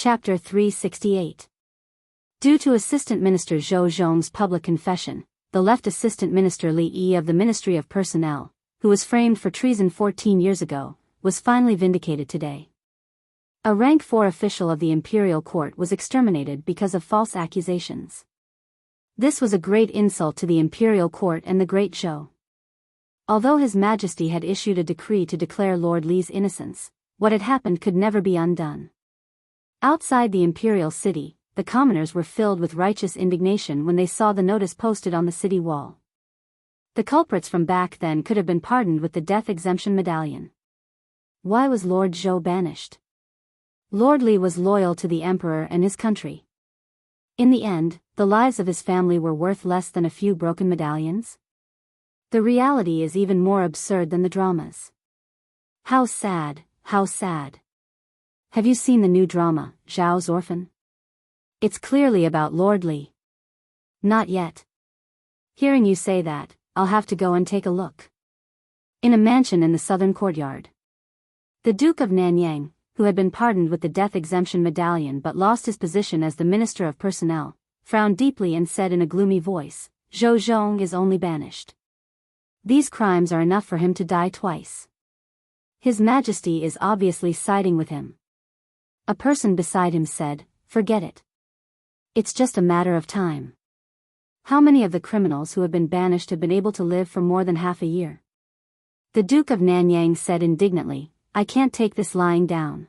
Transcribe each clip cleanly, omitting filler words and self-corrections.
Chapter 368. Due to Assistant Minister Zhou Zhong's public confession, the left Assistant Minister Li Yi of the Ministry of Personnel, who was framed for treason 14 years ago, was finally vindicated today. A rank 4 official of the Imperial Court was exterminated because of false accusations. This was a great insult to the Imperial Court and the great Zhou. Although His Majesty had issued a decree to declare Lord Li's innocence, what had happened could never be undone. Outside the imperial city, the commoners were filled with righteous indignation when they saw the notice posted on the city wall. The culprits from back then could have been pardoned with the death exemption medallion. Why was Lord Zhou banished? Lord Li was loyal to the emperor and his country. In the end, the lives of his family were worth less than a few broken medallions? The reality is even more absurd than the dramas. How sad, how sad. Have you seen the new drama, Zhao's Orphan? It's clearly about Lord Li. Not yet. Hearing you say that, I'll have to go and take a look. In a mansion in the southern courtyard. The Duke of Nanyang, who had been pardoned with the death exemption medallion but lost his position as the Minister of Personnel, frowned deeply and said in a gloomy voice, Zhou Zhong is only banished. These crimes are enough for him to die twice. His Majesty is obviously siding with him. A person beside him said, forget it. It's just a matter of time. How many of the criminals who have been banished have been able to live for more than half a year? The Duke of Nanyang said indignantly, I can't take this lying down.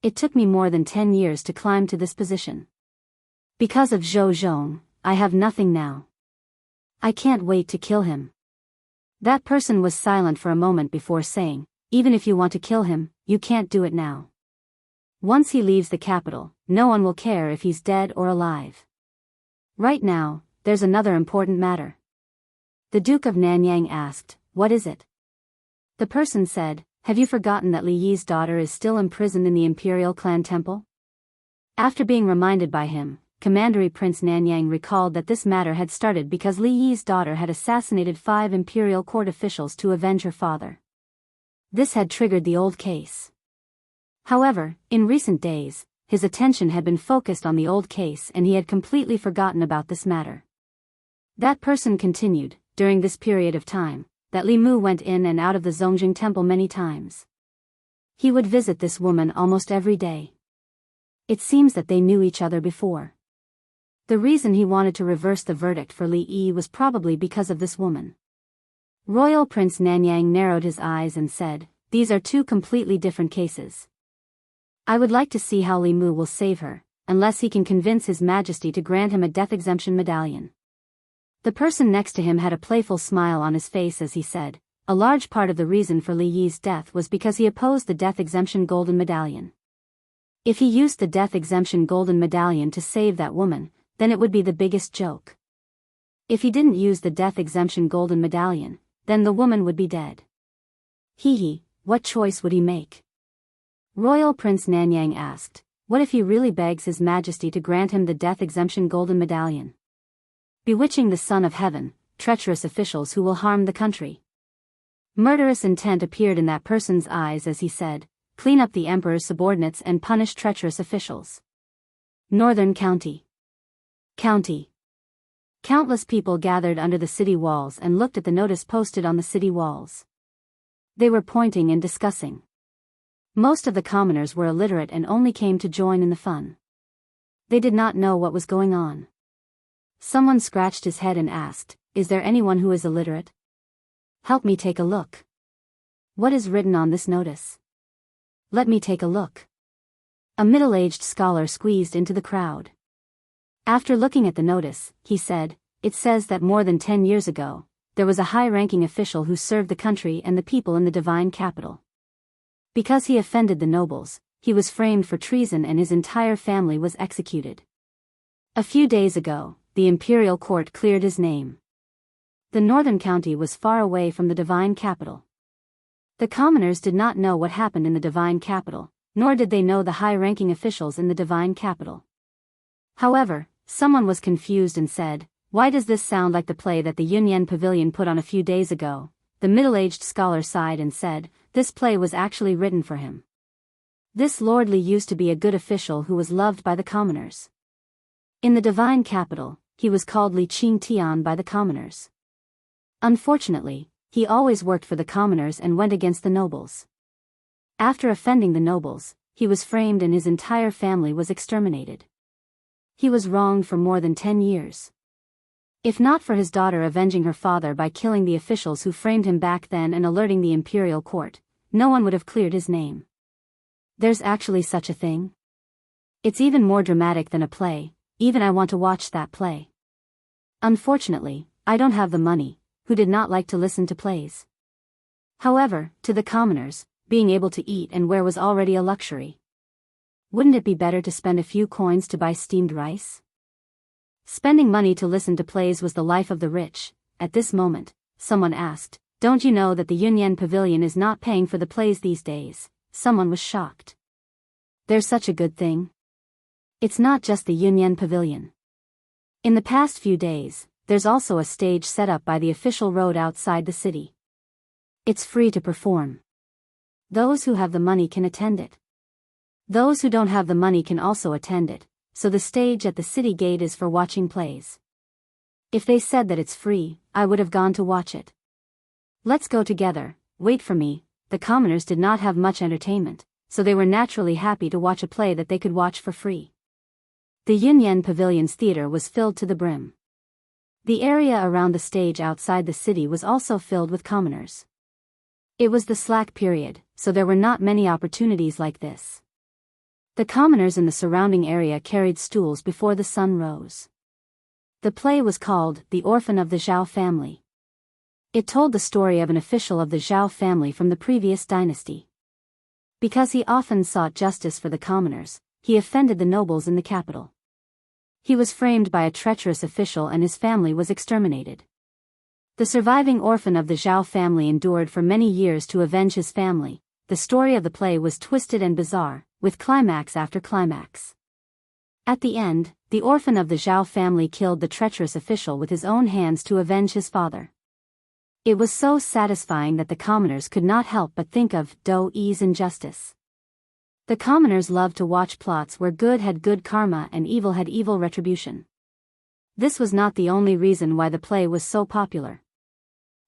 It took me more than 10 years to climb to this position. Because of Zhou Zhong, I have nothing now. I can't wait to kill him. That person was silent for a moment before saying, even if you want to kill him, you can't do it now. Once he leaves the capital, no one will care if he's dead or alive. Right now, there's another important matter. The Duke of Nanyang asked, what is it? The person said, have you forgotten that Li Yi's daughter is still imprisoned in the Imperial Clan Temple? After being reminded by him, Commandery Prince Nanyang recalled that this matter had started because Li Yi's daughter had assassinated 5 Imperial Court officials to avenge her father. This had triggered the old case. However, in recent days, his attention had been focused on the old case and he had completely forgotten about this matter. That person continued, during this period of time, that Li Mu went in and out of the Zongjing Temple many times. He would visit this woman almost every day. It seems that they knew each other before. The reason he wanted to reverse the verdict for Li Yi was probably because of this woman. Royal Prince Nanyang narrowed his eyes and said, these are 2 completely different cases. I would like to see how Li Mu will save her, unless he can convince His Majesty to grant him a death exemption medallion. The person next to him had a playful smile on his face as he said, a large part of the reason for Li Yi's death was because he opposed the death exemption golden medallion. If he used the death exemption golden medallion to save that woman, then it would be the biggest joke. If he didn't use the death exemption golden medallion, then the woman would be dead. Hee, what choice would he make? Royal Prince Nanyang asked, what if he really begs His Majesty to grant him the death exemption golden medallion? Bewitching the Son of Heaven, treacherous officials who will harm the country. Murderous intent appeared in that person's eyes as he said, clean up the Emperor's subordinates and punish treacherous officials. Northern County. Countless people gathered under the city walls and looked at the notice posted on the city walls. They were pointing and discussing. Most of the commoners were illiterate and only came to join in the fun. They did not know what was going on. Someone scratched his head and asked, is there anyone who is illiterate? Help me take a look. What is written on this notice? Let me take a look. A middle-aged scholar squeezed into the crowd. After looking at the notice, he said, it says that more than 10 years ago, there was a high-ranking official who served the country and the people in the divine capital. Because he offended the nobles, he was framed for treason and his entire family was executed. A few days ago, the imperial court cleared his name. The northern county was far away from the divine capital. The commoners did not know what happened in the divine capital, nor did they know the high-ranking officials in the divine capital. However, someone was confused and said, why does this sound like the play that the Yunyan Pavilion put on a few days ago? The middle-aged scholar sighed and said, this play was actually written for him. This lord Li used to be a good official who was loved by the commoners. In the divine capital, he was called Li Qing Tian by the commoners. Unfortunately, he always worked for the commoners and went against the nobles. After offending the nobles, he was framed and his entire family was exterminated. He was wronged for more than 10 years. If not for his daughter avenging her father by killing the officials who framed him back then and alerting the imperial court, no one would have cleared his name. There's actually such a thing? It's even more dramatic than a play, even I want to watch that play. Unfortunately, I don't have the money, who did not like to listen to plays. However, to the commoners, being able to eat and wear was already a luxury. Wouldn't it be better to spend a few coins to buy steamed rice? Spending money to listen to plays was the life of the rich. At this moment, someone asked, "Don't you know that the Yunyan Pavilion is not paying for the plays these days?" Someone was shocked. There's such a good thing. It's not just the Yunyan Pavilion. In the past few days, there's also a stage set up by the official road outside the city. It's free to perform. Those who have the money can attend it. Those who don't have the money can also attend it, so the stage at the city gate is for watching plays. If they said that it's free, I would have gone to watch it. Let's go together, wait for me. The commoners did not have much entertainment, so they were naturally happy to watch a play that they could watch for free. The Yunyan Pavilion's theater was filled to the brim. The area around the stage outside the city was also filled with commoners. It was the slack period, so there were not many opportunities like this. The commoners in the surrounding area carried stools before the sun rose. The play was called The Orphan of the Zhao Family. It told the story of an official of the Zhao family from the previous dynasty. Because he often sought justice for the commoners, he offended the nobles in the capital. He was framed by a treacherous official and his family was exterminated. The surviving orphan of the Zhao family endured for many years to avenge his family. The story of the play was twisted and bizarre, with climax after climax. At the end, the orphan of the Zhao family killed the treacherous official with his own hands to avenge his father. It was so satisfying that the commoners could not help but think of Do-Yi's injustice. The commoners loved to watch plots where good had good karma and evil had evil retribution. This was not the only reason why the play was so popular.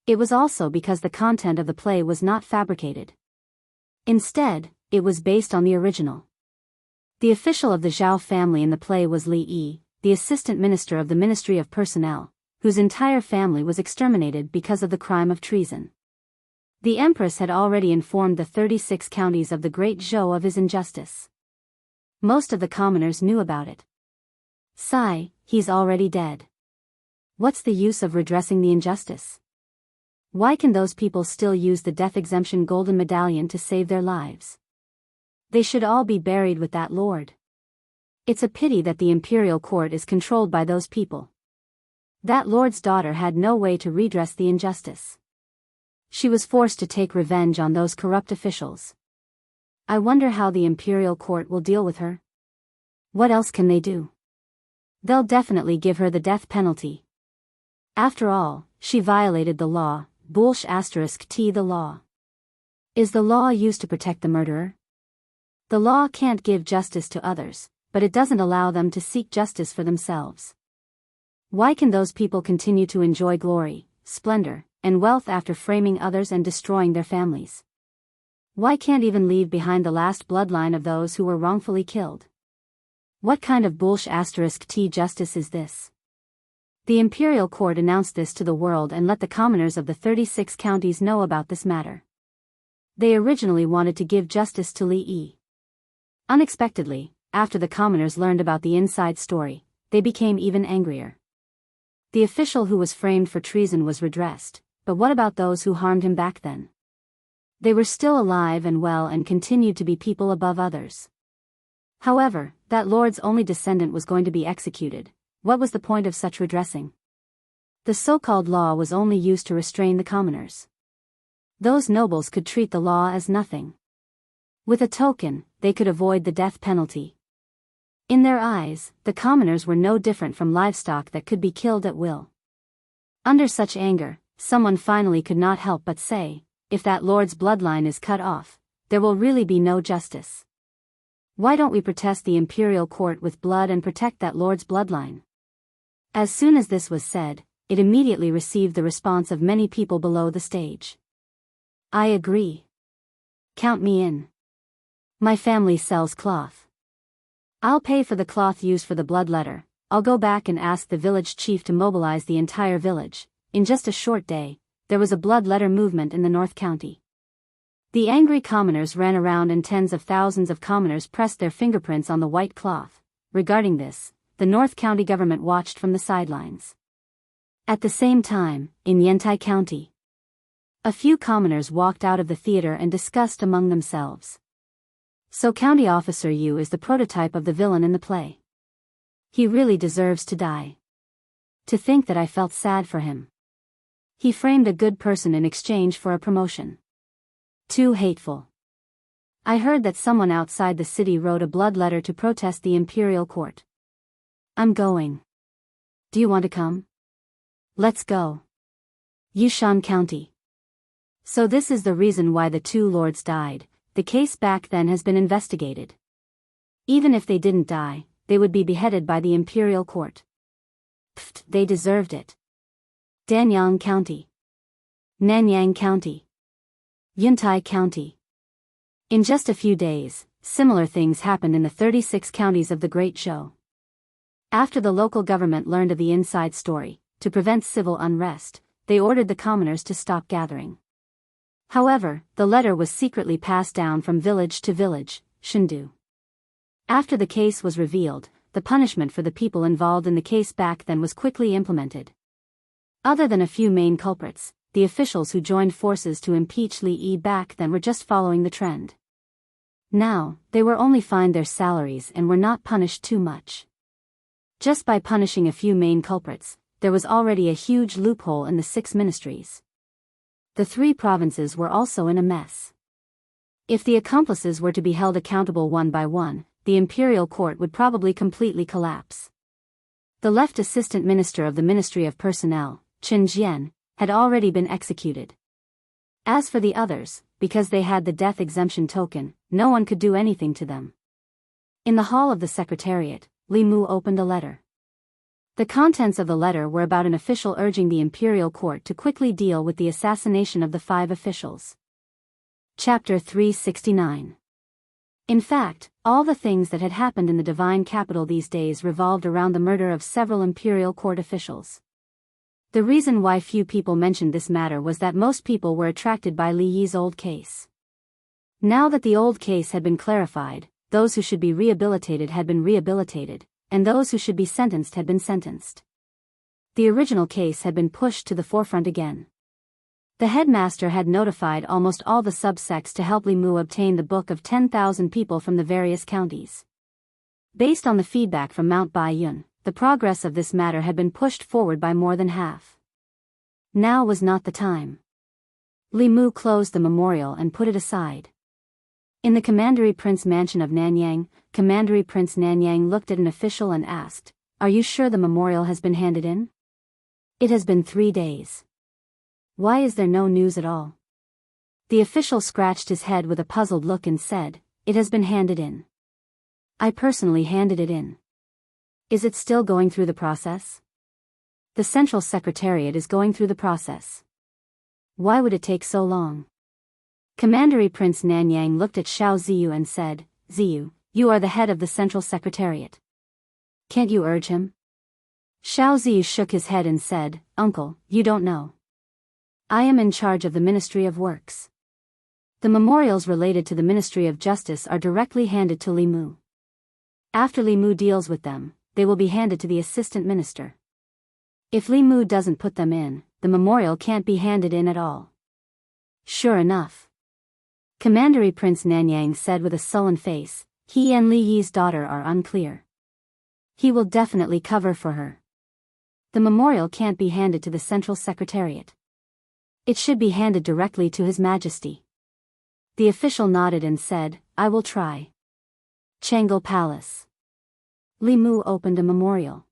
It was also because the content of the play was not fabricated. Instead, it was based on the original. The official of the Zhao family in the play was Li Yi, the assistant minister of the Ministry of Personnel, whose entire family was exterminated because of the crime of treason. The empress had already informed the 36 counties of the Great Zhou of his injustice. Most of the commoners knew about it. Sigh, he's already dead. What's the use of redressing the injustice? Why can those people still use the death exemption golden medallion to save their lives? They should all be buried with that lord. It's a pity that the imperial court is controlled by those people. That lord's daughter had no way to redress the injustice. She was forced to take revenge on those corrupt officials. I wonder how the imperial court will deal with her. What else can they do? They'll definitely give her the death penalty. After all, she violated the law. *T the law. Is the law used to protect the murderer? The law can't give justice to others, but it doesn't allow them to seek justice for themselves. Why can those people continue to enjoy glory, splendor, and wealth after framing others and destroying their families? Why can't even leave behind the last bloodline of those who were wrongfully killed? What kind of *T justice is this? The imperial court announced this to the world and let the commoners of the 36 counties know about this matter. They originally wanted to give justice to Li Yi. Unexpectedly, after the commoners learned about the inside story, they became even angrier. The official who was framed for treason was redressed, but what about those who harmed him back then? They were still alive and well and continued to be people above others. However, that lord's only descendant was going to be executed. What was the point of such redressing? The so-called law was only used to restrain the commoners. Those nobles could treat the law as nothing. With a token, they could avoid the death penalty. In their eyes, the commoners were no different from livestock that could be killed at will. Under such anger, someone finally could not help but say, if that lord's bloodline is cut off, there will really be no justice. Why don't we protest the imperial court with blood and protect that lord's bloodline? As soon as this was said, it immediately received the response of many people below the stage. I agree. Count me in. My family sells cloth. I'll pay for the cloth used for the blood letter. I'll go back and ask the village chief to mobilize the entire village. In just a short day, there was a blood letter movement in the North County. The angry commoners ran around and tens of thousands of commoners pressed their fingerprints on the white cloth. Regarding this, the North County government watched from the sidelines. At the same time, in Yentai County, a few commoners walked out of the theater and discussed among themselves. So County Officer Yu is the prototype of the villain in the play. He really deserves to die. To think that I felt sad for him. He framed a good person in exchange for a promotion. Too hateful. I heard that someone outside the city wrote a blood letter to protest the imperial court. I'm going. Do you want to come? Let's go. Yushan County. So this is the reason why the two lords died. The case back then has been investigated. Even if they didn't die, they would be beheaded by the imperial court. Pfft, they deserved it. Danyang County. Nanyang County. Yuntai County. In just a few days, similar things happened in the 36 counties of the Great Zhou. After the local government learned of the inside story, to prevent civil unrest, they ordered the commoners to stop gathering. However, the letter was secretly passed down from village to village, Shindu. After the case was revealed, the punishment for the people involved in the case back then was quickly implemented. Other than a few main culprits, the officials who joined forces to impeach Li Yi back then were just following the trend. Now, they were only fined their salaries and were not punished too much. Just by punishing a few main culprits, there was already a huge loophole in the 6 ministries. The 3 provinces were also in a mess. If the accomplices were to be held accountable one by one, the imperial court would probably completely collapse. The left assistant minister of the Ministry of Personnel, Chen Jian, had already been executed. As for the others, because they had the death exemption token, no one could do anything to them. In the hall of the secretariat, Li Mu opened a letter. The contents of the letter were about an official urging the imperial court to quickly deal with the assassination of the 5 officials. Chapter 369. In fact, all the things that had happened in the divine capital these days revolved around the murder of several imperial court officials. The reason why few people mentioned this matter was that most people were attracted by Li Yi's old case. Now that the old case had been clarified, those who should be rehabilitated had been rehabilitated, and those who should be sentenced had been sentenced. The original case had been pushed to the forefront again. The headmaster had notified almost all the subsects to help Li Mu obtain the book of 10,000 people from the various counties. Based on the feedback from Mount Baiyun, the progress of this matter had been pushed forward by more than half. Now was not the time. Li Mu closed the memorial and put it aside. In the Commandery Prince mansion of Nanyang, Commandery Prince Nanyang looked at an official and asked, "Are you sure the memorial has been handed in? It has been 3 days. Why is there no news at all?" The official scratched his head with a puzzled look and said, "It has been handed in. I personally handed it in." "Is it still going through the process?" "The Central Secretariat is going through the process." "Why would it take so long?" Commandery Prince Nanyang looked at Xiao Ziyu and said, "Ziyu, you are the head of the Central Secretariat. Can't you urge him?" Xiao Ziyu shook his head and said, "Uncle, you don't know. I am in charge of the Ministry of Works. The memorials related to the Ministry of Justice are directly handed to Li Mu. After Li Mu deals with them, they will be handed to the assistant minister. If Li Mu doesn't put them in, the memorial can't be handed in at all." "Sure enough," Commandery Prince Nanyang said with a sullen face, "He and Li Yi's daughter are unclear. He will definitely cover for her. The memorial can't be handed to the Central Secretariat. It should be handed directly to His Majesty." The official nodded and said, "I will try." Changle Palace. Li Mu opened a memorial.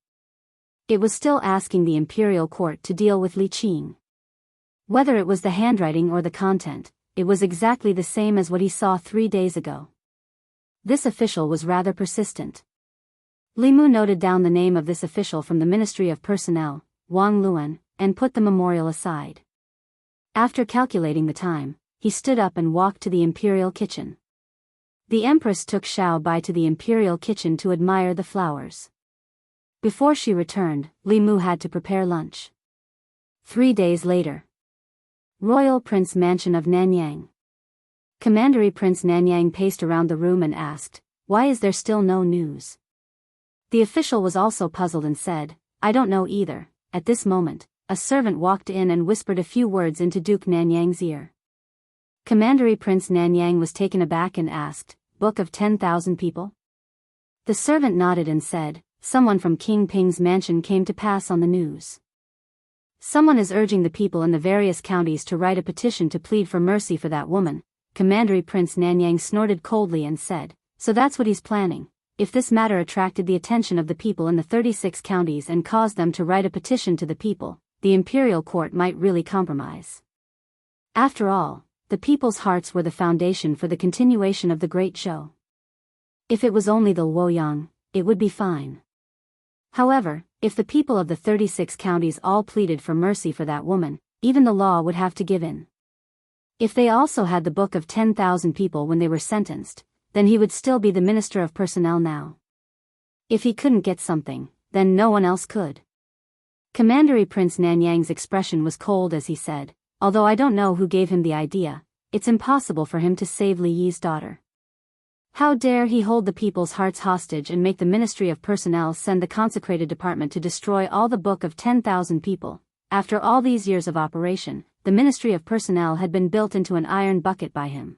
It was still asking the imperial court to deal with Li Qing. Whether it was the handwriting or the content, it was exactly the same as what he saw 3 days ago. This official was rather persistent. Li Mu noted down the name of this official from the Ministry of Personnel, Wang Luan, and put the memorial aside. After calculating the time, he stood up and walked to the imperial kitchen. The Empress took Xiao Bai to the imperial kitchen to admire the flowers. Before she returned, Li Mu had to prepare lunch. 3 days later. Royal Prince Mansion of Nanyang. Commandery Prince Nanyang paced around the room and asked, "Why is there still no news?" The official was also puzzled and said, "I don't know either." At this moment, a servant walked in and whispered a few words into Duke Nanyang's ear. Commandery Prince Nanyang was taken aback and asked, "Book of 10,000 people?" The servant nodded and said, "Someone from King Ping's mansion came to pass on the news. Someone is urging the people in the various counties to write a petition to plead for mercy for that woman." Commandery Prince Nanyang snorted coldly and said, "So that's what he's planning." If this matter attracted the attention of the people in the 36 counties and caused them to write a petition to the people, the imperial court might really compromise. After all, the people's hearts were the foundation for the continuation of the Great Show. If it was only the Luoyang, it would be fine. However, if the people of the 36 counties all pleaded for mercy for that woman, even the law would have to give in. If they also had the Book of 10,000 people when they were sentenced, then he would still be the Minister of Personnel now. If he couldn't get something, then no one else could. Commandery Prince Nanyang's expression was cold as he said, "Although I don't know who gave him the idea, it's impossible for him to save Li Yi's daughter. How dare he hold the people's hearts hostage and make the Ministry of Personnel send the consecrated department to destroy all the Book of 10,000 people." After all these years of operation, the Ministry of Personnel had been built into an iron bucket by him.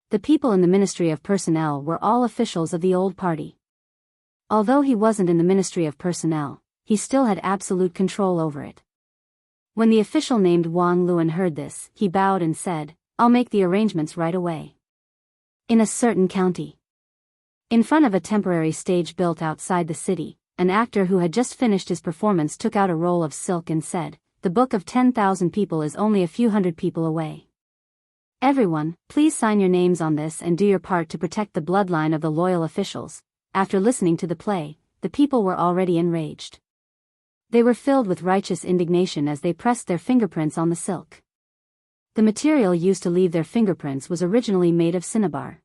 The people in the Ministry of Personnel were all officials of the old party. Although he wasn't in the Ministry of Personnel, he still had absolute control over it. When the official named Wang Luan heard this, he bowed and said, "I'll make the arrangements right away." In a certain county, in front of a temporary stage built outside the city, an actor who had just finished his performance took out a roll of silk and said, "The Book of 10,000 people is only a few hundred people away. Everyone, please sign your names on this and do your part to protect the bloodline of the loyal officials." After listening to the play, the people were already enraged. They were filled with righteous indignation as they pressed their fingerprints on the silk. The material used to leave their fingerprints was originally made of cinnabar.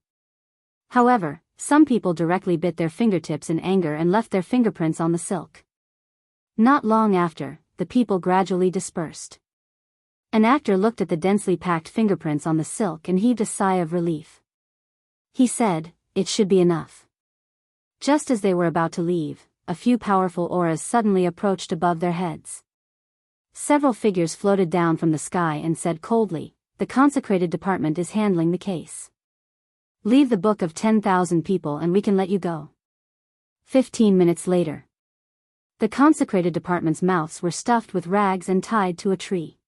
However, some people directly bit their fingertips in anger and left their fingerprints on the silk. Not long after, the people gradually dispersed. An actor looked at the densely packed fingerprints on the silk and heaved a sigh of relief. He said, "It should be enough." Just as they were about to leave, a few powerful auras suddenly approached above their heads. Several figures floated down from the sky and said coldly, "The consecrated department is handling the case. Leave the Book of 10,000 people and we can let you go." 15 minutes later. The consecrated department's mouths were stuffed with rags and tied to a tree.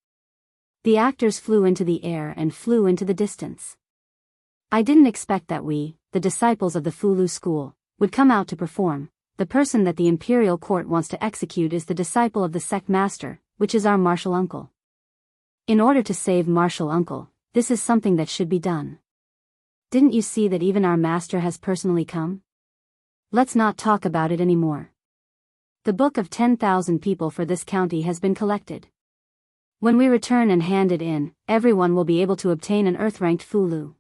The actors flew into the air and flew into the distance. "I didn't expect that we, the disciples of the Fulu school, would come out to perform. The person that the imperial court wants to execute is the disciple of the sect master, which is our martial uncle. In order to save martial uncle, this is something that should be done. Didn't you see that even our master has personally come? Let's not talk about it anymore. The Book of 10,000 people for this county has been collected. When we return and hand it in, everyone will be able to obtain an earth-ranked Fulu.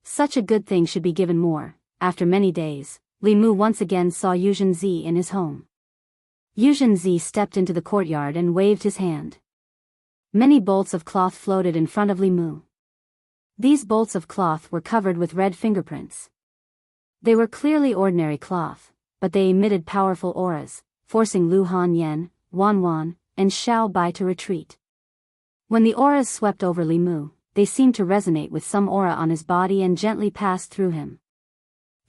Such a good thing should be given more." After many days, Li Mu once again saw Yuzhen Zi in his home. Yuzhen Zi stepped into the courtyard and waved his hand. Many bolts of cloth floated in front of Li Mu. These bolts of cloth were covered with red fingerprints. They were clearly ordinary cloth, but they emitted powerful auras, forcing Lu Han Yen, Wan Wan, and Xiao Bai to retreat. When the auras swept over Li Mu, they seemed to resonate with some aura on his body and gently passed through him.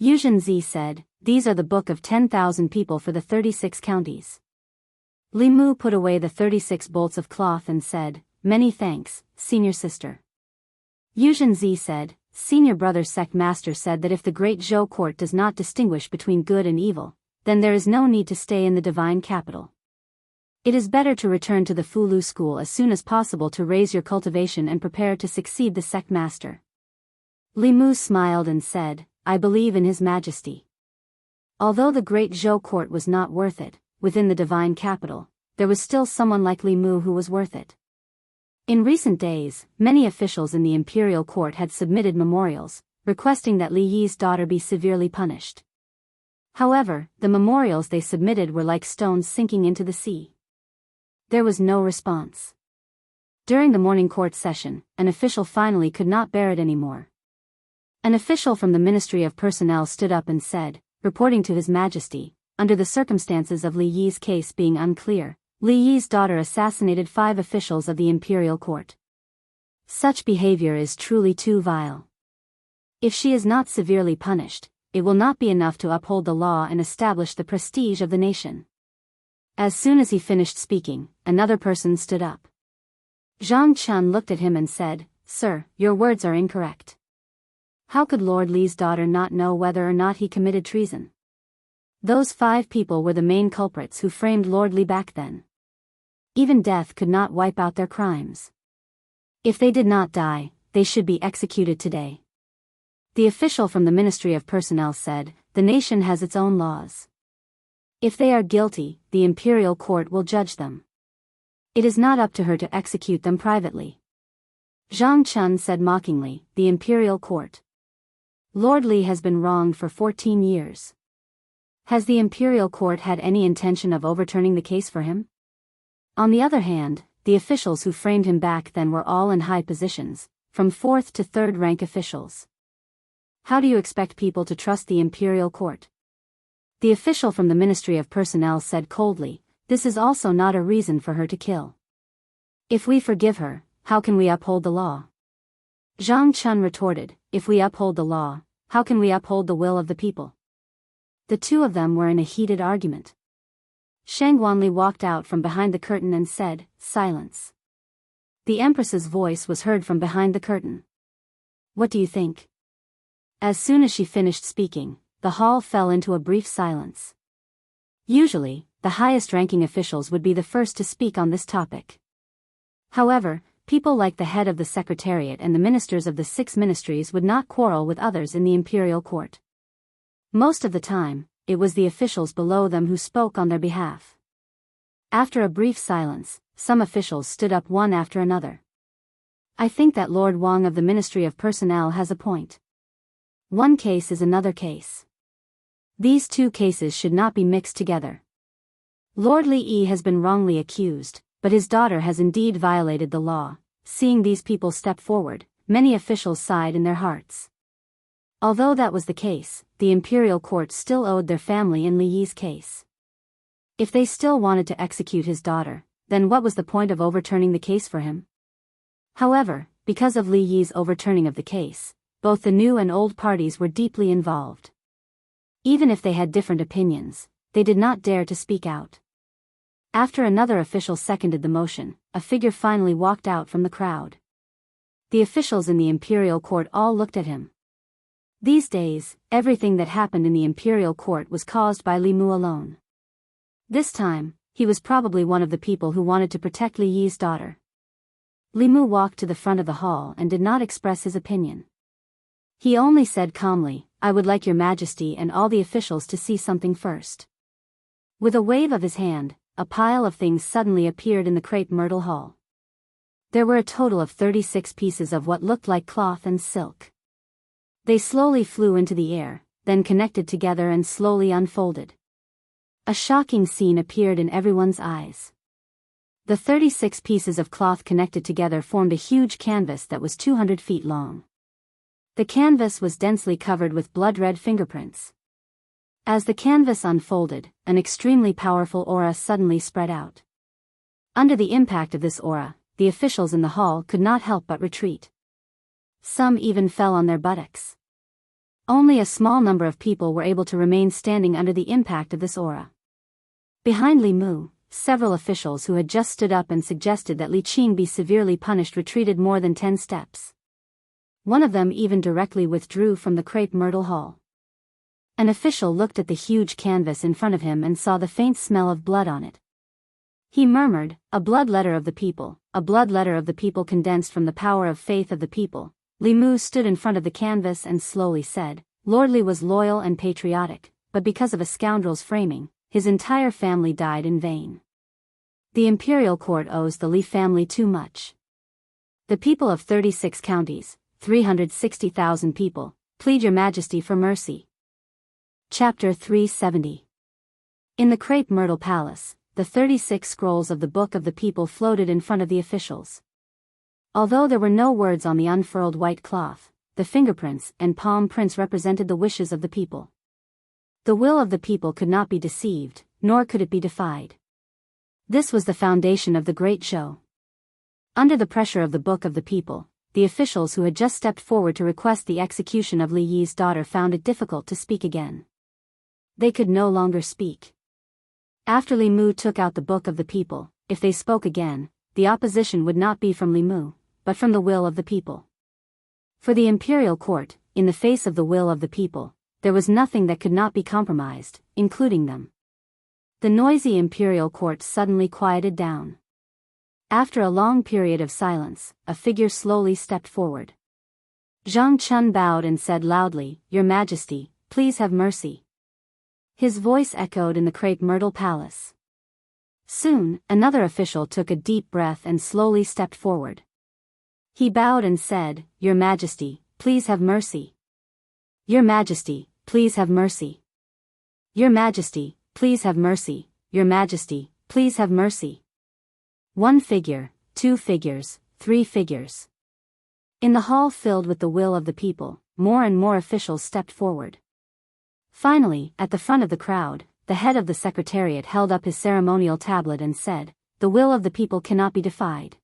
Yuzhen Zi said, "These are the Book of 10,000 people for the 36 counties." Li Mu put away the 36 bolts of cloth and said, "Many thanks, senior sister." Yuzhen Zi said, "Senior brother sect master said that if the great Zhou court does not distinguish between good and evil, then there is no need to stay in the divine capital. It is better to return to the Fulu school as soon as possible to raise your cultivation and prepare to succeed the sect master." Li Mu smiled and said, I believe in His Majesty. Although the great Zhou court was not worth it, within the divine capital, there was still someone like Li Mu who was worth it. In recent days, many officials in the imperial court had submitted memorials, requesting that Li Yi's daughter be severely punished. However, the memorials they submitted were like stones sinking into the sea. There was no response. During the morning court session, an official finally could not bear it anymore. An official from the Ministry of Personnel stood up and said, reporting to His Majesty, under the circumstances of Li Yi's case being unclear, Li Yi's daughter assassinated 5 officials of the imperial court. Such behavior is truly too vile. If she is not severely punished, it will not be enough to uphold the law and establish the prestige of the nation. As soon as he finished speaking, another person stood up. Zhang Chun looked at him and said, Sir, your words are incorrect. How could Lord Li's daughter not know whether or not he committed treason? Those 5 people were the main culprits who framed Lord Li back then. Even death could not wipe out their crimes. If they did not die, they should be executed today. The official from the Ministry of Personnel said, the nation has its own laws. If they are guilty, the imperial court will judge them. It is not up to her to execute them privately. Zhang Chun said mockingly, the imperial court. Lord Li has been wronged for 14 years. Has the imperial court had any intention of overturning the case for him? On the other hand, the officials who framed him back then were all in high positions, from 4th to 3rd rank officials. How do you expect people to trust the imperial court? The official from the Ministry of Personnel said coldly, this is also not a reason for her to kill. If we forgive her, how can we uphold the law? Zhang Chun retorted, if we uphold the law, how can we uphold the will of the people? The two of them were in a heated argument. Shang Wanli walked out from behind the curtain and said, silence. The Empress's voice was heard from behind the curtain. What do you think? As soon as she finished speaking, the hall fell into a brief silence. Usually, the highest-ranking officials would be the first to speak on this topic. However, people like the head of the Secretariat and the ministers of the 6 ministries would not quarrel with others in the imperial court. Most of the time, it was the officials below them who spoke on their behalf. After a brief silence, some officials stood up one after another. I think that Lord Wang of the Ministry of Personnel has a point. One case is another case. These 2 cases should not be mixed together. Lord Li Yi has been wrongly accused, but his daughter has indeed violated the law. Seeing these people step forward, many officials sighed in their hearts. Although that was the case, the imperial court still owed their family in Li Yi's case. If they still wanted to execute his daughter, then what was the point of overturning the case for him? However, because of Li Yi's overturning of the case, both the new and old parties were deeply involved. Even if they had different opinions, they did not dare to speak out. After another official seconded the motion, a figure finally walked out from the crowd. The officials in the imperial court all looked at him. These days, everything that happened in the imperial court was caused by Li Mu alone. This time, he was probably one of the people who wanted to protect Li Yi's daughter. Li Mu walked to the front of the hall and did not express his opinion. He only said calmly, I would like your Majesty and all the officials to see something first. With a wave of his hand, a pile of things suddenly appeared in the crepe myrtle hall. There were a total of 36 pieces of what looked like cloth and silk. They slowly flew into the air, then connected together and slowly unfolded. A shocking scene appeared in everyone's eyes. The 36 pieces of cloth connected together formed a huge canvas that was 200 feet long. The canvas was densely covered with blood-red fingerprints. As the canvas unfolded, an extremely powerful aura suddenly spread out. Under the impact of this aura, the officials in the hall could not help but retreat. Some even fell on their buttocks. Only a small number of people were able to remain standing under the impact of this aura. Behind Li Mu, several officials who had just stood up and suggested that Li Qing be severely punished retreated more than 10 steps. One of them even directly withdrew from the crepe myrtle hall. An official looked at the huge canvas in front of him and saw the faint smell of blood on it. He murmured, a blood letter of the people, a blood letter of the people condensed from the power of faith of the people. Li Mu stood in front of the canvas and slowly said, Lord Li was loyal and patriotic, but because of a scoundrel's framing, his entire family died in vain. The imperial court owes the Li family too much. The people of 36 counties, 360,000 people, plead your majesty for mercy. Chapter 370. In the crepe myrtle palace, the 36 scrolls of the Book of the People floated in front of the officials. Although there were no words on the unfurled white cloth, the fingerprints and palm prints represented the wishes of the people. The will of the people could not be deceived, nor could it be defied. This was the foundation of the great show. Under the pressure of the Book of the People, the officials who had just stepped forward to request the execution of Li Yi's daughter found it difficult to speak again. They could no longer speak. After Li Mu took out the Book of the People, if they spoke again, the opposition would not be from Li Mu, but from the will of the people. For the imperial court, in the face of the will of the people, there was nothing that could not be compromised, including them. The noisy imperial court suddenly quieted down. After a long period of silence, a figure slowly stepped forward. Zhang Chun bowed and said loudly, "Your Majesty, please have mercy." His voice echoed in the crepe myrtle palace. Soon, another official took a deep breath and slowly stepped forward. He bowed and said, "Your Majesty, please have mercy. Your Majesty, please have mercy. Your Majesty, please have mercy. Your Majesty, please have mercy." One figure, two figures, three figures. In the hall filled with the will of the people, more and more officials stepped forward. Finally, at the front of the crowd, the head of the secretariat held up his ceremonial tablet and said, "The will of the people cannot be defied."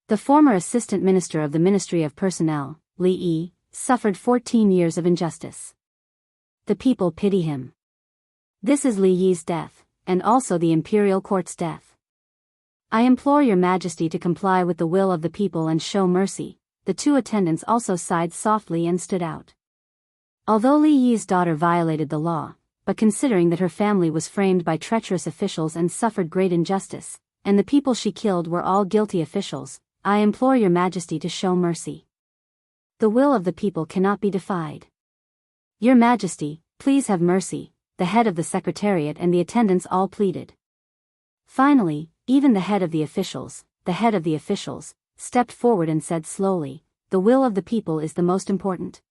The former assistant minister of the Ministry of Personnel, Li Yi, suffered 14 years of injustice. The people pity him. This is Li Yi's death, and also the imperial court's death. I implore your Majesty to comply with the will of the people and show mercy. The two attendants also sighed softly and stood out. Although Li Yi's daughter violated the law, but considering that her family was framed by treacherous officials and suffered great injustice, and the people she killed were all guilty officials, I implore your Majesty to show mercy. The will of the people cannot be defied. Your Majesty, please have mercy, the head of the secretariat and the attendants all pleaded. Finally, even the head of the officials, stepped forward and said slowly, "The will of the people is the most important.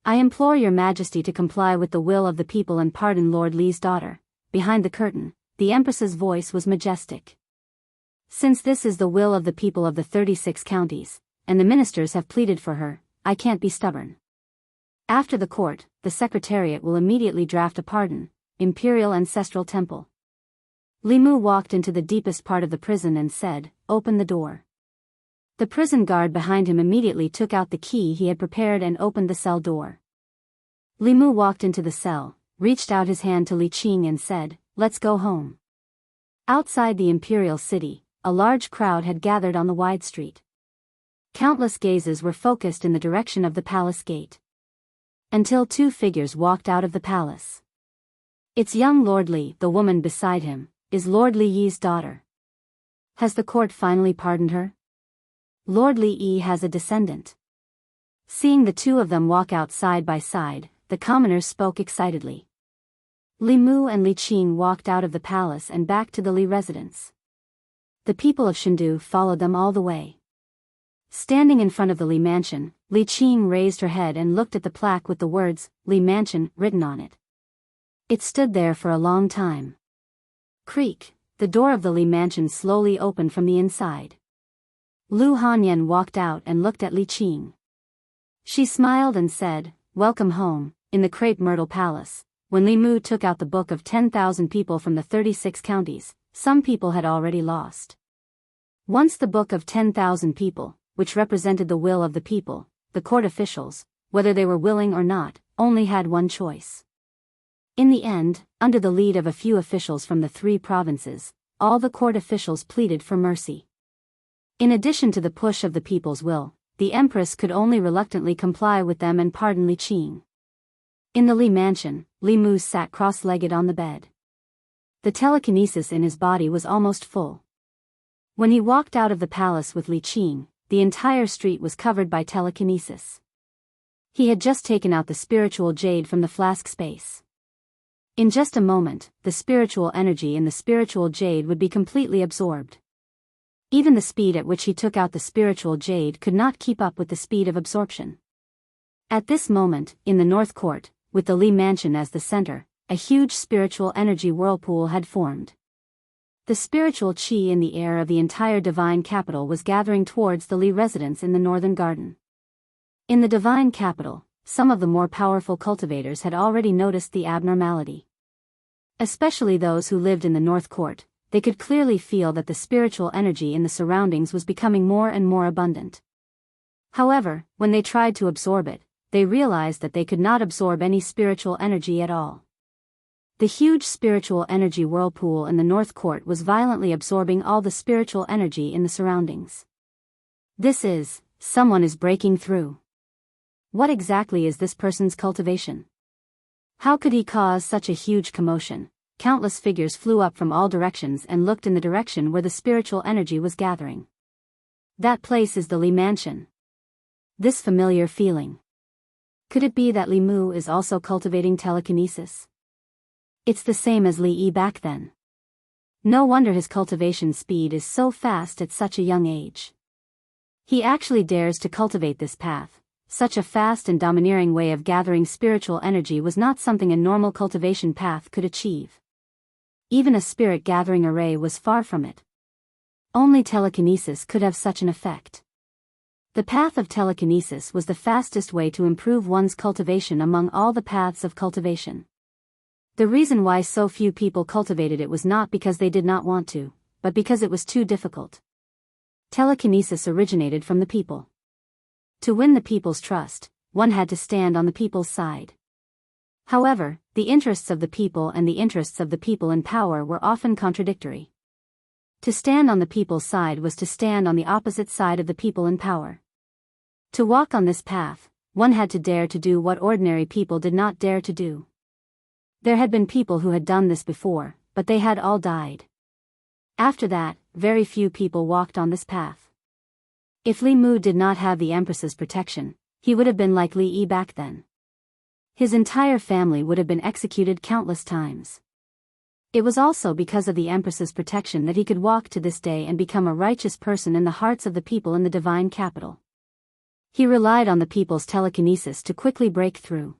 I implore your Majesty to comply with the will of the people and pardon Lord Li's daughter." Behind the curtain, the Empress's voice was majestic. "Since this is the will of the people of the 36 counties, and the ministers have pleaded for her, I can't be stubborn. After the court, the Secretariat will immediately draft a pardon. Imperial Ancestral Temple." Li Mu walked into the deepest part of the prison and said, "Open the door." The prison guard behind him immediately took out the key he had prepared and opened the cell door. Li Mu walked into the cell, reached out his hand to Li Qing and said, "Let's go home." Outside the imperial city, a large crowd had gathered on the wide street. Countless gazes were focused in the direction of the palace gate. Until two figures walked out of the palace. "It's young Lord Li," the woman beside him, "is Lord Li Yi's daughter. Has the court finally pardoned her? Lord Li Yi has a descendant." Seeing the two of them walk out side by side, the commoners spoke excitedly. Li Mu and Li Qing walked out of the palace and back to the Li residence. The people of Shendu followed them all the way. Standing in front of the Li mansion, Li Qing raised her head and looked at the plaque with the words, "Li Mansion," written on it. It stood there for a long time. Creak, the door of the Li mansion slowly opened from the inside. Lu Hanyan walked out and looked at Li Qing. She smiled and said, "Welcome home." In the crepe myrtle palace, when Li Mu took out the book of 10,000 people from the 36 counties, some people had already lost. Once the book of 10,000 people, which represented the will of the people, the court officials, whether they were willing or not, only had one choice. In the end, under the lead of a few officials from the 3 provinces, all the court officials pleaded for mercy. In addition to the push of the people's will, the Empress could only reluctantly comply with them and pardon Li Qing. In the Li mansion, Li Mu sat cross-legged on the bed. The telekinesis in his body was almost full. When he walked out of the palace with Li Qing, the entire street was covered by telekinesis. He had just taken out the spiritual jade from the flask space. In just a moment, the spiritual energy in the spiritual jade would be completely absorbed. Even the speed at which he took out the spiritual jade could not keep up with the speed of absorption. At this moment, in the North Court, with the Li Mansion as the center, a huge spiritual energy whirlpool had formed. The spiritual qi in the air of the entire divine capital was gathering towards the Li residence in the northern garden. In the divine capital, some of the more powerful cultivators had already noticed the abnormality. Especially those who lived in the North Court, they could clearly feel that the spiritual energy in the surroundings was becoming more and more abundant. However, when they tried to absorb it, they realized that they could not absorb any spiritual energy at all. The huge spiritual energy whirlpool in the North Court was violently absorbing all the spiritual energy in the surroundings. Someone is breaking through. What exactly is this person's cultivation? How could he cause such a huge commotion? Countless figures flew up from all directions and looked in the direction where the spiritual energy was gathering. That place is the Li Mansion. This familiar feeling. Could it be that Li Mu is also cultivating telekinesis? It's the same as Li Yi back then. No wonder his cultivation speed is so fast at such a young age. He actually dares to cultivate this path. Such a fast and domineering way of gathering spiritual energy was not something a normal cultivation path could achieve. Even a spirit gathering array was far from it. Only telekinesis could have such an effect. The path of telekinesis was the fastest way to improve one's cultivation among all the paths of cultivation. The reason why so few people cultivated it was not because they did not want to, but because it was too difficult. Telekinesis originated from the people. To win the people's trust, one had to stand on the people's side. However, the interests of the people and the interests of the people in power were often contradictory. To stand on the people's side was to stand on the opposite side of the people in power. To walk on this path, one had to dare to do what ordinary people did not dare to do. There had been people who had done this before, but they had all died. After that, very few people walked on this path. If Li Mu did not have the Empress's protection, he would have been like Li Yi back then. His entire family would have been executed countless times. It was also because of the Empress's protection that he could walk to this day and become a righteous person in the hearts of the people in the divine capital. He relied on the people's telekinesis to quickly break through.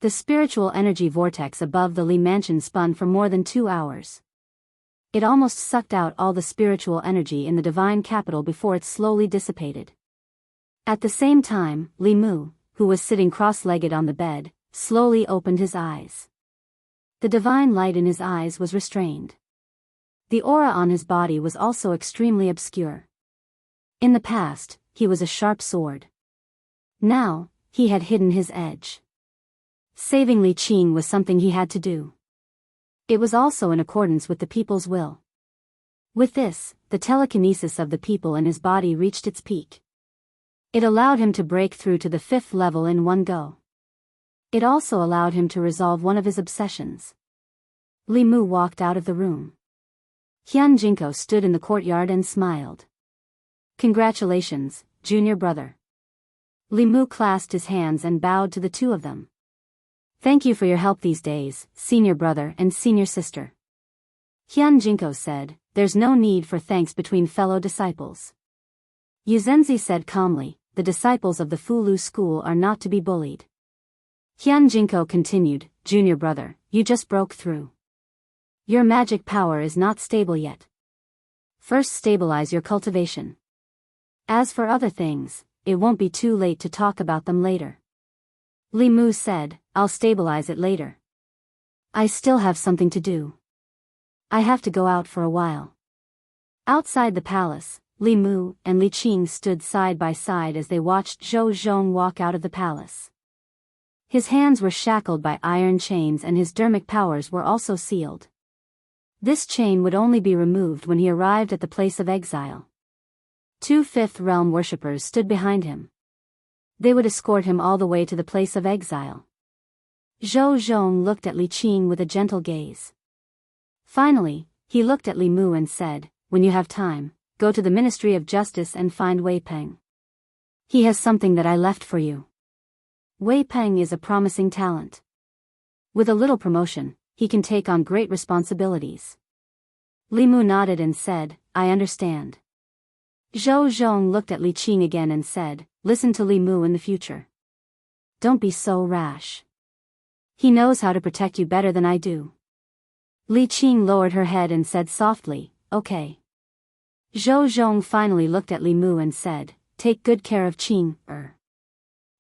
The spiritual energy vortex above the Li Mansion spun for more than 2 hours. It almost sucked out all the spiritual energy in the divine capital before it slowly dissipated. At the same time, Li Mu, who was sitting cross-legged on the bed, slowly opened his eyes. The divine light in his eyes was restrained. The aura on his body was also extremely obscure. In the past, he was a sharp sword. Now, he had hidden his edge. Saving Li Qing was something he had to do. It was also in accordance with the people's will. With this, the telekinesis of the people in his body reached its peak. It allowed him to break through to the 5th level in one go. It also allowed him to resolve one of his obsessions. Li Mu walked out of the room. Hyun Jinko stood in the courtyard and smiled. Congratulations, junior brother. Li Mu clasped his hands and bowed to the two of them. Thank you for your help these days, senior brother and senior sister. Hyun Jinko said, there's no need for thanks between fellow disciples. Yuzenzi said calmly, the disciples of the Fulu school are not to be bullied. Hyun Jinko continued, junior brother, you just broke through. Your magic power is not stable yet. First stabilize your cultivation. As for other things, it won't be too late to talk about them later. Li Mu said, I'll stabilize it later. I still have something to do. I have to go out for a while. Outside the palace, Li Mu and Li Qing stood side by side as they watched Zhou Zhong walk out of the palace. His hands were shackled by iron chains and his dermic powers were also sealed. This chain would only be removed when he arrived at the place of exile. 2 Fifth Realm worshippers stood behind him. They would escort him all the way to the place of exile. Zhou Zhong looked at Li Qing with a gentle gaze. Finally, he looked at Li Mu and said, when you have time, go to the Ministry of Justice and find Wei Peng. He has something that I left for you. Wei Peng is a promising talent. With a little promotion, he can take on great responsibilities. Li Mu nodded and said, I understand. Zhou Zhong looked at Li Qing again and said, listen to Li Mu in the future. Don't be so rash. He knows how to protect you better than I do. Li Qing lowered her head and said softly, okay. Zhou Zhong finally looked at Li Mu and said, take good care of Qing.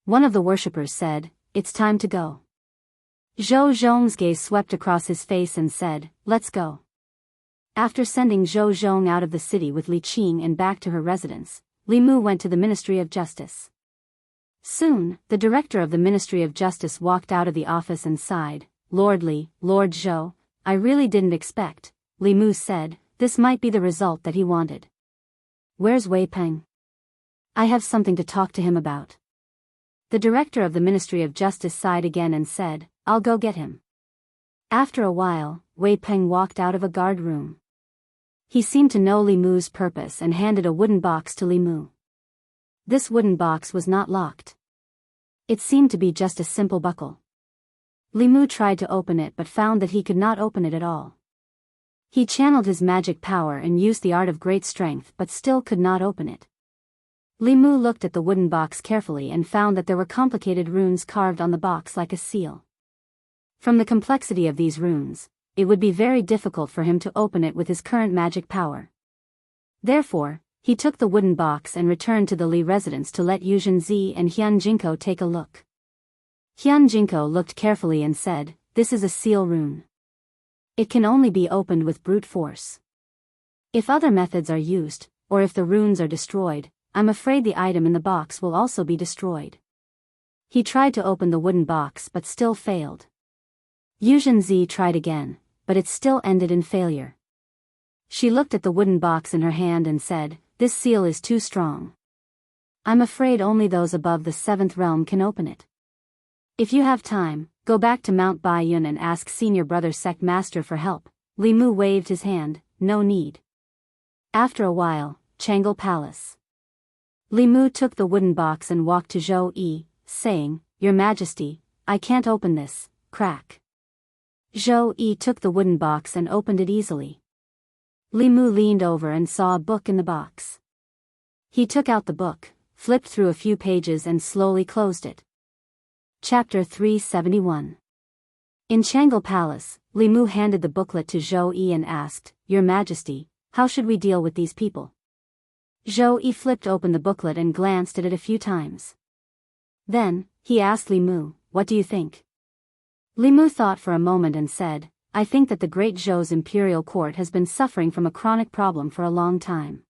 One of the worshippers said, it's time to go. Zhou Zhong's gaze swept across his face and said, let's go. After sending Zhou Zhong out of the city with Li Qing and back to her residence, Li Mu went to the Ministry of Justice. Soon, the director of the Ministry of Justice walked out of the office and sighed, Lord Li, Lord Zhou, I really didn't expect, Li Mu said, this might be the result that he wanted. Where's Wei Peng? I have something to talk to him about. The director of the Ministry of Justice sighed again and said, I'll go get him. After a while, Wei Peng walked out of a guard room. He seemed to know Li Mu's purpose and handed a wooden box to Li Mu. This wooden box was not locked. It seemed to be just a simple buckle. Li Mu tried to open it but found that he could not open it at all. He channeled his magic power and used the art of great strength but still could not open it. Li Mu looked at the wooden box carefully and found that there were complicated runes carved on the box like a seal. From the complexity of these runes, it would be very difficult for him to open it with his current magic power. Therefore, he took the wooden box and returned to the Li residence to let Yuzhen Zi and Hyun Jinko take a look. Hyun Jinko looked carefully and said, this is a seal rune. It can only be opened with brute force. If other methods are used, or if the runes are destroyed, I'm afraid the item in the box will also be destroyed. He tried to open the wooden box but still failed. Yuzhen Zi tried again, but it still ended in failure. She looked at the wooden box in her hand and said, this seal is too strong. I'm afraid only those above the 7th realm can open it. If you have time, go back to Mount Baiyun and ask Senior Brother Sect Master for help. Li Mu waved his hand, no need. After a while, Changle Palace. Li Mu took the wooden box and walked to Zhou Yi, saying, Your Majesty, I can't open this, crack. Zhou Yi took the wooden box and opened it easily. Li Mu leaned over and saw a book in the box. He took out the book, flipped through a few pages and slowly closed it. Chapter 371. In Changle Palace, Li Mu handed the booklet to Zhou Yi and asked, Your Majesty, how should we deal with these people? Zhou Yi flipped open the booklet and glanced at it a few times. Then, he asked Li Mu, what do you think? Li Mu thought for a moment and said, I think that the Great Zhou's imperial court has been suffering from a chronic problem for a long time.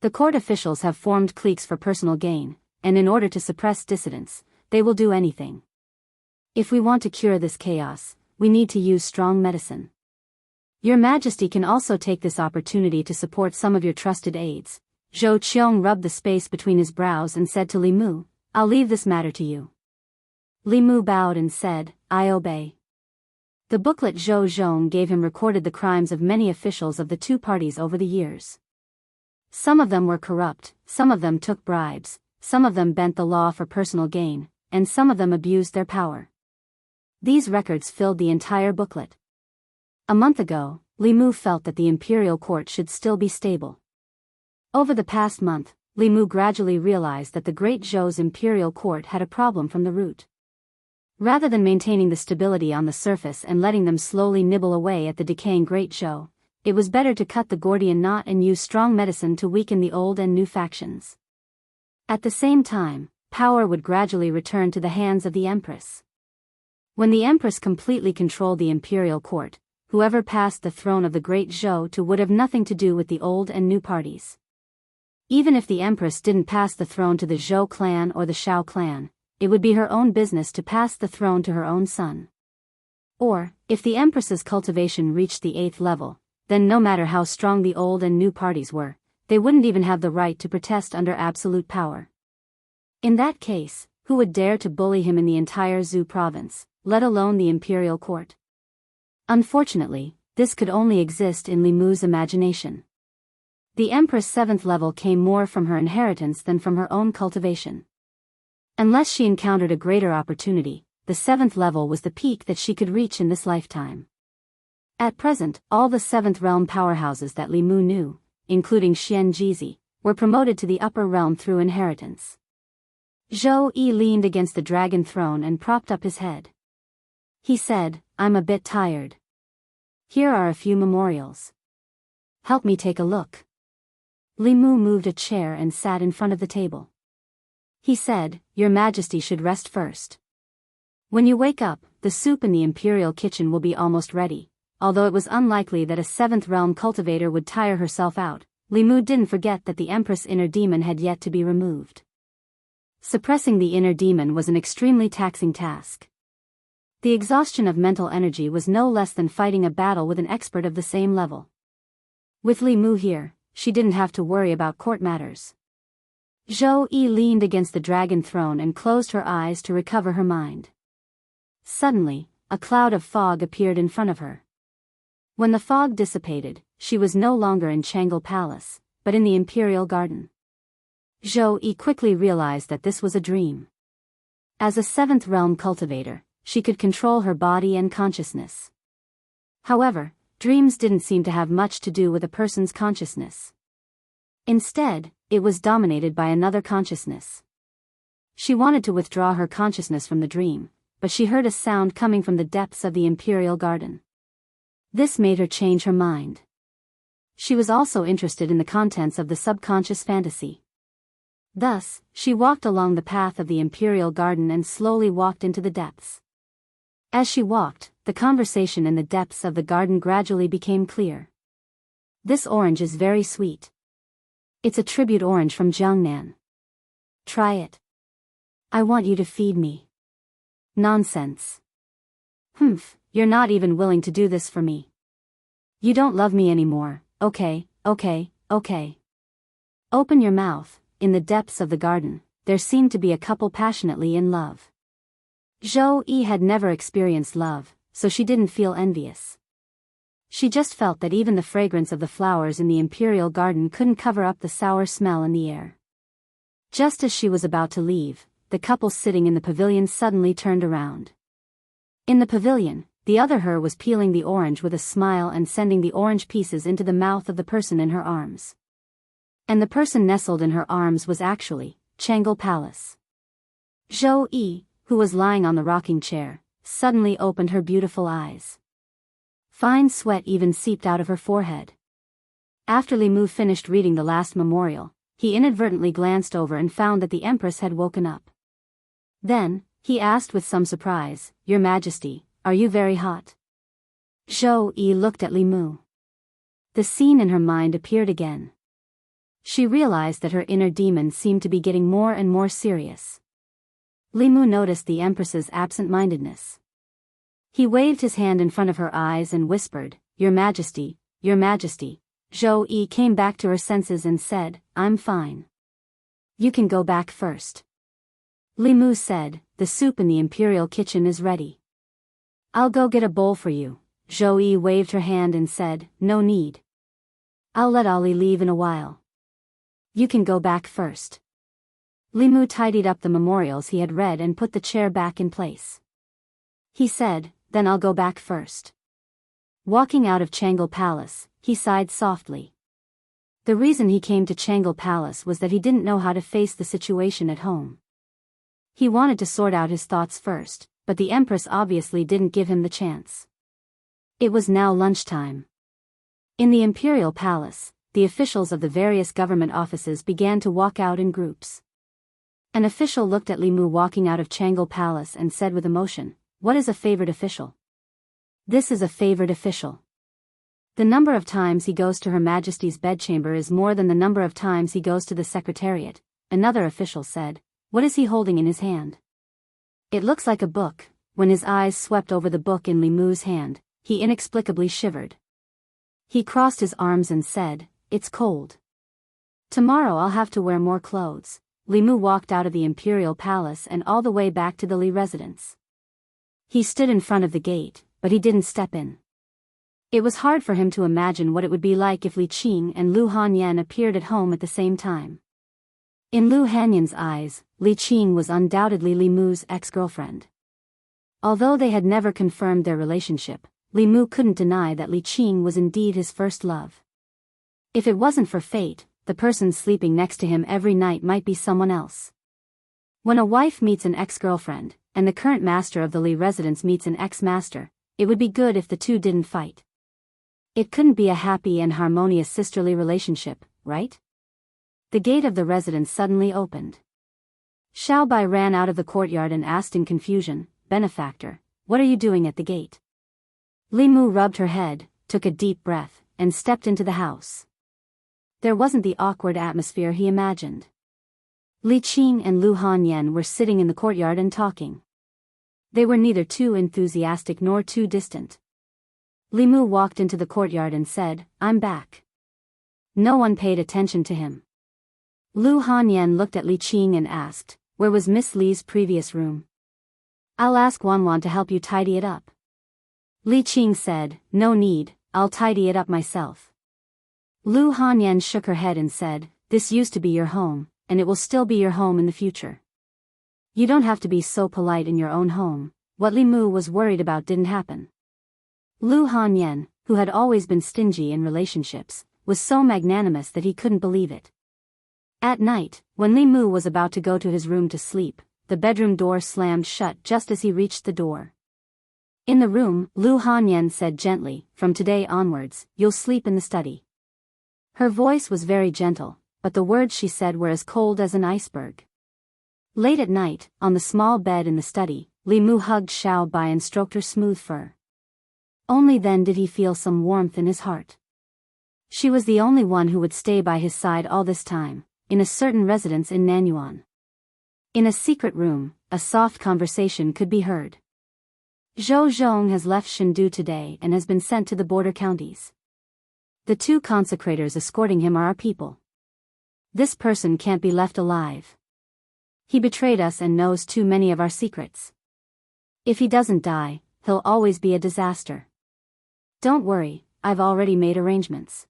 The court officials have formed cliques for personal gain, and in order to suppress dissidents, they will do anything. If we want to cure this chaos, we need to use strong medicine. Your Majesty can also take this opportunity to support some of your trusted aides. Zhou Qiong rubbed the space between his brows and said to Li Mu, I'll leave this matter to you. Li Mu bowed and said, I obey. The booklet Zhou Zhong gave him recorded the crimes of many officials of the two parties over the years. Some of them were corrupt, some of them took bribes, some of them bent the law for personal gain, and some of them abused their power. These records filled the entire booklet. A month ago, Li Mu felt that the imperial court should still be stable. Over the past month, Li Mu gradually realized that the Great Zhou's imperial court had a problem from the root. Rather than maintaining the stability on the surface and letting them slowly nibble away at the decaying Great Zhou, it was better to cut the Gordian knot and use strong medicine to weaken the old and new factions. At the same time, power would gradually return to the hands of the Empress. When the Empress completely controlled the imperial court, whoever passed the throne of the Great Zhou to would have nothing to do with the old and new parties. Even if the Empress didn't pass the throne to the Zhou clan or the Shao clan, it would be her own business to pass the throne to her own son. Or, if the Empress's cultivation reached the 8th level, then no matter how strong the old and new parties were, they wouldn't even have the right to protest under absolute power. In that case, who would dare to bully him in the entire Zhou province, let alone the imperial court? Unfortunately, this could only exist in Li Mu's imagination. The Empress' 7th level came more from her inheritance than from her own cultivation. Unless she encountered a greater opportunity, the 7th level was the peak that she could reach in this lifetime. At present, all the 7th realm powerhouses that Li Mu knew, including Xian Jizi, were promoted to the upper realm through inheritance. Zhou Yi leaned against the dragon throne and propped up his head. He said, I'm a bit tired. Here are a few memorials. Help me take a look. Li Mu moved a chair and sat in front of the table. He said, Your Majesty should rest first. When you wake up, the soup in the imperial kitchen will be almost ready. Although it was unlikely that a 7th realm cultivator would tire herself out, Li Mu didn't forget that the Empress' inner demon had yet to be removed. Suppressing the inner demon was an extremely taxing task. The exhaustion of mental energy was no less than fighting a battle with an expert of the same level. With Li Mu here, she didn't have to worry about court matters. Zhou Yi leaned against the dragon throne and closed her eyes to recover her mind. Suddenly, a cloud of fog appeared in front of her. When the fog dissipated, she was no longer in Changle Palace, but in the Imperial Garden. Zhou Yi quickly realized that this was a dream. As a 7th realm cultivator, she could control her body and consciousness. However, dreams didn't seem to have much to do with a person's consciousness. Instead, it was dominated by another consciousness. She wanted to withdraw her consciousness from the dream, but she heard a sound coming from the depths of the Imperial Garden. This made her change her mind. She was also interested in the contents of the subconscious fantasy. Thus, she walked along the path of the Imperial Garden and slowly walked into the depths. As she walked, the conversation in the depths of the garden gradually became clear. This orange is very sweet. It's a tribute orange from Jiangnan. Try it. I want you to feed me. Nonsense. Humph, you're not even willing to do this for me. You don't love me anymore, okay. Open your mouth. In the depths of the garden, there seemed to be a couple passionately in love. Zhou Yi had never experienced love, so she didn't feel envious. She just felt that even the fragrance of the flowers in the Imperial Garden couldn't cover up the sour smell in the air. Just as she was about to leave, the couple sitting in the pavilion suddenly turned around. In the pavilion, the other her was peeling the orange with a smile and sending the orange pieces into the mouth of the person in her arms. And the person nestled in her arms was actually Changle Palace. Zhou Yi, who was lying on the rocking chair, suddenly opened her beautiful eyes. Fine sweat even seeped out of her forehead. After Li Mu finished reading the last memorial, he inadvertently glanced over and found that the Empress had woken up. Then, he asked with some surprise, Your Majesty, are you very hot? Zhou Yi looked at Li Mu. The scene in her mind appeared again. She realized that her inner demon seemed to be getting more and more serious. Li Mu noticed the Empress's absent-mindedness. He waved his hand in front of her eyes and whispered, Your Majesty, Your Majesty. Zhou Yi came back to her senses and said, I'm fine. You can go back first. Li Mu said, The soup in the Imperial kitchen is ready. I'll go get a bowl for you. Zhou Yi waved her hand and said, No need. I'll let Ali leave in a while. You can go back first. Li Mu tidied up the memorials he had read and put the chair back in place. He said, Then I'll go back first. Walking out of Changle Palace, he sighed softly. The reason he came to Changle Palace was that he didn't know how to face the situation at home. He wanted to sort out his thoughts first, but the Empress obviously didn't give him the chance. It was now lunchtime. In the Imperial Palace, the officials of the various government offices began to walk out in groups. An official looked at Li Mu walking out of Changle Palace and said with emotion, What is a favored official? This is a favored official. The number of times he goes to Her Majesty's bedchamber is more than the number of times he goes to the Secretariat, another official said. What is he holding in his hand? It looks like a book. When his eyes swept over the book in Li Mu's hand, he inexplicably shivered. He crossed his arms and said, It's cold. Tomorrow I'll have to wear more clothes. Li Mu walked out of the Imperial Palace and all the way back to the Li residence. He stood in front of the gate, but he didn't step in. It was hard for him to imagine what it would be like if Li Qing and Lu Hanyan appeared at home at the same time. In Lu Hanyan's eyes, Li Qing was undoubtedly Li Mu's ex-girlfriend. Although they had never confirmed their relationship, Li Mu couldn't deny that Li Qing was indeed his first love. If it wasn't for fate, the person sleeping next to him every night might be someone else. When a wife meets an ex-girlfriend, and the current master of the Li residence meets an ex-master, it would be good if the two didn't fight. It couldn't be a happy and harmonious sisterly relationship, right? The gate of the residence suddenly opened. Xiao Bai ran out of the courtyard and asked in confusion, "Benefactor, what are you doing at the gate?" Li Mu rubbed her head, took a deep breath, and stepped into the house. There wasn't the awkward atmosphere he imagined. Li Qing and Lu Hanyan were sitting in the courtyard and talking. They were neither too enthusiastic nor too distant. Li Mu walked into the courtyard and said, "I'm back." No one paid attention to him. Lu Hanyan looked at Li Qing and asked, "Where was Miss Li's previous room?" "I'll ask Wanwan to help you tidy it up." Li Qing said, "No need, I'll tidy it up myself." Lu Hanyan shook her head and said, "This used to be your home, and it will still be your home in the future. You don't have to be so polite in your own home." What Li Mu was worried about didn't happen. Lu Hanyan, who had always been stingy in relationships, was so magnanimous that he couldn't believe it. At night, when Li Mu was about to go to his room to sleep, the bedroom door slammed shut just as he reached the door. In the room, Lu Hanyan said gently, "From today onwards, you'll sleep in the study." Her voice was very gentle, but the words she said were as cold as an iceberg. Late at night, on the small bed in the study, Li Mu hugged Xiao Bai and stroked her smooth fur. Only then did he feel some warmth in his heart. She was the only one who would stay by his side all this time, in a certain residence in Nanyuan. In a secret room, a soft conversation could be heard. "Zhou Zhong has left Chengdu today and has been sent to the border counties. The two consecrators escorting him are our people. This person can't be left alive. He betrayed us and knows too many of our secrets. If he doesn't die, he'll always be a disaster. Don't worry, I've already made arrangements.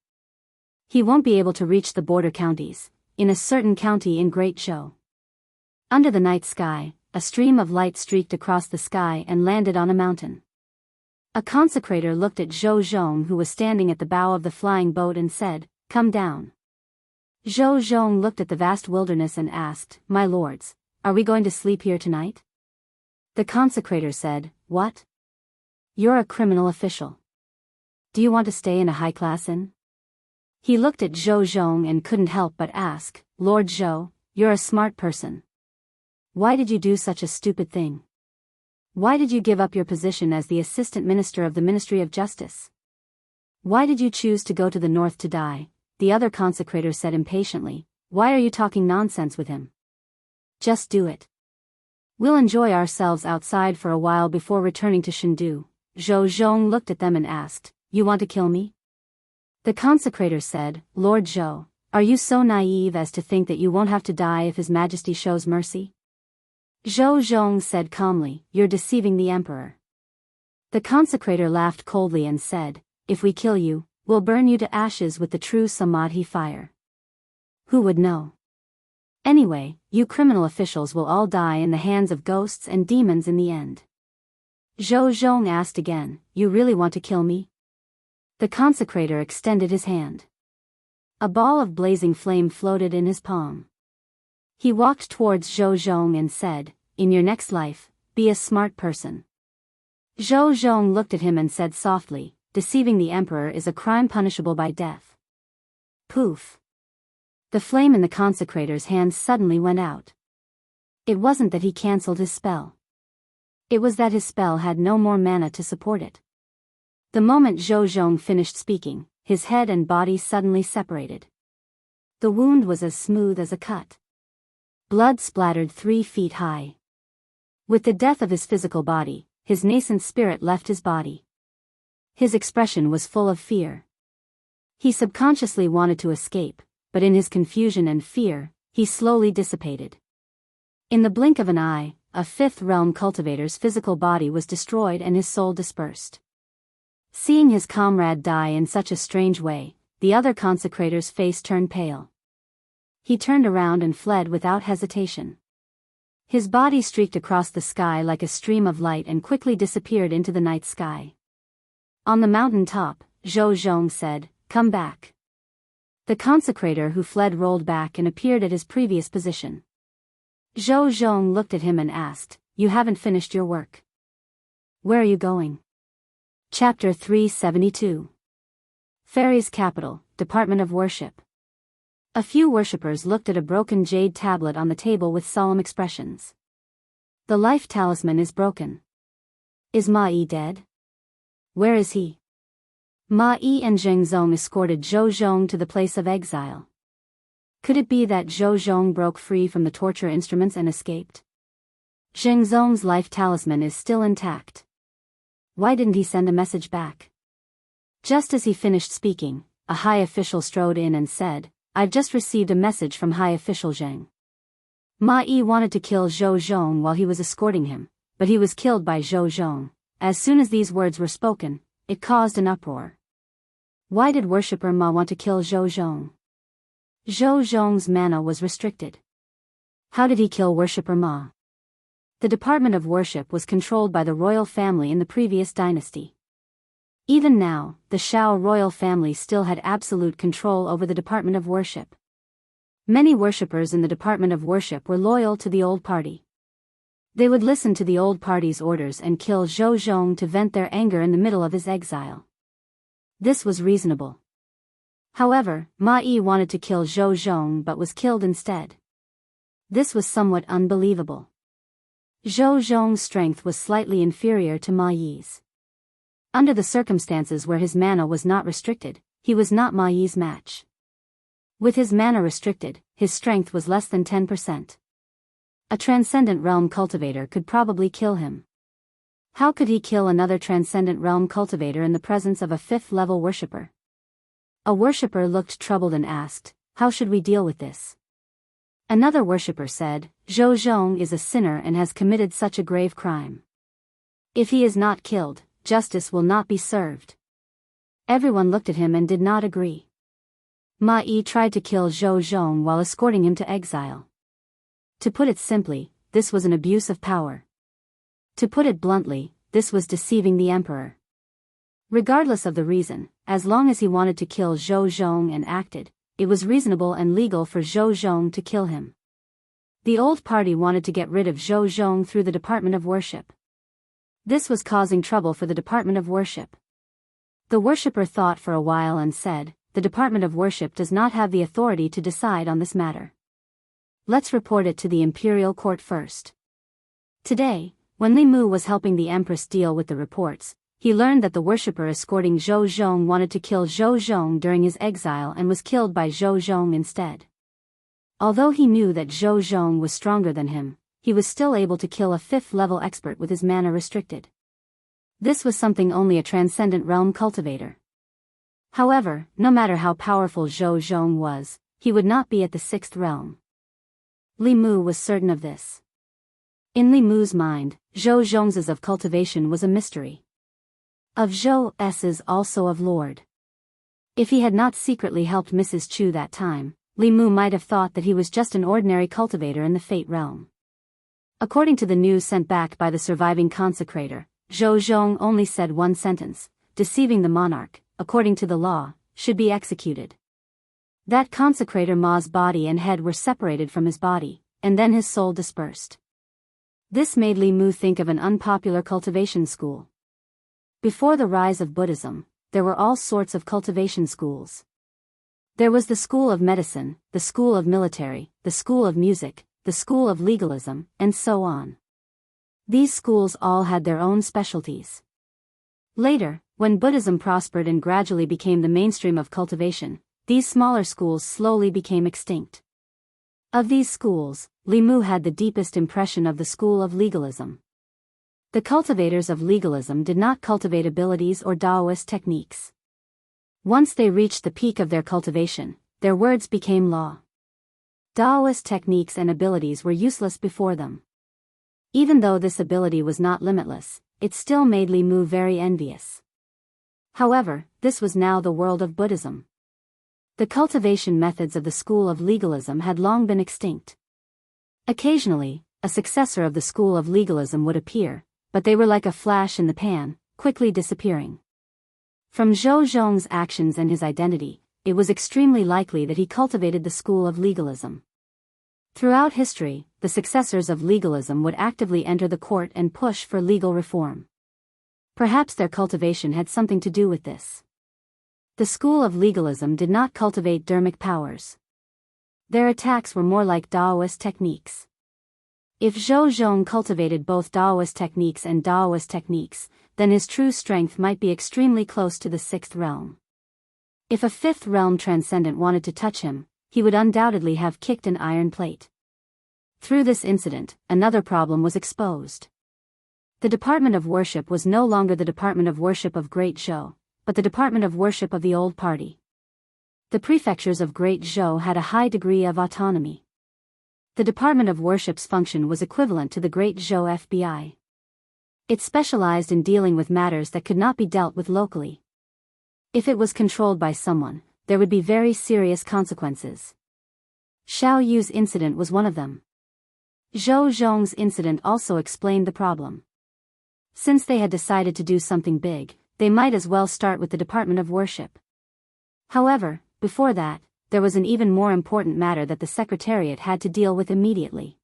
He won't be able to reach the border counties, in a certain county in Great Zhou." Under the night sky, a stream of light streaked across the sky and landed on a mountain. A consecrator looked at Zhou Zhong, who was standing at the bow of the flying boat, and said, "Come down." Zhou Zhong looked at the vast wilderness and asked, "My lords, are we going to sleep here tonight?" The consecrator said, "What? You're a criminal official. Do you want to stay in a high-class inn?" He looked at Zhou Zhong and couldn't help but ask, "Lord Zhou, you're a smart person. Why did you do such a stupid thing? Why did you give up your position as the Assistant Minister of the Ministry of Justice? Why did you choose to go to the north to die?" The other consecrator said impatiently, "Why are you talking nonsense with him? Just do it. We'll enjoy ourselves outside for a while before returning to Chengdu." Zhou Zhong looked at them and asked, "You want to kill me?" The consecrator said, "Lord Zhou, are you so naive as to think that you won't have to die if His Majesty shows mercy?" Zhou Zhong said calmly, "You're deceiving the emperor." The consecrator laughed coldly and said, "If we kill you, we'll burn you to ashes with the true Samadhi fire. Who would know? Anyway, you criminal officials will all die in the hands of ghosts and demons in the end." Zhou Zhong asked again, "You really want to kill me?" The consecrator extended his hand. A ball of blazing flame floated in his palm. He walked towards Zhou Zhong and said, "In your next life, be a smart person." Zhou Zhong looked at him and said softly, "Deceiving the emperor is a crime punishable by death." Poof! The flame in the consecrator's hand suddenly went out. It wasn't that he cancelled his spell. It was that his spell had no more mana to support it. The moment Zhou Zhong finished speaking, his head and body suddenly separated. The wound was as smooth as a cut. Blood splattered 3 feet high. With the death of his physical body, his nascent spirit left his body. His expression was full of fear. He subconsciously wanted to escape, but in his confusion and fear, he slowly dissipated. In the blink of an eye, a fifth realm cultivator's physical body was destroyed and his soul dispersed. Seeing his comrade die in such a strange way, the other consecrator's face turned pale. he turned around and fled without hesitation. His body streaked across the sky like a stream of light and quickly disappeared into the night sky. On the mountain top, Zhou Zhong said, "Come back." The consecrator who fled rolled back and appeared at his previous position. Zhou Zhong looked at him and asked, "You haven't finished your work. Where are you going?" Chapter 372. Fairies' Capital, Department of Worship. A few worshippers looked at a broken jade tablet on the table with solemn expressions. The life talisman is broken. Is Ma Yi dead? Where is he? Ma Yi and Zheng Zong escorted Zhou Zhong to the place of exile. Could it be that Zhou Zhong broke free from the torture instruments and escaped? Zheng Zong's life talisman is still intact. Why didn't he send a message back? Just as he finished speaking, a high official strode in and said, "I've just received a message from High Official Zheng. Ma Yi wanted to kill Zhou Zhong while he was escorting him, but he was killed by Zhou Zhong." As soon as these words were spoken, it caused an uproar. Why did worshipper Ma want to kill Zhou Zhong? Zhou Zhong's mana was restricted. How did he kill worshipper Ma? The Department of Worship was controlled by the royal family in the previous dynasty. Even now, the Shao royal family still had absolute control over the Department of Worship. Many worshippers in the Department of Worship were loyal to the old party. They would listen to the old party's orders and kill Zhou Zhong to vent their anger in the middle of his exile. This was reasonable. However, Ma Yi wanted to kill Zhou Zhong but was killed instead. This was somewhat unbelievable. Zhou Zhong's strength was slightly inferior to Ma Yi's. Under the circumstances where his mana was not restricted, he was not Ma Yi's match. With his mana restricted, his strength was less than 10%. A transcendent realm cultivator could probably kill him. How could he kill another transcendent realm cultivator in the presence of a 5th-level worshipper? A worshipper looked troubled and asked, "How should we deal with this?" Another worshipper said, "Zhou Zhong is a sinner and has committed such a grave crime. If he is not killed, justice will not be served." Everyone looked at him and did not agree. Ma Yi tried to kill Zhou Zhong while escorting him to exile. To put it simply, this was an abuse of power. To put it bluntly, this was deceiving the emperor. Regardless of the reason, as long as he wanted to kill Zhou Zhong and acted, it was reasonable and legal for Zhou Zhong to kill him. The old party wanted to get rid of Zhou Zhong through the Department of Worship. This was causing trouble for the Department of Worship. The worshipper thought for a while and said, "The Department of Worship does not have the authority to decide on this matter. Let's report it to the imperial court first." Today, when Li Mu was helping the empress deal with the reports, he learned that the worshipper escorting Zhou Zhong wanted to kill Zhou Zhong during his exile and was killed by Zhou Zhong instead. Although he knew that Zhou Zhong was stronger than him, he was still able to kill a 5th-level expert with his mana restricted. This was something only a transcendent realm cultivator. However, no matter how powerful Zhou Zhong was, he would not be at the 6th realm. Li Mu was certain of this. In Li Mu's mind, Zhou Zhong's of cultivation was a mystery. Of Zhou's also of Lord. If he had not secretly helped Mrs. Chu that time, Li Mu might have thought that he was just an ordinary cultivator in the Fate realm. According to the news sent back by the surviving consecrator, Zhou Zhong only said one sentence: "Deceiving the monarch, according to the law, should be executed." That consecrator Ma's body and head were separated from his body, and then his soul dispersed. This made Li Mu think of an unpopular cultivation school. Before the rise of Buddhism, there were all sorts of cultivation schools. There was the school of medicine, the school of military, the school of music, the school of legalism, and so on. These schools all had their own specialties. Later, when Buddhism prospered and gradually became the mainstream of cultivation, these smaller schools slowly became extinct. Of these schools, Li Mu had the deepest impression of the school of legalism. The cultivators of legalism did not cultivate abilities or Taoist techniques. Once they reached the peak of their cultivation, their words became law. Taoist techniques and abilities were useless before them. Even though this ability was not limitless, it still made Li Mu very envious. However, this was now the world of Buddhism. The cultivation methods of the school of legalism had long been extinct. Occasionally, a successor of the school of legalism would appear, but they were like a flash in the pan, quickly disappearing. From Zhou Zhong's actions and his identity, it was extremely likely that he cultivated the school of legalism. Throughout history, the successors of legalism would actively enter the court and push for legal reform. Perhaps their cultivation had something to do with this. The school of legalism did not cultivate dharmic powers. Their attacks were more like Daoist techniques. If Zhou Zhong cultivated both Daoist techniques and Daoist techniques, then his true strength might be extremely close to the sixth realm. If a fifth realm transcendent wanted to touch him, he would undoubtedly have kicked an iron plate. Through this incident, another problem was exposed. The Department of Worship was no longer the Department of Worship of Great Zhou, but the Department of Worship of the Old Party. The prefectures of Great Zhou had a high degree of autonomy. The Department of Worship's function was equivalent to the Great Zhou FBI. It specialized in dealing with matters that could not be dealt with locally. If it was controlled by someone, there would be very serious consequences. Xiao Yu's incident was one of them. Zhou Zhong's incident also explained the problem. Since they had decided to do something big, they might as well start with the Department of Worship. However, before that, there was an even more important matter that the Secretariat had to deal with immediately.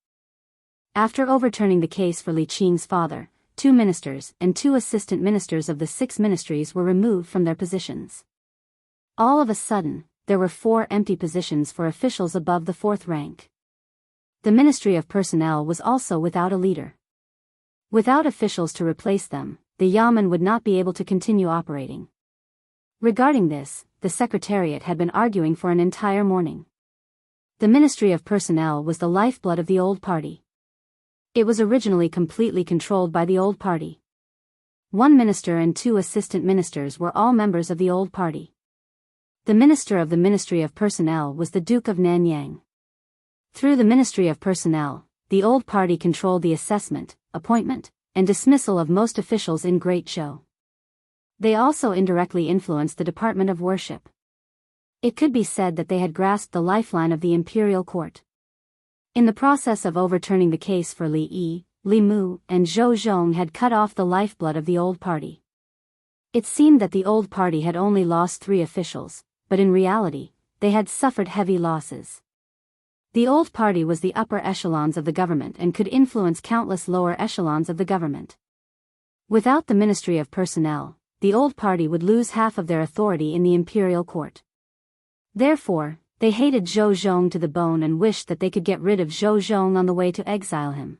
After overturning the case for Li Qing's father, 2 ministers and 2 assistant ministers of the 6 ministries were removed from their positions. All of a sudden, there were 4 empty positions for officials above the 4th rank. The Ministry of Personnel was also without a leader. Without officials to replace them, the Yamen would not be able to continue operating. Regarding this, the Secretariat had been arguing for an entire morning. The Ministry of Personnel was the lifeblood of the Old Party. It was originally completely controlled by the Old Party. 1 minister and 2 assistant ministers were all members of the Old Party. The minister of the Ministry of Personnel was the Duke of Nanyang. Through the Ministry of Personnel, the Old Party controlled the assessment, appointment, and dismissal of most officials in Great Zhou. They also indirectly influenced the Department of Worship. It could be said that they had grasped the lifeline of the imperial court. In the process of overturning the case for Li Yi, Li Mu, and Zhou Zhong had cut off the lifeblood of the Old Party. It seemed that the Old Party had only lost 3 officials, but in reality, they had suffered heavy losses. The Old Party was the upper echelons of the government and could influence countless lower echelons of the government. Without the Ministry of Personnel, the Old Party would lose half of their authority in the imperial court. Therefore, they hated Zhou Zhong to the bone and wished that they could get rid of Zhou Zhong on the way to exile him.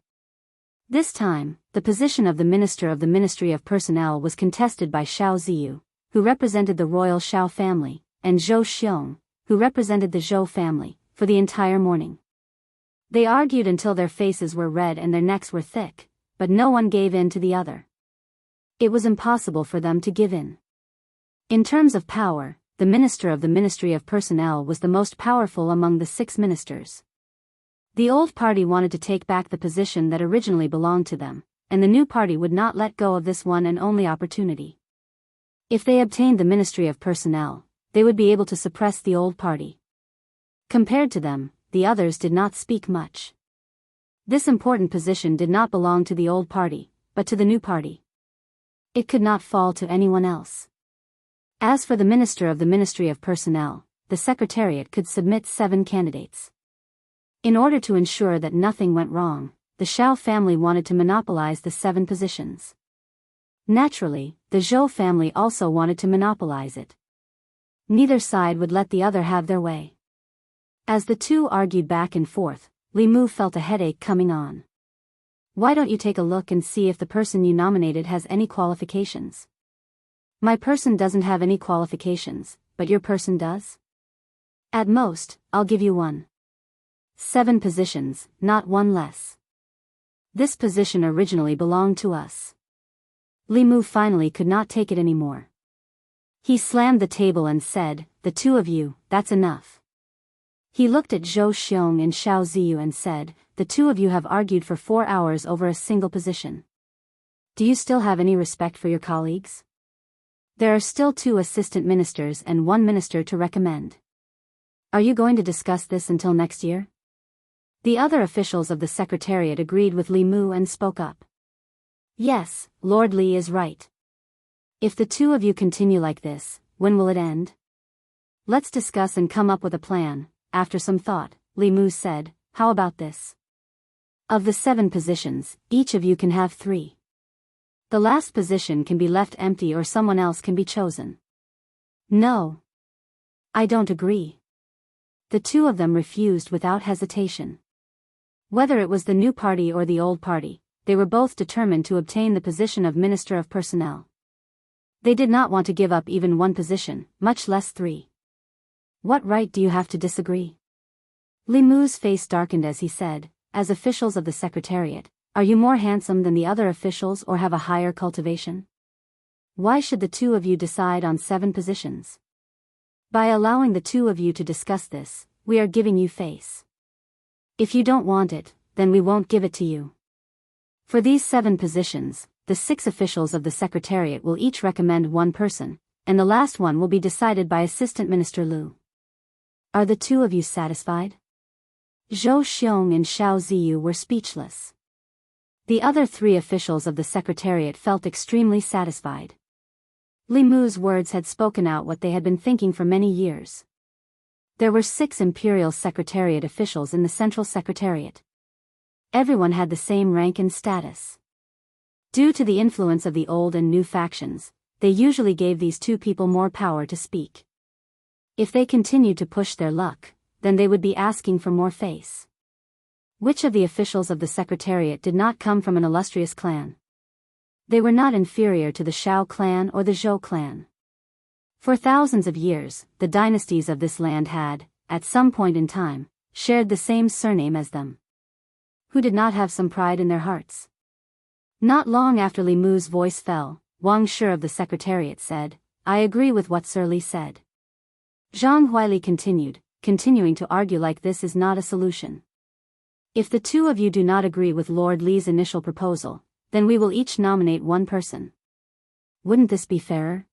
This time, the position of the Minister of the Ministry of Personnel was contested by Xiao Ziyu, who represented the royal Xiao family, and Zhou Xiong, who represented the Zhou family, for the entire morning. They argued until their faces were red and their necks were thick, but no one gave in to the other. It was impossible for them to give in. In terms of power, the Minister of the Ministry of Personnel was the most powerful among the 6 ministers. The Old Party wanted to take back the position that originally belonged to them, and the new party would not let go of this one and only opportunity. If they obtained the Ministry of Personnel, they would be able to suppress the Old Party. Compared to them, the others did not speak much. This important position did not belong to the Old Party, but to the new party. It could not fall to anyone else. As for the Minister of the Ministry of Personnel, the Secretariat could submit 7 candidates. In order to ensure that nothing went wrong, the Xiao family wanted to monopolize the 7 positions. Naturally, the Zhou family also wanted to monopolize it. Neither side would let the other have their way. As the 2 argued back and forth, Li Mu felt a headache coming on. Why don't you take a look and see if the person you nominated has any qualifications? My person doesn't have any qualifications, but your person does? At most, I'll give you 1. 7 positions, not 1 less. This position originally belonged to us. Li Mu finally could not take it anymore. He slammed the table and said, "The 2 of you, that's enough." He looked at Zhou Xiong and Xiao Ziyu and said, "The 2 of you have argued for 4 hours over a single position. Do you still have any respect for your colleagues? There are still 2 assistant ministers and 1 minister to recommend. Are you going to discuss this until next year? The other officials of the Secretariat agreed with Li Mu and spoke up. Yes, Lord Li is right. If the two of you continue like this, when will it end? Let's discuss and come up with a plan. After some thought, Li Mu said, how about this? Of the 7 positions, each of you can have 3. The last position can be left empty or someone else can be chosen. No. I don't agree. The two of them refused without hesitation. Whether it was the new party or the old party, they were both determined to obtain the position of Minister of Personnel. They did not want to give up even 1 position, much less 3. What right do you have to disagree? Li Mu's face darkened as he said, as officials of the Secretariat, are you more handsome than the other officials or have a higher cultivation? Why should the two of you decide on 7 positions? By allowing the two of you to discuss this, we are giving you face. If you don't want it, then we won't give it to you. For these 7 positions, the 6 officials of the Secretariat will each recommend 1 person, and the last one will be decided by Assistant Minister Lu. Are the two of you satisfied? Zhou Xiong and Xiao Ziyu were speechless. The other 3 officials of the Secretariat felt extremely satisfied. Li Mu's words had spoken out what they had been thinking for many years. There were 6 Imperial Secretariat officials in the Central Secretariat. Everyone had the same rank and status. Due to the influence of the old and new factions, they usually gave these 2 people more power to speak. If they continued to push their luck, then they would be asking for more face. Which of the officials of the Secretariat did not come from an illustrious clan? They were not inferior to the Shao clan or the Zhou clan. For thousands of years, the dynasties of this land had, at some point in time, shared the same surname as them. Who did not have some pride in their hearts? Not long after Li Mu's voice fell, Wang Shi of the Secretariat said, I agree with what Sir Li said. Zhang Huili continuing to argue like this is not a solution. If the two of you do not agree with Lord Li's initial proposal, then we will each nominate 1 person. Wouldn't this be fairer?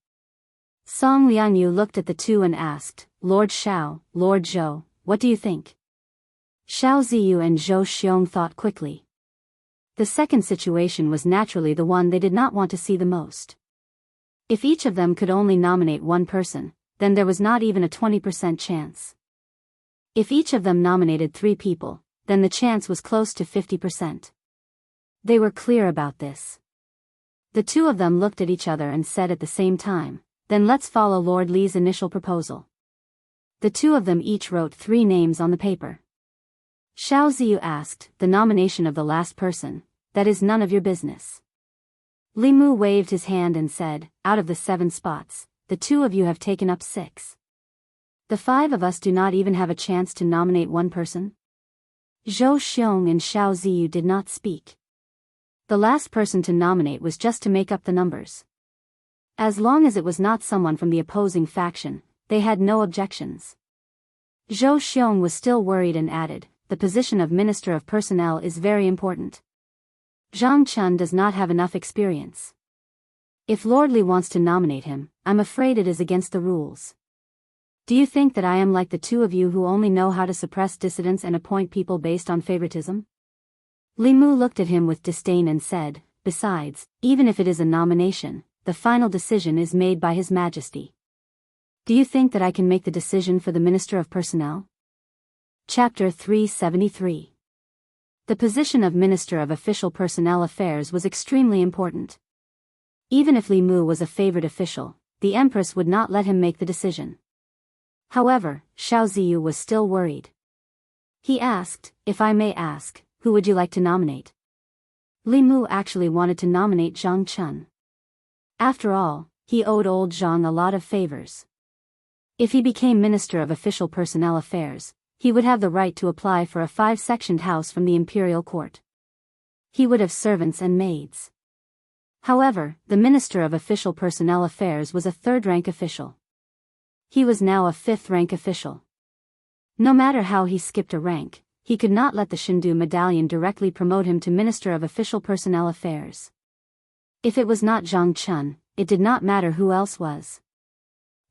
Song Liangyu looked at the two and asked, Lord Shao, Lord Zhou, what do you think? Xiao Ziyu and Zhou Xiong thought quickly. The second situation was naturally the one they did not want to see the most. If each of them could only nominate 1 person, then there was not even a 20% chance. If each of them nominated 3 people, then the chance was close to 50%. They were clear about this. The two of them looked at each other and said at the same time, then let's follow Lord Li's initial proposal. The two of them each wrote 3 names on the paper. Xiao Ziyu asked, the nomination of the last person, that is none of your business. Li Mu waved his hand and said, out of the 7 spots, the 2 of you have taken up 6. The 5 of us do not even have a chance to nominate 1 person? Zhou Xiong and Xiao Ziyu did not speak. The last person to nominate was just to make up the numbers. As long as it was not someone from the opposing faction, they had no objections. Zhou Xiong was still worried and added, the position of Minister of Personnel is very important. Zhang Chun does not have enough experience. If Lord Li wants to nominate him, I'm afraid it is against the rules. Do you think that I am like the two of you who only know how to suppress dissidents and appoint people based on favoritism? Li Mu looked at him with disdain and said, besides, even if it is a nomination, the final decision is made by His Majesty. Do you think that I can make the decision for the Minister of Personnel? Chapter 373. The position of Minister of Official Personnel Affairs was extremely important. Even if Li Mu was a favored official, the Empress would not let him make the decision. However, Xiao Ziyu was still worried. He asked, if I may ask, who would you like to nominate? Li Mu actually wanted to nominate Zhang Chun. After all, he owed old Zhang a lot of favors. If he became Minister of Official Personnel Affairs, he would have the right to apply for a 5-sectioned house from the imperial court. He would have servants and maids. However, the Minister of Official Personnel Affairs was a 3rd-rank official. He was now a 5th-rank official. No matter how he skipped a rank, he could not let the Shindu medallion directly promote him to Minister of Official Personnel Affairs. If it was not Zhang Chun, it did not matter who else was.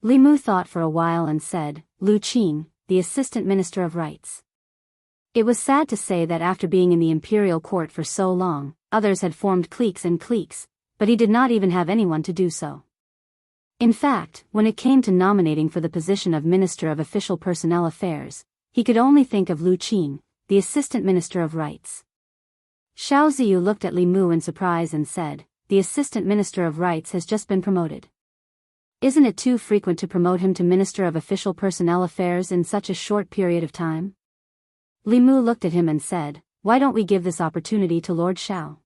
Li Mu thought for a while and said, Lu Qing, the Assistant Minister of Rights. It was sad to say that after being in the imperial court for so long, others had formed cliques and cliques, but he did not even have anyone to do so. In fact, when it came to nominating for the position of Minister of Official Personnel Affairs, he could only think of Lu Qing, the Assistant Minister of Rights. Xiao Ziyu looked at Li Mu in surprise and said, "The Assistant Minister of Rights has just been promoted. Isn't it too frequent to promote him to Minister of Official Personnel Affairs in such a short period of time?" Li Mu looked at him and said, "Why don't we give this opportunity to Lord Xiao?"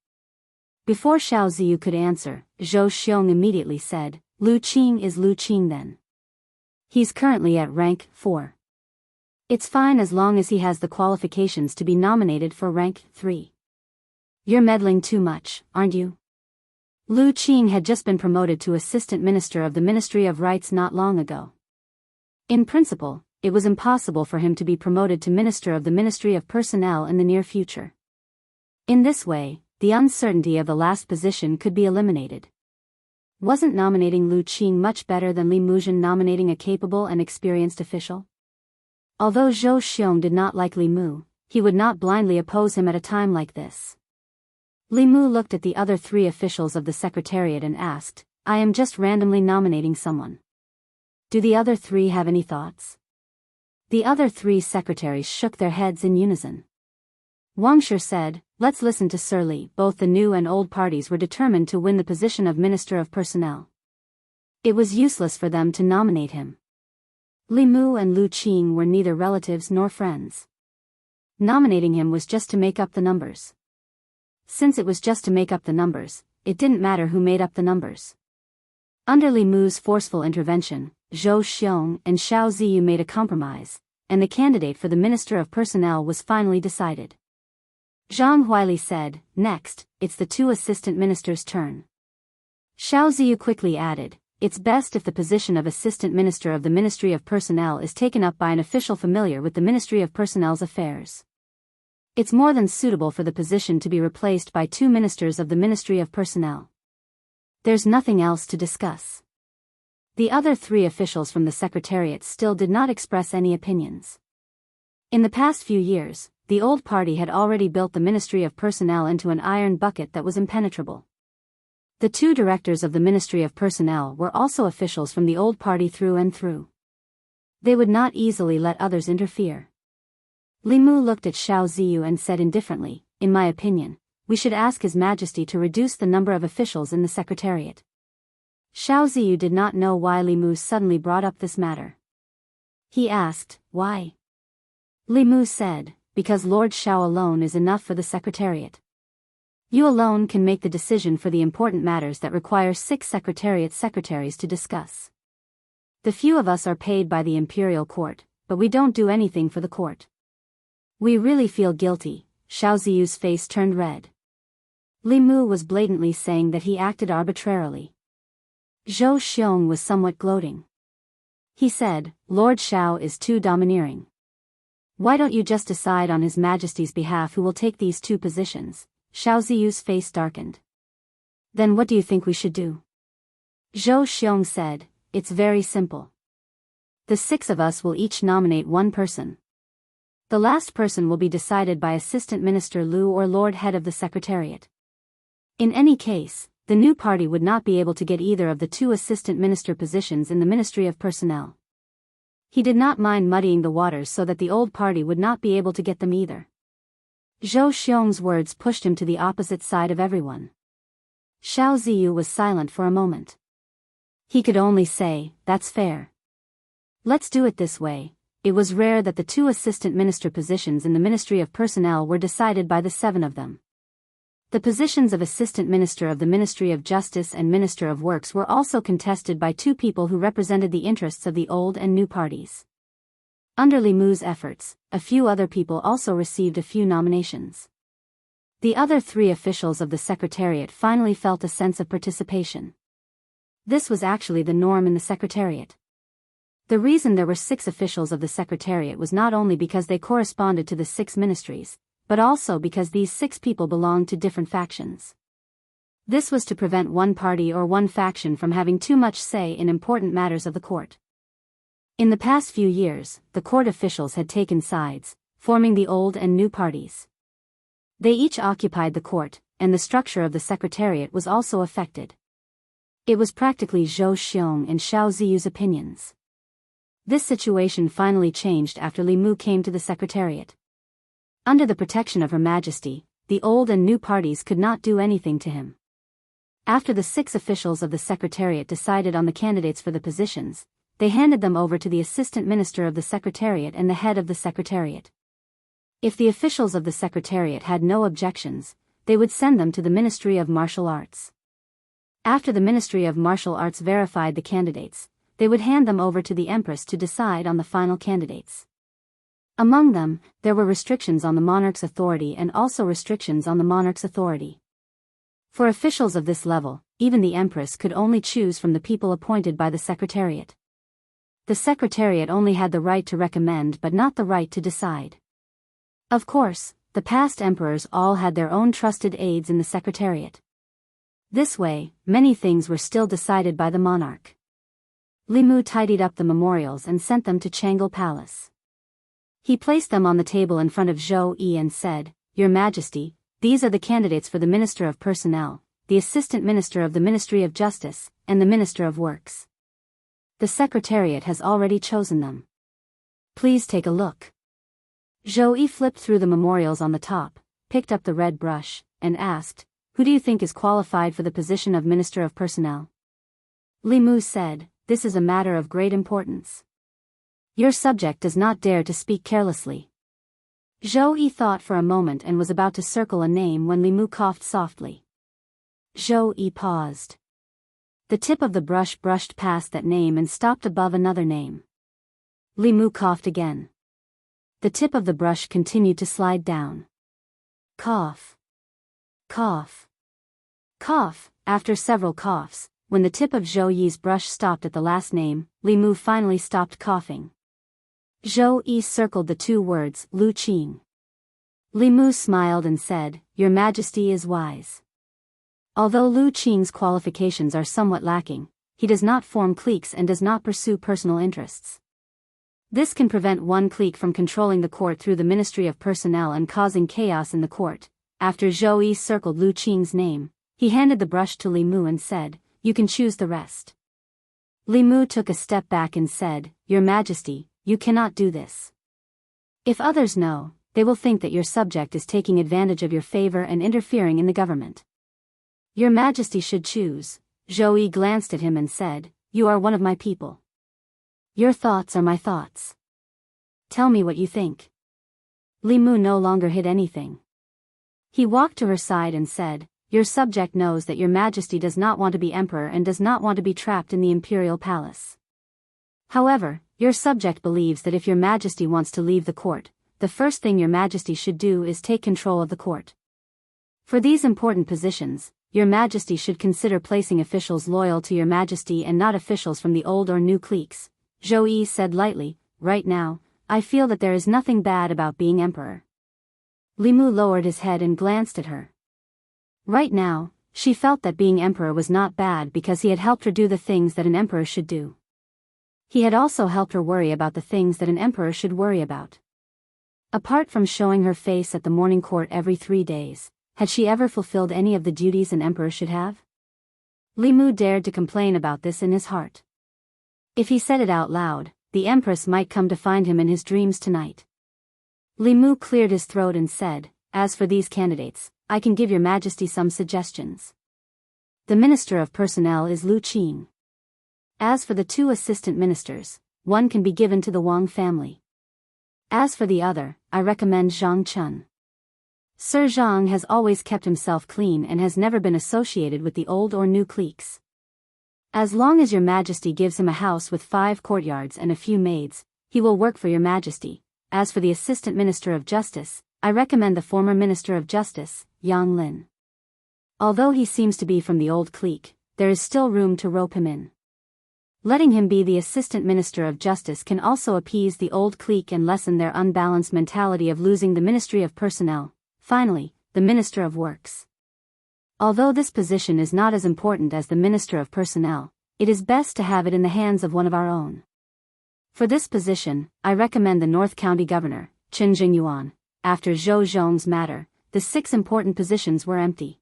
Before Xiao Ziyu could answer, Zhou Xiong immediately said, "Lu Qing is Lu Qing then. He's currently at rank 4. It's fine as long as he has the qualifications to be nominated for rank 3. You're meddling too much, aren't you?" Lu Qing had just been promoted to Assistant Minister of the Ministry of Rights not long ago. In principle, it was impossible for him to be promoted to Minister of the Ministry of Personnel in the near future. In this way, the uncertainty of the last position could be eliminated. Wasn't nominating Lu Qing much better than Li Muzhen nominating a capable and experienced official? Although Zhou Xiong did not like Li Mu, he would not blindly oppose him at a time like this. Li Mu looked at the other 3 officials of the Secretariat and asked, "I am just randomly nominating someone. Do the other 3 have any thoughts?" The other 3 secretaries shook their heads in unison. Wang Shi said, "Let's listen to Sir Li." Both the new and old parties were determined to win the position of Minister of Personnel. It was useless for them to nominate him. Li Mu and Lu Qing were neither relatives nor friends. Nominating him was just to make up the numbers. Since it was just to make up the numbers, it didn't matter who made up the numbers. Under Li Mu's forceful intervention, Zhou Xiong and Xiao Ziyu made a compromise, and the candidate for the Minister of Personnel was finally decided. Zhang Huili said, "Next, it's the 2 assistant ministers' turn." Xiao Ziyu quickly added, "It's best if the position of Assistant Minister of the Ministry of Personnel is taken up by an official familiar with the Ministry of Personnel's affairs. It's more than suitable for the position to be replaced by 2 ministers of the Ministry of Personnel. There's nothing else to discuss." The other 3 officials from the Secretariat still did not express any opinions. In the past few years, the old party had already built the Ministry of Personnel into an iron bucket that was impenetrable. The 2 directors of the Ministry of Personnel were also officials from the old party through and through. They would not easily let others interfere. Li Mu looked at Xiao Ziyu and said indifferently, "In my opinion, we should ask His Majesty to reduce the number of officials in the Secretariat." Xiao Ziyu did not know why Li Mu suddenly brought up this matter. He asked, "Why?" Li Mu said, "Because Lord Xiao alone is enough for the Secretariat. You alone can make the decision for the important matters that require 6 Secretariat secretaries to discuss. The few of us are paid by the Imperial Court, but we don't do anything for the court. We really feel guilty." Xiao Ziyu's face turned red. Li Mu was blatantly saying that he acted arbitrarily. Zhou Xiong was somewhat gloating. He said, "Lord Xiao is too domineering. Why don't you just decide on His Majesty's behalf who will take these 2 positions?" Xiao Ziyu's face darkened. "Then what do you think we should do?" Zhou Xiong said, "It's very simple. The 6 of us will each nominate 1 person. The last person will be decided by Assistant Minister Lu or Lord Head of the Secretariat. In any case, the new party would not be able to get either of the 2 assistant minister positions in the Ministry of Personnel." He did not mind muddying the waters so that the old party would not be able to get them either. Zhou Xiong's words pushed him to the opposite side of everyone. Xiao Ziyu was silent for a moment. He could only say, "That's fair. Let's do it this way." It was rare that the 2 assistant minister positions in the Ministry of Personnel were decided by the 7 of them. The positions of Assistant Minister of the Ministry of Justice and Minister of Works were also contested by 2 people who represented the interests of the old and new parties. Under Li Mu's efforts, a few other people also received a few nominations. The other 3 officials of the Secretariat finally felt a sense of participation. This was actually the norm in the Secretariat. The reason there were 6 officials of the Secretariat was not only because they corresponded to the 6 ministries, but also because these 6 people belonged to different factions. This was to prevent one party or one faction from having too much say in important matters of the court. In the past few years, the court officials had taken sides, forming the old and new parties. They each occupied the court, and the structure of the secretariat was also affected. It was practically Zhou Xiong and Xiao Ziyu's opinions. This situation finally changed after Li Mu came to the secretariat. Under the protection of Her Majesty, the old and new parties could not do anything to him. After the 6 officials of the secretariat decided on the candidates for the positions, they handed them over to the assistant minister of the secretariat and the head of the secretariat. If the officials of the secretariat had no objections, they would send them to the Ministry of Martial Arts. After the Ministry of Martial Arts verified the candidates, they would hand them over to the Empress to decide on the final candidates. Among them, there were restrictions on the monarch's authority and also restrictions on the monarch's authority. For officials of this level, even the Empress could only choose from the people appointed by the Secretariat. The Secretariat only had the right to recommend but not the right to decide. Of course, the past emperors all had their own trusted aides in the Secretariat. This way, many things were still decided by the monarch. Li Mu tidied up the memorials and sent them to Changle Palace. He placed them on the table in front of Zhou Yi and said, "Your Majesty, these are the candidates for the Minister of Personnel, the Assistant Minister of the Ministry of Justice, and the Minister of Works. The Secretariat has already chosen them. Please take a look." Zhou Yi flipped through the memorials on the top, picked up the red brush, and asked, "Who do you think is qualified for the position of Minister of Personnel?" Li Mu said, "This is a matter of great importance. Your subject does not dare to speak carelessly." Zhou Yi thought for a moment and was about to circle a name when Li Mu coughed softly. Zhou Yi paused. The tip of the brush brushed past that name and stopped above another name. Li Mu coughed again. The tip of the brush continued to slide down. Cough. Cough. Cough. After several coughs, when the tip of Zhou Yi's brush stopped at the last name, Li Mu finally stopped coughing. Zhou Yi circled the 2 words, Lu Qing. Li Mu smiled and said, "Your Majesty is wise. Although Lu Qing's qualifications are somewhat lacking, he does not form cliques and does not pursue personal interests. This can prevent one clique from controlling the court through the Ministry of Personnel and causing chaos in the court." After Zhou Yi circled Lu Qing's name, he handed the brush to Li Mu and said, "You can choose the rest." Li Mu took a step back and said, "Your Majesty, you cannot do this. If others know, they will think that your subject is taking advantage of your favor and interfering in the government. Your Majesty should choose." Zhou Yi glanced at him and said, "You are one of my people. Your thoughts are my thoughts. Tell me what you think." Li Mu no longer hid anything. He walked to her side and said, "Your subject knows that your Majesty does not want to be emperor and does not want to be trapped in the imperial palace. However, your subject believes that if your Majesty wants to leave the court, the first thing your Majesty should do is take control of the court. For these important positions, your Majesty should consider placing officials loyal to your Majesty and not officials from the old or new cliques." Zhou Yi said lightly, "Right now, I feel that there is nothing bad about being emperor." Li Mu lowered his head and glanced at her. Right now, she felt that being emperor was not bad because he had helped her do the things that an emperor should do. He had also helped her worry about the things that an emperor should worry about. Apart from showing her face at the morning court every 3 days, had she ever fulfilled any of the duties an emperor should have? Li Mu dared to complain about this in his heart. If he said it out loud, the Empress might come to find him in his dreams tonight. Li Mu cleared his throat and said, "As for these candidates, I can give your Majesty some suggestions. The Minister of Personnel is Lu Qing. As for the 2 assistant ministers, one can be given to the Wang family. As for the other, I recommend Zhang Chun. Sir Zhang has always kept himself clean and has never been associated with the old or new cliques. As long as your Majesty gives him a house with 5 courtyards and a few maids, he will work for your Majesty. As for the Assistant Minister of Justice, I recommend the former Minister of Justice, Yang Lin. Although he seems to be from the old clique, there is still room to rope him in. Letting him be the Assistant Minister of Justice can also appease the old clique and lessen their unbalanced mentality of losing the Ministry of Personnel. Finally, the Minister of Works. Although this position is not as important as the Minister of Personnel, it is best to have it in the hands of one of our own. For this position, I recommend the North County Governor, Chen Jingyuan. After Zhou Zhong's matter, the 6 important positions were empty.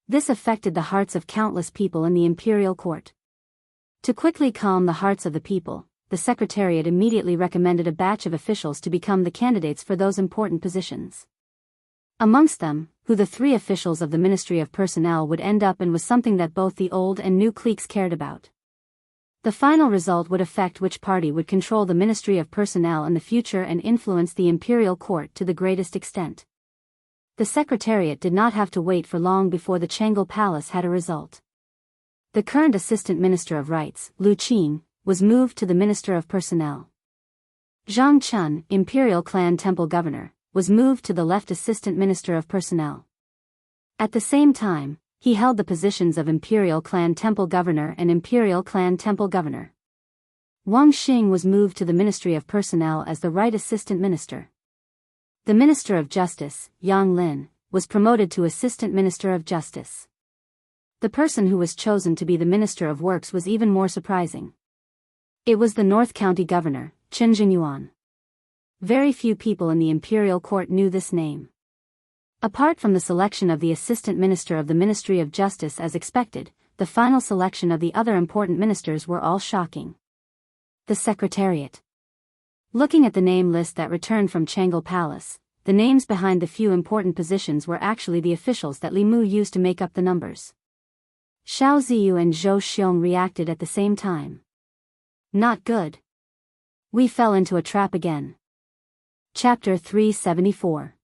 This affected the hearts of countless people in the imperial court. To quickly calm the hearts of the people, the Secretariat immediately recommended a batch of officials to become the candidates for those important positions. Amongst them, who the 3 officials of the Ministry of Personnel would end up in was something that both the old and new cliques cared about. The final result would affect which party would control the Ministry of Personnel in the future and influence the imperial court to the greatest extent. The Secretariat did not have to wait for long before the Changel Palace had a result. The current Assistant Minister of Rights, Lu Qing, was moved to the Minister of Personnel. Zhang Chun, Imperial Clan Temple Governor, was moved to the left Assistant Minister of Personnel. At the same time, he held the positions of Imperial Clan Temple Governor and Imperial Clan Temple Governor. Wang Xing was moved to the Ministry of Personnel as the right Assistant Minister. The Minister of Justice, Yang Lin, was promoted to Assistant Minister of Justice. The person who was chosen to be the Minister of Works was even more surprising. It was the North County Governor, Chen Jingyuan. Very few people in the imperial court knew this name. Apart from the selection of the Assistant Minister of the Ministry of Justice as expected, the final selection of the other important ministers were all shocking. The Secretariat. Looking at the name list that returned from Changel Palace, the names behind the few important positions were actually the officials that Li Mu used to make up the numbers. Xiao Ziyu and Zhou Xiong reacted at the same time. Not good. We fell into a trap again. Chapter 374.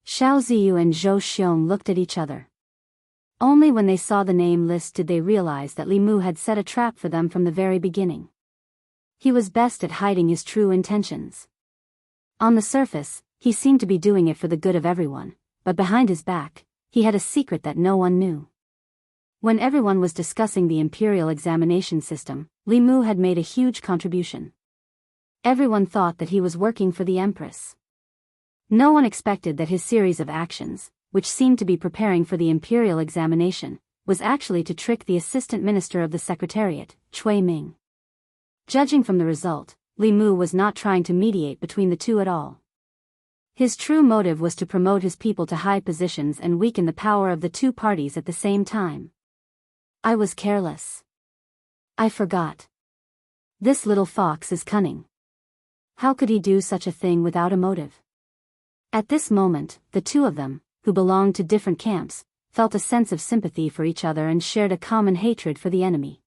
Xiao Ziyu and Zhou Xiong looked at each other. Only when they saw the name list did they realize that Li Mu had set a trap for them from the very beginning. He was best at hiding his true intentions. On the surface, he seemed to be doing it for the good of everyone, but behind his back, he had a secret that no one knew. When everyone was discussing the imperial examination system, Li Mu had made a huge contribution. Everyone thought that he was working for the Empress. No one expected that his series of actions, which seemed to be preparing for the imperial examination, was actually to trick the Assistant Minister of the Secretariat, Cui Ming. Judging from the result, Li Mu was not trying to mediate between the two at all. His true motive was to promote his people to high positions and weaken the power of the two parties at the same time. I was careless. I forgot. This little fox is cunning. How could he do such a thing without a motive? At this moment, the two of them, who belonged to different camps, felt a sense of sympathy for each other and shared a common hatred for the enemy.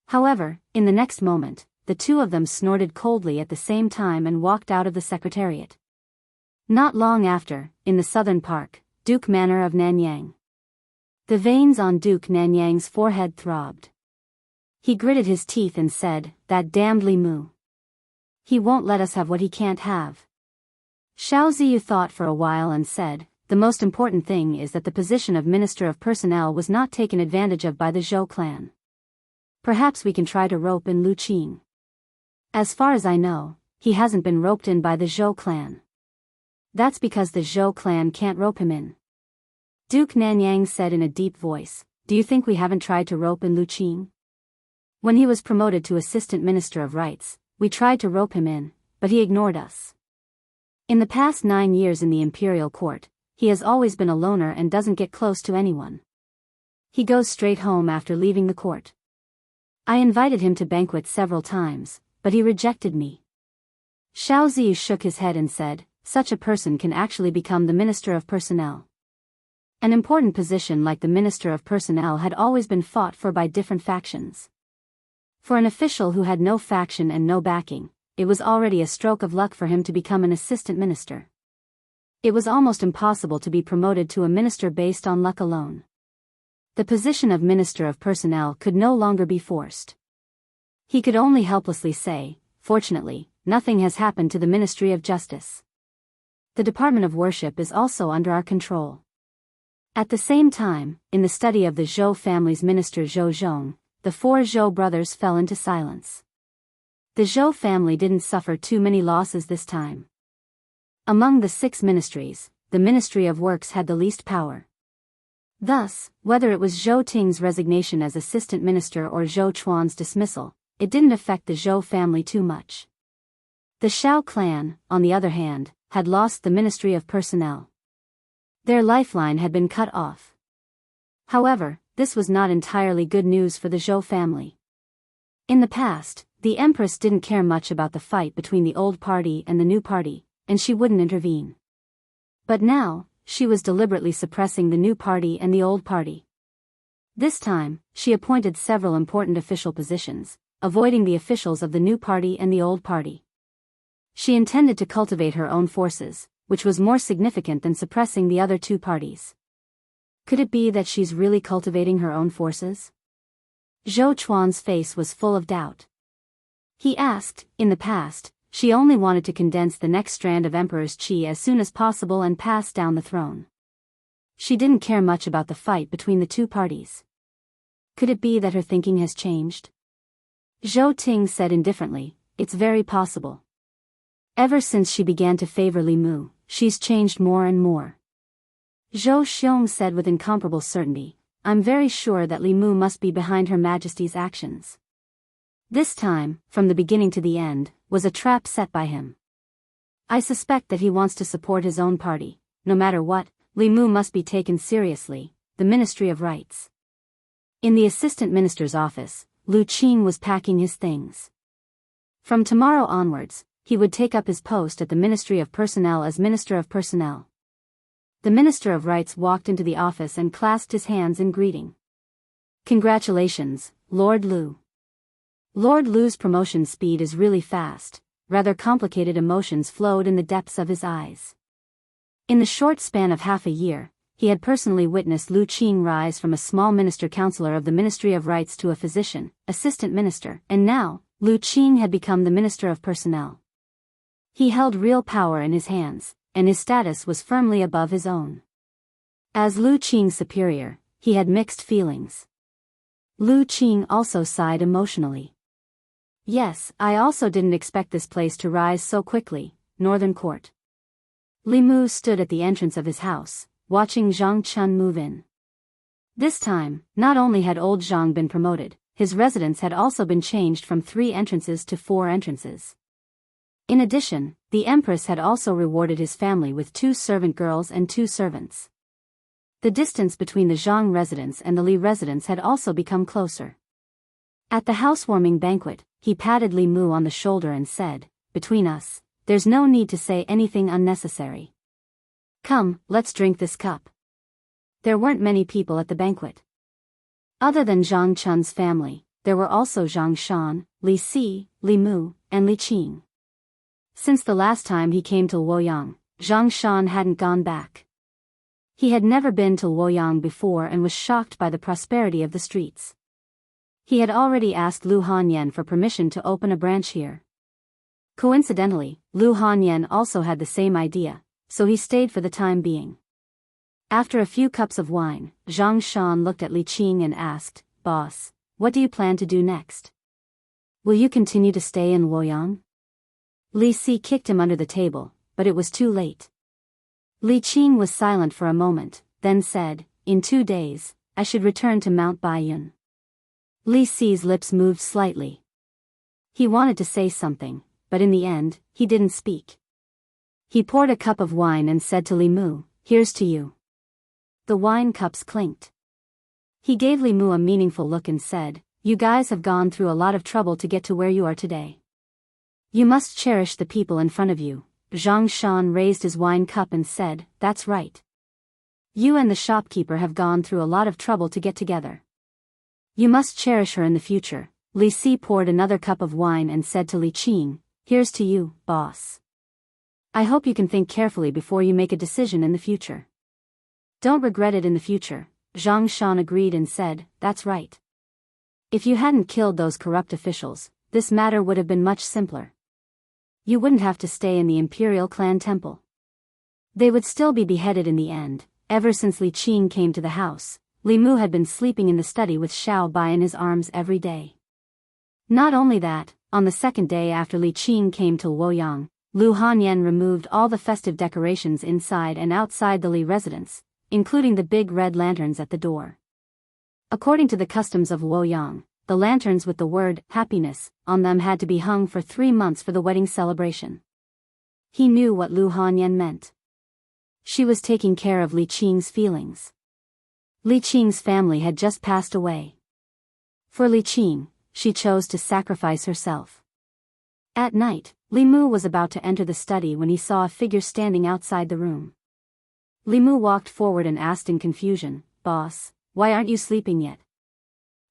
However, in the next moment, the two of them snorted coldly at the same time and walked out of the Secretariat. Not long after, in the southern park, Duke Manor of Nanyang. The veins on Duke Nanyang's forehead throbbed. He gritted his teeth and said, "That damned Li Mu. He won't let us have what he can't have." Xiao Ziyu thought for a while and said, "The most important thing is that the position of Minister of Personnel was not taken advantage of by the Zhou clan. Perhaps we can try to rope in Lu Qing. As far as I know, he hasn't been roped in by the Zhou clan. That's because the Zhou clan can't rope him in." Duke Nanyang said in a deep voice, "Do you think we haven't tried to rope in Lu Qing? When he was promoted to Assistant Minister of Rights, we tried to rope him in, but he ignored us. In the past 9 years in the imperial court, he has always been a loner and doesn't get close to anyone. He goes straight home after leaving the court. I invited him to banquets several times, but he rejected me." Xiao Ziyu shook his head and said, "Such a person can actually become the Minister of Personnel." An important position like the Minister of Personnel had always been fought for by different factions. For an official who had no faction and no backing, it was already a stroke of luck for him to become an assistant minister. It was almost impossible to be promoted to a minister based on luck alone. The position of Minister of Personnel could no longer be forced. He could only helplessly say, "Fortunately, nothing has happened to the Ministry of Justice. The Department of Worship is also under our control." At the same time, in the study of the Zhou family's minister Zhou Zhong, the 4 Zhou brothers fell into silence. The Zhou family didn't suffer too many losses this time. Among the 6 ministries, the Ministry of Works had the least power. Thus, whether it was Zhou Ting's resignation as assistant minister or Zhou Chuan's dismissal, it didn't affect the Zhou family too much. The Shao clan, on the other hand, had lost the Ministry of Personnel. Their lifeline had been cut off. However, this was not entirely good news for the Zhou family. In the past, the Empress didn't care much about the fight between the old party and the new party, and she wouldn't intervene. But now, she was deliberately suppressing the new party and the old party. This time, she appointed several important official positions, avoiding the officials of the new party and the old party. She intended to cultivate her own forces, which was more significant than suppressing the other two parties. Could it be that she's really cultivating her own forces? Zhou Chuan's face was full of doubt. He asked, in the past, she only wanted to condense the next strand of Emperor's qi as soon as possible and pass down the throne. She didn't care much about the fight between the two parties. Could it be that her thinking has changed? Zhou Ting said indifferently, it's very possible. Ever since she began to favor Li Mu, she's changed more and more. Zhou Xiong said with incomparable certainty, I'm very sure that Li Mu must be behind Her Majesty's actions. This time, from the beginning to the end, was a trap set by him. I suspect that he wants to support his own party. No matter what, Li Mu must be taken seriously, the Ministry of Rights. In the assistant minister's office, Lu Qing was packing his things. From tomorrow onwards, he would take up his post at the Ministry of Personnel as Minister of Personnel. The Minister of Rights walked into the office and clasped his hands in greeting. Congratulations, Lord Lu. Lord Lu's promotion speed is really fast. Rather complicated emotions flowed in the depths of his eyes. In the short span of half a year, he had personally witnessed Lu Qing rise from a small minister counselor of the Ministry of Rights to a physician, assistant minister, and now, Lu Qing had become the Minister of Personnel. He held real power in his hands, and his status was firmly above his own. As Lu Qing's superior, he had mixed feelings. Lu Qing also sighed emotionally. Yes, I also didn't expect this place to rise so quickly, Northern Court. Li Mu stood at the entrance of his house, watching Zhang Chun move in. This time, not only had old Zhang been promoted, his residence had also been changed from 3 entrances to 4 entrances. In addition, the Empress had also rewarded his family with 2 servant girls and 2 servants. The distance between the Zhang residence and the Li residence had also become closer. At the housewarming banquet, he patted Li Mu on the shoulder and said, between us, there's no need to say anything unnecessary. Come, let's drink this cup. There weren't many people at the banquet. Other than Zhang Chun's family, there were also Zhang Shan, Li Si, Li Mu, and Li Qing. Since the last time he came to Luoyang, Zhang Shan hadn't gone back. He had never been to Luoyang before and was shocked by the prosperity of the streets. He had already asked Lu Hanyan for permission to open a branch here. Coincidentally, Lu Hanyan also had the same idea, so he stayed for the time being. After a few cups of wine, Zhang Shan looked at Li Qing and asked, Boss, what do you plan to do next? Will you continue to stay in Luoyang? Li Si kicked him under the table, but it was too late. Li Qing was silent for a moment, then said, in 2 days, I should return to Mount Baiyun. Li Si's lips moved slightly. He wanted to say something, but in the end, he didn't speak. He poured a cup of wine and said to Li Mu, here's to you. The wine cups clinked. He gave Li Mu a meaningful look and said, you guys have gone through a lot of trouble to get to where you are today. You must cherish the people in front of you. Zhang Shan raised his wine cup and said, that's right. You and the shopkeeper have gone through a lot of trouble to get together. You must cherish her in the future. Li Si poured another cup of wine and said to Li Qing, here's to you, boss. I hope you can think carefully before you make a decision in the future. Don't regret it in the future. Zhang Shan agreed and said, that's right. If you hadn't killed those corrupt officials, this matter would have been much simpler. You wouldn't have to stay in the Imperial Clan Temple. They would still be beheaded in the end. Ever since Li Qing came to the house, Li Mu had been sleeping in the study with Xiao Bai in his arms every day. Not only that, on the second day after Li Qing came to Luoyang, Lu Hanyan removed all the festive decorations inside and outside the Li residence, including the big red lanterns at the door. According to the customs of Luoyang, the lanterns with the word happiness on them had to be hung for 3 months for the wedding celebration. He knew what Lu Hanyan meant. She was taking care of Li Qing's feelings. Li Qing's family had just passed away. For Li Qing, she chose to sacrifice herself. At night, Li Mu was about to enter the study when he saw a figure standing outside the room. Li Mu walked forward and asked in confusion, "Boss, why aren't you sleeping yet?"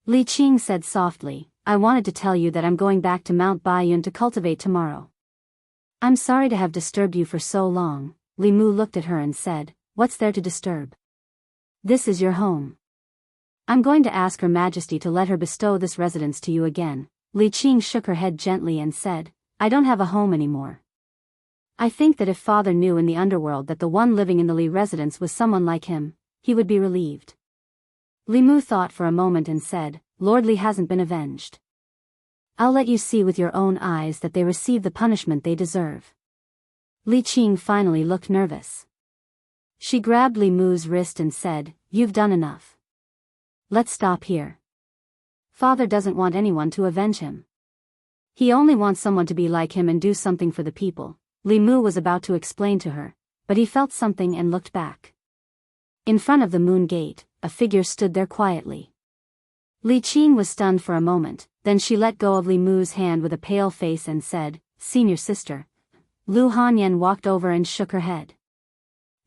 Li Qing said softly, "I wanted to tell you that I'm going back to Mount Baiyun to cultivate tomorrow." "I'm sorry to have disturbed you for so long." Li Mu looked at her and said, "What's there to disturb? This is your home. I'm going to ask Her Majesty to let her bestow this residence to you again." Li Qing shook her head gently and said, "I don't have a home anymore. I think that if father knew in the underworld that the one living in the Li residence was someone like him, he would be relieved." Li Mu thought for a moment and said, "Lord Li hasn't been avenged. I'll let you see with your own eyes that they receive the punishment they deserve." Li Qing finally looked nervous. She grabbed Li Mu's wrist and said, "You've done enough. Let's stop here. Father doesn't want anyone to avenge him. He only wants someone to be like him and do something for the people." Li Mu was about to explain to her, but he felt something and looked back. In front of the moon gate, a figure stood there quietly. Li Qing was stunned for a moment, then she let go of Li Mu's hand with a pale face and said, "Senior sister." Lu Hanyan walked over and shook her head.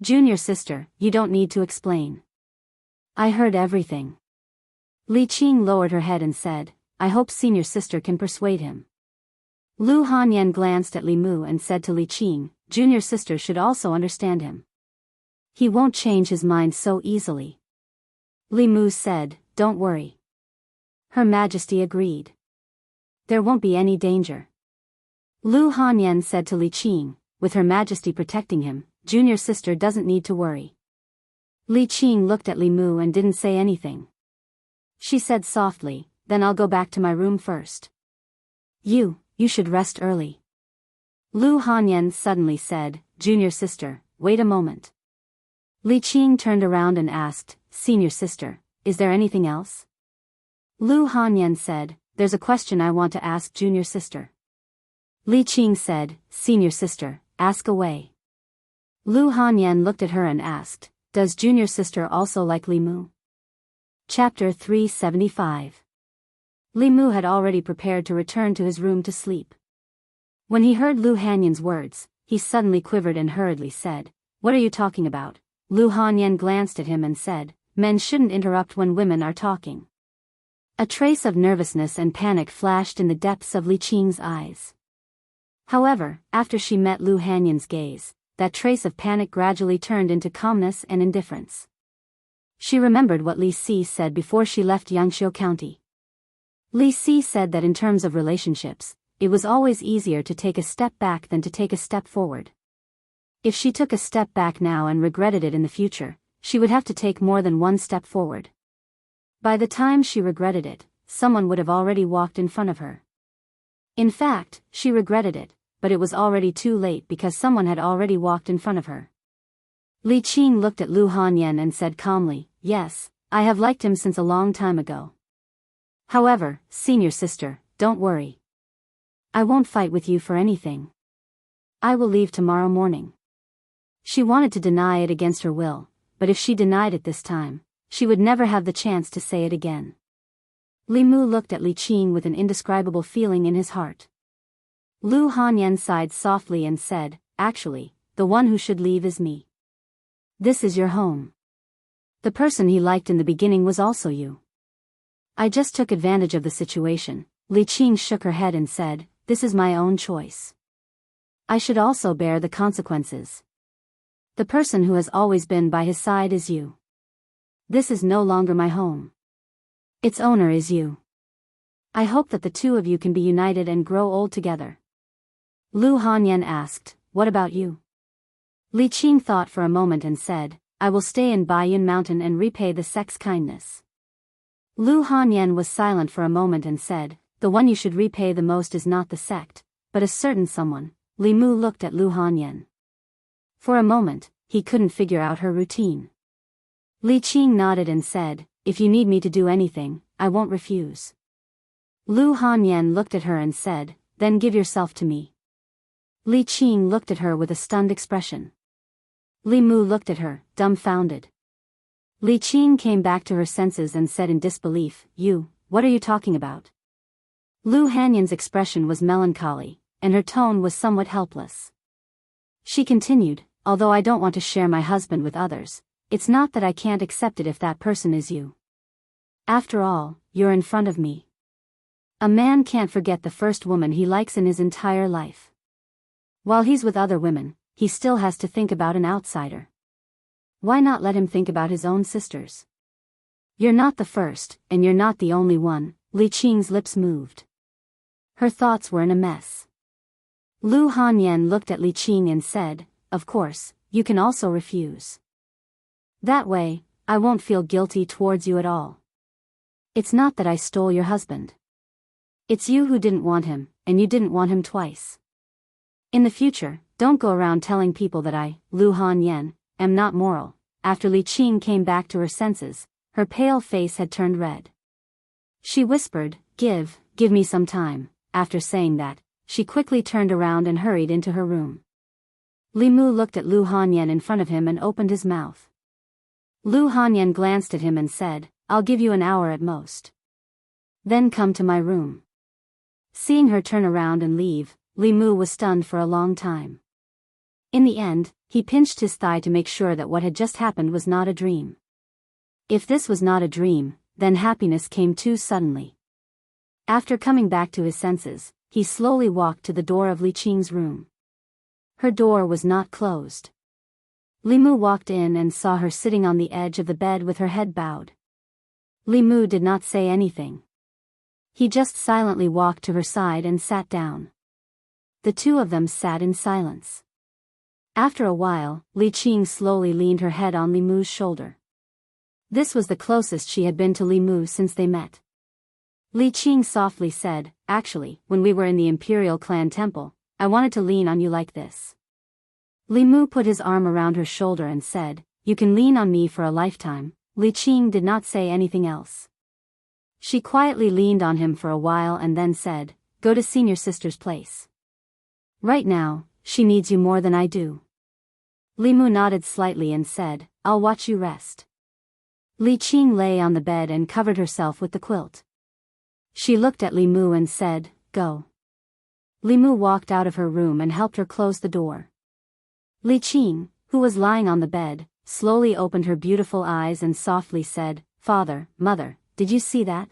"Junior sister, you don't need to explain. I heard everything." Li Qing lowered her head and said, "I hope senior sister can persuade him." Lu Hanyan glanced at Li Mu and said to Li Qing, "Junior sister should also understand him. He won't change his mind so easily." Li Mu said, "Don't worry." Her Majesty agreed. "There won't be any danger." Lu Hanyan said to Li Qing, "With Her Majesty protecting him, junior sister doesn't need to worry." Li Qing looked at Li Mu and didn't say anything. She said softly, "Then I'll go back to my room first. You should rest early." Lu Hanyan suddenly said, "Junior sister, wait a moment." Li Qing turned around and asked, "Senior sister, is there anything else?" Lu Hanyan said, "There's a question I want to ask junior sister." Li Qing said, "Senior sister, ask away." Lu Hanyan looked at her and asked, "Does junior sister also like Li Mu?" Chapter 375. Li Mu had already prepared to return to his room to sleep. When he heard Lu Hanyan's words, he suddenly quivered and hurriedly said, "What are you talking about?" Lu Hanyan glanced at him and said, "Men shouldn't interrupt when women are talking." A trace of nervousness and panic flashed in the depths of Li Qing's eyes. However, after she met Lu Hanyan's gaze, that trace of panic gradually turned into calmness and indifference. She remembered what Li Si said before she left Yangqiu County. Li Si said that in terms of relationships, it was always easier to take a step back than to take a step forward. If she took a step back now and regretted it in the future, she would have to take more than one step forward. By the time she regretted it, someone would have already walked in front of her. In fact, she regretted it, but it was already too late because someone had already walked in front of her. Li Qing looked at Lu Hanyan and said calmly, "Yes, I have liked him since a long time ago. However, senior sister, don't worry. I won't fight with you for anything. I will leave tomorrow morning." She wanted to deny it against her will, but if she denied it this time, she would never have the chance to say it again. Li Mu looked at Li Qing with an indescribable feeling in his heart. Lu Hanyan sighed softly and said, "Actually, the one who should leave is me. This is your home. The person he liked in the beginning was also you. I just took advantage of the situation." Li Qing shook her head and said, "This is my own choice. I should also bear the consequences. The person who has always been by his side is you. This is no longer my home. Its owner is you. I hope that the two of you can be united and grow old together." Lu Hanyan asked, "What about you?" Li Qing thought for a moment and said, "I will stay in Baiyun Mountain and repay the sect's kindness." Lu Hanyan was silent for a moment and said, "The one you should repay the most is not the sect, but a certain someone." Li Mu looked at Lu Hanyan. For a moment, he couldn't figure out her routine. Li Qing nodded and said, "If you need me to do anything, I won't refuse." Lu Hanyan looked at her and said, then give yourself to me. Li Qing looked at her with a stunned expression. Li Mu looked at her, dumbfounded. Li Qing came back to her senses and said in disbelief, what are you talking about? Lu Hanyan's expression was melancholy, and her tone was somewhat helpless. She continued, although I don't want to share my husband with others, it's not that I can't accept it if that person is you. After all, you're in front of me. A man can't forget the first woman he likes in his entire life. While he's with other women, he still has to think about an outsider. Why not let him think about his own sisters? You're not the first, and you're not the only one. Li Qing's lips moved. Her thoughts were in a mess. Lu Hanyan looked at Li Qing and said, of course, you can also refuse. That way, I won't feel guilty towards you at all. It's not that I stole your husband. It's you who didn't want him, and you didn't want him twice. In the future, don't go around telling people that I, Lu Hanyan, am not moral. After Li Qing came back to her senses, her pale face had turned red. She whispered, give me some time. After saying that, she quickly turned around and hurried into her room. Li Mu looked at Lu Hanyan in front of him and opened his mouth. Lu Hanyan glanced at him and said, I'll give you an hour at most. Then come to my room. Seeing her turn around and leave, Li Mu was stunned for a long time. In the end, he pinched his thigh to make sure that what had just happened was not a dream. If this was not a dream, then happiness came too suddenly. After coming back to his senses, he slowly walked to the door of Li Qing's room. Her door was not closed. Li Mu walked in and saw her sitting on the edge of the bed with her head bowed. Li Mu did not say anything. He just silently walked to her side and sat down. The two of them sat in silence. After a while, Li Qing slowly leaned her head on Li Mu's shoulder. This was the closest she had been to Li Mu since they met. Li Qing softly said, actually, when we were in the Imperial Clan Temple, I wanted to lean on you like this. Li Mu put his arm around her shoulder and said, you can lean on me for a lifetime. Li Qing did not say anything else. She quietly leaned on him for a while and then said, go to senior sister's place. Right now, she needs you more than I do. Li Mu nodded slightly and said, I'll watch you rest. Li Qing lay on the bed and covered herself with the quilt. She looked at Li Mu and said, go. Li Mu walked out of her room and helped her close the door. Li Qing, who was lying on the bed, slowly opened her beautiful eyes and softly said, Father, Mother, did you see that?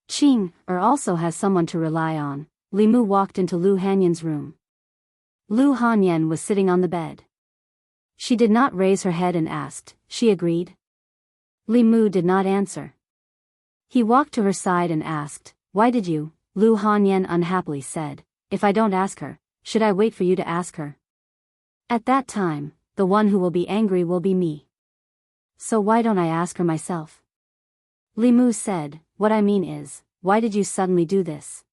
Qing also has someone to rely on. Li Mu walked into Lu Hanyan's room. Lu Hanyan was sitting on the bed. She did not raise her head and asked, she agreed? Li Mu did not answer. He walked to her side and asked, why did you? Lu Hanyan unhappily said, if I don't ask her, should I wait for you to ask her? At that time, the one who will be angry will be me. So why don't I ask her myself? Li Mu said, what I mean is, why did you suddenly do this?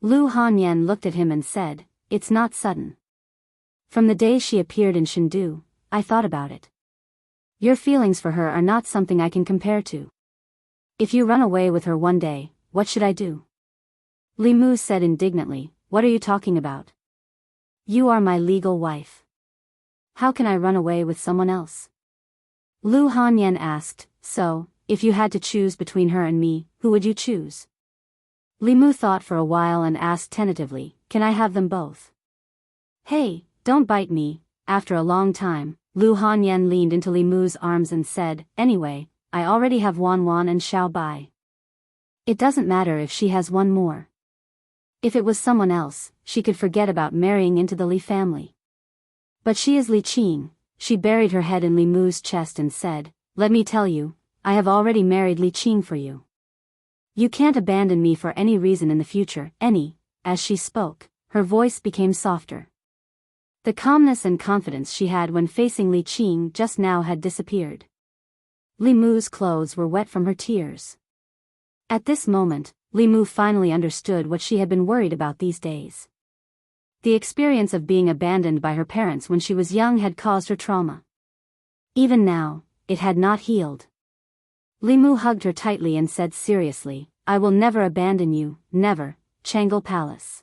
Lu Hanyan looked at him and said, it's not sudden. From the day she appeared in Shindu, I thought about it. Your feelings for her are not something I can compare to. If you run away with her one day, what should I do? Li Mu said indignantly, what are you talking about? You are my legal wife. How can I run away with someone else? Lu Hanyan asked, so, if you had to choose between her and me, who would you choose? Li Mu thought for a while and asked tentatively, can I have them both? Hey, don't bite me. After a long time, Lu Hanyan leaned into Li Mu's arms and said, anyway, I already have Wan Wan and Xiao Bai. It doesn't matter if she has one more. If it was someone else, she could forget about marrying into the Li family. But she is Li Qing. She buried her head in Li Mu's chest and said, let me tell you, I have already married Li Qing for you. You can't abandon me for any reason in the future, As she spoke, her voice became softer. The calmness and confidence she had when facing Li Qing just now had disappeared. Li Mu's clothes were wet from her tears. At this moment, Li Mu finally understood what she had been worried about these days. The experience of being abandoned by her parents when she was young had caused her trauma. Even now, it had not healed. Li Mu hugged her tightly and said seriously, I will never abandon you, never, Changle Palace.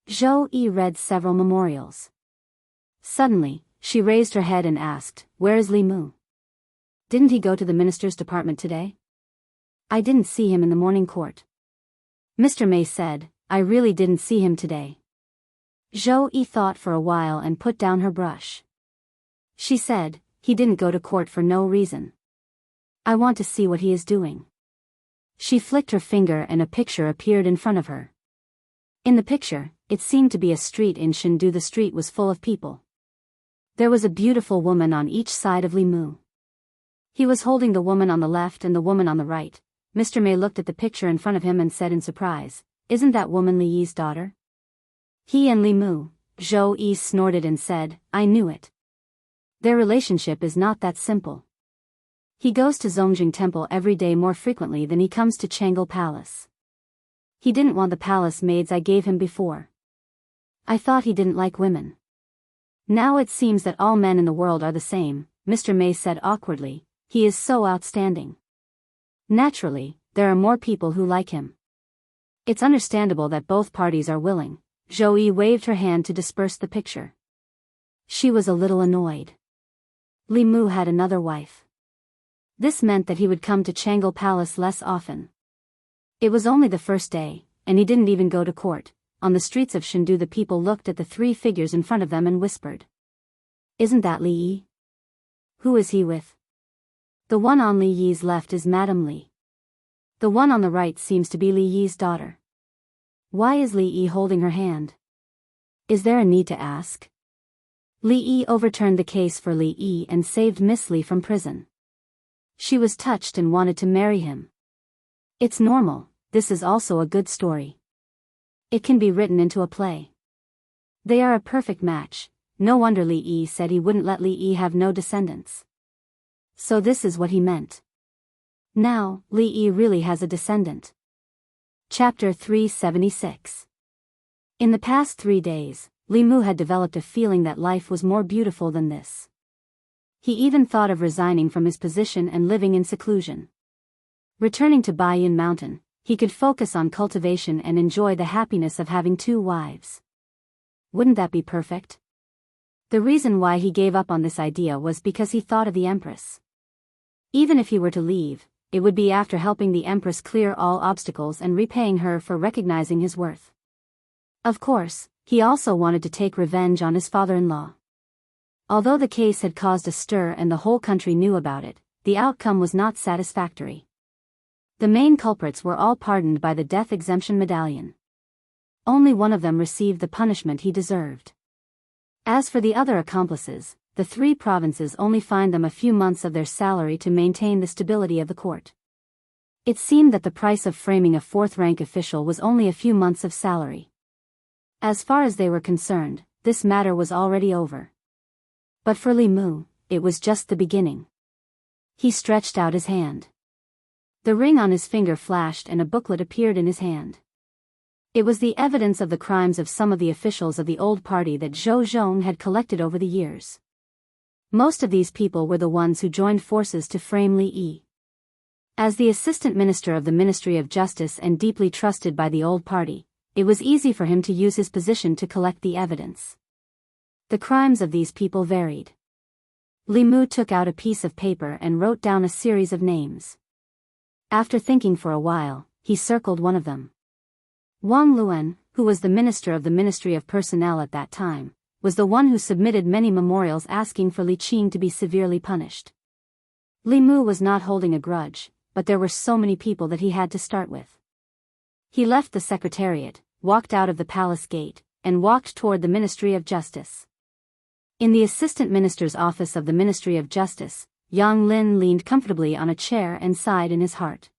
Zhou Yi read several memorials. Suddenly, she raised her head and asked, where is Li Mu? Didn't he go to the minister's department today? I didn't see him in the morning court. Mr. Mei said, I really didn't see him today. Zhou Yi thought for a while and put down her brush. She said, he didn't go to court for no reason. I want to see what he is doing. She flicked her finger and a picture appeared in front of her. In the picture, it seemed to be a street in Chengdu. The street was full of people. There was a beautiful woman on each side of Li Mu. He was holding the woman on the left and the woman on the right. Mr. Mei looked at the picture in front of him and said in surprise, isn't that woman Li Yi's daughter? He and Li Mu, Zhou Yi snorted and said, I knew it. Their relationship is not that simple. He goes to Zongjing Temple every day more frequently than he comes to Changle Palace. He didn't want the palace maids I gave him before. I thought he didn't like women. Now it seems that all men in the world are the same, Mr. Mei said awkwardly, he is so outstanding. Naturally, there are more people who like him. It's understandable that both parties are willing. Zhou Yi waved her hand to disperse the picture. She was a little annoyed. Li Mu had another wife. This meant that he would come to Changle Palace less often. It was only the first day, and he didn't even go to court. On the streets of Chengdu the people looked at the three figures in front of them and whispered. Isn't that Li Yi? Who is he with? The one on Li Yi's left is Madame Li. The one on the right seems to be Li Yi's daughter. Why is Li Yi holding her hand? Is there a need to ask? Li Yi overturned the case for Li Yi and saved Miss Li from prison. She was touched and wanted to marry him. It's normal, this is also a good story. It can be written into a play. They are a perfect match, no wonder Li Yi said he wouldn't let Li Yi have no descendants. So this is what he meant. Now, Li Yi really has a descendant. Chapter 376. In the past 3 days, Li Mu had developed a feeling that life was more beautiful than this. He even thought of resigning from his position and living in seclusion. Returning to Baiyun Mountain, he could focus on cultivation and enjoy the happiness of having 2 wives. Wouldn't that be perfect? The reason why he gave up on this idea was because he thought of the Empress. Even if he were to leave, it would be after helping the Empress clear all obstacles and repaying her for recognizing his worth. Of course, he also wanted to take revenge on his father-in-law. Although the case had caused a stir and the whole country knew about it, the outcome was not satisfactory. The main culprits were all pardoned by the death exemption medallion. Only one of them received the punishment he deserved. As for the other accomplices, the 3 provinces only fined them a few months of their salary to maintain the stability of the court. It seemed that the price of framing a 4th-rank official was only a few months of salary. As far as they were concerned, this matter was already over. But for Li Mu, it was just the beginning. He stretched out his hand. The ring on his finger flashed and a booklet appeared in his hand. It was the evidence of the crimes of some of the officials of the old party that Zhou Zhong had collected over the years. Most of these people were the ones who joined forces to frame Li Yi. As the assistant minister of the Ministry of Justice and deeply trusted by the old party, it was easy for him to use his position to collect the evidence. The crimes of these people varied. Li Mu took out a piece of paper and wrote down a series of names. After thinking for a while, he circled one of them. Wang Luan, who was the minister of the Ministry of Personnel at that time, was the one who submitted many memorials asking for Li Qing to be severely punished. Li Mu was not holding a grudge, but there were so many people that he had to start with. He left the secretariat, walked out of the palace gate, and walked toward the Ministry of Justice. In the assistant minister's office of the Ministry of Justice, Yang Lin leaned comfortably on a chair and sighed in his heart.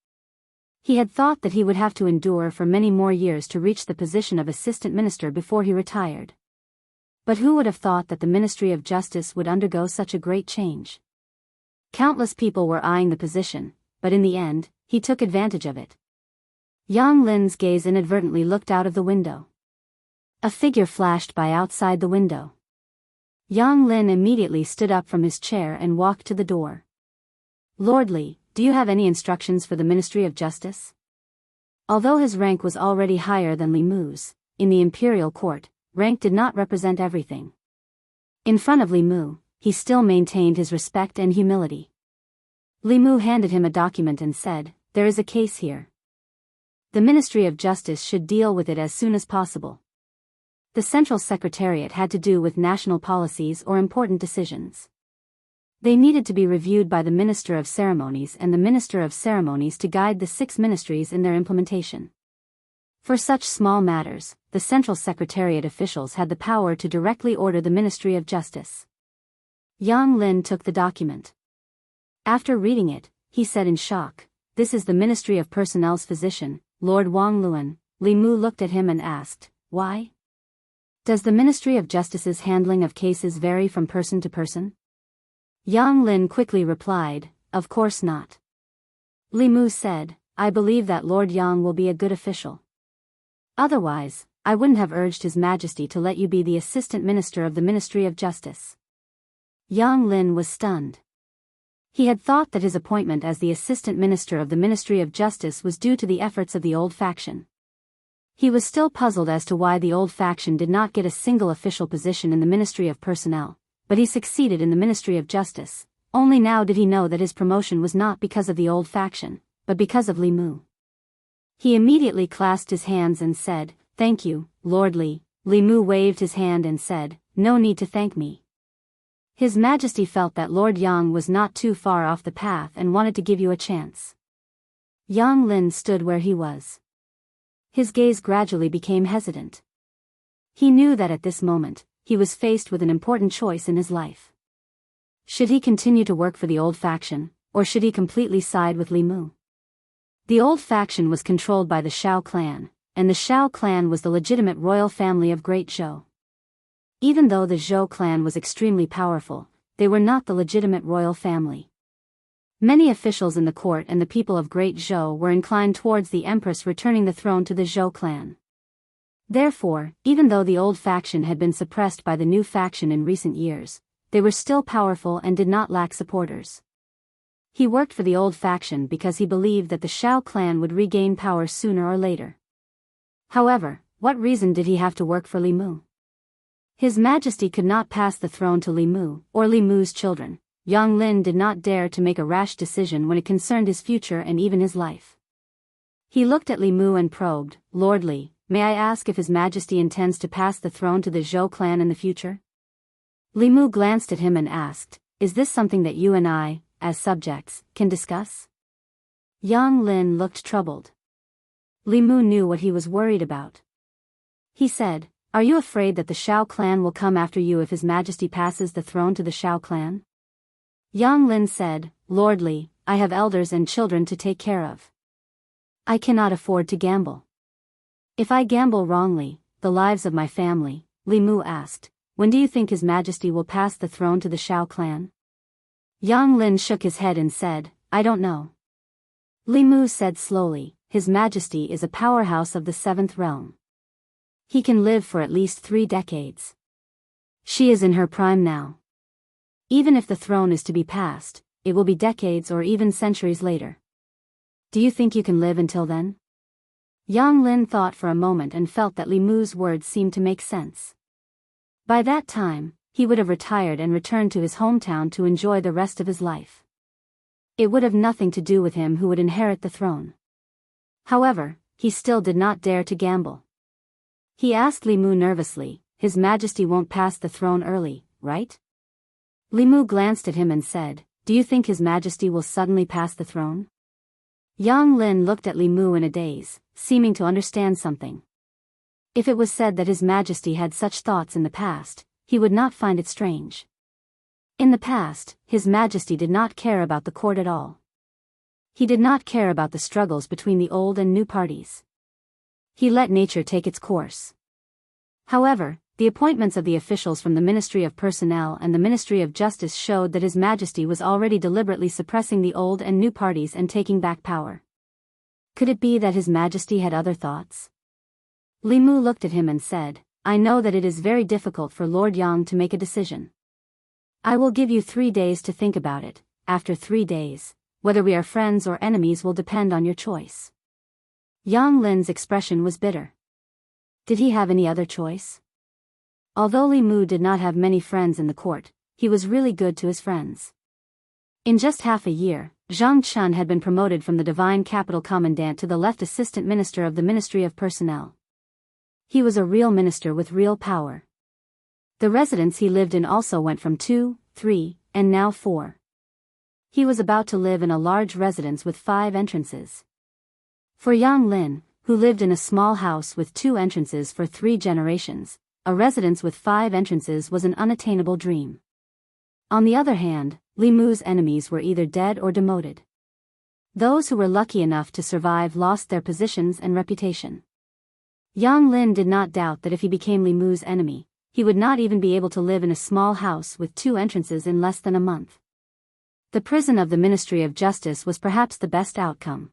He had thought that he would have to endure for many more years to reach the position of assistant minister before he retired. But who would have thought that the Ministry of Justice would undergo such a great change? Countless people were eyeing the position, but in the end, he took advantage of it. Yang Lin's gaze inadvertently looked out of the window. A figure flashed by outside the window. Yang Lin immediately stood up from his chair and walked to the door. Lord Li, do you have any instructions for the Ministry of Justice? Although his rank was already higher than Li Mu's, in the imperial court, rank did not represent everything. In front of Li Mu, he still maintained his respect and humility. Li Mu handed him a document and said, "There is a case here. The Ministry of Justice should deal with it as soon as possible." The Central Secretariat had to do with national policies or important decisions. They needed to be reviewed by the Minister of Ceremonies and the Minister of Ceremonies to guide the 6 ministries in their implementation. For such small matters, the Central Secretariat officials had the power to directly order the Ministry of Justice. Yang Lin took the document. After reading it, he said in shock, "This is the Ministry of Personnel's physician, Lord Wang Luan." Li Mu looked at him and asked, "Why? Does the Ministry of Justice's handling of cases vary from person to person?" Yang Lin quickly replied, "Of course not." Li Mu said, "I believe that Lord Yang will be a good official. Otherwise, I wouldn't have urged His Majesty to let you be the Assistant Minister of the Ministry of Justice." Yang Lin was stunned. He had thought that his appointment as the Assistant Minister of the Ministry of Justice was due to the efforts of the old faction. He was still puzzled as to why the old faction did not get a single official position in the Ministry of Personnel, but he succeeded in the Ministry of Justice. Only now did he know that his promotion was not because of the old faction, but because of Li Mu. He immediately clasped his hands and said, "Thank you, Lord Li." Li Mu waved his hand and said, "No need to thank me." His Majesty felt that Lord Yang was not too far off the path and wanted to give you a chance. Yang Lin stood where he was. His gaze gradually became hesitant. He knew that at this moment, he was faced with an important choice in his life. Should he continue to work for the old faction, or should he completely side with Li Mu? The old faction was controlled by the Shao clan, and the Shao clan was the legitimate royal family of Great Zhou. Even though the Zhou clan was extremely powerful, they were not the legitimate royal family. Many officials in the court and the people of Great Zhou were inclined towards the Empress returning the throne to the Zhou clan. Therefore, even though the old faction had been suppressed by the new faction in recent years, they were still powerful and did not lack supporters. He worked for the old faction because he believed that the Shao clan would regain power sooner or later. However, what reason did he have to work for Li Mu? His Majesty could not pass the throne to Li Mu, or Li Mu's children. Yang Lin did not dare to make a rash decision when it concerned his future and even his life. He looked at Li Mu and probed, "Lord Li, may I ask if His Majesty intends to pass the throne to the Zhou clan in the future?" Li Mu glanced at him and asked, "Is this something that you and I, as subjects, can discuss?" Yang Lin looked troubled. Li Mu knew what he was worried about. He said, "Are you afraid that the Shao clan will come after you if His Majesty passes the throne to the Shao clan?" Yang Lin said, "Lord Li, I have elders and children to take care of. I cannot afford to gamble. If I gamble wrongly, the lives of my family." Li Mu asked, "When do you think His Majesty will pass the throne to the Shao clan?" Yang Lin shook his head and said, "I don't know." Li Mu said slowly, "His Majesty is a powerhouse of the 7th realm. He can live for at least 3 decades. She is in her prime now. Even if the throne is to be passed, it will be decades or even centuries later. Do you think you can live until then?" Yang Lin thought for a moment and felt that Li Mu's words seemed to make sense. By that time, he would have retired and returned to his hometown to enjoy the rest of his life. It would have nothing to do with him who would inherit the throne. However, he still did not dare to gamble. He asked Li Mu nervously, "His Majesty won't pass the throne early, right?" Li Mu glanced at him and said, "Do you think His Majesty will suddenly pass the throne?" Yang Lin looked at Li Mu in a daze, seeming to understand something. If it was said that His Majesty had such thoughts in the past, he would not find it strange. In the past, His Majesty did not care about the court at all. He did not care about the struggles between the old and new parties. He let nature take its course. However, the appointments of the officials from the Ministry of Personnel and the Ministry of Justice showed that His Majesty was already deliberately suppressing the old and new parties and taking back power. Could it be that His Majesty had other thoughts? Li Mu looked at him and said, "I know that it is very difficult for Lord Yang to make a decision. I will give you 3 days to think about it. After 3 days, whether we are friends or enemies will depend on your choice." Yang Lin's expression was bitter. Did he have any other choice? Although Li Mu did not have many friends in the court, he was really good to his friends. In just half a year, Zhang Chun had been promoted from the Divine Capital Commandant to the left Assistant Minister of the Ministry of Personnel. He was a real minister with real power. The residence he lived in also went from 2, 3, and now 4. He was about to live in a large residence with 5 entrances. For Yang Lin, who lived in a small house with 2 entrances for 3 generations, a residence with 5 entrances was an unattainable dream. On the other hand, Li Mu's enemies were either dead or demoted. Those who were lucky enough to survive lost their positions and reputation. Yang Lin did not doubt that if he became Li Mu's enemy, he would not even be able to live in a small house with 2 entrances in less than a month. The prison of the Ministry of Justice was perhaps the best outcome.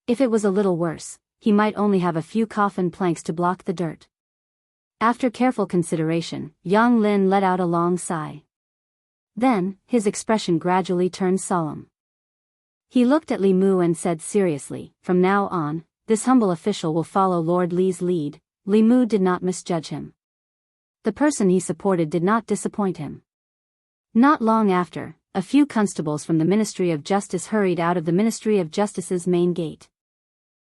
If it was a little worse, he might only have a few coffin planks to block the dirt. After careful consideration, Yang Lin let out a long sigh. Then, his expression gradually turned solemn. He looked at Li Mu and said seriously, "From now on, this humble official will follow Lord Li's lead." Li Mu did not misjudge him. The person he supported did not disappoint him. Not long after, a few constables from the Ministry of Justice hurried out of the Ministry of Justice's main gate.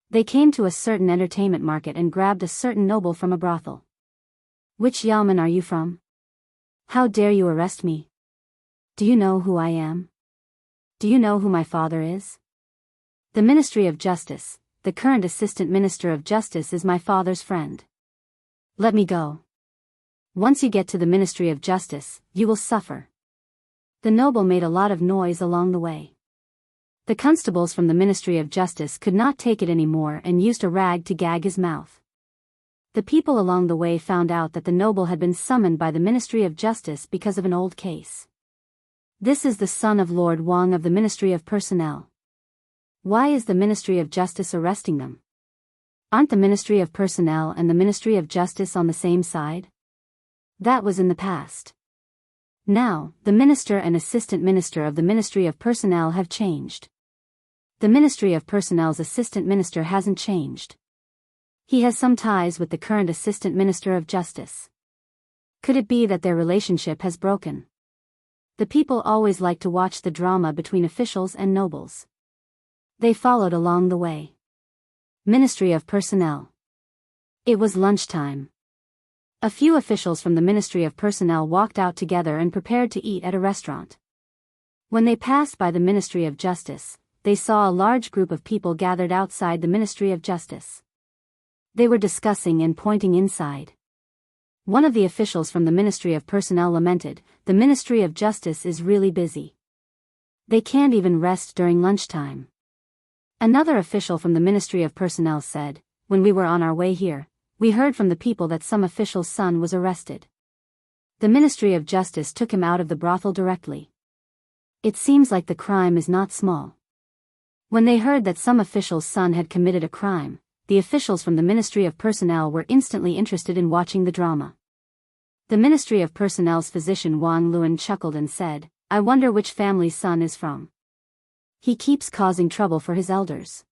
They came to a certain entertainment market and grabbed a certain noble from a brothel. "Which yamen are you from? How dare you arrest me? Do you know who I am? Do you know who my father is? The Ministry of Justice, the current Assistant Minister of Justice, is my father's friend. Let me go. Once you get to the Ministry of Justice, you will suffer." The noble made a lot of noise along the way. The constables from the Ministry of Justice could not take it anymore and used a rag to gag his mouth. The people along the way found out that the noble had been summoned by the Ministry of Justice because of an old case. "This is the son of Lord Wang of the Ministry of Personnel. Why is the Ministry of Justice arresting them? Aren't the Ministry of Personnel and the Ministry of Justice on the same side?" That was in the past. Now, the Minister and Assistant Minister of the Ministry of Personnel have changed. The Ministry of Personnel's Assistant Minister hasn't changed. He has some ties with the current Assistant Minister of Justice. Could it be that their relationship has broken? The people always like to watch the drama between officials and nobles. They followed along the way. Ministry of Personnel. It was lunchtime. A few officials from the Ministry of Personnel walked out together and prepared to eat at a restaurant. When they passed by the Ministry of Justice, they saw a large group of people gathered outside the Ministry of Justice. They were discussing and pointing inside. One of the officials from the Ministry of Personnel lamented, "The Ministry of Justice is really busy. They can't even rest during lunchtime." Another official from the Ministry of Personnel said, "When we were on our way here, we heard from the people that some official's son was arrested. The Ministry of Justice took him out of the brothel directly. It seems like the crime is not small." When they heard that some official's son had committed a crime, the officials from the Ministry of Personnel were instantly interested in watching the drama. The Ministry of Personnel's physician Wang Luan chuckled and said, "I wonder which family's son is from. He keeps causing trouble for his elders.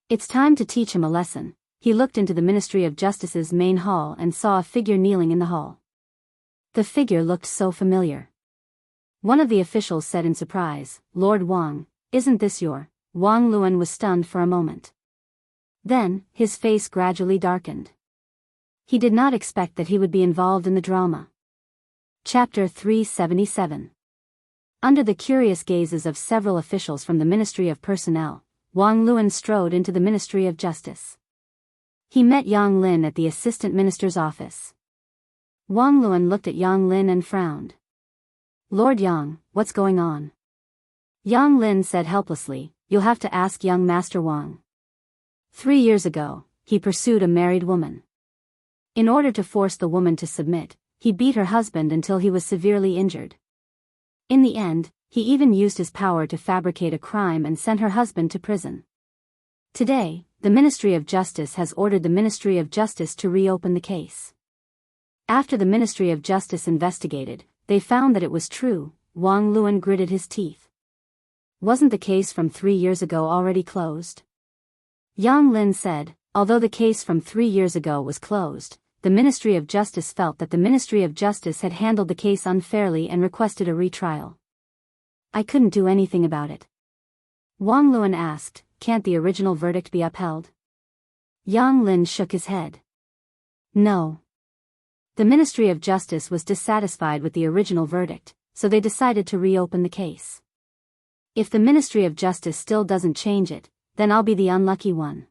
It's time to teach him a lesson." He looked into the Ministry of Justice's main hall and saw a figure kneeling in the hall. The figure looked so familiar. One of the officials said in surprise, "Lord Wang, isn't this your?" Wang Luan was stunned for a moment. Then, his face gradually darkened. He did not expect that he would be involved in the drama. Chapter 377. Under the curious gazes of several officials from the Ministry of Personnel, Wang Luan strode into the Ministry of Justice. He met Yang Lin at the Assistant Minister's office. Wang Luan looked at Yang Lin and frowned. "Lord Yang, what's going on?" Yang Lin said helplessly, "You'll have to ask young Master Wang. 3 years ago, he pursued a married woman. In order to force the woman to submit, he beat her husband until he was severely injured. In the end, he even used his power to fabricate a crime and sent her husband to prison. Today, the Ministry of Justice has ordered the Ministry of Justice to reopen the case. After the Ministry of Justice investigated, they found that it was true." Wang Luan gritted his teeth. "Wasn't the case from 3 years ago already closed?" Yang Lin said, although the case from 3 years ago was closed, the Ministry of Justice felt that the Ministry of Justice had handled the case unfairly and requested a retrial. I couldn't do anything about it. Wang Luan asked, can't the original verdict be upheld? Yang Lin shook his head. No. The Ministry of Justice was dissatisfied with the original verdict, so they decided to reopen the case. If the Ministry of Justice still doesn't change it, then I'll be the unlucky one.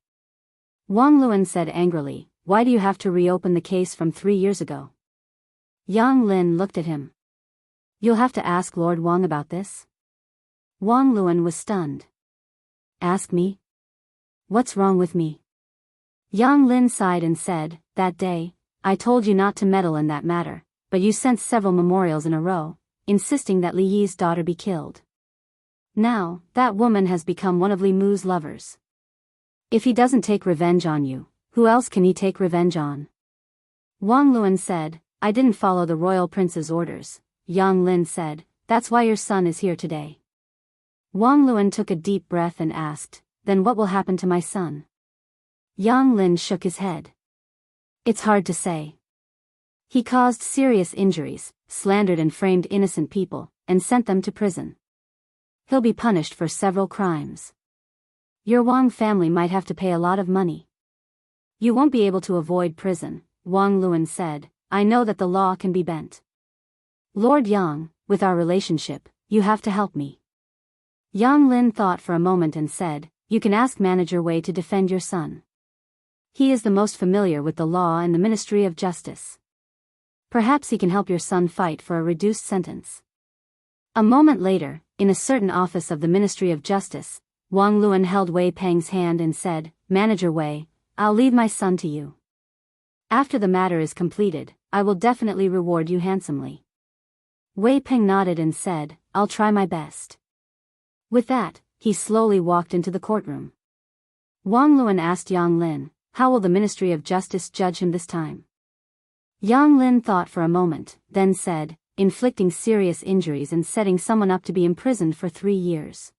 Wang Luan said angrily, why do you have to reopen the case from 3 years ago? Yang Lin looked at him. You'll have to ask Lord Wang about this. Wang Luan was stunned. Ask me? What's wrong with me? Yang Lin sighed and said, that day, I told you not to meddle in that matter, but you sent several memorials in a row, insisting that Li Yi's daughter be killed. Now, that woman has become one of Li Mu's lovers. If he doesn't take revenge on you, who else can he take revenge on? Wang Luan said, I didn't follow the royal prince's orders. Yang Lin said, that's why your son is here today. Wang Luan took a deep breath and asked, then what will happen to my son? Yang Lin shook his head. It's hard to say. He caused serious injuries, slandered and framed innocent people, and sent them to prison. He'll be punished for several crimes. Your Wang family might have to pay a lot of money. You won't be able to avoid prison, Wang Luan said, I know that the law can be bent. Lord Yang, with our relationship, you have to help me. Yang Lin thought for a moment and said, you can ask Manager Wei to defend your son. He is the most familiar with the law and the Ministry of Justice. Perhaps he can help your son fight for a reduced sentence. A moment later, in a certain office of the Ministry of Justice, Wang Luan held Wei Peng's hand and said, Manager Wei, I'll leave my son to you. After the matter is completed, I will definitely reward you handsomely. Wei Peng nodded and said, I'll try my best. With that, he slowly walked into the courtroom. Wang Luan asked Yang Lin, how will the Ministry of Justice judge him this time? Yang Lin thought for a moment, then said, inflicting serious injuries and setting someone up to be imprisoned for 3 years.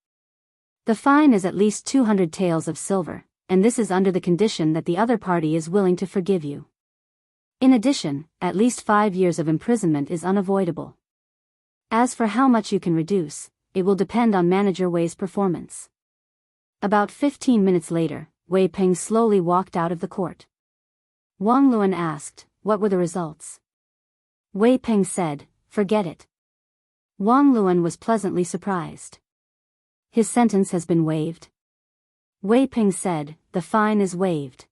The fine is at least 200 taels of silver, and this is under the condition that the other party is willing to forgive you. In addition, at least 5 years of imprisonment is unavoidable. As for how much you can reduce, it will depend on Manager Wei's performance. About 15 minutes later, Wei Peng slowly walked out of the court. Wang Luan asked, what were the results? Wei Peng said, forget it. Wang Luan was pleasantly surprised. His sentence has been waived. Wei Peng said, the fine is waived.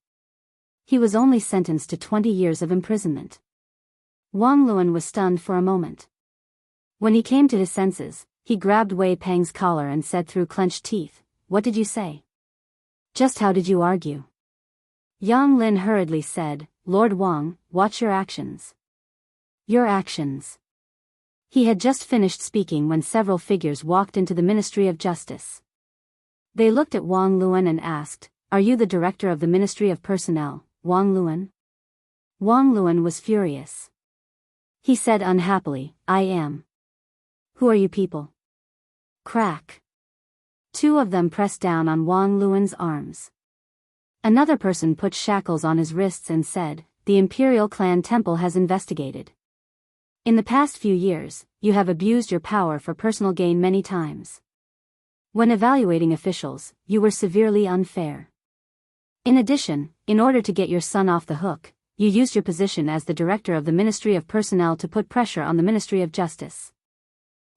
He was only sentenced to 20 years of imprisonment. Wang Luan was stunned for a moment. When he came to his senses, he grabbed Wei Peng's collar and said through clenched teeth, what did you say? Just how did you argue? Yang Lin hurriedly said, Lord Wang, watch your actions. Your actions. He had just finished speaking when several figures walked into the Ministry of Justice. They looked at Wang Luan and asked, are you the director of the Ministry of Personnel, Wang Luan? Wang Luan was furious. He said unhappily, I am. Who are you people? Crack. 2 of them pressed down on Wang Luan's arms. Another person put shackles on his wrists and said, the Imperial Clan Temple has investigated. In the past few years, you have abused your power for personal gain many times. When evaluating officials, you were severely unfair. In addition, in order to get your son off the hook, you used your position as the director of the Ministry of Personnel to put pressure on the Ministry of Justice.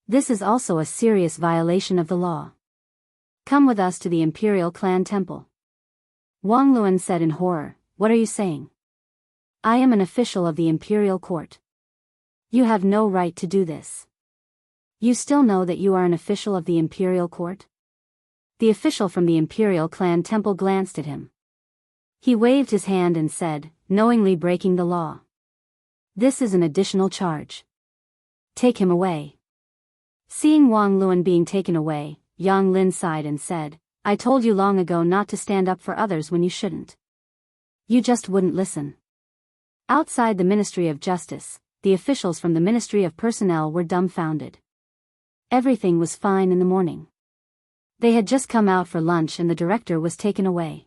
This is also a serious violation of the law. Come with us to the Imperial Clan Temple. Wang Luan said in horror, what are you saying? I am an official of the Imperial Court. You have no right to do this. You still know that you are an official of the Imperial Court? The official from the Imperial Clan Temple glanced at him. He waved his hand and said, knowingly breaking the law. This is an additional charge. Take him away. Seeing Wang Luan being taken away, Yang Lin sighed and said, I told you long ago not to stand up for others when you shouldn't. You just wouldn't listen. Outside the Ministry of Justice, the officials from the Ministry of Personnel were dumbfounded. Everything was fine in the morning. They had just come out for lunch and the director was taken away.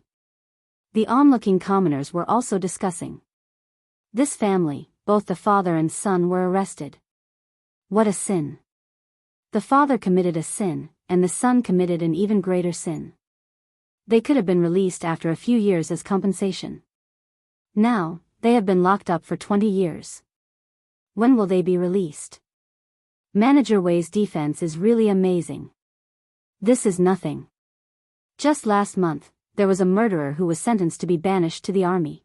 The onlooking commoners were also discussing. This family, both the father and son, were arrested. What a sin! The father committed a sin, and the son committed an even greater sin. They could have been released after a few years as compensation. Now, they have been locked up for 20 years. When will they be released? Manager Wei's defense is really amazing. This is nothing. Just last month, there was a murderer who was sentenced to be banished to the army.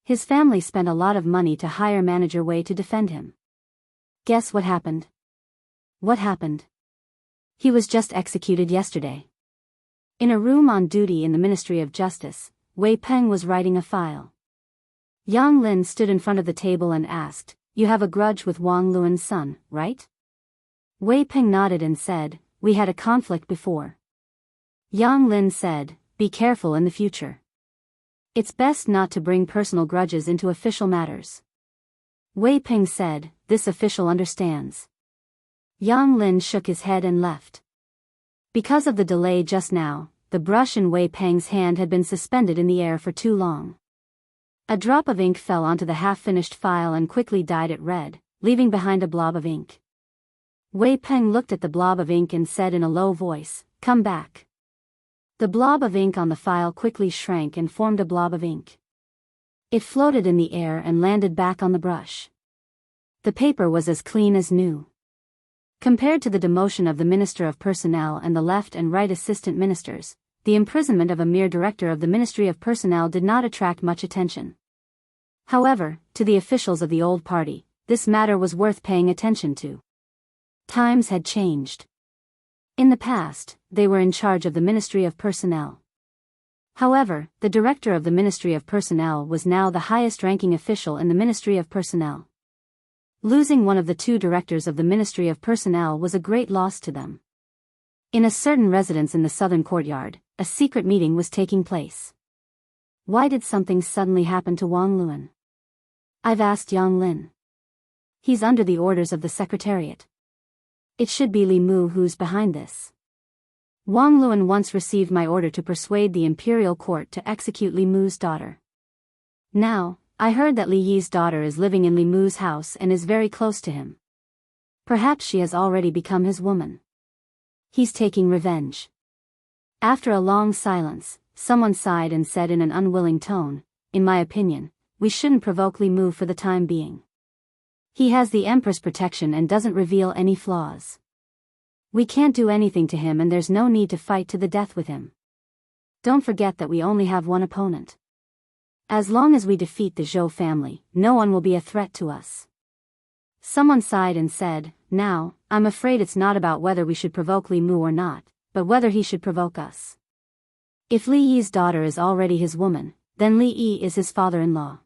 His family spent a lot of money to hire Manager Wei to defend him. Guess what happened? What happened? He was just executed yesterday. In a room on duty in the Ministry of Justice, Wei Peng was writing a file. Yang Lin stood in front of the table and asked, "You have a grudge with Wang Luan's son, right?" Wei Peng nodded and said, "We had a conflict before." Yang Lin said, "Be careful in the future. It's best not to bring personal grudges into official matters." Wei Peng said, "This official understands." Yang Lin shook his head and left. Because of the delay just now, the brush in Wei Peng's hand had been suspended in the air for too long. A drop of ink fell onto the half-finished file and quickly dyed it red, leaving behind a blob of ink. Wei Peng looked at the blob of ink and said in a low voice, "Come back." The blob of ink on the file quickly shrank and formed a blob of ink. It floated in the air and landed back on the brush. The paper was as clean as new. Compared to the demotion of the Minister of Personnel and the left and right assistant ministers, the imprisonment of a mere director of the Ministry of Personnel did not attract much attention. However, to the officials of the old party, this matter was worth paying attention to. Times had changed. In the past, they were in charge of the Ministry of Personnel. However, the director of the Ministry of Personnel was now the highest-ranking official in the Ministry of Personnel. Losing one of the two directors of the Ministry of Personnel was a great loss to them. In a certain residence in the southern courtyard, a secret meeting was taking place. Why did something suddenly happen to Wang Luan? I've asked Yang Lin. He's under the orders of the Secretariat. It should be Li Mu who's behind this. Wang Luan once received my order to persuade the imperial court to execute Li Mu's daughter. Now, I heard that Li Yi's daughter is living in Li Mu's house and is very close to him. Perhaps she has already become his woman. He's taking revenge. After a long silence, someone sighed and said in an unwilling tone, "In my opinion, we shouldn't provoke Li Mu for the time being. He has the Empress protection and doesn't reveal any flaws. We can't do anything to him and there's no need to fight to the death with him. Don't forget that we only have one opponent. As long as we defeat the Zhou family, no one will be a threat to us." Someone sighed and said, "Now, I'm afraid it's not about whether we should provoke Li Mu or not, but whether he should provoke us. If Li Yi's daughter is already his woman, then Li Yi is his father-in-law.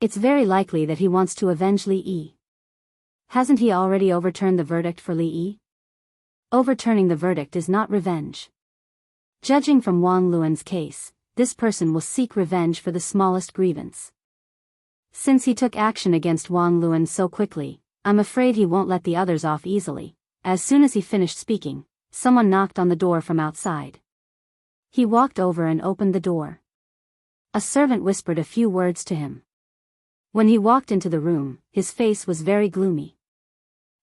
It's very likely that he wants to avenge Li Yi. Hasn't he already overturned the verdict for Li Yi? Overturning the verdict is not revenge. Judging from Wang Luan's case, this person will seek revenge for the smallest grievance. Since he took action against Wang Luan so quickly, I'm afraid he won't let the others off easily." As soon as he finished speaking, someone knocked on the door from outside. He walked over and opened the door. A servant whispered a few words to him. When he walked into the room, his face was very gloomy.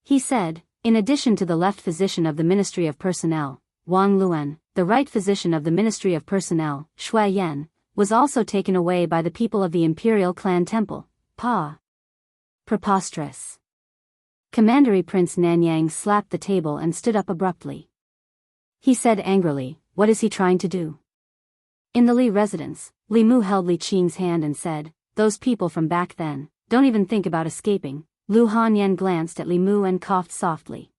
He said, "In addition to the left physician of the Ministry of Personnel, Wang Luan, the right physician of the Ministry of Personnel, Shui Yan, was also taken away by the people of the Imperial Clan Temple, Pa. Preposterous." Commandery Prince Nanyang slapped the table and stood up abruptly. He said angrily, "What is he trying to do?" In the Li residence, Li Mu held Li Qing's hand and said, "Those people from back then, don't even think about escaping." Lu Hanyan glanced at Li Mu and coughed softly.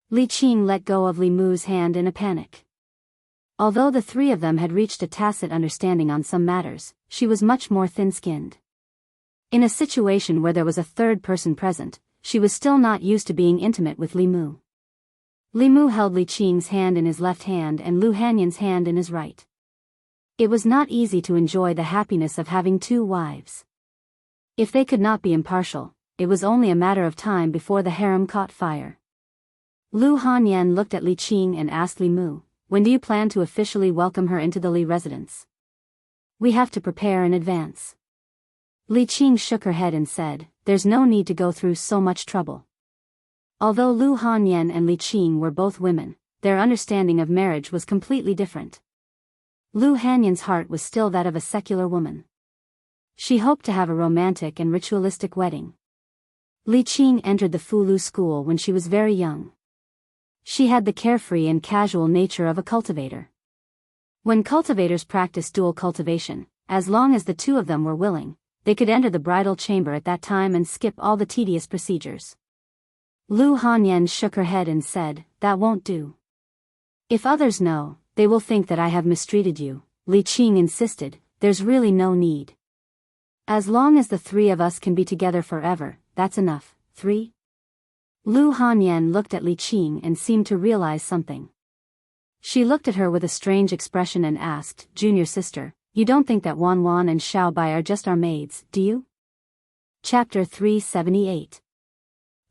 Li Qing let go of Li Mu's hand in a panic. Although the three of them had reached a tacit understanding on some matters, she was much more thin-skinned. In a situation where there was a third person present, she was still not used to being intimate with Li Mu. Li Mu held Li Qing's hand in his left hand and Lu Hanyan's hand in his right. It was not easy to enjoy the happiness of having two wives. If they could not be impartial, it was only a matter of time before the harem caught fire. Lu Hanyan looked at Li Qing and asked Li Mu, "When do you plan to officially welcome her into the Li residence?" We have to prepare in advance. Li Qing shook her head and said, there's no need to go through so much trouble. Although Lu Hanyan and Li Qing were both women, their understanding of marriage was completely different. Lu Hanyan's heart was still that of a secular woman. She hoped to have a romantic and ritualistic wedding. Li Qing entered the Fulu school when she was very young. She had the carefree and casual nature of a cultivator. When cultivators practiced dual cultivation, as long as the two of them were willing, they could enter the bridal chamber at that time and skip all the tedious procedures. Lu Hanyan shook her head and said, that won't do. If others know, they will think that I have mistreated you. Li Qing insisted, there's really no need. As long as the three of us can be together forever, that's enough. 3. Lu Hanyan looked at Li Qing and seemed to realize something. She looked at her with a strange expression and asked, Junior sister, you don't think that Wan Wan and Xiao Bai are just our maids, do you? Chapter 378.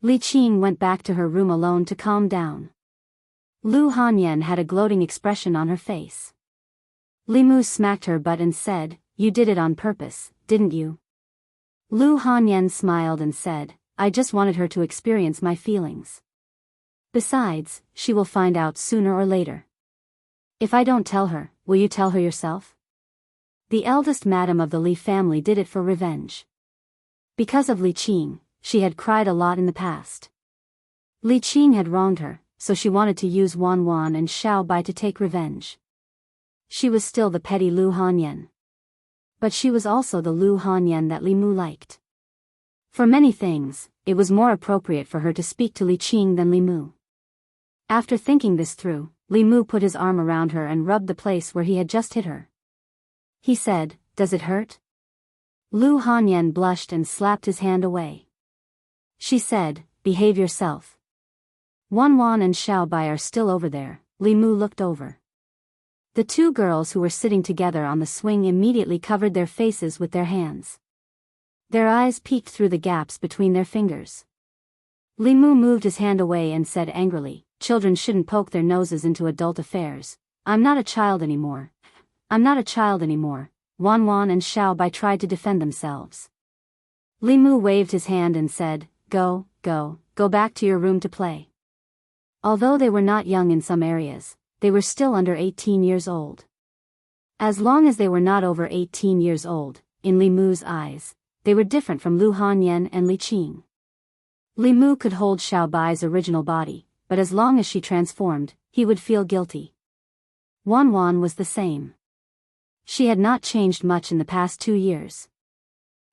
Li Qing went back to her room alone to calm down. Lu Hanyan had a gloating expression on her face. Li Mu smacked her butt and said, you did it on purpose, didn't you? Lu Hanyan smiled and said, I just wanted her to experience my feelings. Besides, she will find out sooner or later. If I don't tell her, will you tell her yourself? The eldest madam of the Li family did it for revenge. Because of Li Qing, she had cried a lot in the past. Li Qing had wronged her, so she wanted to use Wan Wan and Xiao Bai to take revenge. She was still the petty Lu Hanyan. But she was also the Lu Hanyan that Li Mu liked. For many things, it was more appropriate for her to speak to Li Qing than Li Mu. After thinking this through, Li Mu put his arm around her and rubbed the place where he had just hit her. He said, does it hurt? Lu Hanyan blushed and slapped his hand away. She said, behave yourself. Wan Wan and Xiao Bai are still over there. Li Mu looked over. The two girls who were sitting together on the swing immediately covered their faces with their hands. Their eyes peeked through the gaps between their fingers. Li Mu moved his hand away and said angrily, children shouldn't poke their noses into adult affairs. I'm not a child anymore. I'm not a child anymore. Wan Wan and Xiao Bai tried to defend themselves. Li Mu waved his hand and said, go back to your room to play. Although they were not young in some areas, they were still under 18 years old. As long as they were not over 18 years old, in Li Mu's eyes, they were different from Lu Hanyan and Li Qing. Li Mu could hold Xiao Bai's original body, but as long as she transformed, he would feel guilty. Wan Wan was the same. She had not changed much in the past 2 years.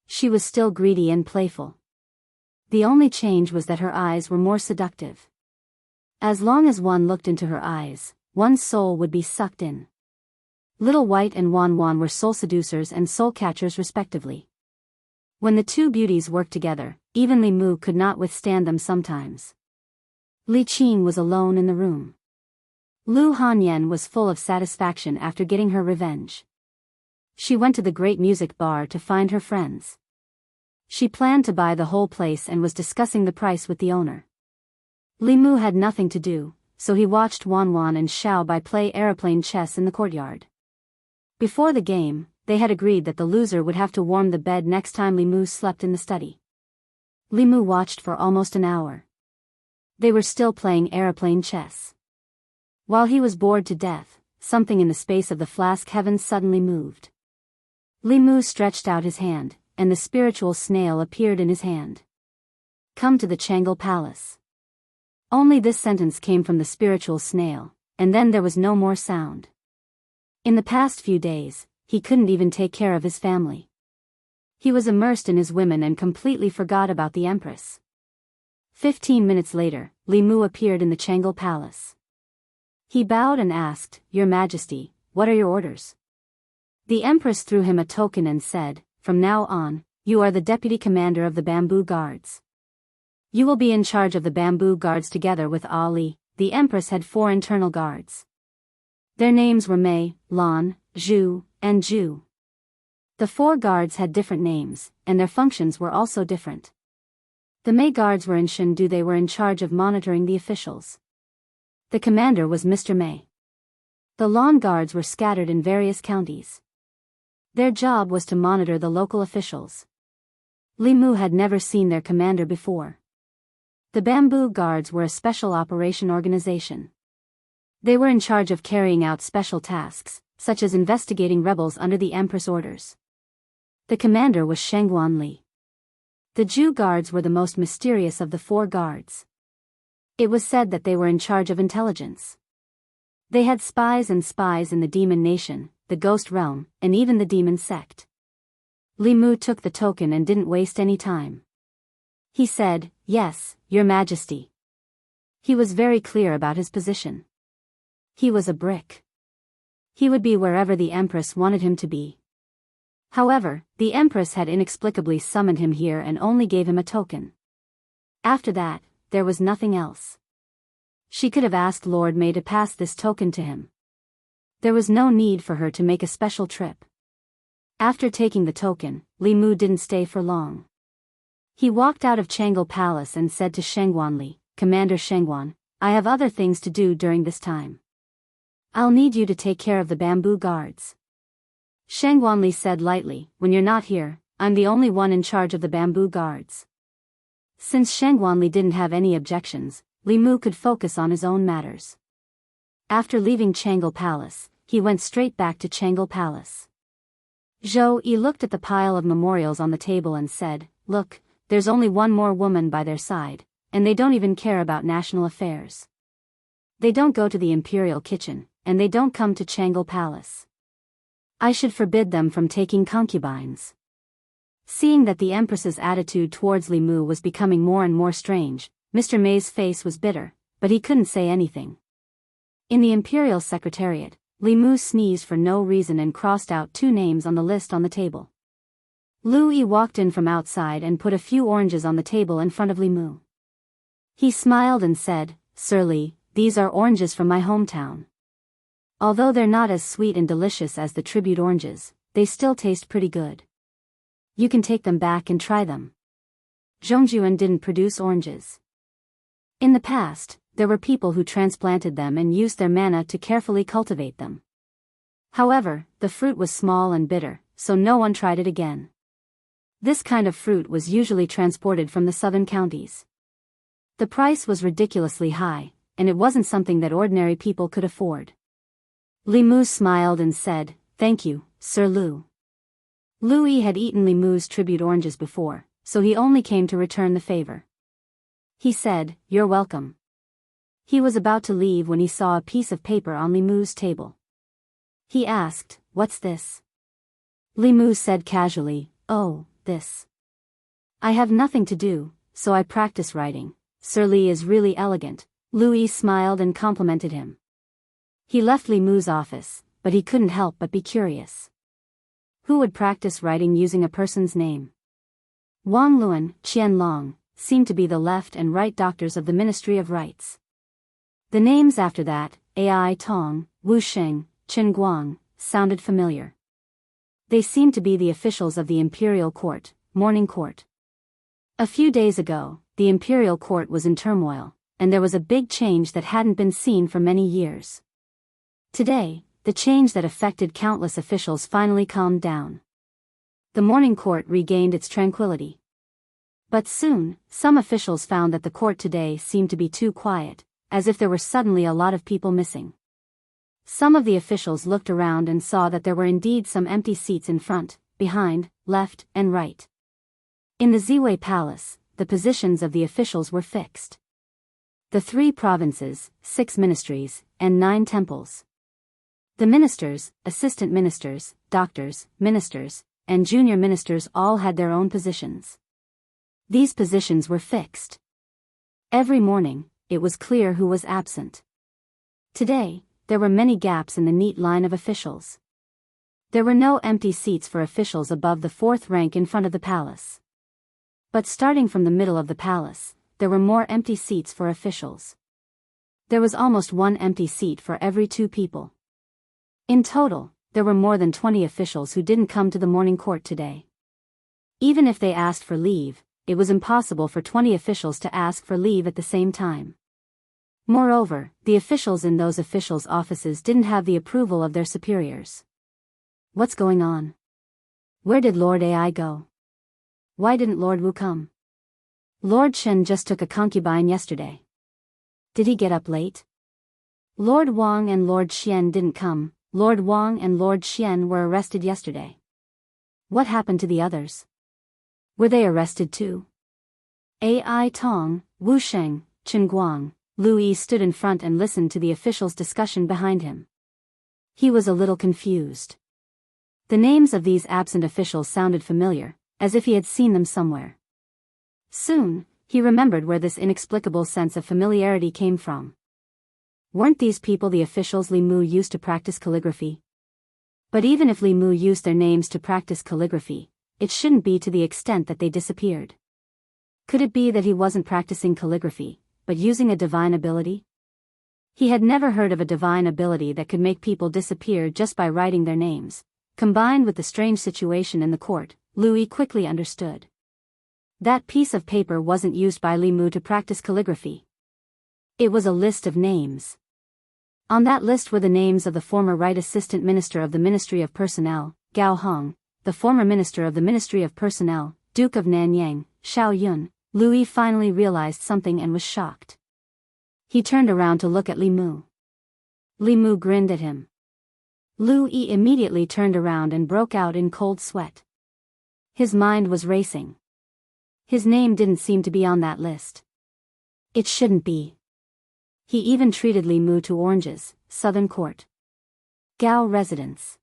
She was still greedy and playful. The only change was that her eyes were more seductive. As long as one looked into her eyes, one's soul would be sucked in. Little White and Wan Wan were soul seducers and soul catchers respectively. When the two beauties worked together, even Li Mu could not withstand them sometimes. Li Qing was alone in the room. Lu Hanyan was full of satisfaction after getting her revenge. She went to the great music bar to find her friends. She planned to buy the whole place and was discussing the price with the owner. Li Mu had nothing to do, so he watched Wan Wan and Xiao Bai play aeroplane chess in the courtyard. Before the game, they had agreed that the loser would have to warm the bed next time Li Mu slept in the study. Li Mu watched for almost an hour. They were still playing aeroplane chess. While he was bored to death, something in the space of the flask heavens suddenly moved. Li Mu stretched out his hand, and the spiritual snail appeared in his hand. Come to the Changle Palace. Only this sentence came from the spiritual snail, and then there was no more sound. In the past few days, he couldn't even take care of his family. He was immersed in his women and completely forgot about the Empress. 15 minutes later, Li Mu appeared in the Changle Palace. He bowed and asked, Your Majesty, what are your orders? The Empress threw him a token and said, From now on, you are the Deputy Commander of the Bamboo Guards. You will be in charge of the Bamboo Guards together with Ali. The Empress had 4 internal guards. Their names were Mei, Lan, Zhu, and Zhu. The 4 guards had different names, and their functions were also different. The Mei guards were in Shendu. They were in charge of monitoring the officials. The commander was Mr. Mei. The Lan guards were scattered in various counties. Their job was to monitor the local officials. Li Mu had never seen their commander before. The Bamboo Guards were a special operation organization. They were in charge of carrying out special tasks, such as investigating rebels under the Empress orders. The commander was Shengguan Li. The Jew Guards were the most mysterious of the 4 guards. It was said that they were in charge of intelligence. They had spies in the demon nation, the ghost realm, and even the demon sect. Li Mu took the token and didn't waste any time. He said, "Yes, Your Majesty." He was very clear about his position. He was a brick. He would be wherever the Empress wanted him to be. However, the Empress had inexplicably summoned him here and only gave him a token. After that, there was nothing else. She could have asked Lord May to pass this token to him. There was no need for her to make a special trip. After taking the token, Li Mu didn't stay for long. He walked out of Changle Palace and said to Shengguan Li, "Commander Shengguan, I have other things to do during this time. I'll need you to take care of the Bamboo Guards." Shengguan Li said lightly, "When you're not here, I'm the only one in charge of the Bamboo Guards." Since Shengguan Li didn't have any objections, Li Mu could focus on his own matters. After leaving Changle Palace, he went straight back to Changle Palace. Zhou Yi looked at the pile of memorials on the table and said, "Look, there's only one more woman by their side, and they don't even care about national affairs. They don't go to the imperial kitchen, and they don't come to Changle Palace. I should forbid them from taking concubines." Seeing that the Empress's attitude towards Li Mu was becoming more and more strange, Mr. May's face was bitter, but he couldn't say anything. In the Imperial Secretariat, Li Mu sneezed for no reason and crossed out 2 names on the list on the table. Lu Yi walked in from outside and put a few oranges on the table in front of Li Mu. He smiled and said, "Sir Li, these are oranges from my hometown. Although they're not as sweet and delicious as the tribute oranges, they still taste pretty good. You can take them back and try them." Zhongjuan didn't produce oranges. In the past, there were people who transplanted them and used their mana to carefully cultivate them. However, the fruit was small and bitter, so no one tried it again. This kind of fruit was usually transported from the southern counties. The price was ridiculously high, and it wasn't something that ordinary people could afford. Li Mu smiled and said, "Thank you, Sir Lu." Lu Yi had eaten Li Mu's tribute oranges before, so he only came to return the favor. He said, "You're welcome." He was about to leave when he saw a piece of paper on Li Mu's table. He asked, "What's this?" Li Mu said casually, "Oh, this. I have nothing to do, so I practice writing. Sir Li is really elegant." Lu Yi smiled and complimented him. He left Li Mu's office, but he couldn't help but be curious. Who would practice writing using a person's name? Wang Luan, Qian Long, seemed to be the left and right doctors of the Ministry of Rites. The names after that, Ai Tong, Wu Sheng, Chen Guang, sounded familiar. They seemed to be the officials of the Imperial Court, Morning Court. A few days ago, the Imperial Court was in turmoil, and there was a big change that hadn't been seen for many years. Today, the change that affected countless officials finally calmed down. The Morning Court regained its tranquility. But soon, some officials found that the court today seemed to be too quiet, as if there were suddenly a lot of people missing. Some of the officials looked around and saw that there were indeed some empty seats in front, behind, left, and right. In the Ziwei Palace, the positions of the officials were fixed. The 3 provinces, 6 ministries, and 9 temples. The ministers, assistant ministers, doctors, ministers, and junior ministers all had their own positions. These positions were fixed. Every morning, it was clear who was absent. Today, there were many gaps in the neat line of officials. There were no empty seats for officials above the 4th rank in front of the palace. But starting from the middle of the palace, there were more empty seats for officials. There was almost 1 empty seat for every 2 people. In total, there were more than 20 officials who didn't come to the morning court today. Even if they asked for leave, it was impossible for 20 officials to ask for leave at the same time. Moreover, the officials in those officials' offices didn't have the approval of their superiors. What's going on? Where did Lord Ai go? Why didn't Lord Wu come? Lord Shen just took a concubine yesterday. Did he get up late? Lord Wang and Lord Xian didn't come. Lord Wang and Lord Xian were arrested yesterday. What happened to the others? Were they arrested too? Ai Tong, Wu Sheng, Chen Guang, Lu Yi stood in front and listened to the officials' discussion behind him. He was a little confused. The names of these absent officials sounded familiar, as if he had seen them somewhere. Soon, he remembered where this inexplicable sense of familiarity came from. Weren't these people the officials Li Mu used to practice calligraphy? But even if Li Mu used their names to practice calligraphy, it shouldn't be to the extent that they disappeared. Could it be that he wasn't practicing calligraphy, but using a divine ability? He had never heard of a divine ability that could make people disappear just by writing their names. Combined with the strange situation in the court, Louis quickly understood. That piece of paper wasn't used by Li Mu to practice calligraphy. It was a list of names. On that list were the names of the former Right Assistant Minister of the Ministry of Personnel, Gao Hong, the former Minister of the Ministry of Personnel, Duke of Nanyang, Xiao Yun. Louis finally realized something and was shocked. He turned around to look at Li Mu. Li Mu grinned at him. Louis immediately turned around and broke out in cold sweat. His mind was racing. His name didn't seem to be on that list. It shouldn't be. He even treated Li Mu to oranges. Southern Court. Gao Residence.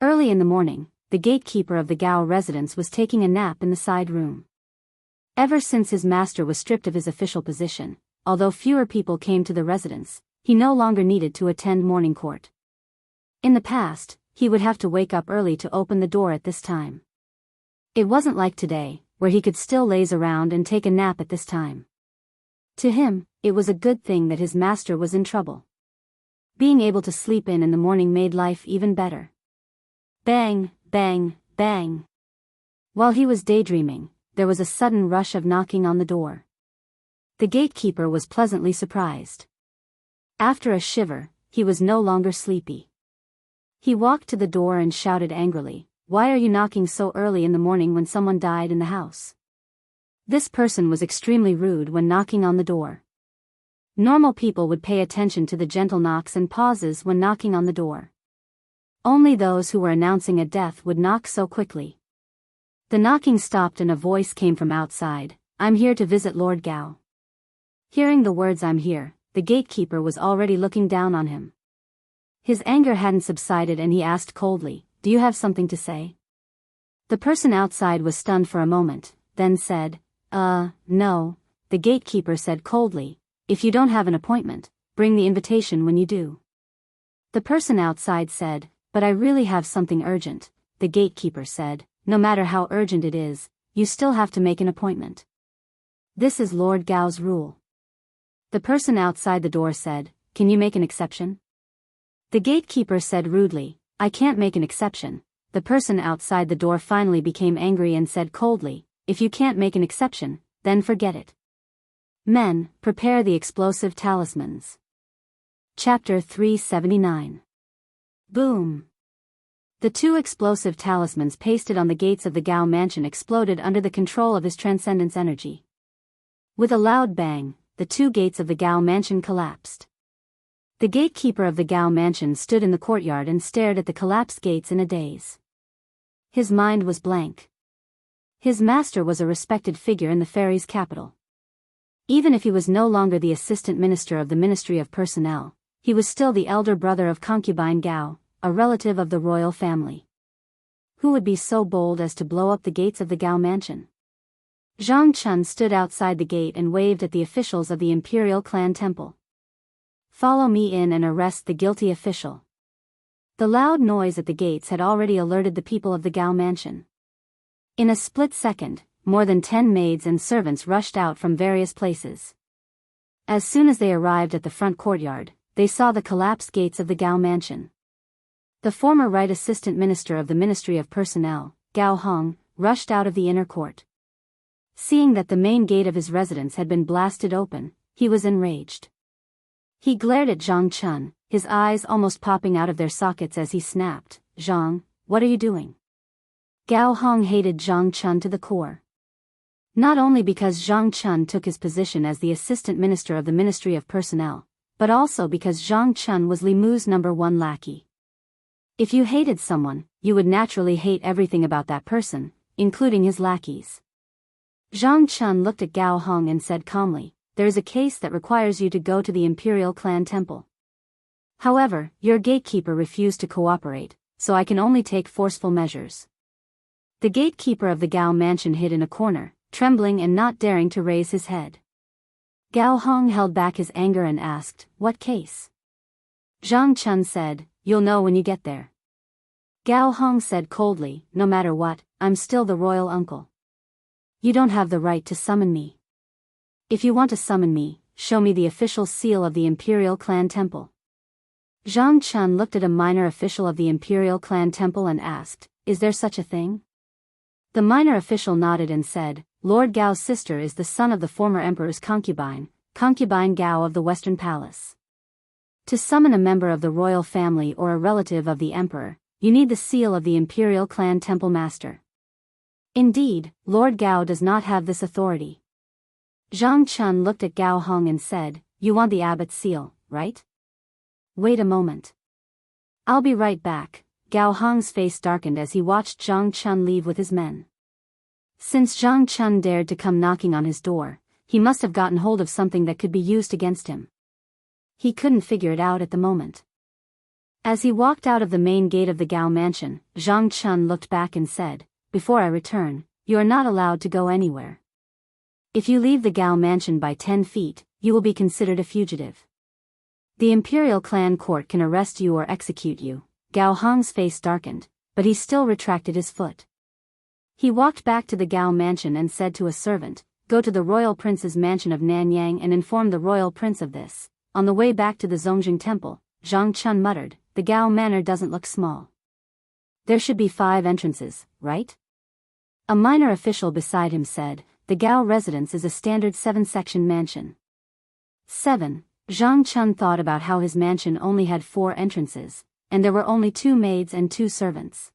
Early in the morning, the gatekeeper of the Gao residence was taking a nap in the side room. Ever since his master was stripped of his official position, although fewer people came to the residence, he no longer needed to attend morning court. In the past, he would have to wake up early to open the door at this time. It wasn't like today, where he could still laze around and take a nap at this time. To him, it was a good thing that his master was in trouble. Being able to sleep in the morning made life even better. Bang, bang, bang. While he was daydreaming, there was a sudden rush of knocking on the door. The gatekeeper was pleasantly surprised. After a shiver, he was no longer sleepy. He walked to the door and shouted angrily, "Why are you knocking so early in the morning when someone died in the house?" This person was extremely rude when knocking on the door. Normal people would pay attention to the gentle knocks and pauses when knocking on the door. Only those who were announcing a death would knock so quickly. The knocking stopped and a voice came from outside, "I'm here to visit Lord Gao." Hearing the words "I'm here," the gatekeeper was already looking down on him. His anger hadn't subsided and he asked coldly, "Do you have something to say?" The person outside was stunned for a moment, then said, No," the gatekeeper said coldly, "If you don't have an appointment, bring the invitation when you do." The person outside said, "But I really have something urgent," the gatekeeper said, "No matter how urgent it is, you still have to make an appointment. This is Lord Gao's rule." The person outside the door said, "Can you make an exception?" The gatekeeper said rudely, "I can't make an exception." The person outside the door finally became angry and said coldly, "If you can't make an exception, then forget it. Men, prepare the explosive talismans." Chapter 379. Boom. The 2 explosive talismans pasted on the gates of the Gao mansion exploded under the control of his transcendence energy. With a loud bang, the 2 gates of the Gao mansion collapsed. The gatekeeper of the Gao mansion stood in the courtyard and stared at the collapsed gates in a daze. His mind was blank. His master was a respected figure in the fairy's capital. Even if he was no longer the assistant minister of the Ministry of Personnel, he was still the elder brother of concubine Gao, a relative of the royal family. Who would be so bold as to blow up the gates of the Gao mansion? Zhang Chun stood outside the gate and waved at the officials of the imperial clan temple. "Follow me in and arrest the guilty official." The loud noise at the gates had already alerted the people of the Gao mansion. In a split second, more than 10 maids and servants rushed out from various places. As soon as they arrived at the front courtyard, they saw the collapsed gates of the Gao mansion. The former Right Assistant Minister of the Ministry of Personnel, Gao Hong, rushed out of the inner court. Seeing that the main gate of his residence had been blasted open, he was enraged. He glared at Zhang Chun, his eyes almost popping out of their sockets as he snapped, "Zhang, what are you doing?" Gao Hong hated Zhang Chun to the core. Not only because Zhang Chun took his position as the assistant minister of the Ministry of Personnel, but also because Zhang Chun was Li Mu's #1 lackey. If you hated someone, you would naturally hate everything about that person, including his lackeys. Zhang Chun looked at Gao Hong and said calmly, "There is a case that requires you to go to the Imperial Clan Temple. However, your gatekeeper refused to cooperate, so I can only take forceful measures." The gatekeeper of the Gao mansion hid in a corner, trembling and not daring to raise his head. Gao Hong held back his anger and asked, "What case?" Zhang Chun said, "You'll know when you get there." Gao Hong said coldly, "No matter what, I'm still the royal uncle. You don't have the right to summon me. If you want to summon me, show me the official seal of the Imperial Clan Temple." Zhang Chun looked at a minor official of the Imperial Clan Temple and asked, "Is there such a thing?" The minor official nodded and said, "Lord Gao's sister is the son of the former emperor's concubine, Concubine Gao of the Western Palace. To summon a member of the royal family or a relative of the emperor, you need the seal of the Imperial Clan Temple Master. Indeed, Lord Gao does not have this authority." Zhang Chun looked at Gao Hong and said, "You want the abbot's seal, right? Wait a moment. I'll be right back." Gao Hong's face darkened as he watched Zhang Chun leave with his men. Since Zhang Chun dared to come knocking on his door, he must have gotten hold of something that could be used against him. He couldn't figure it out at the moment. As he walked out of the main gate of the Gao mansion, Zhang Chun looked back and said, "Before I return, you are not allowed to go anywhere. If you leave the Gao mansion by 10 feet, you will be considered a fugitive. The Imperial Clan Court can arrest you or execute you." Gao Hong's face darkened, but he still retracted his foot. He walked back to the Gao mansion and said to a servant, "Go to the royal prince's mansion of Nanyang and inform the royal prince of this." On the way back to the Zongjing temple, Zhang Chun muttered, "The Gao manor doesn't look small. There should be 5 entrances, right?" A minor official beside him said, "The Gao residence is a standard 7-section mansion." 7. Zhang Chun thought about how his mansion only had 4 entrances, and there were only 2 maids and 2 servants.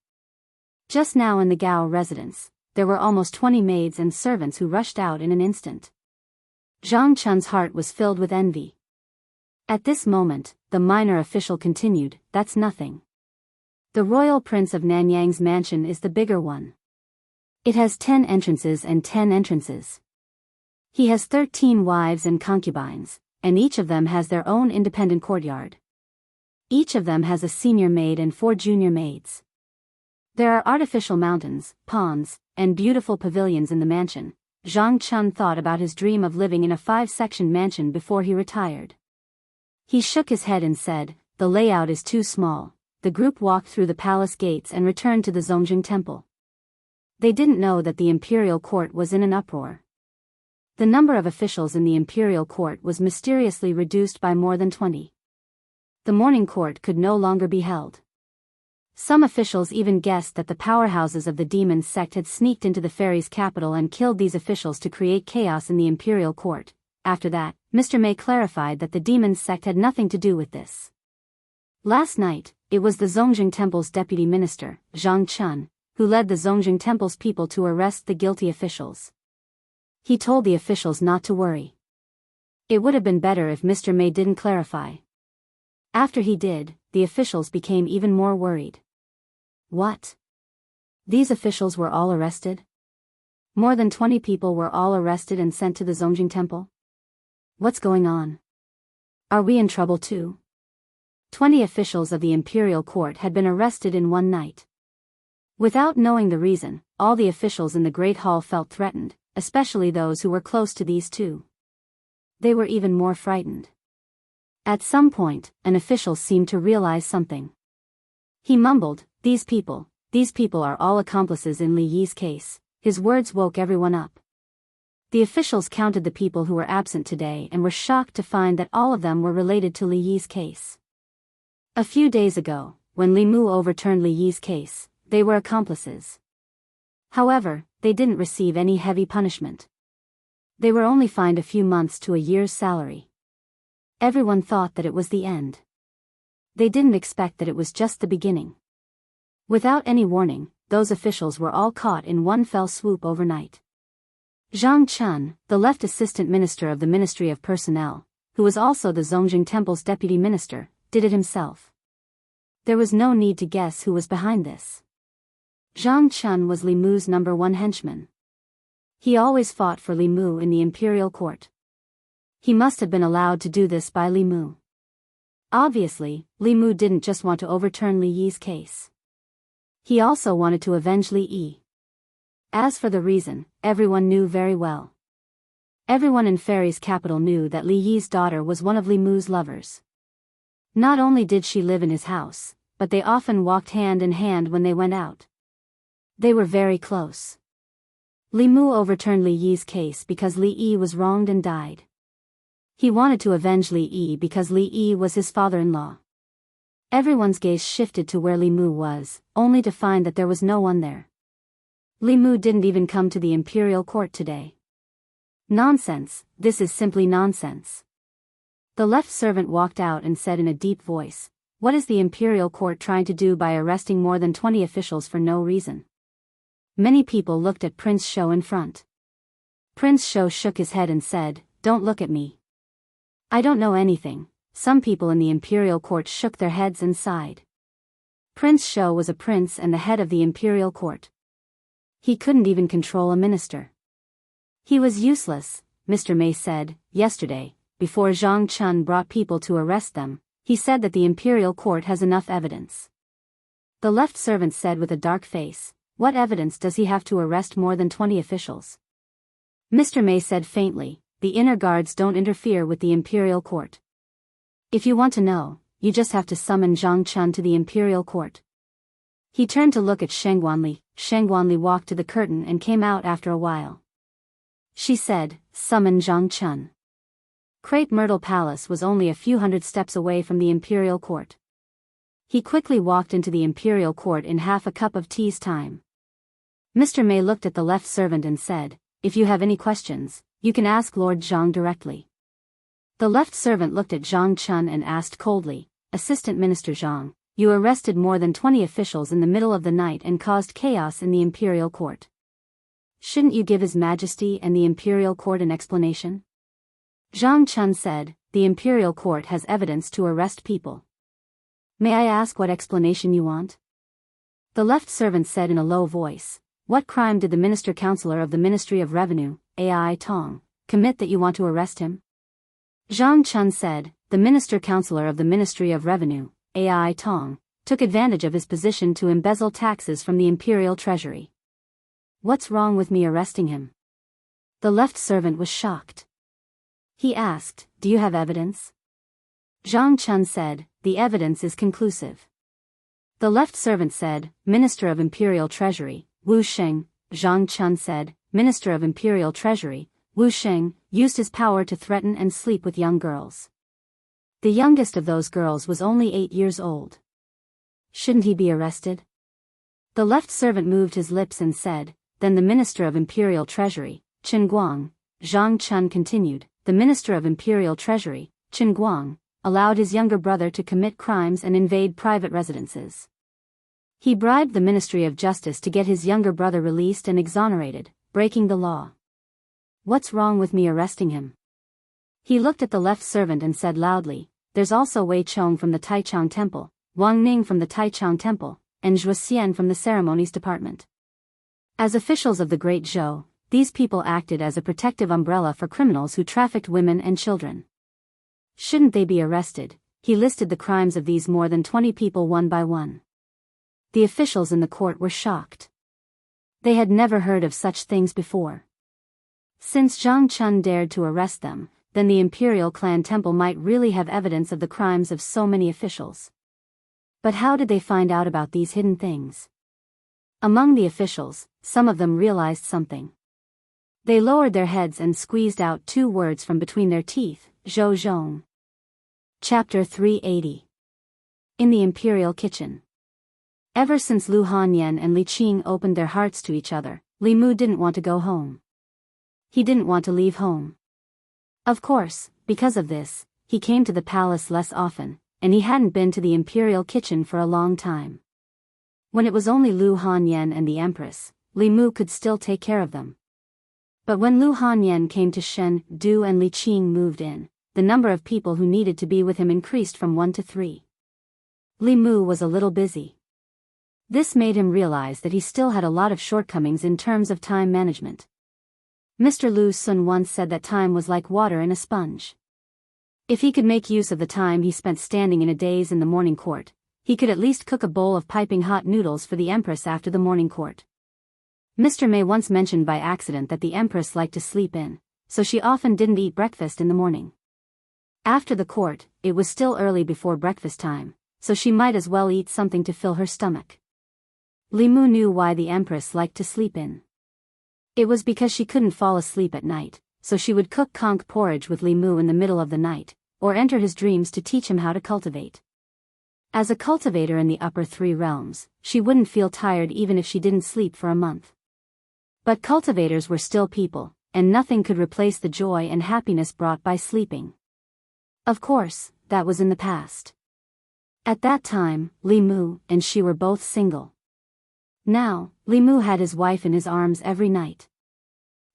Just now in the Gao residence, there were almost 20 maids and servants who rushed out in an instant. Zhang Chun's heart was filled with envy. At this moment, the minor official continued, "That's nothing. The royal prince of Nanyang's mansion is the bigger one. It has 10 entrances and 10 entrances. He has 13 wives and concubines, and each of them has their own independent courtyard. Each of them has a senior maid and 4 junior maids. There are artificial mountains, ponds, and beautiful pavilions in the mansion." Zhang Chun thought about his dream of living in a 5-section mansion before he retired. He shook his head and said, "The layout is too small." The group walked through the palace gates and returned to the Zongjing temple. They didn't know that the imperial court was in an uproar. The number of officials in the imperial court was mysteriously reduced by more than 20. The morning court could no longer be held. Some officials even guessed that the powerhouses of the demon sect had sneaked into the fairies' capital and killed these officials to create chaos in the imperial court. After that, Mr. May clarified that the demon sect had nothing to do with this. Last night, it was the Zongjing Temple's deputy minister, Zhang Chun, who led the Zongjing Temple's people to arrest the guilty officials. He told the officials not to worry. It would have been better if Mr. May didn't clarify. After he did, the officials became even more worried. What? These officials were all arrested? More than 20 people were all arrested and sent to the Zongjing Temple? What's going on? Are we in trouble too? 20 officials of the imperial court had been arrested in one night. Without knowing the reason, all the officials in the Great Hall felt threatened, especially those who were close to these 2. They were even more frightened. At some point, an official seemed to realize something. He mumbled, these people are all accomplices in Li Yi's case." His words woke everyone up. The officials counted the people who were absent today and were shocked to find that all of them were related to Li Yi's case. A few days ago, when Li Mu overturned Li Yi's case, they were accomplices. However, they didn't receive any heavy punishment. They were only fined a few months to a year's salary. Everyone thought that it was the end. They didn't expect that it was just the beginning. Without any warning, those officials were all caught in one fell swoop overnight. Zhang Chun, the left assistant minister of the Ministry of Personnel, who was also the Zongjing Temple's deputy minister, did it himself. There was no need to guess who was behind this. Zhang Chun was Li Mu's #1 henchman. He always fought for Li Mu in the imperial court. He must have been allowed to do this by Li Mu. Obviously, Li Mu didn't just want to overturn Li Yi's case. He also wanted to avenge Li Yi. As for the reason, everyone knew very well. Everyone in Fairy's capital knew that Li Yi's daughter was one of Li Mu's lovers. Not only did she live in his house, but they often walked hand in hand when they went out. They were very close. Li Mu overturned Li Yi's case because Li Yi was wronged and died. He wanted to avenge Li Yi because Li Yi was his father-in-law. Everyone's gaze shifted to where Li Mu was, only to find that there was no one there. Li Mu didn't even come to the imperial court today. Nonsense, this is simply nonsense. The left servant walked out and said in a deep voice, "What is the imperial court trying to do by arresting more than 20 officials for no reason?" Many people looked at Prince Shou in front. Prince Shou shook his head and said, "Don't look at me. I don't know anything." Some people in the imperial court shook their heads and sighed. Prince Shou was a prince and the head of the imperial court. He couldn't even control a minister. He was useless, Mr. Mei said. Yesterday, before Zhang Chun brought people to arrest them, he said that the imperial court has enough evidence. The left servant said with a dark face, "What evidence does he have to arrest more than 20 officials?" Mr. Mei said faintly, "The inner guards don't interfere with the imperial court. If you want to know, you just have to summon Zhang Chun to the imperial court." He turned to look at Sheng Guanli. Sheng Guanli walked to the curtain and came out after a while. She said, "Summon Zhang Chun." Crepe Myrtle Palace was only a few hundred steps away from the imperial court. He quickly walked into the imperial court in half a cup of tea's time. Mr. Mei looked at the left servant and said, "If you have any questions, you can ask Lord Zhang directly." The left servant looked at Zhang Chun and asked coldly, "Assistant Minister Zhang, you arrested more than 20 officials in the middle of the night and caused chaos in the imperial court. Shouldn't you give His Majesty and the imperial court an explanation?" Zhang Chun said, "The imperial court has evidence to arrest people. May I ask what explanation you want?" The left servant said in a low voice, "What crime did the minister-counselor of the Ministry of Revenue, Ai Tong, commit that you want to arrest him?" Zhang Chun said, "The minister-counselor of the Ministry of Revenue, Ai Tong, took advantage of his position to embezzle taxes from the imperial treasury. What's wrong with me arresting him?" The left servant was shocked. He asked, "Do you have evidence?" Zhang Chun said, "The evidence is conclusive." The left servant said, "Minister of Imperial Treasury, Wu Sheng." Zhang Chun said, "Minister of Imperial Treasury, Wu Sheng, used his power to threaten and sleep with young girls. The youngest of those girls was only 8 years old. Shouldn't he be arrested?" The left servant moved his lips and said, "Then the Minister of Imperial Treasury, Chen Guang." Zhang Chun continued, "The Minister of Imperial Treasury, Chen Guang, allowed his younger brother to commit crimes and invade private residences. He bribed the Ministry of Justice to get his younger brother released and exonerated, breaking the law. What's wrong with me arresting him?" He looked at the left servant and said loudly, "There's also Wei Chong from the Taichang Temple, Wang Ning from the Taichang Temple, and Zhuo Xian from the Ceremonies Department. As officials of the Great Zhou, these people acted as a protective umbrella for criminals who trafficked women and children. Shouldn't they be arrested?" He listed the crimes of these more than 20 people one by one. The officials in the court were shocked. They had never heard of such things before. Since Zhang Chun dared to arrest them, then the Imperial Clan Temple might really have evidence of the crimes of so many officials. But how did they find out about these hidden things? Among the officials, some of them realized something. They lowered their heads and squeezed out 2 words from between their teeth, Zhou Zhong. Chapter 380. In the Imperial Kitchen. Ever since Lu Hanyan and Li Qing opened their hearts to each other, Li Mu didn't want to go home. He didn't want to leave home. Of course, because of this, he came to the palace less often, and he hadn't been to the imperial kitchen for a long time. When it was only Lu Hanyan and the Empress, Li Mu could still take care of them. But when Lu Hanyan came to Shen, Du and Li Qing moved in, the number of people who needed to be with him increased from 1 to 3. Li Mu was a little busy. This made him realize that he still had a lot of shortcomings in terms of time management. Mr. Lu Sun once said that time was like water in a sponge. If he could make use of the time he spent standing in a daze in the morning court, he could at least cook a bowl of piping hot noodles for the Empress after the morning court. Mr. May once mentioned by accident that the Empress liked to sleep in, so she often didn't eat breakfast in the morning. After the court, it was still early before breakfast time, so she might as well eat something to fill her stomach. Li Mu knew why the Empress liked to sleep in. It was because she couldn't fall asleep at night, so she would cook conch porridge with Li Mu in the middle of the night, or enter his dreams to teach him how to cultivate. As a cultivator in the upper 3 realms, she wouldn't feel tired even if she didn't sleep for a month. But cultivators were still people, and nothing could replace the joy and happiness brought by sleeping. Of course, that was in the past. At that time, Li Mu and she were both single. Now, Li Mu had his wife in his arms every night.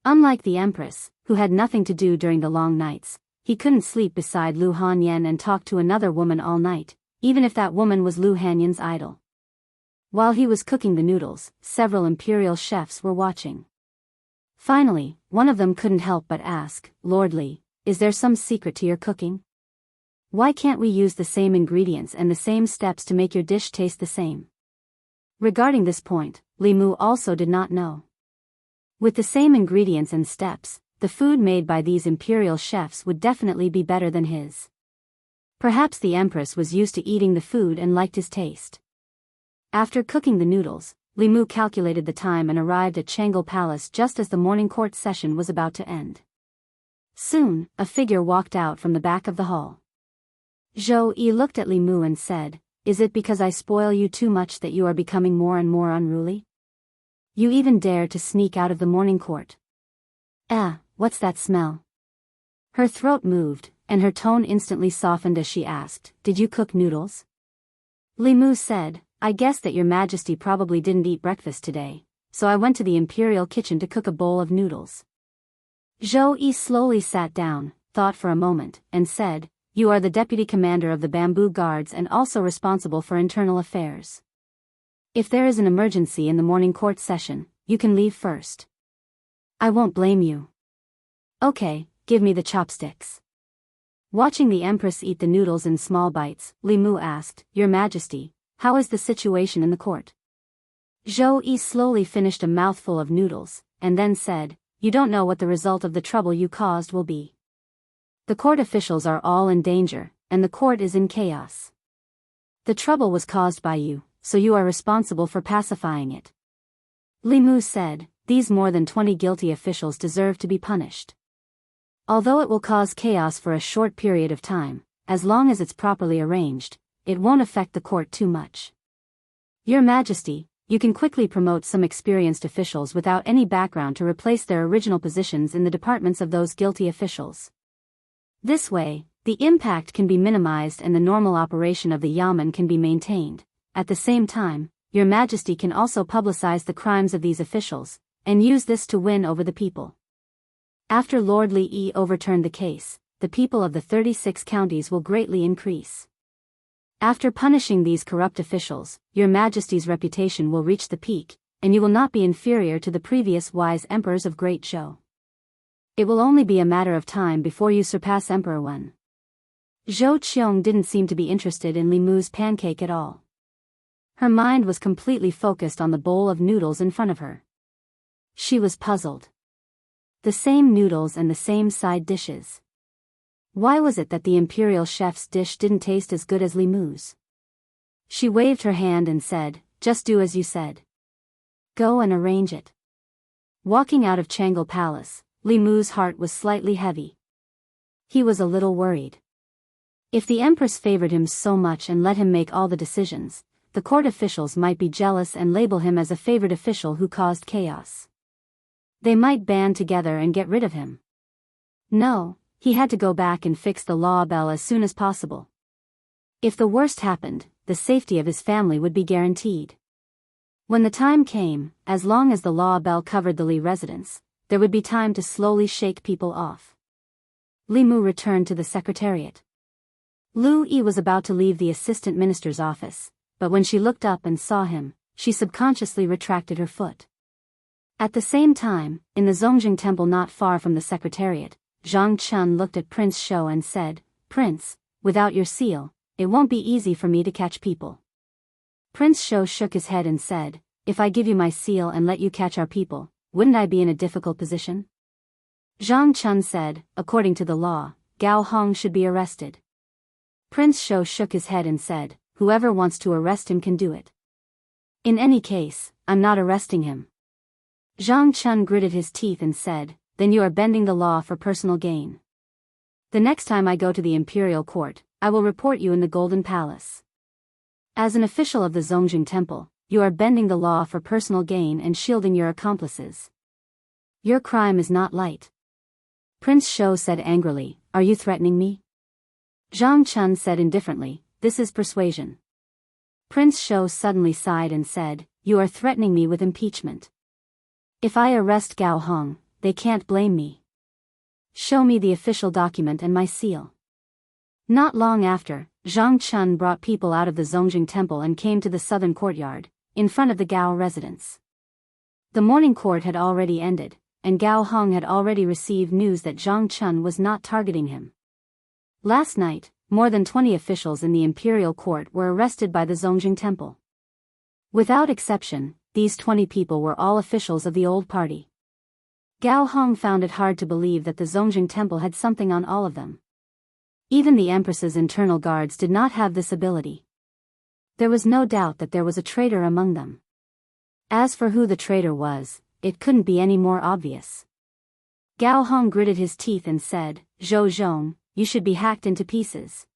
Unlike the Empress, who had nothing to do during the long nights, he couldn't sleep beside Lu Hanyan and talk to another woman all night, even if that woman was Lu Hanyan's idol. While he was cooking the noodles, several imperial chefs were watching. Finally, one of them couldn't help but ask, "Lord Li, is there some secret to your cooking? Why can't we use the same ingredients and the same steps to make your dish taste the same?" Regarding this point, Li Mu also did not know. With the same ingredients and steps, the food made by these imperial chefs would definitely be better than his. Perhaps the Empress was used to eating the food and liked his taste. After cooking the noodles, Li Mu calculated the time and arrived at Changle Palace just as the morning court session was about to end. Soon, a figure walked out from the back of the hall. Zhou Yi looked at Li Mu and said, "Is it because I spoil you too much that you are becoming more and more unruly? You even dare to sneak out of the morning court. What's that smell?" Her throat moved, and her tone instantly softened as she asked, "Did you cook noodles?" Li Mu said, "I guess that your Majesty probably didn't eat breakfast today, so I went to the imperial kitchen to cook a bowl of noodles." Zhou Yi slowly sat down, thought for a moment, and said, "You are the deputy commander of the bamboo guards and also responsible for internal affairs. If there is an emergency in the morning court session, you can leave first. I won't blame you. Okay, give me the chopsticks." Watching the Empress eat the noodles in small bites, Li Mu asked, "Your Majesty, how is the situation in the court?" Zhou Yi slowly finished a mouthful of noodles, and then said, "You don't know what the result of the trouble you caused will be. The court officials are all in danger, and the court is in chaos. The trouble was caused by you, so you are responsible for pacifying it." Li Mu said, "These more than 20 guilty officials deserve to be punished. Although it will cause chaos for a short period of time, as long as it's properly arranged, it won't affect the court too much. Your Majesty, you can quickly promote some experienced officials without any background to replace their original positions in the departments of those guilty officials. This way, the impact can be minimized and the normal operation of the Yamen can be maintained. At the same time, Your Majesty can also publicize the crimes of these officials, and use this to win over the people. After Lord Li Yi overturned the case, the people of the 36 counties will greatly increase. After punishing these corrupt officials, Your Majesty's reputation will reach the peak, and you will not be inferior to the previous wise emperors of Great Zhou. It will only be a matter of time before you surpass Emperor Wen." Zhou Qiong didn't seem to be interested in Li Mu's pancake at all. Her mind was completely focused on the bowl of noodles in front of her. She was puzzled. The same noodles and the same side dishes. Why was it that the imperial chef's dish didn't taste as good as Li Mu's? She waved her hand and said, "Just do as you said. Go and arrange it." Walking out of Changle Palace, Li Mu's heart was slightly heavy. He was a little worried. If the Empress favored him so much and let him make all the decisions, the court officials might be jealous and label him as a favored official who caused chaos. They might band together and get rid of him. No, he had to go back and fix the law bell as soon as possible. If the worst happened, the safety of his family would be guaranteed. When the time came, as long as the law bell covered the Li residence, there would be time to slowly shake people off. Li Mu returned to the secretariat. Lu Yi was about to leave the assistant minister's office, but when she looked up and saw him, she subconsciously retracted her foot. At the same time, in the Zongjing temple not far from the secretariat, Zhang Chun looked at Prince Shou and said, "Prince, without your seal, it won't be easy for me to catch people." Prince Shou shook his head and said, "If I give you my seal and let you catch our people, wouldn't I be in a difficult position?" Zhang Chun said, "According to the law, Gao Hong should be arrested." Prince Shou shook his head and said, "Whoever wants to arrest him can do it. In any case, I'm not arresting him." Zhang Chun gritted his teeth and said, "Then you are bending the law for personal gain. The next time I go to the imperial court, I will report you in the Golden Palace. As an official of the Zongjing Temple, you are bending the law for personal gain and shielding your accomplices. Your crime is not light." Prince Shou said angrily, "Are you threatening me?" Zhang Chun said indifferently, "This is persuasion." Prince Shou suddenly sighed and said, "You are threatening me with impeachment. If I arrest Gao Hong, they can't blame me. Show me the official document and my seal." Not long after, Zhang Chun brought people out of the Zongjing Temple and came to the southern courtyard, in front of the Gao residence. The morning court had already ended, and Gao Hong had already received news that Zhang Chun was not targeting him. Last night, more than 20 officials in the imperial court were arrested by the Zongjing Temple. Without exception, these 20 people were all officials of the old party. Gao Hong found it hard to believe that the Zongjing Temple had something on all of them. Even the Empress's internal guards did not have this ability. There was no doubt that there was a traitor among them. As for who the traitor was, it couldn't be any more obvious. Gao Hong gritted his teeth and said, "Zhou Zhong, you should be hacked into pieces."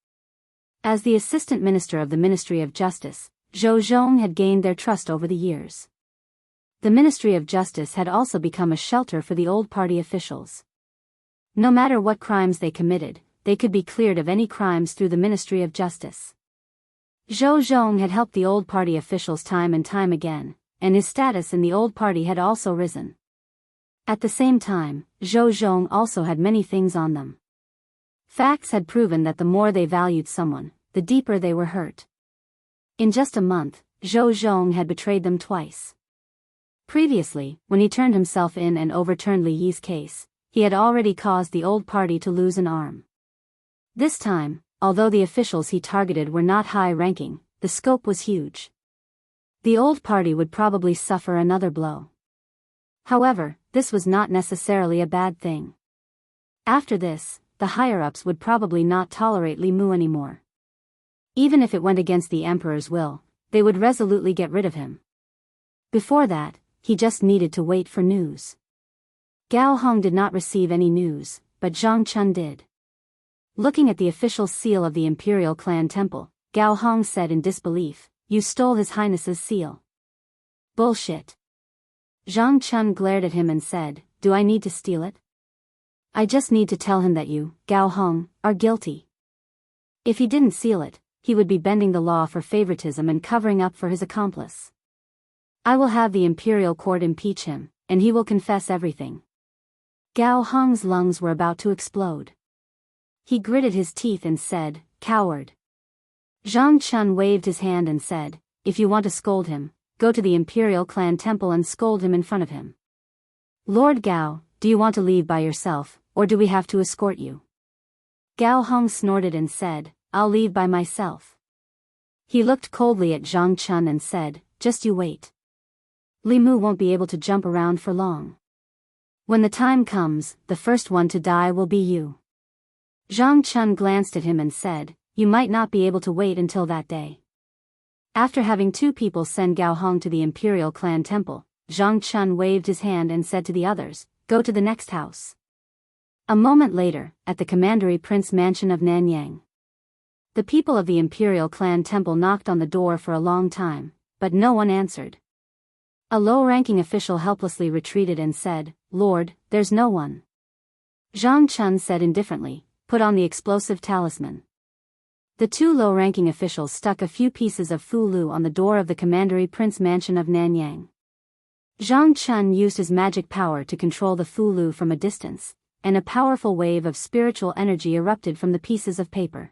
As the assistant minister of the Ministry of Justice, Zhou Zhong had gained their trust over the years. The Ministry of Justice had also become a shelter for the old party officials. No matter what crimes they committed, they could be cleared of any crimes through the Ministry of Justice. Zhou Zhong had helped the old party officials time and time again, and his status in the old party had also risen. At the same time, Zhou Zhong also had many things on them. Facts had proven that the more they valued someone, the deeper they were hurt. In just a month, Zhou Zhong had betrayed them twice. Previously, when he turned himself in and overturned Li Yi's case, he had already caused the old party to lose an arm. This time, although the officials he targeted were not high-ranking, the scope was huge. The old party would probably suffer another blow. However, this was not necessarily a bad thing. After this, the higher-ups would probably not tolerate Li Mu anymore. Even if it went against the emperor's will, they would resolutely get rid of him. Before that, he just needed to wait for news. Gao Hong did not receive any news, but Zhang Chun did. Looking at the official seal of the Imperial Clan Temple, Gao Hong said in disbelief, "You stole His Highness's seal." "Bullshit." Zhang Chun glared at him and said, "Do I need to steal it? I just need to tell him that you, Gao Hong, are guilty." If he didn't seal it, he would be bending the law for favoritism and covering up for his accomplice. "I will have the Imperial Court impeach him, and he will confess everything." Gao Hong's lungs were about to explode. He gritted his teeth and said, "Coward." Zhang Chun waved his hand and said, "If you want to scold him, go to the Imperial Clan Temple and scold him in front of him." "Lord Gao, do you want to leave by yourself, or do we have to escort you?" Gao Hong snorted and said, "I'll leave by myself." He looked coldly at Zhang Chun and said, "Just you wait. Li Mu won't be able to jump around for long. When the time comes, the first one to die will be you." Zhang Chun glanced at him and said, "You might not be able to wait until that day." After having two people send Gao Hong to the Imperial Clan Temple, Zhang Chun waved his hand and said to the others, "Go to the next house." A moment later, at the Commandery Prince Mansion of Nanyang. The people of the Imperial Clan Temple knocked on the door for a long time, but no one answered. A low-ranking official helplessly retreated and said, "Lord, there's no one." Zhang Chun said indifferently, "Put on the explosive talisman." The two low-ranking officials stuck a few pieces of fulu on the door of the Commandery Prince Mansion of Nanyang. Zhang Chun used his magic power to control the fulu from a distance, and a powerful wave of spiritual energy erupted from the pieces of paper.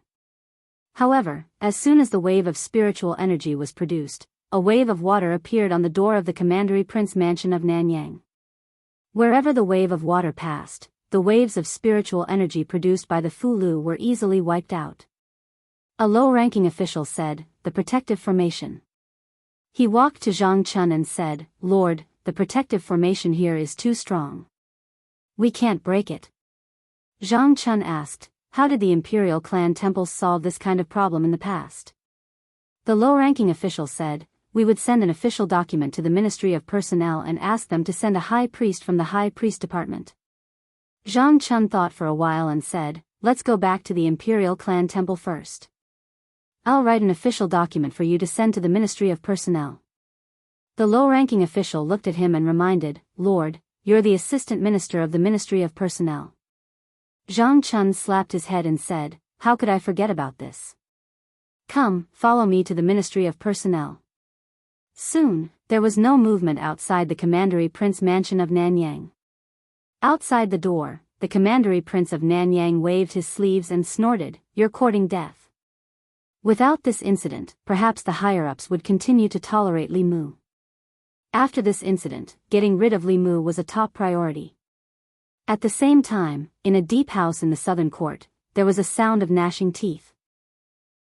However, as soon as the wave of spiritual energy was produced, a wave of water appeared on the door of the Commandery Prince Mansion of Nanyang. Wherever the wave of water passed, the waves of spiritual energy produced by the fulu were easily wiped out. A low-ranking official said, "The protective formation." He walked to Zhang Chun and said, "Lord, the protective formation here is too strong. We can't break it." Zhang Chun asked, "How did the imperial clan temples solve this kind of problem in the past?" The low-ranking official said, "We would send an official document to the Ministry of Personnel and ask them to send a high priest from the High Priest Department." Zhang Chun thought for a while and said, "Let's go back to the imperial clan temple first. I'll write an official document for you to send to the Ministry of Personnel." The low-ranking official looked at him and reminded, "Lord, you're the Assistant Minister of the Ministry of Personnel." Zhang Chun slapped his head and said, "How could I forget about this? Come, follow me to the Ministry of Personnel." Soon, there was no movement outside the Commandery Prince Mansion of Nanyang. Outside the door, the Commandery Prince of Nanyang waved his sleeves and snorted, "You're courting death." Without this incident, perhaps the higher-ups would continue to tolerate Li Mu. After this incident, getting rid of Li Mu was a top priority. At the same time, in a deep house in the southern court, there was a sound of gnashing teeth.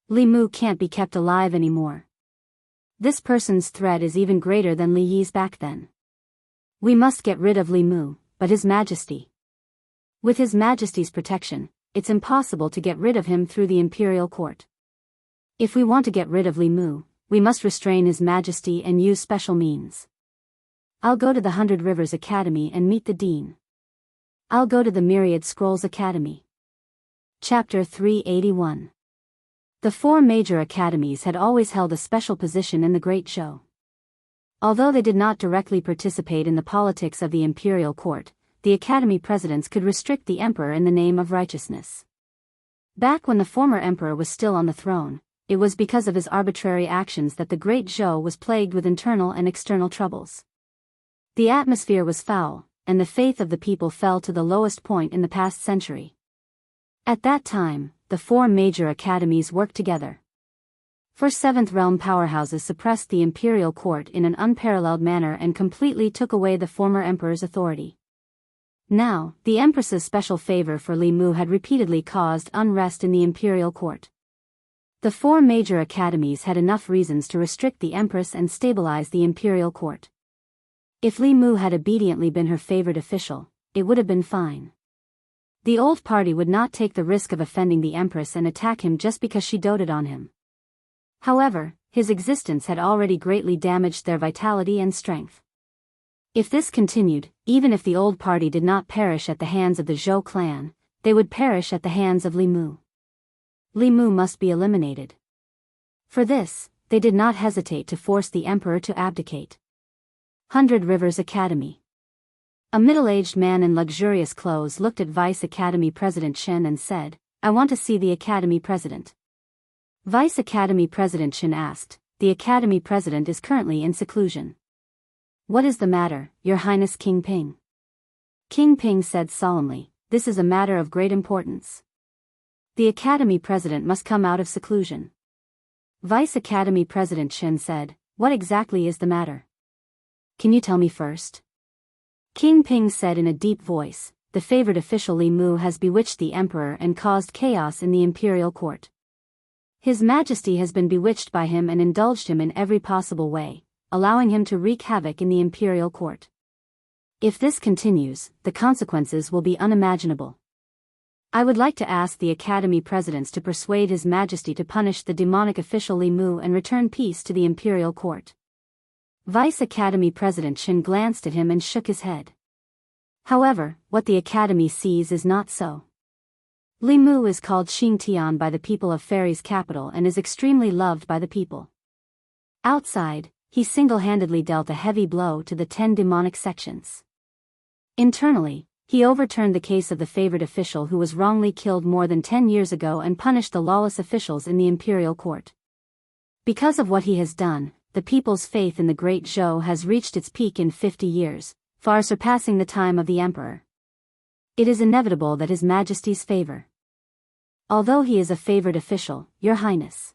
Li Mu can't be kept alive anymore. This person's threat is even greater than Li Yi's back then. We must get rid of Li Mu, but His Majesty. With His Majesty's protection, it's impossible to get rid of him through the imperial court. If we want to get rid of Li Mu, we must restrain His Majesty and use special means. I'll go to the 100 Rivers Academy and meet the Dean. I'll go to the Myriad Scrolls Academy. Chapter 381. The four major academies had always held a special position in the Great Zhou. Although they did not directly participate in the politics of the imperial court, the academy presidents could restrict the emperor in the name of righteousness. Back when the former emperor was still on the throne, it was because of his arbitrary actions that the Great Zhou was plagued with internal and external troubles. The atmosphere was foul, and the faith of the people fell to the lowest point in the past century. At that time, the four major academies worked together. For Seventh Realm powerhouses suppressed the imperial court in an unparalleled manner and completely took away the former emperor's authority. Now, the empress's special favor for Li Mu had repeatedly caused unrest in the imperial court. The four major academies had enough reasons to restrict the empress and stabilize the imperial court. If Li Mu had obediently been her favored official, it would have been fine. The old party would not take the risk of offending the empress and attack him just because she doted on him. However, his existence had already greatly damaged their vitality and strength. If this continued, even if the old party did not perish at the hands of the Zhou clan, they would perish at the hands of Li Mu. Li Mu must be eliminated. For this, they did not hesitate to force the emperor to abdicate. 100 Rivers Academy. A middle-aged man in luxurious clothes looked at Vice Academy President Chen and said, "I want to see the Academy President." Vice Academy President Chen asked, "The Academy President is currently in seclusion." "What is the matter, Your Highness King Ping?" King Ping said solemnly, "This is a matter of great importance. The Academy President must come out of seclusion." Vice Academy President Chen said, "What exactly is the matter? Can you tell me first?" King Ping said in a deep voice, "The favored official Li Mu has bewitched the emperor and caused chaos in the imperial court. His Majesty has been bewitched by him and indulged him in every possible way, allowing him to wreak havoc in the imperial court. If this continues, the consequences will be unimaginable. I would like to ask the Academy presidents to persuade His Majesty to punish the demonic official Li Mu and return peace to the imperial court." Vice Academy President Chen glanced at him and shook his head. However, what the Academy sees is not so. Li Mu is called Xing Tian by the people of Fairy's capital and is extremely loved by the people. Outside, he single-handedly dealt a heavy blow to the 10 demonic sections. Internally, He overturned the case of the favored official who was wrongly killed more than 10 years ago and punished the lawless officials in the imperial court. Because of what he has done, the people's faith in the great Zhou has reached its peak in 50 years, far surpassing the time of the emperor. It is inevitable that His Majesty's favor. Although he is a favored official, Your Highness.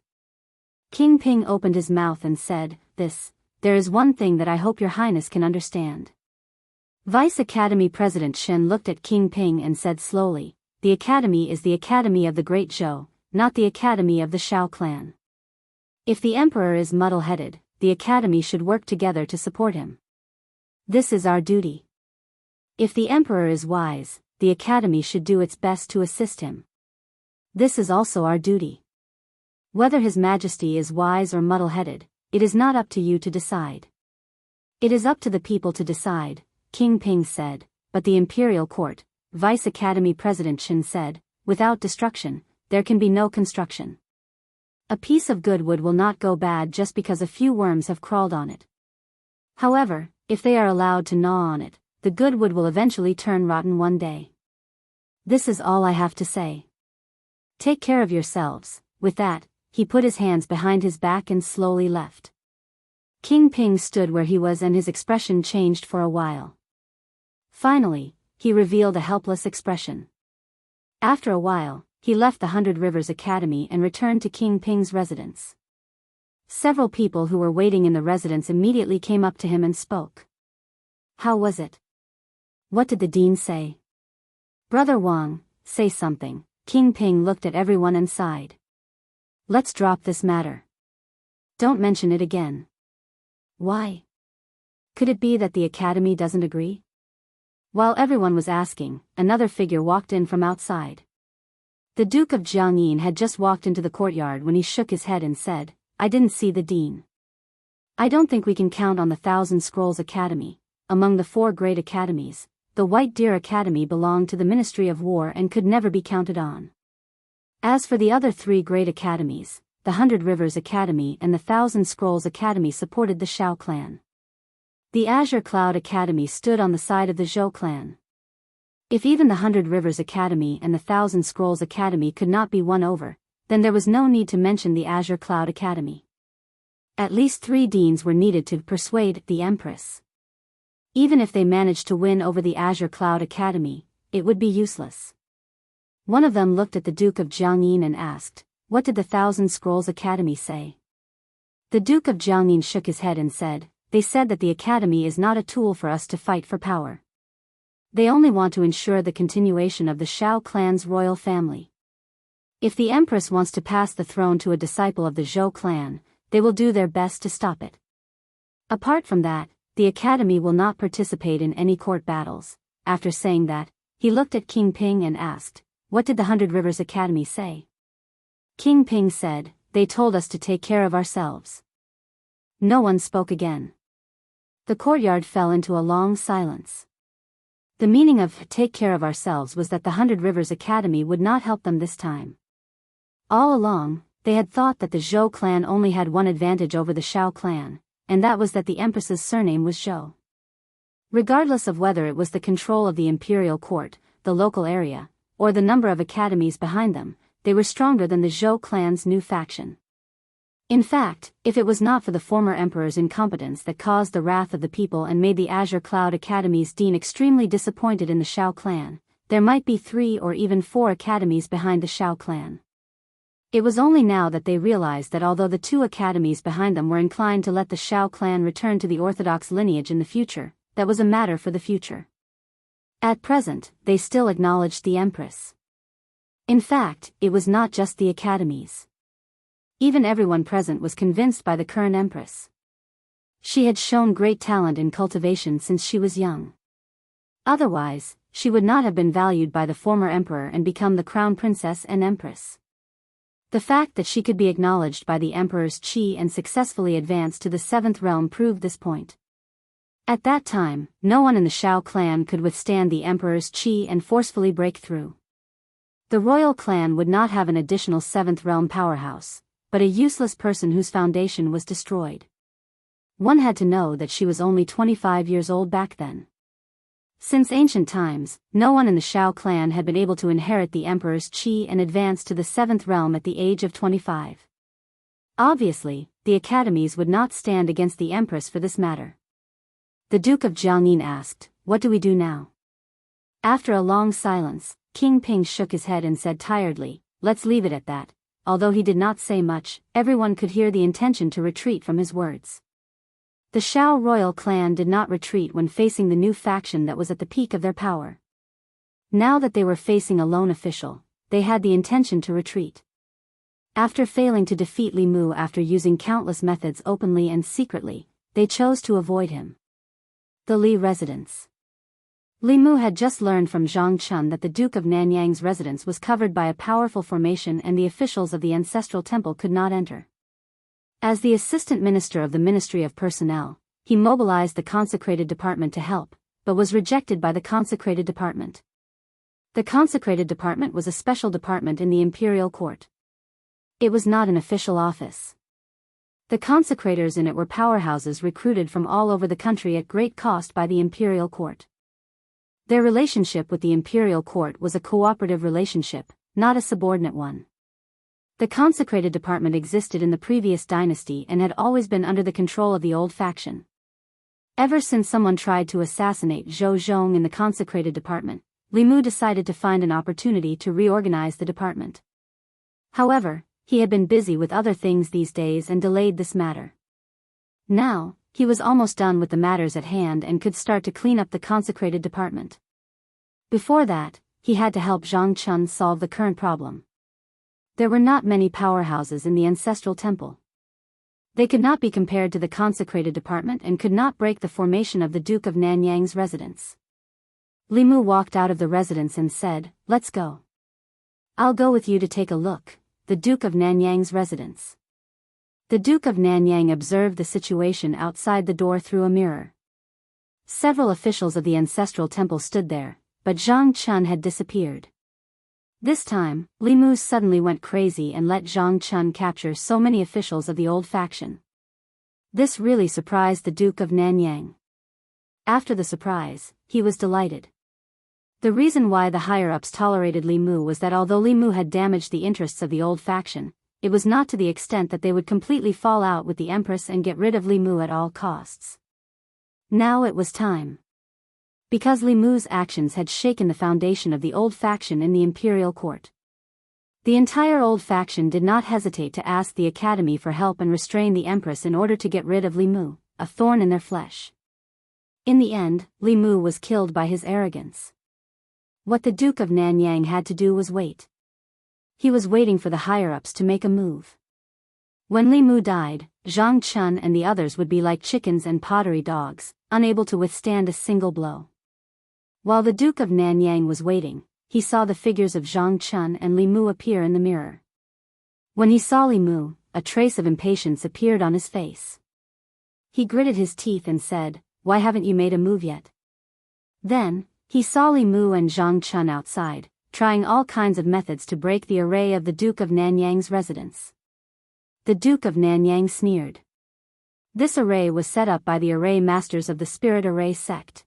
King Ping opened his mouth and said, there is one thing that I hope Your Highness can understand. Vice Academy President Shen looked at King Ping and said slowly, the Academy is the Academy of the Great Zhou, not the Academy of the Shao clan. If the Emperor is muddle-headed, the Academy should work together to support him. This is our duty. If the Emperor is wise, the Academy should do its best to assist him. This is also our duty. Whether His Majesty is wise or muddle-headed, it is not up to you to decide. It is up to the people to decide, King Ping said, but the Imperial Court, Vice Academy President Shen said, without destruction, there can be no construction. A piece of good wood will not go bad just because a few worms have crawled on it. However, if they are allowed to gnaw on it, the good wood will eventually turn rotten one day. This is all I have to say. Take care of yourselves. With that, he put his hands behind his back and slowly left. King Ping stood where he was and his expression changed for a while. Finally, he revealed a helpless expression. After a while, he left the 100 Rivers Academy and returned to King Ping's residence. Several people who were waiting in the residence immediately came up to him and spoke. How was it? What did the dean say? Brother Wang, say something. King Ping looked at everyone and sighed. Let's drop this matter. Don't mention it again. Why? Could it be that the Academy doesn't agree? While everyone was asking, another figure walked in from outside. The Duke of Jiangyin had just walked into the courtyard when he shook his head and said, I didn't see the dean. I don't think we can count on the Thousand Scrolls Academy. Among the 4 great academies, the White Deer Academy belonged to the Ministry of War and could never be counted on. As for the other 3 great academies, the 100 Rivers Academy and the Thousand Scrolls Academy supported the Shao clan. The Azure Cloud Academy stood on the side of the Zhou clan. If even the 100 Rivers Academy and the Thousand Scrolls Academy could not be won over, then there was no need to mention the Azure Cloud Academy. At least 3 deans were needed to persuade the Empress. Even if they managed to win over the Azure Cloud Academy, it would be useless. One of them looked at the Duke of Jiangyin and asked, what did the Thousand Scrolls Academy say? The Duke of Jiangyin shook his head and said, they said that the Academy is not a tool for us to fight for power. They only want to ensure the continuation of the Shao clan's royal family. If the Empress wants to pass the throne to a disciple of the Zhou clan, they will do their best to stop it. Apart from that, the Academy will not participate in any court battles. After saying that, he looked at King Ping and asked, what did the 100 Rivers Academy say? King Ping said, they told us to take care of ourselves. No one spoke again. The courtyard fell into a long silence. The meaning of take care of ourselves was that the 100 Rivers Academy would not help them this time. All along, they had thought that the Zhou clan only had one advantage over the Shao clan, and that was that the Empress's surname was Zhou. Regardless of whether it was the control of the imperial court, the local area, or the number of academies behind them, they were stronger than the Zhou clan's new faction. In fact, if it was not for the former emperor's incompetence that caused the wrath of the people and made the Azure Cloud Academy's dean extremely disappointed in the Shao clan, there might be 3 or even 4 academies behind the Shao clan. It was only now that they realized that although the 2 academies behind them were inclined to let the Shao clan return to the orthodox lineage in the future, that was a matter for the future. At present, they still acknowledged the Empress. In fact, it was not just the academies. Even everyone present was convinced by the current Empress. She had shown great talent in cultivation since she was young. Otherwise, she would not have been valued by the former emperor and become the crown princess and empress. The fact that she could be acknowledged by the emperor's qi and successfully advance to the 7th realm proved this point. At that time, no one in the Shao clan could withstand the emperor's qi and forcefully break through. The royal clan would not have an additional 7th realm powerhouse, but a useless person whose foundation was destroyed. One had to know that she was only 25 years old back then. Since ancient times, no one in the Shao clan had been able to inherit the emperor's qi and advance to the 7th realm at the age of 25. Obviously, the academies would not stand against the empress for this matter. The Duke of Jiangyin asked, "What do we do now?" After a long silence, King Ping shook his head and said tiredly, "Let's leave it at that." Although he did not say much, everyone could hear the intention to retreat from his words. The Shao royal clan did not retreat when facing the new faction that was at the peak of their power. Now that they were facing a lone official, they had the intention to retreat. After failing to defeat Li Mu after using countless methods openly and secretly, they chose to avoid him. The Li residence. Li Mu had just learned from Zhang Chun that the Duke of Nanyang's residence was covered by a powerful formation and the officials of the ancestral temple could not enter. As the assistant minister of the Ministry of Personnel, he mobilized the consecrated department to help, but was rejected by the consecrated department. The consecrated department was a special department in the imperial court. It was not an official office. The consecrators in it were powerhouses recruited from all over the country at great cost by the imperial court. Their relationship with the imperial court was a cooperative relationship, not a subordinate one. The consecrated department existed in the previous dynasty and had always been under the control of the old faction. Ever since someone tried to assassinate Zhou Zhong in the consecrated department, Li Mu decided to find an opportunity to reorganize the department. However, he had been busy with other things these days and delayed this matter. Now, he was almost done with the matters at hand and could start to clean up the consecrated department. Before that, he had to help Zhang Chun solve the current problem. There were not many powerhouses in the ancestral temple. They could not be compared to the consecrated department and could not break the formation of the Duke of Nanyang's residence. Li Mu walked out of the residence and said, "Let's go. I'll go with you to take a look." The Duke of Nanyang's residence. The Duke of Nanyang observed the situation outside the door through a mirror. Several officials of the ancestral temple stood there, but Zhang Chun had disappeared. This time, Li Mu suddenly went crazy and let Zhang Chun capture so many officials of the old faction. This really surprised the Duke of Nanyang. After the surprise, he was delighted. The reason why the higher-ups tolerated Li Mu was that although Li Mu had damaged the interests of the old faction, it was not to the extent that they would completely fall out with the Empress and get rid of Li Mu at all costs. Now it was time. Because Li Mu's actions had shaken the foundation of the old faction in the imperial court. The entire old faction did not hesitate to ask the academy for help and restrain the Empress in order to get rid of Li Mu, a thorn in their flesh. In the end, Li Mu was killed by his arrogance. What the Duke of Nanyang had to do was wait. He was waiting for the higher-ups to make a move. When Li Mu died, Zhang Chun and the others would be like chickens and pottery dogs, unable to withstand a single blow. While the Duke of Nanyang was waiting, he saw the figures of Zhang Chun and Li Mu appear in the mirror. When he saw Li Mu, a trace of impatience appeared on his face. He gritted his teeth and said, "Why haven't you made a move yet?" Then, he saw Li Mu and Zhang Chun outside, trying all kinds of methods to break the array of the Duke of Nanyang's residence. The Duke of Nanyang sneered. This array was set up by the array masters of the Spirit Array sect.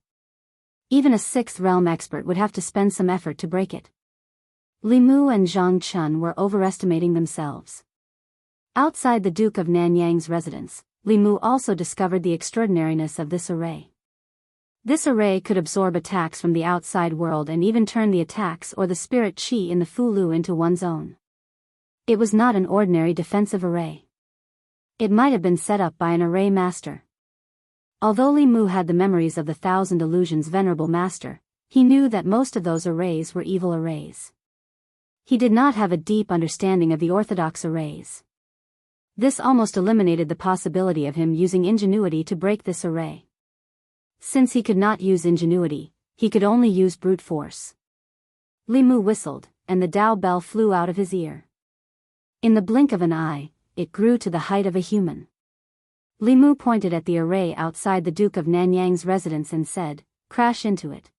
Even a 6th realm expert would have to spend some effort to break it. Li Mu and Zhang Chun were overestimating themselves. Outside the Duke of Nanyang's residence, Li Mu also discovered the extraordinariness of this array. This array could absorb attacks from the outside world and even turn the attacks or the spirit qi in the Fulu into one's own. It was not an ordinary defensive array. It might have been set up by an array master. Although Li Mu had the memories of the 1,000 illusions venerable master, he knew that most of those arrays were evil arrays. He did not have a deep understanding of the orthodox arrays. This almost eliminated the possibility of him using ingenuity to break this array. Since he could not use ingenuity, he could only use brute force. Li Mu whistled, and the Dao bell flew out of his ear. In the blink of an eye, it grew to the height of a human. Li Mu pointed at the array outside the Duke of Nanyang's residence and said, "Crash into it."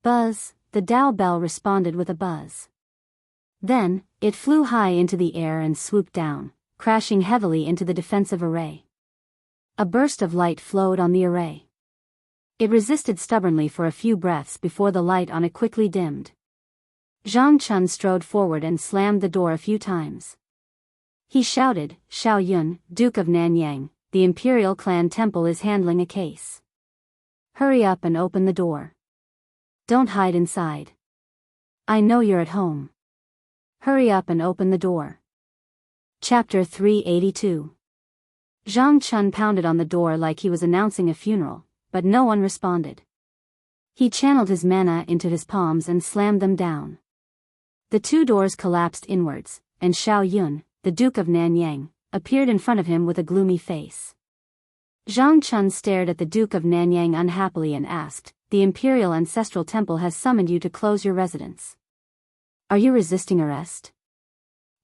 Buzz, the Dao bell responded with a buzz. Then, it flew high into the air and swooped down, crashing heavily into the defensive array. A burst of light flowed on the array. It resisted stubbornly for a few breaths before the light on it quickly dimmed. Zhang Chun strode forward and slammed the door a few times. He shouted, "Xiao Yun, Duke of Nanyang, the Imperial Clan Temple is handling a case. Hurry up and open the door. Don't hide inside. I know you're at home. Hurry up and open the door." Chapter 382. Zhang Chun pounded on the door like he was announcing a funeral, but no one responded. He channeled his mana into his palms and slammed them down. The two doors collapsed inwards, and Xiao Yun, the Duke of Nanyang, appeared in front of him with a gloomy face. Zhang Chun stared at the Duke of Nanyang unhappily and asked, "The Imperial Ancestral Temple has summoned you to close your residence. Are you resisting arrest?"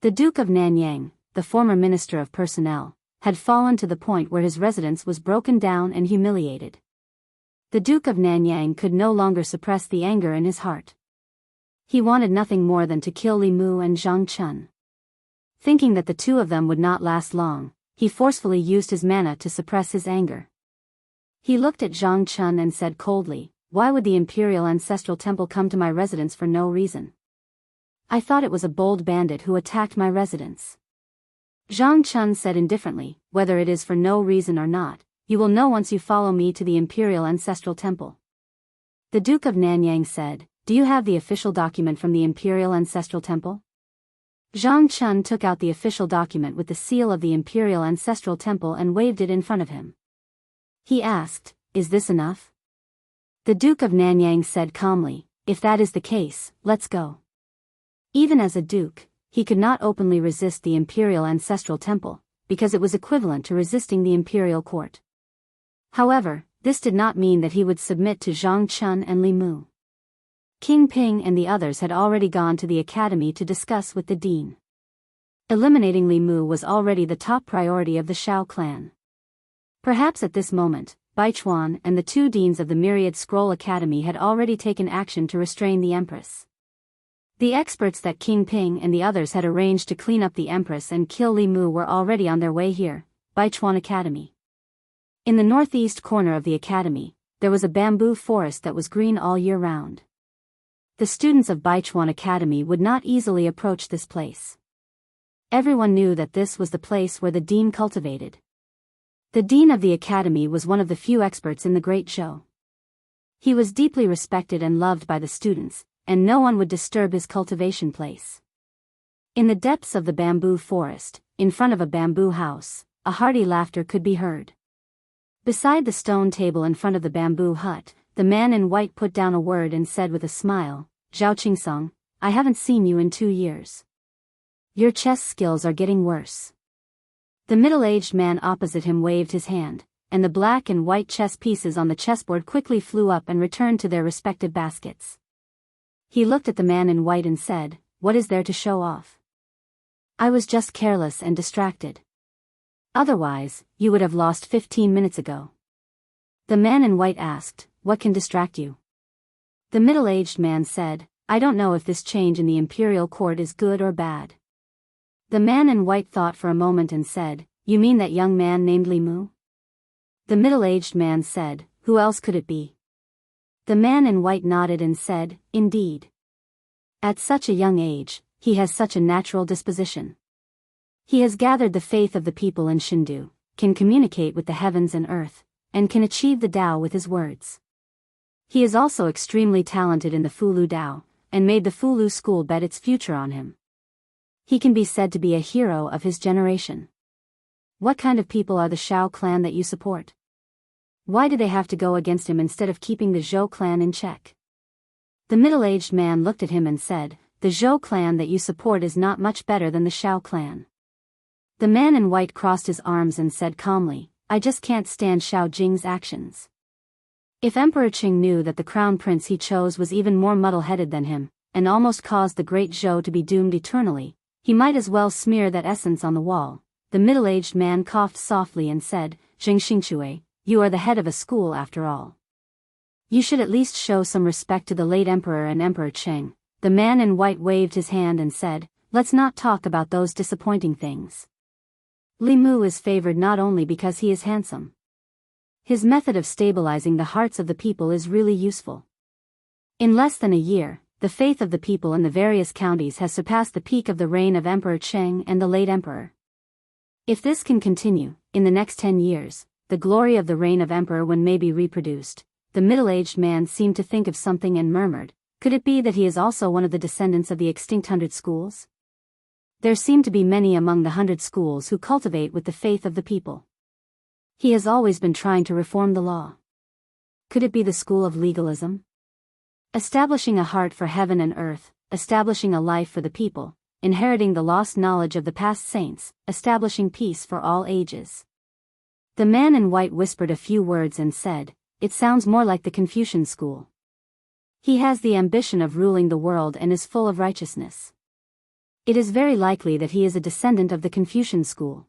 The Duke of Nanyang, the former Minister of Personnel, had fallen to the point where his residence was broken down and humiliated. The Duke of Nanyang could no longer suppress the anger in his heart. He wanted nothing more than to kill Li Mu and Zhang Chun. Thinking that the two of them would not last long, he forcefully used his mana to suppress his anger. He looked at Zhang Chun and said coldly, "Why would the Imperial Ancestral Temple come to my residence for no reason? I thought it was a bold bandit who attacked my residence." Zhang Chun said indifferently, "Whether it is for no reason or not, you will know once you follow me to the Imperial Ancestral Temple." The Duke of Nanyang said, "Do you have the official document from the Imperial Ancestral Temple?" Zhang Chun took out the official document with the seal of the Imperial Ancestral Temple and waved it in front of him. He asked, "Is this enough?" The Duke of Nanyang said calmly, "If that is the case, let's go." Even as a duke, he could not openly resist the Imperial Ancestral Temple, because it was equivalent to resisting the Imperial Court. However, this did not mean that he would submit to Zhang Chun and Li Mu. King Ping and the others had already gone to the academy to discuss with the dean. Eliminating Li Mu was already the top priority of the Shao clan. Perhaps at this moment, Baichuan and the two deans of the Myriad Scroll Academy had already taken action to restrain the Empress. The experts that King Ping and the others had arranged to clean up the Empress and kill Li Mu were already on their way here, Baichuan Academy. In the northeast corner of the academy, there was a bamboo forest that was green all year round. The students of Baichuan Academy would not easily approach this place. Everyone knew that this was the place where the dean cultivated. The dean of the academy was one of the few experts in the Great Zhou. He was deeply respected and loved by the students, and no one would disturb his cultivation place. In the depths of the bamboo forest, in front of a bamboo house, a hearty laughter could be heard. Beside the stone table in front of the bamboo hut, the man in white put down a word and said with a smile, "Zhao Qingsong, I haven't seen you in 2 years. Your chess skills are getting worse." The middle-aged man opposite him waved his hand, and the black and white chess pieces on the chessboard quickly flew up and returned to their respective baskets. He looked at the man in white and said, "What is there to show off? I was just careless and distracted. Otherwise, you would have lost 15 minutes ago." The man in white asked, "What can distract you?" The middle-aged man said, "I don't know if this change in the Imperial Court is good or bad." The man in white thought for a moment and said, "You mean that young man named Li Mu?" The middle-aged man said, "Who else could it be?" The man in white nodded and said, "Indeed. At such a young age, he has such a natural disposition. He has gathered the faith of the people in Shindu, can communicate with the heavens and earth, and can achieve the Tao with his words. He is also extremely talented in the Fulu Tao, and made the Fulu school bet its future on him. He can be said to be a hero of his generation. What kind of people are the Shao clan that you support? Why do they have to go against him instead of keeping the Zhou clan in check?" The middle-aged man looked at him and said, "The Zhou clan that you support is not much better than the Shao clan." The man in white crossed his arms and said calmly, "I just can't stand Xiao Jing's actions. If Emperor Qing knew that the crown prince he chose was even more muddle-headed than him, and almost caused the great Zhou to be doomed eternally, he might as well smear that essence on the wall." The middle-aged man coughed softly and said, "Jing Xingchui, you are the head of a school after all. You should at least show some respect to the late emperor and Emperor Qing." The man in white waved his hand and said, "Let's not talk about those disappointing things. Li Mu is favored not only because he is handsome. His method of stabilizing the hearts of the people is really useful. In less than a year, the faith of the people in the various counties has surpassed the peak of the reign of Emperor Cheng and the late emperor. If this can continue, in the next 10 years, the glory of the reign of Emperor Wen may be reproduced. The middle-aged man seemed to think of something and murmured, could it be that he is also one of the descendants of the extinct 100 schools? There seem to be many among the 100 schools who cultivate with the faith of the people. He has always been trying to reform the law. Could it be the school of legalism? Establishing a heart for heaven and earth, establishing a life for the people, inheriting the lost knowledge of the past saints, establishing peace for all ages. The man in white whispered a few words and said, "It sounds more like the Confucian school. He has the ambition of ruling the world and is full of righteousness. It is very likely that he is a descendant of the Confucian school."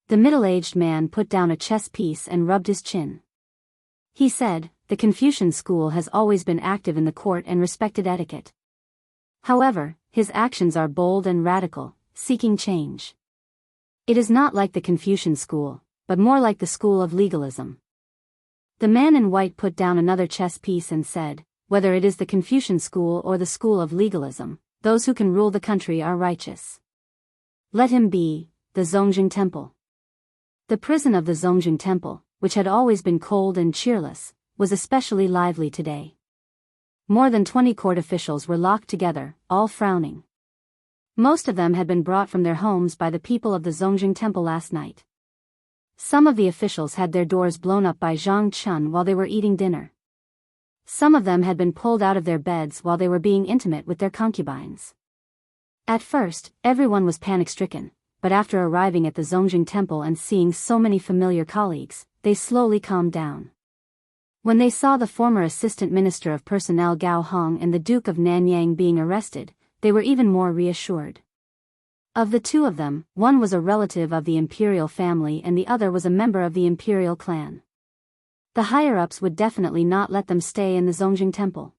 The middle-aged man put down a chess piece and rubbed his chin. He said, "The Confucian school has always been active in the court and respected etiquette. However, his actions are bold and radical, seeking change. It is not like the Confucian school, but more like the school of legalism." The man in white put down another chess piece and said, "Whether it is the Confucian school or the school of legalism, those who can rule the country are righteous. Let him be, the Zongjing Temple." The prison of the Zongjing Temple, which had always been cold and cheerless, was especially lively today. More than 20 court officials were locked together, all frowning. Most of them had been brought from their homes by the people of the Zongjing Temple last night. Some of the officials had their doors blown up by Zhang Chun while they were eating dinner. Some of them had been pulled out of their beds while they were being intimate with their concubines. At first, everyone was panic-stricken, but after arriving at the Zongjing Temple and seeing so many familiar colleagues, they slowly calmed down. When they saw the former Assistant Minister of Personnel Gao Hong and the Duke of Nanyang being arrested, they were even more reassured. Of the two of them, one was a relative of the imperial family and the other was a member of the imperial clan. The higher-ups would definitely not let them stay in the Zongjing Temple.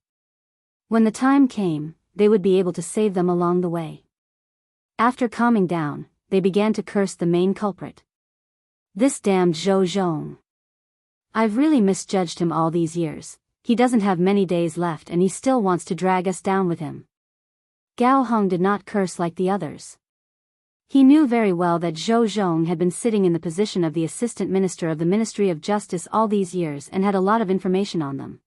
When the time came, they would be able to save them along the way. After calming down, they began to curse the main culprit. "This damned Zhou Zhong. I've really misjudged him all these years. He doesn't have many days left and he still wants to drag us down with him." Gao Hong did not curse like the others. He knew very well that Zhou Zhong had been sitting in the position of the Assistant Minister of the Ministry of Justice all these years and had a lot of information on them.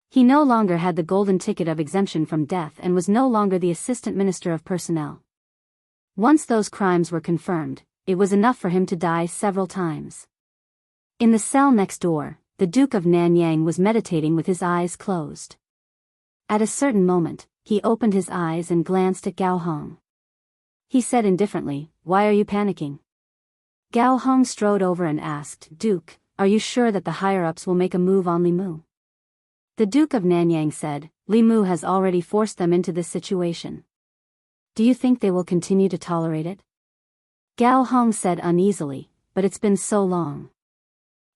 He no longer had the golden ticket of exemption from death and was no longer the Assistant Minister of Personnel. Once those crimes were confirmed, it was enough for him to die several times. In the cell next door, the Duke of Nanyang was meditating with his eyes closed. At a certain moment, he opened his eyes and glanced at Gao Hong. He said indifferently, "Why are you panicking?" Gao Hong strode over and asked, "Duke, are you sure that the higher-ups will make a move on Li Mu?" The Duke of Nanyang said, "Li Mu has already forced them into this situation. Do you think they will continue to tolerate it?" Gao Hong said uneasily, "But it's been so long.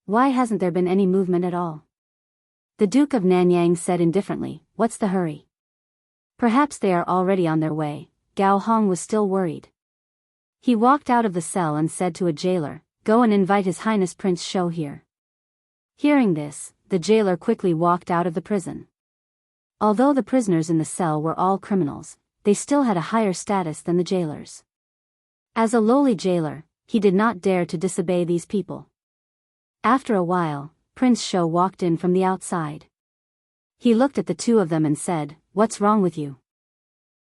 Why hasn't there been any movement at all?" The Duke of Nanyang said indifferently, "What's the hurry? Perhaps they are already on their way." Gao Hong was still worried. He walked out of the cell and said to a jailer, "Go and invite His Highness Prince Shou here." Hearing this, the jailer quickly walked out of the prison. Although the prisoners in the cell were all criminals, they still had a higher status than the jailers. As a lowly jailer, he did not dare to disobey these people. After a while, Prince Shou walked in from the outside. He looked at the two of them and said, "What's wrong with you?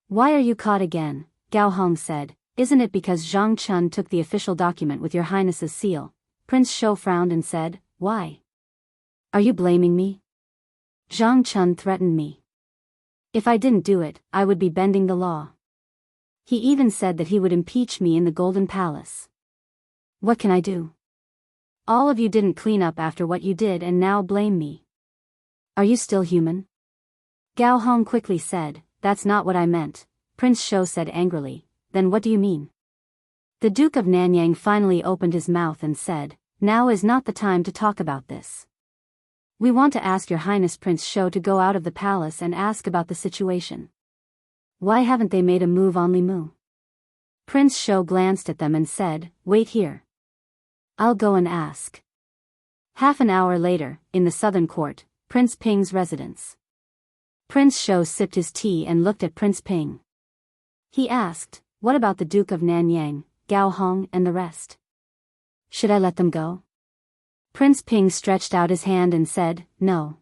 Why are you caught again?" Gao Hong said, "Isn't it because Zhang Chun took the official document with your highness's seal?" Prince Shou frowned and said, "Why? Are you blaming me? Zhang Chun threatened me. If I didn't do it, I would be bending the law. He even said that he would impeach me in the Golden Palace. What can I do? All of you didn't clean up after what you did and now blame me. Are you still human?" Gao Hong quickly said, "That's not what I meant." Prince Shou said angrily, "Then what do you mean?" The Duke of Nanyang finally opened his mouth and said, "Now is not the time to talk about this. We want to ask your highness Prince Shou to go out of the palace and ask about the situation. Why haven't they made a move on Li Mu?" Prince Shou glanced at them and said, "Wait here. I'll go and ask." Half an hour later, in the southern court, Prince Ping's residence. Prince Shou sipped his tea and looked at Prince Ping. He asked, "What about the Duke of Nanyang, Gao Hong and the rest? Should I let them go?" Prince Ping stretched out his hand and said, "No."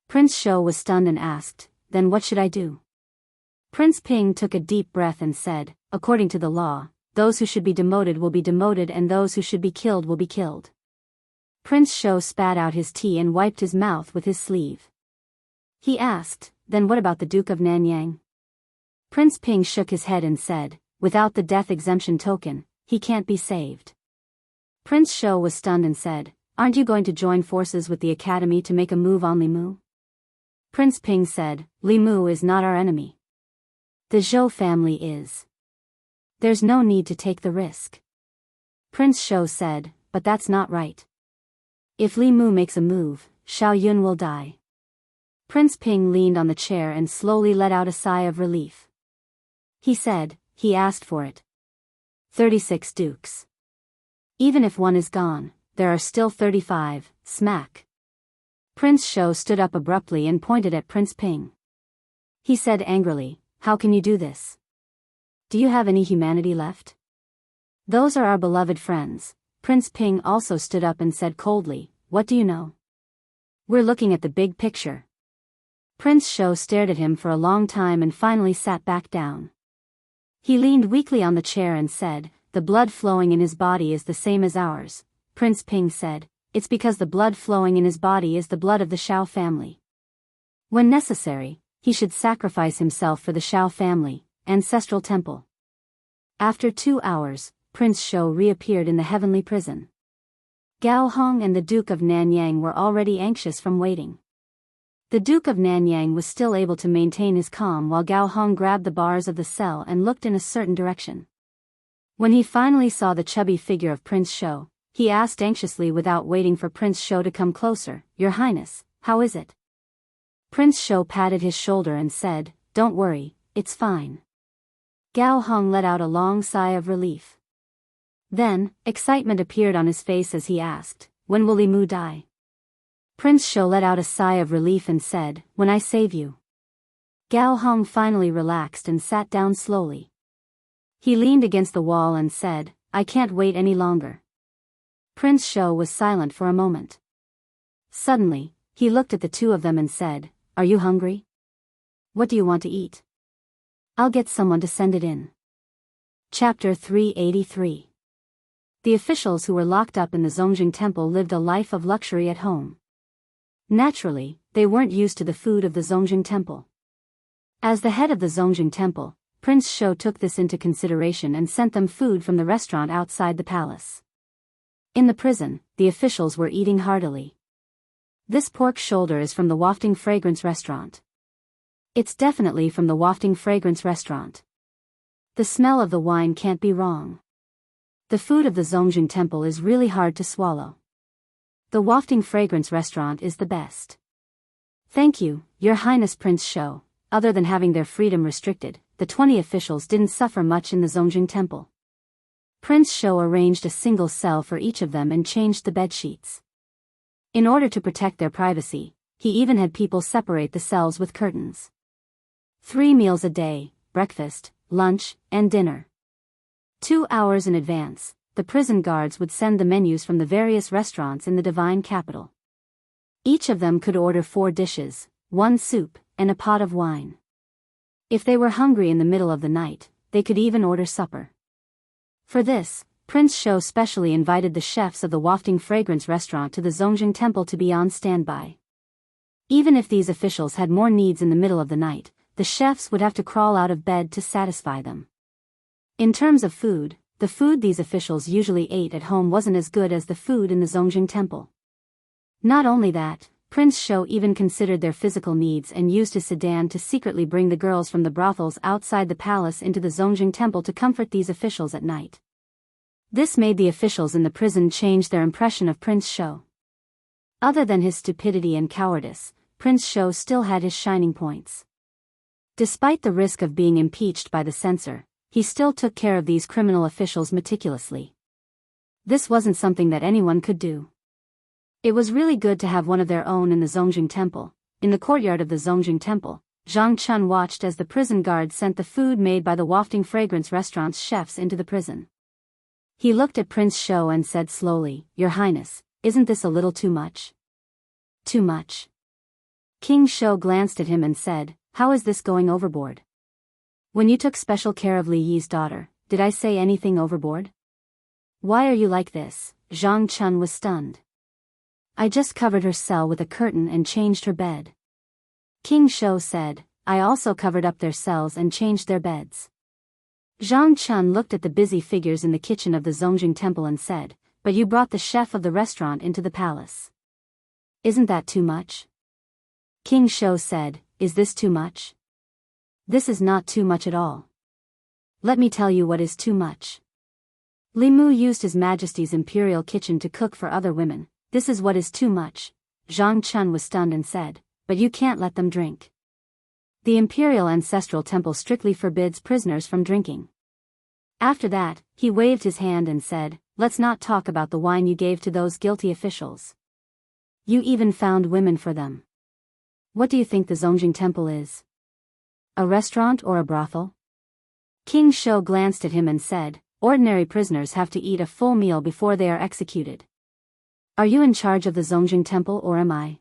Prince Shou was stunned and asked, "Then what should I do?" Prince Ping took a deep breath and said, "According to the law, those who should be demoted will be demoted and those who should be killed will be killed." Prince Shou spat out his tea and wiped his mouth with his sleeve. He asked, "Then what about the Duke of Nanyang?" Prince Ping shook his head and said, "Without the death exemption token, he can't be saved." Prince Shou was stunned and said, "Aren't you going to join forces with the academy to make a move on Limu?" Prince Ping said, "Limu is not our enemy. The Zhou family is. There's no need to take the risk." Prince Shou said, "But that's not right. If Limu makes a move, Xiao Yun will die." Prince Ping leaned on the chair and slowly let out a sigh of relief. He said, "He asked for it. 36 dukes. Even if one is gone, there are still 35, smack." Prince Shou stood up abruptly and pointed at Prince Ping. He said angrily, "How can you do this? Do you have any humanity left? Those are our beloved friends." Prince Ping also stood up and said coldly, "What do you know? We're looking at the big picture." Prince Shou stared at him for a long time and finally sat back down. He leaned weakly on the chair and said, "The blood flowing in his body is the same as ours." Prince Ping said, "It's because the blood flowing in his body is the blood of the Xiao family. When necessary, he should sacrifice himself for the Xiao family, ancestral temple." After 2 hours, Prince Shou reappeared in the heavenly prison. Gao Hong and the Duke of Nanyang were already anxious from waiting. The Duke of Nanyang was still able to maintain his calm while Gao Hong grabbed the bars of the cell and looked in a certain direction. When he finally saw the chubby figure of Prince Shou, he asked anxiously without waiting for Prince Shou to come closer, "Your Highness, how is it?" Prince Shou patted his shoulder and said, "Don't worry, it's fine." Gao Hong let out a long sigh of relief. Then, excitement appeared on his face as he asked, "When will Limu die?" Prince Shou let out a sigh of relief and said, "When I save you." Gao Hong finally relaxed and sat down slowly. He leaned against the wall and said, "I can't wait any longer." Prince Shou was silent for a moment. Suddenly, he looked at the two of them and said, "Are you hungry? What do you want to eat? I'll get someone to send it in." Chapter 383. The officials who were locked up in the Zongjing Temple lived a life of luxury at home. Naturally, they weren't used to the food of the Zongjing Temple. As the head of the Zongjing Temple, Prince Shou took this into consideration and sent them food from the restaurant outside the palace. In the prison, the officials were eating heartily. "This pork shoulder is from the Wafting Fragrance restaurant. It's definitely from the Wafting Fragrance restaurant. The smell of the wine can't be wrong. The food of the Zongjing Temple is really hard to swallow. The Wafting Fragrance restaurant is the best. Thank you, Your Highness." Prince Shou. Other than having their freedom restricted, the 20 officials didn't suffer much in the Zongjing Temple. Prince Shou arranged a single cell for each of them and changed the bed sheets. In order to protect their privacy, he even had people separate the cells with curtains. 3 meals a day, breakfast, lunch, and dinner. 2 hours in advance, the prison guards would send the menus from the various restaurants in the divine capital. Each of them could order 4 dishes, 1 soup, and a pot of wine. If they were hungry in the middle of the night, they could even order supper. For this, Prince Shou specially invited the chefs of the Wafting Fragrance restaurant to the Zongjing Temple to be on standby. Even if these officials had more needs in the middle of the night, the chefs would have to crawl out of bed to satisfy them. In terms of food, the food these officials usually ate at home wasn't as good as the food in the Zongjing Temple. Not only that, Prince Shou even considered their physical needs and used his sedan to secretly bring the girls from the brothels outside the palace into the Zongjing Temple to comfort these officials at night. This made the officials in the prison change their impression of Prince Shou. Other than his stupidity and cowardice, Prince Shou still had his shining points. Despite the risk of being impeached by the censor, he still took care of these criminal officials meticulously. This wasn't something that anyone could do. It was really good to have one of their own in the Zongjing Temple. In the courtyard of the Zongjing Temple, Zhang Chun watched as the prison guard sent the food made by the wafting fragrance restaurant's chefs into the prison. He looked at Prince Shou and said slowly, "Your Highness, isn't this a little too much?" "Too much?" King Shou glanced at him and said, "How is this going overboard? When you took special care of Li Yi's daughter, did I say anything overboard? Why are you like this?" Zhang Chun was stunned. "I just covered her cell with a curtain and changed her bed." King Shou said, "I also covered up their cells and changed their beds." Zhang Chun looked at the busy figures in the kitchen of the Zongjing Temple and said, "But you brought the chef of the restaurant into the palace. Isn't that too much?" King Shou said, "Is this too much? This is not too much at all. Let me tell you what is too much. Li Mu used His Majesty's imperial kitchen to cook for other women. This is what is too much." Zhang Chun was stunned and said, "But you can't let them drink. The Imperial Ancestral Temple strictly forbids prisoners from drinking." After that, he waved his hand and said, "Let's not talk about the wine you gave to those guilty officials. You even found women for them. What do you think the Zongjing Temple is? A restaurant or a brothel?" King Shou glanced at him and said, "Ordinary prisoners have to eat a full meal before they are executed. Are you in charge of the Zongjing Temple or am I?"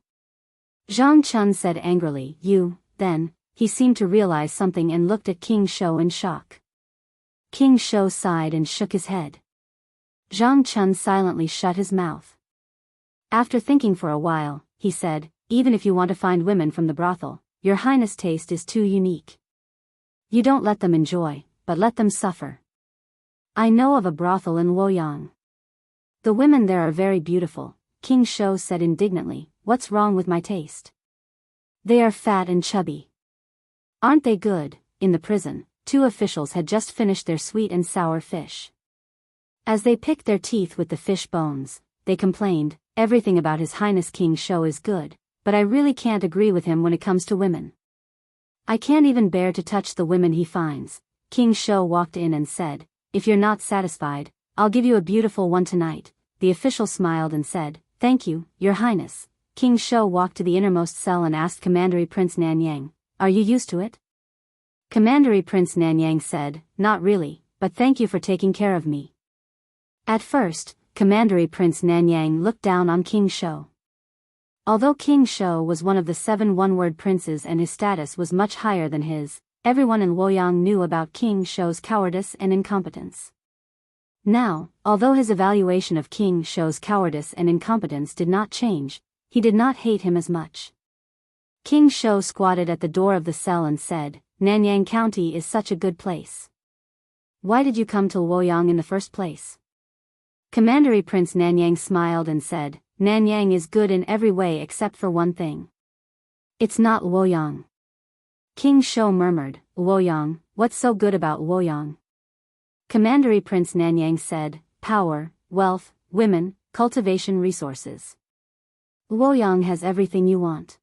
Zhang Chun said angrily, "You." Then, he seemed to realize something and looked at King Shou in shock. King Shou sighed and shook his head. Zhang Chun silently shut his mouth. After thinking for a while, he said, "Even if you want to find women from the brothel, Your Highness' taste is too unique. You don't let them enjoy, but let them suffer. I know of a brothel in Luoyang. The women there are very beautiful." King Shou said indignantly, "What's wrong with my taste? They are fat and chubby. Aren't they good?" In the prison, two officials had just finished their sweet and sour fish. As they picked their teeth with the fish bones, they complained, "Everything about His Highness King Shou is good, but I really can't agree with him when it comes to women. I can't even bear to touch the women he finds." King Shou walked in and said, "If you're not satisfied, I'll give you a beautiful one tonight." The official smiled and said, "Thank you, Your Highness." King Shou walked to the innermost cell and asked Commandery Prince Nanyang, "Are you used to it?" Commandery Prince Nanyang said, "Not really, but thank you for taking care of me." At first, Commandery Prince Nanyang looked down on King Shou. Although King Shou was one of the 7 one-word princes and his status was much higher than his, everyone in Luoyang knew about King Shou's cowardice and incompetence. Now, although his evaluation of King Shou's cowardice and incompetence did not change, he did not hate him as much. King Shou squatted at the door of the cell and said, "Nanyang County is such a good place. Why did you come to Luoyang in the first place?" Commandery Prince Nanyang smiled and said, "Nanyang is good in every way except for one thing. It's not Luoyang." King Shou murmured, "Luoyang, what's so good about Luoyang?" Commandery Prince Nanyang said, "Power, wealth, women, cultivation resources. Luoyang has everything you want.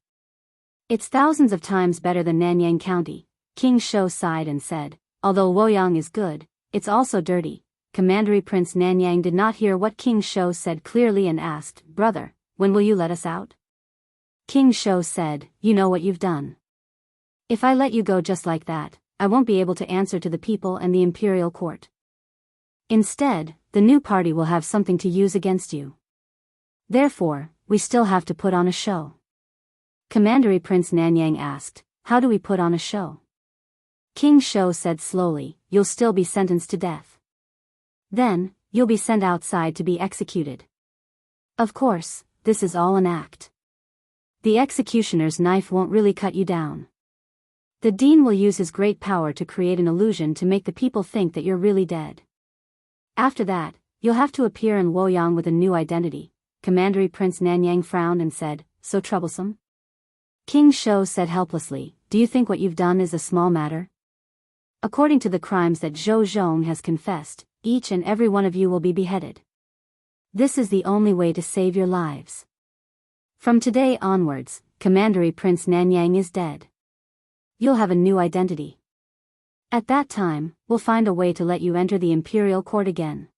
It's thousands of times better than Nanyang County." King Shou sighed and said, "Although Luoyang is good, it's also dirty." Commandery Prince Nanyang did not hear what King Shou said clearly and asked, "Brother, when will you let us out?" King Shou said, "You know what you've done. If I let you go just like that, I won't be able to answer to the people and the imperial court. Instead, the new party will have something to use against you. Therefore, we still have to put on a show." Commandery Prince Nanyang asked, "How do we put on a show?" King Shou said slowly, "You'll still be sentenced to death. Then, you'll be sent outside to be executed. Of course, this is all an act. The executioner's knife won't really cut you down. The dean will use his great power to create an illusion to make the people think that you're really dead. After that, you'll have to appear in Luoyang with a new identity." Commandery Prince Nanyang frowned and said, "So troublesome?" King Shou said helplessly, "Do you think what you've done is a small matter? According to the crimes that Zhou Zhong has confessed, each and every one of you will be beheaded. This is the only way to save your lives. From today onwards, Commandery Prince Nanyang is dead. You'll have a new identity. At that time, we'll find a way to let you enter the imperial court again.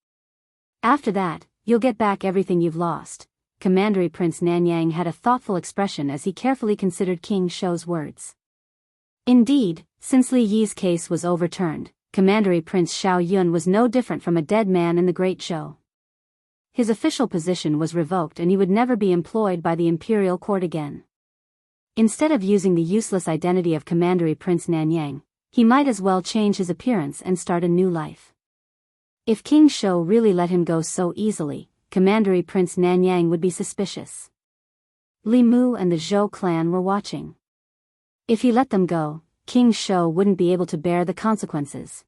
After that, you'll get back everything you've lost." Commandery Prince Nanyang had a thoughtful expression as he carefully considered King Shou's words. Indeed, since Li Yi's case was overturned, Commandery Prince Xiao Yun was no different from a dead man in the Great Zhou. His official position was revoked and he would never be employed by the imperial court again. Instead of using the useless identity of Commandery Prince Nanyang, he might as well change his appearance and start a new life. If King Shou really let him go so easily, Commandery Prince Nanyang would be suspicious. Li Mu and the Zhou clan were watching. If he let them go, King Shou wouldn't be able to bear the consequences.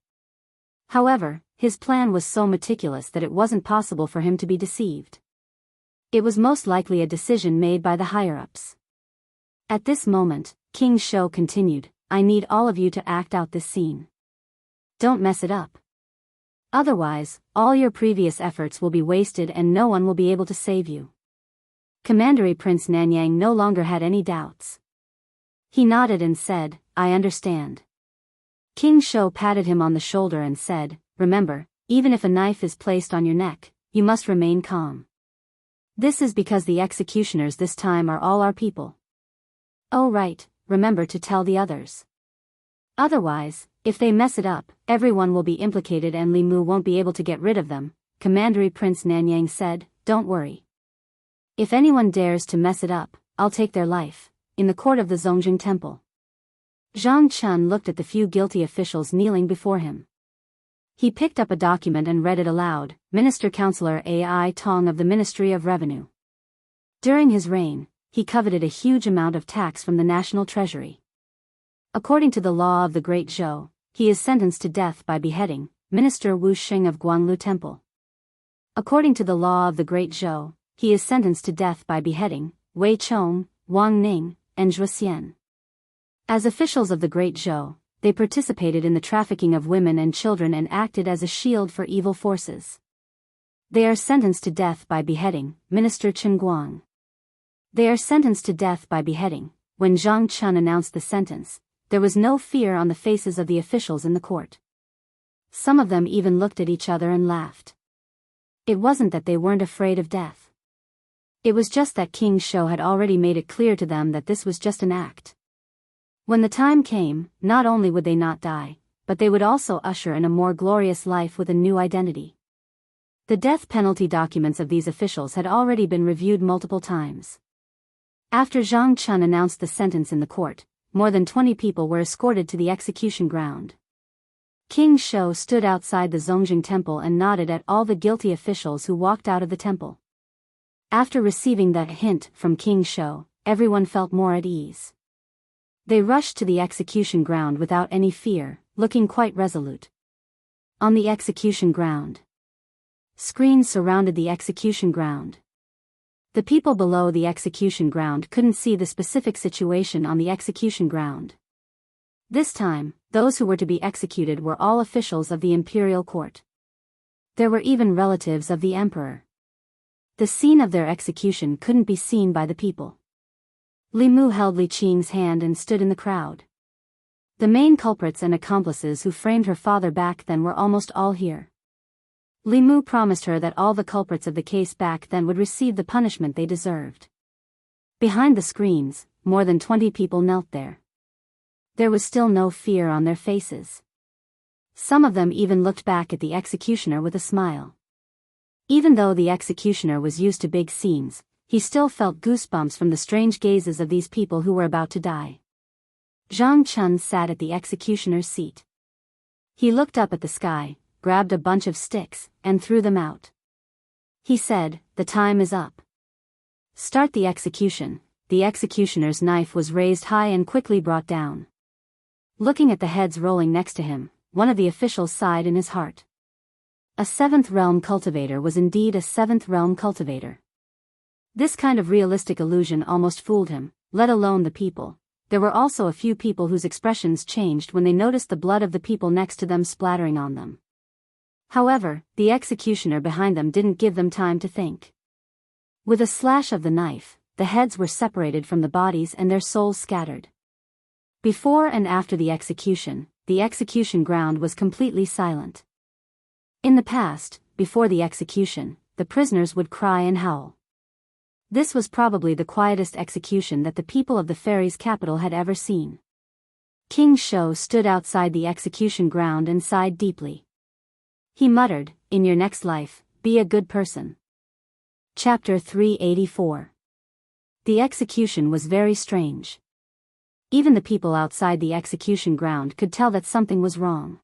However, his plan was so meticulous that it wasn't possible for him to be deceived. It was most likely a decision made by the higher-ups. At this moment, King Shou continued, "I need all of you to act out this scene. Don't mess it up. Otherwise, all your previous efforts will be wasted and no one will be able to save you." Commandery Prince Nanyang no longer had any doubts. He nodded and said, "I understand." King Shou patted him on the shoulder and said, "Remember, even if a knife is placed on your neck, you must remain calm. This is because the executioners this time are all our people. Oh right, remember to tell the others. Otherwise, if they mess it up, everyone will be implicated and Li Mu won't be able to get rid of them." Commandery Prince Nanyang said, "Don't worry. If anyone dares to mess it up, I'll take their life." In the court of the Zongjing Temple, Zhang Chun looked at the few guilty officials kneeling before him. He picked up a document and read it aloud. Minister Councillor Ai Tong of the Ministry of Revenue. During his reign, he coveted a huge amount of tax from the national treasury. According to the law of the Great Zhou, he is sentenced to death by beheading. Minister Wu Xing of Guanglu Temple. According to the law of the Great Zhou, he is sentenced to death by beheading. Wei Chong, Wang Ning, and Zhuo Xian. As officials of the Great Zhou, they participated in the trafficking of women and children and acted as a shield for evil forces. They are sentenced to death by beheading. Minister Chen Guang. They are sentenced to death by beheading. When Zhang Chun announced the sentence, there was no fear on the faces of the officials in the court. Some of them even looked at each other and laughed. It wasn't that they weren't afraid of death. It was just that King Shou had already made it clear to them that this was just an act. When the time came, not only would they not die, but they would also usher in a more glorious life with a new identity. The death penalty documents of these officials had already been reviewed multiple times. After Zhang Chun announced the sentence in the court, more than 20 people were escorted to the execution ground. King Shou stood outside the Zongjing Temple and nodded at all the guilty officials who walked out of the temple. After receiving that hint from King Shou, everyone felt more at ease. They rushed to the execution ground without any fear, looking quite resolute. On the execution ground. Screens surrounded the execution ground. The people below the execution ground couldn't see the specific situation on the execution ground. This time, those who were to be executed were all officials of the imperial court. There were even relatives of the emperor. The scene of their execution couldn't be seen by the people. Li Mu held Li Qing's hand and stood in the crowd. The main culprits and accomplices who framed her father back then were almost all here. Li Mu promised her that all the culprits of the case back then would receive the punishment they deserved. Behind the screens, more than 20 people knelt there. There was still no fear on their faces. Some of them even looked back at the executioner with a smile. Even though the executioner was used to big scenes, he still felt goosebumps from the strange gazes of these people who were about to die. Zhang Chun sat at the executioner's seat. He looked up at the sky, grabbed a bunch of sticks, and threw them out. He said, "The time is up. Start the execution." The executioner's knife was raised high and quickly brought down. Looking at the heads rolling next to him, one of the officials sighed in his heart. A seventh realm cultivator was indeed a seventh realm cultivator. This kind of realistic illusion almost fooled him, let alone the people. There were also a few people whose expressions changed when they noticed the blood of the people next to them splattering on them. However, the executioner behind them didn't give them time to think. With a slash of the knife, the heads were separated from the bodies and their souls scattered. Before and after the execution ground was completely silent. In the past, before the execution, the prisoners would cry and howl. This was probably the quietest execution that the people of the fairies' capital had ever seen. King Shou stood outside the execution ground and sighed deeply. He muttered, "In your next life, be a good person." Chapter 384. The execution was very strange. Even the people outside the execution ground could tell that something was wrong.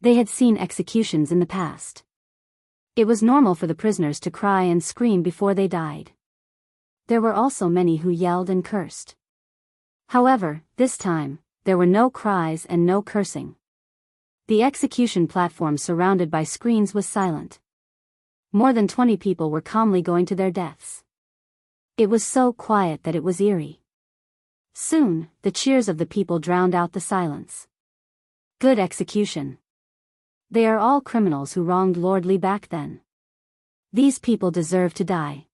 They had seen executions in the past. It was normal for the prisoners to cry and scream before they died. There were also many who yelled and cursed. However, this time, there were no cries and no cursing. The execution platform surrounded by screens was silent. More than 20 people were calmly going to their deaths. It was so quiet that it was eerie. Soon, the cheers of the people drowned out the silence. Good execution. They are all criminals who wronged Lord Li back then. These people deserve to die.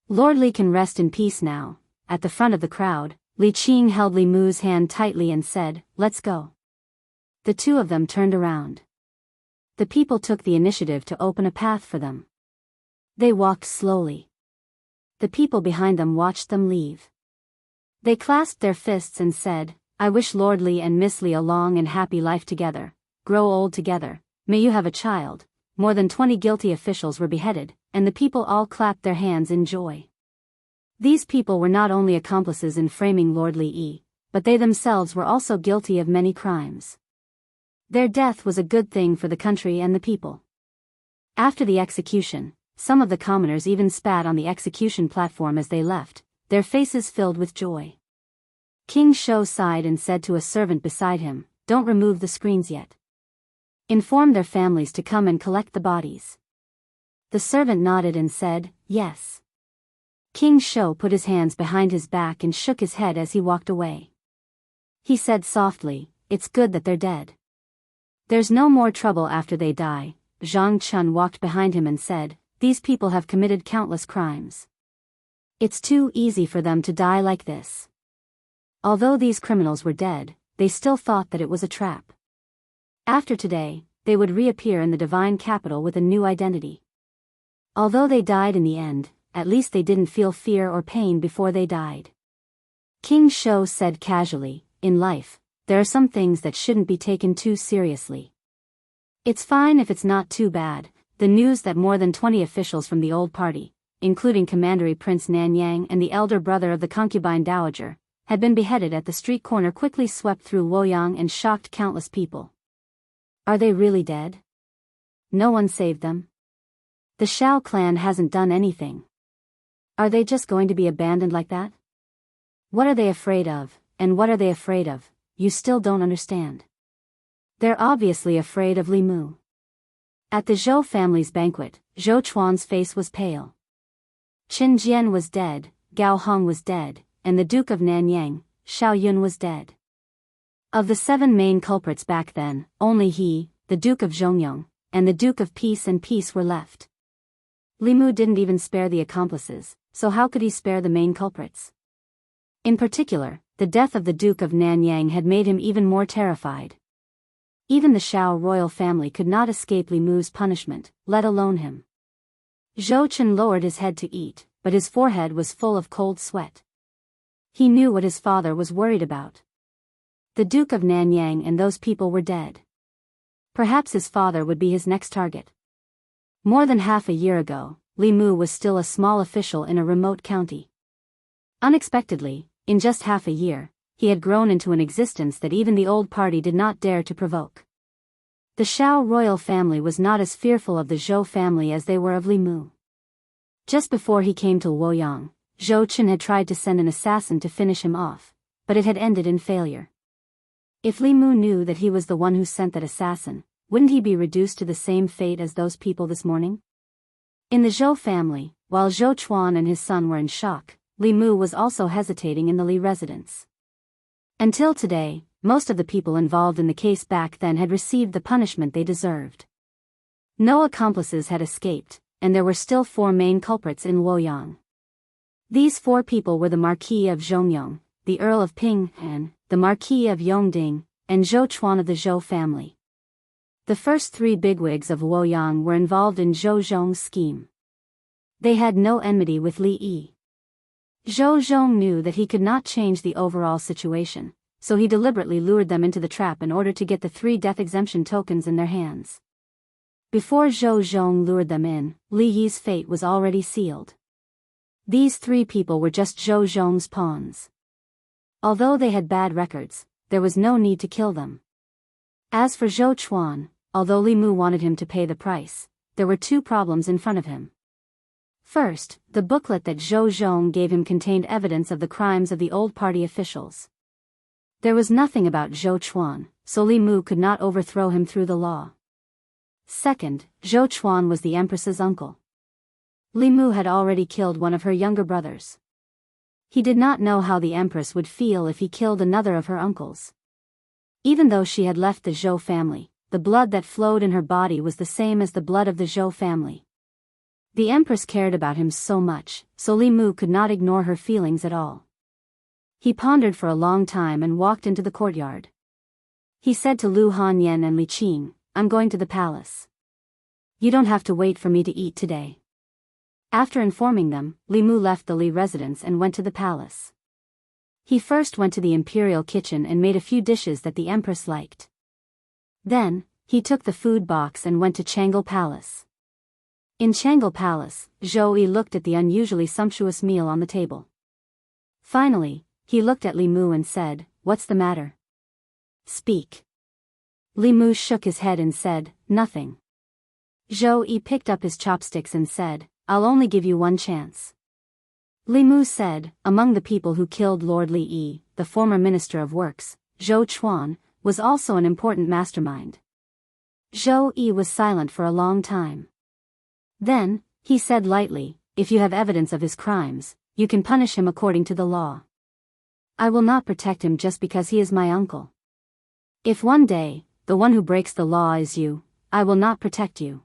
Lord Li can rest in peace now. At the front of the crowd, Li Qing held Li Mu's hand tightly and said, "Let's go." The two of them turned around. The people took the initiative to open a path for them. They walked slowly. The people behind them watched them leave. They clasped their fists and said, "I wish Lord Li and Miss Li a long and happy life together, grow old together, may you have a child." More than 20 guilty officials were beheaded, and the people all clapped their hands in joy. These people were not only accomplices in framing Lord Li Yi, but they themselves were also guilty of many crimes. Their death was a good thing for the country and the people. After the execution, some of the commoners even spat on the execution platform as they left, their faces filled with joy. King Shou sighed and said to a servant beside him, "Don't remove the screens yet. Inform their families to come and collect the bodies." The servant nodded and said, "Yes." King Shou put his hands behind his back and shook his head as he walked away. He said softly, "It's good that they're dead. There's no more trouble after they die." Zhang Chun walked behind him and said, "These people have committed countless crimes. It's too easy for them to die like this." Although these criminals were dead, they still thought that it was a trap. After today, they would reappear in the divine capital with a new identity. Although they died in the end, at least they didn't feel fear or pain before they died. King Shou said casually, "In life, there are some things that shouldn't be taken too seriously. It's fine if it's not too bad." The news that more than 20 officials from the old party, including Commandery Prince Nanyang and the elder brother of the concubine dowager, had been beheaded at the street corner quickly swept through Luoyang and shocked countless people. Are they really dead? No one saved them? The Shao clan hasn't done anything. Are they just going to be abandoned like that? What are they afraid of, and what are they afraid of? You still don't understand. They're obviously afraid of Li Mu. At the Zhou family's banquet, Zhou Chuan's face was pale. Qin Jian was dead, Gao Hong was dead, and the Duke of Nanyang, Xiao Yun was dead. Of the 7 main culprits back then, only he, the Duke of Zhongyong, and the Duke of Peace and Peace were left. Li Mu didn't even spare the accomplices, so how could he spare the main culprits? In particular, the death of the Duke of Nanyang had made him even more terrified. Even the Shao royal family could not escape Li Mu's punishment, let alone him. Zhou Chen lowered his head to eat, but his forehead was full of cold sweat. He knew what his father was worried about. The Duke of Nanyang and those people were dead. Perhaps his father would be his next target. More than half a year ago, Li Mu was still a small official in a remote county. Unexpectedly, in just half a year, he had grown into an existence that even the old party did not dare to provoke. The Shao royal family was not as fearful of the Zhou family as they were of Li Mu. Just before he came to Luoyang, Zhou Chen had tried to send an assassin to finish him off, but it had ended in failure. If Li Mu knew that he was the one who sent that assassin, wouldn't he be reduced to the same fate as those people this morning? In the Zhou family, while Zhou Chuan and his son were in shock, Li Mu was also hesitating in the Li residence. Until today, most of the people involved in the case back then had received the punishment they deserved. No accomplices had escaped, and there were still 4 main culprits in Luoyang. These 4 people were the Marquis of Zhongyong, the Earl of Ping'an, the Marquis of Yongding, and Zhou Chuan of the Zhou family. The first 3 bigwigs of Luoyang were involved in Zhou Zhong's scheme. They had no enmity with Li Yi. Zhou Zhong knew that he could not change the overall situation, so he deliberately lured them into the trap in order to get the 3 death exemption tokens in their hands. Before Zhou Zhong lured them in, Li Yi's fate was already sealed. These 3 people were just Zhou Zhong's pawns. Although they had bad records, there was no need to kill them. As for Zhou Chuan, although Li Mu wanted him to pay the price, there were 2 problems in front of him. First, the booklet that Zhou Zhong gave him contained evidence of the crimes of the old party officials. There was nothing about Zhou Chuan, so Li Mu could not overthrow him through the law. Second, Zhou Chuan was the Empress's uncle. Li Mu had already killed one of her younger brothers. He did not know how the Empress would feel if he killed another of her uncles. Even though she had left the Zhou family, the blood that flowed in her body was the same as the blood of the Zhou family. The Empress cared about him so much, so Li Mu could not ignore her feelings at all. He pondered for a long time and walked into the courtyard. He said to Lu Hanyan and Li Qing, "I'm going to the palace. You don't have to wait for me to eat today." After informing them, Li Mu left the Li residence and went to the palace. He first went to the imperial kitchen and made a few dishes that the Empress liked. Then, he took the food box and went to Changle Palace. In Changle Palace, Zhou Yi looked at the unusually sumptuous meal on the table. Finally, he looked at Li Mu and said, "What's the matter? Speak." Li Mu shook his head and said, "Nothing." Zhou Yi picked up his chopsticks and said, "I'll only give you one chance." Li Mu said, "Among the people who killed Lord Li Yi, the former Minister of Works, Zhou Chuan, was also an important mastermind." Zhou Yi was silent for a long time. Then, he said lightly, "If you have evidence of his crimes, you can punish him according to the law. I will not protect him just because he is my uncle. If one day, the one who breaks the law is you, I will not protect you."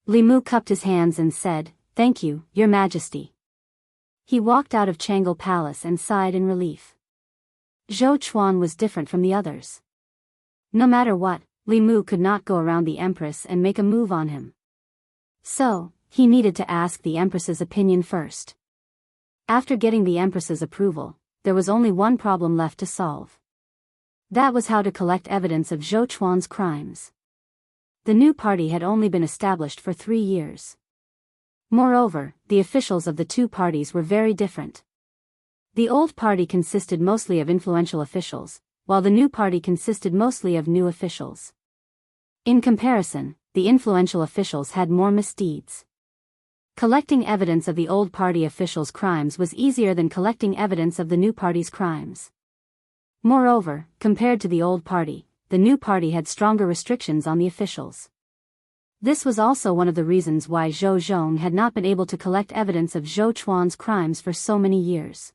Li Mu cupped his hands and said, "Thank you, Your Majesty." He walked out of Changle Palace and sighed in relief. Zhou Chuan was different from the others. No matter what, Li Mu could not go around the Empress and make a move on him. So, he needed to ask the Empress's opinion first. After getting the Empress's approval, there was only one problem left to solve. That was how to collect evidence of Zhou Chuan's crimes. The new party had only been established for 3 years. Moreover, the officials of the 2 parties were very different. The old party consisted mostly of influential officials, while the new party consisted mostly of new officials. In comparison, the influential officials had more misdeeds. Collecting evidence of the old party officials' crimes was easier than collecting evidence of the new party's crimes. Moreover, compared to the old party, the new party had stronger restrictions on the officials. This was also one of the reasons why Zhou Zhong had not been able to collect evidence of Zhou Chuan's crimes for so many years.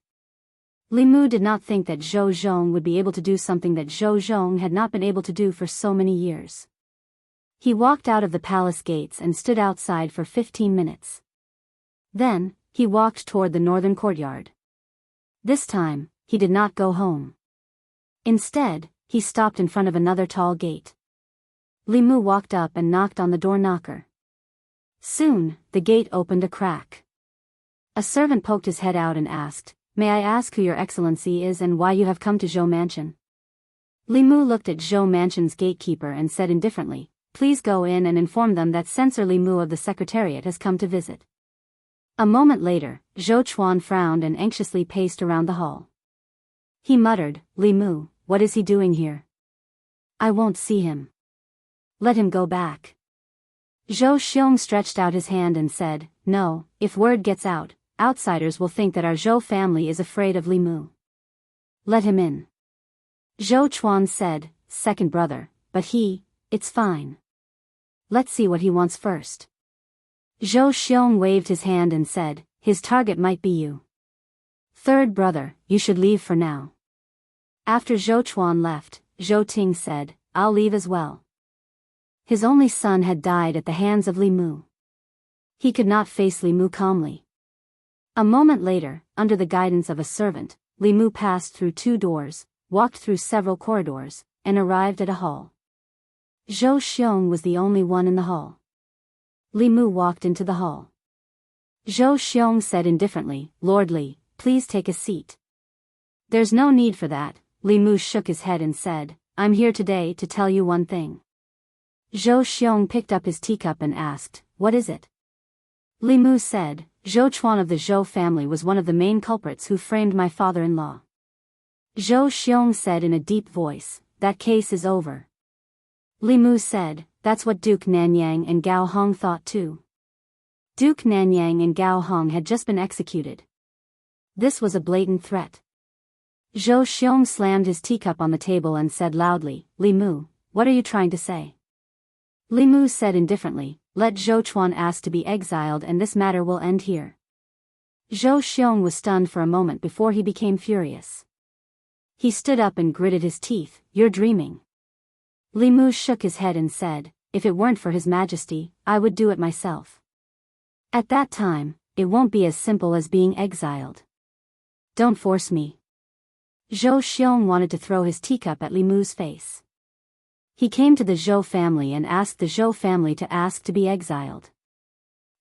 Li Mu did not think that Zhou Zhong would be able to do something that Zhou Zhong had not been able to do for so many years. He walked out of the palace gates and stood outside for 15 minutes. Then, he walked toward the northern courtyard. This time, he did not go home. Instead, he stopped in front of another tall gate. Li Mu walked up and knocked on the door knocker. Soon, the gate opened a crack. A servant poked his head out and asked, "May I ask who your excellency is and why you have come to Zhou Mansion?" Li Mu looked at Zhou Mansion's gatekeeper and said indifferently, "Please go in and inform them that Censor Li Mu of the Secretariat has come to visit." A moment later, Zhou Chuan frowned and anxiously paced around the hall. He muttered, "Li Mu, what is he doing here? I won't see him. Let him go back." Zhou Xiong stretched out his hand and said, "No, if word gets out, outsiders will think that our Zhou family is afraid of Li Mu. Let him in." Zhou Chuan said, "Second brother, but it's fine. Let's see what he wants first." Zhou Xiong waved his hand and said, "His target might be you. Third brother, you should leave for now." After Zhou Chuan left, Zhou Ting said, "I'll leave as well." His only son had died at the hands of Li Mu. He could not face Li Mu calmly. A moment later, under the guidance of a servant, Li Mu passed through 2 doors, walked through several corridors, and arrived at a hall. Zhou Xiong was the only one in the hall. Li Mu walked into the hall. Zhou Xiong said indifferently, Lord Li, please take a seat. There's no need for that, Li Mu shook his head and said, I'm here today to tell you one thing. Zhou Xiong picked up his teacup and asked, what is it? Li Mu said, Zhou Chuan of the Zhou family was one of the main culprits who framed my father-in-law. Zhou Xiong said in a deep voice, that case is over. Li Mu said, that's what Duke Nanyang and Gao Hong thought too. Duke Nanyang and Gao Hong had just been executed. This was a blatant threat. Zhou Xiong slammed his teacup on the table and said loudly, Li Mu, what are you trying to say? Li Mu said indifferently, let Zhou Chuan ask to be exiled and this matter will end here. Zhou Xiong was stunned for a moment before he became furious. He stood up and gritted his teeth, you're dreaming. Li Mu shook his head and said, if it weren't for His Majesty, I would do it myself. At that time, it won't be as simple as being exiled. Don't force me. Zhou Xiong wanted to throw his teacup at Li Mu's face. He came to the Zhou family and asked the Zhou family to ask to be exiled.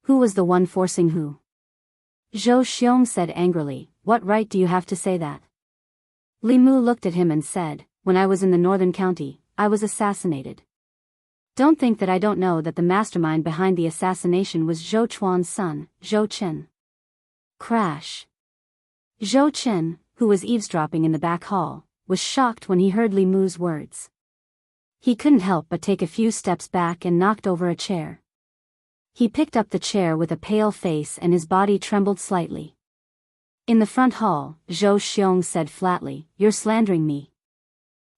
Who was the one forcing who? Zhou Xiong said angrily, what right do you have to say that? Li Mu looked at him and said, when I was in the northern county, I was assassinated. Don't think that I don't know that the mastermind behind the assassination was Zhou Chuan's son, Zhou Chen. Crash. Zhou Chen, who was eavesdropping in the back hall, was shocked when he heard Li Mu's words. He couldn't help but take a few steps back and knocked over a chair. He picked up the chair with a pale face and his body trembled slightly. In the front hall, Zhou Xiong said flatly, you're slandering me.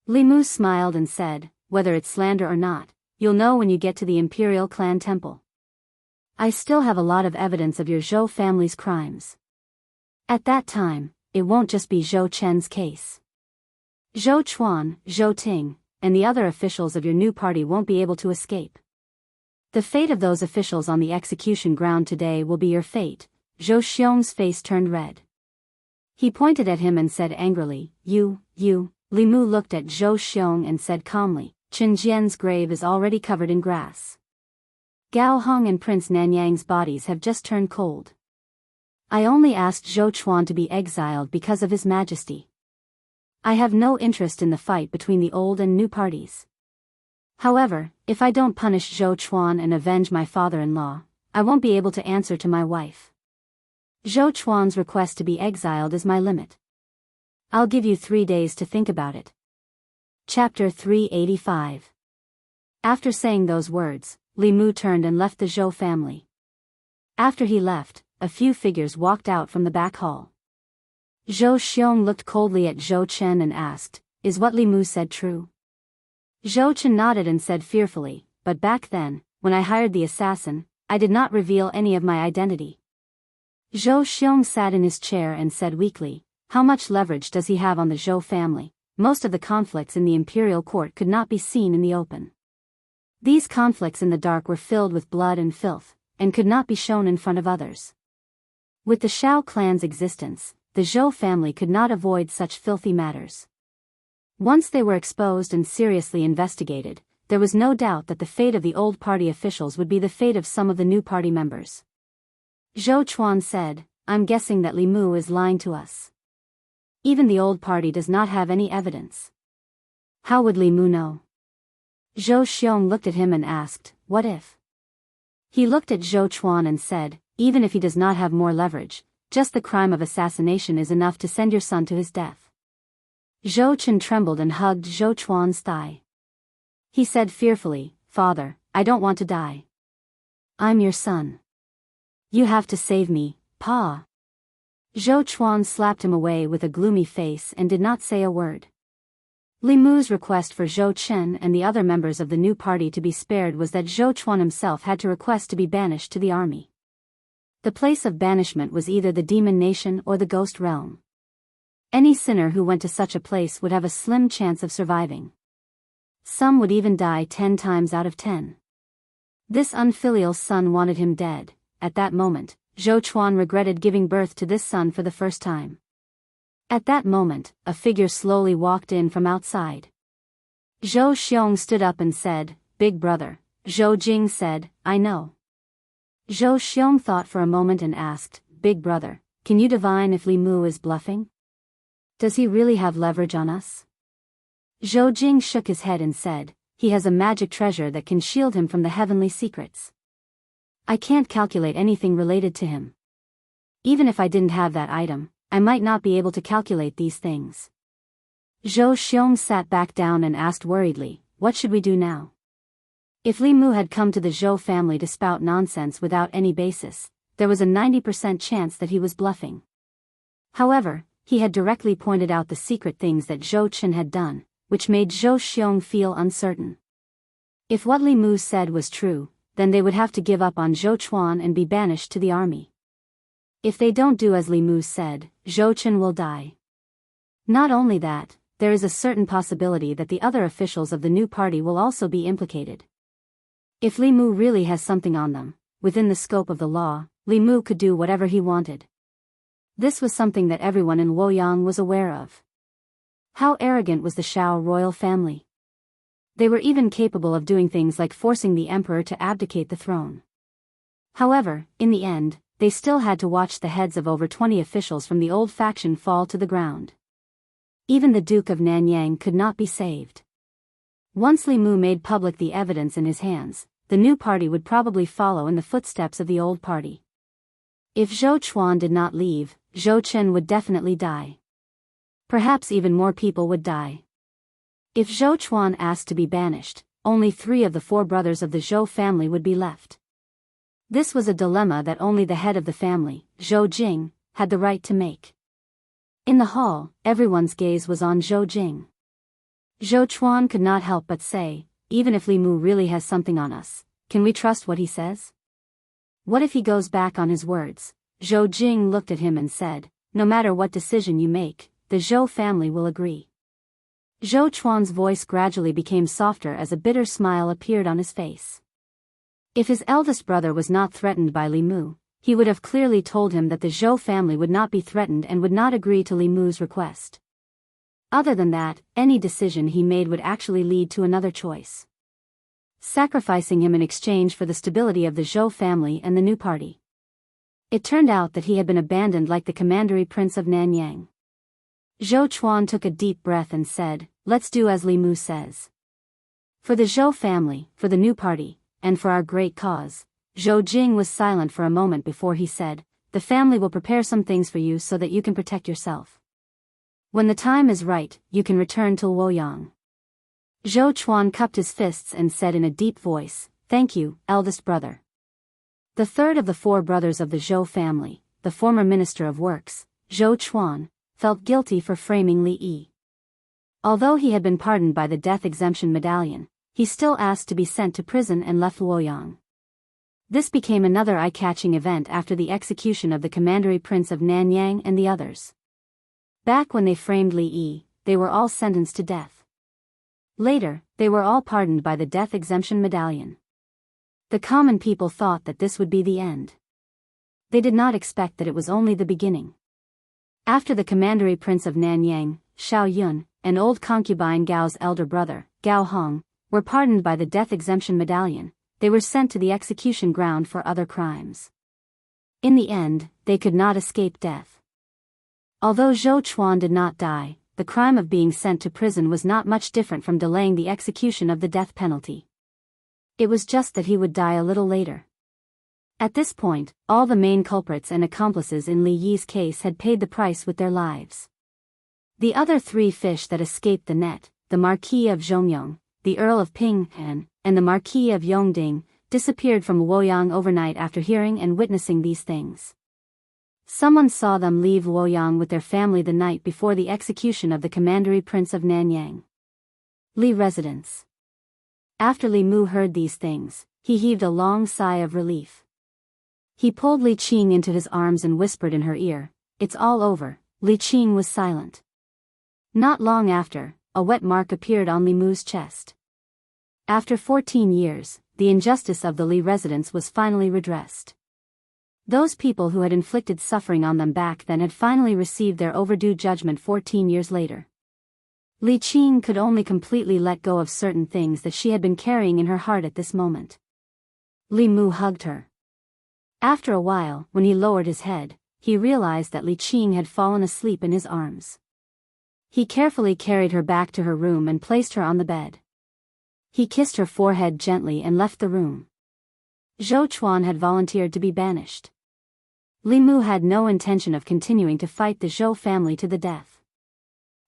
Li Mu smiled and said, whether it's slander or not, you'll know when you get to the Imperial Clan Temple. I still have a lot of evidence of your Zhou family's crimes. At that time, it won't just be Zhou Chen's case. Zhou Chuan, Zhou Ting, and the other officials of your new party won't be able to escape. The fate of those officials on the execution ground today will be your fate. Zhou Xiong's face turned red. He pointed at him and said angrily, you. Li Mu looked at Zhou Xiong and said calmly, Chen Jian's grave is already covered in grass. Gao Hong and Prince Nanyang's bodies have just turned cold. I only asked Zhou Chuan to be exiled because of His Majesty. I have no interest in the fight between the old and new parties. However, if I don't punish Zhou Chuan and avenge my father-in-law, I won't be able to answer to my wife. Zhou Chuan's request to be exiled is my limit. I'll give you 3 days to think about it. Chapter 385. After saying those words, Li Mu turned and left the Zhou family. After he left, a few figures walked out from the back hall. Zhou Xiong looked coldly at Zhou Chen and asked, is what Li Mu said true? Zhou Chen nodded and said fearfully, but back then, when I hired the assassin, I did not reveal any of my identity. Zhou Xiong sat in his chair and said weakly, how much leverage does he have on the Zhou family? Most of the conflicts in the imperial court could not be seen in the open. These conflicts in the dark were filled with blood and filth, and could not be shown in front of others. With the Shao clan's existence, the Zhou family could not avoid such filthy matters. Once they were exposed and seriously investigated, there was no doubt that the fate of the old party officials would be the fate of some of the new party members. Zhou Chuan said, I'm guessing that Li Mu is lying to us. Even the old party does not have any evidence. How would Li Mu know? Zhou Xiong looked at him and asked, what if? He looked at Zhou Chuan and said, even if he does not have more leverage, just the crime of assassination is enough to send your son to his death. Zhou Chen trembled and hugged Zhou Chuan's thigh. He said fearfully, Father, I don't want to die. I'm your son. You have to save me, Pa. Zhou Chuan slapped him away with a gloomy face and did not say a word. Li Mu's request for Zhou Chen and the other members of the new party to be spared was that Zhou Chuan himself had to request to be banished to the army. The place of banishment was either the demon nation or the ghost realm. Any sinner who went to such a place would have a slim chance of surviving. Some would even die 10 times out of 10. This unfilial son wanted him dead. At that moment, Zhou Chuan regretted giving birth to this son for the first time. At that moment, a figure slowly walked in from outside. Zhou Xiong stood up and said, Big brother. Zhou Jing said, I know. Zhou Xiong thought for a moment and asked, Big brother, can you divine if Li Mu is bluffing? Does he really have leverage on us? Zhou Jing shook his head and said, he has a magic treasure that can shield him from the heavenly secrets. I can't calculate anything related to him. Even if I didn't have that item, I might not be able to calculate these things. Zhou Xiong sat back down and asked worriedly, what should we do now? If Li Mu had come to the Zhou family to spout nonsense without any basis, there was a 90% chance that he was bluffing. However, he had directly pointed out the secret things that Zhou Chen had done, which made Zhou Xiong feel uncertain. If what Li Mu said was true, then they would have to give up on Zhou Chuan and be banished to the army. If they don't do as Li Mu said, Zhou Chen will die. Not only that, there is a certain possibility that the other officials of the new party will also be implicated. If Li Mu really has something on them, within the scope of the law, Li Mu could do whatever he wanted. This was something that everyone in Luoyang was aware of. How arrogant was the Shao royal family? They were even capable of doing things like forcing the emperor to abdicate the throne. However, in the end, they still had to watch the heads of over 20 officials from the old faction fall to the ground. Even the Duke of Nanyang could not be saved. Once Li Mu made public the evidence in his hands, the new party would probably follow in the footsteps of the old party. If Zhou Chuan did not leave, Zhou Chen would definitely die. Perhaps even more people would die. If Zhou Chuan asked to be banished, only 3 of the 4 brothers of the Zhou family would be left. This was a dilemma that only the head of the family, Zhou Jing, had the right to make. In the hall, everyone's gaze was on Zhou Jing. Zhou Chuan could not help but say, even if Li Mu really has something on us, can we trust what he says? What if he goes back on his words? Zhou Jing looked at him and said, no matter what decision you make, the Zhou family will agree. Zhou Chuan's voice gradually became softer as a bitter smile appeared on his face. If his eldest brother was not threatened by Li Mu, he would have clearly told him that the Zhou family would not be threatened and would not agree to Li Mu's request. Other than that, any decision he made would actually lead to another choice. Sacrificing him in exchange for the stability of the Zhou family and the new party. It turned out that he had been abandoned like the commandery prince of Nanyang. Zhou Chuan took a deep breath and said, let's do as Li Mu says. For the Zhou family, for the new party, and for our great cause. Zhou Jing was silent for a moment before he said, the family will prepare some things for you so that you can protect yourself. When the time is right, you can return to Luoyang. Zhou Chuan cupped his fists and said in a deep voice, thank you, eldest brother. The third of the 4 brothers of the Zhou family, the former Minister of Works, Zhou Chuan, felt guilty for framing Li Yi. Although he had been pardoned by the death exemption medallion, he still asked to be sent to prison and left Luoyang. This became another eye-catching event after the execution of the commandery prince of Nanyang and the others. Back when they framed Li Yi, they were all sentenced to death. Later, they were all pardoned by the death exemption medallion. The common people thought that this would be the end. They did not expect that it was only the beginning. After the commandery prince of Nanyang, Xiao Yun, and old concubine Gao's elder brother, Gao Hong, were pardoned by the death exemption medallion, they were sent to the execution ground for other crimes. In the end, they could not escape death. Although Zhou Chuan did not die, the crime of being sent to prison was not much different from delaying the execution of the death penalty. It was just that he would die a little later. At this point, all the main culprits and accomplices in Li Yi's case had paid the price with their lives. The other 3 fish that escaped the net, the Marquis of Zhongyong, the Earl of Pinghan, and the Marquis of Yongding, disappeared from Luoyang overnight after hearing and witnessing these things. Someone saw them leave Luoyang with their family the night before the execution of the commandery prince of Nanyang. Li residence. After Li Mu heard these things, he heaved a long sigh of relief. He pulled Li Qing into his arms and whispered in her ear, it's all over. Li Qing was silent. Not long after, a wet mark appeared on Li Mu's chest. After 14 years, the injustice of the Li residence was finally redressed. Those people who had inflicted suffering on them back then had finally received their overdue judgment 14 years later. Li Qing could only completely let go of certain things that she had been carrying in her heart at this moment. Li Mu hugged her. After a while, when he lowered his head, he realized that Li Qing had fallen asleep in his arms. He carefully carried her back to her room and placed her on the bed. He kissed her forehead gently and left the room. Zhou Chuan had volunteered to be banished. Li Mu had no intention of continuing to fight the Zhou family to the death.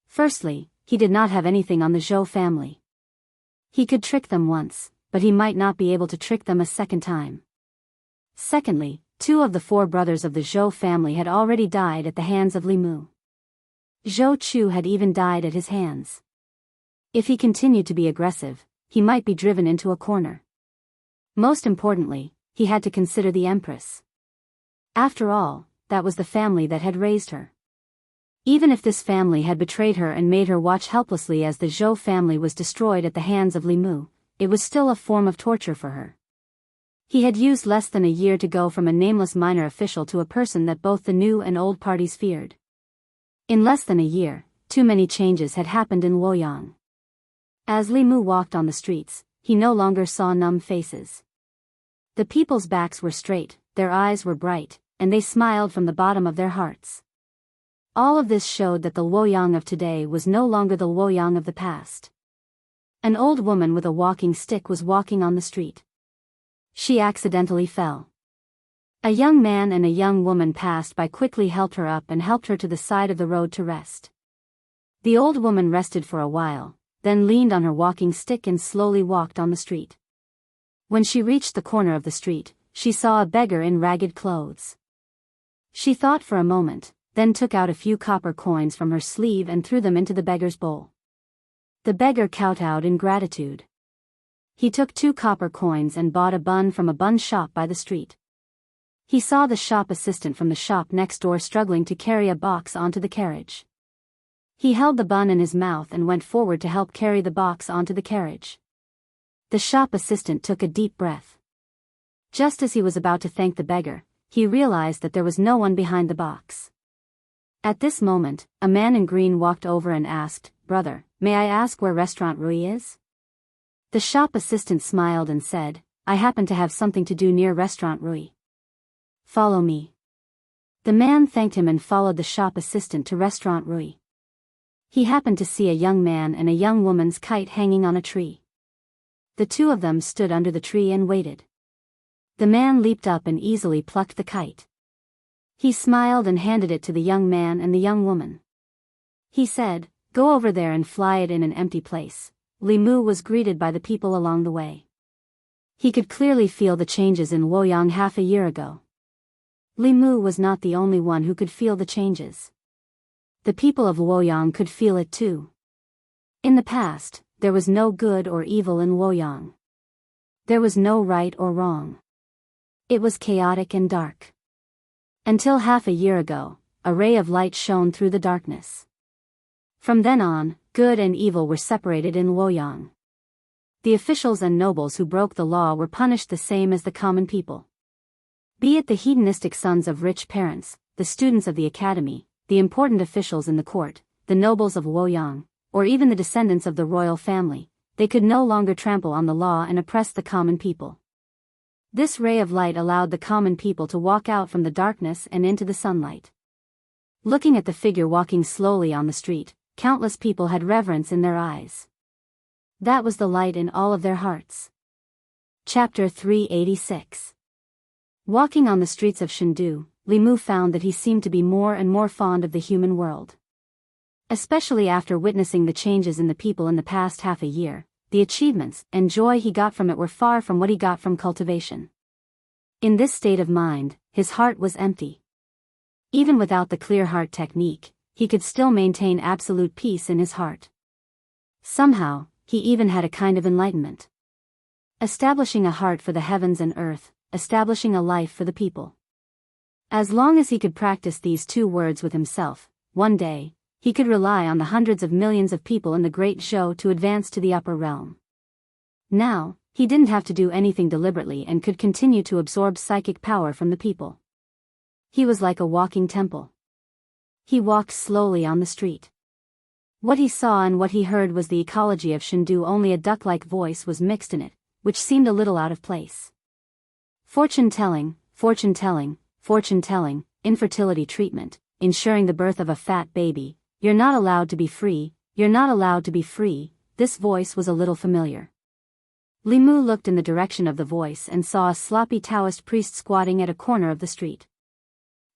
Firstly, he did not have anything on the Zhou family. He could trick them once, but he might not be able to trick them a second time. Secondly, 2 of the 4 brothers of the Zhou family had already died at the hands of Li Mu. Zhou Chu had even died at his hands. If he continued to be aggressive, he might be driven into a corner. Most importantly, he had to consider the Empress. After all, that was the family that had raised her. Even if this family had betrayed her and made her watch helplessly as the Zhou family was destroyed at the hands of Li Mu, it was still a form of torture for her. He had used less than a year to go from a nameless minor official to a person that both the new and old parties feared. In less than a year, too many changes had happened in Luoyang. As Li Mu walked on the streets, he no longer saw numb faces. The people's backs were straight, their eyes were bright, and they smiled from the bottom of their hearts. All of this showed that the Luoyang of today was no longer the Luoyang of the past. An old woman with a walking stick was walking on the street. She accidentally fell. A young man and a young woman passed by, quickly helped her up and helped her to the side of the road to rest. The old woman rested for a while, then leaned on her walking stick and slowly walked on the street. When she reached the corner of the street, she saw a beggar in ragged clothes. She thought for a moment, then took out a few copper coins from her sleeve and threw them into the beggar's bowl. The beggar kowtowed in gratitude. He took 2 copper coins and bought a bun from a bun shop by the street. He saw the shop assistant from the shop next door struggling to carry a box onto the carriage. He held the bun in his mouth and went forward to help carry the box onto the carriage. The shop assistant took a deep breath. Just as he was about to thank the beggar, he realized that there was no one behind the box. At this moment, a man in green walked over and asked, "Brother, may I ask where Restaurant Rui is?" The shop assistant smiled and said, "I happen to have something to do near Restaurant Rui. Follow me." The man thanked him and followed the shop assistant to Restaurant Rui. He happened to see a young man and a young woman's kite hanging on a tree. The 2 of them stood under the tree and waited. The man leaped up and easily plucked the kite. He smiled and handed it to the young man and the young woman. He said, "Go over there and fly it in an empty place." Li Mu was greeted by the people along the way. He could clearly feel the changes in Luoyang half a year ago. Li Mu was not the only one who could feel the changes. The people of Luoyang could feel it too. In the past, there was no good or evil in Luoyang. There was no right or wrong. It was chaotic and dark. Until half a year ago, a ray of light shone through the darkness. From then on, good and evil were separated in Luoyang. The officials and nobles who broke the law were punished the same as the common people. Be it the hedonistic sons of rich parents, the students of the academy, the important officials in the court, the nobles of Luoyang, or even the descendants of the royal family, they could no longer trample on the law and oppress the common people. This ray of light allowed the common people to walk out from the darkness and into the sunlight. Looking at the figure walking slowly on the street, countless people had reverence in their eyes. That was the light in all of their hearts. Chapter 386. Walking on the streets of Chengdu, Li Mu found that he seemed to be more and more fond of the human world. Especially after witnessing the changes in the people in the past half a year, the achievements and joy he got from it were far from what he got from cultivation. In this state of mind, his heart was empty. Even without the clear heart technique, he could still maintain absolute peace in his heart. Somehow, he even had a kind of enlightenment. Establishing a heart for the heavens and earth, establishing a life for the people. As long as he could practice these 2 words with himself, one day, he could rely on the hundreds of millions of people in the Great Zhou to advance to the upper realm. Now, he didn't have to do anything deliberately and could continue to absorb psychic power from the people. He was like a walking temple. He walked slowly on the street. What he saw and what he heard was the ecology of Chengdu, only a duck-like voice was mixed in it, which seemed a little out of place. Fortune-telling, fortune-telling, infertility treatment, ensuring the birth of a fat baby. You're not allowed to be free, you're not allowed to be free. This voice was a little familiar. Li Mu looked in the direction of the voice and saw a sloppy Taoist priest squatting at a corner of the street.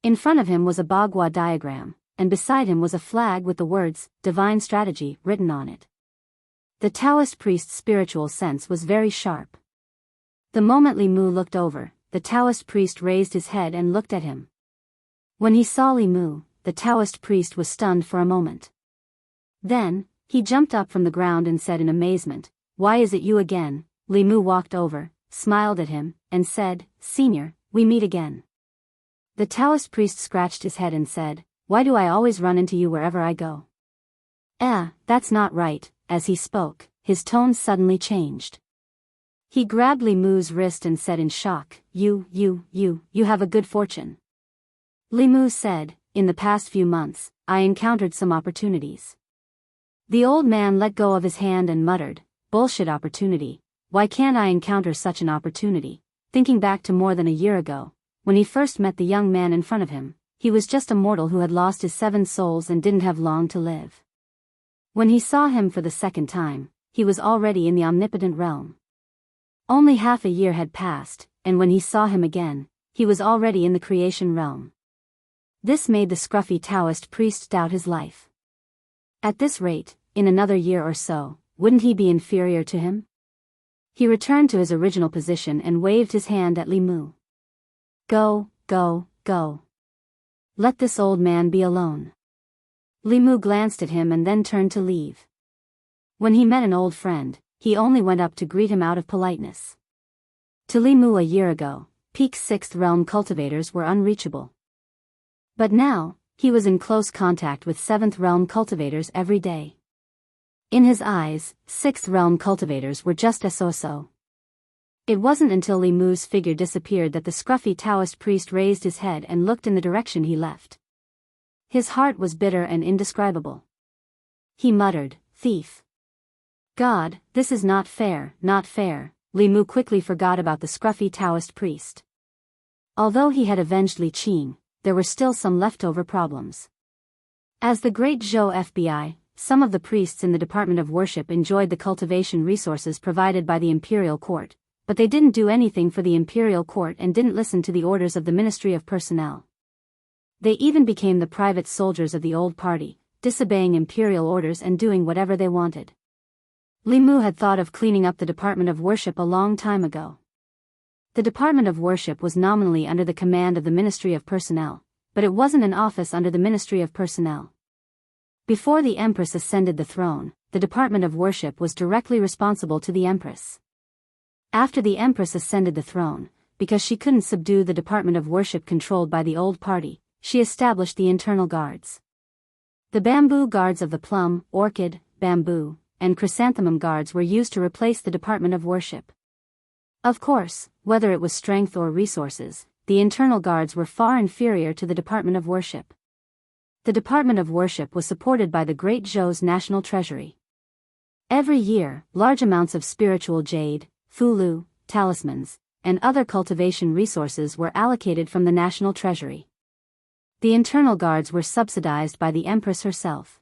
In front of him was a Bagua diagram, and beside him was a flag with the words, Divine Strategy, written on it. The Taoist priest's spiritual sense was very sharp. The moment Li Mu looked over, the Taoist priest raised his head and looked at him. When he saw Li Mu, the Taoist priest was stunned for a moment. Then, he jumped up from the ground and said in amazement, "Why is it you again?" Li Mu walked over, smiled at him, and said, "Senior, we meet again." The Taoist priest scratched his head and said, "Why do I always run into you wherever I go?" That's not right." As he spoke, his tone suddenly changed. He grabbed Li Mu's wrist and said in shock, You have a good fortune." Li Mu said, "In the past few months, I encountered some opportunities." The old man let go of his hand and muttered, "Bullshit opportunity. Why can't I encounter such an opportunity?" Thinking back to more than a year ago, when he first met the young man in front of him, he was just a mortal who had lost his 7 souls and didn't have long to live. When he saw him for the second time, he was already in the omnipotent realm. Only half a year had passed, and when he saw him again, he was already in the creation realm. This made the scruffy Taoist priest doubt his life. At this rate, in another year or so, wouldn't he be inferior to him? He returned to his original position and waved his hand at Li Mu. Go. Let this old man be alone." Li Mu glanced at him and then turned to leave. When he met an old friend, he only went up to greet him out of politeness. To Li Mu a year ago, peak 6th realm cultivators were unreachable. But now, he was in close contact with 7th realm cultivators every day. In his eyes, 6th realm cultivators were just so. It wasn't until Li Mu's figure disappeared that the scruffy Taoist priest raised his head and looked in the direction he left. His heart was bitter and indescribable. He muttered, "Thief. God, this is not fair, not fair." Li Mu quickly forgot about the scruffy Taoist priest. Although he had avenged Li Qing, there were still some leftover problems. As the Great Zhou FBI, some of the priests in the Department of Worship enjoyed the cultivation resources provided by the Imperial Court, but they didn't do anything for the Imperial Court and didn't listen to the orders of the Ministry of Personnel. They even became the private soldiers of the old party, disobeying imperial orders and doing whatever they wanted. Li Mu had thought of cleaning up the Department of Worship a long time ago. The Department of Worship was nominally under the command of the Ministry of Personnel, but it wasn't an office under the Ministry of Personnel. Before the Empress ascended the throne, the Department of Worship was directly responsible to the Empress. After the Empress ascended the throne, because she couldn't subdue the Department of Worship controlled by the old party, she established the internal guards. The bamboo guards of the plum, orchid, bamboo, and chrysanthemum guards were used to replace the Department of Worship. Of course, whether it was strength or resources, the internal guards were far inferior to the Department of Worship. The Department of Worship was supported by the Great Zhou's national treasury. Every year, large amounts of spiritual jade, fulu, talismans, and other cultivation resources were allocated from the national treasury. The internal guards were subsidized by the Empress herself.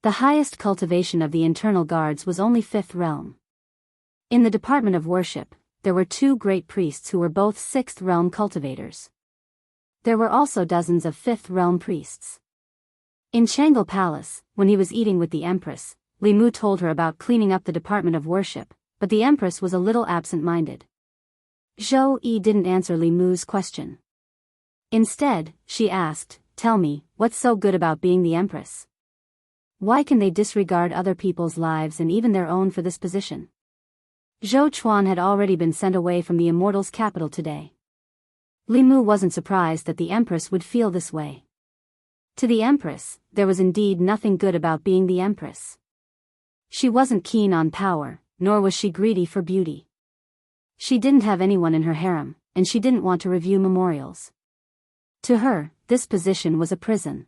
The highest cultivation of the internal guards was only 5th realm. In the Department of Worship, there were 2 great priests who were both 6th realm cultivators. There were also dozens of 5th realm priests. In Changle Palace, when he was eating with the Empress, Li Mu told her about cleaning up the Department of Worship, but the Empress was a little absent-minded. Zhou Yi didn't answer Li Mu's question. Instead, she asked, "Tell me, what's so good about being the Empress? Why can they disregard other people's lives and even their own for this position?" Zhou Chuan had already been sent away from the Immortals' capital today. Li Mu wasn't surprised that the Empress would feel this way. To the Empress, there was indeed nothing good about being the Empress. She wasn't keen on power, nor was she greedy for beauty. She didn't have anyone in her harem, and she didn't want to review memorials. To her, this position was a prison.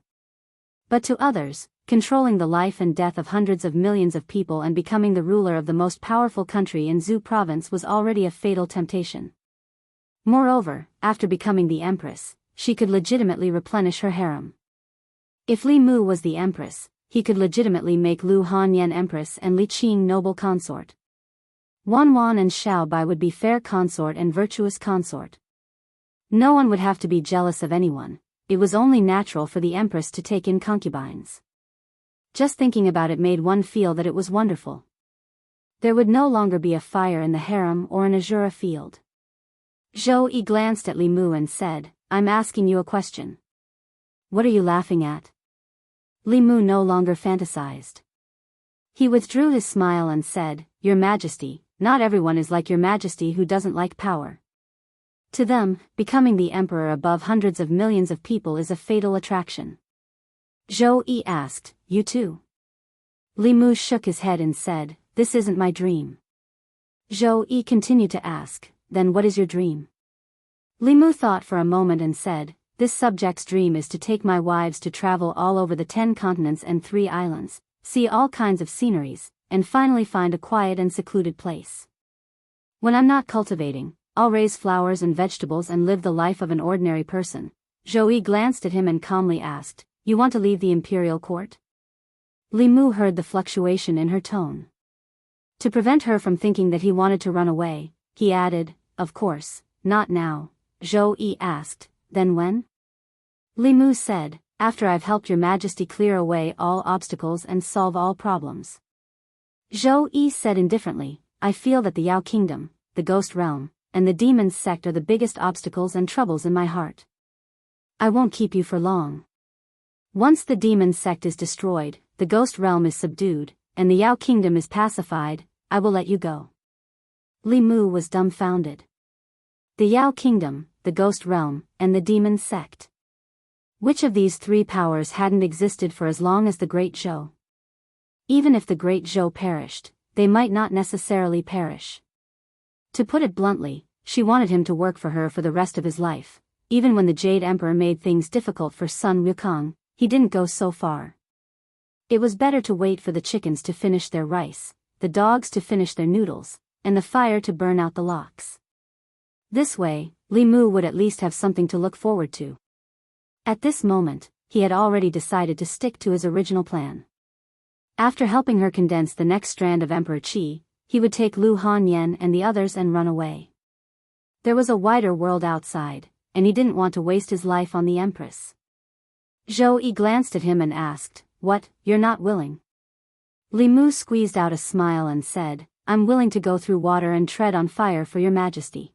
But to others, controlling the life and death of hundreds of millions of people and becoming the ruler of the most powerful country in Zhou province was already a fatal temptation. Moreover, after becoming the empress, she could legitimately replenish her harem. If Li Mu was the empress, he could legitimately make Lu Hanyan empress and Li Qing noble consort. Wan Wan and Xiao Bai would be fair consort and virtuous consort. No one would have to be jealous of anyone. It was only natural for the empress to take in concubines. Just thinking about it made one feel that it was wonderful. There would no longer be a fire in the harem or an azura field. Zhou Yi glanced at Li Mu and said, "I'm asking you a question." "What are you laughing at?" Li Mu no longer fantasized. He withdrew his smile and said, "Your Majesty, not everyone is like Your Majesty who doesn't like power. To them, becoming the emperor above hundreds of millions of people is a fatal attraction." Zhou Yi asked, "You too?" Li Mu shook his head and said, "This isn't my dream." Zhou Yi continued to ask, "Then what is your dream?" Li Mu thought for a moment and said, "This subject's dream is to take my wives to travel all over the 10 continents and 3 islands, see all kinds of sceneries, and finally find a quiet and secluded place. When I'm not cultivating, I'll raise flowers and vegetables and live the life of an ordinary person." Zhou Yi glanced at him and calmly asked, "You want to leave the imperial court?" Li Mu heard the fluctuation in her tone. To prevent her from thinking that he wanted to run away, he added, "Of course, not now." Zhou Yi asked, "Then when?" Li Mu said, "After I've helped Your Majesty clear away all obstacles and solve all problems." Zhou Yi said indifferently, "I feel that the Yao Kingdom, the Ghost Realm, and the Demon's Sect are the biggest obstacles and troubles in my heart. I won't keep you for long. Once the Demon's Sect is destroyed, the Ghost Realm is subdued, and the Yao Kingdom is pacified, I will let you go." Li Mu was dumbfounded. The Yao Kingdom, the Ghost Realm, and the Demon's Sect. Which of these 3 powers hadn't existed for as long as the Great Zhou? Even if the Great Zhou perished, they might not necessarily perish. To put it bluntly, she wanted him to work for her for the rest of his life. Even when the Jade Emperor made things difficult for Sun Wukong, he didn't go so far. It was better to wait for the chickens to finish their rice, the dogs to finish their noodles, and the fire to burn out the logs. This way, Li Mu would at least have something to look forward to. At this moment, he had already decided to stick to his original plan. After helping her condense the next strand of Emperor Qi, he would take Lu Hanyan and the others and run away. There was a wider world outside, and he didn't want to waste his life on the Empress. Zhou Yi glanced at him and asked, "What, you're not willing?" Li Mu squeezed out a smile and said, "I'm willing to go through water and tread on fire for Your Majesty.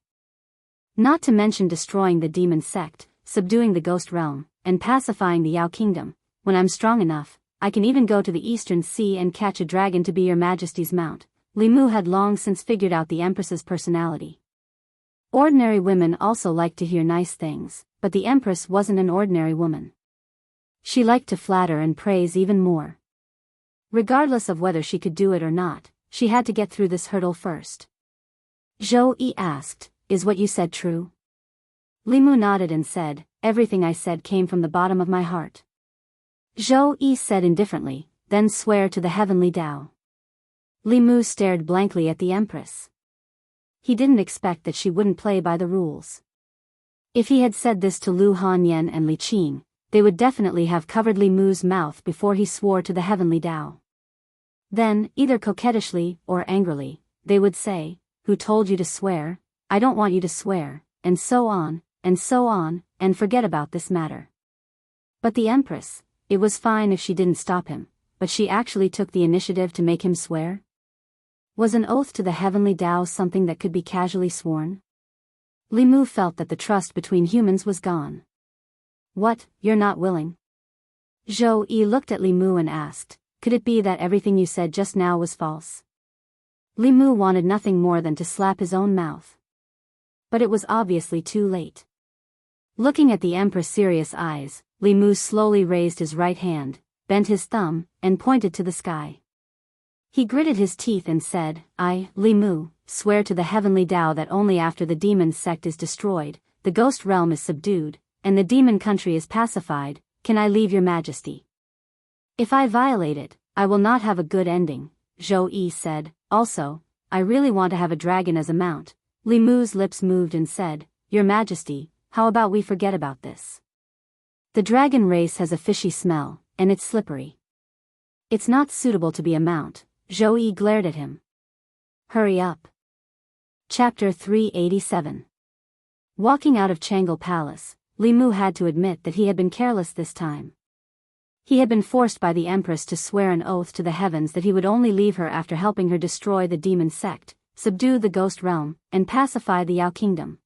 Not to mention destroying the Demon Sect, subduing the Ghost Realm, and pacifying the Yao Kingdom. When I'm strong enough, I can even go to the Eastern Sea and catch a dragon to be Your Majesty's mount." Li Mu had long since figured out the Empress's personality. Ordinary women also liked to hear nice things, but the Empress wasn't an ordinary woman. She liked to flatter and praise even more. Regardless of whether she could do it or not, she had to get through this hurdle first. Zhou Yi asked, "Is what you said true?" Li Mu nodded and said, "Everything I said came from the bottom of my heart." Zhou Yi said indifferently, "Then swear to the heavenly Tao." Li Mu stared blankly at the Empress. He didn't expect that she wouldn't play by the rules. If he had said this to Lu Hanyan and Li Qing, they would definitely have covered Li Mu's mouth before he swore to the heavenly Tao. Then, either coquettishly or angrily, they would say, "Who told you to swear? I don't want you to swear," and so on, and forget about this matter. But the Empress, it was fine if she didn't stop him, but she actually took the initiative to make him swear? Was an oath to the heavenly Tao something that could be casually sworn? Li Mu felt that the trust between humans was gone. "What, you're not willing?" Zhou Yi looked at Li Mu and asked, "Could it be that everything you said just now was false?" Li Mu wanted nothing more than to slap his own mouth. But it was obviously too late. Looking at the Empress' serious eyes, Li Mu slowly raised his right hand, bent his thumb, and pointed to the sky. He gritted his teeth and said, "I, Li Mu, swear to the heavenly Tao that only after the Demon Sect is destroyed, the Ghost Realm is subdued, and the Demon Country is pacified, can I leave Your Majesty. If I violate it, I will not have a good ending." Zhou Yi said, "Also, I really want to have a dragon as a mount." Li Mu's lips moved and said, "Your Majesty, how about we forget about this? The dragon race has a fishy smell, and it's slippery. It's not suitable to be a mount." Zhou Yi glared at him. "Hurry up." Chapter 387. Walking out of Changle Palace, Li Mu had to admit that he had been careless this time. He had been forced by the Empress to swear an oath to the heavens that he would only leave her after helping her destroy the demon sect, subdue the ghost realm, and pacify the Yao kingdom.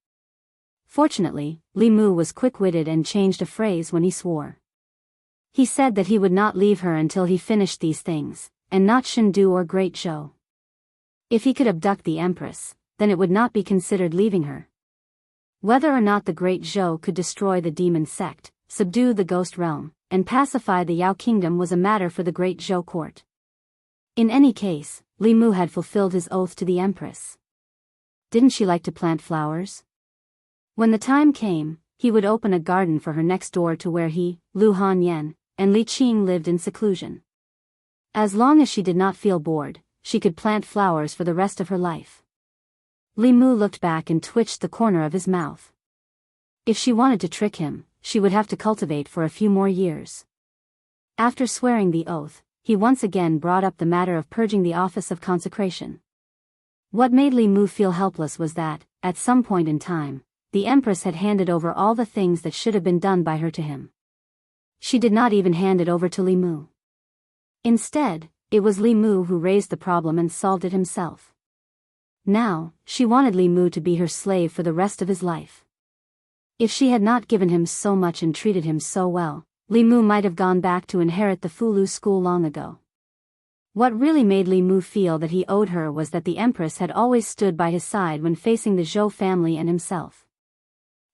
Fortunately, Li Mu was quick-witted and changed a phrase when he swore. He said that he would not leave her until he finished these things, and not Shendu or Great Zhou. If he could abduct the Empress, then it would not be considered leaving her. Whether or not the Great Zhou could destroy the demon sect, subdue the ghost realm, and pacify the Yao kingdom was a matter for the Great Zhou court. In any case, Li Mu had fulfilled his oath to the Empress. Didn't she like to plant flowers? When the time came, he would open a garden for her next door to where he, Lu Hanyan, and Li Qing lived in seclusion. As long as she did not feel bored, she could plant flowers for the rest of her life. Li Mu looked back and twitched the corner of his mouth. If she wanted to trick him, she would have to cultivate for a few more years. After swearing the oath, he once again brought up the matter of purging the office of consecration. What made Li Mu feel helpless was that, at some point in time, the Empress had handed over all the things that should have been done by her to him. She did not even hand it over to Li Mu. Instead, it was Li Mu who raised the problem and solved it himself. Now, she wanted Li Mu to be her slave for the rest of his life. If she had not given him so much and treated him so well, Li Mu might have gone back to inherit the Fulu school long ago. What really made Li Mu feel that he owed her was that the Empress had always stood by his side when facing the Zhou family and himself.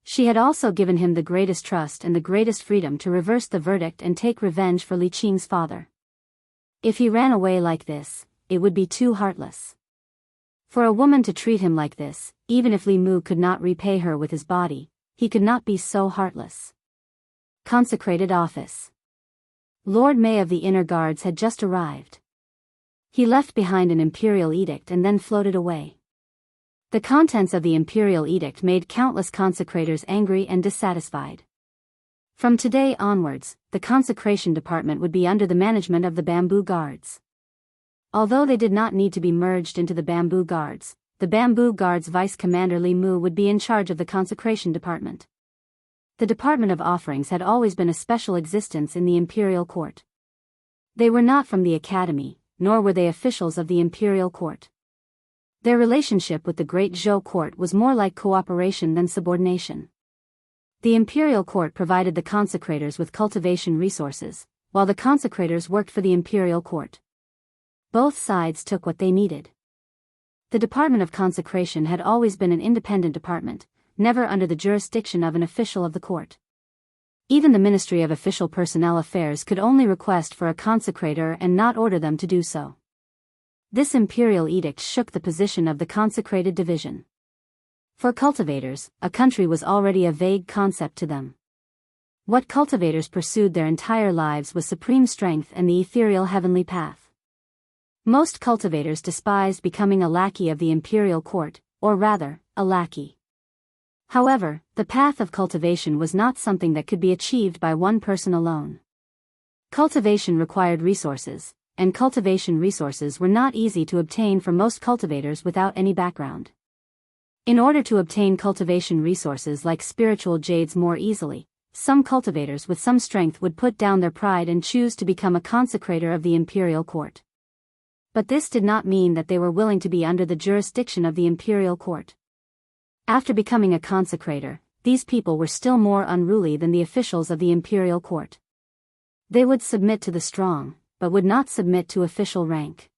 She had also given him the greatest trust and the greatest freedom to reverse the verdict and take revenge for Li Qing's father. If he ran away like this, it would be too heartless. For a woman to treat him like this, even if Li Mu could not repay her with his body, he could not be so heartless. Consecrated office. Lord May of the Inner Guards had just arrived. He left behind an imperial edict and then floated away. The contents of the imperial edict made countless consecrators angry and dissatisfied. From today onwards, the consecration department would be under the management of the Bamboo Guards. Although they did not need to be merged into the Bamboo Guards, the Bamboo Guards Vice Commander Li Mu would be in charge of the consecration department. The Department of Offerings had always been a special existence in the imperial court. They were not from the academy, nor were they officials of the imperial court. Their relationship with the Great Zhou court was more like cooperation than subordination. The imperial court provided the consecrators with cultivation resources, while the consecrators worked for the imperial court. Both sides took what they needed. The Department of Consecration had always been an independent department, never under the jurisdiction of an official of the court. Even the Ministry of Official Personnel Affairs could only request for a consecrator and not order them to do so. This imperial edict shook the position of the consecrated division. For cultivators, a country was already a vague concept to them. What cultivators pursued their entire lives was supreme strength and the ethereal heavenly path. Most cultivators despised becoming a lackey of the imperial court, or rather, a lackey. However, the path of cultivation was not something that could be achieved by one person alone. Cultivation required resources, and cultivation resources were not easy to obtain for most cultivators without any background. In order to obtain cultivation resources like spiritual jades more easily, some cultivators with some strength would put down their pride and choose to become a consecrator of the imperial court. But this did not mean that they were willing to be under the jurisdiction of the imperial court. After becoming a consecrator, these people were still more unruly than the officials of the imperial court. They would submit to the strong, but would not submit to official rank.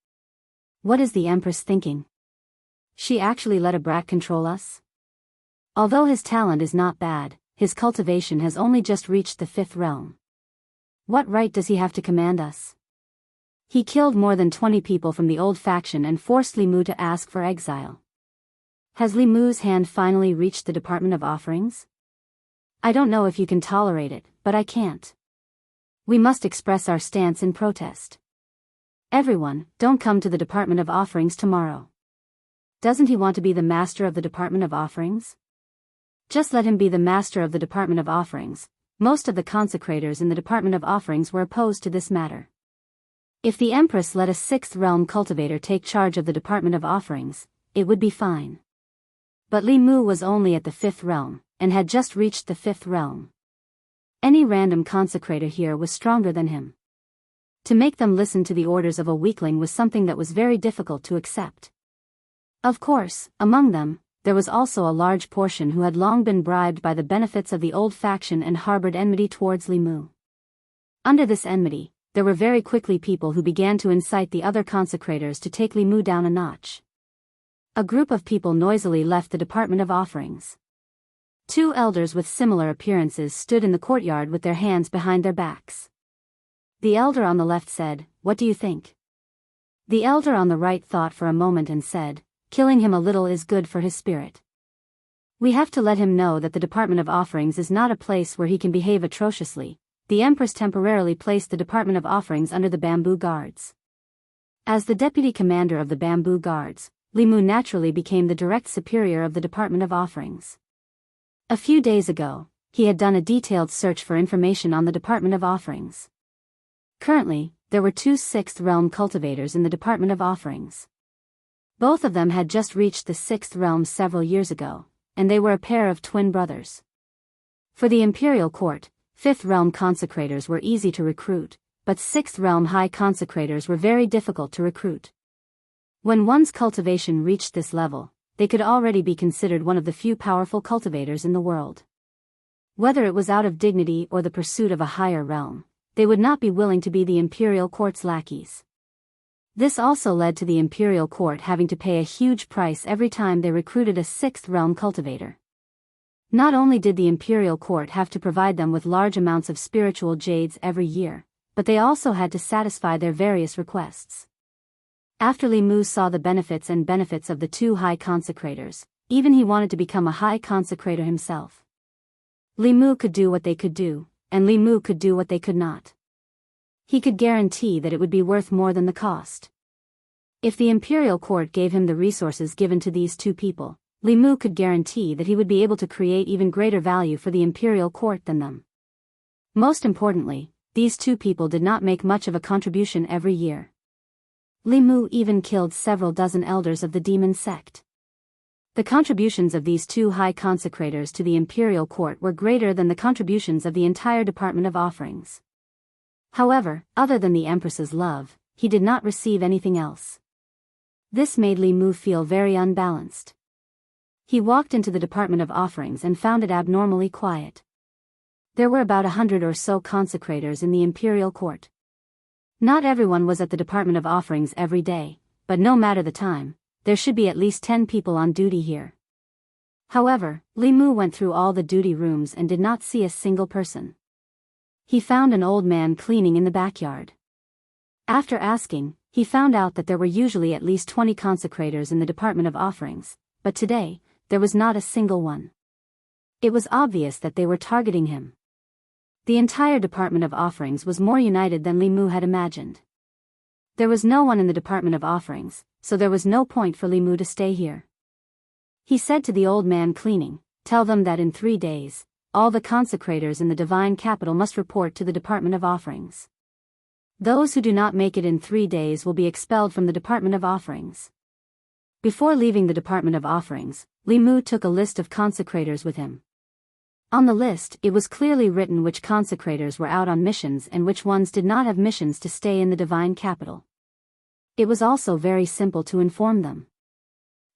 What is the Empress thinking? She actually let a brat control us? Although his talent is not bad, his cultivation has only just reached the 5th realm. What right does he have to command us? He killed more than 20 people from the old faction and forced Li Mu to ask for exile. Has Li Mu's hand finally reached the Department of Offerings? I don't know if you can tolerate it, but I can't. We must express our stance in protest. Everyone, don't come to the Department of Offerings tomorrow. Doesn't he want to be the master of the Department of Offerings? Just let him be the master of the Department of Offerings. Most of the consecrators in the Department of Offerings were opposed to this matter. If the Empress let a sixth realm cultivator take charge of the Department of Offerings, it would be fine. But Li Mu was only at the fifth realm, and had just reached the fifth realm. Any random consecrator here was stronger than him. To make them listen to the orders of a weakling was something that was very difficult to accept. Of course, among them, there was also a large portion who had long been bribed by the benefits of the old faction and harbored enmity towards Li Mu. Under this enmity, there were very quickly people who began to incite the other consecrators to take Li Mu down a notch. A group of people noisily left the Department of Offerings. Two elders with similar appearances stood in the courtyard with their hands behind their backs. The elder on the left said, "What do you think?" The elder on the right thought for a moment and said, "Killing him a little is good for his spirit. We have to let him know that the Department of Offerings is not a place where he can behave atrociously." The Empress temporarily placed the Department of Offerings under the Bamboo Guards. As the deputy commander of the Bamboo Guards, Li Mu naturally became the direct superior of the Department of Offerings. A few days ago, he had done a detailed search for information on the Department of Offerings. Currently, there were two sixth realm cultivators in the Department of Offerings. Both of them had just reached the sixth realm several years ago, and they were a pair of twin brothers. For the imperial court, fifth realm consecrators were easy to recruit, but sixth realm high consecrators were very difficult to recruit. When one's cultivation reached this level, they could already be considered one of the few powerful cultivators in the world. Whether it was out of dignity or the pursuit of a higher realm, they would not be willing to be the imperial court's lackeys. This also led to the imperial court having to pay a huge price every time they recruited a sixth realm cultivator. Not only did the imperial court have to provide them with large amounts of spiritual jades every year, but they also had to satisfy their various requests. After Li Mu saw the benefits of the two high consecrators, even he wanted to become a high consecrator himself. Li Mu could do what they could do, and Li Mu could do what they could not. He could guarantee that it would be worth more than the cost. If the imperial court gave him the resources given to these two people, Li Mu could guarantee that he would be able to create even greater value for the imperial court than them. Most importantly, these two people did not make much of a contribution every year. Li Mu even killed several dozen elders of the demon sect. The contributions of these two high consecrators to the imperial court were greater than the contributions of the entire Department of Offerings. However, other than the Empress's love, he did not receive anything else. This made Li Mu feel very unbalanced. He walked into the Department of Offerings and found it abnormally quiet. There were about 100 or so consecrators in the imperial court. Not everyone was at the Department of Offerings every day, but no matter the time, there should be at least 10 people on duty here. However, Li Mu went through all the duty rooms and did not see a single person. He found an old man cleaning in the backyard. After asking, he found out that there were usually at least 20 consecrators in the Department of Offerings, but today, there was not a single one. It was obvious that they were targeting him. The entire Department of Offerings was more united than Li Mu had imagined. There was no one in the Department of Offerings, so there was no point for Li Mu to stay here. He said to the old man cleaning, "Tell them that in 3 days, all the consecrators in the divine capital must report to the Department of Offerings. Those who do not make it in 3 days will be expelled from the Department of Offerings." Before leaving the Department of Offerings, Li Mu took a list of consecrators with him. On the list, it was clearly written which consecrators were out on missions and which ones did not have missions to stay in the divine capital. It was also very simple to inform them.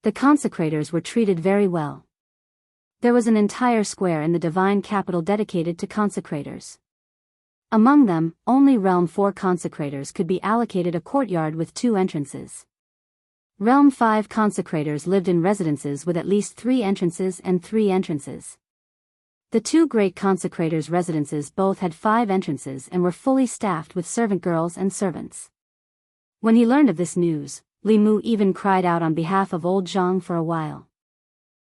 The consecrators were treated very well. There was an entire square in the divine capital dedicated to consecrators. Among them, only Realm 4 consecrators could be allocated a courtyard with 2 entrances. Realm 5 consecrators lived in residences with at least 3 entrances and 3 entrances. The 2 great consecrators' residences both had 5 entrances and were fully staffed with servant girls and servants. When he learned of this news, Li Mu even cried out on behalf of old Zhang for a while.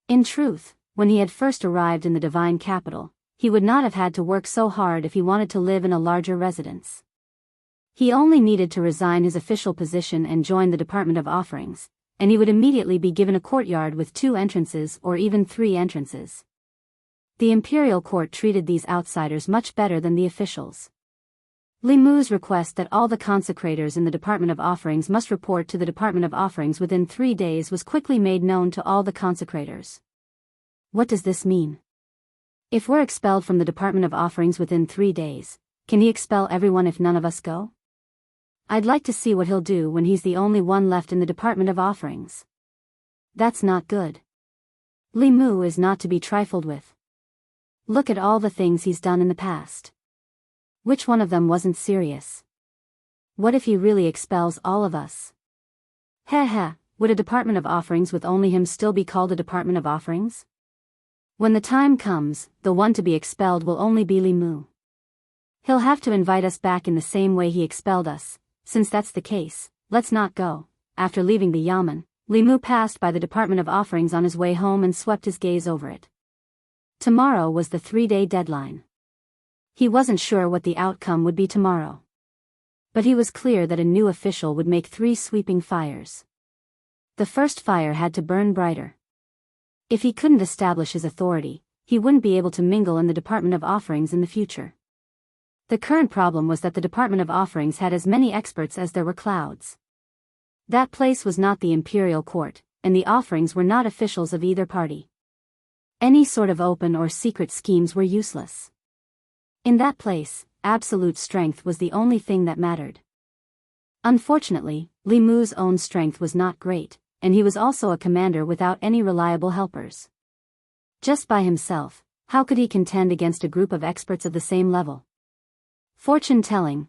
In truth, when he had first arrived in the divine capital, he would not have had to work so hard if he wanted to live in a larger residence. He only needed to resign his official position and join the Department of Offerings, and he would immediately be given a courtyard with 2 entrances or even 3 entrances. The imperial court treated these outsiders much better than the officials. Li Mu's request that all the consecrators in the Department of Offerings must report to the Department of Offerings within 3 days was quickly made known to all the consecrators. What does this mean? If we're expelled from the Department of Offerings within 3 days, can he expel everyone if none of us go? I'd like to see what he'll do when he's the only one left in the Department of Offerings. That's not good. Li Mu is not to be trifled with. Look at all the things he's done in the past. Which one of them wasn't serious? What if he really expels all of us? Heh, would a Department of Offerings with only him still be called a Department of Offerings? When the time comes, the one to be expelled will only be Li Mu. He'll have to invite us back in the same way he expelled us. Since that's the case, let's not go. After leaving the yamen, Li Mu passed by the Department of Offerings on his way home and swept his gaze over it. Tomorrow was the 3-day deadline. He wasn't sure what the outcome would be tomorrow. But he was clear that a new official would make 3 sweeping fires. The first fire had to burn brighter. If he couldn't establish his authority, he wouldn't be able to mingle in the Department of Offerings in the future. The current problem was that the Department of Offerings had as many experts as there were clouds. That place was not the imperial court, and the offerings were not officials of either party. Any sort of open or secret schemes were useless. In that place, absolute strength was the only thing that mattered. Unfortunately, Li Mu's own strength was not great, and he was also a commander without any reliable helpers. Just by himself, how could he contend against a group of experts of the same level? Fortune-telling,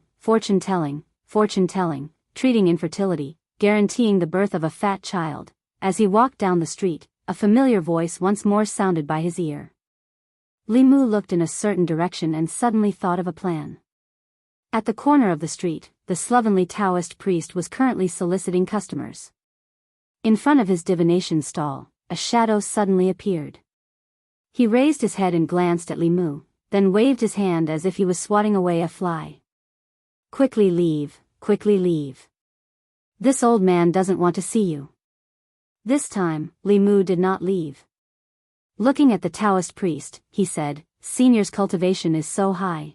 treating infertility, guaranteeing the birth of a fat child. As he walked down the street, a familiar voice once more sounded by his ear. Li Mu looked in a certain direction and suddenly thought of a plan. At the corner of the street, the slovenly Taoist priest was currently soliciting customers. In front of his divination stall, a shadow suddenly appeared. He raised his head and glanced at Li Mu, then waved his hand as if he was swatting away a fly. Quickly leave. This old man doesn't want to see you. This time, Li Mu did not leave. Looking at the Taoist priest, he said, Senior's cultivation is so high.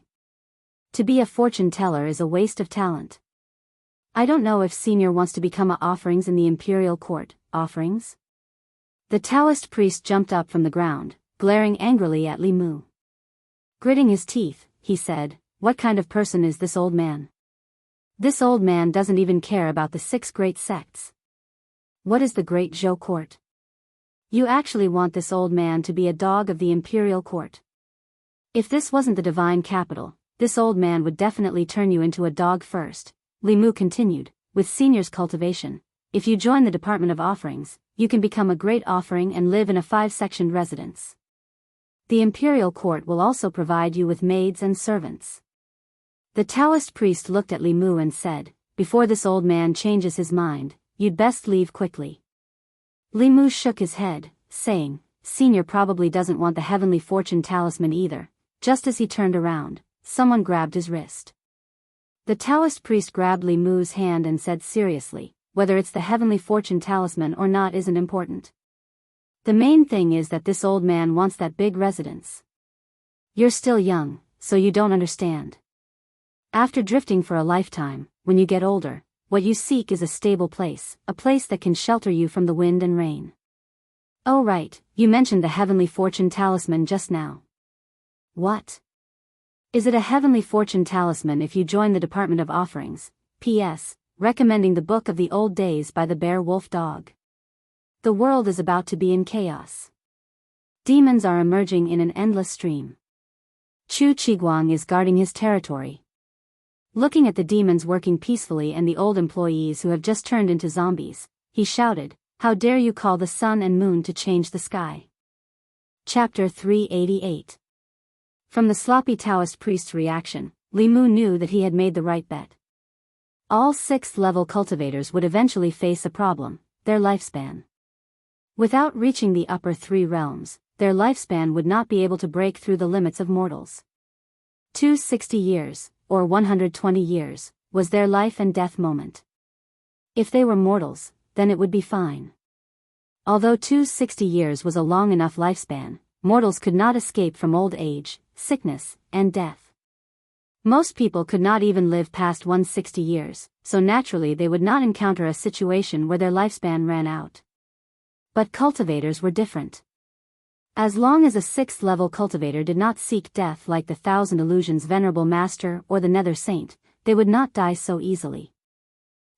To be a fortune teller is a waste of talent. I don't know if Senior wants to become a offerings in the imperial court. Offerings? The Taoist priest jumped up from the ground, glaring angrily at Li Mu. Gritting his teeth, he said, what kind of person is this old man? This old man doesn't even care about the 6 great sects. What is the Great Zhou court? You actually want this old man to be a dog of the imperial court. If this wasn't the divine capital, this old man would definitely turn you into a dog first. Li Mu continued, with Senior's cultivation, if you join the Department of Offerings, you can become a great offering and live in a 5-sectioned residence. The imperial court will also provide you with maids and servants. The Taoist priest looked at Li Mu and said, before this old man changes his mind, you'd best leave quickly. Li Mu shook his head, saying, Senior probably doesn't want the heavenly fortune talisman either. Just as he turned around, someone grabbed his wrist. The Taoist priest grabbed Li Mu's hand and said seriously, whether it's the heavenly fortune talisman or not isn't important. The main thing is that this old man wants that big residence. You're still young, so you don't understand. After drifting for a lifetime, when you get older, what you seek is a stable place, a place that can shelter you from the wind and rain. Oh right, you mentioned the heavenly fortune talisman just now. What? Is it a heavenly fortune talisman if you join the Department of Offerings? P.S. Recommending the Book of the Old Days by the Bear Wolf Dog. The world is about to be in chaos. Demons are emerging in an endless stream. Chu Qiguang is guarding his territory. Looking at the demons working peacefully and the old employees who have just turned into zombies, he shouted, how dare you call the sun and moon to change the sky? Chapter 388. From the sloppy Taoist priest's reaction, Li Mu knew that he had made the right bet. All 6th-level cultivators would eventually face a problem, their lifespan. Without reaching the upper 3 realms, their lifespan would not be able to break through the limits of mortals. 260 years, or 120 years, was their life and death moment. If they were mortals, then it would be fine. Although 260 years was a long enough lifespan, mortals could not escape from old age, sickness, and death. Most people could not even live past 160 years, so naturally they would not encounter a situation where their lifespan ran out. But cultivators were different. As long as a 6th-level cultivator did not seek death like the Thousand Illusions Venerable Master or the Nether Saint, they would not die so easily.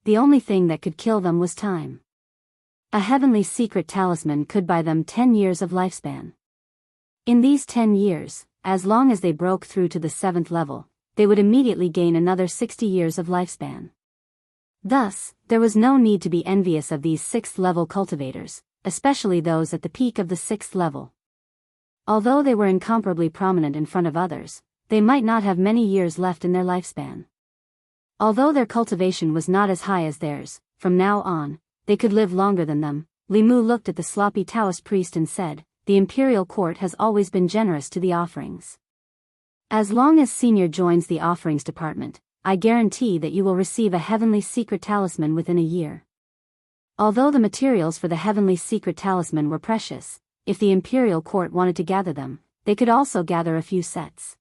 The only thing that could kill them was time. A heavenly secret talisman could buy them 10 years of lifespan. In these 10 years, as long as they broke through to the 7th level, they would immediately gain another 60 years of lifespan. Thus, there was no need to be envious of these 6th-level cultivators, especially those at the peak of the 6th level. Although they were incomparably prominent in front of others, they might not have many years left in their lifespan. Although their cultivation was not as high as theirs, from now on, they could live longer than them. Li Mu looked at the sloppy Taoist priest and said, "The imperial court has always been generous to the offerings. As long as Senior joins the offerings department, I guarantee that you will receive a heavenly secret talisman within a year." Although the materials for the heavenly secret talisman were precious, if the imperial court wanted to gather them, they could also gather a few sets.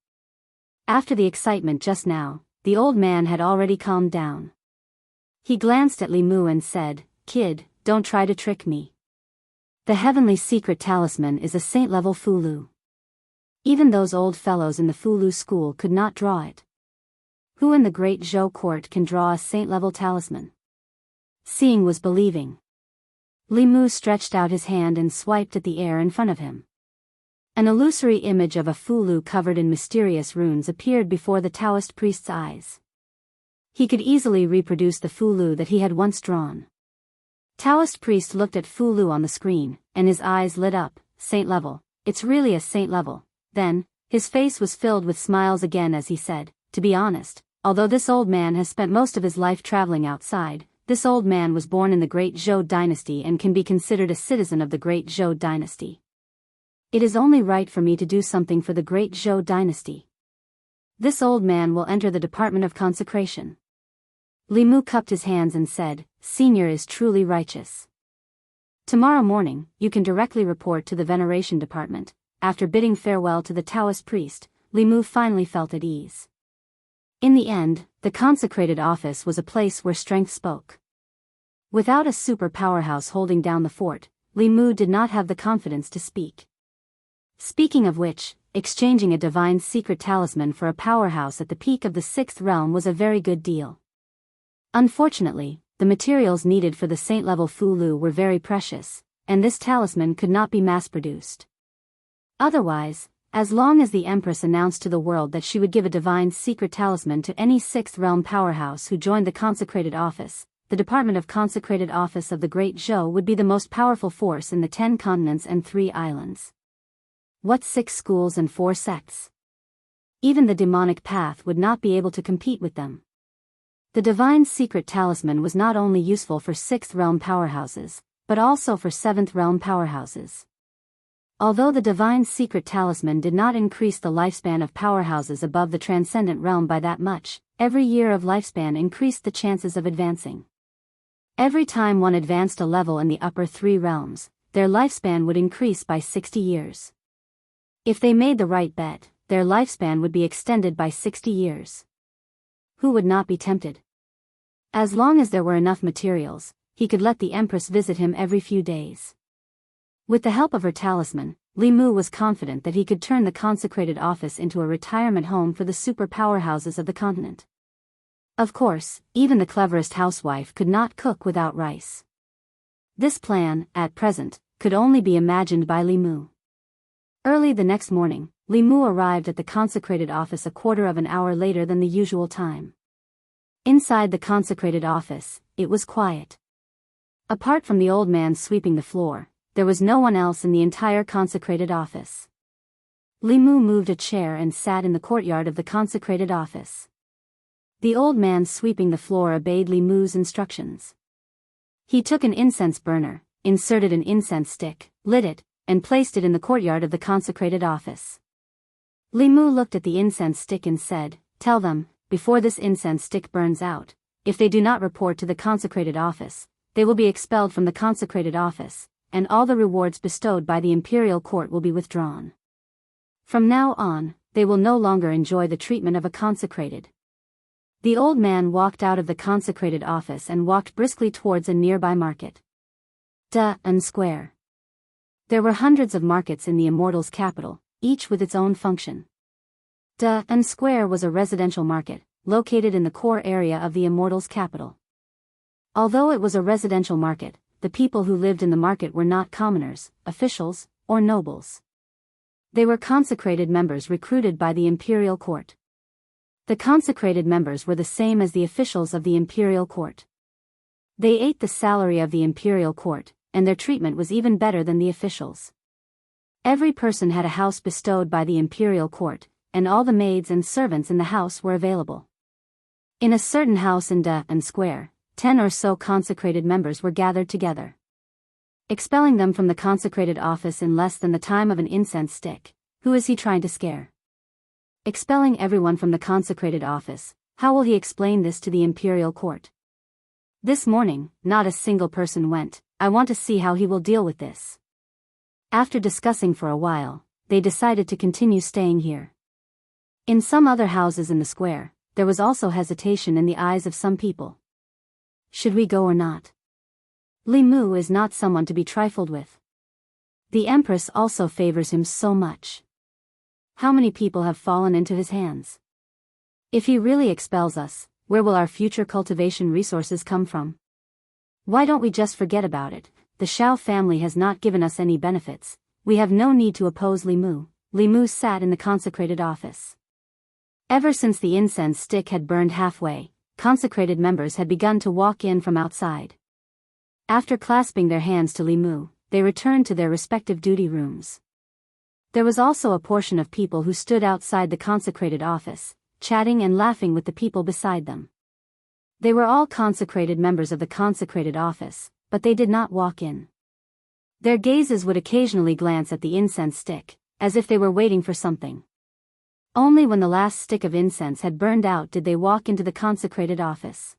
After the excitement just now, the old man had already calmed down. He glanced at Li Mu and said, "Kid, don't try to trick me. The heavenly secret talisman is a saint-level Fulu. Even those old fellows in the Fulu school could not draw it. Who in the great Zhou court can draw a saint-level talisman?" Seeing was believing. Li Mu stretched out his hand and swiped at the air in front of him. An illusory image of a Fulu covered in mysterious runes appeared before the Taoist priest's eyes. He could easily reproduce the Fulu that he had once drawn. Taoist priest looked at Fulu on the screen, and his eyes lit up. "Saint level, it's really a saint level." Then, his face was filled with smiles again as he said, "To be honest, although this old man has spent most of his life traveling outside, this old man was born in the Great Zhou dynasty and can be considered a citizen of the Great Zhou dynasty. It is only right for me to do something for the Great Zhou dynasty. This old man will enter the Department of Consecration." Li Mu cupped his hands and said, "Senior is truly righteous. Tomorrow morning, you can directly report to the Veneration Department." After bidding farewell to the Taoist priest, Li Mu finally felt at ease. In the end, the consecrated office was a place where strength spoke. Without a super powerhouse holding down the fort, Li Mu did not have the confidence to speak. Speaking of which, exchanging a divine secret talisman for a powerhouse at the peak of the 6th realm was a very good deal. Unfortunately, the materials needed for the saint-level Fulu were very precious, and this talisman could not be mass-produced. Otherwise, as long as the Empress announced to the world that she would give a divine secret talisman to any 6th realm powerhouse who joined the consecrated office, the Department of Consecrated Office of the Great Zhou would be the most powerful force in the 10 continents and 3 islands. What 6 schools and 4 sects? Even the demonic path would not be able to compete with them. The divine secret talisman was not only useful for 6th realm powerhouses, but also for 7th realm powerhouses. Although the divine secret talisman did not increase the lifespan of powerhouses above the transcendent realm by that much, every year of lifespan increased the chances of advancing. Every time one advanced a level in the upper 3 realms, their lifespan would increase by 60 years. If they made the right bet, their lifespan would be extended by 60 years. Who would not be tempted? As long as there were enough materials, he could let the Empress visit him every few days. With the help of her talisman, Li Mu was confident that he could turn the consecrated office into a retirement home for the super powerhouses of the continent. Of course, even the cleverest housewife could not cook without rice. This plan, at present, could only be imagined by Li Mu. Early the next morning, Li Mu arrived at the consecrated office a quarter of an hour later than the usual time. Inside the consecrated office, it was quiet. Apart from the old man sweeping the floor, there was no one else in the entire consecrated office. Li Mu moved a chair and sat in the courtyard of the consecrated office. The old man sweeping the floor obeyed Li Mu's instructions. He took an incense burner, inserted an incense stick, lit it, and placed it in the courtyard of the consecrated office. Li Mu looked at the incense stick and said, "Tell them, before this incense stick burns out, if they do not report to the consecrated office, they will be expelled from the consecrated office, and all the rewards bestowed by the imperial court will be withdrawn. From now on, they will no longer enjoy the treatment of a consecrated. The old man walked out of the consecrated office and walked briskly towards a nearby market. And square. There were hundreds of markets in the immortals' capital, each with its own function. and Square was a residential market, located in the core area of the immortals' capital. Although it was a residential market, the people who lived in the market were not commoners, officials, or nobles. They were consecrated members recruited by the imperial court. The consecrated members were the same as the officials of the imperial court. They ate the salary of the imperial court, and their treatment was even better than the officials. Every person had a house bestowed by the imperial court, and all the maids and servants in the house were available. In a certain house in and Square, 10 or so consecrated members were gathered together. Expelling them from the consecrated office in less than the time of an incense stick. Who is he trying to scare? Expelling everyone from the consecrated office, how will he explain this to the imperial court? This morning, not a single person went. I want to see how he will deal with this. After discussing for a while, they decided to continue staying here. In some other houses in the square, there was also hesitation in the eyes of some people. Should we go or not? Li Mu is not someone to be trifled with. The Empress also favors him so much. How many people have fallen into his hands? If he really expels us, where will our future cultivation resources come from? Why don't we just forget about it? The Shao family has not given us any benefits. We have no need to oppose Li Mu. Li Mu sat in the consecrated office. Ever since the incense stick had burned halfway, consecrated members had begun to walk in from outside. After clasping their hands to Li Mu, they returned to their respective duty rooms. There was also a portion of people who stood outside the consecrated office, chatting and laughing with the people beside them. They were all consecrated members of the consecrated office, but they did not walk in. Their gazes would occasionally glance at the incense stick, as if they were waiting for something. Only when the last stick of incense had burned out did they walk into the consecrated office.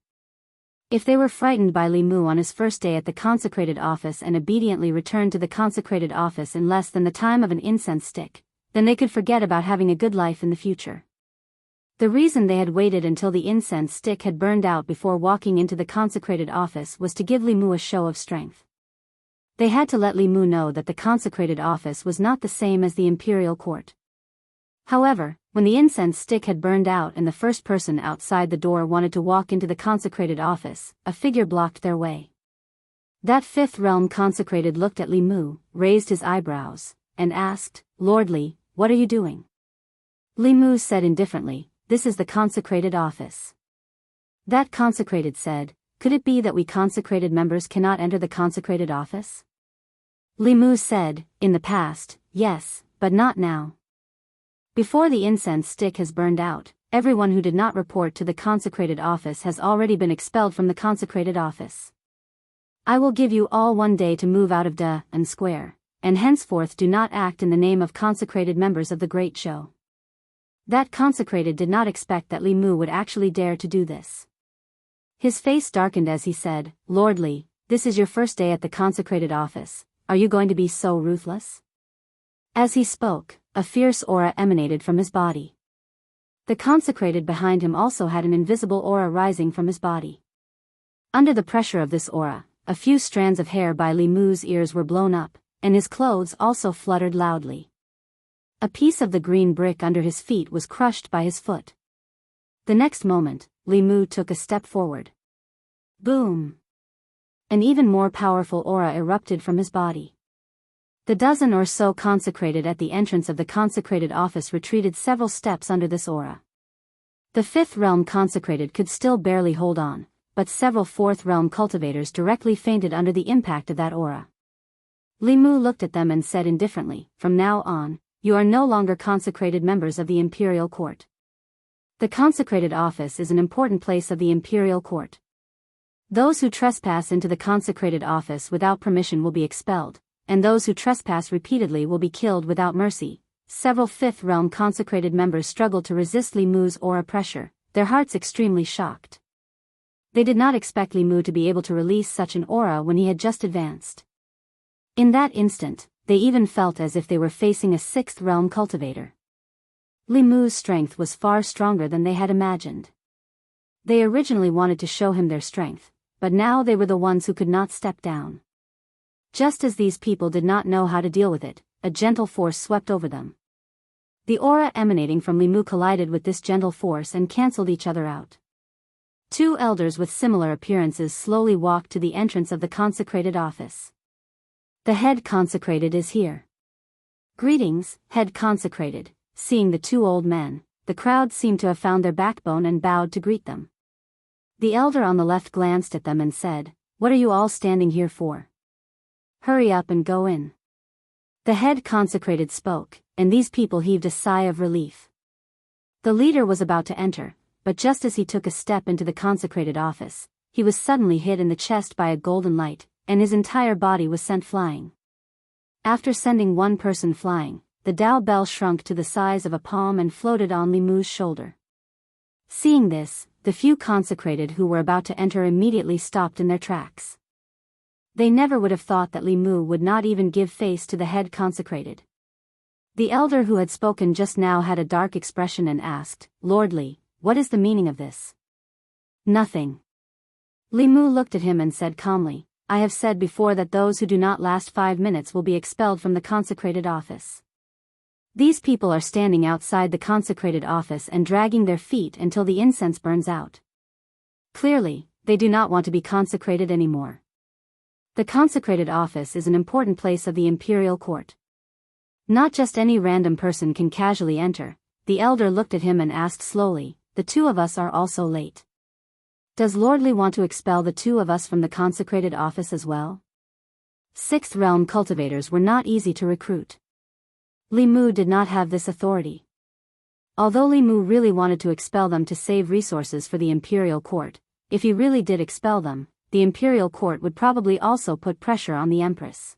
If they were frightened by Li Mu on his first day at the consecrated office and obediently returned to the consecrated office in less than the time of an incense stick, then they could forget about having a good life in the future. The reason they had waited until the incense stick had burned out before walking into the consecrated office was to give Li Mu a show of strength. They had to let Li Mu know that the consecrated office was not the same as the imperial court. However, when the incense stick had burned out and the first person outside the door wanted to walk into the consecrated office, a figure blocked their way. That fifth realm consecrated looked at Li Mu, raised his eyebrows, and asked, "Lord Li, what are you doing?" Li Mu said indifferently, "This is the consecrated office." That consecrated said, "Could it be that we consecrated members cannot enter the consecrated office?" Li Mu said, "In the past, yes, but not now. Before the incense stick has burned out, everyone who did not report to the consecrated office has already been expelled from the consecrated office. I will give you all 1 day to move out of and Square, and henceforth do not act in the name of consecrated members of the Great Show." That consecrated did not expect that Li Mu would actually dare to do this. His face darkened as he said, "Lord Li, this is your first day at the consecrated office. Are you going to be so ruthless?" As he spoke, a fierce aura emanated from his body. The consecrated behind him also had an invisible aura rising from his body. Under the pressure of this aura, a few strands of hair by Li Mu's ears were blown up, and his clothes also fluttered loudly. A piece of the green brick under his feet was crushed by his foot. The next moment, Li Mu took a step forward. Boom! An even more powerful aura erupted from his body. The dozen or so consecrated at the entrance of the consecrated office retreated several steps under this aura. The fifth realm consecrated could still barely hold on, but several fourth realm cultivators directly fainted under the impact of that aura. Li Mu looked at them and said indifferently, "From now on, you are no longer consecrated members of the imperial court. The consecrated office is an important place of the imperial court. Those who trespass into the consecrated office without permission will be expelled, and those who trespass repeatedly will be killed without mercy." Several fifth realm consecrated members struggled to resist Li Mu's aura pressure, their hearts extremely shocked. They did not expect Li Mu to be able to release such an aura when he had just advanced. In that instant, they even felt as if they were facing a sixth realm cultivator. Li Mu's strength was far stronger than they had imagined. They originally wanted to show him their strength, but now they were the ones who could not step down. Just as these people did not know how to deal with it, a gentle force swept over them. The aura emanating from Li Mu collided with this gentle force and cancelled each other out. Two elders with similar appearances slowly walked to the entrance of the consecrated office. The head consecrated is here. Greetings, head consecrated. Seeing the two old men, the crowd seemed to have found their backbone and bowed to greet them. The elder on the left glanced at them and said, "What are you all standing here for? Hurry up and go in." The head consecrated spoke, and these people heaved a sigh of relief. The leader was about to enter, but just as he took a step into the consecrated office, he was suddenly hit in the chest by a golden light, and his entire body was sent flying. After sending one person flying, the Tao bell shrunk to the size of a palm and floated on Li Mu's shoulder. Seeing this, the few consecrated who were about to enter immediately stopped in their tracks. They never would have thought that Li Mu would not even give face to the head consecrated. The elder who had spoken just now had a dark expression and asked, "Lord Li, what is the meaning of this?" "Nothing." Li Mu looked at him and said calmly, "I have said before that those who do not last 5 minutes will be expelled from the consecrated office. These people are standing outside the consecrated office and dragging their feet until the incense burns out. Clearly, they do not want to be consecrated anymore. The consecrated office is an important place of the imperial court. Not just any random person can casually enter." The elder looked at him and asked slowly, "The two of us are also late. Does Lord Li want to expel the two of us from the consecrated office as well?" Sixth realm cultivators were not easy to recruit. Li Mu did not have this authority. Although Li Mu really wanted to expel them to save resources for the imperial court, if he really did expel them, the imperial court would probably also put pressure on the empress.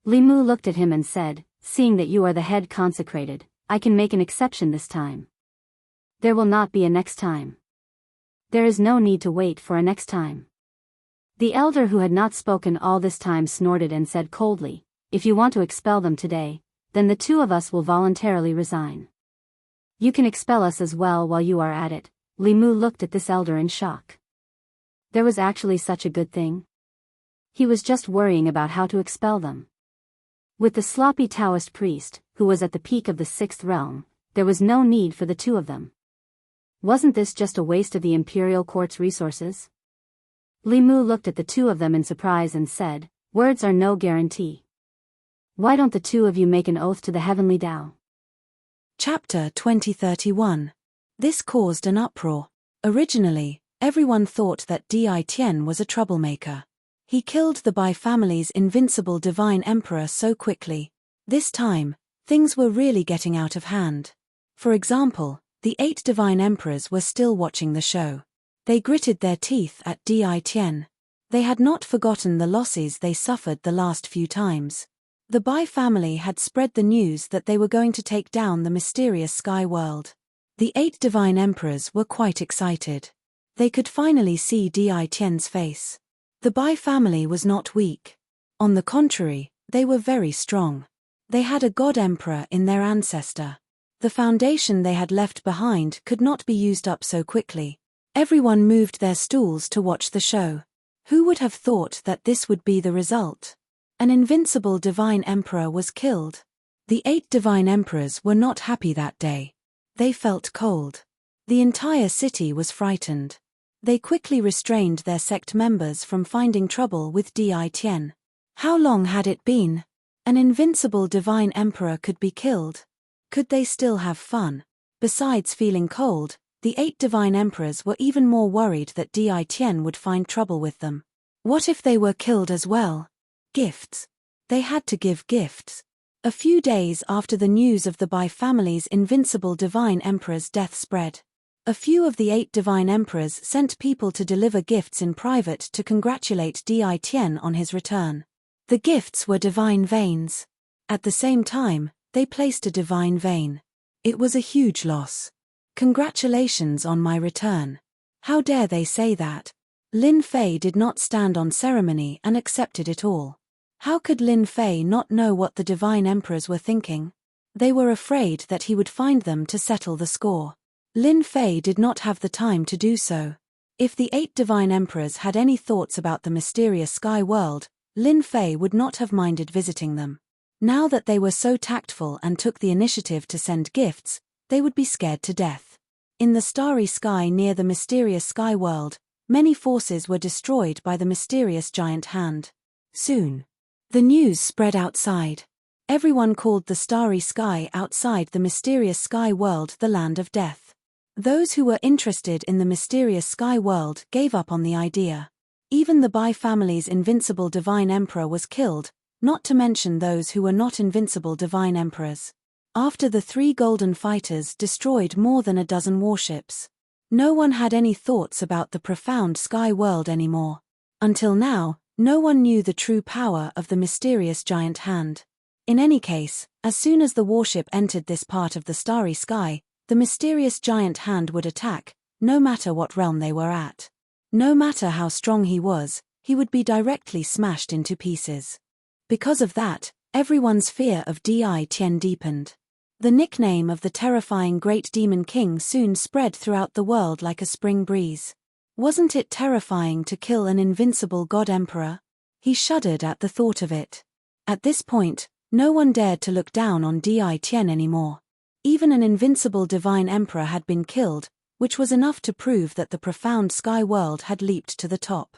Li Mu looked at him and said, "Seeing that you are the head consecrated, I can make an exception this time. There will not be a next time. There is no need to wait for a next time." The elder who had not spoken all this time snorted and said coldly, "If you want to expel them today, then the two of us will voluntarily resign. You can expel us as well while you are at it." Li Mu looked at this elder in shock. There was actually such a good thing? He was just worrying about how to expel them. With the sloppy Taoist priest, who was at the peak of the sixth realm, there was no need for the two of them. Wasn't this just a waste of the imperial court's resources? Li Mu looked at the two of them in surprise and said, "Words are no guarantee. Why don't the two of you make an oath to the heavenly Tao?" Chapter 2031. This caused an uproar. Originally, everyone thought that Di Tian was a troublemaker. He killed the Bai family's invincible divine emperor so quickly. This time, things were really getting out of hand. For example, the 8 divine emperors were still watching the show. They gritted their teeth at Di Tian. They had not forgotten the losses they suffered the last few times. The Bai family had spread the news that they were going to take down the mysterious sky world. The 8 divine emperors were quite excited. They could finally see Di Tian's face. The Bai family was not weak. On the contrary, they were very strong. They had a god emperor in their ancestor. The foundation they had left behind could not be used up so quickly. Everyone moved their stools to watch the show. Who would have thought that this would be the result? An invincible divine emperor was killed. The 8 divine emperors were not happy that day. They felt cold. The entire city was frightened. They quickly restrained their sect members from finding trouble with Di Tian. How long had it been? An invincible divine emperor could be killed. Could they still have fun? Besides feeling cold, the 8 divine emperors were even more worried that Di Tian would find trouble with them. What if they were killed as well? Gifts. They had to give gifts. A few days after the news of the Bai family's invincible divine emperor's death spread, a few of the 8 divine emperors sent people to deliver gifts in private to congratulate Di Tian on his return. The gifts were divine veins. At the same time, they placed a divine vein. It was a huge loss. "Congratulations on my return." How dare they say that? Lin Fei did not stand on ceremony and accepted it all. How could Lin Fei not know what the divine emperors were thinking? They were afraid that he would find them to settle the score. Lin Fei did not have the time to do so. If the 8 divine emperors had any thoughts about the mysterious sky world, Lin Fei would not have minded visiting them. Now that they were so tactful and took the initiative to send gifts, they would be scared to death. In the starry sky near the mysterious sky world, many forces were destroyed by the mysterious giant hand. Soon, the news spread outside. Everyone called the starry sky outside the mysterious sky world the land of death. Those who were interested in the mysterious sky world gave up on the idea. Even the Bai family's invincible divine emperor was killed, not to mention those who were not invincible divine emperors. After the 3 golden fighters destroyed more than a dozen warships, no one had any thoughts about the profound sky world anymore. Until now, no one knew the true power of the mysterious giant hand. In any case, as soon as the warship entered this part of the starry sky, the mysterious giant hand would attack, no matter what realm they were at. No matter how strong he was, he would be directly smashed into pieces. Because of that, everyone's fear of Di Tian deepened. The nickname of the terrifying Great Demon King soon spread throughout the world like a spring breeze. Wasn't it terrifying to kill an invincible god emperor? He shuddered at the thought of it. At this point, no one dared to look down on Di Tian anymore. Even an invincible divine emperor had been killed, which was enough to prove that the profound sky world had leaped to the top.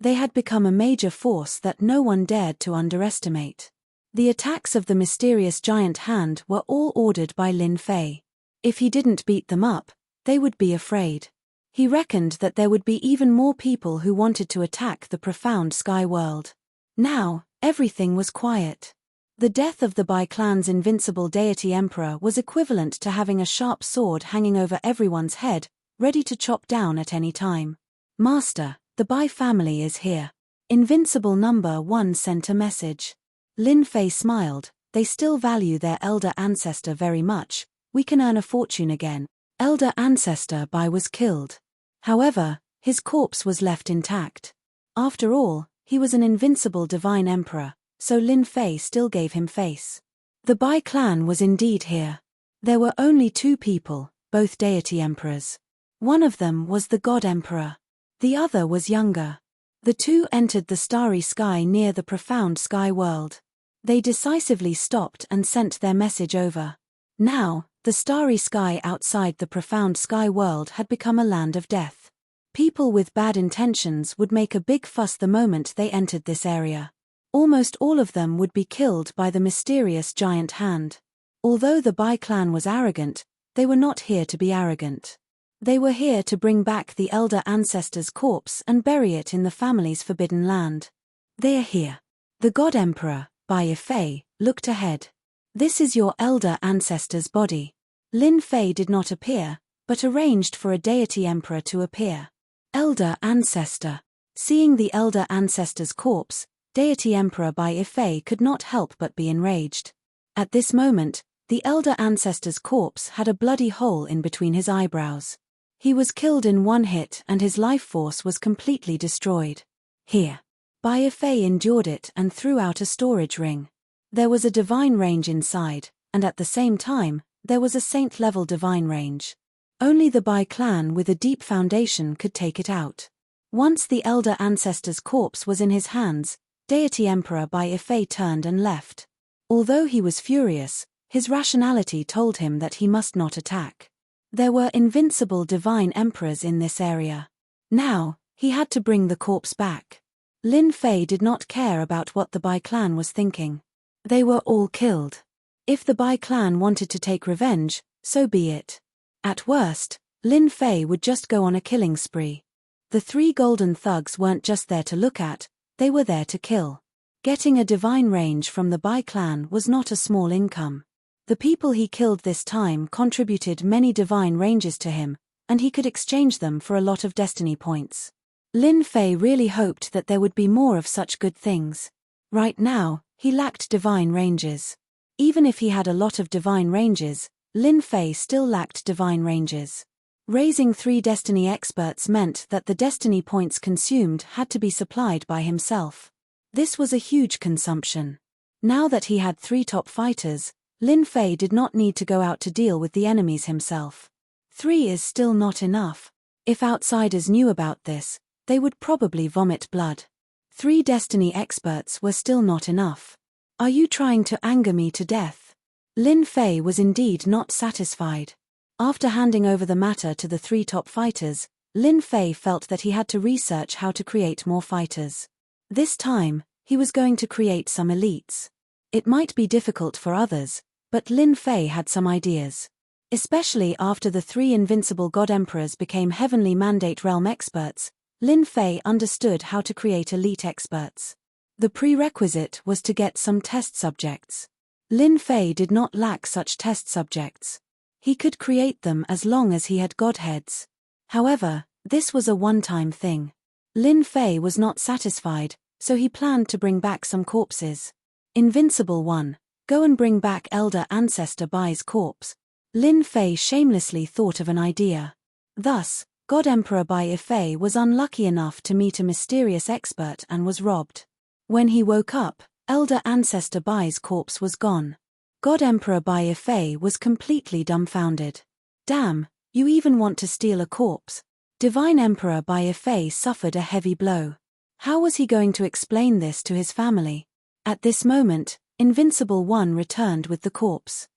They had become a major force that no one dared to underestimate. The attacks of the mysterious giant hand were all ordered by Lin Fei. If he didn't beat them up, they would be afraid. He reckoned that there would be even more people who wanted to attack the profound sky world. Now, everything was quiet. The death of the Bai clan's invincible deity emperor was equivalent to having a sharp sword hanging over everyone's head, ready to chop down at any time. Master, the Bai family is here. Invincible number 1 sent a message. Lin Fei smiled. They still value their elder ancestor very much. We can earn a fortune again. Elder ancestor Bai was killed. However, his corpse was left intact. After all, he was an invincible divine emperor, so Lin Fei still gave him face. The Bai clan was indeed here. There were only 2 people, both deity emperors. One of them was the god emperor. The other was younger. The 2 entered the starry sky near the profound sky world. They decisively stopped and sent their message over. Now, the starry sky outside the profound sky world had become a land of death. People with bad intentions would make a big fuss the moment they entered this area. Almost all of them would be killed by the mysterious giant hand. Although the Bai clan was arrogant, they were not here to be arrogant. They were here to bring back the elder ancestor's corpse and bury it in the family's forbidden land. They are here. The god emperor, Bai Fei, looked ahead. This is your elder ancestor's body. Lin Fei did not appear, but arranged for a deity emperor to appear. Elder ancestor. Seeing the elder ancestor's corpse, deity emperor Bai Fei could not help but be enraged. At this moment, the elder ancestor's corpse had a bloody hole in between his eyebrows. He was killed in one hit and his life force was completely destroyed. Here. Bai Fei endured it and threw out a storage ring. There was a divine range inside, and at the same time, there was a saint-level divine range. Only the Bai clan with a deep foundation could take it out. Once the elder ancestor's corpse was in his hands, deity emperor Bai Fei turned and left. Although he was furious, his rationality told him that he must not attack. There were invincible divine emperors in this area. Now, he had to bring the corpse back. Lin Fei did not care about what the Bai clan was thinking. They were all killed. If the Bai clan wanted to take revenge, so be it. At worst, Lin Fei would just go on a killing spree. The 3 golden thugs weren't just there to look at, they were there to kill. Getting a divine range from the Bai clan was not a small income. The people he killed this time contributed many divine ranges to him, and he could exchange them for a lot of destiny points. Lin Fei really hoped that there would be more of such good things. Right now, he lacked divine ranges. Even if he had a lot of divine ranges, Lin Fei still lacked divine ranges. Raising 3 destiny experts meant that the destiny points consumed had to be supplied by himself. This was a huge consumption. Now that he had 3 top fighters, Lin Fei did not need to go out to deal with the enemies himself. 3 is still not enough. If outsiders knew about this, they would probably vomit blood. 3 destiny experts were still not enough. Are you trying to anger me to death? Lin Fei was indeed not satisfied. After handing over the matter to the 3 top fighters, Lin Fei felt that he had to research how to create more fighters. This time, he was going to create some elites. It might be difficult for others, but Lin Fei had some ideas. Especially after the 3 invincible God Emperors became Heavenly Mandate Realm experts, Lin Fei understood how to create elite experts. The prerequisite was to get some test subjects. Lin Fei did not lack such test subjects. He could create them as long as he had godheads. However, this was a one-time thing. Lin Fei was not satisfied, so he planned to bring back some corpses. Invincible 1, go and bring back Elder Ancestor Bai's corpse. Lin Fei shamelessly thought of an idea. Thus, God Emperor Bai Ifei was unlucky enough to meet a mysterious expert and was robbed. When he woke up, Elder Ancestor Bai's corpse was gone. God Emperor Bai Ifei was completely dumbfounded. Damn, you even want to steal a corpse? Divine Emperor Bai Ifei suffered a heavy blow. How was he going to explain this to his family? At this moment, Invincible 1 returned with the corpse.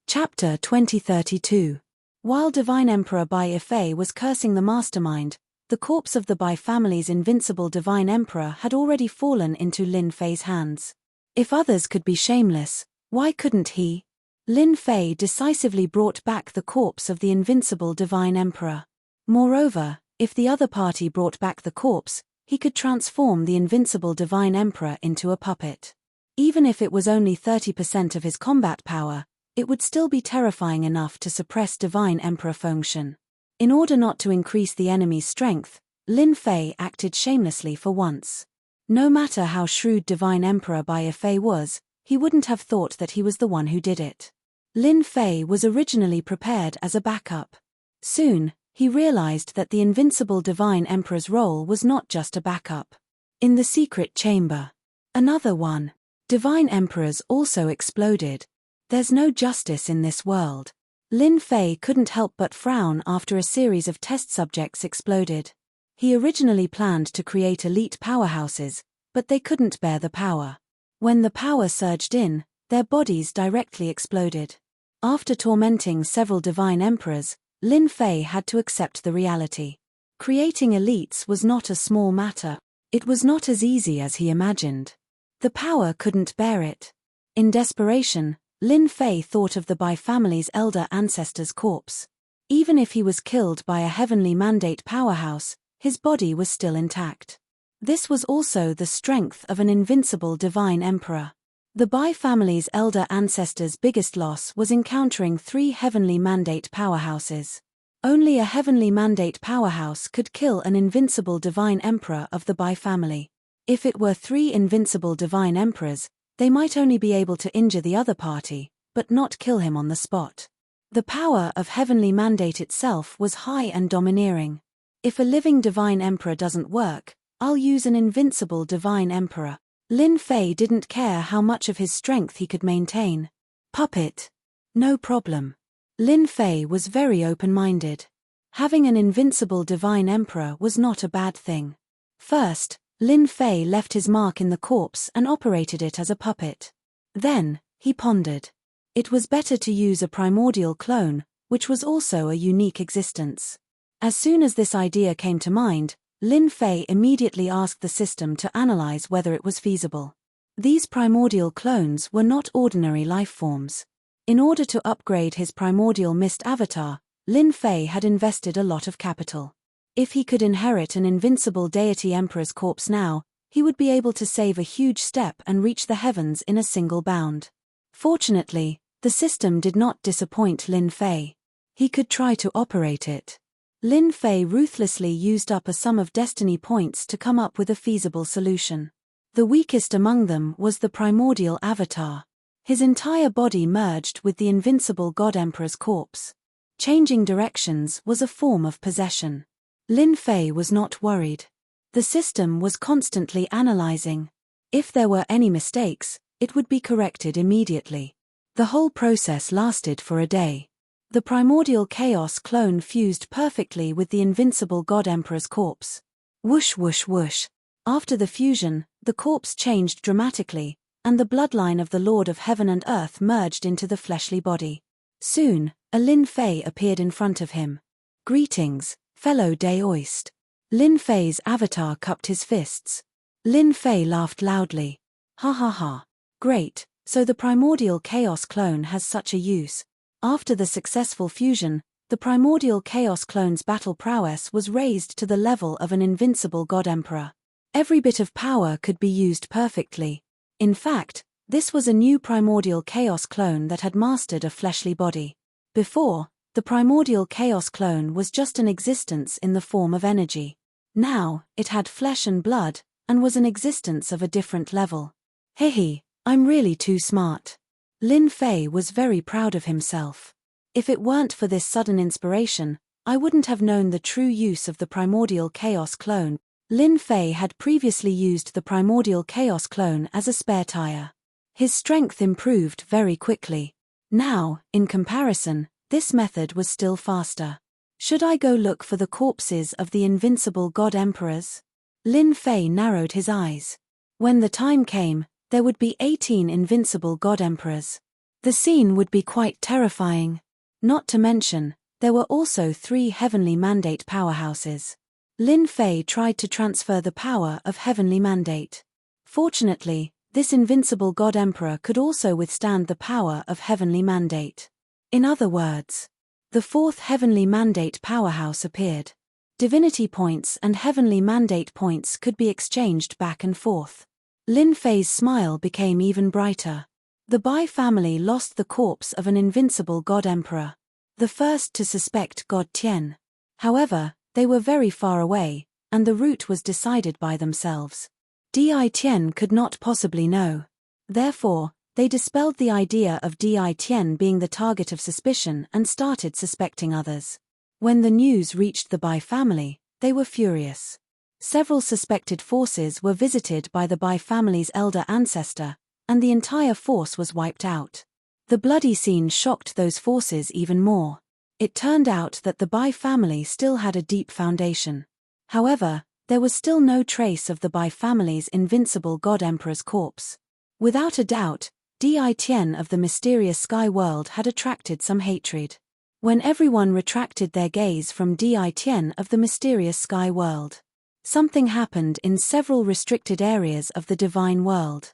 Chapter 2032. While Divine Emperor Bai Ifei was cursing the mastermind, the corpse of the Bai family's invincible Divine Emperor had already fallen into Lin Fei's hands. If others could be shameless, why couldn't he? Lin Fei decisively brought back the corpse of the invincible Divine Emperor. Moreover, if the other party brought back the corpse, he could transform the invincible Divine Emperor into a puppet. Even if it was only 30% of his combat power, it would still be terrifying enough to suppress Divine Emperor function. In order not to increase the enemy's strength, Lin Fei acted shamelessly for once. No matter how shrewd Divine Emperor Bai Ifei was, he wouldn't have thought that he was the one who did it. Lin Fei was originally prepared as a backup. Soon, he realized that the invincible Divine Emperor's role was not just a backup. In the secret chamber. Another one. Divine Emperors also exploded. There's no justice in this world. Lin Fei couldn't help but frown after a series of test subjects exploded. He originally planned to create elite powerhouses, but they couldn't bear the power. When the power surged in, their bodies directly exploded. After tormenting several Divine Emperors, Lin Fei had to accept the reality. Creating elites was not a small matter. It was not as easy as he imagined. The power couldn't bear it. In desperation, Lin Fei thought of the Bai family's elder ancestor's corpse. Even if he was killed by a heavenly mandate powerhouse, his body was still intact. This was also the strength of an invincible Divine Emperor. The Bai family's elder ancestor's biggest loss was encountering 3 heavenly mandate powerhouses. Only a heavenly mandate powerhouse could kill an invincible Divine Emperor of the Bai family. If it were 3 invincible Divine Emperors, they might only be able to injure the other party, but not kill him on the spot. The power of heavenly mandate itself was high and domineering. If a living Divine Emperor doesn't work, I'll use an invincible Divine Emperor. Lin Fei didn't care how much of his strength he could maintain. Puppet. No problem. Lin Fei was very open-minded. Having an invincible Divine Emperor was not a bad thing. First, Lin Fei left his mark in the corpse and operated it as a puppet. Then, he pondered. It was better to use a primordial clone, which was also a unique existence. As soon as this idea came to mind, Lin Fei immediately asked the system to analyze whether it was feasible. These primordial clones were not ordinary life forms. In order to upgrade his primordial mist avatar, Lin Fei had invested a lot of capital. If he could inherit an invincible deity emperor's corpse now, he would be able to save a huge step and reach the heavens in a single bound. Fortunately, the system did not disappoint Lin Fei. He could try to operate it. Lin Fei ruthlessly used up a sum of destiny points to come up with a feasible solution. The weakest among them was the primordial avatar. His entire body merged with the invincible God Emperor's corpse. Changing directions was a form of possession. Lin Fei was not worried. The system was constantly analyzing. If there were any mistakes, it would be corrected immediately. The whole process lasted for a day. The primordial chaos clone fused perfectly with the invincible God Emperor's corpse. Whoosh whoosh whoosh. After the fusion, the corpse changed dramatically, and the bloodline of the Lord of Heaven and Earth merged into the fleshly body. Soon, a Lin Fei appeared in front of him. "Greetings, fellow Daoist." Lin Fei's avatar cupped his fists. Lin Fei laughed loudly. "Ha ha ha. Great, so the primordial chaos clone has such a use." After the successful fusion, the primordial chaos clone's battle prowess was raised to the level of an invincible God Emperor. Every bit of power could be used perfectly. In fact, this was a new primordial chaos clone that had mastered a fleshly body. Before, the primordial chaos clone was just an existence in the form of energy. Now, it had flesh and blood, and was an existence of a different level. Hehe, I'm really too smart. Lin Fei was very proud of himself. If it weren't for this sudden inspiration, I wouldn't have known the true use of the primordial chaos clone. Lin Fei had previously used the primordial chaos clone as a spare tire. His strength improved very quickly. Now, in comparison, this method was still faster. Should I go look for the corpses of the invincible God Emperors? Lin Fei narrowed his eyes. When the time came, there would be 18 invincible God Emperors. The scene would be quite terrifying. Not to mention, there were also 3 heavenly mandate powerhouses. Lin Fei tried to transfer the power of heavenly mandate. Fortunately, this invincible God Emperor could also withstand the power of heavenly mandate. In other words, the 4th heavenly mandate powerhouse appeared. Divinity points and heavenly mandate points could be exchanged back and forth. Lin Fei's smile became even brighter. The Bai family lost the corpse of an invincible God Emperor, the first to suspect God Tian. However, they were very far away, and the route was decided by themselves. Di Tian could not possibly know. Therefore, they dispelled the idea of Di Tian being the target of suspicion and started suspecting others. When the news reached the Bai family, they were furious. Several suspected forces were visited by the Bai family's elder ancestor, and the entire force was wiped out. The bloody scene shocked those forces even more. It turned out that the Bai family still had a deep foundation. However, there was still no trace of the Bai family's invincible God Emperor's corpse. Without a doubt, Di Tian of the mysterious sky world had attracted some hatred. When everyone retracted their gaze from Di Tian of the mysterious sky world, something happened in several restricted areas of the divine world.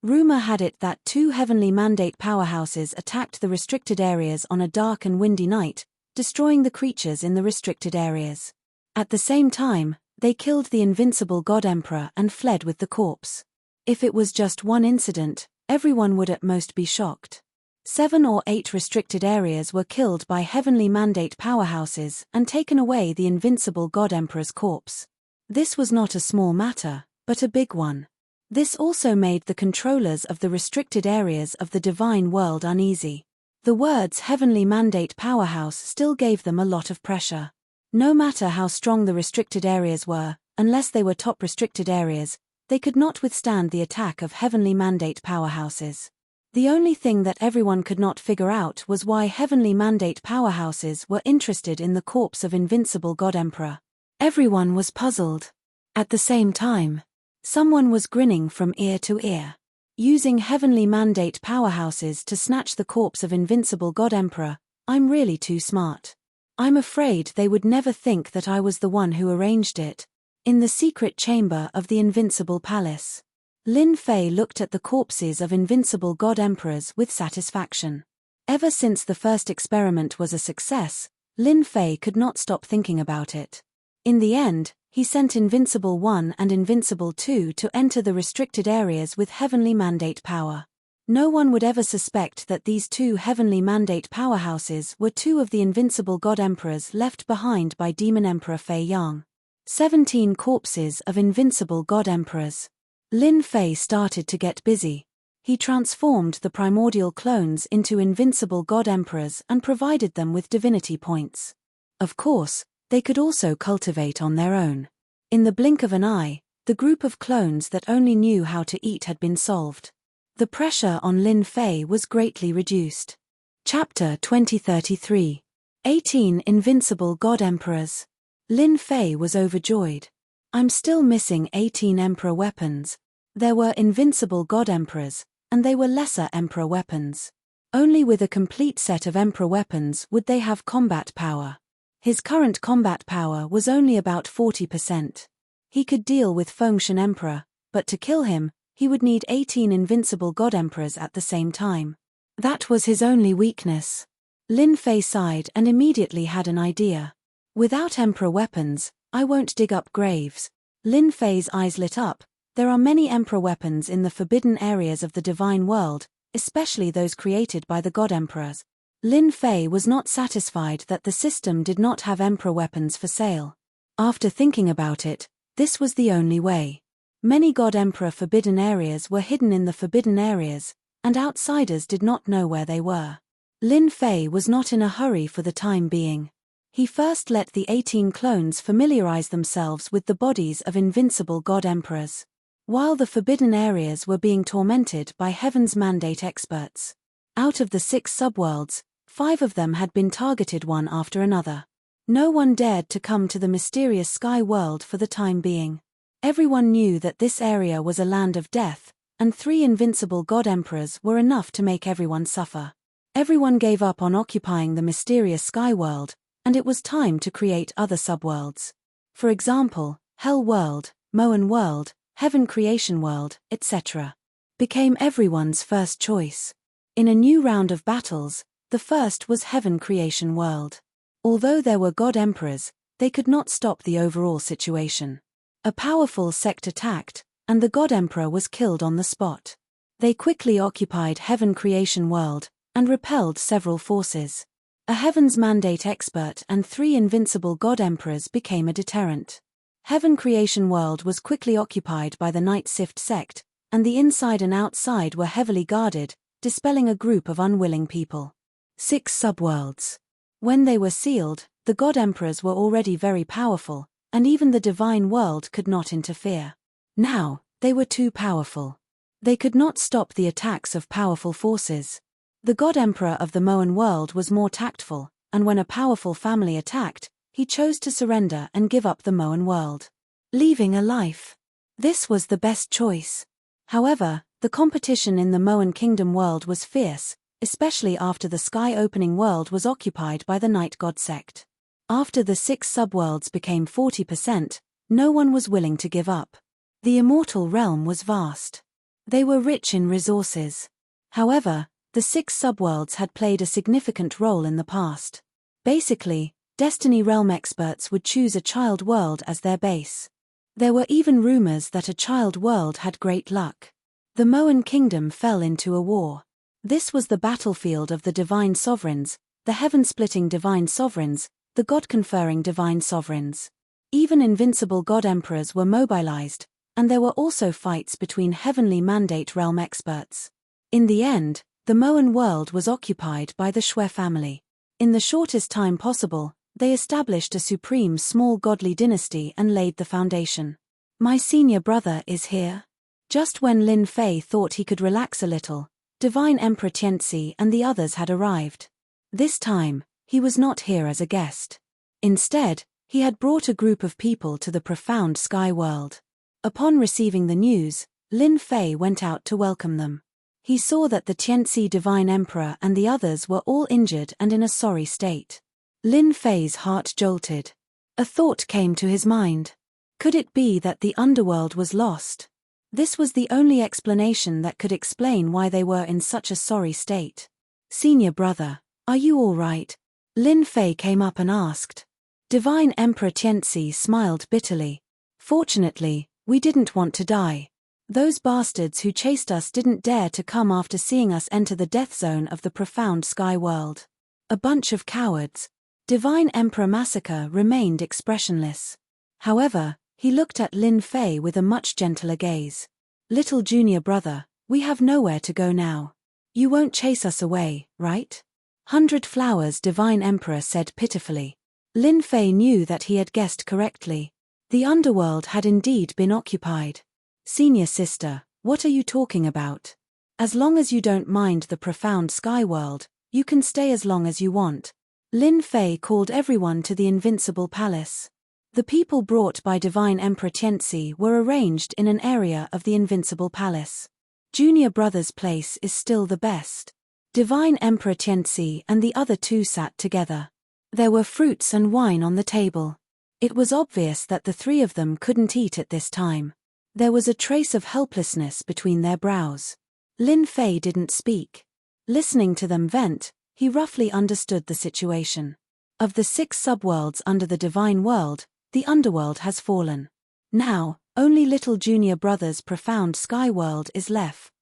Rumor had it that 2 heavenly mandate powerhouses attacked the restricted areas on a dark and windy night, destroying the creatures in the restricted areas. At the same time, they killed the invincible God Emperor and fled with the corpse. If it was just one incident, everyone would at most be shocked. 7 or 8 restricted areas were killed by heavenly mandate powerhouses and taken away the invincible God Emperor's corpse. This was not a small matter, but a big one. This also made the controllers of the restricted areas of the divine world uneasy. The words heavenly mandate powerhouse still gave them a lot of pressure. No matter how strong the restricted areas were, unless they were top restricted areas, they could not withstand the attack of heavenly mandate powerhouses. The only thing that everyone could not figure out was why heavenly mandate powerhouses were interested in the corpse of invincible God Emperor. Everyone was puzzled. At the same time, someone was grinning from ear to ear. Using heavenly mandate powerhouses to snatch the corpse of invincible God Emperor, I'm really too smart. I'm afraid they would never think that I was the one who arranged it. In the secret chamber of the Invincible Palace, Lin Fei looked at the corpses of invincible God Emperors with satisfaction. Ever since the first experiment was a success, Lin Fei could not stop thinking about it. In the end, he sent Invincible 1 and Invincible 2 to enter the restricted areas with heavenly mandate power. No one would ever suspect that these 2 heavenly mandate powerhouses were 2 of the invincible God Emperors left behind by Demon Emperor Fei Yang. 17 corpses of invincible God Emperors. Lin Fei started to get busy. He transformed the primordial clones into invincible God Emperors and provided them with divinity points. Of course, they could also cultivate on their own. In the blink of an eye, The group of clones that only knew how to eat had been solved. The pressure on Lin Fei was greatly reduced. Chapter 2033. 18 Invincible God Emperors. Lin Fei was overjoyed. I'm still missing 18 Emperor weapons. There were Invincible God Emperors, and they were lesser Emperor weapons. Only with a complete set of Emperor weapons would they have combat power. His current combat power was only about 40%. He could deal with Fengshan Emperor, but to kill him, he would need 18 Invincible God Emperors at the same time. That was his only weakness. Lin Fei sighed and immediately had an idea. Without Emperor weapons, I won't dig up graves. Lin Fei's eyes lit up. There are many Emperor weapons in the forbidden areas of the divine world, especially those created by the God Emperors. Lin Fei was not satisfied that the system did not have Emperor weapons for sale. After thinking about it, this was the only way. Many God Emperor forbidden areas were hidden in the forbidden areas, and outsiders did not know where they were. Lin Fei was not in a hurry for the time being. He first let the 18 clones familiarize themselves with the bodies of invincible God Emperors. While the forbidden areas were being tormented by Heaven's Mandate experts. Out of the 6 subworlds, 5 of them had been targeted one after another. No one dared to come to the mysterious sky world for the time being. Everyone knew that this area was a land of death, and 3 invincible God Emperors were enough to make everyone suffer. Everyone gave up on occupying the mysterious sky world, and it was time to create other subworlds. For example, Hell World, Moan World, Heaven Creation World, etc. became everyone's first choice. In a new round of battles, the first was Heaven Creation World. Although there were God Emperors, they could not stop the overall situation. A powerful sect attacked, and the God Emperor was killed on the spot. They quickly occupied Heaven Creation World, and repelled several forces. A Heaven's Mandate expert and 3 invincible God Emperors became a deterrent. Heaven Creation World was quickly occupied by the Night Sift sect, and the inside and outside were heavily guarded, dispelling a group of unwilling people. 6 subworlds. When they were sealed, the God Emperors were already very powerful, and even the divine world could not interfere. Now, they were too powerful. They could not stop the attacks of powerful forces. The God Emperor of the Moan world was more tactful, and when a powerful family attacked, he chose to surrender and give up the Moan world, leaving a life. This was the best choice. However, the competition in the Moan Kingdom world was fierce, especially after the sky-opening world was occupied by the Night God sect. After the 6 subworlds became 40%, no one was willing to give up. The immortal realm was vast. They were rich in resources. However, the 6 subworlds had played a significant role in the past. Basically, Destiny Realm experts would choose a child world as their base. There were even rumors that a child world had great luck. The Moan Kingdom fell into a war. This was the battlefield of the Divine Sovereigns, the heaven-splitting Divine Sovereigns, the God-conferring Divine Sovereigns. Even invincible God Emperors were mobilized, and there were also fights between Heavenly Mandate Realm experts. In the end, the Moan world was occupied by the Shui family. In the shortest time possible, they established a supreme small godly dynasty and laid the foundation. My senior brother is here. Just when Lin Fei thought he could relax a little, Divine Emperor Tianzi and the others had arrived. This time, he was not here as a guest. Instead, he had brought a group of people to the profound sky world. Upon receiving the news, Lin Fei went out to welcome them. He saw that the Tianzi Divine Emperor and the others were all injured and in a sorry state. Lin Fei's heart jolted. A thought came to his mind. Could it be that the underworld was lost? This was the only explanation that could explain why they were in such a sorry state. Senior brother, are you all right? Lin Fei came up and asked. Divine Emperor Tianzi smiled bitterly. Fortunately, we didn't want to die. Those bastards who chased us didn't dare to come after seeing us enter the death zone of the profound sky world. A bunch of cowards. Divine Emperor Massacre remained expressionless. However, he looked at Lin Fei with a much gentler gaze. Little junior brother, we have nowhere to go now. You won't chase us away, right? 100 Flowers Divine Emperor said pitifully. Lin Fei knew that he had guessed correctly. The underworld had indeed been occupied. Senior sister, what are you talking about? As long as you don't mind the profound sky world, you can stay as long as you want. Lin Fei called everyone to the Invincible Palace. The people brought by Divine Emperor Tianzi were arranged in an area of the Invincible Palace. Junior brother's place is still the best. Divine Emperor Tianzi and the other two sat together. There were fruits and wine on the table. It was obvious that the three of them couldn't eat at this time. There was a trace of helplessness between their brows. Lin Fei didn't speak. Listening to them vent, he roughly understood the situation. Of the 6 subworlds under the divine world, the underworld has fallen. Now, only little junior brother's profound sky world is left.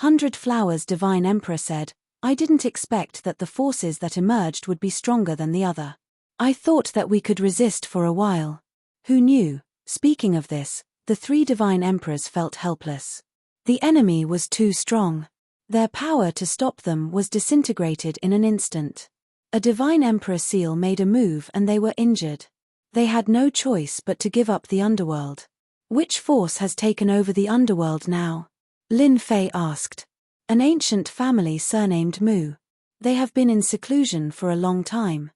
100 Flowers Divine Emperor said, I didn't expect that the forces that emerged would be stronger than the other. I thought that we could resist for a while. Who knew? Speaking of this, the 3 divine emperors felt helpless. The enemy was too strong. Their power to stop them was disintegrated in an instant. A divine emperor seal made a move and they were injured. They had no choice but to give up the underworld. Which force has taken over the underworld now? Lin Fei asked. An ancient family surnamed Mu. They have been in seclusion for a long time.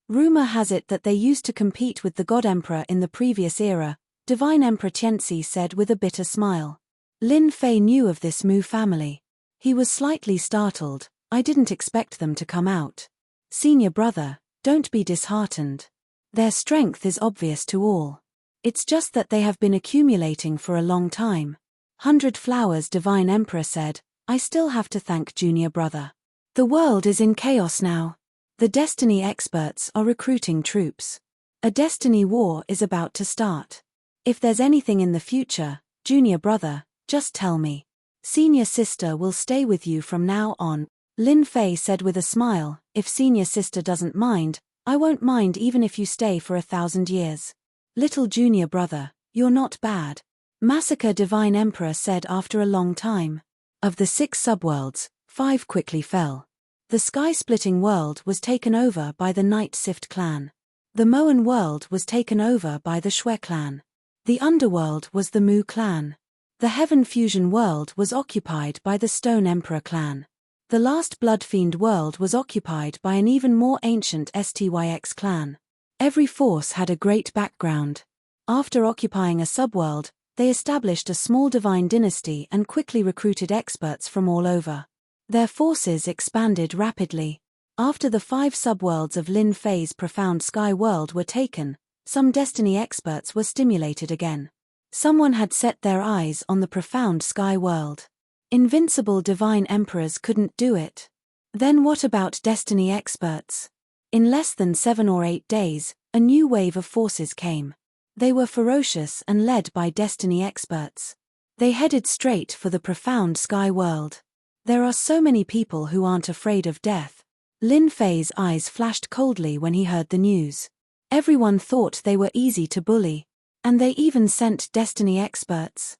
Rumor has it that they used to compete with the God Emperor in the previous era, Divine Emperor Tianzi said with a bitter smile. Lin Fei knew of this Mu family. He was slightly startled. I didn't expect them to come out. Senior brother, don't be disheartened. Their strength is obvious to all. It's just that they have been accumulating for a long time. 100 Flowers Divine Emperor said, I still have to thank junior brother. The world is in chaos now. The Destiny experts are recruiting troops. A Destiny war is about to start. If there's anything in the future, junior brother, just tell me. Senior sister will stay with you from now on, Lin Fei said with a smile. If senior sister doesn't mind, I won't mind even if you stay for 1,000 years. Little junior brother, you're not bad. Massacre Divine Emperor said after a long time. Of the 6 subworlds, 5 quickly fell. The sky-splitting world was taken over by the Night Sift clan. The Moan world was taken over by the Shui clan. The underworld was the Mu clan. The Heaven Fusion world was occupied by the Stone Emperor clan. The last Bloodfiend world was occupied by an even more ancient Styx clan. Every force had a great background. After occupying a subworld, they established a small divine dynasty and quickly recruited experts from all over. Their forces expanded rapidly. After the 5 subworlds of Lin Fei's profound sky world were taken, some Destiny experts were stimulated again. Someone had set their eyes on the profound sky world. Invincible divine emperors couldn't do it. Then what about Destiny experts? In less than 7 or 8 days, a new wave of forces came. They were ferocious and led by Destiny experts. They headed straight for the profound sky world. There are so many people who aren't afraid of death. Lin Fei's eyes flashed coldly when he heard the news. Everyone thought they were easy to bully. And they even sent Destiny experts.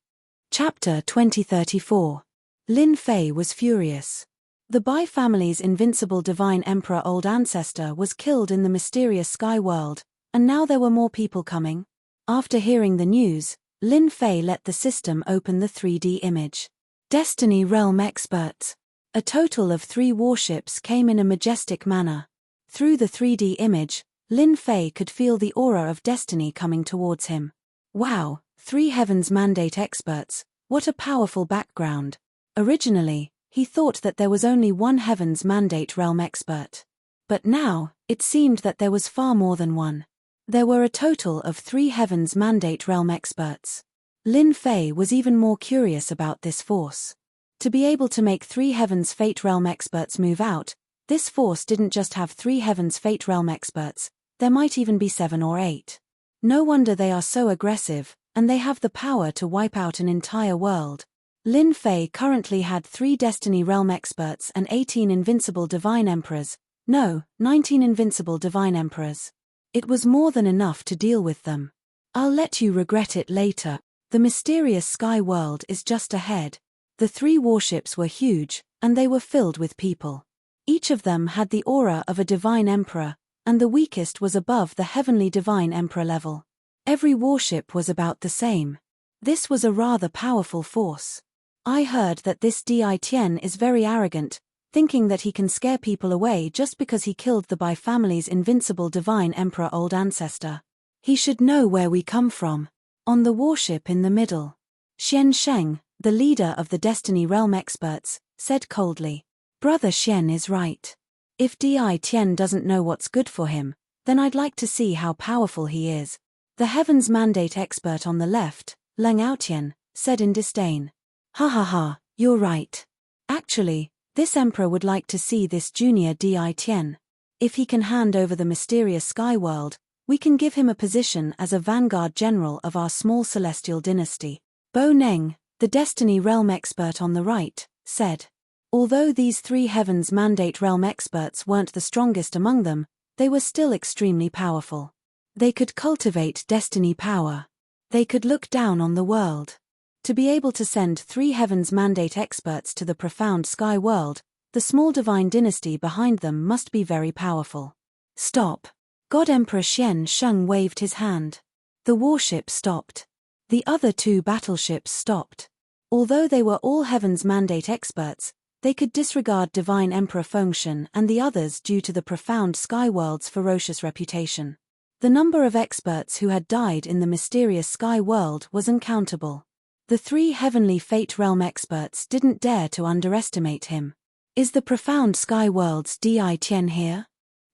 Chapter 2034. Lin Fei was furious. The Bai family's invincible divine emperor old ancestor was killed in the mysterious sky world, and now there were more people coming. After hearing the news, Lin Fei let the system open the 3D image. Destiny realm experts. A total of 3 warships came in a majestic manner. Through the 3D image, Lin Fei could feel the aura of destiny coming towards him. Wow, 3 Heavens Mandate experts, what a powerful background. Originally, he thought that there was only 1 Heavens Mandate realm expert. But now, it seemed that there was far more than one. There were a total of 3 Heavens Mandate realm experts. Lin Fei was even more curious about this force. To be able to make 3 Heavens Fate realm experts move out, this force didn't just have 3 Heavens Fate realm experts, there might even be 7 or 8. No wonder they are so aggressive, and they have the power to wipe out an entire world. Lin Fei currently had 3 Destiny Realm experts and 18 invincible Divine Emperors. No, 19 invincible Divine Emperors. It was more than enough to deal with them. I'll let you regret it later. The mysterious sky world is just ahead. The 3 warships were huge, and they were filled with people. Each of them had the aura of a Divine Emperor, and the weakest was above the Heavenly Divine Emperor level. Every warship was about the same. This was a rather powerful force. I heard that this Di Tian is very arrogant, thinking that he can scare people away just because he killed the Bai family's invincible divine emperor old ancestor. He should know where we come from. On the warship in the middle, Xian Sheng, the leader of the Destiny Realm experts, said coldly, "Brother Xian is right. If Di Tian doesn't know what's good for him, then I'd like to see how powerful he is." The Heaven's Mandate expert on the left, Leng Aotian, said in disdain, "Ha ha ha, you're right. Actually, this emperor would like to see this junior Di Tian. If he can hand over the mysterious sky world, we can give him a position as a vanguard general of our small celestial dynasty." Bo Neng, the Destiny Realm expert on the right, said, "Although these three Heaven's Mandate Realm experts weren't the strongest among them, they were still extremely powerful. They could cultivate destiny power. They could look down on the world. To be able to send three Heaven's Mandate experts to the profound sky world, the small divine dynasty behind them must be very powerful." "Stop." God Emperor Xian Sheng waved his hand. The warship stopped. The other two battleships stopped. Although they were all Heaven's Mandate experts, they could disregard Divine Emperor Fengshen and the others due to the profound sky world's ferocious reputation. The number of experts who had died in the mysterious sky world was uncountable. The three Heavenly Fate Realm experts didn't dare to underestimate him. "Is the profound sky world's Di Tian here?"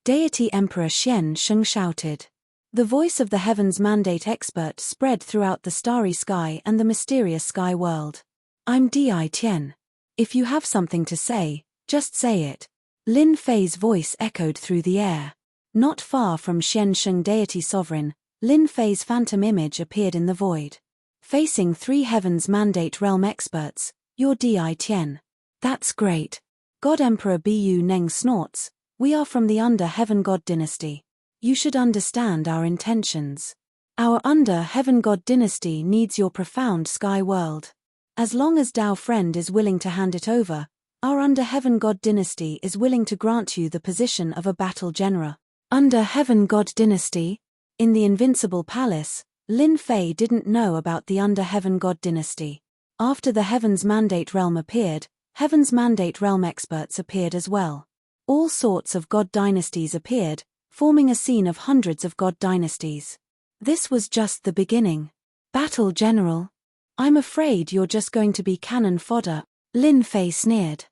Deity Emperor Xian Sheng shouted. The voice of the Heaven's Mandate expert spread throughout the starry sky and the mysterious sky world. "I'm Di Tian. If you have something to say, just say it." Lin Fei's voice echoed through the air. Not far from Xian Sheng deity sovereign, Lin Fei's phantom image appeared in the void. Facing three Heaven's Mandate Realm experts, "You're Di Tian. That's great." God Emperor Bu Neng snorts, "We are from the Under Heaven God dynasty. You should understand our intentions. Our Under Heaven God dynasty needs your profound sky world. As long as Dao Friend is willing to hand it over, our Under Heaven God dynasty is willing to grant you the position of a battle general." Under Heaven God dynasty? In the Invincible Palace, Lin Fei didn't know about the Under Heaven God dynasty. After the Heaven's Mandate Realm appeared, Heaven's Mandate Realm experts appeared as well. All sorts of God dynasties appeared, forming a scene of hundreds of God dynasties. This was just the beginning. "Battle General? I'm afraid you're just going to be cannon fodder," Lin Fei sneered.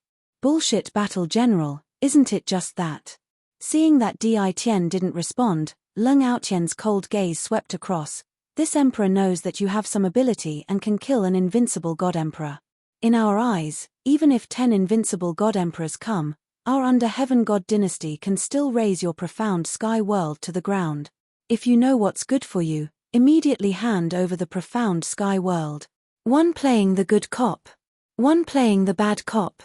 "Bullshit Battle General, isn't it just that?" Seeing that Di Tian didn't respond, Leng Aotian's cold gaze swept across. "This emperor knows that you have some ability and can kill an invincible god emperor. In our eyes, even if 10 invincible god emperors come, our Under Heaven God dynasty can still raise your profound sky world to the ground. If you know what's good for you, immediately hand over the profound sky world." One playing the good cop. One playing the bad cop.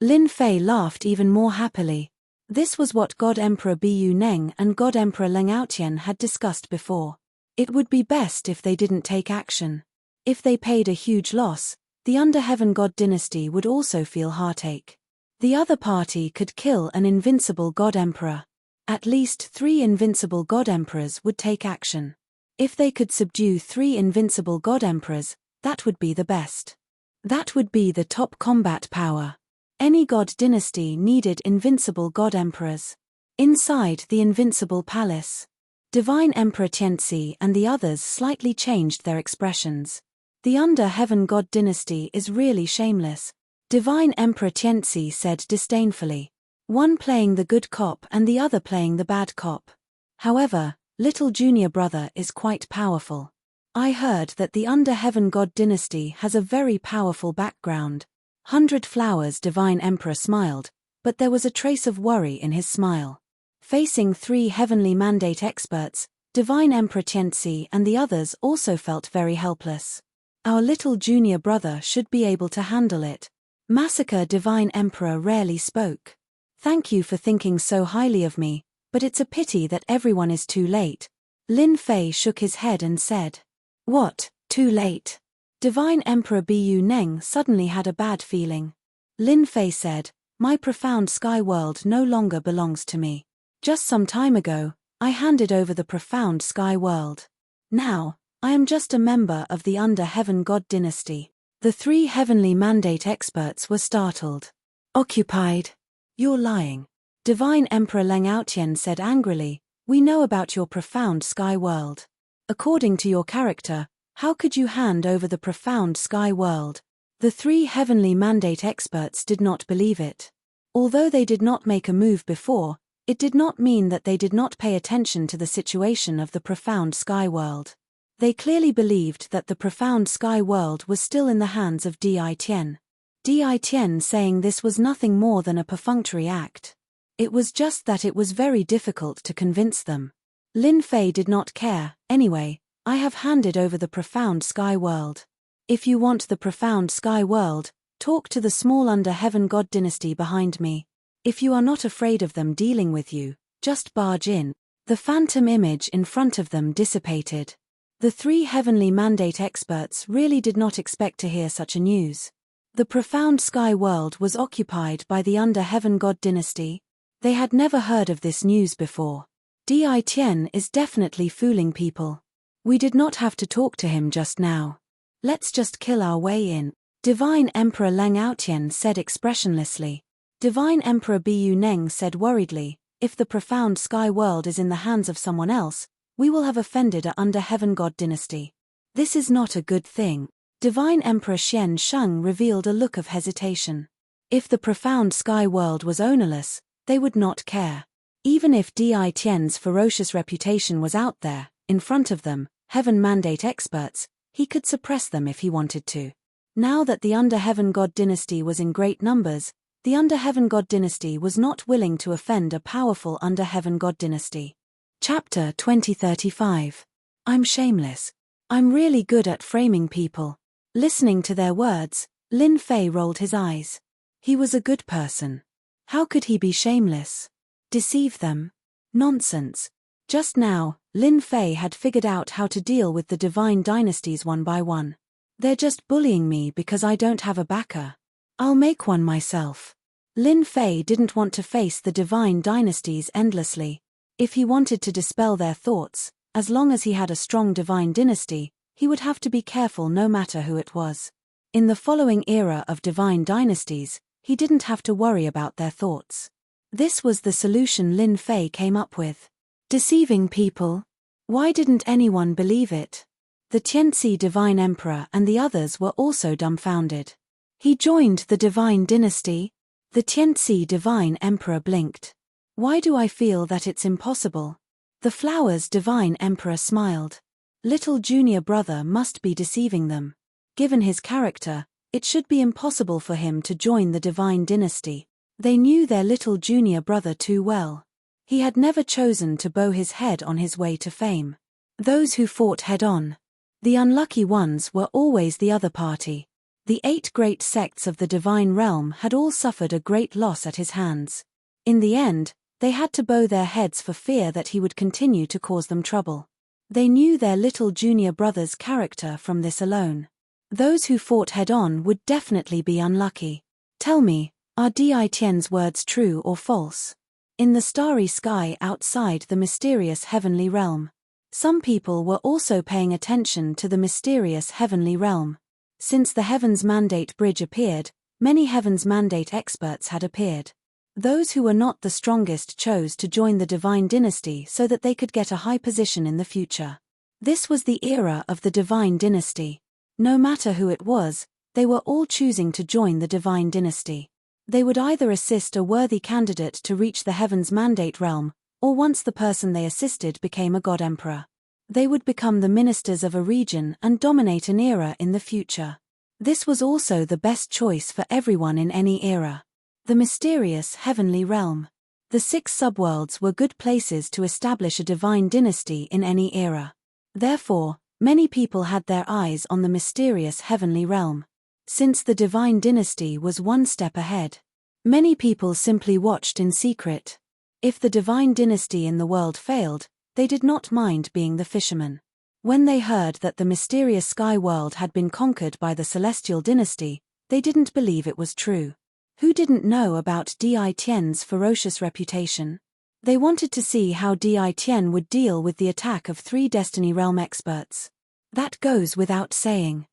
Lin Fei laughed even more happily. This was what God Emperor Bu Neng and God Emperor Leng Aotian had discussed before. It would be best if they didn't take action. If they paid a huge loss, the Under Heaven God dynasty would also feel heartache. The other party could kill an invincible God Emperor. At least 3 invincible God Emperors would take action. If they could subdue 3 invincible God Emperors, that would be the best. That would be the top combat power. Any god dynasty needed invincible god emperors. Inside the Invincible Palace, Divine Emperor Tianxi and the others slightly changed their expressions. "The Under Heaven God dynasty is really shameless," Divine Emperor Tianxi said disdainfully. "One playing the good cop and the other playing the bad cop. However, little junior brother is quite powerful. I heard that the Under Heaven God dynasty has a very powerful background." 100 Flowers Divine Emperor smiled, but there was a trace of worry in his smile. Facing 3 Heavenly Mandate experts, Divine Emperor Tianxi and the others also felt very helpless. "Our little junior brother should be able to handle it." Massacre Divine Emperor rarely spoke. "Thank you for thinking so highly of me, but it's a pity that everyone is too late." Lin Fei shook his head and said, "What, too late?" Divine Emperor Bu Neng suddenly had a bad feeling. Lin Fei said, "My profound sky world no longer belongs to me. Just some time ago, I handed over the profound sky world. Now, I am just a member of the Under Heaven God dynasty. The 3 heavenly mandate experts were startled. Occupied. You're lying. Divine Emperor Leng Aotian said angrily, we know about your profound sky world. According to your character, how could you hand over the profound sky world? The 3 heavenly mandate experts did not believe it. Although they did not make a move before, it did not mean that they did not pay attention to the situation of the profound sky world. They clearly believed that the profound sky world was still in the hands of Di Tian. Di Tian saying this was nothing more than a perfunctory act. It was just that it was very difficult to convince them. Lin Fei did not care. Anyway, I have handed over the profound sky world. If you want the profound sky world, talk to the small Under Heaven God dynasty behind me. If you are not afraid of them dealing with you, just barge in. The phantom image in front of them dissipated. The 3 heavenly mandate experts really did not expect to hear such a news. The profound sky world was occupied by the Under Heaven God dynasty. They had never heard of this news before. Di Tian is definitely fooling people. We did not have to talk to him just now. Let's just kill our way in. Divine Emperor Leng Aotian said expressionlessly. Divine Emperor Bu Neng said worriedly, if the profound sky world is in the hands of someone else, we will have offended a Under Heaven God dynasty. This is not a good thing. Divine Emperor Xian Sheng revealed a look of hesitation. If the profound sky world was ownerless, they would not care. Even if Di Tian's ferocious reputation was out there, in front of them, Heaven Mandate experts, he could suppress them if he wanted to. Now that the Under Heaven God dynasty was in great numbers, the Under Heaven God dynasty was not willing to offend a powerful Under Heaven God dynasty. Chapter 2035. I'm shameless. I'm really good at framing people. Listening to their words, Lin Fei rolled his eyes. He was a good person. How could he be shameless? Deceive them? Nonsense. Just now, Lin Fei had figured out how to deal with the divine dynasties one by one. They're just bullying me because I don't have a backer. I'll make one myself. Lin Fei didn't want to face the divine dynasties endlessly. If he wanted to dispel their thoughts, as long as he had a strong divine dynasty, he would have to be careful no matter who it was. In the following era of divine dynasties, he didn't have to worry about their thoughts. This was the solution Lin Fei came up with. Deceiving people? Why didn't anyone believe it? The Tianxi Divine Emperor and the others were also dumbfounded. He joined the divine dynasty? The Tianxi Divine Emperor blinked. Why do I feel that it's impossible? The Flowers Divine Emperor smiled. Little junior brother must be deceiving them. Given his character, it should be impossible for him to join the divine dynasty. They knew their little junior brother too well. He had never chosen to bow his head on his way to fame. Those who fought head-on. The unlucky ones were always the other party. The 8 great sects of the divine realm had all suffered a great loss at his hands. In the end, they had to bow their heads for fear that he would continue to cause them trouble. They knew their little junior brother's character from this alone. Those who fought head-on would definitely be unlucky. Tell me, are Di Tian's words true or false? In the starry sky outside the mysterious heavenly realm, some people were also paying attention to the mysterious heavenly realm. Since the Heaven's Mandate Bridge appeared, many Heaven's Mandate experts had appeared. Those who were not the strongest chose to join the divine dynasty so that they could get a high position in the future. This was the era of the divine dynasty. No matter who it was, they were all choosing to join the divine dynasty. They would either assist a worthy candidate to reach the Heaven's Mandate realm, or once the person they assisted became a god emperor, they would become the ministers of a region and dominate an era in the future. This was also the best choice for everyone in any era. The mysterious heavenly realm. The 6 subworlds were good places to establish a divine dynasty in any era. Therefore, many people had their eyes on the mysterious heavenly realm. Since the divine dynasty was one step ahead, many people simply watched in secret. If the divine dynasty in the world failed, they did not mind being the fishermen. When they heard that the mysterious sky world had been conquered by the celestial dynasty, they didn't believe it was true. Who didn't know about Di Tian's ferocious reputation? They wanted to see how Di Tian would deal with the attack of 3 Destiny Realm experts. That goes without saying.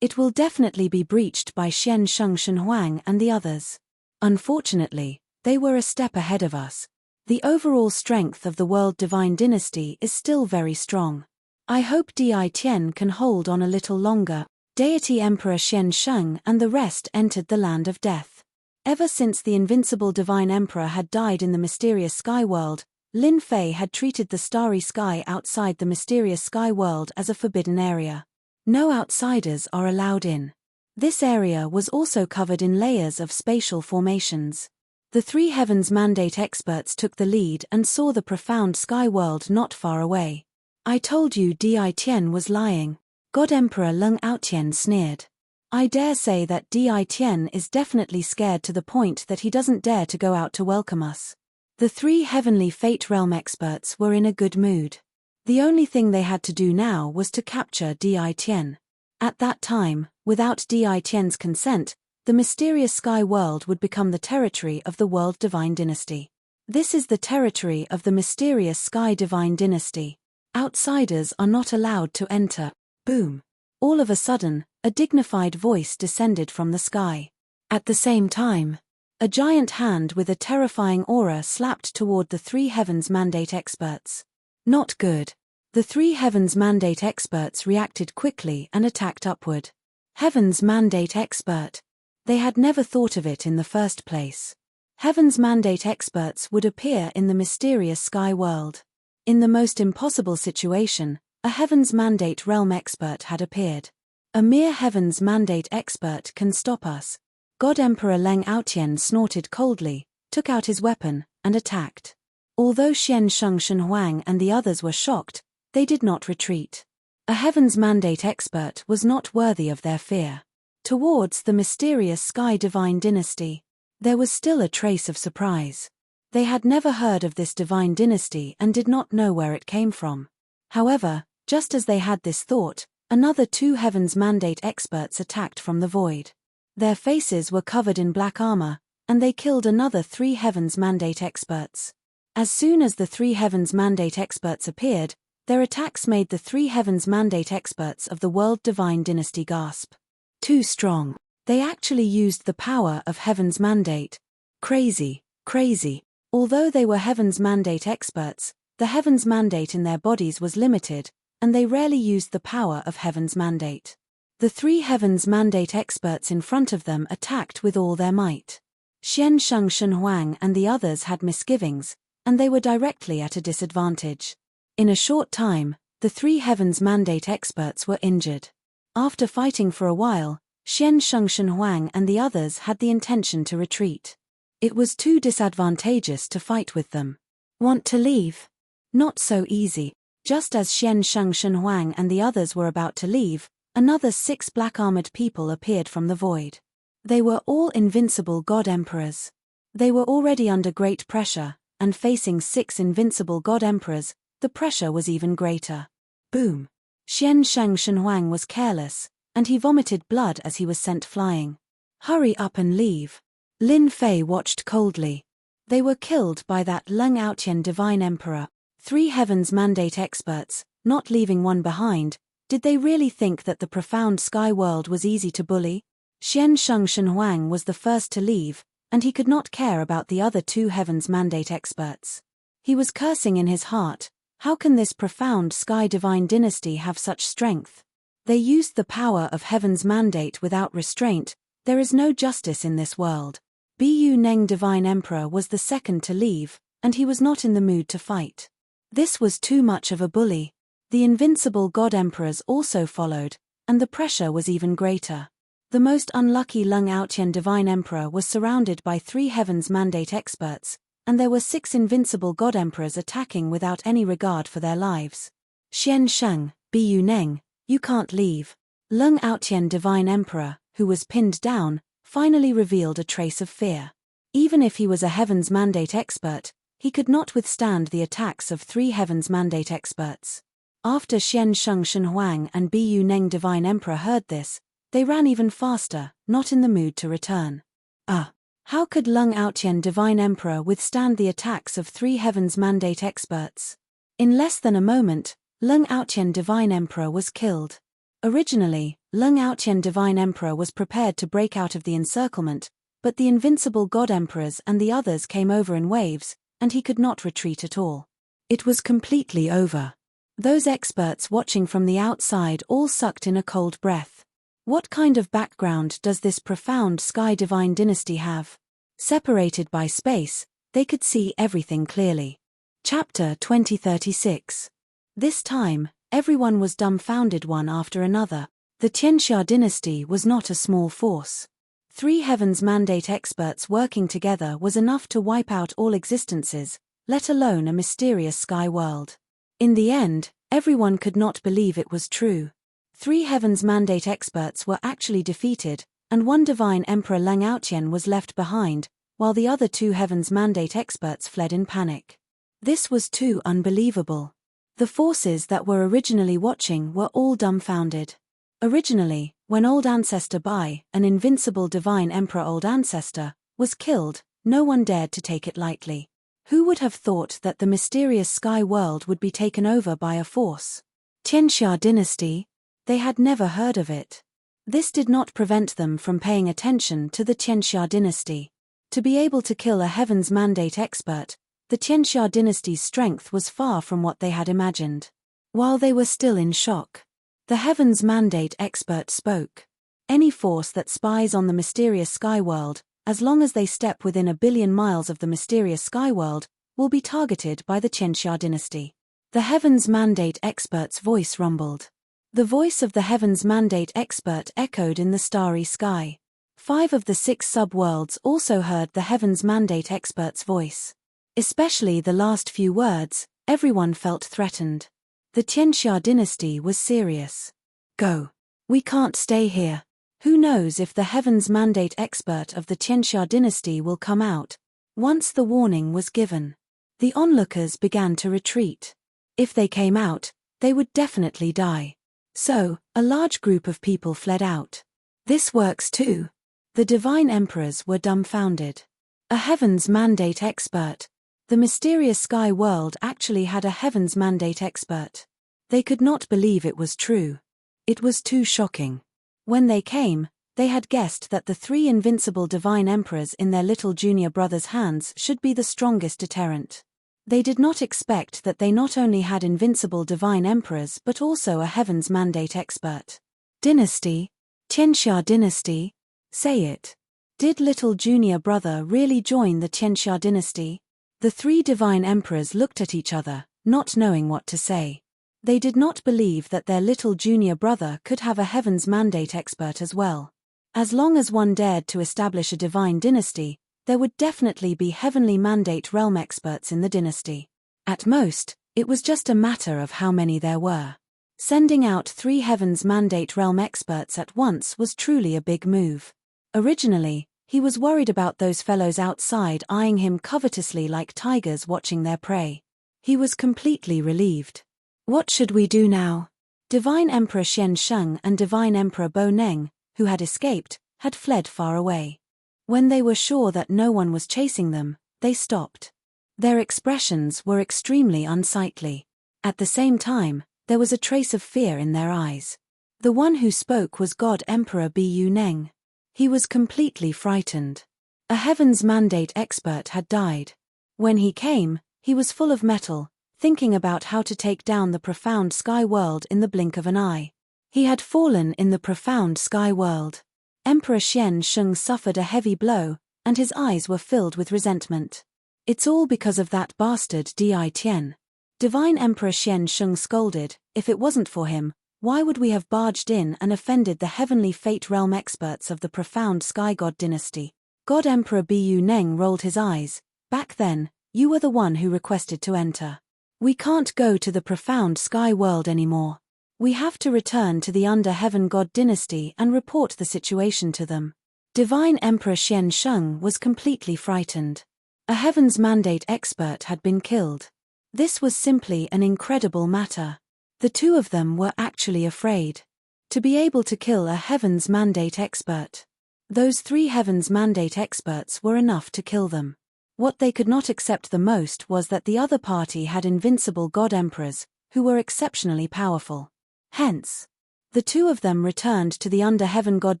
It will definitely be breached by Xian Shen Huang and the others. Unfortunately, they were a step ahead of us. The overall strength of the World Divine Dynasty is still very strong. I hope Di Tian can hold on a little longer. Deity Emperor Xian Sheng and the rest entered the land of death. Ever since the invincible Divine Emperor had died in the mysterious sky world, Lin Fei had treated the starry sky outside the mysterious sky world as a forbidden area. No outsiders are allowed in. This area was also covered in layers of spatial formations. The three heavens mandate experts took the lead and saw the profound sky world not far away. I told you Di Tian was lying. God Emperor Leng Aotian sneered. I dare say that Di Tian is definitely scared to the point that he doesn't dare to go out to welcome us. The three heavenly fate realm experts were in a good mood. The only thing they had to do now was to capture Di Tian. At that time, without Di Tian's consent, the mysterious sky world would become the territory of the World Divine Dynasty. This is the territory of the mysterious Sky Divine Dynasty. Outsiders are not allowed to enter. Boom. All of a sudden, a dignified voice descended from the sky. At the same time, a giant hand with a terrifying aura slapped toward the three heavens mandate experts. Not good. The three heavens mandate experts reacted quickly and attacked upward. Heavens mandate expert. They had never thought of it in the first place. Heavens mandate experts would appear in the mysterious sky world. In the most impossible situation, a heavens mandate realm expert had appeared. A mere heavens mandate expert can stop us. God Emperor Leng Aotian snorted coldly, took out his weapon, and attacked. Although Xian Shen Huang and the others were shocked, they did not retreat. A heavens mandate expert was not worthy of their fear. Towards the mysterious Sky Divine Dynasty, there was still a trace of surprise. They had never heard of this divine dynasty and did not know where it came from. However, just as they had this thought, another two heavens mandate experts attacked from the void. Their faces were covered in black armor, and they killed another three heavens mandate experts. As soon as the three heavens mandate experts appeared, their attacks made the three heavens mandate experts of the World Divine Dynasty gasp. Too strong. They actually used the power of heaven's mandate. Crazy, crazy. Although they were heaven's mandate experts, the heaven's mandate in their bodies was limited, and they rarely used the power of heaven's mandate. The three heaven's mandate experts in front of them attacked with all their might. Xian Shen Huang and the others had misgivings, and they were directly at a disadvantage. In a short time, the three heaven's mandate experts were injured. After fighting for a while, Xian Shen Huang and the others had the intention to retreat. It was too disadvantageous to fight with them. Want to leave? Not so easy. Just as Xian Shen Huang and the others were about to leave, another 6 black-armored people appeared from the void. They were all invincible god emperors. They were already under great pressure, and facing 6 invincible god emperors, the pressure was even greater. Boom. Xian Shen Huang was careless, and he vomited blood as he was sent flying. Hurry up and leave. Lin Fei watched coldly. They were killed by that Leng Aotian divine emperor. 3 heavens mandate experts, not leaving one behind. Did they really think that the profound sky world was easy to bully? Xian Shen Huang was the first to leave, and he could not care about the other 2 heavens mandate experts. He was cursing in his heart. How can this profound sky divine dynasty have such strength? They used the power of heaven's mandate without restraint. There is no justice in this world. Bu Neng Divine Emperor was the second to leave, and he was not in the mood to fight. This was too much of a bully. The invincible god emperors also followed, and the pressure was even greater. The most unlucky Leng Aotian Divine Emperor was surrounded by 3 heavens mandate experts, and there were 6 invincible god emperors attacking without any regard for their lives. Xian Sheng, Bu Neng, you can't leave. Leng Aotian Divine Emperor, who was pinned down, finally revealed a trace of fear. Even if he was a heavens mandate expert, he could not withstand the attacks of 3 heavens mandate experts. After Xian Shen Huang and Bu Neng Divine Emperor heard this, they ran even faster, not in the mood to return. How could Leng Aotian Divine Emperor withstand the attacks of 3 heavens mandate experts? In less than a moment, Leng Aotian Divine Emperor was killed. Originally, Leng Aotian Divine Emperor was prepared to break out of the encirclement, but the invincible God Emperors and the others came over in waves, and he could not retreat at all. It was completely over. Those experts watching from the outside all sucked in a cold breath. What kind of background does this profound Sky Divine Dynasty have? Separated by space, they could see everything clearly. Chapter 2036. This time, everyone was dumbfounded one after another. The Tianxia dynasty was not a small force. 3 Heavens Mandate experts working together was enough to wipe out all existences, let alone a mysterious sky world. In the end, everyone could not believe it was true. 3 Heavens Mandate experts were actually defeated, and 1 Divine Emperor Leng Aotian was left behind, while the other 2 Heavens Mandate experts fled in panic. This was too unbelievable. The forces that were originally watching were all dumbfounded. Originally, when Old Ancestor Bai, an invincible Divine Emperor Old Ancestor, was killed, no one dared to take it lightly. Who would have thought that the mysterious sky world would be taken over by a force? Tianxia dynasty? They had never heard of it. This did not prevent them from paying attention to the Tianxia dynasty. To be able to kill a Heavens Mandate expert, the Tianxia dynasty's strength was far from what they had imagined. While they were still in shock, the Heavens Mandate expert spoke. Any force that spies on the mysterious sky world, as long as they step within 1 billion miles of the mysterious sky world, will be targeted by the Tianxia dynasty. The Heavens Mandate expert's voice rumbled. The voice of the Heavens Mandate expert echoed in the starry sky. 5 of the 6 sub-worlds also heard the Heavens Mandate expert's voice. Especially the last few words, everyone felt threatened. The Tianxia dynasty was serious. Go. We can't stay here. Who knows if the Heavens Mandate expert of the Tianxia dynasty will come out? Once the warning was given, the onlookers began to retreat. If they came out, they would definitely die. So, a large group of people fled out. This works too. The Divine Emperors were dumbfounded. A Heavens Mandate expert. The mysterious sky world actually had a Heavens Mandate expert. They could not believe it was true. It was too shocking. When they came, they had guessed that the 3 invincible Divine Emperors in their little junior brother's hands should be the strongest deterrent. They did not expect that they not only had invincible Divine Emperors but also a Heavens Mandate expert. Dynasty? Tianxia dynasty? Say it. Did little junior brother really join the Tianxia dynasty? The 3 Divine Emperors looked at each other, not knowing what to say. They did not believe that their little junior brother could have a Heavens Mandate expert as well. As long as one dared to establish a divine dynasty, there would definitely be Heavenly Mandate realm experts in the dynasty. At most, it was just a matter of how many there were. Sending out 3 Heavens Mandate realm experts at once was truly a big move. Originally, he was worried about those fellows outside eyeing him covetously like tigers watching their prey. He was completely relieved. What should we do now? Divine Emperor Xian Sheng and Divine Emperor Bo Neng, who had escaped, had fled far away. When they were sure that no one was chasing them, they stopped. Their expressions were extremely unsightly. At the same time, there was a trace of fear in their eyes. The one who spoke was God Emperor Bu Neng. He was completely frightened. A Heavens Mandate expert had died. When he came, he was full of mettle, thinking about how to take down the profound sky world in the blink of an eye. He had fallen in the profound sky world. Emperor Xian Sheng suffered a heavy blow, and his eyes were filled with resentment. It's all because of that bastard Di Tian. Divine Emperor Xian Sheng scolded, if it wasn't for him, why would we have barged in and offended the heavenly fate realm experts of the profound sky god dynasty? God Emperor Bu Neng rolled his eyes. Back then, you were the one who requested to enter. We can't go to the profound sky world anymore. We have to return to the under heaven god dynasty and report the situation to them. Divine Emperor Xian Sheng was completely frightened. A Heavens Mandate expert had been killed. This was simply an incredible matter. The 2 of them were actually afraid. To be able to kill a Heavens Mandate expert. Those 3 Heavens Mandate experts were enough to kill them. What they could not accept the most was that the other party had invincible god emperors, who were exceptionally powerful. Hence, The two of them returned to the Under Heaven God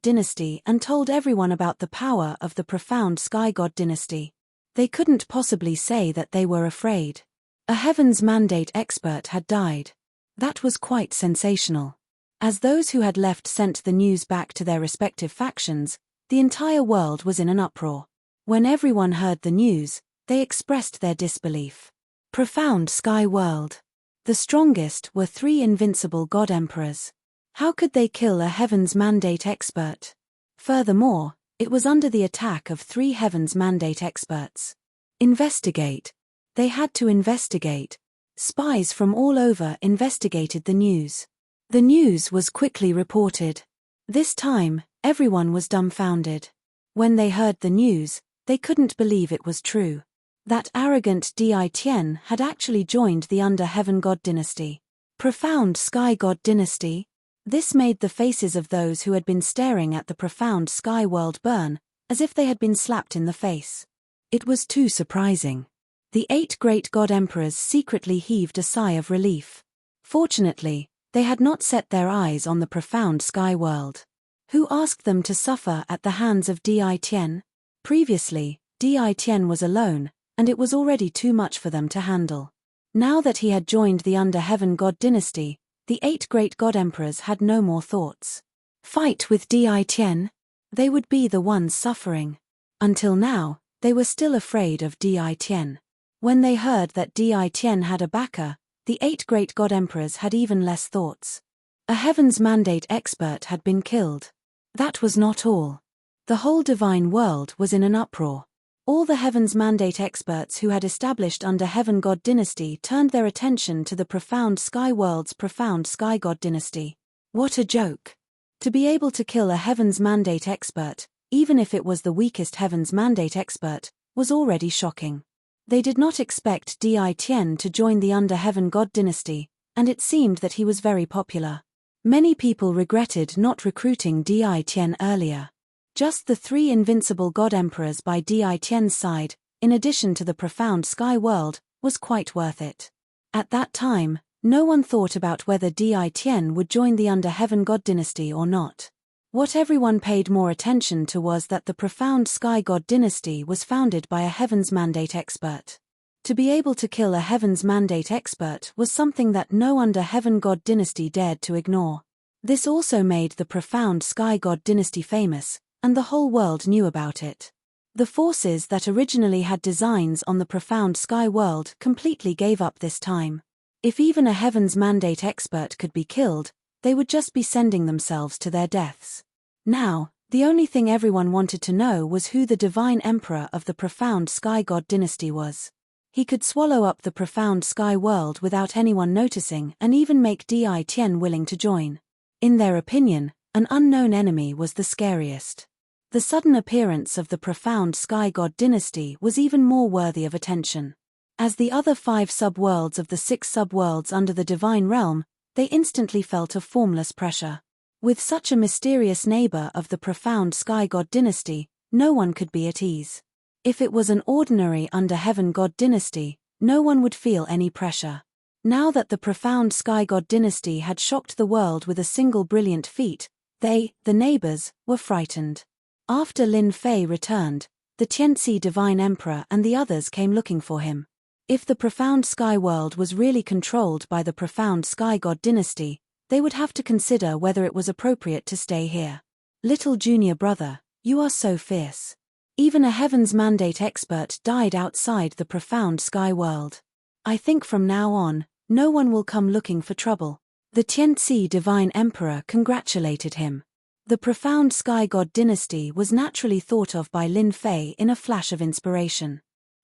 dynasty and told everyone about the power of the profound Sky God dynasty. They couldn't possibly say that they were afraid. A Heaven's Mandate expert had died. That was quite sensational. As those who had left sent the news back to their respective factions, the entire world was in an uproar. When everyone heard the news, they expressed their disbelief. Profound Sky World. The strongest were 3 invincible God Emperors. How could they kill a Heaven's Mandate expert? Furthermore, it was under the attack of 3 Heaven's Mandate experts. Investigate. They had to investigate. Spies from all over investigated the news. The news was quickly reported. This time, everyone was dumbfounded. When they heard the news, they couldn't believe it was true. That arrogant Di Tian had actually joined the Under Heaven God dynasty. Profound Sky God dynasty? This made the faces of those who had been staring at the profound sky world burn, as if they had been slapped in the face. It was too surprising. The 8 great God Emperors secretly heaved a sigh of relief. Fortunately, they had not set their eyes on the profound sky world. Who asked them to suffer at the hands of Di Tian? Previously, Di Tian was alone, and it was already too much for them to handle. Now that he had joined the Under Heaven God dynasty, the 8 great God Emperors had no more thoughts. Fight with Di Tian? They would be the ones suffering. Until now, they were still afraid of Di Tian. When they heard that Di Tian had a backer, the 8 great God Emperors had even less thoughts. A Heaven's Mandate expert had been killed. That was not all. The whole divine world was in an uproar. All the Heaven's Mandate experts who had established Under Heaven God dynasty turned their attention to the profound sky world's profound sky God dynasty. What a joke! To be able to kill a Heaven's Mandate expert, even if it was the weakest Heaven's Mandate expert, was already shocking. They did not expect Di Tian to join the Under Heaven God dynasty, and it seemed that he was very popular. Many people regretted not recruiting Di Tian earlier. Just the 3 invincible God Emperors by Di Tian's side, in addition to the profound sky world, was quite worth it. At that time, no one thought about whether Di Tian would join the Under Heaven God dynasty or not. What everyone paid more attention to was that the profound sky God dynasty was founded by a Heaven's Mandate expert. To be able to kill a Heaven's Mandate expert was something that no Under Heaven God dynasty dared to ignore. This also made the profound sky God dynasty famous, and the whole world knew about it. The forces that originally had designs on the profound sky world completely gave up this time. If even a Heaven's Mandate expert could be killed, they would just be sending themselves to their deaths. Now, the only thing everyone wanted to know was who the divine emperor of the profound sky god dynasty was. He could swallow up the profound sky world without anyone noticing and even make Di Tian willing to join. In their opinion, an unknown enemy was the scariest. The sudden appearance of the profound sky god dynasty was even more worthy of attention. As the other 5 sub-worlds of the 6 sub-worlds under the divine realm, they instantly felt a formless pressure. With such a mysterious neighbor of the profound sky god dynasty, no one could be at ease. If it was an ordinary under heaven god dynasty, no one would feel any pressure. Now that the profound sky god dynasty had shocked the world with a single brilliant feat, they, the neighbors, were frightened. After Lin Fei returned, the Tianxi divine emperor and the others came looking for him. If the profound sky world was really controlled by the profound sky god dynasty, they would have to consider whether it was appropriate to stay here. Little junior brother, you are so fierce. Even a heaven's mandate expert died outside the profound sky world. I think from now on, no one will come looking for trouble. The Tianxi divine emperor congratulated him. The profound sky god dynasty was naturally thought of by Lin Fei in a flash of inspiration.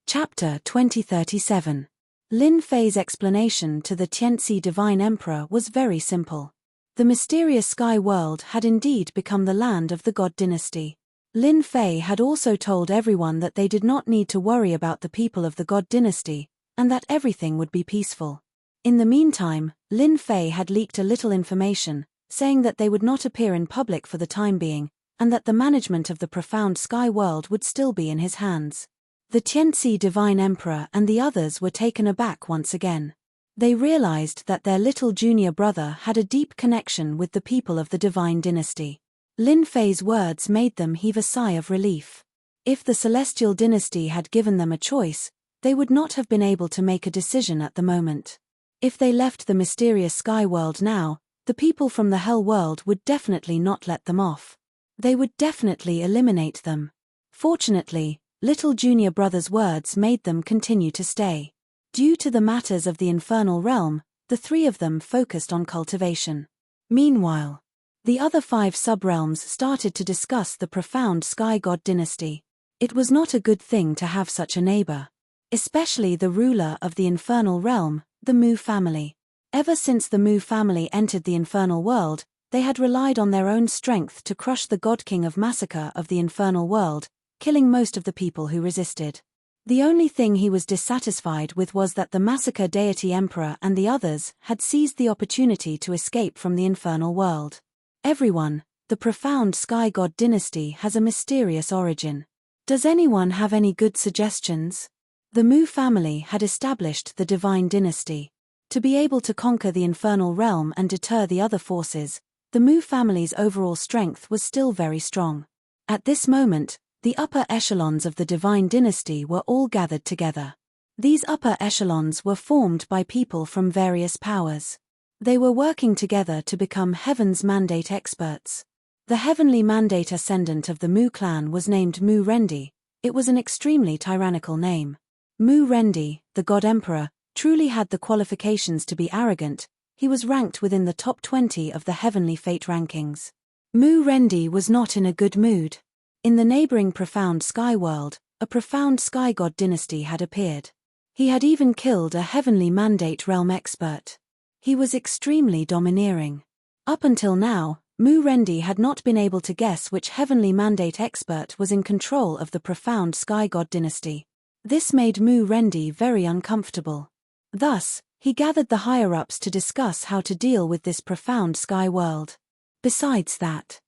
Chapter 2037. Lin Fei's explanation to the Tianxi divine emperor was very simple. The mysterious sky world had indeed become the land of the god dynasty. Lin Fei had also told everyone that they did not need to worry about the people of the god dynasty, and that everything would be peaceful. In the meantime, Lin Fei had leaked a little information, saying that they would not appear in public for the time being, and that the management of the profound sky world would still be in his hands. The Tianxi divine emperor and the others were taken aback once again. They realized that their little junior brother had a deep connection with the people of the divine dynasty. Lin Fei's words made them heave a sigh of relief. If the celestial dynasty had given them a choice, they would not have been able to make a decision at the moment. If they left the mysterious sky world now, the people from the hell world would definitely not let them off. They would definitely eliminate them. Fortunately, little junior brother's words made them continue to stay. Due to the matters of the infernal realm, the three of them focused on cultivation. Meanwhile, the other 5 sub-realms started to discuss the profound sky god dynasty. It was not a good thing to have such a neighbor. Especially the ruler of the infernal realm, the Mu family. Ever since the Mu family entered the infernal world, they had relied on their own strength to crush the god king of massacre of the infernal world, killing most of the people who resisted. The only thing he was dissatisfied with was that the massacre deity emperor and the others had seized the opportunity to escape from the infernal world. Everyone, the profound sky god dynasty has a mysterious origin. Does anyone have any good suggestions? The Mu family had established the divine dynasty. To be able to conquer the infernal realm and deter the other forces, the Mu family's overall strength was still very strong. At this moment, the upper echelons of the divine dynasty were all gathered together. These upper echelons were formed by people from various powers. They were working together to become Heaven's Mandate experts. The heavenly mandate ascendant of the Mu clan was named Mu Rendi. It was an extremely tyrannical name. Mu Rendi, the god emperor, truly had the qualifications to be arrogant. He was ranked within the top 20 of the heavenly fate rankings. Mu Rendi was not in a good mood. In the neighboring profound sky world, a profound sky god dynasty had appeared. He had even killed a heavenly mandate realm expert. He was extremely domineering. Up until now, Mu Rendi had not been able to guess which heavenly mandate expert was in control of the profound sky god dynasty. This made Mu Rendi very uncomfortable. Thus, he gathered the higher-ups to discuss how to deal with this profound sky world. Besides that,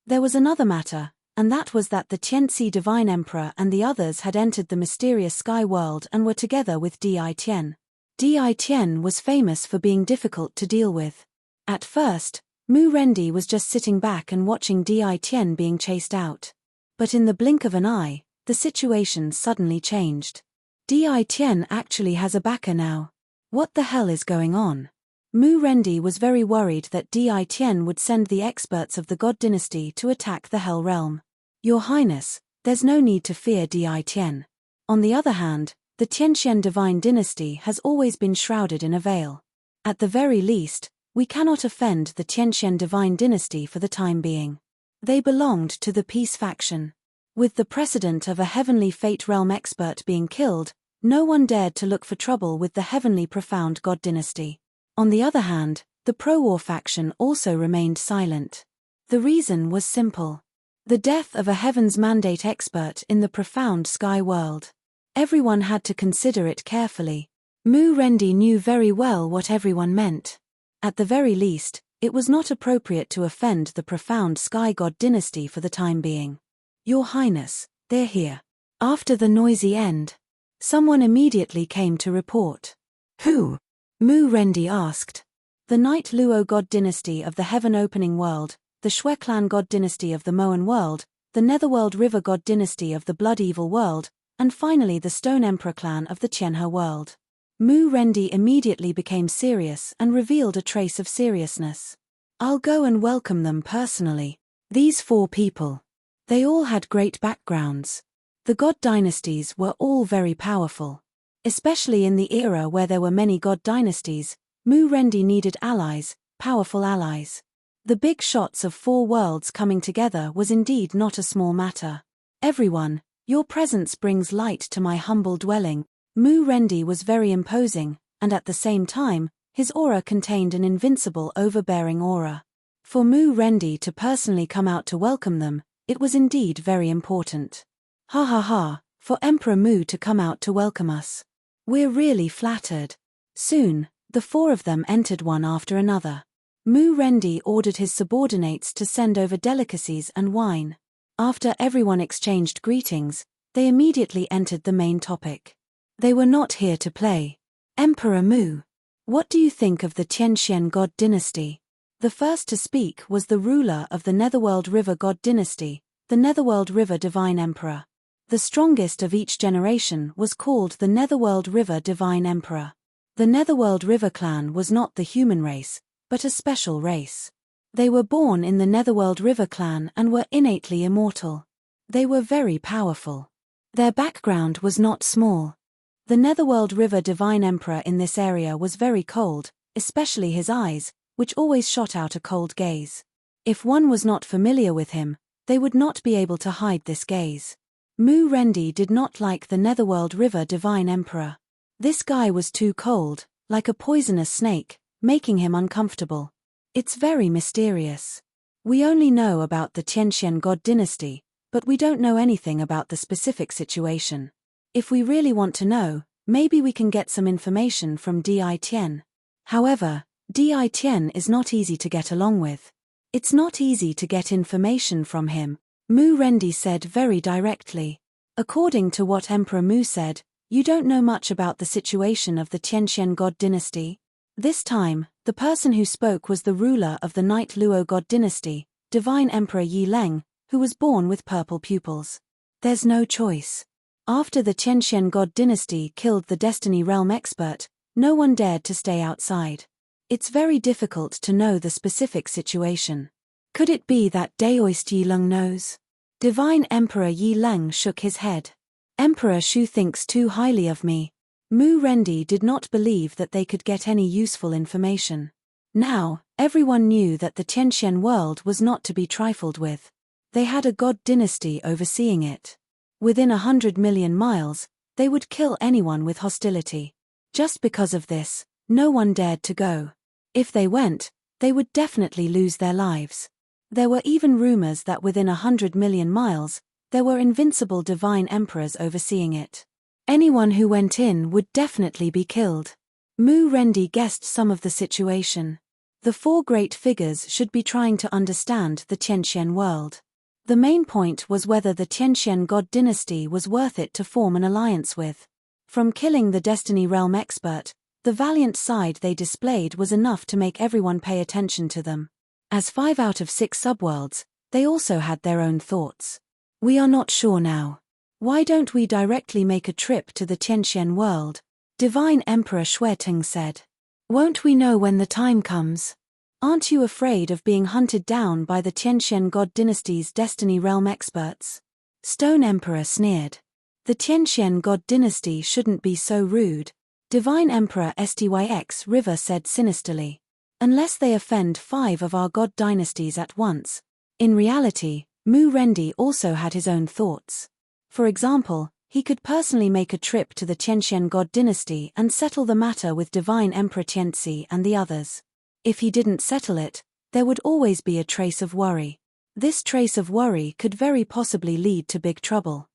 there was another matter, and that was that the Tianxi Divine Emperor and the others had entered the mysterious sky world and were together with Di Tian. Di Tian was famous for being difficult to deal with. At first, Mu Rendi was just sitting back and watching Di Tian being chased out. But in the blink of an eye, the situation suddenly changed. Di Tian actually has a backer now. What the hell is going on? Mu Rendi was very worried that Di Tian would send the experts of the god dynasty to attack the Hell Realm. Your Highness, there's no need to fear Di Tian. On the other hand, the Tianxian divine dynasty has always been shrouded in a veil. At the very least, we cannot offend the Tianxian divine dynasty for the time being. They belonged to the peace faction. With the precedent of a heavenly fate realm expert being killed, no one dared to look for trouble with the heavenly profound god dynasty. On the other hand, the pro-war faction also remained silent. The reason was simple. The death of a heaven's mandate expert in the profound sky world. Everyone had to consider it carefully. Mu Rendi knew very well what everyone meant. At the very least, it was not appropriate to offend the profound sky god dynasty for the time being. Your Highness, they're here. After the noisy end, someone immediately came to report. Who? Mu Rendi asked. The Night Luo god dynasty of the Heaven Opening World, the Shui clan god dynasty of the Moan World, the Netherworld River god dynasty of the Blood Evil World, and finally the Stone Emperor clan of the Tianhe World. Mu Rendi immediately became serious and revealed a trace of seriousness. I'll go and welcome them personally. These 4 people. They all had great backgrounds. The god dynasties were all very powerful. Especially in the era where there were many god dynasties, Mu Rendi needed allies, powerful allies. The big shots of 4 worlds coming together was indeed not a small matter. Everyone, your presence brings light to my humble dwelling. Mu Rendi was very imposing, and at the same time, his aura contained an invincible overbearing aura. For Mu Rendi to personally come out to welcome them, it was indeed very important. Ha ha ha, for Emperor Mu to come out to welcome us. We're really flattered. Soon, the 4 of them entered one after another. Mu Rendi ordered his subordinates to send over delicacies and wine. After everyone exchanged greetings, they immediately entered the main topic. They were not here to play. Emperor Mu. What do you think of the Tianxian God dynasty? The first to speak was the ruler of the Netherworld River God dynasty, the Netherworld River Divine Emperor. The strongest of each generation was called the Netherworld River Divine Emperor. The Netherworld River clan was not the human race, but a special race. They were born in the Netherworld River clan and were innately immortal. They were very powerful. Their background was not small. The Netherworld River Divine Emperor in this area was very cold, especially his eyes, which always shot out a cold gaze. If one was not familiar with him, they would not be able to hide this gaze. Mu Rendi did not like the Netherworld River Divine Emperor. This guy was too cold, like a poisonous snake, making him uncomfortable. It's very mysterious. We only know about the Tianxian God dynasty, but we don't know anything about the specific situation. If we really want to know, maybe we can get some information from Di Tian. However, Di Tian is not easy to get along with. It's not easy to get information from him, Mu Rendi said very directly. According to what Emperor Mu said, you don't know much about the situation of the Tianxian God dynasty. This time, the person who spoke was the ruler of the Night Luo God dynasty, Divine Emperor Yi Leng, who was born with purple pupils. There's no choice. After the Tianxian God dynasty killed the Destiny Realm expert, no one dared to stay outside. It's very difficult to know the specific situation. Could it be that Daoist Yi Leng knows? Divine Emperor Yi Leng shook his head. Emperor Shu thinks too highly of me. Mu Rendi did not believe that they could get any useful information. Now, everyone knew that the Tianxian world was not to be trifled with. They had a god dynasty overseeing it. Within 100 million miles, they would kill anyone with hostility. Just because of this, no one dared to go. If they went, they would definitely lose their lives. There were even rumors that within 100 million miles, there were invincible divine emperors overseeing it. Anyone who went in would definitely be killed. Mu Rendi guessed some of the situation. The four great figures should be trying to understand the Tianxian world. The main point was whether the Tianxian God dynasty was worth it to form an alliance with. From killing the Destiny Realm expert, the valiant side they displayed was enough to make everyone pay attention to them. As 5 out of 6 subworlds, they also had their own thoughts. We are not sure now. Why don't we directly make a trip to the Tianxian world? Divine Emperor Xueteng said. Won't we know when the time comes? Aren't you afraid of being hunted down by the Tianxian God dynasty's Destiny Realm experts? Stone Emperor sneered. The Tianxian God dynasty shouldn't be so rude. Divine Emperor Styx River said sinisterly. Unless they offend 5 of our god dynasties at once. In reality, Mu Rendi also had his own thoughts. For example, he could personally make a trip to the Tianxian God dynasty and settle the matter with Divine Emperor Tianxi and the others. If he didn't settle it, there would always be a trace of worry. This trace of worry could very possibly lead to big trouble.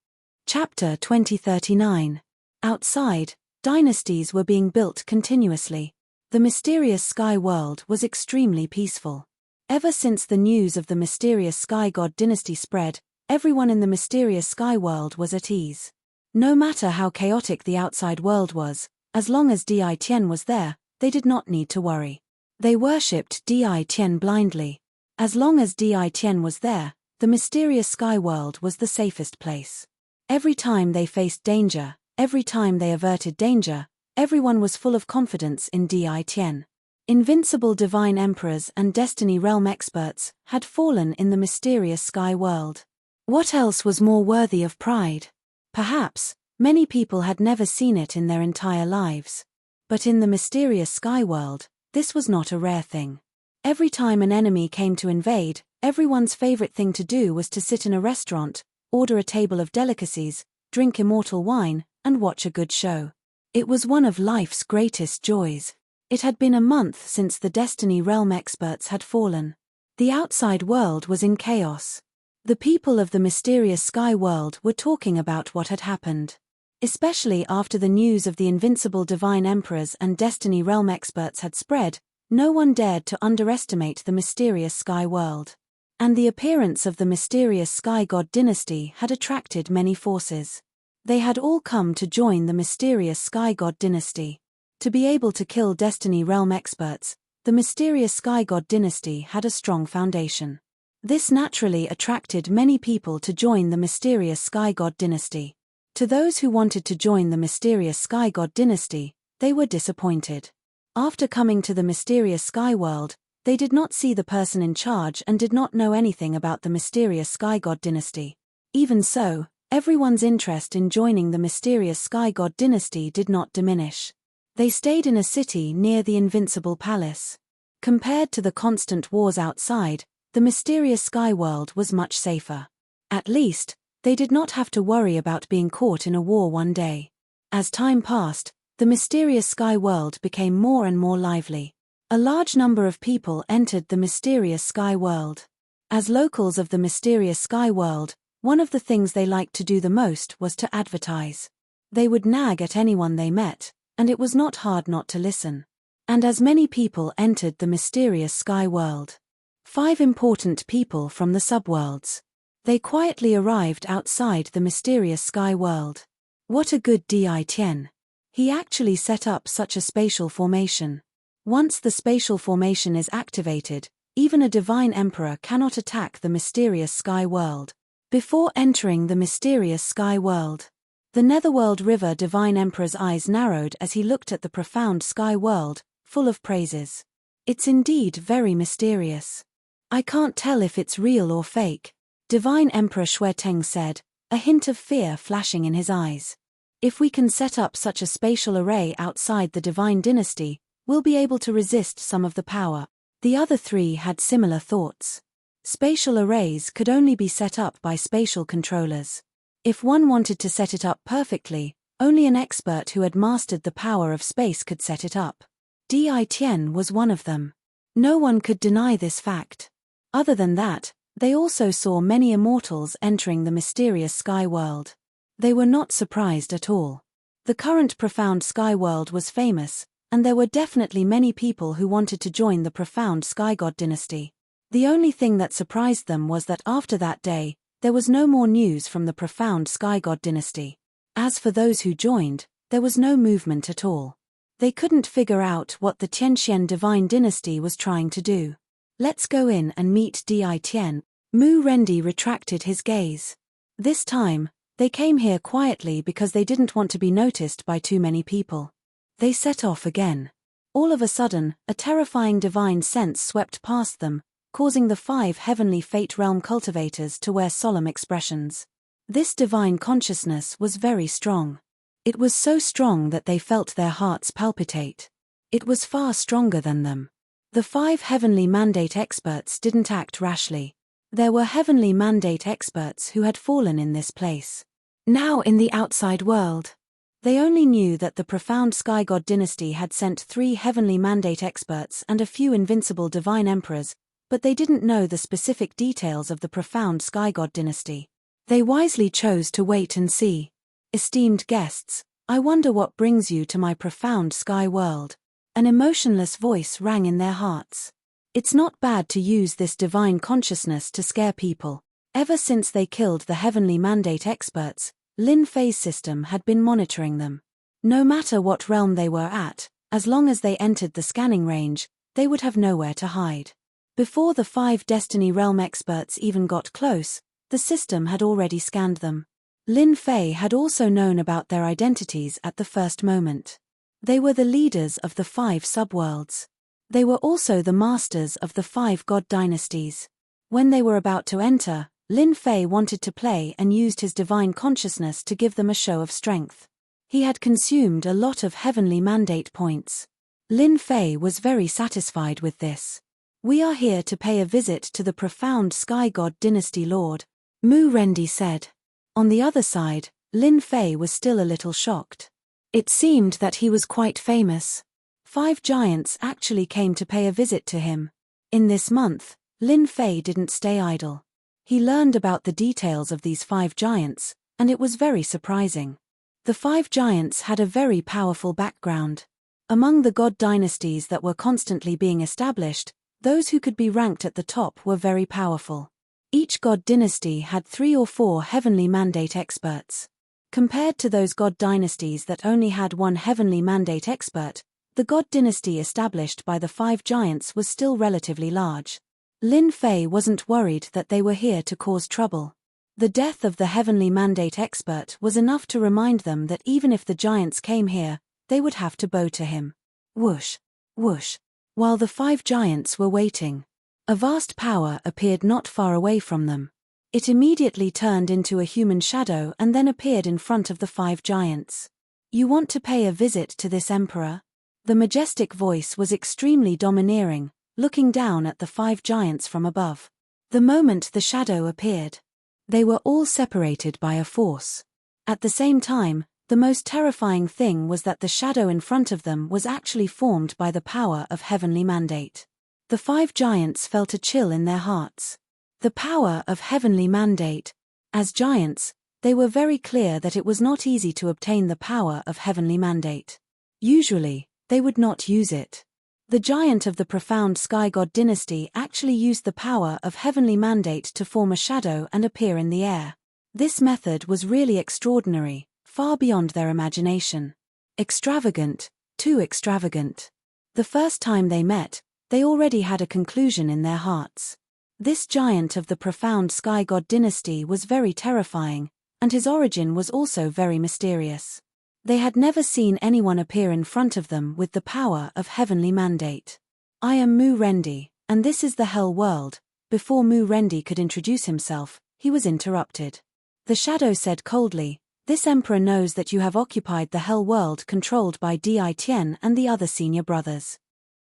Chapter 2039. Outside, dynasties were being built continuously. The mysterious sky world was extremely peaceful. Ever since the news of the mysterious sky god dynasty spread, everyone in the mysterious sky world was at ease. No matter how chaotic the outside world was, as long as Di Tian was there, they did not need to worry. They worshipped Di Tian blindly. As long as Di Tian was there, the mysterious sky world was the safest place. Every time they faced danger, every time they averted danger, everyone was full of confidence in Di Tian. Invincible divine emperors and Destiny Realm experts had fallen in the mysterious sky world. What else was more worthy of pride? Perhaps, many people had never seen it in their entire lives. But in the mysterious sky world, this was not a rare thing. Every time an enemy came to invade, everyone's favorite thing to do was to sit in a restaurant, order a table of delicacies, drink immortal wine, and watch a good show. It was one of life's greatest joys. It had been a month since the Destiny Realm experts had fallen. The outside world was in chaos. The people of the mysterious sky world were talking about what had happened. Especially after the news of the invincible divine emperors and Destiny Realm experts had spread, no one dared to underestimate the mysterious sky world. And the appearance of the mysterious sky god dynasty had attracted many forces. They had all come to join the mysterious sky god dynasty. To be able to kill Destiny Realm experts, the mysterious Sky God dynasty had a strong foundation. This naturally attracted many people to join the mysterious Sky God dynasty. To those who wanted to join the mysterious Sky God dynasty, they were disappointed. After coming to the mysterious Sky World, they did not see the person in charge and did not know anything about the mysterious Sky God dynasty. Even so, everyone's interest in joining the mysterious Sky God dynasty did not diminish. They stayed in a city near the Invincible Palace. Compared to the constant wars outside, the mysterious Sky World was much safer. At least, they did not have to worry about being caught in a war one day. As time passed, the mysterious Sky World became more and more lively. A large number of people entered the mysterious Sky World. As locals of the mysterious Sky World, one of the things they liked to do the most was to advertise. They would nag at anyone they met, and it was not hard not to listen. And as many people entered the mysterious Sky World, 5 important people from the subworlds. They quietly arrived outside the mysterious Sky World. What a good Di-Tien. He actually set up such a spatial formation. Once the spatial formation is activated, even a divine emperor cannot attack the mysterious Sky World. Before entering the mysterious Sky World, the Netherworld River Divine Emperor's eyes narrowed as he looked at the profound Sky World, full of praises. It's indeed very mysterious. I can't tell if it's real or fake, Divine Emperor Xueteng said, a hint of fear flashing in his eyes. If we can set up such a spatial array outside the Divine Dynasty, we'll be able to resist some of the power. The other 3 had similar thoughts. Spatial arrays could only be set up by spatial controllers. If one wanted to set it up perfectly, only an expert who had mastered the power of space could set it up. Di-Tien was one of them. No one could deny this fact. Other than that, they also saw many immortals entering the mysterious Sky World. They were not surprised at all. The current profound Sky World was famous, and there were definitely many people who wanted to join the profound Sky God dynasty. The only thing that surprised them was that after that day, there was no more news from the profound Sky God dynasty. As for those who joined, there was no movement at all. They couldn't figure out what the Tianxian divine dynasty was trying to do. Let's go in and meet Di-Tien. Mu Rendi retracted his gaze. This time, they came here quietly because they didn't want to be noticed by too many people. They set off again. All of a sudden, a terrifying divine sense swept past them, causing the 5 heavenly fate realm cultivators to wear solemn expressions. This divine consciousness was very strong. It was so strong that they felt their hearts palpitate. It was far stronger than them. The 5 heavenly mandate experts didn't act rashly. There were heavenly mandate experts who had fallen in this place. Now in the outside world, they only knew that the profound Sky God dynasty had sent 3 heavenly mandate experts and a few invincible divine emperors, but they didn't know the specific details of the profound Sky God dynasty. They wisely chose to wait and see. Esteemed guests, I wonder what brings you to my profound Sky World. An emotionless voice rang in their hearts. It's not bad to use this divine consciousness to scare people. Ever since they killed the heavenly mandate experts, Lin Fei's system had been monitoring them. No matter what realm they were at, as long as they entered the scanning range, they would have nowhere to hide. Before the 5 Destiny Realm experts even got close, the system had already scanned them. Lin Fei had also known about their identities at the first moment. They were the leaders of the 5 subworlds. They were also the masters of the 5 god dynasties. When they were about to enter, Lin Fei wanted to play and used his divine consciousness to give them a show of strength. He had consumed a lot of heavenly mandate points. Lin Fei was very satisfied with this. We are here to pay a visit to the profound Sky God Dynasty Lord, Mu Rendi said. On the other side, Lin Fei was still a little shocked. It seemed that he was quite famous. 5 giants actually came to pay a visit to him. In this month, Lin Fei didn't stay idle. He learned about the details of these 5 giants, and it was very surprising. The 5 giants had a very powerful background. Among the god dynasties that were constantly being established, those who could be ranked at the top were very powerful. Each god dynasty had 3 or 4 heavenly mandate experts. Compared to those god dynasties that only had 1 heavenly mandate expert, The god dynasty established by the 5 giants was still relatively large. Lin Fei wasn't worried that they were here to cause trouble. The death of the heavenly mandate expert was enough to remind them that even if the giants came here, they would have to bow to him. Whoosh! Whoosh! While the 5 giants were waiting, a vast power appeared not far away from them. It immediately turned into a human shadow and then appeared in front of the 5 giants. You want to pay a visit to this emperor? The majestic voice was extremely domineering, looking down at the 5 giants from above. The moment the shadow appeared, they were all separated by a force. At the same time, the most terrifying thing was that the shadow in front of them was actually formed by the power of heavenly mandate. The 5 giants felt a chill in their hearts. The power of heavenly mandate. As giants, they were very clear that it was not easy to obtain the power of heavenly mandate. Usually, they would not use it. The giant of the profound sky god dynasty actually used the power of heavenly mandate to form a shadow and appear in the air. This method was really extraordinary, far beyond their imagination. Extravagant, too extravagant. The first time they met, they already had a conclusion in their hearts. This giant of the profound sky god dynasty was very terrifying, and his origin was also very mysterious. They had never seen anyone appear in front of them with the power of heavenly mandate. I am Mu Rendi, and this is the Hell World. Before Mu Rendi could introduce himself, he was interrupted. The shadow said coldly, "This emperor knows that you have occupied the Hell World controlled by Di Tian and the other senior brothers."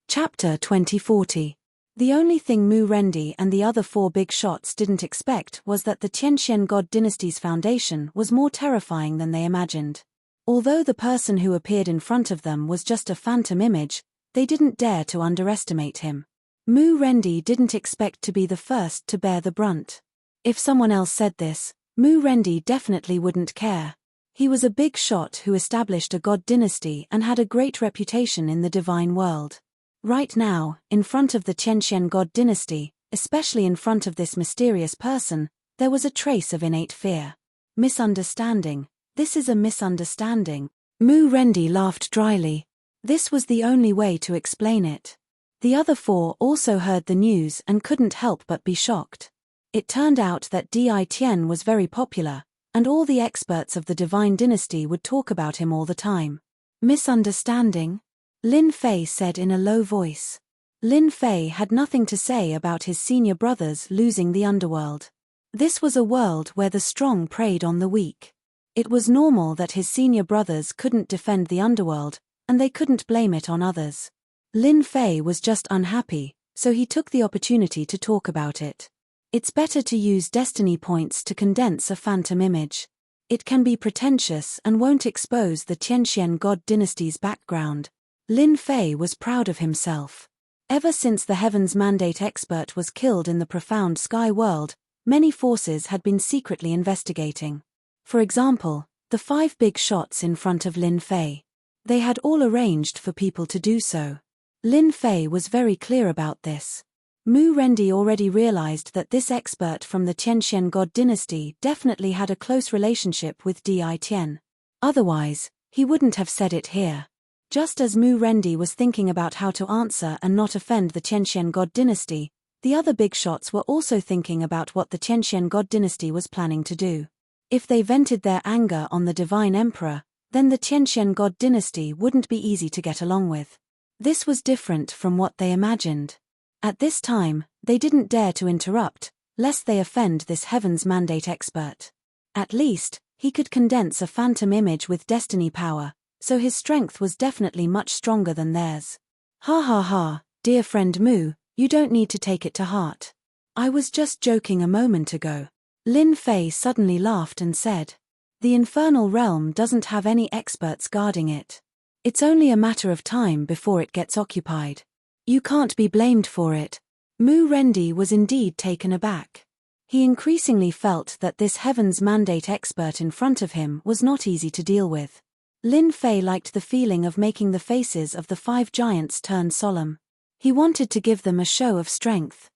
Chapter 2040. The only thing Mu Rendi and the other 4 big shots didn't expect was that the Tianxian god dynasty's foundation was more terrifying than they imagined. Although the person who appeared in front of them was just a phantom image, they didn't dare to underestimate him. Mu Rendi didn't expect to be the first to bear the brunt. If someone else said this, Mu Rendi definitely wouldn't care. He was a big shot who established a god dynasty and had a great reputation in the divine world. Right now, in front of the Tianxian god dynasty, especially in front of this mysterious person, there was a trace of innate fear. Misunderstanding. This is a misunderstanding. Mu Rendi laughed dryly. This was the only way to explain it. The other 4 also heard the news and couldn't help but be shocked. It turned out that Di Tian was very popular, and all the experts of the divine dynasty would talk about him all the time. Misunderstanding? Lin Fei said in a low voice. Lin Fei had nothing to say about his senior brothers losing the underworld. This was a world where the strong preyed on the weak. It was normal that his senior brothers couldn't defend the underworld, and they couldn't blame it on others. Lin Fei was just unhappy, so he took the opportunity to talk about it. It's better to use destiny points to condense a phantom image. It can be pretentious and won't expose the Tianxian god dynasty's background. Lin Fei was proud of himself. Ever since the Heaven's Mandate expert was killed in the profound sky world, many forces had been secretly investigating. For example, the 5 big shots in front of Lin Fei. They had all arranged for people to do so. Lin Fei was very clear about this. Mu Rendi already realized that this expert from the Tianxian god dynasty definitely had a close relationship with Di Tian. Otherwise, he wouldn't have said it here. Just as Mu Rendi was thinking about how to answer and not offend the Tianxian god dynasty, the other big shots were also thinking about what the Tianxian god dynasty was planning to do. If they vented their anger on the divine emperor, then the Tianxian god dynasty wouldn't be easy to get along with. This was different from what they imagined. At this time, they didn't dare to interrupt, lest they offend this Heaven's Mandate expert. At least, he could condense a phantom image with destiny power, so his strength was definitely much stronger than theirs. Ha ha ha, dear friend Mu, you don't need to take it to heart. I was just joking a moment ago. Lin Fei suddenly laughed and said, "The infernal realm doesn't have any experts guarding it. It's only a matter of time before it gets occupied. You can't be blamed for it." Mu Rendi was indeed taken aback. He increasingly felt that this Heaven's Mandate expert in front of him was not easy to deal with. Lin Fei liked the feeling of making the faces of the 5 giants turn solemn. He wanted to give them a show of strength.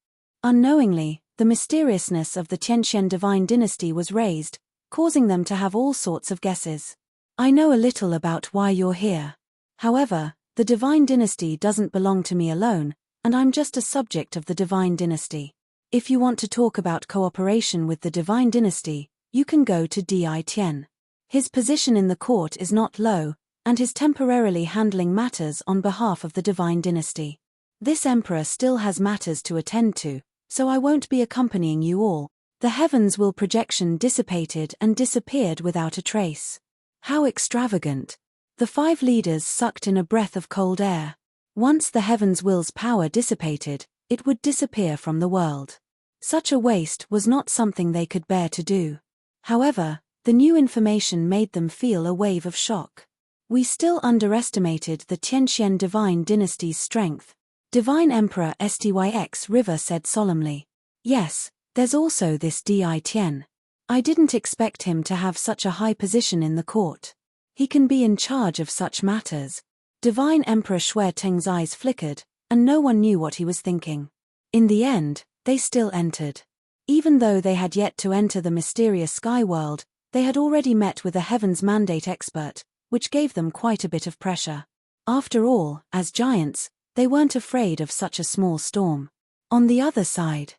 Unknowingly, the mysteriousness of the Tianxian divine dynasty was raised, causing them to have all sorts of guesses. "I know a little about why you're here. However, The divine dynasty doesn't belong to me alone, and I'm just a subject of the divine dynasty. If you want to talk about cooperation with the divine dynasty, you can go to Di Tian. His position in the court is not low, and he's temporarily handling matters on behalf of the divine dynasty. This emperor still has matters to attend to, so I won't be accompanying you all. The heavens will projection dissipated and disappeared without a trace. How extravagant. The 5 leaders sucked in a breath of cold air. Once the heavens' will's power dissipated, it would disappear from the world. Such a waste was not something they could bear to do. However, the new information made them feel a wave of shock. We still underestimated the Tianxian divine dynasty's strength. Divine Emperor Styx River said solemnly. Yes, there's also this Di Tian. I didn't expect him to have such a high position in the court. He can be in charge of such matters. Divine Emperor Shui Teng's eyes flickered, and no one knew what he was thinking. In the end, they still entered. Even though they had yet to enter the mysterious sky world, they had already met with a heavens mandate expert, which gave them quite a bit of pressure. After all, as giants, they weren't afraid of such a small storm. On the other side,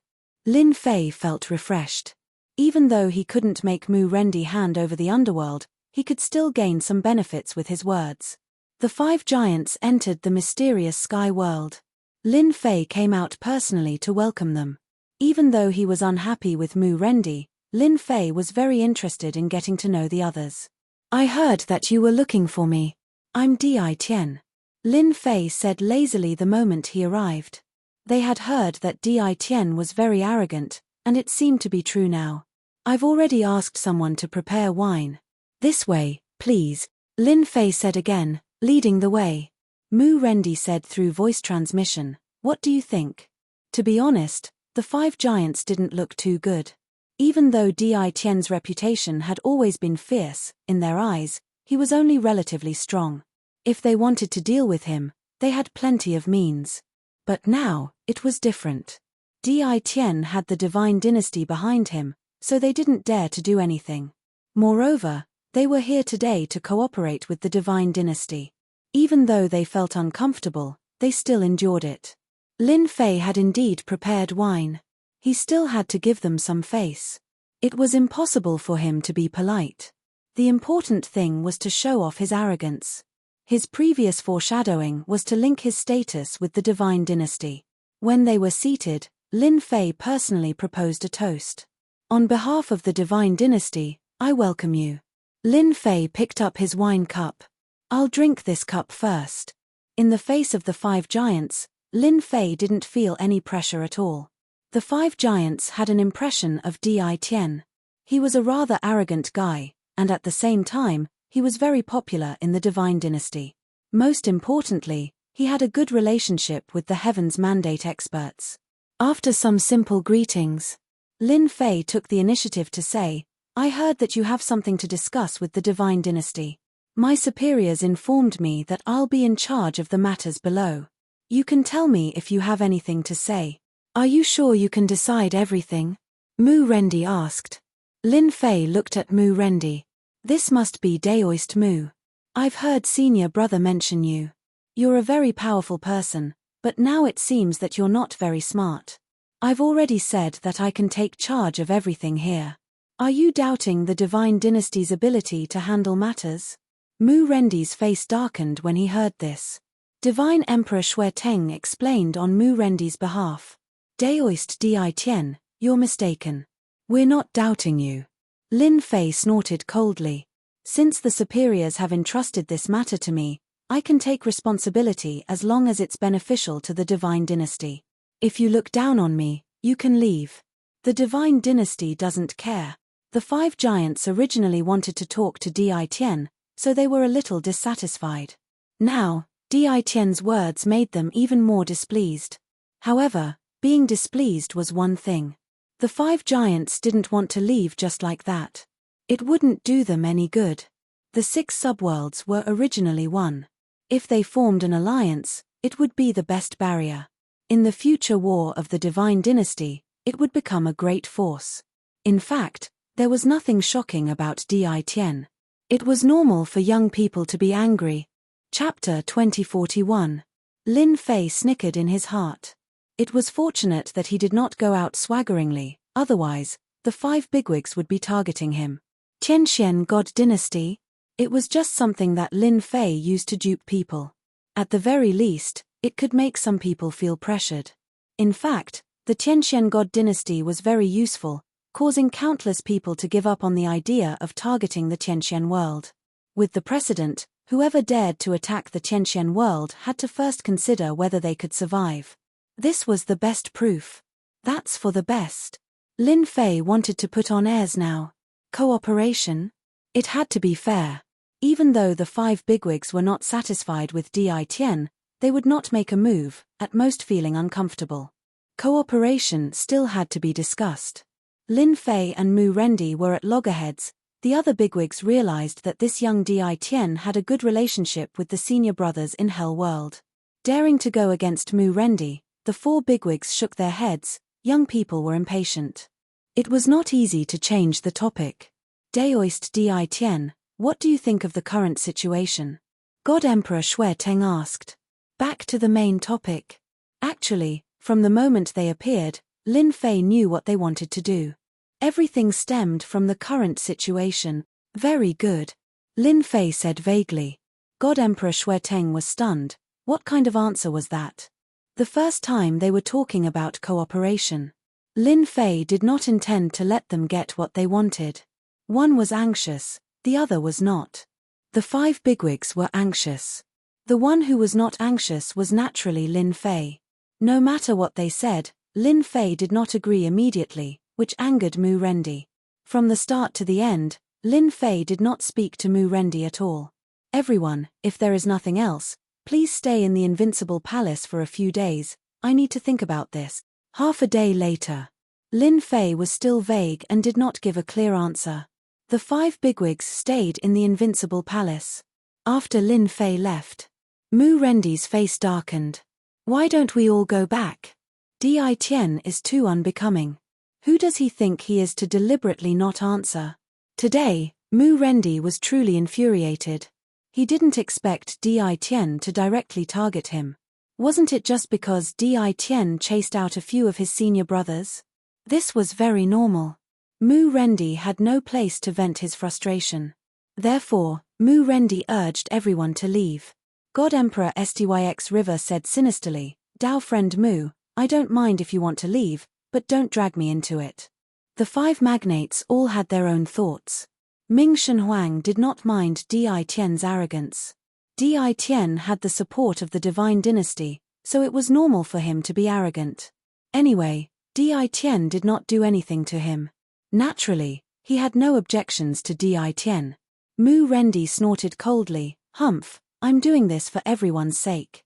Lin Fei felt refreshed. Even though he couldn't make Mu Rendi hand over the underworld, he could still gain some benefits with his words. The 5 giants entered the mysterious sky world. Lin Fei came out personally to welcome them. Even though he was unhappy with Mu Rendi, Lin Fei was very interested in getting to know the others. I heard that you were looking for me. I'm Di Tian. Lin Fei said lazily the moment he arrived. They had heard that Di Tian was very arrogant, and it seemed to be true now. I've already asked someone to prepare wine. This way, please, Lin Fei said again, leading the way. Mu Rendi said through voice transmission, what do you think? To be honest, the 5 giants didn't look too good. Even though Di Tian's reputation had always been fierce, in their eyes, he was only relatively strong. If they wanted to deal with him, they had plenty of means. But now, it was different. Di Tian had the divine dynasty behind him, so they didn't dare to do anything. Moreover, they were here today to cooperate with the divine dynasty. Even though they felt uncomfortable, they still endured it. Lin Fei had indeed prepared wine. He still had to give them some face. It was impossible for him to be polite. The important thing was to show off his arrogance. His previous foreshadowing was to link his status with the divine dynasty. When they were seated, Lin Fei personally proposed a toast. On behalf of the divine dynasty, I welcome you. Lin Fei picked up his wine cup. I'll drink this cup first. In the face of the 5 giants, Lin Fei didn't feel any pressure at all. The 5 giants had an impression of Di Tian. He was a rather arrogant guy, and at the same time, he was very popular in the divine dynasty. Most importantly, he had a good relationship with the heavens mandate experts. After some simple greetings, Lin Fei took the initiative to say, I heard that you have something to discuss with the divine dynasty. My superiors informed me that I'll be in charge of the matters below. You can tell me if you have anything to say. Are you sure you can decide everything? Mu Rendi asked. Lin Fei looked at Mu Rendi. This must be Daoist Mu. I've heard senior brother mention you. You're a very powerful person, but now it seems that you're not very smart. I've already said that I can take charge of everything here. Are you doubting the divine dynasty's ability to handle matters? Mu Rendi's face darkened when he heard this. Divine Emperor Shui Teng explained on Mu Rendi's behalf. Daoist Di Tian, you're mistaken. We're not doubting you. Lin Fei snorted coldly. Since the superiors have entrusted this matter to me, I can take responsibility as long as it's beneficial to the divine dynasty. If you look down on me, you can leave. The divine dynasty doesn't care. The 5 giants originally wanted to talk to Di Tian, so they were a little dissatisfied. Now, Di Tian's words made them even more displeased. However, being displeased was one thing. The 5 giants didn't want to leave just like that. It wouldn't do them any good. The 6 subworlds were originally one. If they formed an alliance, it would be the best barrier. In the future war of the divine dynasty, it would become a great force. In fact, there was nothing shocking about Di Tian. It was normal for young people to be angry. Chapter 2041. Lin Fei snickered in his heart. It was fortunate that he did not go out swaggeringly, otherwise, the 5 bigwigs would be targeting him. Tianxian God Dynasty? It was just something that Lin Fei used to dupe people. At the very least, it could make some people feel pressured. In fact, the Tianxian God Dynasty was very useful, causing countless people to give up on the idea of targeting the Tianxian world. With the precedent, whoever dared to attack the Tianxian world had to first consider whether they could survive. This was the best proof. That's for the best. Lin Fei wanted to put on airs now. Cooperation? It had to be fair. Even though the 5 bigwigs were not satisfied with Di Tian, they would not make a move, at most feeling uncomfortable. Cooperation still had to be discussed. Lin Fei and Mu Rendi were at loggerheads. The other bigwigs realized that this young Di Tian had a good relationship with the senior brothers in Hell World. Daring to go against Mu Rendi, the 4 bigwigs shook their heads. Young people were impatient. It was not easy to change the topic. Daoist Di Tian, what do you think of the current situation? God Emperor Shui Teng asked. Back to the main topic. Actually, from the moment they appeared, Lin Fei knew what they wanted to do. Everything stemmed from the current situation. Very good. Lin Fei said vaguely. God Emperor Shui Teng was stunned. What kind of answer was that? The first time they were talking about cooperation. Lin Fei did not intend to let them get what they wanted. One was anxious, the other was not. The 5 bigwigs were anxious. The one who was not anxious was naturally Lin Fei. No matter what they said, Lin Fei did not agree immediately, which angered Mu Rendi. From the start to the end, Lin Fei did not speak to Mu Rendi at all. Everyone, if there is nothing else, please stay in the Invincible Palace for a few days, I need to think about this. Half a day later. Lin Fei was still vague and did not give a clear answer. The 5 bigwigs stayed in the Invincible Palace. After Lin Fei left, Mu Rendi's face darkened. Why don't we all go back? Di Tian is too unbecoming. Who does he think he is to deliberately not answer? Today, Mu Rendi was truly infuriated. He didn't expect Di Tian to directly target him. Wasn't it just because Di Tian chased out a few of his senior brothers? This was very normal. Mu Rendi had no place to vent his frustration. Therefore, Mu Rendi urged everyone to leave. God Emperor Styx River said sinisterly, Dao friend Mu, I don't mind if you want to leave, but don't drag me into it. The 5 magnates all had their own thoughts. Ming Shenhuang did not mind Di Tian's arrogance. Di Tian had the support of the Divine Dynasty, so it was normal for him to be arrogant. Anyway, Di Tian did not do anything to him. Naturally, he had no objections to Di Tian. Mu Rendi snorted coldly, Humph, I'm doing this for everyone's sake.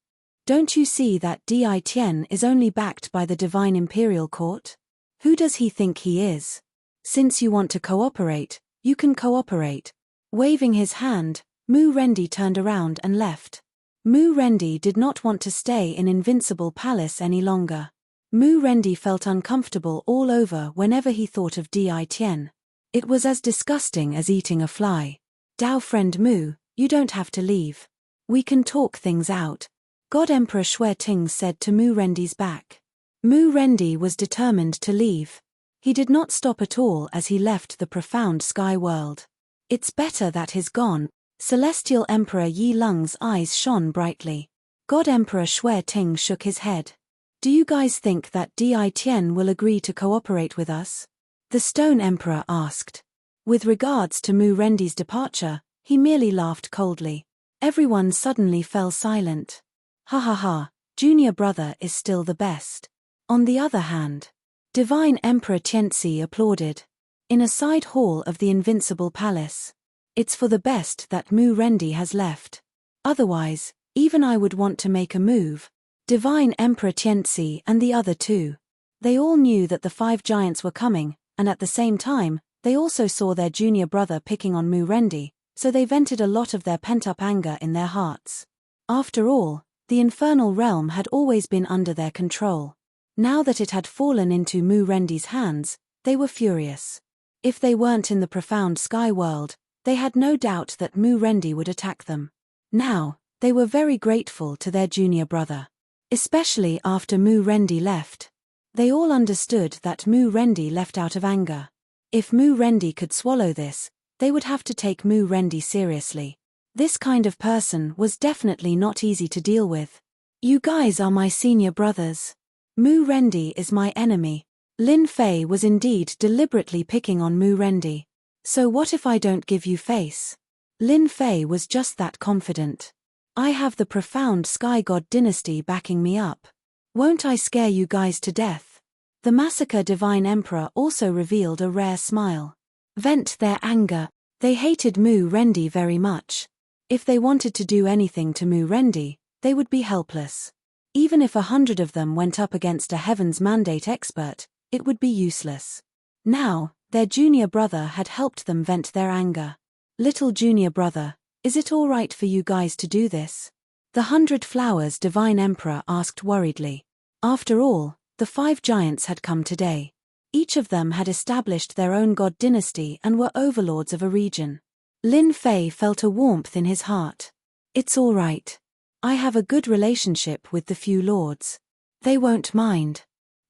Don't you see that Di Tian is only backed by the Divine Imperial Court? Who does he think he is? Since you want to cooperate, you can cooperate. Waving his hand, Mu Rendi turned around and left. Mu Rendi did not want to stay in Invincible Palace any longer. Mu Rendi felt uncomfortable all over whenever he thought of Di Tian. It was as disgusting as eating a fly. Dao friend Mu, you don't have to leave. We can talk things out. God Emperor Shui Ting said to Mu Rendi's back. Mu Rendi was determined to leave. He did not stop at all as he left the profound sky world. It's better that he's gone. Celestial Emperor Yi Lung's eyes shone brightly. God Emperor Shui Ting shook his head. Do you guys think that Di Tian will agree to cooperate with us? The Stone Emperor asked. With regards to Mu Rendi's departure, he merely laughed coldly. Everyone suddenly fell silent. Ha ha ha, junior brother is still the best. On the other hand, Divine Emperor Tianzi applauded. In a side hall of the Invincible Palace. It's for the best that Mu Rendi has left. Otherwise, even I would want to make a move. Divine Emperor Tianzi and the other 2. They all knew that the 5 giants were coming, and at the same time, they also saw their junior brother picking on Mu Rendi, so they vented a lot of their pent-up anger in their hearts. After all, the infernal realm had always been under their control. Now that it had fallen into Mu Rendi's hands, they were furious. If they weren't in the profound sky world, they had no doubt that Mu Rendi would attack them. Now, They were very grateful to their junior brother. Especially after Mu Rendi left. They all understood that Mu Rendi left out of anger. If Mu Rendi could swallow this, they would have to take Mu Rendi seriously. This kind of person was definitely not easy to deal with. You guys are my senior brothers. Mu Rendi is my enemy. Lin Fei was indeed deliberately picking on Mu Rendi. So what if I don't give you face? Lin Fei was just that confident. I have the profound Sky God dynasty backing me up. Won't I scare you guys to death? The Massacre Divine Emperor also revealed a rare smile. Vent their anger. They hated Mu Rendi very much. If they wanted to do anything to Mu Rendi, they would be helpless. Even if 100 of them went up against a Heaven's Mandate expert, it would be useless. Now, their junior brother had helped them vent their anger. Little junior brother, is it all right for you guys to do this? The 100 Flowers Divine Emperor asked worriedly. After all, the 5 giants had come today. Each of them had established their own god dynasty and were overlords of a region. Lin Fei felt a warmth in his heart. It's all right. I have a good relationship with the few lords. They won't mind.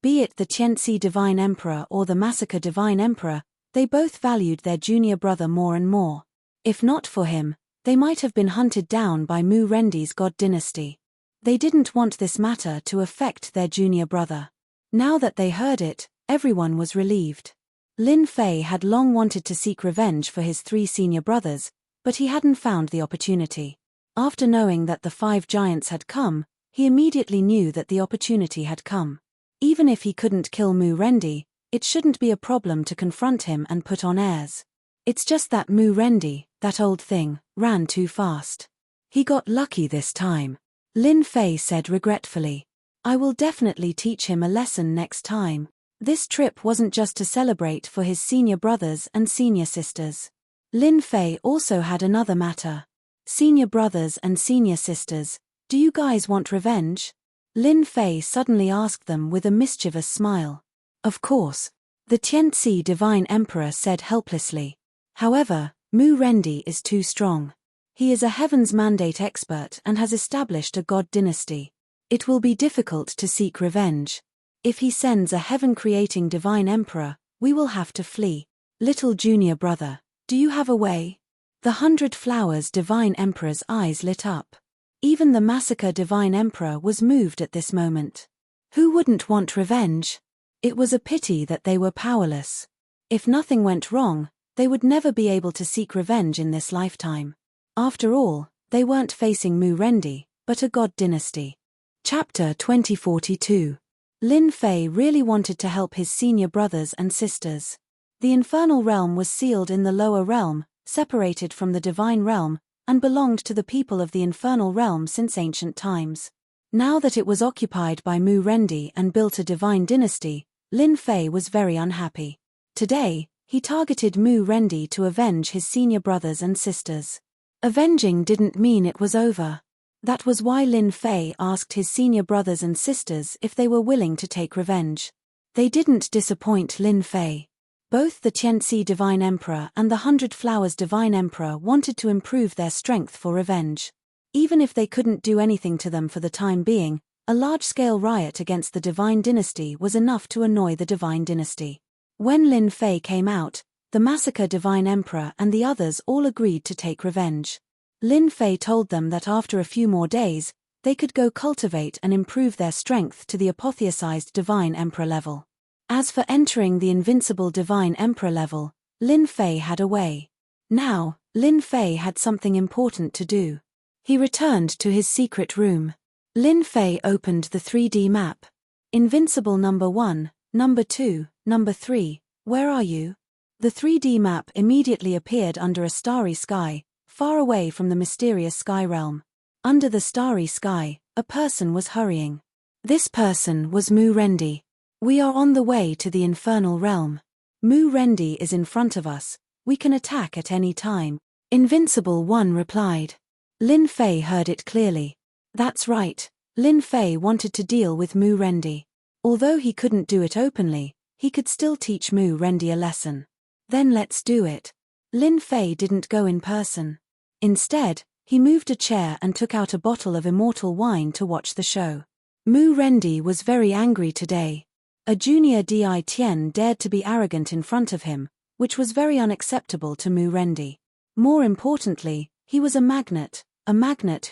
Be it the Tianxi Divine Emperor or the Massacre Divine Emperor, they both valued their junior brother more and more. If not for him, they might have been hunted down by Mu Rendi's god dynasty. They didn't want this matter to affect their junior brother. Now that they heard it, everyone was relieved. Lin Fei had long wanted to seek revenge for his 3 senior brothers, but he hadn't found the opportunity. After knowing that the 5 giants had come, he immediately knew that the opportunity had come. Even if he couldn't kill Mu Rendi, it shouldn't be a problem to confront him and put on airs. It's just that Mu Rendi, that old thing, ran too fast. He got lucky this time. Lin Fei said regretfully. I will definitely teach him a lesson next time. This trip wasn't just to celebrate for his senior brothers and senior sisters. Lin Fei also had another matter. Senior brothers and senior sisters, do you guys want revenge? Lin Fei suddenly asked them with a mischievous smile. Of course. The Tianxi Divine Emperor said helplessly. However, Mu Rendi is too strong. He is a Heaven's Mandate expert and has established a god dynasty. It will be difficult to seek revenge. If he sends a heaven-creating Divine Emperor, we will have to flee. Little junior brother, do you have a way? The 100 Flowers Divine Emperor's eyes lit up. Even the Massacre Divine Emperor was moved at this moment. Who wouldn't want revenge? It was a pity that they were powerless. If nothing went wrong, they would never be able to seek revenge in this lifetime. After all, they weren't facing Mu Rendi, but a god dynasty. Chapter 2042. Lin Fei really wanted to help his senior brothers and sisters. The infernal realm was sealed in the lower realm, separated from the divine realm, and belonged to the people of the infernal realm since ancient times. Now that it was occupied by Mu Rendi and built a divine dynasty, Lin Fei was very unhappy. Today, he targeted Mu Rendi to avenge his senior brothers and sisters. Avenging didn't mean it was over. That was why Lin Fei asked his senior brothers and sisters if they were willing to take revenge. They didn't disappoint Lin Fei. Both the Tianxi Divine Emperor and the 100 Flowers Divine Emperor wanted to improve their strength for revenge. Even if they couldn't do anything to them for the time being, a large-scale riot against the Divine Dynasty was enough to annoy the Divine Dynasty. When Lin Fei came out, the Massacre Divine Emperor and the others all agreed to take revenge. Lin Fei told them that after a few more days, they could go cultivate and improve their strength to the apotheosized Divine Emperor level. As for entering the invincible Divine Emperor level, Lin Fei had a way. Now, Lin Fei had something important to do. He returned to his secret room. Lin Fei opened the 3D map. Invincible number 1, number 2, number 3, where are you? The 3D map immediately appeared under a starry sky, far away from the mysterious sky realm. Under the starry sky, a person was hurrying. This person was Mu Rendi. We are on the way to the infernal realm. Mu Rendi is in front of us, we can attack at any time. Invincible One replied. Lin Fei heard it clearly. That's right, Lin Fei wanted to deal with Mu Rendi. Although he couldn't do it openly, he could still teach Mu Rendi a lesson. Then let's do it. Lin Fei didn't go in person. Instead, He moved a chair and took out a bottle of immortal wine to watch the show. Mu Rendi was very angry today. A junior Di Tian dared to be arrogant in front of him, which was very unacceptable to Mu Rendi. More importantly, he was a magnate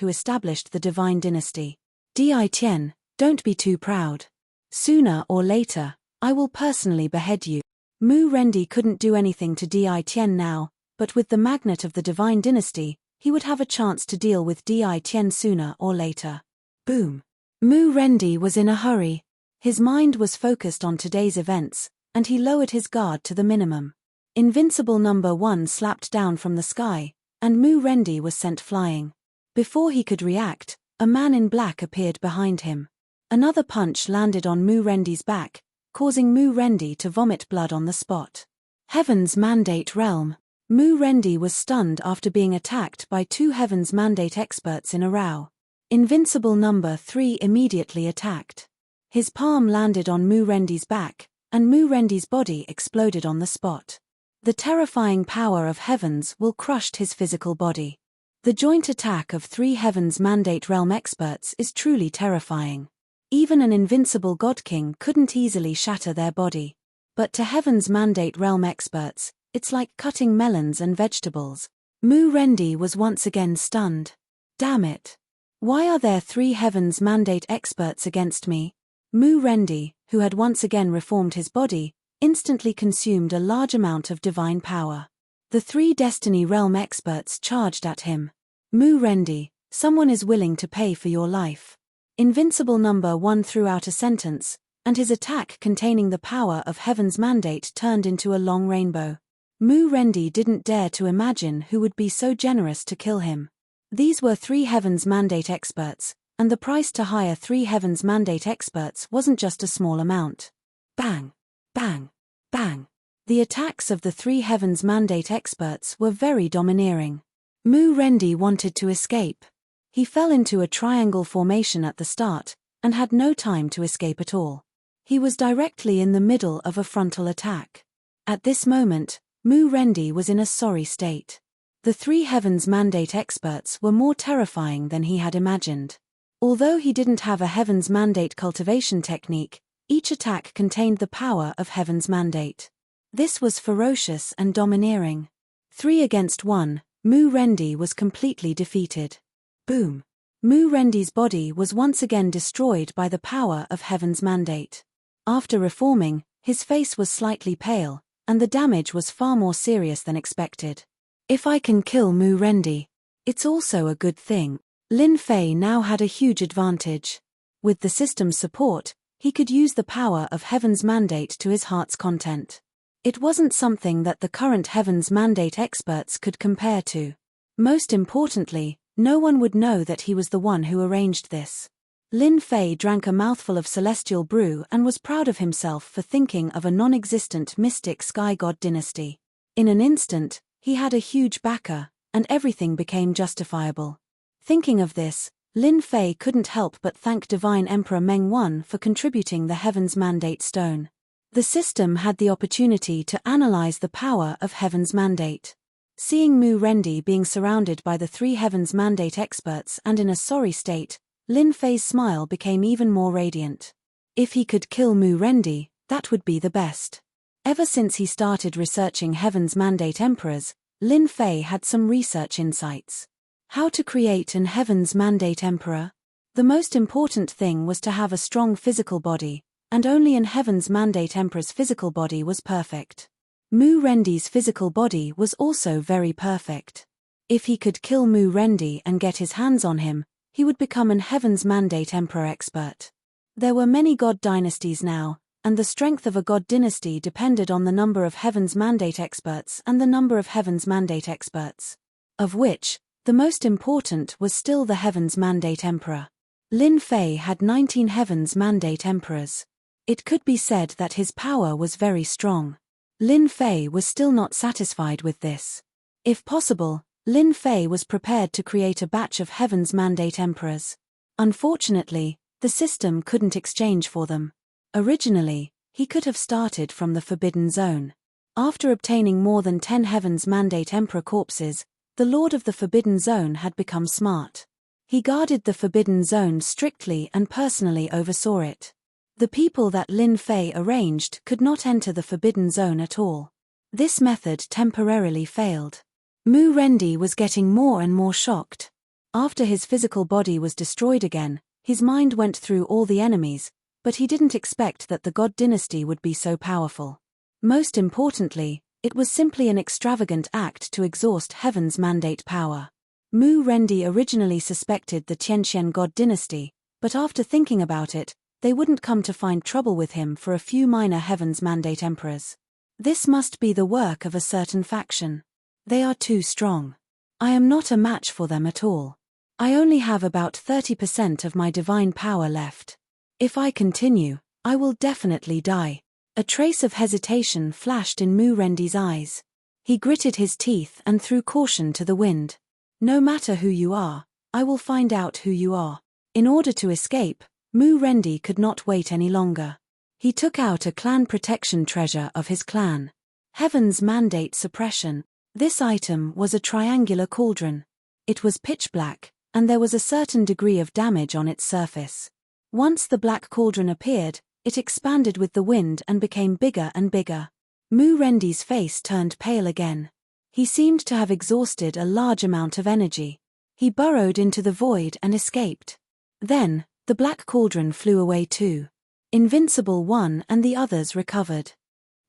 who established the divine dynasty. Di Tian, don't be too proud. Sooner or later, I will personally behead you. Mu Rendi couldn't do anything to Di Tian now, but with the magnate of the divine dynasty, he would have a chance to deal with Di Tian sooner or later. Boom. Mu Rendi was in a hurry. His mind was focused on today's events, and he lowered his guard to the minimum. Invincible number 1 slapped down from the sky, and Mu Rendi was sent flying. Before he could react, a man in black appeared behind him. Another punch landed on Mu Rendi's back, causing Mu Rendi to vomit blood on the spot. Heaven's Mandate Realm. Mu Rendi was stunned after being attacked by 2 Heaven's Mandate experts in a row. Invincible number 3 immediately attacked. His palm landed on Mu Rendi's back, and Mu Rendi's body exploded on the spot. The terrifying power of Heavens will crushed his physical body. The joint attack of 3 Heaven's Mandate Realm experts is truly terrifying. Even an invincible God King couldn't easily shatter their body. But to Heaven's Mandate Realm experts, it's like cutting melons and vegetables. Mu Rendi was once again stunned. Damn it. Why are there 3 Heaven's Mandate experts against me? Mu Rendi, who had once again reformed his body, instantly consumed a large amount of divine power. The 3 Destiny Realm experts charged at him. Mu Rendi, someone is willing to pay for your life. Invincible number 1 threw out a sentence, and his attack containing the power of Heaven's Mandate turned into a long rainbow. Mu Rendi didn't dare to imagine who would be so generous to kill him. These were 3 Heaven's Mandate experts, and the price to hire 3 Heaven's Mandate experts wasn't just a small amount. Bang! Bang! Bang! The attacks of the 3 Heaven's Mandate experts were very domineering. Mu Rendi wanted to escape. He fell into a triangle formation at the start, and had no time to escape at all. He was directly in the middle of a frontal attack. At this moment, Mu Rendi was in a sorry state. The 3 Heaven's Mandate experts were more terrifying than he had imagined. Although he didn't have a Heaven's Mandate cultivation technique, each attack contained the power of Heaven's Mandate. This was ferocious and domineering. 3 against 1, Mu Rendi was completely defeated. Boom. Mu Rendi's body was once again destroyed by the power of Heaven's Mandate. After reforming, his face was slightly pale, and the damage was far more serious than expected. If I can kill Mu Rendi, it's also a good thing. Lin Fei now had a huge advantage. With the system's support, he could use the power of Heaven's Mandate to his heart's content. It wasn't something that the current Heaven's Mandate experts could compare to. Most importantly, no one would know that he was the one who arranged this. Lin Fei drank a mouthful of celestial brew and was proud of himself for thinking of a non-existent mystic sky god dynasty. In an instant, he had a huge backer, and everything became justifiable. Thinking of this, Lin Fei couldn't help but thank Divine Emperor Meng Wan for contributing the Heaven's Mandate Stone. The system had the opportunity to analyze the power of Heaven's Mandate. Seeing Mu Rendi being surrounded by the 3 Heaven's Mandate experts and in a sorry state, Lin Fei's smile became even more radiant. If he could kill Mu Rendi, that would be the best. Ever since he started researching Heaven's Mandate Emperors, Lin Fei had some research insights. How to create an Heaven's Mandate Emperor? The most important thing was to have a strong physical body, and only an Heaven's Mandate Emperor's physical body was perfect. Mu Rendi's physical body was also very perfect. If he could kill Mu Rendi and get his hands on him, he would become an Heaven's Mandate Emperor expert. There were many god dynasties now, and the strength of a god dynasty depended on the number of Heaven's Mandate experts and the number of Heaven's Mandate experts. Of which, the most important was still the Heaven's Mandate Emperor. Lin Fei had 19 Heaven's Mandate Emperors. It could be said that his power was very strong. Lin Fei was still not satisfied with this. If possible, Lin Fei was prepared to create a batch of Heaven's Mandate Emperors. Unfortunately, the system couldn't exchange for them. Originally, he could have started from the Forbidden Zone. After obtaining more than 10 Heaven's Mandate Emperor corpses, The Lord of the Forbidden Zone had become smart. He guarded the Forbidden Zone strictly and personally oversaw it. The people that Lin Fei arranged could not enter the Forbidden Zone at all. This method temporarily failed. Mu Rendi was getting more and more shocked. After his physical body was destroyed again, his mind went through all the enemies, but he didn't expect that the God dynasty would be so powerful. Most importantly, it was simply an extravagant act to exhaust Heaven's mandate power. Mu Rendi originally suspected the Tianqian God dynasty, but after thinking about it, they wouldn't come to find trouble with him for a few minor Heaven's mandate emperors. This must be the work of a certain faction. They are too strong. I am not a match for them at all. I only have about 30% of my divine power left. If I continue, I will definitely die. A trace of hesitation flashed in Mu Rendi's eyes. He gritted his teeth and threw caution to the wind. No matter who you are, I will find out who you are. In order to escape, Mu Rendi could not wait any longer. He took out a clan protection treasure of his clan. Heaven's Mandate Suppression. This item was a triangular cauldron. It was pitch black, and there was a certain degree of damage on its surface. Once the black cauldron appeared, it expanded with the wind and became bigger and bigger. Mu Rendi's face turned pale again. He seemed to have exhausted a large amount of energy. He burrowed into the void and escaped. Then, the black cauldron flew away too. Invincible One and the others recovered.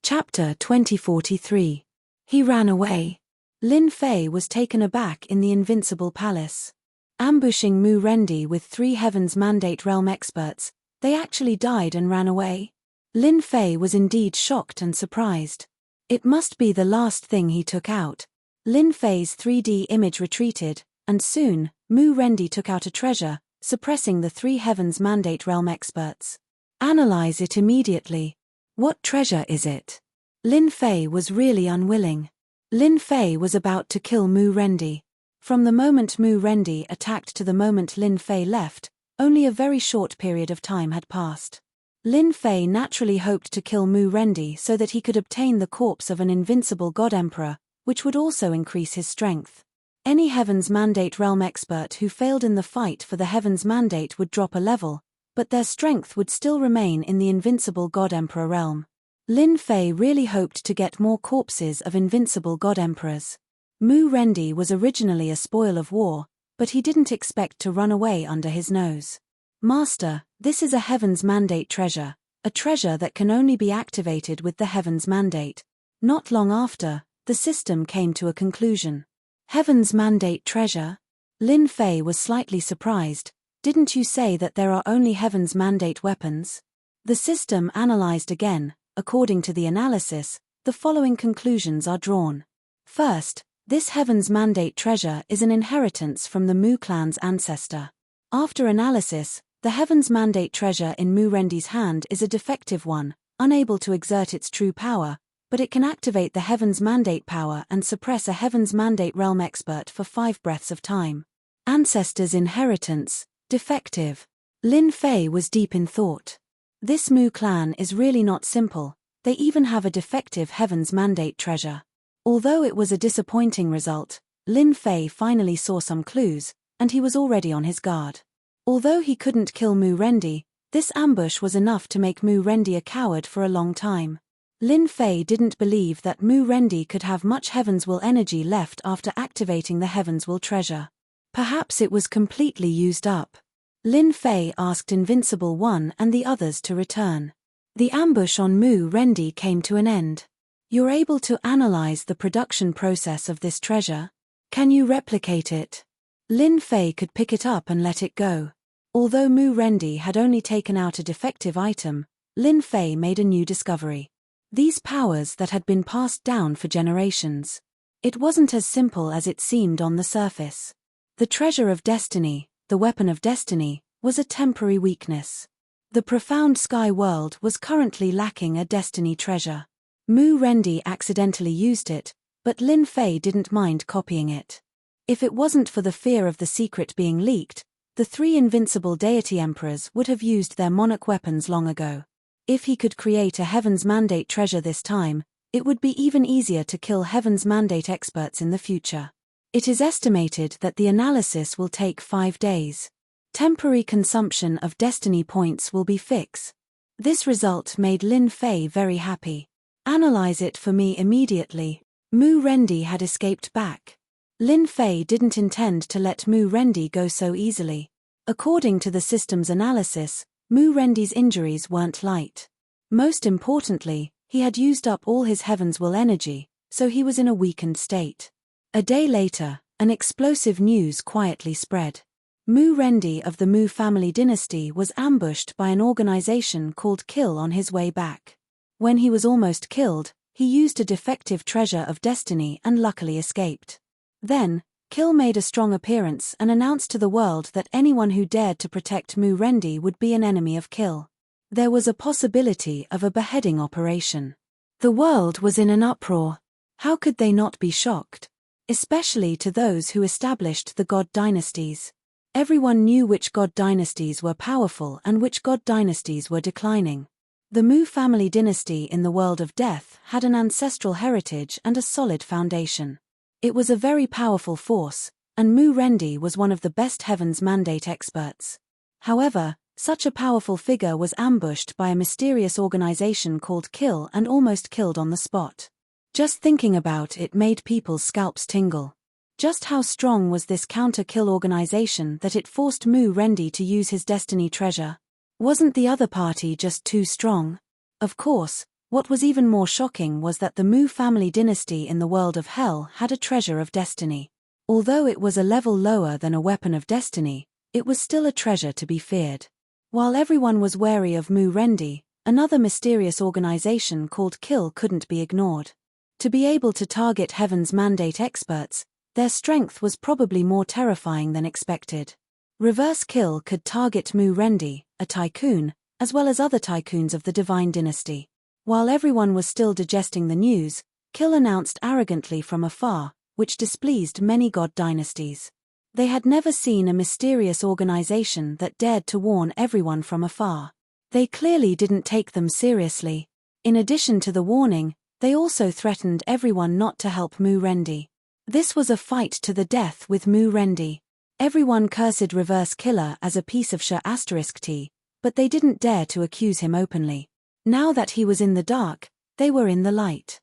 Chapter 2043. He ran away. Lin Fei was taken aback in the Invincible Palace. Ambushing Mu Rendi with 3 Heaven's Mandate Realm experts, they actually died and ran away. Lin Fei was indeed shocked and surprised. It must be the last thing he took out. Lin Fei's 3D image retreated, and soon, Mu Rendi took out a treasure, suppressing the 3 Heaven's Mandate Realm experts. Analyze it immediately. What treasure is it? Lin Fei was really unwilling. Lin Fei was about to kill Mu Rendi. From the moment Mu Rendi attacked to the moment Lin Fei left, only a very short period of time had passed. Lin Fei naturally hoped to kill Mu Rendi so that he could obtain the corpse of an invincible God Emperor, which would also increase his strength. Any Heaven's Mandate Realm expert who failed in the fight for the Heaven's Mandate would drop a level, but their strength would still remain in the invincible God Emperor realm. Lin Fei really hoped to get more corpses of invincible God Emperors. Mu Rendi was originally a spoil of war, but he didn't expect to run away under his nose. Master, this is a Heaven's Mandate treasure, a treasure that can only be activated with the Heaven's Mandate. Not long after, the system came to a conclusion. Heaven's Mandate treasure? Lin Fei was slightly surprised. Didn't you say that there are only Heaven's Mandate weapons? The system analyzed again. According to the analysis, the following conclusions are drawn. First, this Heaven's Mandate treasure is an inheritance from the Mu clan's ancestor. After analysis, the Heaven's Mandate treasure in Mu Rendi's hand is a defective one, unable to exert its true power, but it can activate the Heaven's Mandate power and suppress a Heaven's Mandate realm expert for 5 breaths of time. Ancestor's inheritance. Defective. Lin Fei was deep in thought. This Mu clan is really not simple, they even have a defective Heaven's Mandate treasure. Although it was a disappointing result, Lin Fei finally saw some clues, and he was already on his guard. Although he couldn't kill Mu Rendi, this ambush was enough to make Mu Rendi a coward for a long time. Lin Fei didn't believe that Mu Rendi could have much Heaven's Will energy left after activating the Heaven's Will treasure. Perhaps it was completely used up. Lin Fei asked Invincible One and the others to return. The ambush on Mu Rendi came to an end. You're able to analyze the production process of this treasure? Can you replicate it? Lin Fei could pick it up and let it go. Although Mu Rendi had only taken out a defective item, Lin Fei made a new discovery. These powers that had been passed down for generations. It wasn't as simple as it seemed on the surface. The treasure of destiny, the weapon of destiny, was a temporary weakness. The profound sky world was currently lacking a destiny treasure. Mu Rendi accidentally used it, but Lin Fei didn't mind copying it. If it wasn't for the fear of the secret being leaked, the 3 invincible deity emperors would have used their monarch weapons long ago. If he could create a Heaven's Mandate treasure this time, it would be even easier to kill Heaven's Mandate experts in the future. It is estimated that the analysis will take 5 days. Temporary consumption of destiny points will be fixed. This result made Lin Fei very happy. Analyze it for me immediately. Mu Rendi had escaped back. Lin Fei didn't intend to let Mu Rendi go so easily. According to the system's analysis, Mu Rendi's injuries weren't light. Most importantly, he had used up all his Heaven's Will energy, so he was in a weakened state. A day later, an explosive news quietly spread. Mu Rendi of the Mu family dynasty was ambushed by an organization called Kill on his way back. When he was almost killed, he used a defective treasure of destiny and luckily escaped. Then, Kill made a strong appearance and announced to the world that anyone who dared to protect Mu Rendi would be an enemy of Kill. There was a possibility of a beheading operation. The world was in an uproar. How could they not be shocked? Especially to those who established the god dynasties. Everyone knew which god dynasties were powerful and which god dynasties were declining. The Mu family dynasty in the world of death had an ancestral heritage and a solid foundation. It was a very powerful force, and Mu Rendi was one of the best Heaven's Mandate experts. However, such a powerful figure was ambushed by a mysterious organization called Kill and almost killed on the spot. Just thinking about it made people's scalps tingle. Just how strong was this counter-Kill organization that it forced Mu Rendi to use his destiny treasure? Wasn't the other party just too strong? Of course, what was even more shocking was that the Mu family dynasty in the world of hell had a treasure of destiny. Although it was a level lower than a weapon of destiny, it was still a treasure to be feared. While everyone was wary of Mu Rendi, another mysterious organization called Kill couldn't be ignored. To be able to target Heaven's Mandate experts, their strength was probably more terrifying than expected. Reverse Kill could target Mu Rendi, a tycoon, as well as other tycoons of the Divine Dynasty. While everyone was still digesting the news, Kill announced arrogantly from afar, which displeased many god dynasties. They had never seen a mysterious organization that dared to warn everyone from afar. They clearly didn't take them seriously. In addition to the warning, they also threatened everyone not to help Mu Rendi. This was a fight to the death with Mu Rendi. Everyone cursed Reverse Killer as a piece of **t, but they didn't dare to accuse him openly. Now that he was in the dark, they were in the light.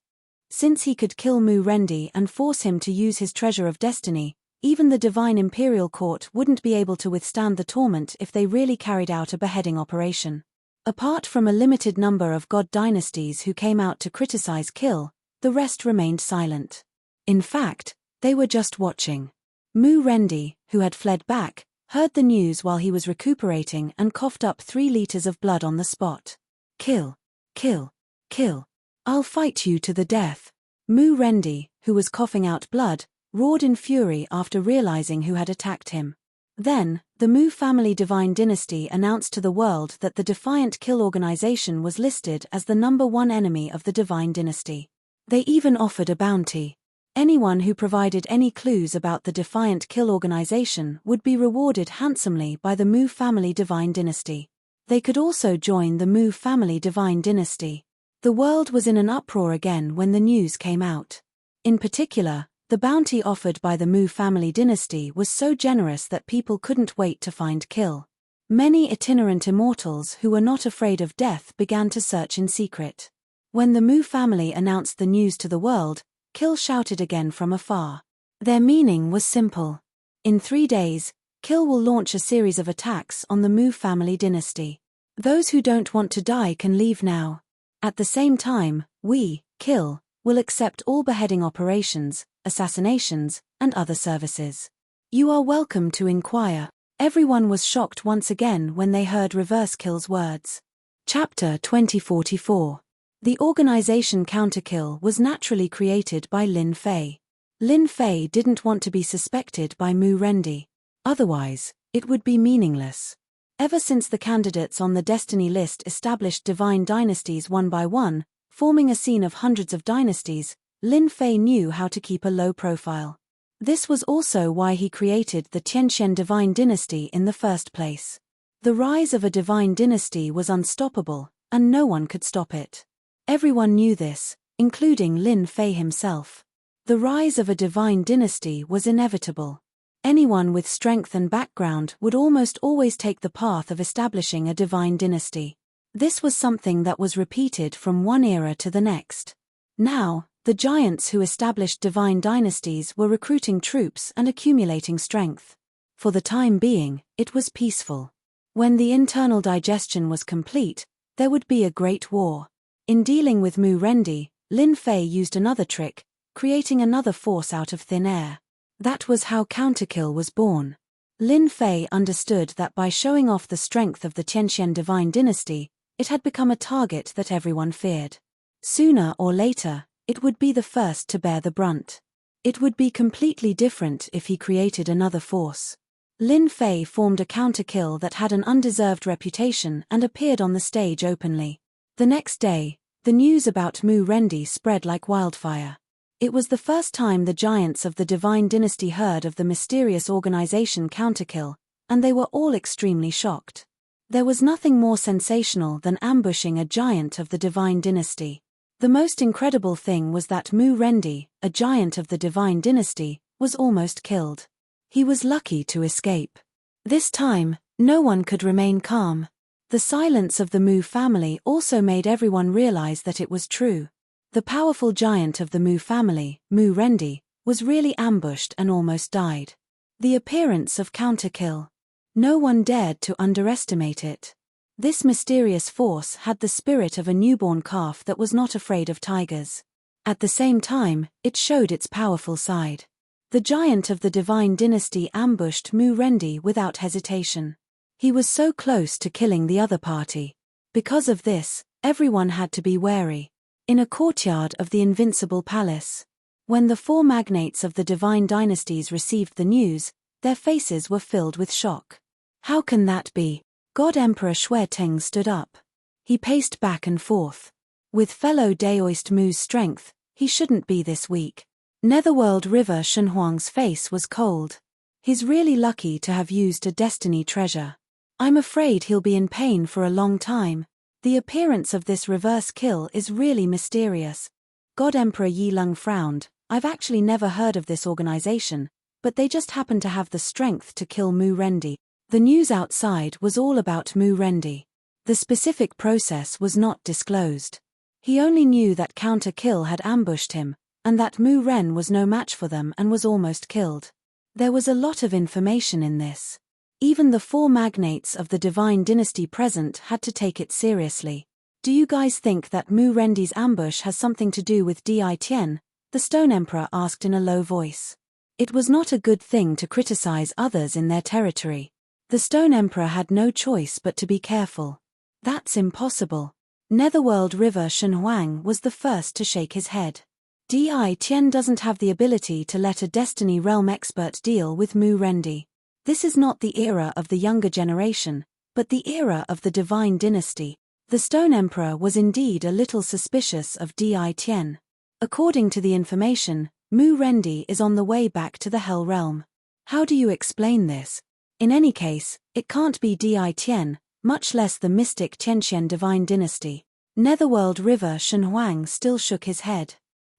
Since he could kill Mu Rendi and force him to use his treasure of destiny, even the Divine Imperial Court wouldn't be able to withstand the torment if they really carried out a beheading operation. Apart from a limited number of god dynasties who came out to criticize Kill, the rest remained silent. In fact, they were just watching. Mu Rendi, who had fled back, heard the news while he was recuperating and coughed up 3 liters of blood on the spot. Kill, kill, kill. I'll fight you to the death. Mu Rendi, who was coughing out blood, roared in fury after realizing who had attacked him. Then, the Mu family Divine Dynasty announced to the world that the Defiant Kill organization was listed as the #1 enemy of the Divine Dynasty. They even offered a bounty. Anyone who provided any clues about the Defiant Kill organization would be rewarded handsomely by the Mu family Divine Dynasty. They could also join the Mu family Divine Dynasty. The world was in an uproar again when the news came out. In particular, the bounty offered by the Mu family dynasty was so generous that people couldn't wait to find Kill. Many itinerant immortals who were not afraid of death began to search in secret. When the Mu family announced the news to the world, Kill shouted again from afar. Their meaning was simple. In 3 days, Kill will launch a series of attacks on the Mu family dynasty. Those who don't want to die can leave now. At the same time, we, Kill, will accept all beheading operations, assassinations, and other services. You are welcome to inquire. Everyone was shocked once again when they heard Reverse Kill's words. Chapter 2044. The organization Counterkill was naturally created by Lin Fei. Lin Fei didn't want to be suspected by Mu Rendi. Otherwise, it would be meaningless. Ever since the candidates on the Destiny list established divine dynasties one by one, forming a scene of hundreds of dynasties, Lin Fei knew how to keep a low profile. This was also why he created the Tianqian divine dynasty in the first place. The rise of a divine dynasty was unstoppable, and no one could stop it. Everyone knew this, including Lin Fei himself. The rise of a divine dynasty was inevitable. Anyone with strength and background would almost always take the path of establishing a divine dynasty. This was something that was repeated from one era to the next. Now, the giants who established divine dynasties were recruiting troops and accumulating strength. For the time being, it was peaceful. When the internal digestion was complete, there would be a great war. In dealing with Mu Rendi, Lin Fei used another trick, creating another force out of thin air. That was how Counterkill was born. Lin Fei understood that by showing off the strength of the Tianxian divine dynasty, it had become a target that everyone feared. Sooner or later, it would be the first to bear the brunt. It would be completely different if he created another force. Lin Fei formed a Counterkill that had an undeserved reputation and appeared on the stage openly. The next day, the news about Mu Rendi spread like wildfire. It was the first time the giants of the Divine Dynasty heard of the mysterious organization Counterkill, and they were all extremely shocked. There was nothing more sensational than ambushing a giant of the Divine Dynasty. The most incredible thing was that Mu Rendi, a giant of the Divine Dynasty, was almost killed. He was lucky to escape. This time, no one could remain calm. The silence of the Mu family also made everyone realize that it was true. The powerful giant of the Mu family, Mu Rendi, was really ambushed and almost died. The appearance of Counterkill. No one dared to underestimate it. This mysterious force had the spirit of a newborn calf that was not afraid of tigers. At the same time, it showed its powerful side. The giant of the Divine Dynasty ambushed Mu Rendi without hesitation. He was so close to killing the other party. Because of this, everyone had to be wary. In a courtyard of the Invincible Palace. When the four magnates of the Divine Dynasties received the news, their faces were filled with shock. How can that be? God Emperor Shui Teng stood up. He paced back and forth. With fellow Daoist Mu's strength, he shouldn't be this weak. Netherworld River Shenhuang's face was cold. He's really lucky to have used a destiny treasure. I'm afraid he'll be in pain for a long time. The appearance of this reverse kill is really mysterious. God Emperor Yi Lung frowned. I've actually never heard of this organization, but they just happen to have the strength to kill Mu Rendi. The news outside was all about Mu Rendi. The specific process was not disclosed. He only knew that Counterkill had ambushed him, and that Mu Ren was no match for them and was almost killed. There was a lot of information in this. Even the four magnates of the Divine Dynasty present had to take it seriously. Do you guys think that Mu Rendi's ambush has something to do with Di Tian? The Stone Emperor asked in a low voice. It was not a good thing to criticize others in their territory. The Stone Emperor had no choice but to be careful. That's impossible. Netherworld River Shenhuang was the first to shake his head. Di Tian doesn't have the ability to let a Destiny Realm expert deal with Mu Rendi. This is not the era of the younger generation, but the era of the Divine Dynasty. The Stone Emperor was indeed a little suspicious of Di Tian. According to the information, Mu Rendi is on the way back to the Hell Realm. How do you explain this? In any case, it can't be Di Tian, much less the mystic Tianxian Divine Dynasty. Netherworld River Shenhuang still shook his head.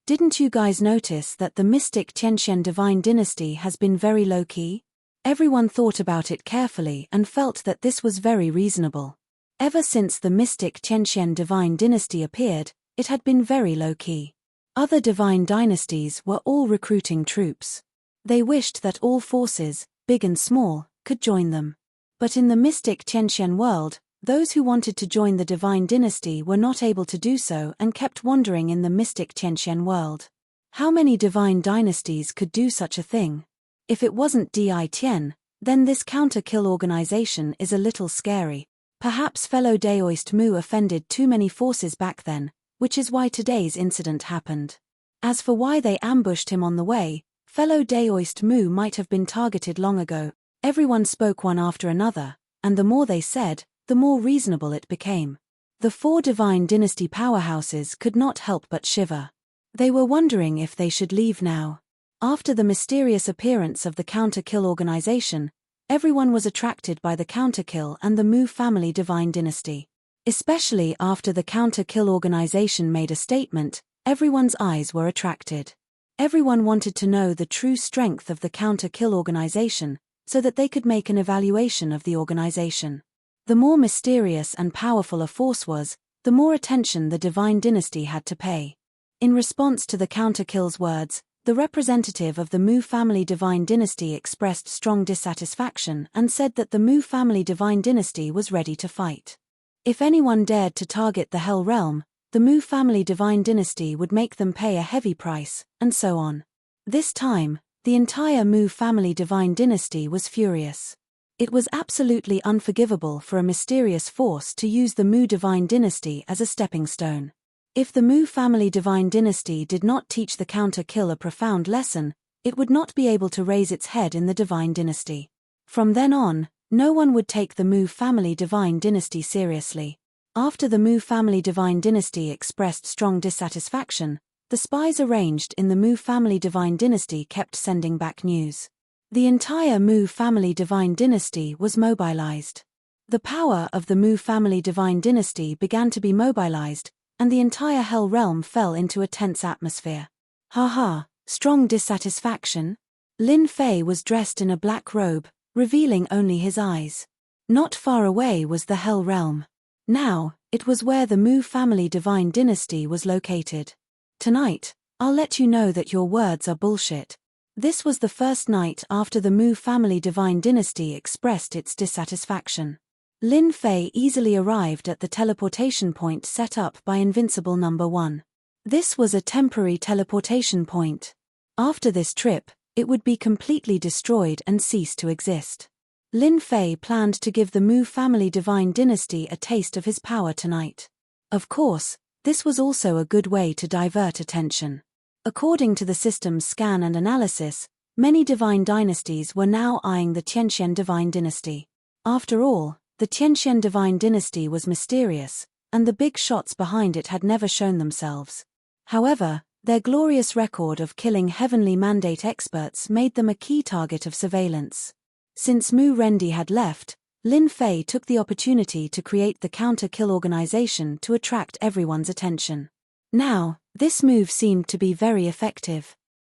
Didn't you guys notice that the mystic Tianxian Divine Dynasty has been very low-key? Everyone thought about it carefully and felt that this was very reasonable. Ever since the mystic Tianxian Divine Dynasty appeared, it had been very low-key. Other divine dynasties were all recruiting troops. They wished that all forces, big and small, could join them. But in the mystic Tianxian world, those who wanted to join the Divine Dynasty were not able to do so and kept wandering in the mystic Tianxian world. How many divine dynasties could do such a thing? If it wasn't Di Tian, then this Counterkill organization is a little scary. Perhaps fellow Daoist Mu offended too many forces back then, which is why today's incident happened. As for why they ambushed him on the way, fellow Daoist Mu might have been targeted long ago. Everyone spoke one after another, and the more they said, the more reasonable it became. The four Divine Dynasty powerhouses could not help but shiver. They were wondering if they should leave now. After the mysterious appearance of the Counterkill organization, everyone was attracted by the Counterkill and the Mu family Divine Dynasty. Especially after the Counterkill organization made a statement, everyone's eyes were attracted. Everyone wanted to know the true strength of the counter-kill organization, so that they could make an evaluation of the organization. The more mysterious and powerful a force was, the more attention the Divine Dynasty had to pay. In response to the counter-kill's words, the representative of the Mu family Divine Dynasty expressed strong dissatisfaction and said that the Mu family Divine Dynasty was ready to fight. If anyone dared to target the Hell Realm, the Mu family Divine Dynasty would make them pay a heavy price, and so on. This time, the entire Mu family Divine Dynasty was furious. It was absolutely unforgivable for a mysterious force to use the Mu Divine Dynasty as a stepping stone. If the Mu family Divine Dynasty did not teach the counter-kill a profound lesson, it would not be able to raise its head in the Divine Dynasty. From then on, no one would take the Mu family Divine Dynasty seriously. After the Mu family Divine Dynasty expressed strong dissatisfaction, the spies arranged in the Mu family Divine Dynasty kept sending back news. The entire Mu family Divine Dynasty was mobilized. The power of the Mu family Divine Dynasty began to be mobilized, and the entire Hell Realm fell into a tense atmosphere. Haha, strong dissatisfaction? Lin Fei was dressed in a black robe, revealing only his eyes. Not far away was the Hell Realm. Now, it was where the Mu family Divine Dynasty was located. Tonight, I'll let you know that your words are bullshit. This was the first night after the Mu family Divine Dynasty expressed its dissatisfaction. Lin Fei easily arrived at the teleportation point set up by Invincible No. 1. This was a temporary teleportation point. After this trip, it would be completely destroyed and cease to exist. Lin Fei planned to give the Mu family Divine Dynasty a taste of his power tonight. Of course, this was also a good way to divert attention. According to the system's scan and analysis, many divine dynasties were now eyeing the Tianxian Divine Dynasty. After all, the Tianxian Divine Dynasty was mysterious, and the big shots behind it had never shown themselves. However, their glorious record of killing Heavenly Mandate experts made them a key target of surveillance. Since Mu Rendi had left, Lin Fei took the opportunity to create the counter-kill organization to attract everyone's attention. Now, this move seemed to be very effective.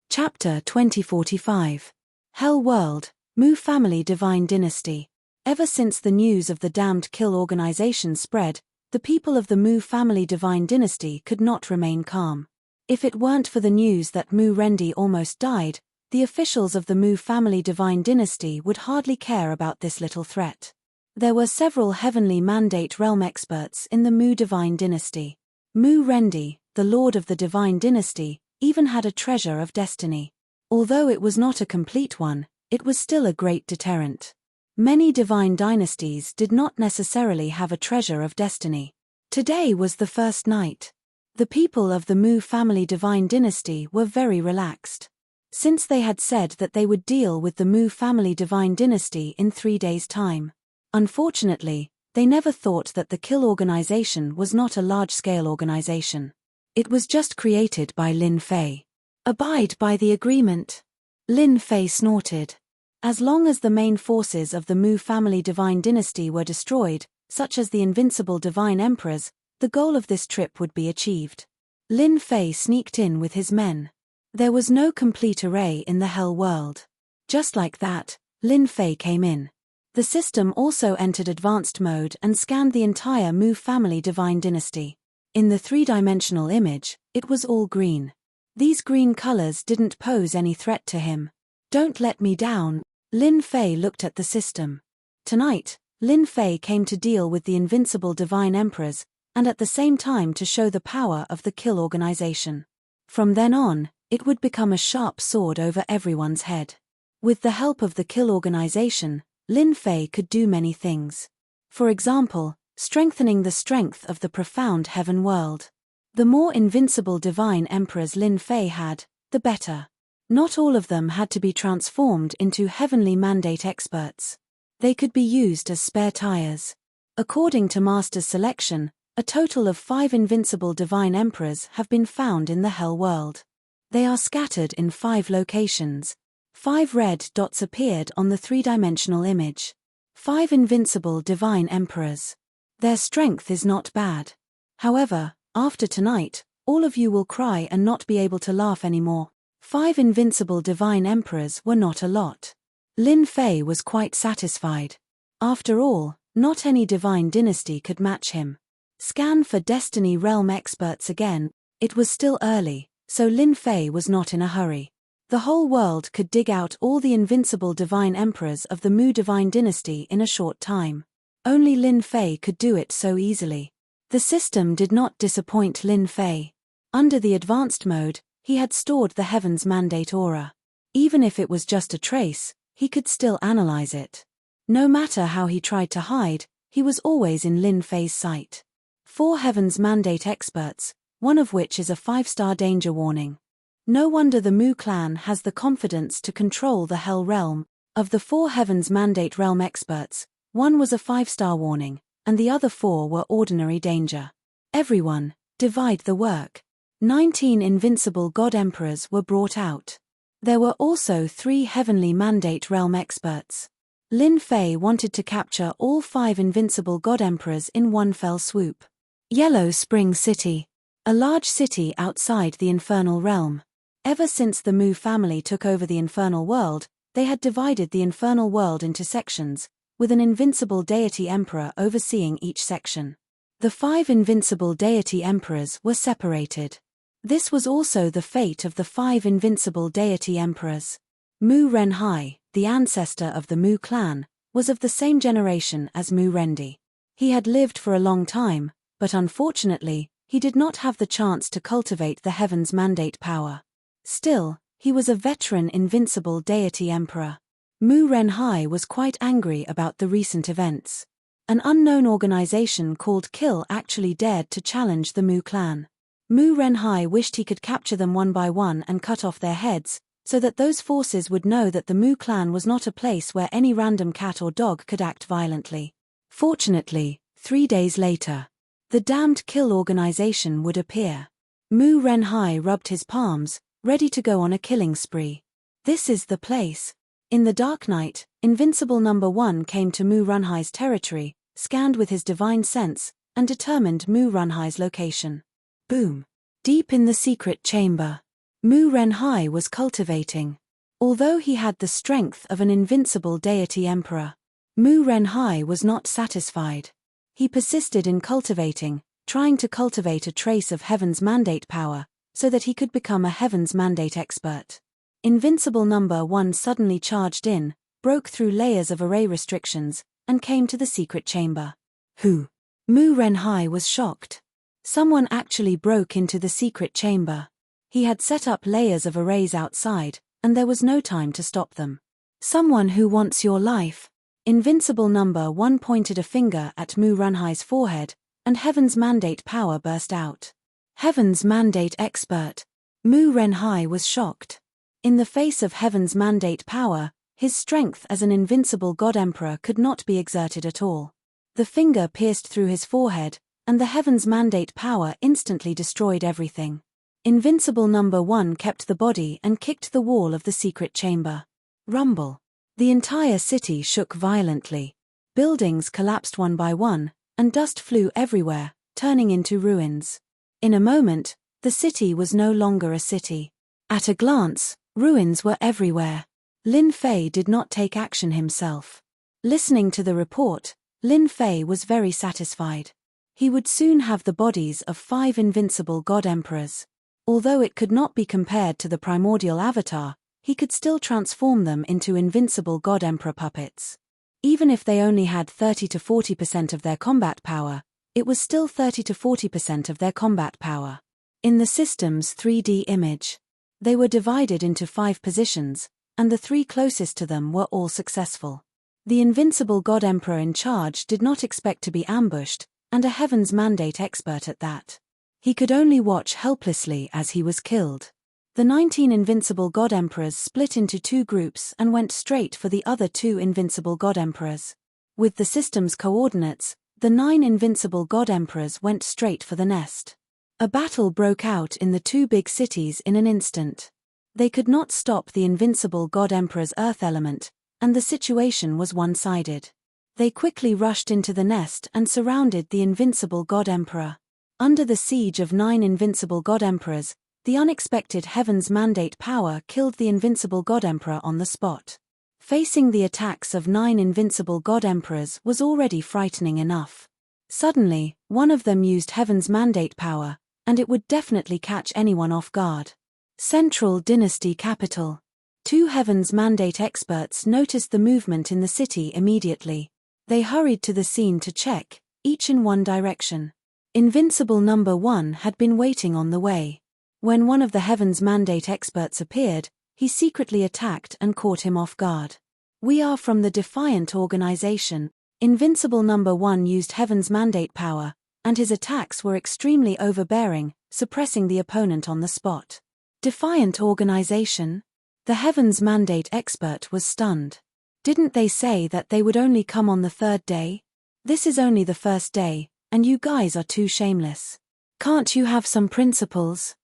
Chapter 2045. Hell World, Mu Family Divine Dynasty. Ever since the news of the damned kill organization spread, the people of the Mu family Divine Dynasty could not remain calm. If it weren't for the news that Mu Rendi almost died, the officials of the Mu family Divine Dynasty would hardly care about this little threat. There were several Heavenly Mandate realm experts in the Mu Divine Dynasty. Mu Rendi, the Lord of the Divine Dynasty, even had a treasure of destiny. Although it was not a complete one, it was still a great deterrent. Many divine dynasties did not necessarily have a treasure of destiny. Today was the first night. The people of the Mu family Divine Dynasty were very relaxed. Since they had said that they would deal with the Mu family Divine Dynasty in 3 days' time. Unfortunately, they never thought that the kill organization was not a large-scale organization. It was just created by Lin Fei. Abide by the agreement. Lin Fei snorted. As long as the main forces of the Mu family Divine Dynasty were destroyed, such as the invincible Divine Emperors, the goal of this trip would be achieved. Lin Fei sneaked in with his men. There was no complete array in the Hell World. Just like that, Lin Fei came in. The system also entered advanced mode and scanned the entire Mu family Divine Dynasty. In the three-dimensional image, it was all green. These green colors didn't pose any threat to him. Don't let me down. Lin Fei looked at the system. Tonight, Lin Fei came to deal with the invincible Divine Emperors, and at the same time to show the power of the kill organization. From then on, it would become a sharp sword over everyone's head. With the help of the kill organization, Lin Fei could do many things. For example, strengthening the strength of the profound heaven world. The more invincible Divine Emperors Lin Fei had, the better. Not all of them had to be transformed into Heavenly Mandate experts. They could be used as spare tires. According to Master's selection, a total of 5 invincible Divine Emperors have been found in the Hell World. They are scattered in 5 locations. 5 red dots appeared on the three-dimensional image. 5 invincible Divine Emperors. Their strength is not bad. However, after tonight, all of you will cry and not be able to laugh anymore. 5 invincible divine emperors were not a lot. Lin Fei was quite satisfied. After all, not any divine dynasty could match him. Scan for Destiny Realm experts again. It was still early, so Lin Fei was not in a hurry. The whole world could dig out all the invincible divine emperors of the Mu divine dynasty in a short time. Only Lin Fei could do it so easily. The system did not disappoint Lin Fei. Under the advanced mode, he had stored the Heaven's Mandate aura. Even if it was just a trace, he could still analyze it. No matter how he tried to hide, he was always in Lin Fei's sight. 4 Heaven's Mandate experts, one of which is a 5-star danger warning. No wonder the Mu clan has the confidence to control the Hell Realm. Of the 4 Heaven's Mandate realm experts, one was a 5-star warning, and the other 4 were ordinary danger. Everyone, divide the work. 19 invincible God Emperors were brought out. There were also 3 Heavenly Mandate realm experts. Lin Fei wanted to capture all 5 invincible God Emperors in one fell swoop. Yellow Spring City. A large city outside the Infernal Realm. Ever since the Mu family took over the Infernal World, they had divided the Infernal World into sections, with an invincible deity emperor overseeing each section. The 5 invincible deity emperors were separated. This was also the fate of the 5 invincible deity emperors. Mu Renhai, the ancestor of the Mu clan, was of the same generation as Mu Rendi. He had lived for a long time, but unfortunately, he did not have the chance to cultivate the Heaven's Mandate power. Still, he was a veteran invincible deity emperor. Mu Renhai was quite angry about the recent events. An unknown organization called Kill actually dared to challenge the Mu clan. Mu Renhai wished he could capture them one by one and cut off their heads, so that those forces would know that the Mu clan was not a place where any random cat or dog could act violently. Fortunately, 3 days later, the damned Kill organization would appear. Mu Renhai rubbed his palms, ready to go on a killing spree. This is the place. In the dark night, Invincible Number 1 came to Mu Renhai's territory, scanned with his divine sense, and determined Mu Renhai's location. Boom. Deep in the secret chamber, Mu Renhai was cultivating. Although he had the strength of an invincible deity emperor, Mu Renhai was not satisfied. He persisted in cultivating, trying to cultivate a trace of Heaven's Mandate power, so that he could become a Heaven's Mandate expert. Invincible Number 1 suddenly charged in, broke through layers of array restrictions, and came to the secret chamber. Who? Mu Renhai was shocked. Someone actually broke into the secret chamber. He had set up layers of arrays outside, and there was no time to stop them. Someone who wants your life. Invincible Number 1 pointed a finger at Mu Renhai's forehead, and Heaven's Mandate power burst out. Heaven's Mandate expert. Mu Renhai was shocked. In the face of Heaven's Mandate power, his strength as an invincible God Emperor could not be exerted at all. The finger pierced through his forehead, and the Heaven's Mandate power instantly destroyed everything. Invincible Number 1 kept the body and kicked the wall of the secret chamber. Rumble. The entire city shook violently. Buildings collapsed one by one, and dust flew everywhere, turning into ruins. In a moment, the city was no longer a city. At a glance, ruins were everywhere. Lin Fei did not take action himself. Listening to the report, Lin Fei was very satisfied. He would soon have the bodies of 5 invincible God Emperors. Although it could not be compared to the primordial avatar, he could still transform them into invincible God Emperor puppets. Even if they only had 30 to 40% of their combat power, it was still 30 to 40% of their combat power. In the system's 3D image, they were divided into 5 positions, and the 3 closest to them were all successful. The invincible God Emperor in charge did not expect to be ambushed, and a Heaven's Mandate expert at that. He could only watch helplessly as he was killed. The 19 invincible God Emperors split into 2 groups and went straight for the other 2 invincible God Emperors. With the system's coordinates, the 9 invincible God Emperors went straight for the nest. A battle broke out in the 2 big cities in an instant. They could not stop the invincible God Emperor's earth element, and the situation was one-sided. They quickly rushed into the nest and surrounded the invincible God Emperor. Under the siege of 9 invincible God Emperors, The unexpected Heaven's Mandate power killed the invincible God Emperor on the spot. Facing the attacks of 9 invincible God Emperors was already frightening enough. Suddenly, one of them used Heaven's Mandate power, and it would definitely catch anyone off guard. Central Dynasty Capital. 2 Heaven's Mandate experts noticed the movement in the city immediately. They hurried to the scene to check, each in one direction. Invincible number 1 had been waiting on the way. When one of the Heaven's Mandate experts appeared, he secretly attacked and caught him off guard. "We are from the Defiant organization." Invincible number 1 used Heaven's Mandate power, and his attacks were extremely overbearing, suppressing the opponent on the spot. Defiant organization? The Heaven's Mandate expert was stunned. Didn't they say that they would only come on the 3rd day? This is only the 1st day, and you guys are too shameless. Can't you have some principles?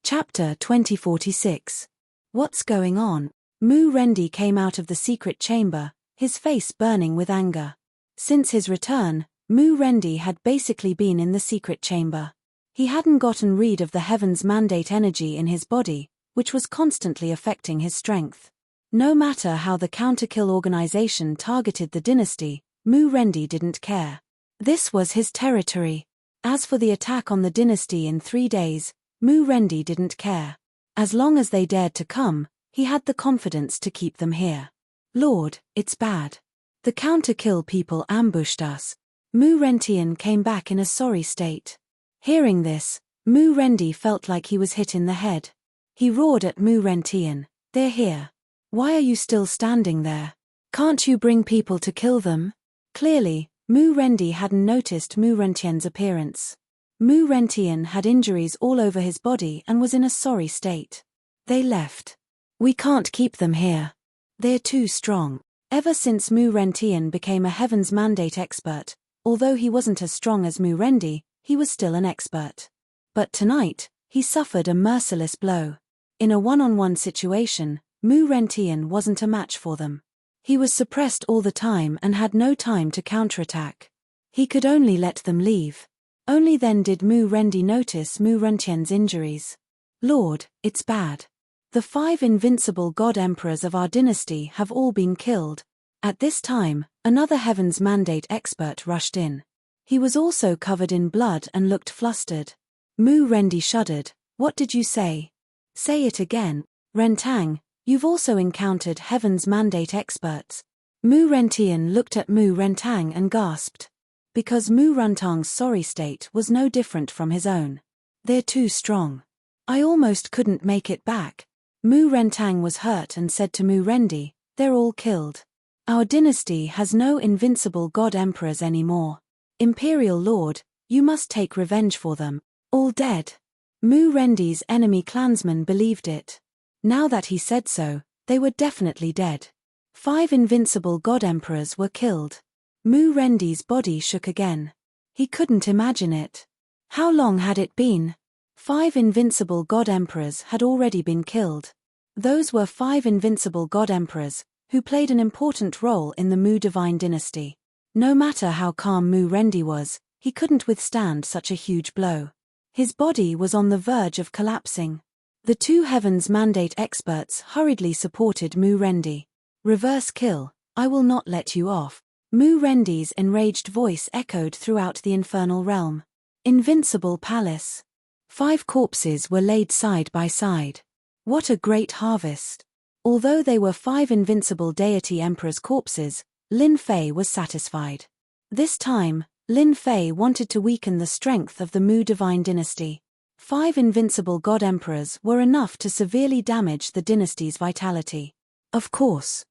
Chapter 2046. What's going on? Mu Rendi came out of the secret chamber, his face burning with anger. Since his return, Mu Rendi had basically been in the secret chamber. He hadn't gotten rid of the Heaven's Mandate energy in his body, which was constantly affecting his strength. No matter how the counterkill organization targeted the dynasty, Mu Rendi didn't care. This was his territory. As for the attack on the dynasty in 3 days, Mu Rendi didn't care. As long as they dared to come, he had the confidence to keep them here. "Lord, it's bad. The counterkill people ambushed us." Mu Rentian came back in a sorry state. Hearing this, Mu Rendi felt like he was hit in the head. He roared at Mu Rentian, "They're here. Why are you still standing there? Can't you bring people to kill them?" Clearly, Mu Rendi hadn't noticed Mu Rentian's appearance. Mu Rentian had injuries all over his body and was in a sorry state. "They left. We can't keep them here. They're too strong." Ever since Mu Rentian became a Heaven's Mandate expert, although he wasn't as strong as Mu Rendi, he was still an expert. But tonight, he suffered a merciless blow. In a one-on-one situation, Mu Rentian wasn't a match for them. He was suppressed all the time and had no time to counterattack. He could only let them leave. Only then did Mu Rendi notice Mu Rentian's injuries. "Lord, it's bad. The 5 invincible God Emperors of our dynasty have all been killed." At this time, another Heaven's Mandate expert rushed in. He was also covered in blood and looked flustered. Mu Rendi shuddered. "What did you say?" "Say it again." "Rentang, you've also encountered Heaven's Mandate experts." Mu Rentian looked at Mu Rentang and gasped. Because Mu Rentang's sorry state was no different from his own. "They're too strong. I almost couldn't make it back." Mu Rentang was hurt and said to Mu Rendi, "They're all killed. Our dynasty has no invincible God Emperors anymore. Imperial Lord, you must take revenge for them. All dead." Mu Rendi's enemy clansmen believed it. Now that he said so, they were definitely dead. 5 invincible God Emperors were killed. Mu Rendi's body shook again. He couldn't imagine it. How long had it been? 5 invincible God Emperors had already been killed. Those were 5 invincible God Emperors, who played an important role in the Mu Divine dynasty. No matter how calm Mu Rendi was, he couldn't withstand such a huge blow. His body was on the verge of collapsing. The 2 Heaven's Mandate experts hurriedly supported Mu Rendi. "Reverse kill, I will not let you off." Mu Rendi's enraged voice echoed throughout the infernal realm. Invincible Palace. 5 corpses were laid side by side. What a great harvest. Although they were 5 invincible deity emperors' corpses, Lin Fei was satisfied. This time, Lin Fei wanted to weaken the strength of the Mu Divine dynasty. 5 invincible God Emperors were enough to severely damage the dynasty's vitality. Of course,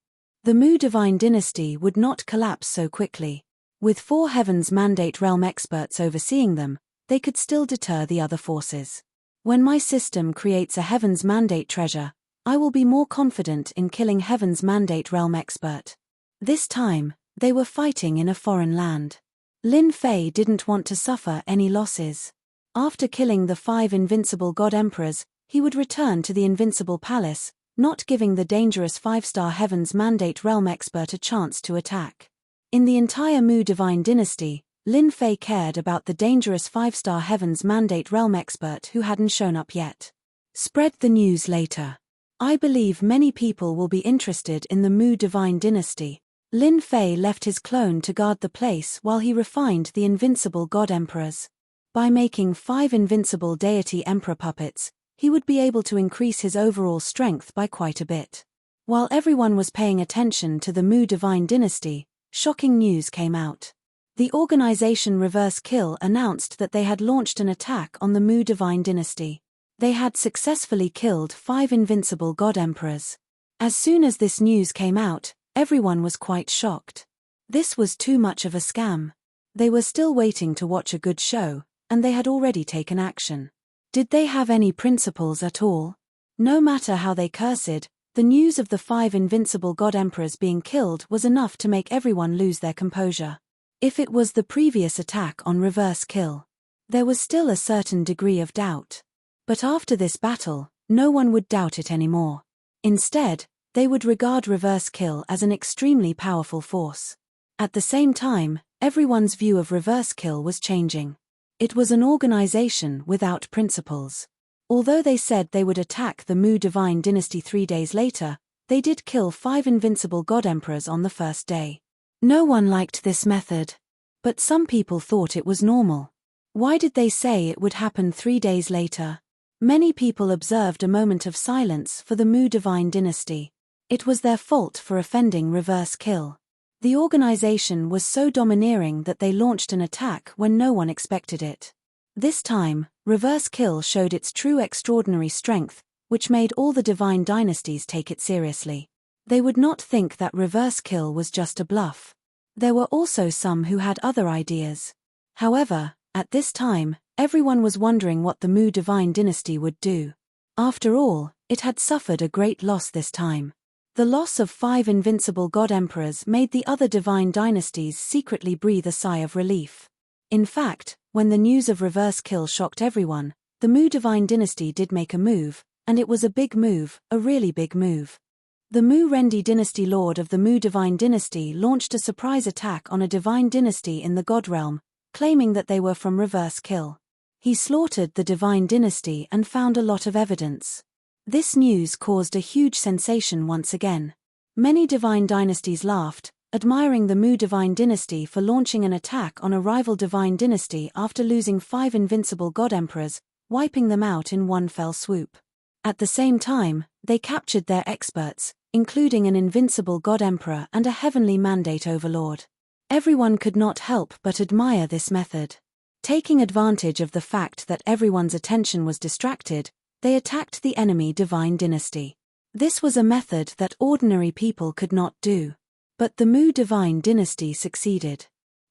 the Mu Divine dynasty would not collapse so quickly. With 4 Heaven's Mandate realm experts overseeing them, they could still deter the other forces. When my system creates a Heaven's Mandate treasure, I will be more confident in killing Heaven's Mandate realm expert. This time, they were fighting in a foreign land. Lin Fei didn't want to suffer any losses. After killing the 5 invincible God Emperors, he would return to the Invincible Palace, not giving the dangerous 5-star Heaven's Mandate realm expert a chance to attack. In the entire Mu Divine dynasty, Lin Fei cared about the dangerous 5-star Heaven's Mandate realm expert who hadn't shown up yet. Spread the news later. I believe many people will be interested in the Mu Divine Dynasty. Lin Fei left his clone to guard the place while he refined the invincible god emperors. By making 5 invincible deity emperor puppets, he would be able to increase his overall strength by quite a bit. While everyone was paying attention to the Mu Divine Dynasty, shocking news came out. The organization Reverse Kill announced that they had launched an attack on the Mu Divine Dynasty. They had successfully killed 5 invincible god emperors. As soon as this news came out, everyone was quite shocked. This was too much of a scam. They were still waiting to watch a good show, and they had already taken action. Did they have any principles at all? No matter how they cursed, the news of the 5 invincible god emperors being killed was enough to make everyone lose their composure. If it was the previous attack on Reverse Kill, there was still a certain degree of doubt. But after this battle, no one would doubt it anymore. Instead, they would regard Reverse Kill as an extremely powerful force. At the same time, everyone's view of Reverse Kill was changing. It was an organization without principles. Although they said they would attack the Mu Divine Dynasty 3 days later, they did kill 5 invincible god emperors on the first day. No one liked this method. But some people thought it was normal. Why did they say it would happen 3 days later? Many people observed a moment of silence for the Mu Divine Dynasty. It was their fault for offending Reverse Kill. The organization was so domineering that they launched an attack when no one expected it. This time, Reverse Kill showed its true extraordinary strength, which made all the divine dynasties take it seriously. They would not think that Reverse Kill was just a bluff. There were also some who had other ideas. However, at this time, everyone was wondering what the Mu Divine Dynasty would do. After all, it had suffered a great loss this time. The loss of 5 invincible god emperors made the other divine dynasties secretly breathe a sigh of relief. In fact, when the news of Reverse Kill shocked everyone, the Mu Divine Dynasty did make a move, and it was a big move, a really big move. The Mu Rendi Dynasty Lord of the Mu Divine Dynasty launched a surprise attack on a divine dynasty in the God Realm, claiming that they were from Reverse Kill. He slaughtered the divine dynasty and found a lot of evidence. This news caused a huge sensation once again. Many divine dynasties laughed, admiring the Mu Divine Dynasty for launching an attack on a rival divine dynasty after losing 5 invincible god emperors, wiping them out in one fell swoop. At the same time, they captured their experts, including an invincible god emperor and a heavenly mandate overlord. Everyone could not help but admire this method. Taking advantage of the fact that everyone's attention was distracted, they attacked the enemy divine dynasty. This was a method that ordinary people could not do. But the Mu Divine Dynasty succeeded.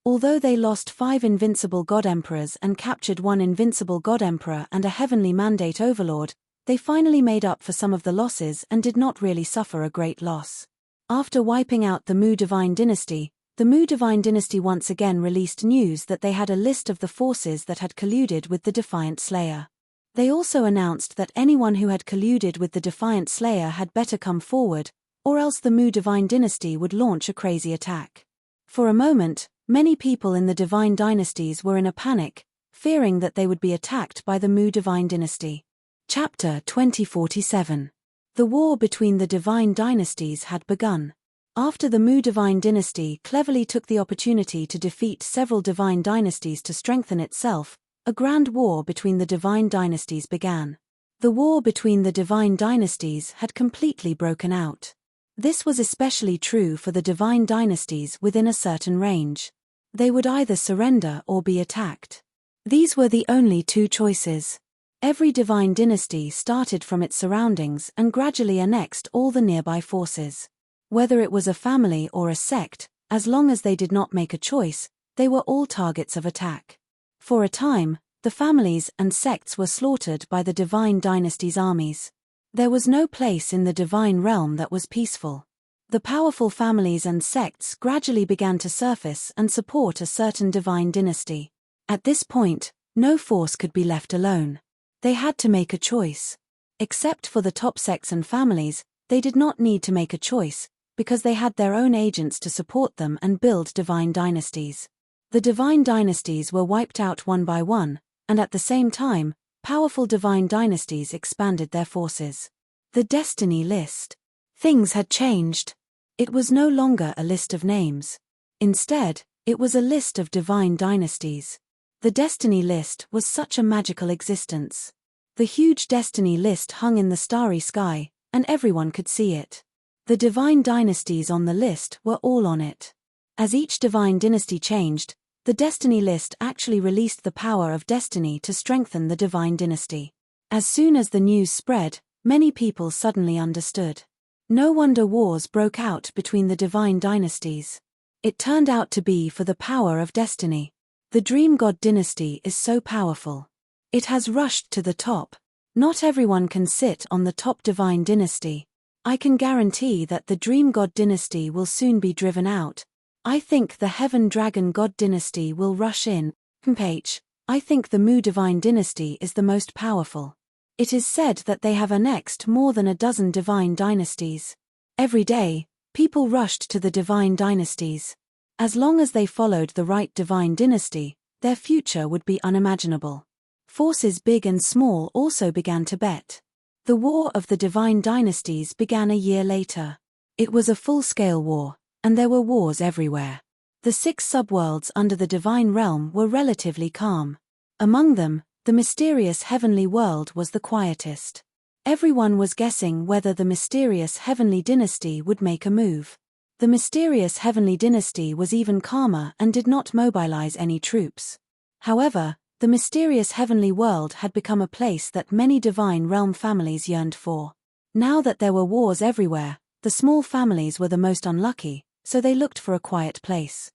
Although they lost 5 invincible god emperors and captured 1 invincible god emperor and a heavenly mandate overlord, they finally made up for some of the losses and did not really suffer a great loss. After wiping out the Mu Divine Dynasty, the Mu Divine Dynasty once again released news that they had a list of the forces that had colluded with the Defiant Slayer. They also announced that anyone who had colluded with the Defiant Slayer had better come forward, or else the Mu Divine Dynasty would launch a crazy attack. For a moment, many people in the divine dynasties were in a panic, fearing that they would be attacked by the Mu Divine Dynasty. Chapter 2047. The war between the divine dynasties had begun. After the Mu Divine Dynasty cleverly took the opportunity to defeat several divine dynasties to strengthen itself, a grand war between the divine dynasties began. The war between the divine dynasties had completely broken out. This was especially true for the divine dynasties within a certain range. They would either surrender or be attacked. These were the only 2 choices. Every divine dynasty started from its surroundings and gradually annexed all the nearby forces. Whether it was a family or a sect, as long as they did not make a choice, they were all targets of attack. For a time, the families and sects were slaughtered by the divine dynasty's armies. There was no place in the divine realm that was peaceful. The powerful families and sects gradually began to surface and support a certain divine dynasty. At this point, no force could be left alone. They had to make a choice. Except for the top sects and families, they did not need to make a choice, because they had their own agents to support them and build divine dynasties. The divine dynasties were wiped out one by one, and at the same time, powerful divine dynasties expanded their forces. The Destiny List. Things had changed. It was no longer a list of names. Instead, it was a list of divine dynasties. The Destiny List was such a magical existence. The huge Destiny List hung in the starry sky, and everyone could see it. The divine dynasties on the list were all on it. As each divine dynasty changed, the Destiny List actually released the power of destiny to strengthen the divine dynasty. As soon as the news spread, many people suddenly understood. No wonder wars broke out between the divine dynasties. It turned out to be for the power of destiny. The Dream God dynasty is so powerful. It has rushed to the top. Not everyone can sit on the top divine dynasty. I can guarantee that the Dream God dynasty will soon be driven out. I think the Heaven Dragon God dynasty will rush in. I think the Mu divine dynasty is the most powerful. It is said that they have annexed more than a dozen divine dynasties. Every day, people rushed to the divine dynasties. As long as they followed the right divine dynasty, their future would be unimaginable. Forces big and small also began to bet. The War of the Divine Dynasties began a year later. It was a full-scale war, and there were wars everywhere. The 6 subworlds under the Divine Realm were relatively calm. Among them, the mysterious Heavenly World was the quietest. Everyone was guessing whether the mysterious Heavenly Dynasty would make a move. The mysterious Heavenly Dynasty was even calmer and did not mobilize any troops. However, the mysterious Heavenly World had become a place that many Divine Realm families yearned for. Now that there were wars everywhere, the small families were the most unlucky, so they looked for a quiet place.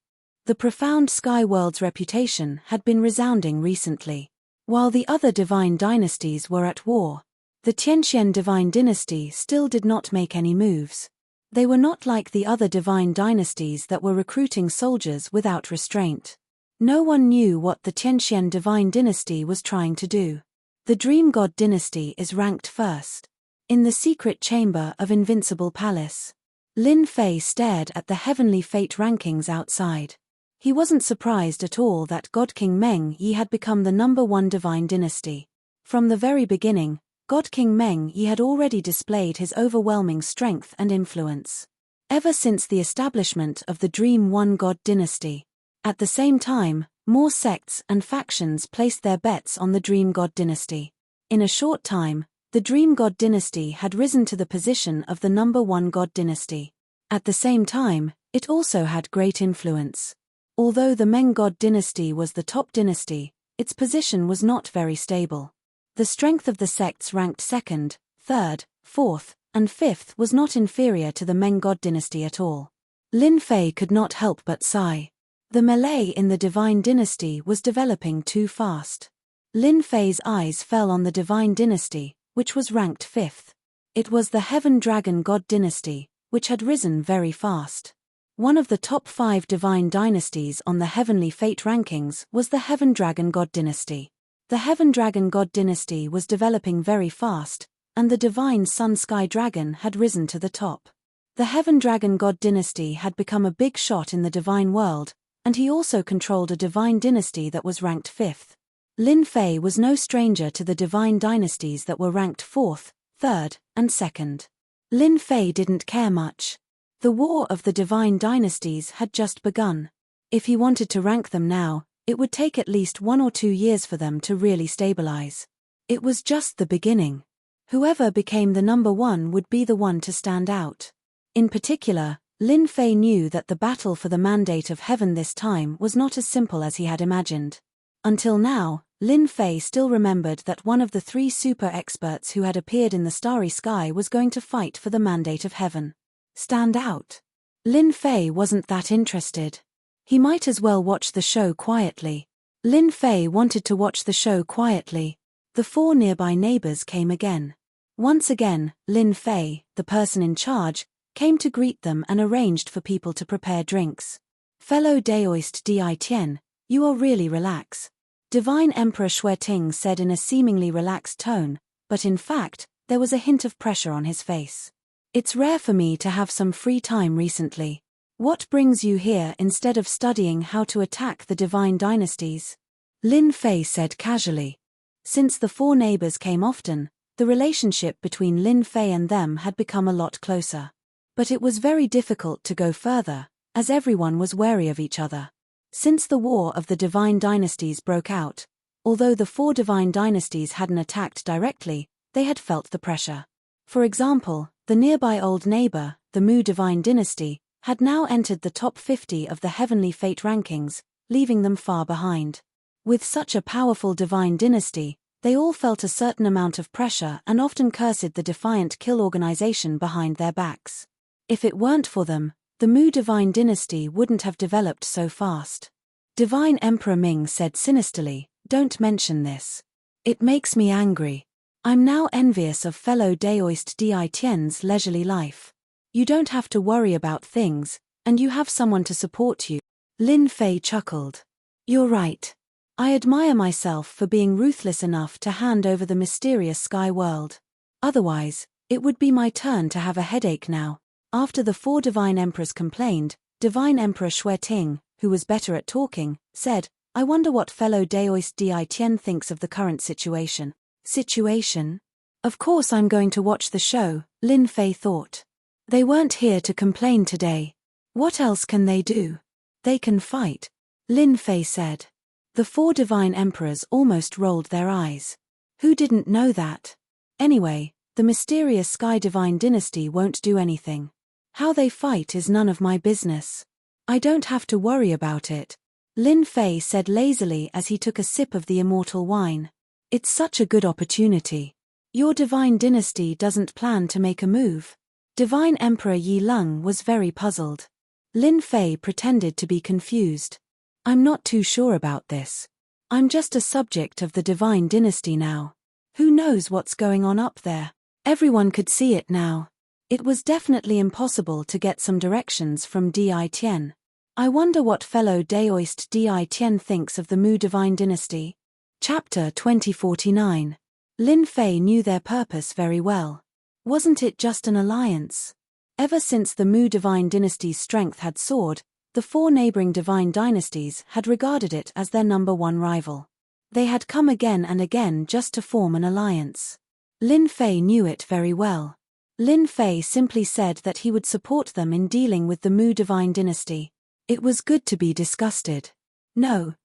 The profound Sky World's reputation had been resounding recently. While the other divine dynasties were at war, the Tianqian divine dynasty still did not make any moves. They were not like the other divine dynasties that were recruiting soldiers without restraint. No one knew what the Tianqian divine dynasty was trying to do. The Dream God dynasty is ranked first. In the secret chamber of Invincible Palace, Lin Fei stared at the heavenly fate rankings outside. He wasn't surprised at all that God King Meng Yi had become the #1 divine dynasty. From the very beginning, God King Meng Yi had already displayed his overwhelming strength and influence. Ever since the establishment of the Dream One God dynasty. At the same time, more sects and factions placed their bets on the Dream God dynasty. In a short time, the Dream God dynasty had risen to the position of the #1 God dynasty. At the same time, it also had great influence. Although the Meng God dynasty was the top dynasty, its position was not very stable. The strength of the sects ranked 2nd, 3rd, 4th, and 5th was not inferior to the Meng God dynasty at all. Lin Fei could not help but sigh. The melee in the divine dynasty was developing too fast. Lin Fei's eyes fell on the divine dynasty, which was ranked 5th. It was the Heaven Dragon God dynasty, which had risen very fast. One of the top 5 divine dynasties on the Heavenly Fate rankings was the Heaven Dragon God dynasty. The Heaven Dragon God dynasty was developing very fast, and the Divine Sun Sky Dragon had risen to the top. The Heaven Dragon God dynasty had become a big shot in the divine world, and he also controlled a divine dynasty that was ranked 5th. Lin Fei was no stranger to the divine dynasties that were ranked 4th, 3rd, and 2nd. Lin Fei didn't care much. The war of the divine dynasties had just begun. If he wanted to rank them now, it would take at least 1 or 2 years for them to really stabilize. It was just the beginning. Whoever became the #1 would be the one to stand out. In particular, Lin Fei knew that the battle for the mandate of heaven this time was not as simple as he had imagined. Until now, Lin Fei still remembered that one of the 3 super experts who had appeared in the starry sky was going to fight for the mandate of heaven. Stand out. Lin Fei wasn't that interested. He might as well watch the show quietly. Lin Fei wanted to watch the show quietly. The 4 nearby neighbors came again. Once again, Lin Fei, the person in charge, came to greet them and arranged for people to prepare drinks. Fellow Daoist Di Tian, you are really relax. Divine Emperor Xueting said in a seemingly relaxed tone, but in fact, there was a hint of pressure on his face. It's rare for me to have some free time recently. What brings you here instead of studying how to attack the divine dynasties? Lin Fei said casually. Since the four neighbors came often, the relationship between Lin Fei and them had become a lot closer. But it was very difficult to go further, as everyone was wary of each other. Since the War of the Divine Dynasties broke out, although the four Divine Dynasties hadn't attacked directly, they had felt the pressure. For example, the nearby old neighbor, the Mu Divine Dynasty, had now entered the top 50 of the Heavenly Fate rankings, leaving them far behind. With such a powerful Divine Dynasty, they all felt a certain amount of pressure and often cursed the defiant kill organization behind their backs. If it weren't for them, the Mu Divine Dynasty wouldn't have developed so fast. Divine Emperor Ming said sinisterly, "Don't mention this. It makes me angry. I'm now envious of fellow Daoist Di Tian's leisurely life. You don't have to worry about things, and you have someone to support you." Lin Fei chuckled. "You're right. I admire myself for being ruthless enough to hand over the mysterious sky world. Otherwise, it would be my turn to have a headache now." After the four Divine Emperors complained, Divine Emperor Xueting, who was better at talking, said, "I wonder what fellow Daoist Di Tian thinks of the current situation." Situation? Of course I'm going to watch the show, Lin Fei thought. They weren't here to complain today. What else can they do? They can fight, Lin Fei said. The four Divine Emperors almost rolled their eyes. Who didn't know that? Anyway, the mysterious Sky Divine Dynasty won't do anything. How they fight is none of my business. I don't have to worry about it, Lin Fei said lazily as he took a sip of the immortal wine. It's such a good opportunity. Your Divine Dynasty doesn't plan to make a move? Divine Emperor Yi Lung was very puzzled. Lin Fei pretended to be confused. I'm not too sure about this. I'm just a subject of the Divine Dynasty now. Who knows what's going on up there? Everyone could see it now. It was definitely impossible to get some directions from Di Tian. I wonder what fellow Daoist Di Tian thinks of the Mu Divine Dynasty. Chapter 2049. Lin Fei knew their purpose very well. Wasn't it just an alliance? Ever since the Mu Divine Dynasty's strength had soared, the four neighboring Divine Dynasties had regarded it as their number one rival. They had come again and again just to form an alliance. Lin Fei knew it very well. Lin Fei simply said that he would support them in dealing with the Mu Divine Dynasty. It was good to be disgusted. No,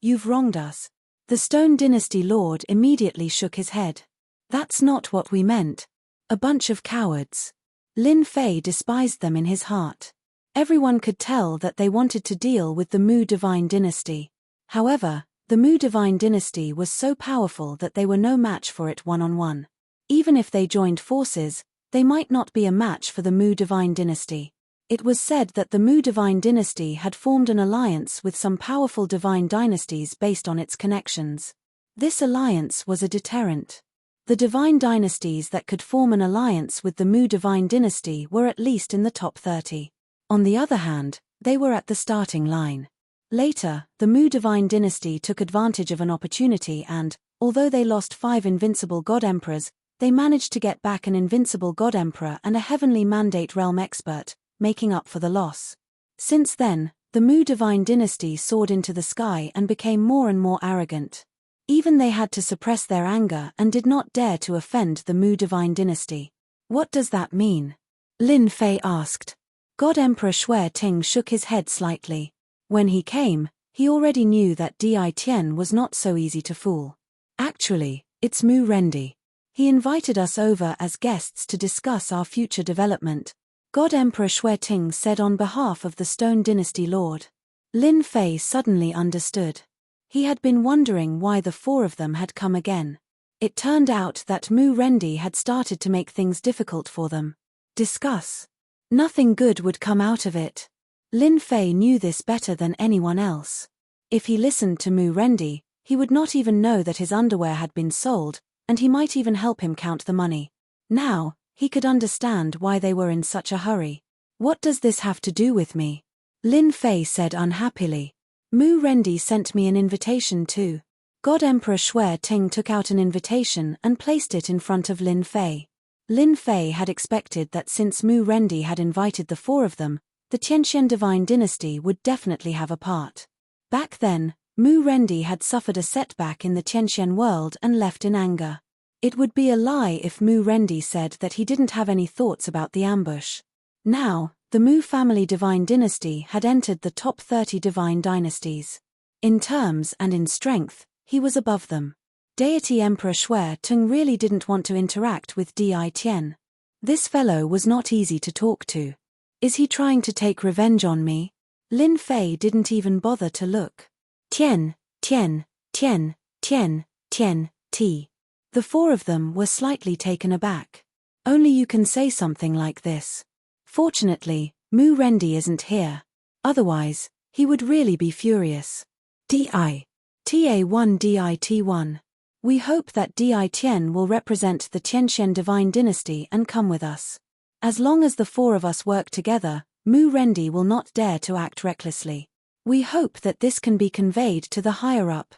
you've wronged us. The Stone Dynasty Lord immediately shook his head. That's not what we meant. A bunch of cowards. Lin Fei despised them in his heart. Everyone could tell that they wanted to deal with the Mu Divine Dynasty. However, the Mu Divine Dynasty was so powerful that they were no match for it one-on-one. Even if they joined forces, they might not be a match for the Mu Divine Dynasty. It was said that the Mu Divine Dynasty had formed an alliance with some powerful Divine Dynasties based on its connections. This alliance was a deterrent. The Divine Dynasties that could form an alliance with the Mu Divine Dynasty were at least in the top 30. On the other hand, they were at the starting line. Later, the Mu Divine Dynasty took advantage of an opportunity and, although they lost 5 invincible God Emperors, they managed to get back an invincible God Emperor and a Heavenly Mandate Realm expert, making up for the loss. Since then, the Mu Divine Dynasty soared into the sky and became more and more arrogant. Even they had to suppress their anger and did not dare to offend the Mu Divine Dynasty. What does that mean? Lin Fei asked. God Emperor Xueting shook his head slightly. When he came, he already knew that Di Tian was not so easy to fool. Actually, it's Mu Rendi. He invited us over as guests to discuss our future development, God Emperor Xueting said on behalf of the Stone Dynasty Lord. Lin Fei suddenly understood. He had been wondering why the four of them had come again. It turned out that Mu Rendi had started to make things difficult for them. Discuss. Nothing good would come out of it. Lin Fei knew this better than anyone else. If he listened to Mu Rendi, he would not even know that his underwear had been sold, and he might even help him count the money. Now, he could understand why they were in such a hurry. What does this have to do with me? Lin Fei said unhappily. Mu Rendi sent me an invitation too. God Emperor Xueting took out an invitation and placed it in front of Lin Fei. Lin Fei had expected that since Mu Rendi had invited the four of them, the Tianxian Divine Dynasty would definitely have a part. Back then, Mu Rendi had suffered a setback in the Tianxian world and left in anger. It would be a lie if Mu Rendi said that he didn't have any thoughts about the ambush. Now, the Mu family divine dynasty had entered the top 30 divine dynasties. In terms and in strength, he was above them. Deity Emperor Shui Tung really didn't want to interact with Di Tian. This fellow was not easy to talk to. Is he trying to take revenge on me? Lin Fei didn't even bother to look. Tian, Tian, Tian, Tian, Tian, T. The four of them were slightly taken aback. Only you can say something like this. Fortunately, Mu Rendi isn't here. Otherwise, he would really be furious. Di. Ta1 Dit1. We hope that Di Tian will represent the Tianxian divine dynasty and come with us. As long as the four of us work together, Mu Rendi will not dare to act recklessly. We hope that this can be conveyed to the higher-up.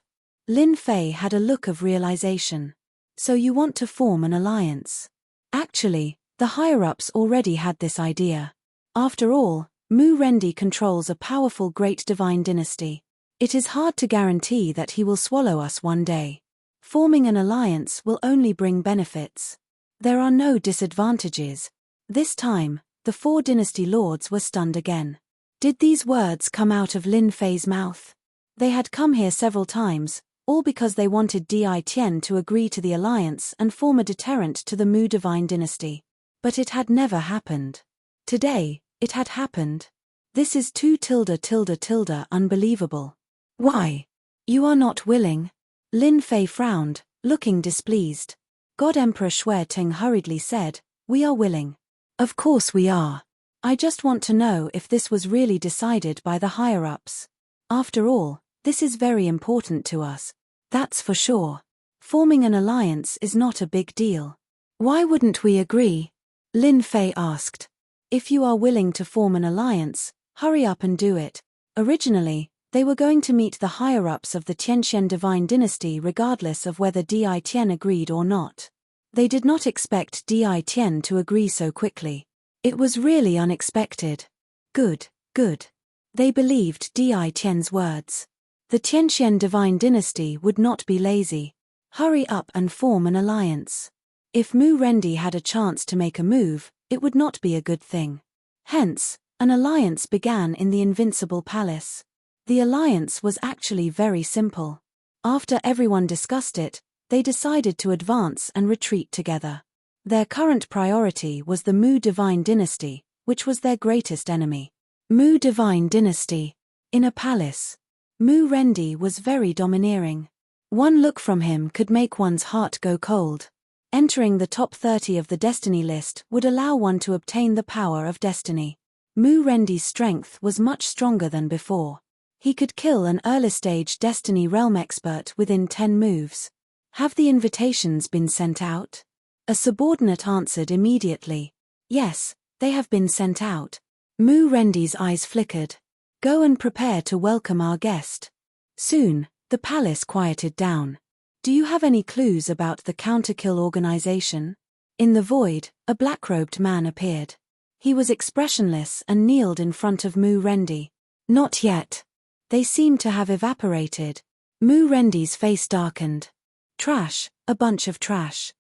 Lin Fei had a look of realization. So you want to form an alliance. Actually, the higher-ups already had this idea. After all, Mu Rendi controls a powerful great divine dynasty. It is hard to guarantee that he will swallow us one day. Forming an alliance will only bring benefits. There are no disadvantages. This time, the four dynasty lords were stunned again. Did these words come out of Lin Fei's mouth? They had come here several times, all because they wanted Di Tian to agree to the alliance and form a deterrent to the Mu divine dynasty. But it had never happened. Today, it had happened. This is too unbelievable. Why? You are not willing? Lin Fei frowned, looking displeased. God Emperor Shui Tung hurriedly said, "We are willing." Of course we are. I just want to know if this was really decided by the higher-ups. After all, this is very important to us. That's for sure. Forming an alliance is not a big deal. Why wouldn't we agree? Lin Fei asked. If you are willing to form an alliance, hurry up and do it. Originally, they were going to meet the higher-ups of the Tianxian divine dynasty regardless of whether Di Tian agreed or not. They did not expect Di Tian to agree so quickly. It was really unexpected. Good, good. They believed Di Tian's words. The Tianxian divine dynasty would not be lazy. Hurry up and form an alliance. If Mu Rendi had a chance to make a move, it would not be a good thing. Hence, an alliance began in the Invincible Palace. The alliance was actually very simple. After everyone discussed it, they decided to advance and retreat together. Their current priority was the Mu divine dynasty, which was their greatest enemy. Mu divine dynasty. In a palace. Mu Rendi was very domineering. One look from him could make one's heart go cold. Entering the top 30 of the destiny list would allow one to obtain the power of destiny. Mu Rendi's strength was much stronger than before. He could kill an early-stage destiny realm expert within 10 moves. Have the invitations been sent out? A subordinate answered immediately. Yes, they have been sent out. Mu Rendi's eyes flickered. Go and prepare to welcome our guest. Soon, the palace quieted down. Do you have any clues about the counterkill organization? In the void, a black-robed man appeared. He was expressionless and kneeled in front of Mu Rendi. Not yet. They seemed to have evaporated. Mu Rendi's face darkened. Trash, a bunch of trash.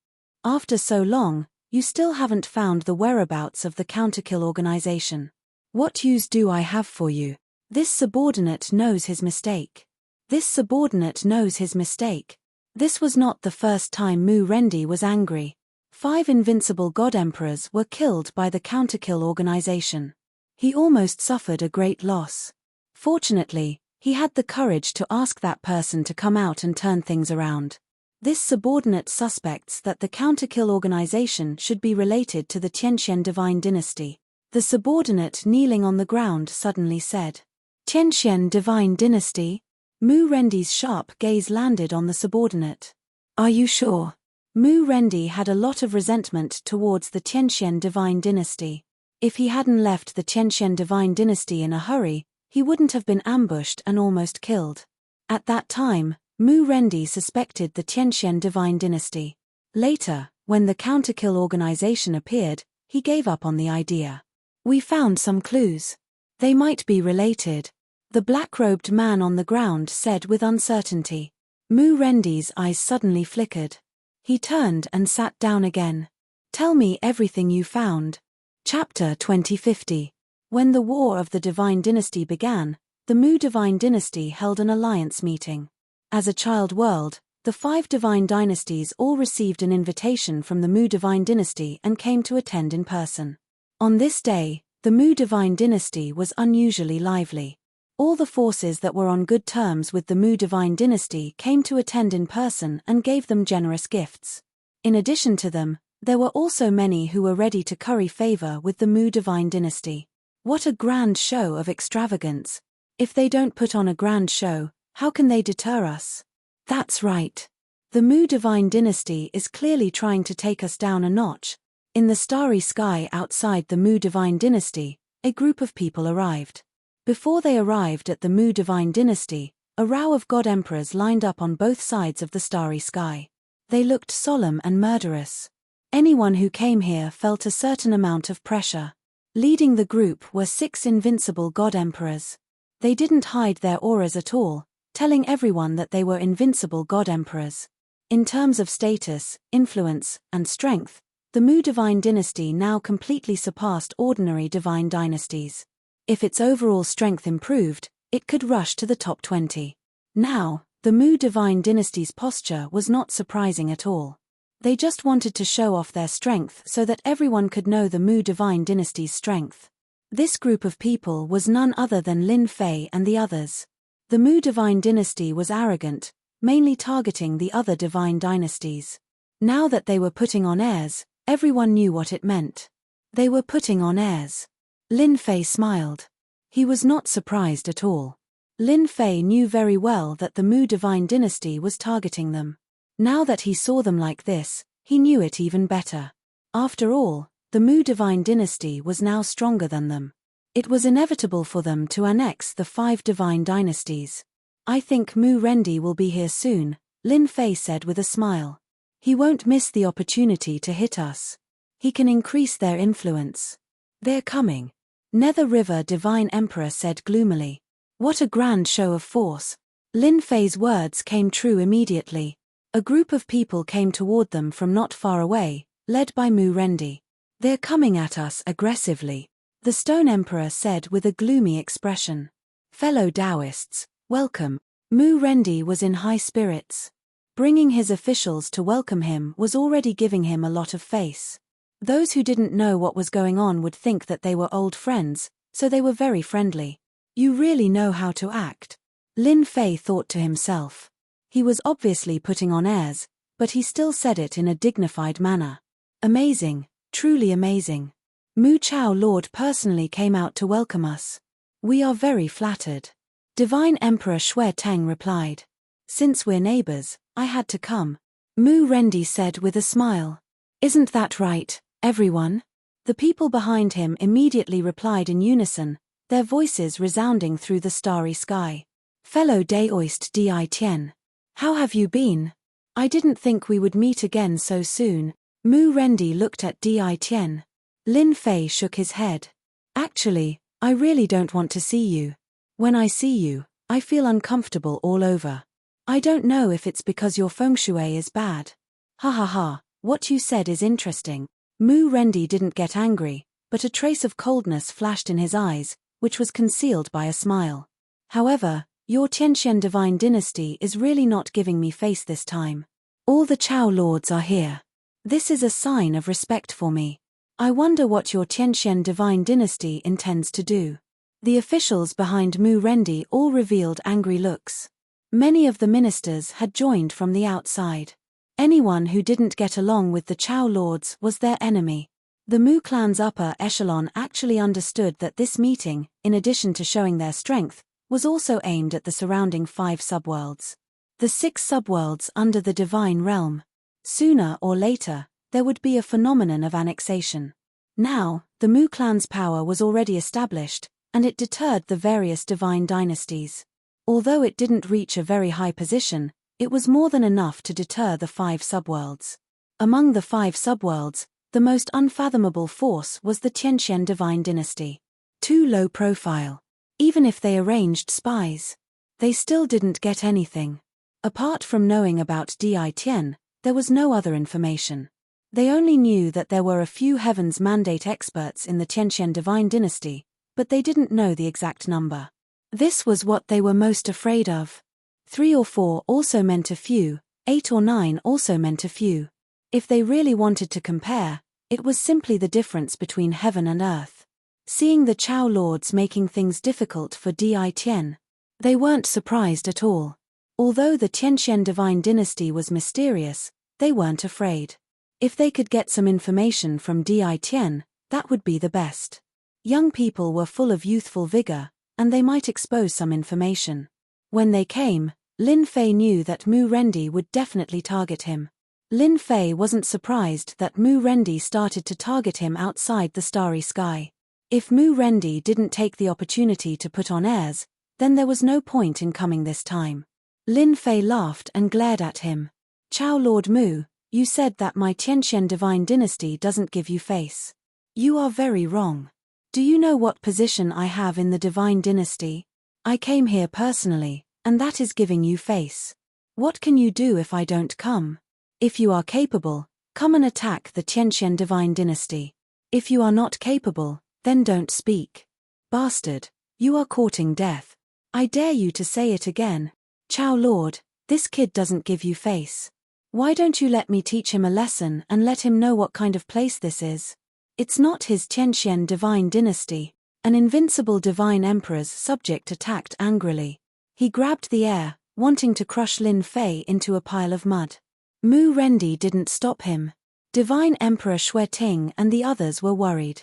After so long, you still haven't found the whereabouts of the counterkill organization. What use do I have for you? This subordinate knows his mistake. This subordinate knows his mistake. This was not the first time Mu Rendi was angry. 5 invincible god emperors were killed by the counterkill organization. He almost suffered a great loss. Fortunately, he had the courage to ask that person to come out and turn things around. This subordinate suspects that the counterkill organization should be related to the Tianxian divine dynasty. The subordinate kneeling on the ground suddenly said, Tianxian divine dynasty? Mu Rendi's sharp gaze landed on the subordinate. Are you sure? Mu Rendi had a lot of resentment towards the Tianxian divine dynasty. If he hadn't left the Tianxian divine dynasty in a hurry, he wouldn't have been ambushed and almost killed. At that time, Mu Rendi suspected the Tianxian divine dynasty. Later, when the counterkill organization appeared, he gave up on the idea. We found some clues. They might be related. The black-robed man on the ground said with uncertainty. Mu Rendi's eyes suddenly flickered. He turned and sat down again. Tell me everything you found. Chapter 2050. When the War of the Divine Dynasty began, the Mu Divine Dynasty held an alliance meeting. As a child world, the 5 divine dynasties all received an invitation from the Mu Divine Dynasty and came to attend in person. On this day, the Mu Divine Dynasty was unusually lively. All the forces that were on good terms with the Mu Divine Dynasty came to attend in person and gave them generous gifts. In addition to them, there were also many who were ready to curry favor with the Mu Divine Dynasty. What a grand show of extravagance! If they don't put on a grand show, how can they deter us? That's right. The Mu Divine Dynasty is clearly trying to take us down a notch. In the starry sky outside the Mu Divine Dynasty, a group of people arrived. Before they arrived at the Mu Divine Dynasty, a row of god emperors lined up on both sides of the starry sky. They looked solemn and murderous. Anyone who came here felt a certain amount of pressure. Leading the group were 6 invincible god emperors. They didn't hide their auras at all, telling everyone that they were invincible god emperors. In terms of status, influence, and strength, the Mu Divine Dynasty now completely surpassed ordinary divine dynasties. If its overall strength improved, it could rush to the top 20. Now, the Mu Divine Dynasty's posture was not surprising at all. They just wanted to show off their strength so that everyone could know the Mu Divine Dynasty's strength. This group of people was none other than Lin Fei and the others. The Mu Divine Dynasty was arrogant, mainly targeting the other divine dynasties. Now that they were putting on airs, everyone knew what it meant. They were putting on airs. Lin Fei smiled. He was not surprised at all. Lin Fei knew very well that the Mu Divine Dynasty was targeting them. Now that he saw them like this, he knew it even better. After all, the Mu Divine Dynasty was now stronger than them. It was inevitable for them to annex the 5 divine dynasties. I think Mu Rendi will be here soon, Lin Fei said with a smile. He won't miss the opportunity to hit us. He can increase their influence. They're coming. Nether River Divine Emperor said gloomily. What a grand show of force. Lin Fei's words came true immediately. A group of people came toward them from not far away, led by Mu Rendi. They're coming at us aggressively, the Stone Emperor said with a gloomy expression. Fellow Taoists, welcome. Mu Rendi was in high spirits. Bringing his officials to welcome him was already giving him a lot of face. Those who didn't know what was going on would think that they were old friends, so they were very friendly. You really know how to act. Lin Fei thought to himself. He was obviously putting on airs, but he still said it in a dignified manner. Amazing, truly amazing. Mu Chao Lord personally came out to welcome us. We are very flattered. Divine Emperor Shui Teng replied. Since we're neighbors, I had to come. Mu Rendi said with a smile. Isn't that right, everyone? The people behind him immediately replied in unison, their voices resounding through the starry sky. Fellow Daoist Di Tian. How have you been? I didn't think we would meet again so soon. Mu Rendi looked at Di Tian. Lin Fei shook his head. Actually, I really don't want to see you. When I see you, I feel uncomfortable all over. I don't know if it's because your feng shui is bad. Ha ha ha, what you said is interesting. Mu Rendi didn't get angry, but a trace of coldness flashed in his eyes, which was concealed by a smile. However, your Tianxian Divine Dynasty is really not giving me face this time. All the Chao Lords are here. This is a sign of respect for me. I wonder what your Tianxian Divine Dynasty intends to do. The officials behind Mu Rendi all revealed angry looks. Many of the ministers had joined from the outside. Anyone who didn't get along with the Chao Lords was their enemy. The Mu clan's upper echelon actually understood that this meeting, in addition to showing their strength, was also aimed at the surrounding 5 subworlds. The 6 subworlds under the divine realm. Sooner or later, there would be a phenomenon of annexation. Now, the Mu clan's power was already established, and it deterred the various divine dynasties. Although it didn't reach a very high position, it was more than enough to deter the 5 subworlds. Among the 5 subworlds, the most unfathomable force was the Tianxian Divine Dynasty. Too low profile. Even if they arranged spies, they still didn't get anything. Apart from knowing about Di Tian, there was no other information. They only knew that there were a few Heaven's Mandate experts in the Tianqian divine dynasty, but they didn't know the exact number. This was what they were most afraid of. 3 or 4 also meant a few, 8 or 9 also meant a few. If they really wanted to compare, it was simply the difference between heaven and earth. Seeing the Chao lords making things difficult for Di Tian, they weren't surprised at all. Although the Tianqian divine dynasty was mysterious, they weren't afraid. If they could get some information from Di Tian, that would be the best. Young people were full of youthful vigor, and they might expose some information. When they came, Lin Fei knew that Mu Rendi would definitely target him. Lin Fei wasn't surprised that Mu Rendi started to target him outside the starry sky. If Mu Rendi didn't take the opportunity to put on airs, then there was no point in coming this time. Lin Fei laughed and glared at him. Chao Lord Mu, you said that my Tianqian divine dynasty doesn't give you face. You are very wrong. Do you know what position I have in the divine dynasty? I came here personally, and that is giving you face. What can you do if I don't come? If you are capable, come and attack the Tianqian divine dynasty. If you are not capable, then don't speak. Bastard, you are courting death. I dare you to say it again. Chao Lord, this kid doesn't give you face. Why don't you let me teach him a lesson and let him know what kind of place this is? It's not his Tianqian divine dynasty. An invincible divine emperor's subject attacked angrily. He grabbed the air, wanting to crush Lin Fei into a pile of mud. Mu Rendi didn't stop him. Divine Emperor Ting and the others were worried.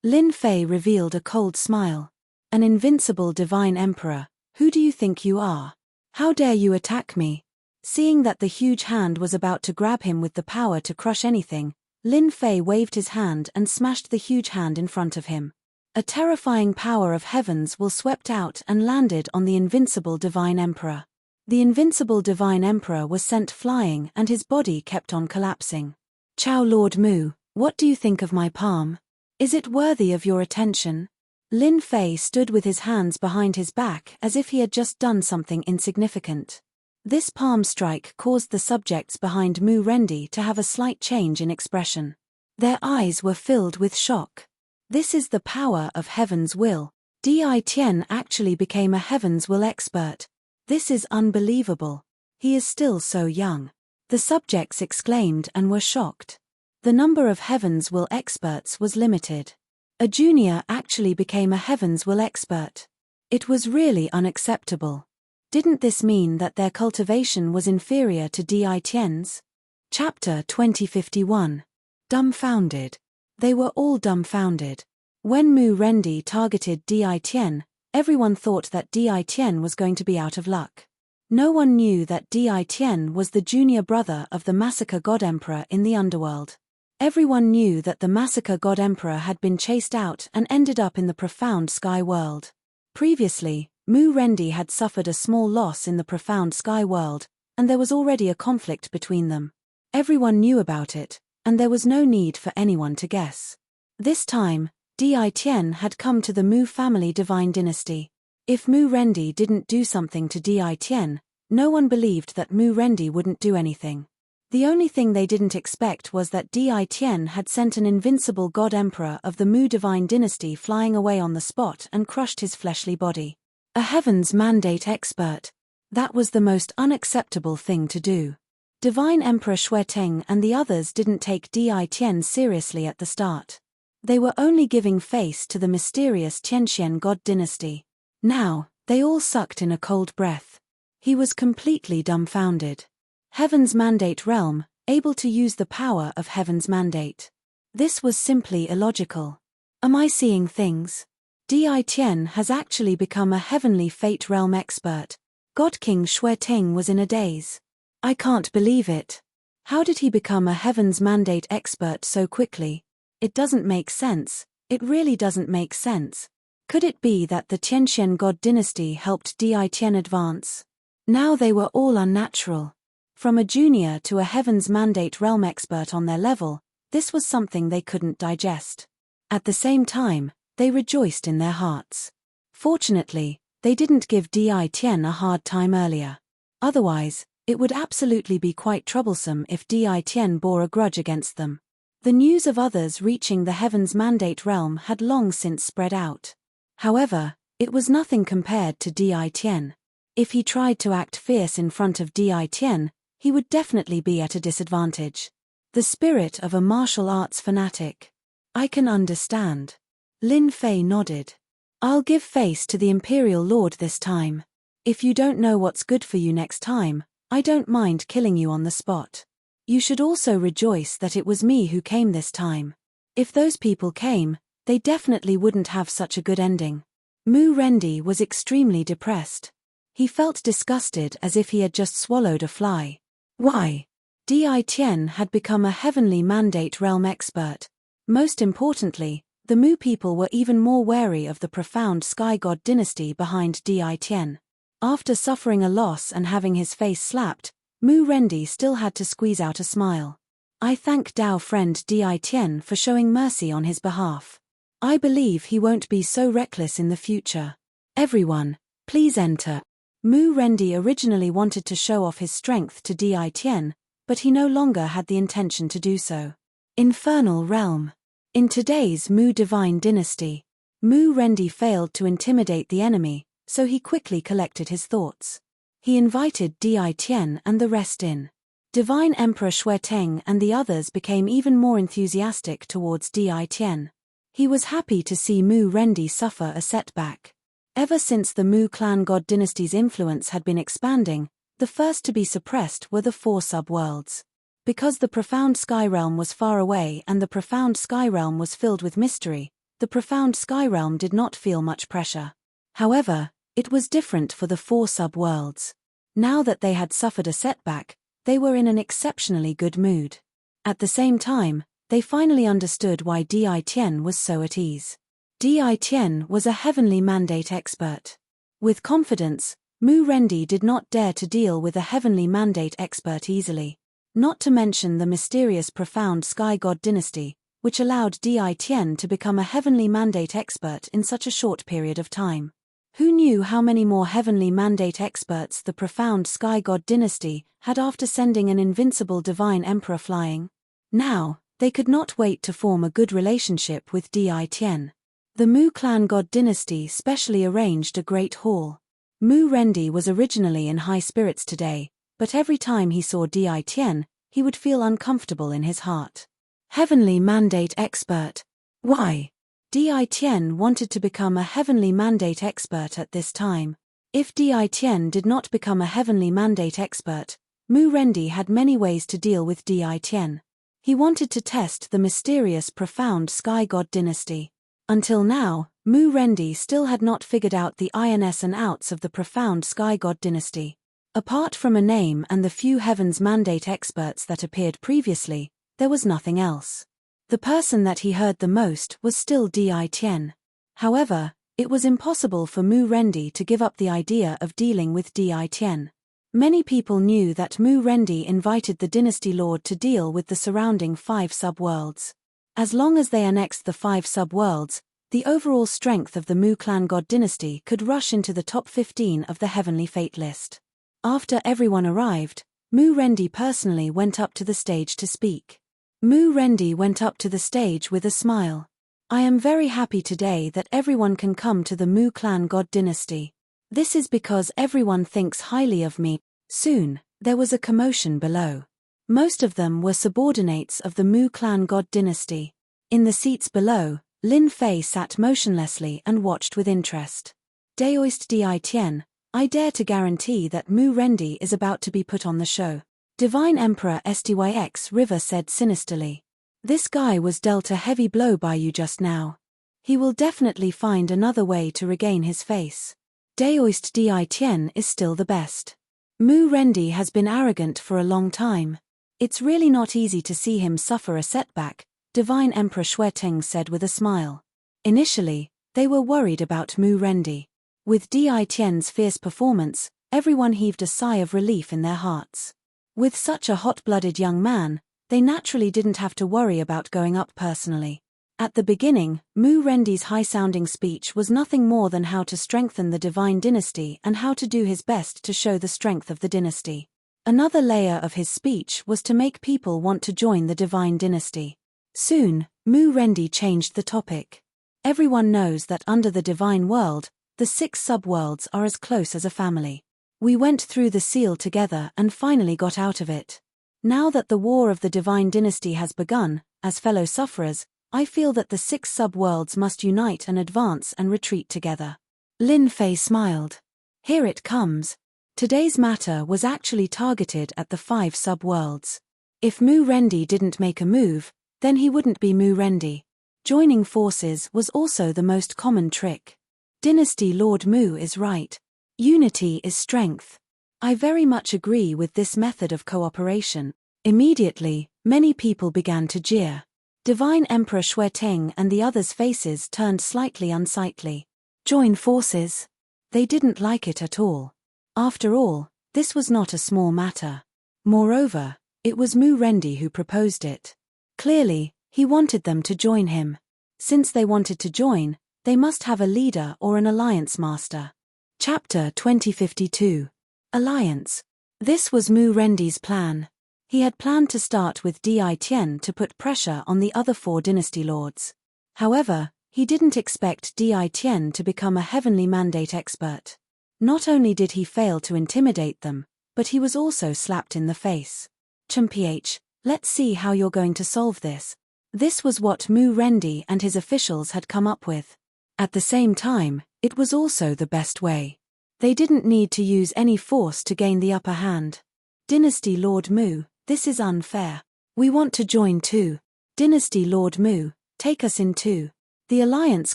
Lin Fei revealed a cold smile. An invincible divine emperor, who do you think you are? How dare you attack me? Seeing that the huge hand was about to grab him with the power to crush anything, Lin Fei waved his hand and smashed the huge hand in front of him. A terrifying power of heavens will swept out and landed on the invincible divine emperor. The invincible divine emperor was sent flying and his body kept on collapsing. Chao Lord Mu, what do you think of my palm? Is it worthy of your attention? Lin Fei stood with his hands behind his back as if he had just done something insignificant. This palm strike caused the subjects behind Mu Rendi to have a slight change in expression. Their eyes were filled with shock. This is the power of heaven's will. Di Tian actually became a heaven's will expert. This is unbelievable. He is still so young. The subjects exclaimed and were shocked. The number of heaven's will experts was limited. A junior actually became a heaven's will expert. It was really unacceptable. Didn't this mean that their cultivation was inferior to Di Tian's? Chapter 2051. Dumbfounded. They were all dumbfounded. When Mu Rendi targeted Di Tian, everyone thought that Di Tian was going to be out of luck. No one knew that Di Tian was the junior brother of the Massacre God Emperor in the underworld. Everyone knew that the Massacre God Emperor had been chased out and ended up in the profound sky world. Previously, Mu Rendi had suffered a small loss in the profound sky world, and there was already a conflict between them. Everyone knew about it, and there was no need for anyone to guess. This time, Di Tian had come to the Mu family divine dynasty. If Mu Rendi didn't do something to Di Tian, no one believed that Mu Rendi wouldn't do anything. The only thing they didn't expect was that Di Tian had sent an invincible god emperor of the Mu divine dynasty flying away on the spot and crushed his fleshly body. A heaven's mandate expert. That was the most unacceptable thing to do. Divine Emperor Ting and the others didn't take Di Tian seriously at the start. They were only giving face to the mysterious Tianqian god dynasty. Now, they all sucked in a cold breath. He was completely dumbfounded. Heaven's mandate realm, able to use the power of heaven's mandate. This was simply illogical. Am I seeing things? Di Tian has actually become a heavenly fate realm expert. God King Ting was in a daze. I can't believe it. How did he become a heaven's mandate expert so quickly? It doesn't make sense. It really doesn't make sense. Could it be that the Tianqian god dynasty helped Di Tian advance? Now they were all unnatural. From a junior to a heaven's mandate realm expert on their level, this was something they couldn't digest. At the same time, they rejoiced in their hearts. Fortunately, they didn't give Di Tian a hard time earlier. Otherwise, it would absolutely be quite troublesome if Di Tian bore a grudge against them. The news of others reaching the Heaven's Mandate realm had long since spread out. However, it was nothing compared to Di Tian. If he tried to act fierce in front of Di Tian, he would definitely be at a disadvantage. The spirit of a martial arts fanatic. I can understand. Lin Fei nodded. I'll give face to the Imperial Lord this time. If you don't know what's good for you next time, I don't mind killing you on the spot. You should also rejoice that it was me who came this time. If those people came, they definitely wouldn't have such a good ending. Mu Rendi was extremely depressed. He felt disgusted as if he had just swallowed a fly. Why? Di Tian had become a Heavenly Mandate realm expert. Most importantly, the Mu people were even more wary of the profound Sky God dynasty behind Di Tian. After suffering a loss and having his face slapped, Mu Rendi still had to squeeze out a smile. I thank Dao friend Di Tian for showing mercy on his behalf. I believe he won't be so reckless in the future. Everyone, please enter. Mu Rendi originally wanted to show off his strength to Di Tian, but he no longer had the intention to do so. Infernal Realm. In today's Mu Divine Dynasty, Mu Rendi failed to intimidate the enemy, so he quickly collected his thoughts. He invited Di Tian and the rest in. Divine Emperor Xueteng and the others became even more enthusiastic towards Di Tian. He was happy to see Mu Rendi suffer a setback. Ever since the Mu clan god dynasty's influence had been expanding, the first to be suppressed were the 4 subworlds. Because the Profound Sky Realm was far away and the Profound Sky Realm was filled with mystery, the Profound Sky Realm did not feel much pressure. However, it was different for the 4 subworlds. Now that they had suffered a setback, they were in an exceptionally good mood. At the same time, they finally understood why Di Tian was so at ease. Di Tian was a Heavenly Mandate expert. With confidence, Mu Rendi did not dare to deal with a Heavenly Mandate expert easily. Not to mention the mysterious Profound Sky God dynasty, which allowed Di Tian to become a Heavenly Mandate expert in such a short period of time. Who knew how many more Heavenly Mandate experts the Profound Sky God dynasty had after sending an invincible Divine Emperor flying? Now, they could not wait to form a good relationship with Di Tian. The Mu clan god dynasty specially arranged a great hall. Mu Rendi was originally in high spirits today, but every time he saw Di Tian, he would feel uncomfortable in his heart. Heavenly Mandate expert. Why? Di Tian wanted to become a Heavenly Mandate expert at this time. If Di Tian did not become a Heavenly Mandate expert, Mu Rendi had many ways to deal with Di Tian. He wanted to test the mysterious Profound Sky God dynasty. Until now, Mu Rendi still had not figured out the ins and outs of the Profound Sky God dynasty. Apart from a name and the few Heaven's Mandate experts that appeared previously, there was nothing else. The person that he heard the most was still Di Tian. However, it was impossible for Mu Rendi to give up the idea of dealing with Di Tian. Many people knew that Mu Rendi invited the Dynasty Lord to deal with the surrounding 5 subworlds. As long as they annexed the 5 subworlds, the overall strength of the Mu clan god dynasty could rush into the top 15 of the Heavenly Fate list. After everyone arrived, Mu Rendi personally went up to the stage to speak. Mu Rendi went up to the stage with a smile. I am very happy today that everyone can come to the Mu clan god dynasty. This is because everyone thinks highly of me. Soon, there was a commotion below. Most of them were subordinates of the Mu clan god dynasty. In the seats below, Lin Fei sat motionlessly and watched with interest. Daoist Di Tian, I dare to guarantee that Mu Rendi is about to be put on the show. Divine Emperor Styx River said sinisterly. This guy was dealt a heavy blow by you just now. He will definitely find another way to regain his face. Daoist Di Tian is still the best. Mu Rendi has been arrogant for a long time. It's really not easy to see him suffer a setback, Divine Emperor Xueteng said with a smile. Initially, they were worried about Mu Rendi. With Di Tian's fierce performance, everyone heaved a sigh of relief in their hearts. With such a hot-blooded young man, they naturally didn't have to worry about going up personally. At the beginning, Mu Rendi's high-sounding speech was nothing more than how to strengthen the divine dynasty and how to do his best to show the strength of the dynasty. Another layer of his speech was to make people want to join the divine dynasty. Soon, Mu Rendi changed the topic. Everyone knows that under the divine world, the 6 subworlds are as close as a family. We went through the seal together and finally got out of it. Now that the war of the divine dynasty has begun, as fellow sufferers, I feel that the 6 subworlds must unite and advance and retreat together. Lin Fei smiled. Here it comes. Today's matter was actually targeted at the 5 subworlds. If Mu Rendi didn't make a move, then he wouldn't be Mu Rendi. Joining forces was also the most common trick. Dynasty Lord Mu is right. Unity is strength. I very much agree with this method of cooperation. Immediately, many people began to jeer. Divine Emperor Xueteng and the others' faces turned slightly unsightly. Join forces? They didn't like it at all. After all, this was not a small matter. Moreover, it was Mu Rendi who proposed it. Clearly, he wanted them to join him. Since they wanted to join, they must have a leader or an alliance master. Chapter 2052. Alliance. This was Mu Rendi's plan. He had planned to start with Di Tian to put pressure on the other 4 dynasty lords. However, he didn't expect Di Tian to become a heavenly mandate expert. Not only did he fail to intimidate them, but he was also slapped in the face. Ch, let's see how you're going to solve this. This was what Mu Rendi and his officials had come up with. At the same time, it was also the best way. They didn't need to use any force to gain the upper hand. Dynasty Lord Mu, this is unfair. We want to join too. Dynasty Lord Mu, take us in too. The alliance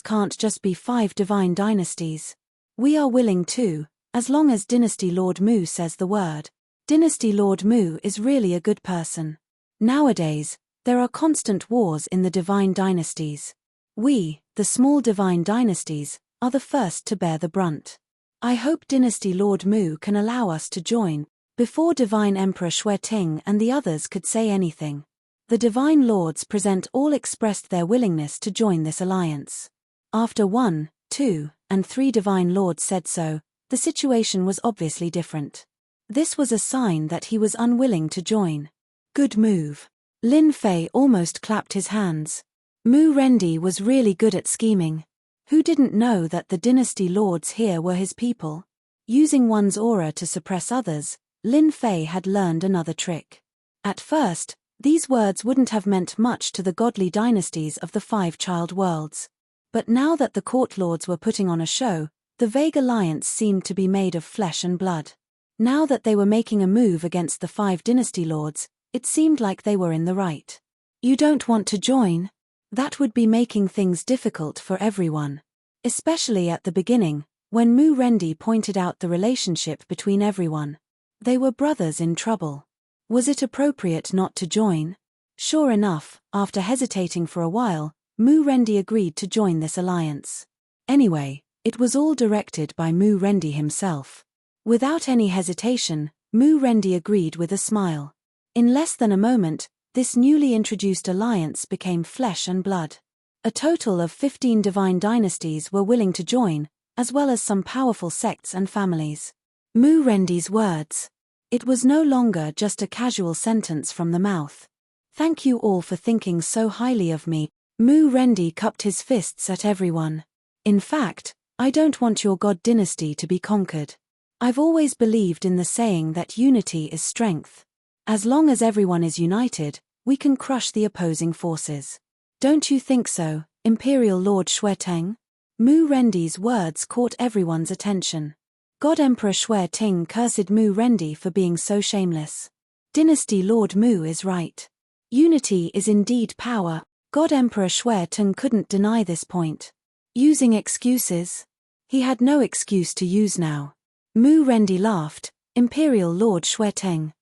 can't just be 5 divine dynasties. We are willing to, as long as Dynasty Lord Mu says the word. Dynasty Lord Mu is really a good person. Nowadays, there are constant wars in the divine dynasties. We, the small divine dynasties, are the first to bear the brunt. I hope Dynasty Lord Mu can allow us to join, before Divine Emperor Xueteng and the others could say anything. The divine lords present all expressed their willingness to join this alliance. After 1, 2, and 3 divine lords said so, the situation was obviously different. This was a sign that he was unwilling to join. Good move. Lin Fei almost clapped his hands. Mu Rendi was really good at scheming. Who didn't know that the dynasty lords here were his people? Using one's aura to suppress others, Lin Fei had learned another trick. At first, these words wouldn't have meant much to the godly dynasties of the 5 child worlds. But now that the court lords were putting on a show, the vague alliance seemed to be made of flesh and blood. Now that they were making a move against the 5 dynasty lords, it seemed like they were in the right. You don't want to join? That would be making things difficult for everyone. Especially at the beginning, when Mu Rendi pointed out the relationship between everyone. They were brothers in trouble. Was it appropriate not to join? Sure enough, after hesitating for a while, Mu Rendi agreed to join this alliance. Anyway, it was all directed by Mu Rendi himself. Without any hesitation, Mu Rendi agreed with a smile. In less than a moment, this newly introduced alliance became flesh and blood. A total of 15 divine dynasties were willing to join, as well as some powerful sects and families. Mu Rendi's words. It was no longer just a casual sentence from the mouth. Thank you all for thinking so highly of me. Mu Rendi cupped his fists at everyone. In fact, I don't want your god dynasty to be conquered. I've always believed in the saying that unity is strength. As long as everyone is united, we can crush the opposing forces. Don't you think so, Imperial Lord Xueteng? Mu Rendi's words caught everyone's attention. God Emperor Xueteng cursed Mu Rendi for being so shameless. Dynasty Lord Mu is right. Unity is indeed power. God Emperor Xueteng couldn't deny this point. Using excuses? He had no excuse to use now. Mu Rendi laughed. Imperial Lord Xueteng.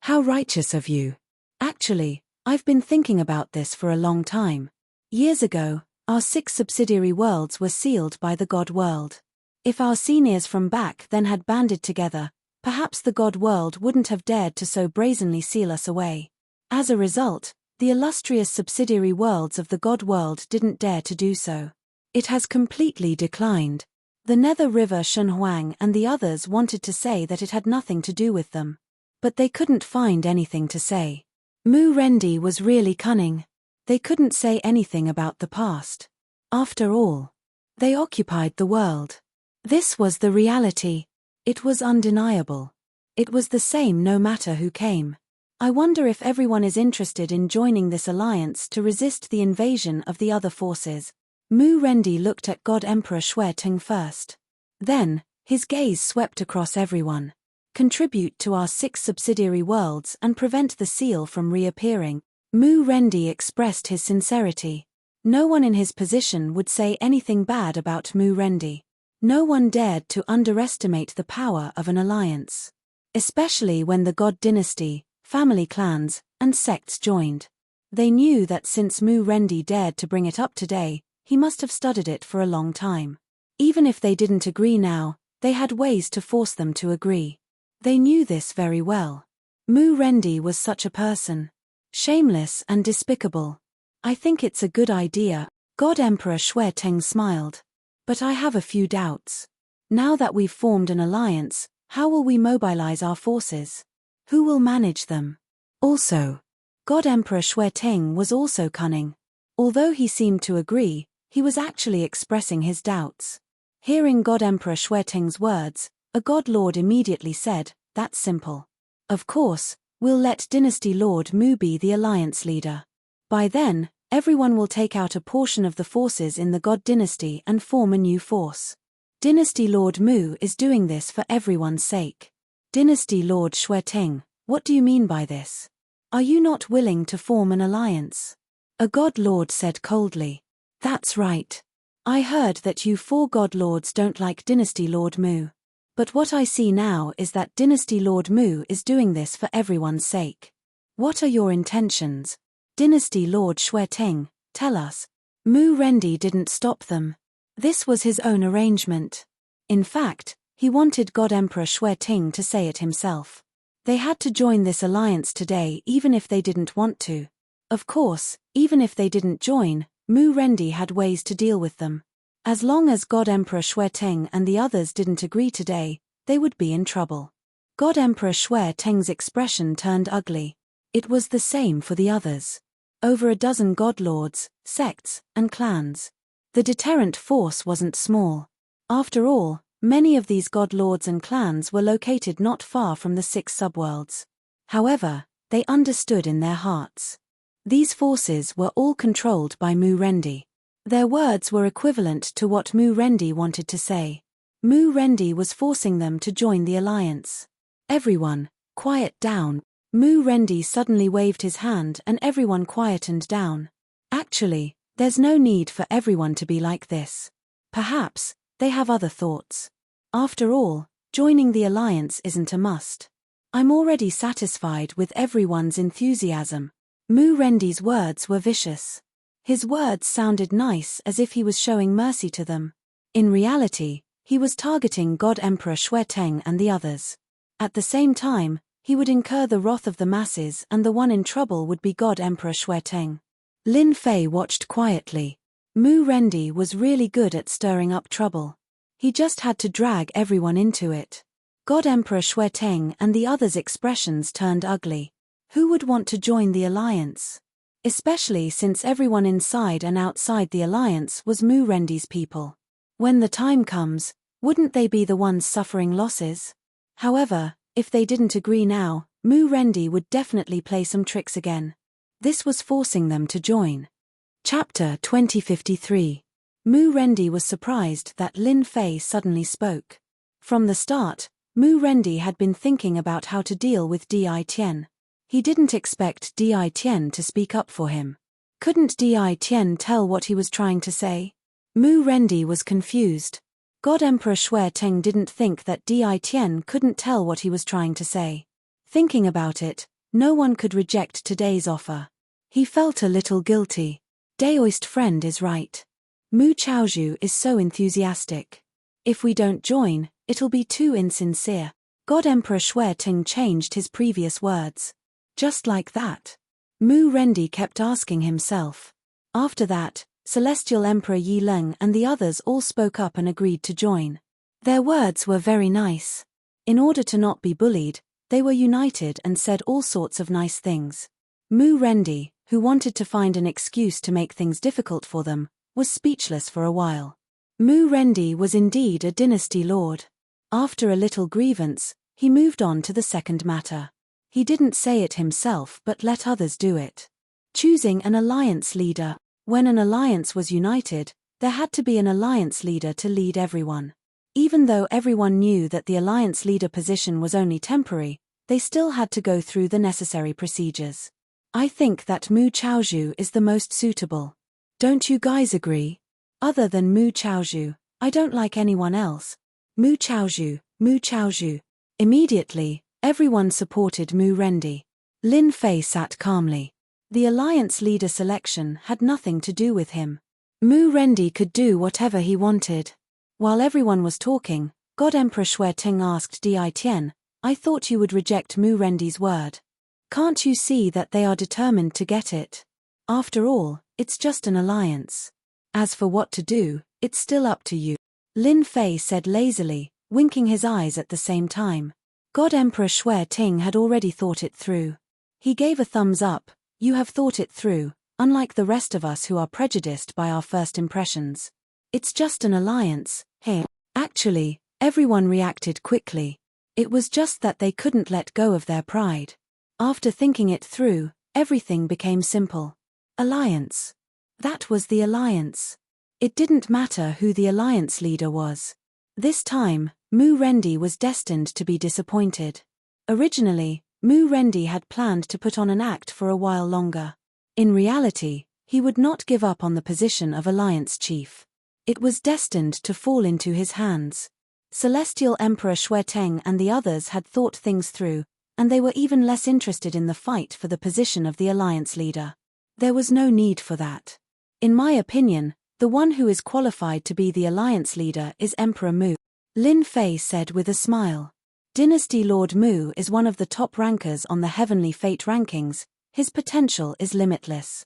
How righteous of you. Actually, I've been thinking about this for a long time. Years ago, our 6 subsidiary worlds were sealed by the God world. If our seniors from back then had banded together, perhaps the God world wouldn't have dared to so brazenly seal us away. As a result, The illustrious subsidiary worlds of the God world didn't dare to do so. It has completely declined. The Nether River Shenhuang and the others wanted to say that it had nothing to do with them. But they couldn't find anything to say. Mu Rendi was really cunning. They couldn't say anything about the past. After all, they occupied the world. This was the reality. It was undeniable. It was the same no matter who came. I wonder if everyone is interested in joining this alliance to resist the invasion of the other forces. Mu Rendi looked at God Emperor Xueting first. Then, his gaze swept across everyone. Contribute to our 6 subsidiary worlds and prevent the seal from reappearing. Mu Rendi expressed his sincerity. No one in his position would say anything bad about Mu Rendi. No one dared to underestimate the power of an alliance. Especially when the God dynasty, family clans, and sects joined. They knew that since Mu Rendi dared to bring it up today, he must have studied it for a long time. Even if they didn't agree now, they had ways to force them to agree. They knew this very well. Mu Rendi was such a person. Shameless and despicable. I think it's a good idea. God Emperor Xueting smiled. But I have a few doubts. Now that we've formed an alliance, how will we mobilize our forces? Who will manage them? Also, God Emperor Xueting was also cunning. Although he seemed to agree, he was actually expressing his doubts. Hearing God Emperor Xueting's words, a God Lord immediately said, "That's simple. Of course, we'll let Dynasty Lord Mu be the alliance leader. By then, everyone will take out a portion of the forces in the God Dynasty and form a new force. Dynasty Lord Mu is doing this for everyone's sake." Dynasty Lord Xueting, what do you mean by this? Are you not willing to form an alliance? A God Lord said coldly. That's right. I heard that you 4 God Lords don't like Dynasty Lord Mu. But what I see now is that Dynasty Lord Mu is doing this for everyone's sake. What are your intentions? Dynasty Lord Xueting, tell us. Mu Rendi didn't stop them. This was his own arrangement. In fact, he wanted God Emperor Xueting to say it himself. They had to join this alliance today even if they didn't want to. Of course, even if they didn't join, Mu Rendi had ways to deal with them. As long as God Emperor Xueting and the others didn't agree today, they would be in trouble. God Emperor Xueting's expression turned ugly. It was the same for the others. Over a dozen God Lords, sects, and clans. The deterrent force wasn't small. After all, many of these God Lords and clans were located not far from the 6 subworlds. However, they understood in their hearts. These forces were all controlled by Mu Rendi. Their words were equivalent to what Mu Rendi wanted to say. Mu Rendi was forcing them to join the alliance. Everyone, quiet down. Mu Rendi suddenly waved his hand and everyone quietened down. Actually, there's no need for everyone to be like this. Perhaps, they have other thoughts. After all, joining the alliance isn't a must. I'm already satisfied with everyone's enthusiasm. Mu Rendi's words were vicious. His words sounded nice as if he was showing mercy to them. In reality, he was targeting God Emperor Xueting and the others. At the same time, he would incur the wrath of the masses and the one in trouble would be God Emperor Xueting. Lin Fei watched quietly. Mu Rendi was really good at stirring up trouble. He just had to drag everyone into it. God Emperor Xueting and the others' expressions turned ugly. Who would want to join the alliance? Especially since everyone inside and outside the alliance was Mu Rendi's people. When the time comes, wouldn't they be the ones suffering losses? However, if they didn't agree now, Mu Rendi would definitely play some tricks again. This was forcing them to join. Chapter 2053. Mu Rendi was surprised that Lin Fei suddenly spoke. From the start, Mu Rendi had been thinking about how to deal with Di Tian. He didn't expect Di Tian to speak up for him. Couldn't Di Tian tell what he was trying to say? Mu Rendi was confused. God Emperor Xueting didn't think that Di Tian couldn't tell what he was trying to say. Thinking about it, no one could reject today's offer. He felt a little guilty. Daoist friend is right. Mu Chaozhu is so enthusiastic. If we don't join, it'll be too insincere. God Emperor Xueting changed his previous words. Just like that. Mu Rendi kept asking himself. After that, Celestial Emperor Yi Leng and the others all spoke up and agreed to join. Their words were very nice. In order to not be bullied, they were united and said all sorts of nice things. Mu Rendi, who wanted to find an excuse to make things difficult for them, was speechless for a while. Mu Rendi was indeed a dynasty lord. After a little grievance, he moved on to the second matter. He didn't say it himself but let others do it. Choosing an alliance leader. When an alliance was united, there had to be an alliance leader to lead everyone. Even though everyone knew that the alliance leader position was only temporary, they still had to go through the necessary procedures. I think that Mu Chaozhu is the most suitable. Don't you guys agree? Other than Mu Chaozhu, I don't like anyone else. Mu Chaozhu, Mu Chaozhu. Immediately, everyone supported Mu Rendi. Lin Fei sat calmly. The alliance leader selection had nothing to do with him. Mu Rendi could do whatever he wanted. While everyone was talking, God Emperor Shui Ting asked Di Tian, I thought you would reject Mu Rendi's word. Can't you see that they are determined to get it? After all, it's just an alliance. As for what to do, it's still up to you. Lin Fei said lazily, winking his eyes at the same time. God Emperor Shui Ting had already thought it through. He gave a thumbs up. You have thought it through, unlike the rest of us who are prejudiced by our first impressions. It's just an alliance, hey. Actually, everyone reacted quickly. It was just that they couldn't let go of their pride. After thinking it through, everything became simple. Alliance. That was the alliance. It didn't matter who the alliance leader was. This time, Mu Rendi was destined to be disappointed. Originally, Mu Rendi had planned to put on an act for a while longer. In reality, he would not give up on the position of alliance chief. It was destined to fall into his hands. Celestial Emperor Shui Teng and the others had thought things through, and they were even less interested in the fight for the position of the alliance leader. There was no need for that. In my opinion, the one who is qualified to be the alliance leader is Emperor Mu. Lin Fei said with a smile. Dynasty Lord Mu is one of the top rankers on the Heavenly Fate rankings. His potential is limitless.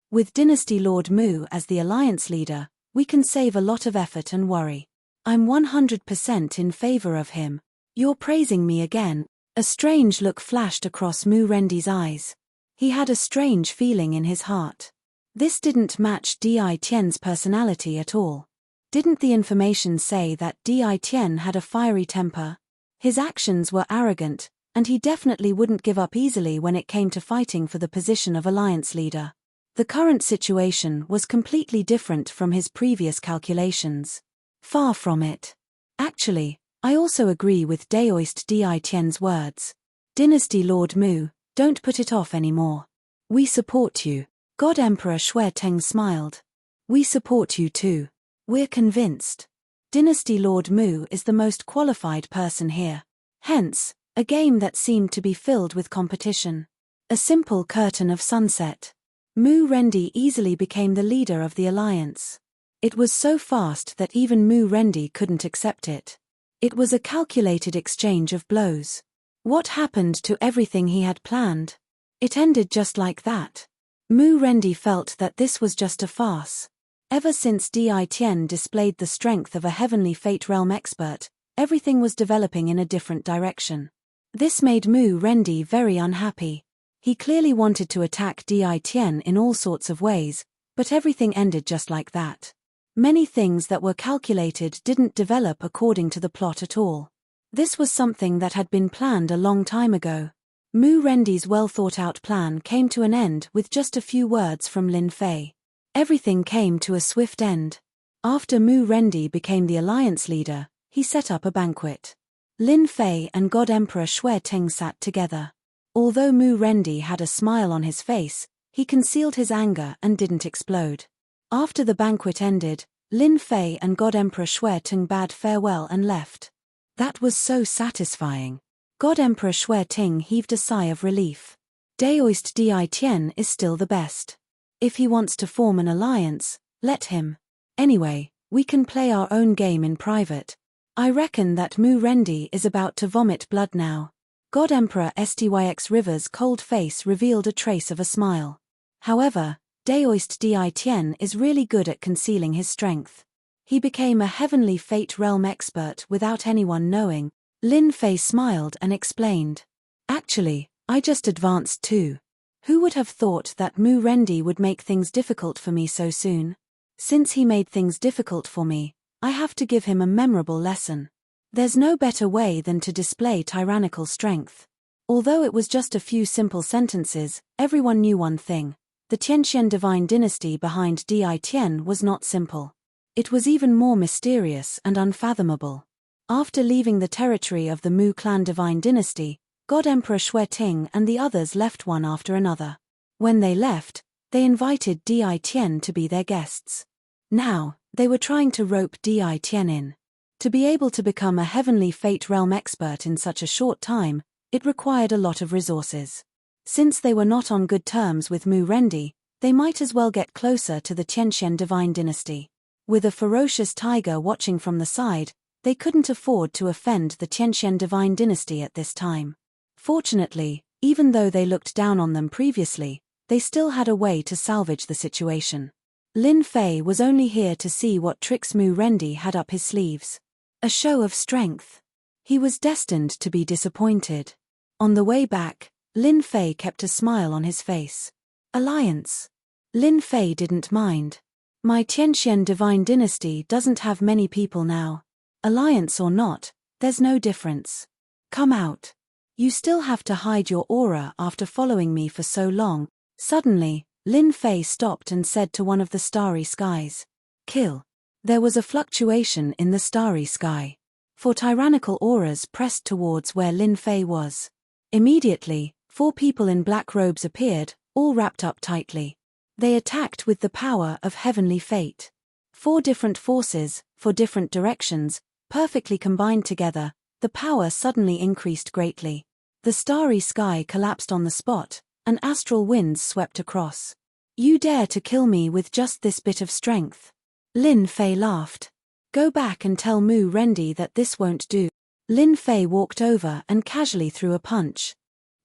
With Dynasty Lord Mu as the alliance leader, we can save a lot of effort and worry. I'm 100% in favor of him. You're praising me again. A strange look flashed across Mu Rendi's eyes. He had a strange feeling in his heart. This didn't match Di Tian's personality at all. Didn't the information say that Di Tian had a fiery temper? His actions were arrogant, and he definitely wouldn't give up easily when it came to fighting for the position of alliance leader. The current situation was completely different from his previous calculations. Far from it. Actually, I also agree with Daoist Di Tian's words. Dynasty Lord Mu, don't put it off anymore. We support you. God Emperor Shui Teng smiled. We support you too. We're convinced. Dynasty Lord Mu is the most qualified person here. Hence, a game that seemed to be filled with competition. A simple curtain of sunset. Mu Rendi easily became the leader of the alliance. It was so fast that even Mu Rendi couldn't accept it. It was a calculated exchange of blows. What happened to everything he had planned? It ended just like that. Mu Rendi felt that this was just a farce. Ever since Di Tian displayed the strength of a Heavenly Fate realm expert, everything was developing in a different direction. This made Mu Rendi very unhappy. He clearly wanted to attack Di Tian in all sorts of ways, but everything ended just like that. Many things that were calculated didn't develop according to the plot at all. This was something that had been planned a long time ago. Mu Rendi's well-thought-out plan came to an end with just a few words from Lin Fei. Everything came to a swift end. After Mu Rendi became the alliance leader, he set up a banquet. Lin Fei and God Emperor Shui Teng sat together. Although Mu Rendi had a smile on his face, he concealed his anger and didn't explode. After the banquet ended, Lin Fei and God Emperor Shui Teng bade farewell and left. That was so satisfying. God Emperor Shui Ting heaved a sigh of relief. Daoist Di Tian is still the best. If he wants to form an alliance, let him. Anyway, we can play our own game in private. I reckon that Mu Rendi is about to vomit blood now. God Emperor Styx River's cold face revealed a trace of a smile. However, Daoist Di Tien is really good at concealing his strength. He became a heavenly fate realm expert without anyone knowing. Lin Fei smiled and explained. Actually, I just advanced too. Who would have thought that Mu Rendi would make things difficult for me so soon? Since he made things difficult for me, I have to give him a memorable lesson. There's no better way than to display tyrannical strength. Although it was just a few simple sentences, everyone knew one thing. The Tianxian divine dynasty behind Di Tien was not simple. It was even more mysterious and unfathomable. After leaving the territory of the Mu clan divine dynasty, God Emperor Shui Ting and the others left one after another. When they left, they invited Di Tien to be their guests. Now, they were trying to rope Di Tien in. To be able to become a heavenly fate realm expert in such a short time, it required a lot of resources. Since they were not on good terms with Mu Rendi, they might as well get closer to the Tianxian divine dynasty. With a ferocious tiger watching from the side, they couldn't afford to offend the Tianxian divine dynasty at this time. Fortunately, even though they looked down on them previously, they still had a way to salvage the situation. Lin Fei was only here to see what tricks Mu Rendi had up his sleeves. A show of strength. He was destined to be disappointed. On the way back, Lin Fei kept a smile on his face. Alliance. Lin Fei didn't mind. My Tianxian divine dynasty doesn't have many people now. Alliance or not, there's no difference. Come out. You still have to hide your aura after following me for so long. Suddenly, Lin Fei stopped and said to one of the starry skies. Kill. There was a fluctuation in the starry sky. 4 tyrannical auras pressed towards where Lin Fei was. Immediately, 4 people in black robes appeared, all wrapped up tightly. They attacked with the power of heavenly fate. 4 different forces, 4 different directions, perfectly combined together, the power suddenly increased greatly. The starry sky collapsed on the spot, and astral winds swept across. You dare to kill me with just this bit of strength? Lin Fei laughed. Go back and tell Mu Rendi that this won't do. Lin Fei walked over and casually threw a punch.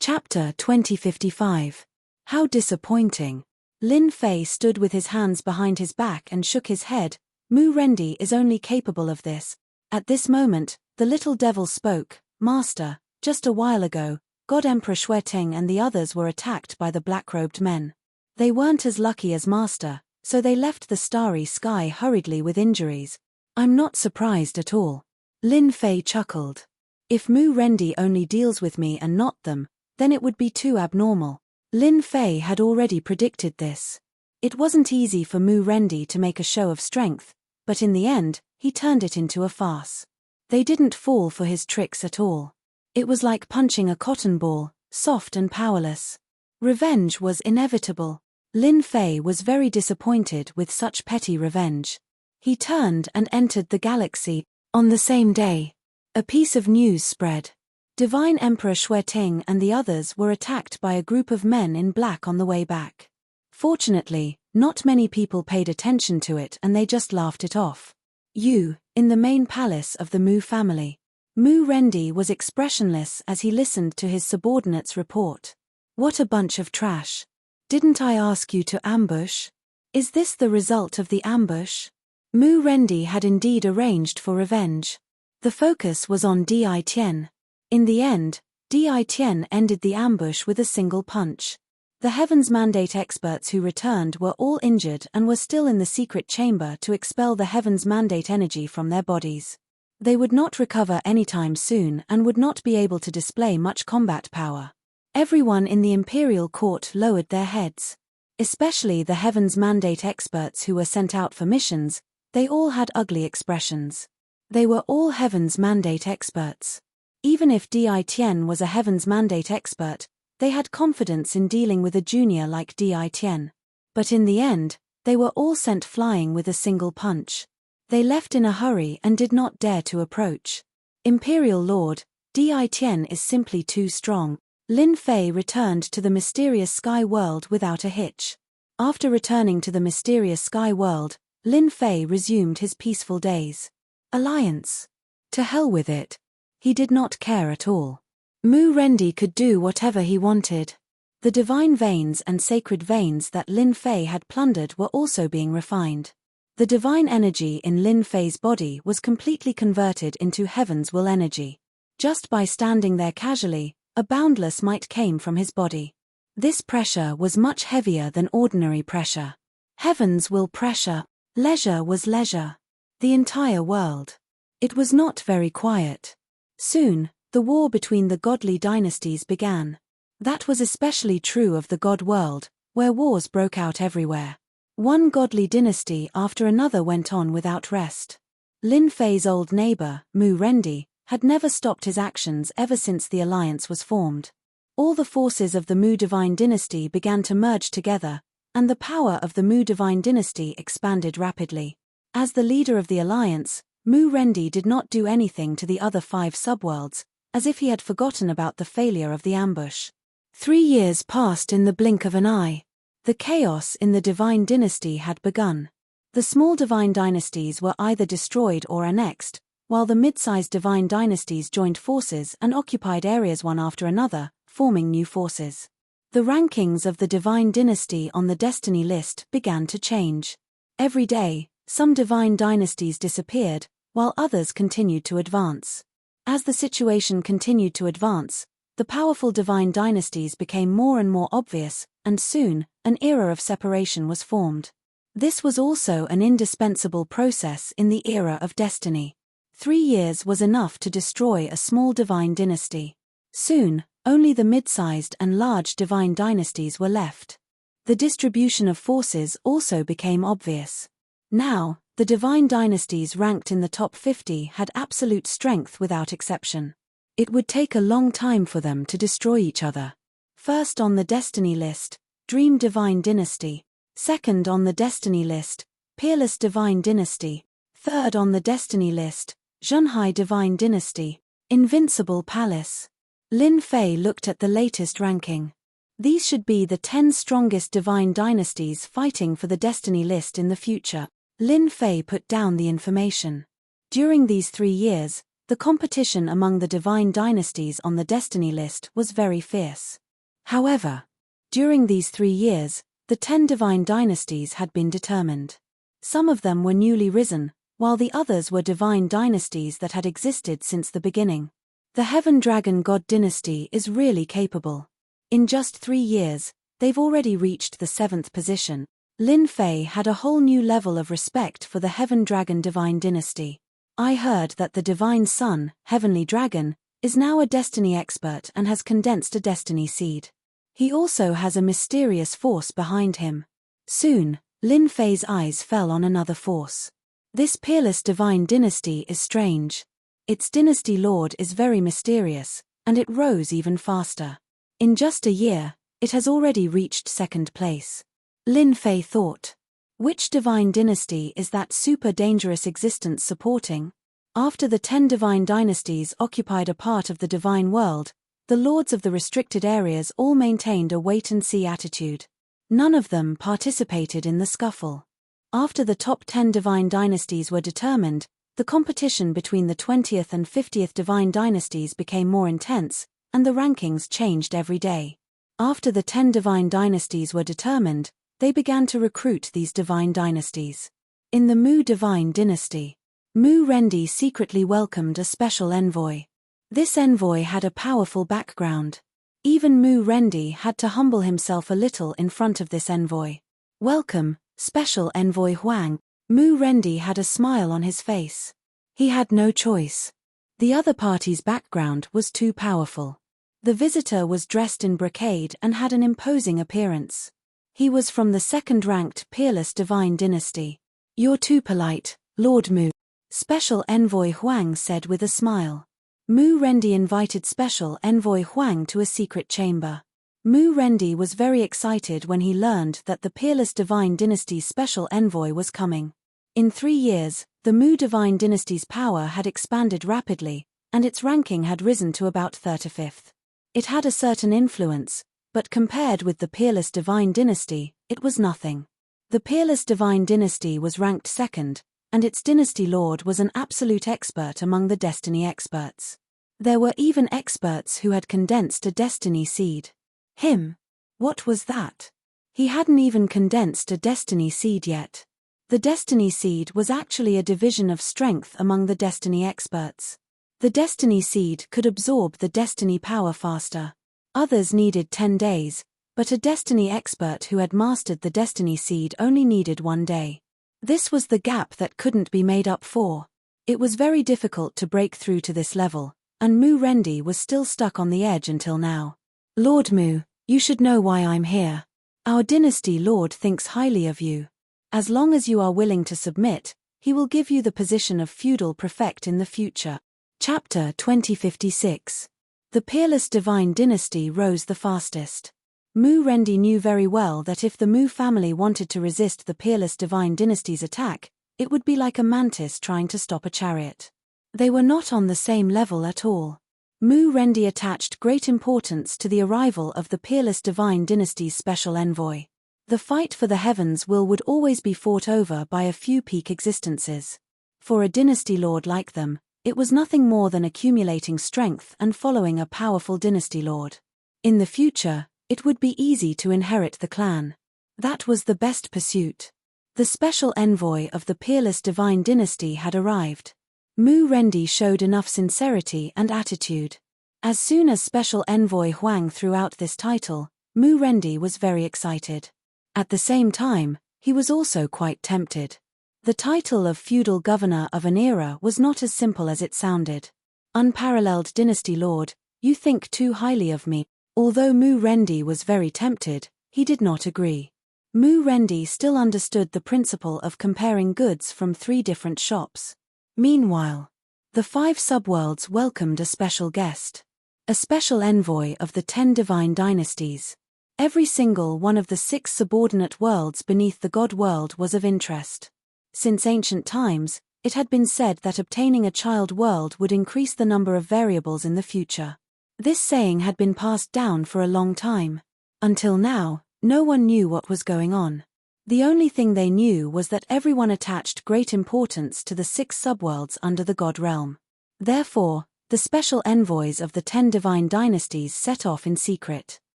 Chapter 2055. How disappointing. Lin Fei stood with his hands behind his back and shook his head. Mu Rendi is only capable of this. At this moment, the little devil spoke. Master, just a while ago, God Emperor Shui Ting and the others were attacked by the black-robed men. They weren't as lucky as Master, so they left the starry sky hurriedly with injuries. I'm not surprised at all. Lin Fei chuckled. If Mu Rendi only deals with me and not them, then it would be too abnormal. Lin Fei had already predicted this. It wasn't easy for Mu Rendi to make a show of strength, but in the end, he turned it into a farce. They didn't fall for his tricks at all. It was like punching a cotton ball, soft and powerless. Revenge was inevitable. Lin Fei was very disappointed with such petty revenge. He turned and entered the galaxy. On the same day, a piece of news spread. Divine Emperor Shui Ting and the others were attacked by a group of men in black on the way back. Fortunately, not many people paid attention to it and they just laughed it off. In the main palace of the Mu family. Mu Rendi was expressionless as he listened to his subordinate's report. What a bunch of trash. Didn't I ask you to ambush? Is this the result of the ambush? Mu Rendi had indeed arranged for revenge. The focus was on Di Tien. In the end, Di Tien ended the ambush with a single punch. The Heaven's Mandate experts who returned were all injured and were still in the secret chamber to expel the Heaven's Mandate energy from their bodies. They would not recover anytime soon and would not be able to display much combat power. Everyone in the Imperial Court lowered their heads. Especially the Heaven's Mandate experts who were sent out for missions, they all had ugly expressions. They were all Heaven's Mandate experts. Even if Di Tien was a Heaven's Mandate expert, they had confidence in dealing with a junior like Di Tien. But in the end, they were all sent flying with a single punch. They left in a hurry and did not dare to approach. Imperial Lord, Di Tien is simply too strong. Lin Fei returned to the mysterious sky world without a hitch. After returning to the mysterious sky world, Lin Fei resumed his peaceful days. Alliance. To hell with it. He did not care at all. Mu Rendi could do whatever he wanted. The divine veins and sacred veins that Lin Fei had plundered were also being refined. The divine energy in Lin Fei's body was completely converted into heaven's will energy. Just by standing there casually, a boundless might came from his body. This pressure was much heavier than ordinary pressure. Heaven's will pressure. Leisure was leisure. The entire world. It was not very quiet. Soon, the war between the godly dynasties began. That was especially true of the god world, where wars broke out everywhere. One godly dynasty after another went on without rest. Lin Fei's old neighbor, Mu Rendi, had never stopped his actions ever since the alliance was formed. All the forces of the Mu divine dynasty began to merge together, and the power of the Mu divine dynasty expanded rapidly. As the leader of the alliance, Mu Rendi did not do anything to the other 5 subworlds, as if he had forgotten about the failure of the ambush. 3 years passed in the blink of an eye. The chaos in the divine dynasty had begun. The small divine dynasties were either destroyed or annexed, while the mid-sized divine dynasties joined forces and occupied areas one after another, forming new forces. The rankings of the divine dynasty on the destiny list began to change. Every day, some divine dynasties disappeared, while others continued to advance. As the situation continued to advance, the powerful divine dynasties became more and more obvious, and soon, an era of separation was formed. This was also an indispensable process in the era of destiny. 3 years was enough to destroy a small divine dynasty. Soon, only the mid-sized and large divine dynasties were left. The distribution of forces also became obvious. Now, the divine dynasties ranked in the top 50 had absolute strength without exception. It would take a long time for them to destroy each other. First on the destiny list, Dream Divine Dynasty. Second on the destiny list, Peerless Divine Dynasty. Third on the destiny list, Zhenhai Divine Dynasty. Invincible Palace. Lin Fei looked at the latest ranking. These should be the 10 strongest divine dynasties fighting for the destiny list in the future. Lin Fei put down the information. During these 3 years, the competition among the divine dynasties on the destiny list was very fierce. However, during these 3 years, the 10 divine dynasties had been determined. Some of them were newly risen, while the others were divine dynasties that had existed since the beginning. The Heaven Dragon God dynasty is really capable. In just 3 years, they've already reached the 7th position. Lin Fei had a whole new level of respect for the Heaven Dragon Divine Dynasty. I heard that the Divine Son, Heavenly Dragon, is now a destiny expert and has condensed a destiny seed. He also has a mysterious force behind him. Soon, Lin Fei's eyes fell on another force. This Peerless Divine Dynasty is strange. Its dynasty lord is very mysterious, and it rose even faster. In just a year, it has already reached 2nd place. Lin Fei thought. Which divine dynasty is that super dangerous existence supporting? After the 10 divine dynasties occupied a part of the divine world, the lords of the restricted areas all maintained a wait-and-see attitude. None of them participated in the scuffle. After the top 10 divine dynasties were determined, the competition between the 20th and 50th divine dynasties became more intense, and the rankings changed every day. After the 10 divine dynasties were determined, they began to recruit these divine dynasties. In the Mu divine dynasty, Mu Rendi secretly welcomed a special envoy. This envoy had a powerful background. Even Mu Rendi had to humble himself a little in front of this envoy. Welcome, Special Envoy Huang. Mu Rendi had a smile on his face. He had no choice. The other party's background was too powerful. The visitor was dressed in brocade and had an imposing appearance. He was from the 2nd-ranked Peerless Divine Dynasty. You're too polite, Lord Mu. Special Envoy Huang said with a smile. Mu Rendi invited Special Envoy Huang to a secret chamber. Mu Rendi was very excited when he learned that the Peerless Divine Dynasty's special envoy was coming. In 3 years, the Mu Divine Dynasty's power had expanded rapidly, and its ranking had risen to about 35th. It had a certain influence, but compared with the Peerless Divine Dynasty, it was nothing. The Peerless Divine Dynasty was ranked 2nd, and its dynasty lord was an absolute expert among the destiny experts. There were even experts who had condensed a destiny seed. Him? What was that? He hadn't even condensed a destiny seed yet. The destiny seed was actually a division of strength among the destiny experts. The destiny seed could absorb the destiny power faster. Others needed 10 days, but a destiny expert who had mastered the destiny seed only needed 1 day. This was the gap that couldn't be made up for. It was very difficult to break through to this level, and Mu Rendi was still stuck on the edge until now. Lord Mu, you should know why I'm here. Our dynasty lord thinks highly of you. As long as you are willing to submit, he will give you the position of feudal prefect in the future. Chapter 2056. The peerless divine dynasty rose the fastest. Mu Rendi knew very well that if the Mu family wanted to resist the peerless divine dynasty's attack, it would be like a mantis trying to stop a chariot. They were not on the same level at all. Mu Rendi attached great importance to the arrival of the peerless divine dynasty's special envoy. The fight for the heavens would always be fought over by a few peak existences. For a dynasty lord like them, it was nothing more than accumulating strength and following a powerful dynasty lord. In the future, it would be easy to inherit the clan. That was the best pursuit. The special envoy of the peerless divine dynasty had arrived. Mu Rendi showed enough sincerity and attitude. As soon as special envoy Huang threw out this title, Mu Rendi was very excited. At the same time, he was also quite tempted. The title of feudal governor of an era was not as simple as it sounded. Unparalleled dynasty lord, you think too highly of me. Although Mu Rendi was very tempted, he did not agree. Mu Rendi still understood the principle of comparing goods from 3 different shops. Meanwhile, the 5 subworlds welcomed a special guest. A special envoy of the 10 divine dynasties. Every single one of the 6 subordinate worlds beneath the God world was of interest. Since ancient times, it had been said that obtaining a child world would increase the number of variables in the future. This saying had been passed down for a long time. Until now, no one knew what was going on. The only thing they knew was that everyone attached great importance to the 6 subworlds under the God realm. Therefore, the special envoys of the 10 divine dynasties set off in secret.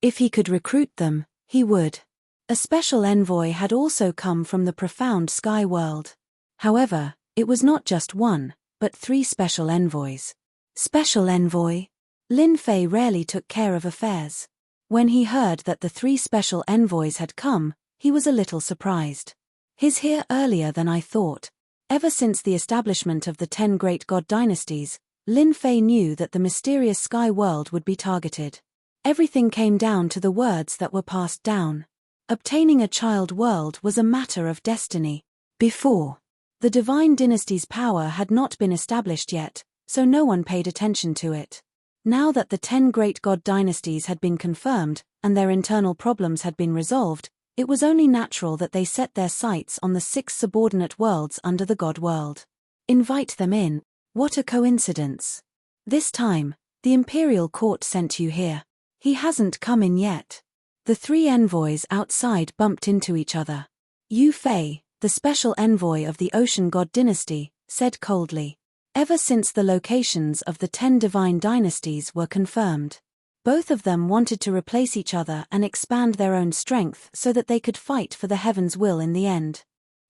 If he could recruit them, he would. A special envoy had also come from the profound sky world. However, it was not just 1, but 3 special envoys. Special envoy? Lin Fei rarely took care of affairs. When he heard that the 3 special envoys had come, he was a little surprised. He's here earlier than I thought. Ever since the establishment of the 10 great god dynasties, Lin Fei knew that the mysterious sky world would be targeted. Everything came down to the words that were passed down. Obtaining a child world was a matter of destiny. Before, the divine dynasty's power had not been established yet, so no one paid attention to it. Now that the 10 great god dynasties had been confirmed, and their internal problems had been resolved, it was only natural that they set their sights on the 6 subordinate worlds under the God world. Invite them in. What a coincidence. This time, the imperial court sent you here. He hasn't come in yet. The 3 envoys outside bumped into each other. Yu Fei, the special envoy of the Ocean God dynasty, said coldly. Ever since the locations of the 10 divine dynasties were confirmed, both of them wanted to replace each other and expand their own strength so that they could fight for the heaven's will in the end.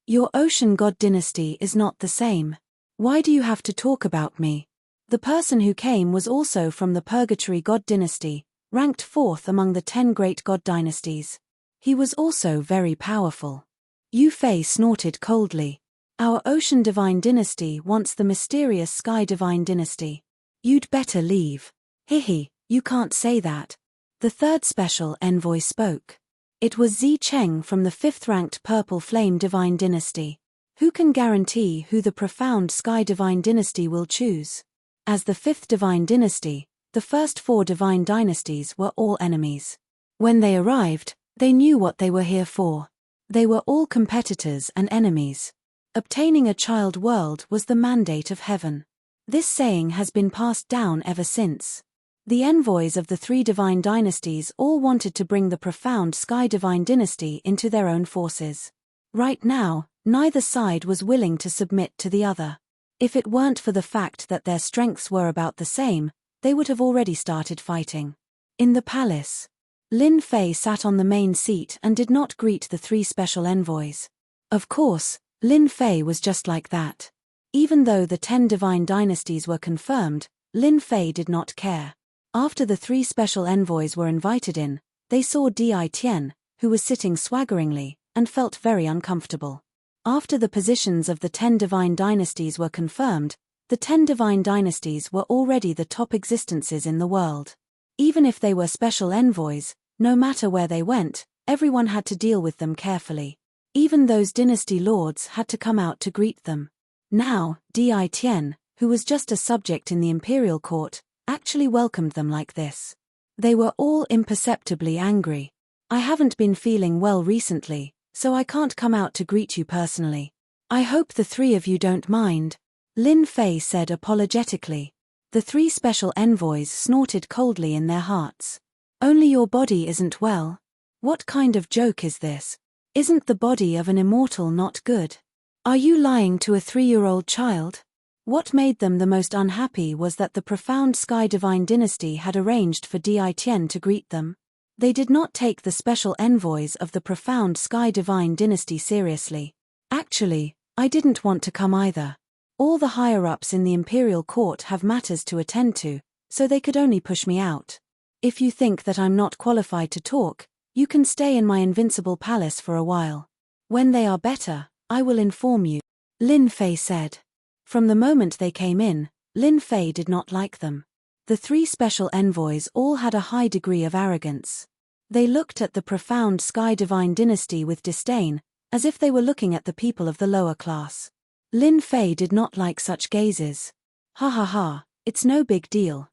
Your Ocean God dynasty is not the same. Why do you have to talk about me? The person who came was also from the Purgatory God dynasty, ranked 4th among the 10 great god dynasties. He was also very powerful. Yu Fei snorted coldly. Our Ocean Divine Dynasty wants the mysterious Sky Divine Dynasty. You'd better leave. Hihi, you can't say that. The 3rd special envoy spoke. It was Zi Cheng from the 5th-ranked Purple Flame Divine Dynasty. Who can guarantee who the profound Sky Divine Dynasty will choose? As the 5th Divine Dynasty, the first 4 divine dynasties were all enemies. When they arrived, they knew what they were here for. They were all competitors and enemies. Obtaining a child world was the mandate of heaven. This saying has been passed down ever since. The envoys of the 3 divine dynasties all wanted to bring the profound Sky Divine Dynasty into their own forces. Right now, neither side was willing to submit to the other. If it weren't for the fact that their strengths were about the same, they would have already started fighting. In the palace, Lin Fei sat on the main seat and did not greet the 3 special envoys. Of course, Lin Fei was just like that. Even though the 10 divine dynasties were confirmed, Lin Fei did not care. After the 3 special envoys were invited in, they saw Di Tian, who was sitting swaggeringly, and felt very uncomfortable. After the positions of the 10 divine dynasties were confirmed, the 10 divine dynasties were already the top existences in the world. Even if they were special envoys, no matter where they went, everyone had to deal with them carefully. Even those dynasty lords had to come out to greet them. Now, Di Tian, who was just a subject in the imperial court, actually welcomed them like this. They were all imperceptibly angry. I haven't been feeling well recently, so I can't come out to greet you personally. I hope the 3 of you don't mind, Lin Fei said apologetically. The 3 special envoys snorted coldly in their hearts. Only your body isn't well? What kind of joke is this? Isn't the body of an immortal not good? Are you lying to a 3-year-old child? What made them the most unhappy was that the profound Sky Divine Dynasty had arranged for Di Tian to greet them. They did not take the special envoys of the profound Sky Divine Dynasty seriously. Actually, I didn't want to come either. All the higher-ups in the imperial court have matters to attend to, so they could only push me out. If you think that I'm not qualified to talk, you can stay in my invincible palace for a while. When they are better, I will inform you, Lin Fei said. From the moment they came in, Lin Fei did not like them. The 3 special envoys all had a high degree of arrogance. They looked at the profound Sky Divine Dynasty with disdain, as if they were looking at the people of the lower class. Lin Fei did not like such gazes. Ha ha ha, it's no big deal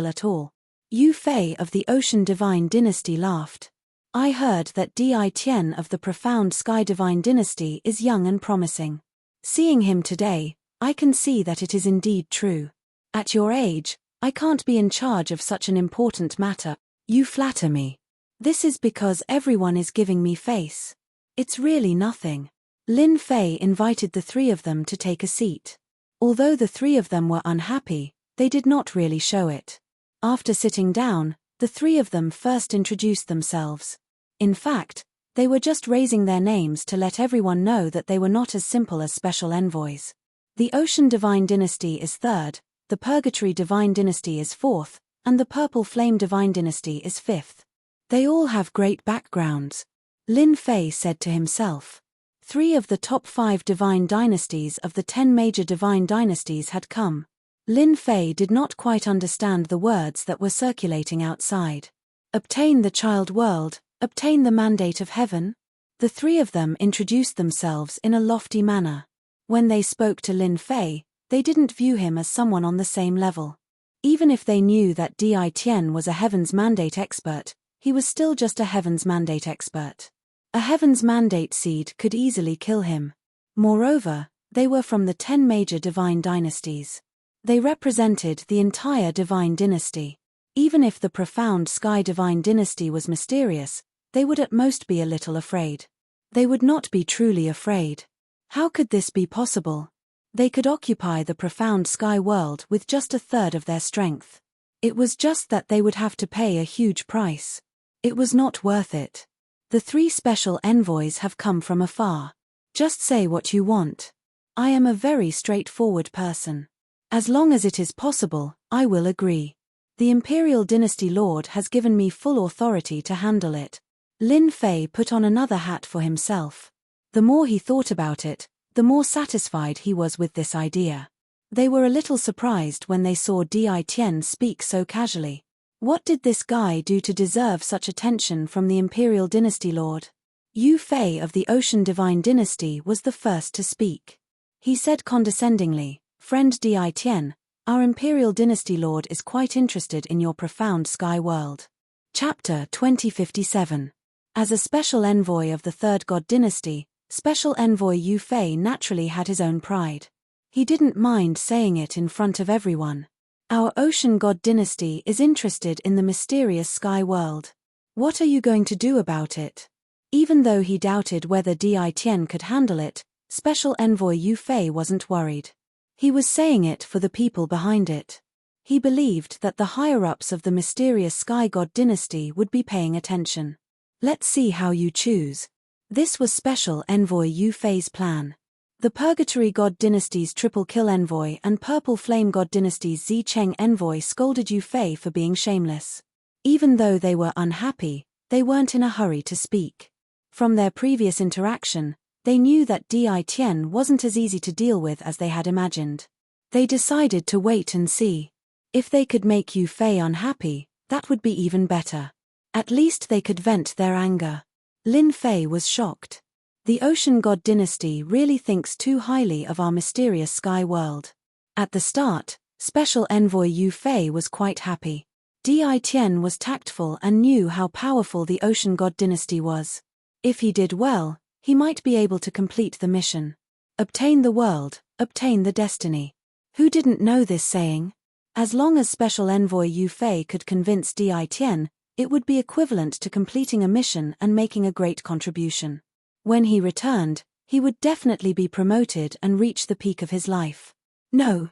at all. Yu Fei of the Ocean Divine Dynasty laughed. I heard that Di Tian of the profound Sky Divine Dynasty is young and promising. Seeing him today, I can see that it is indeed true. At your age, I can't be in charge of such an important matter. You flatter me. This is because everyone is giving me face. It's really nothing. Lin Fei invited the 3 of them to take a seat. Although the 3 of them were unhappy, they did not really show it. After sitting down, the 3 of them first introduced themselves. In fact, they were just raising their names to let everyone know that they were not as simple as special envoys. The Ocean Divine Dynasty is 3rd, the Purgatory Divine Dynasty is 4th, and the Purple Flame Divine Dynasty is 5th. They all have great backgrounds, Lin Fei said to himself. 3 of the top 5 divine dynasties of the 10 major divine dynasties had come. Lin Fei did not quite understand the words that were circulating outside. Obtain the child world, obtain the mandate of heaven? The 3 of them introduced themselves in a lofty manner. When they spoke to Lin Fei, they didn't view him as someone on the same level. Even if they knew that Di Tian was a Heaven's Mandate expert, he was still just a Heaven's Mandate expert. A Heaven's Mandate seed could easily kill him. Moreover, they were from the 10 major divine dynasties. They represented the entire divine dynasty. Even if the profound Sky Divine Dynasty was mysterious, they would at most be a little afraid. They would not be truly afraid. How could this be possible? They could occupy the profound sky world with just 1/3 of their strength. It was just that they would have to pay a huge price. It was not worth it. The 3 special envoys have come from afar. Just say what you want. I am a very straightforward person. As long as it is possible, I will agree. The Imperial Dynasty Lord has given me full authority to handle it. Lin Fei put on another hat for himself. The more he thought about it, the more satisfied he was with this idea. They were a little surprised when they saw Di Tian speak so casually. What did this guy do to deserve such attention from the Imperial Dynasty Lord? Yu Fei of the Ocean Divine Dynasty was the first to speak. He said condescendingly, "Friend Di Tian, our Imperial Dynasty Lord is quite interested in your profound sky world." Chapter 2057. As a special envoy of the 3rd God Dynasty, Special Envoy Yu Fei naturally had his own pride. He didn't mind saying it in front of everyone. Our Ocean God Dynasty is interested in the mysterious sky world. What are you going to do about it? Even though he doubted whether Di Tian could handle it, Special Envoy Yu Fei wasn't worried. He was saying it for the people behind it. He believed that the higher-ups of the mysterious Sky God dynasty would be paying attention. Let's see how you choose. This was Special Envoy Yu Fei's plan. The Purgatory God dynasty's Triple Kill Envoy and Purple Flame God dynasty's Zi Cheng Envoy scolded Yu Fei for being shameless. Even though they were unhappy, they weren't in a hurry to speak. From their previous interaction, they knew that Di Tian wasn't as easy to deal with as they had imagined. They decided to wait and see. If they could make Yu Fei unhappy, that would be even better. At least they could vent their anger. Lin Fei was shocked. The Ocean God dynasty really thinks too highly of our mysterious sky world. At the start, Special Envoy Yu Fei was quite happy. Di Tian was tactful and knew how powerful the Ocean God dynasty was. If he did well, he might be able to complete the mission. Obtain the world, obtain the destiny. Who didn't know this saying? As long as Special Envoy Yu Fei could convince Di Tian, it would be equivalent to completing a mission and making a great contribution. When he returned, he would definitely be promoted and reach the peak of his life. No.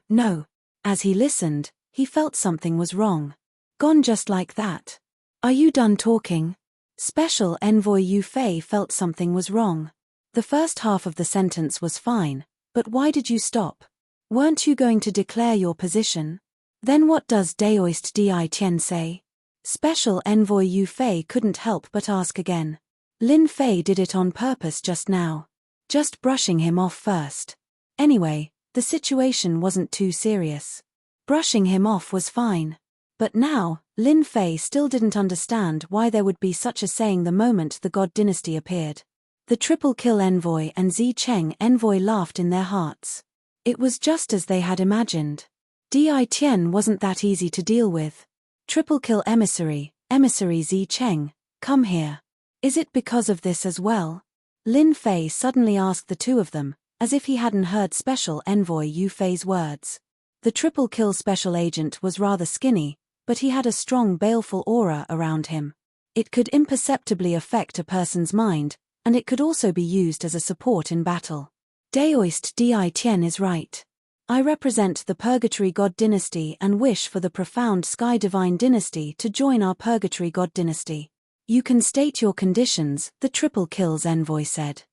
As he listened, he felt something was wrong. Gone just like that. Are you done talking? Special Envoy Yu Fei felt something was wrong. The first half of the sentence was fine, but why did you stop? Weren't you going to declare your position? Then what does Daoist Di Tian say? Special Envoy Yu Fei couldn't help but ask again. Lin Fei did it on purpose just now. Just brushing him off first. Anyway, the situation wasn't too serious. Brushing him off was fine. But now, Lin Fei still didn't understand why there would be such a saying the moment the God dynasty appeared. The Triple Kill Envoy and Zi Cheng Envoy laughed in their hearts. It was just as they had imagined. Di Tian wasn't that easy to deal with. Triple Kill Emissary Zi Cheng, come here. Is it because of this as well? Lin Fei suddenly asked the two of them, as if he hadn't heard Special Envoy Yu Fei's words. The Triple Kill Special Agent was rather skinny, but he had a strong baleful aura around him. It could imperceptibly affect a person's mind, and it could also be used as a support in battle. Daoist Di Tian is right. I represent the Purgatory God dynasty and wish for the profound Sky Divine dynasty to join our Purgatory God dynasty. You can state your conditions, the Triple Kills Envoy said.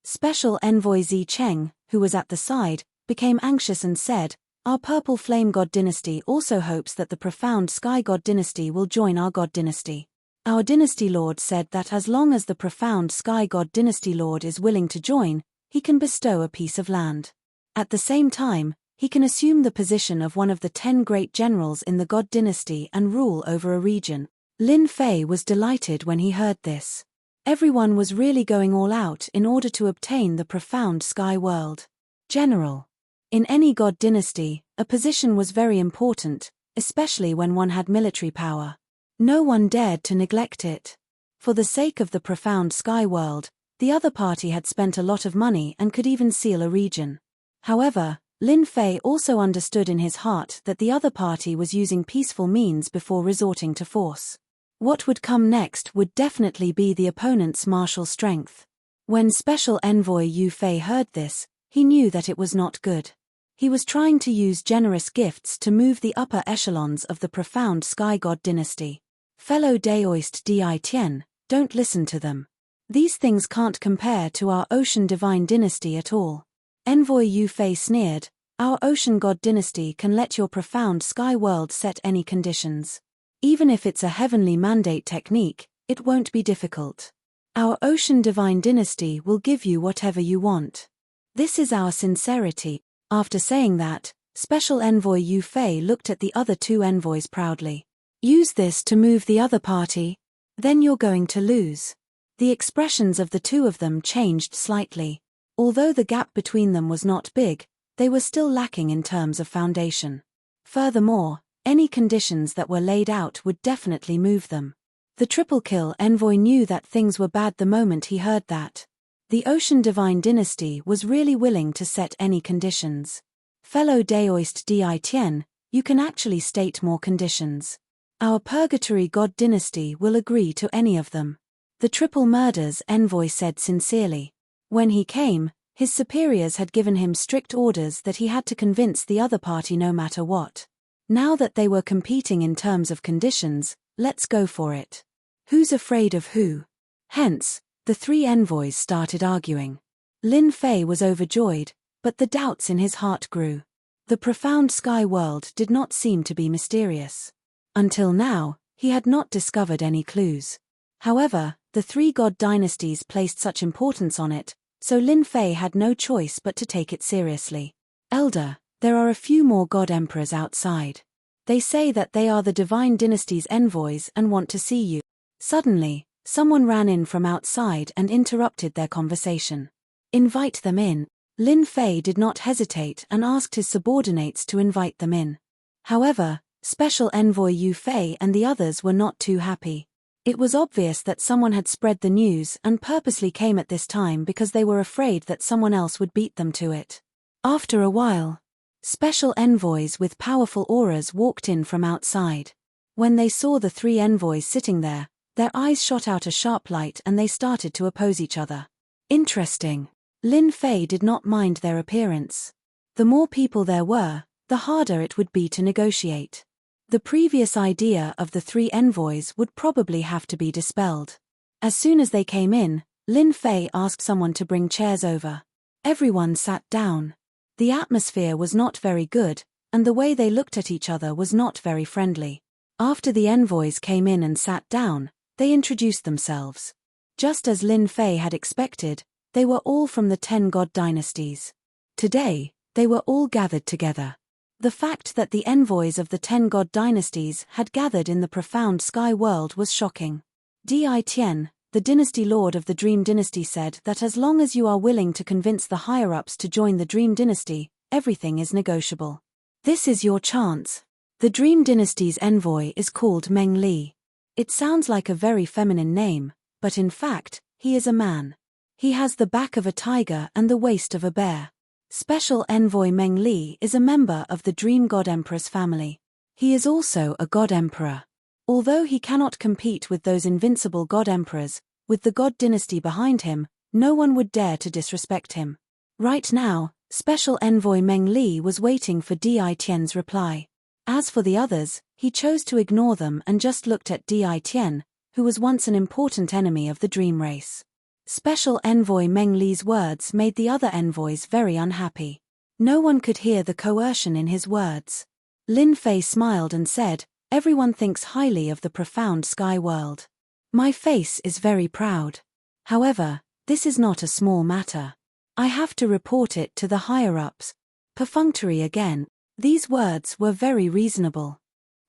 Special Envoy Zi Cheng, who was at the side, became anxious and said, our Purple Flame God dynasty also hopes that the profound Sky God dynasty will join our God dynasty. Our dynasty lord said that as long as the profound Sky God dynasty lord is willing to join, he can bestow a piece of land. At the same time, he can assume the position of one of the 10 great generals in the God dynasty and rule over a region. Lin Fei was delighted when he heard this. Everyone was really going all out in order to obtain the profound sky world. General. In any God dynasty, a position was very important, especially when one had military power. No one dared to neglect it. For the sake of the profound sky world, the other party had spent a lot of money and could even seal a region. However, Lin Fei also understood in his heart that the other party was using peaceful means before resorting to force. What would come next would definitely be the opponent's martial strength. When Special Envoy Yu Fei heard this, he knew that it was not good. He was trying to use generous gifts to move the upper echelons of the profound Sky God dynasty. Fellow Daoist Di Tian, don't listen to them. These things can't compare to our Ocean Divine dynasty at all. Envoy Yu Fei sneered, our Ocean God dynasty can let your profound sky world set any conditions. Even if it's a heavenly mandate technique, it won't be difficult. Our Ocean Divine dynasty will give you whatever you want. This is our sincerity. After saying that, Special Envoy Yu Fei looked at the other two envoys proudly. Use this to move the other party. Then you're going to lose. The expressions of the two of them changed slightly. Although the gap between them was not big, they were still lacking in terms of foundation. Furthermore, any conditions that were laid out would definitely move them. The Triple Kill Envoy knew that things were bad the moment he heard that. The Ocean Divine dynasty was really willing to set any conditions. Fellow Daoist Di Tian, you can actually state more conditions. Our Purgatory God dynasty will agree to any of them. The Triple Murders Envoy said sincerely. When he came, his superiors had given him strict orders that he had to convince the other party no matter what. Now that they were competing in terms of conditions, let's go for it. Who's afraid of who? Hence, the three envoys started arguing. Lin Fei was overjoyed, but the doubts in his heart grew. The profound sky world did not seem to be mysterious. Until now, he had not discovered any clues. However, the three god dynasties placed such importance on it, so Lin Fei had no choice but to take it seriously. Elder, there are a few more god emperors outside. They say that they are the divine dynasty's envoys and want to see you. Suddenly, someone ran in from outside and interrupted their conversation. Invite them in. Lin Fei did not hesitate and asked his subordinates to invite them in. However, Special Envoy Yu Fei and the others were not too happy. It was obvious that someone had spread the news and purposely came at this time because they were afraid that someone else would beat them to it. After a while, special envoys with powerful auras walked in from outside. When they saw the three envoys sitting there, their eyes shot out a sharp light and they started to oppose each other. Interesting. Lin Fei did not mind their appearance. The more people there were, the harder it would be to negotiate. The previous idea of the three envoys would probably have to be dispelled. As soon as they came in, Lin Fei asked someone to bring chairs over. Everyone sat down. The atmosphere was not very good, and the way they looked at each other was not very friendly. After the envoys came in and sat down, they introduced themselves. Just as Lin Fei had expected, they were all from the 10 god dynasties. Today, they were all gathered together. The fact that the envoys of the 10 god dynasties had gathered in the profound sky world was shocking. Di Tian, the dynasty lord of the Dream Dynasty, said that as long as you are willing to convince the higher-ups to join the Dream Dynasty, everything is negotiable. This is your chance. The Dream Dynasty's envoy is called Meng Li. It sounds like a very feminine name, but in fact, he is a man. He has the back of a tiger and the waist of a bear. Special Envoy Meng Li is a member of the Dream God Emperor's family. He is also a God Emperor. Although he cannot compete with those invincible God Emperors, with the God Dynasty behind him, no one would dare to disrespect him. Right now, Special Envoy Meng Li was waiting for Di Tian's reply. As for the others, he chose to ignore them and just looked at Di Tian, who was once an important enemy of the Dream Race. Special Envoy Meng Li's words made the other envoys very unhappy. No one could hear the coercion in his words. Lin Fei smiled and said, "Everyone thinks highly of the profound sky world. My face is very proud. However, this is not a small matter. I have to report it to the higher-ups." Perfunctory again. These words were very reasonable.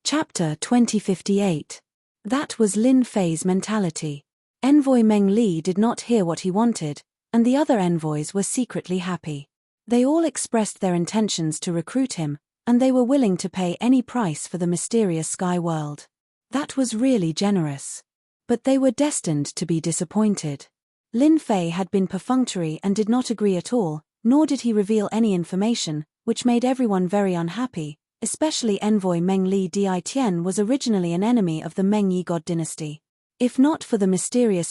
Chapter 2058. That was Lin Fei's mentality. Envoy Meng Li did not hear what he wanted, and the other envoys were secretly happy. They all expressed their intentions to recruit him, and they were willing to pay any price for the mysterious sky world. That was really generous. But they were destined to be disappointed. Lin Fei had been perfunctory and did not agree at all, nor did he reveal any information, which made everyone very unhappy, especially Envoy Meng Li. Di Tian was originally an enemy of the Meng Yi God Dynasty. If not for the mysterious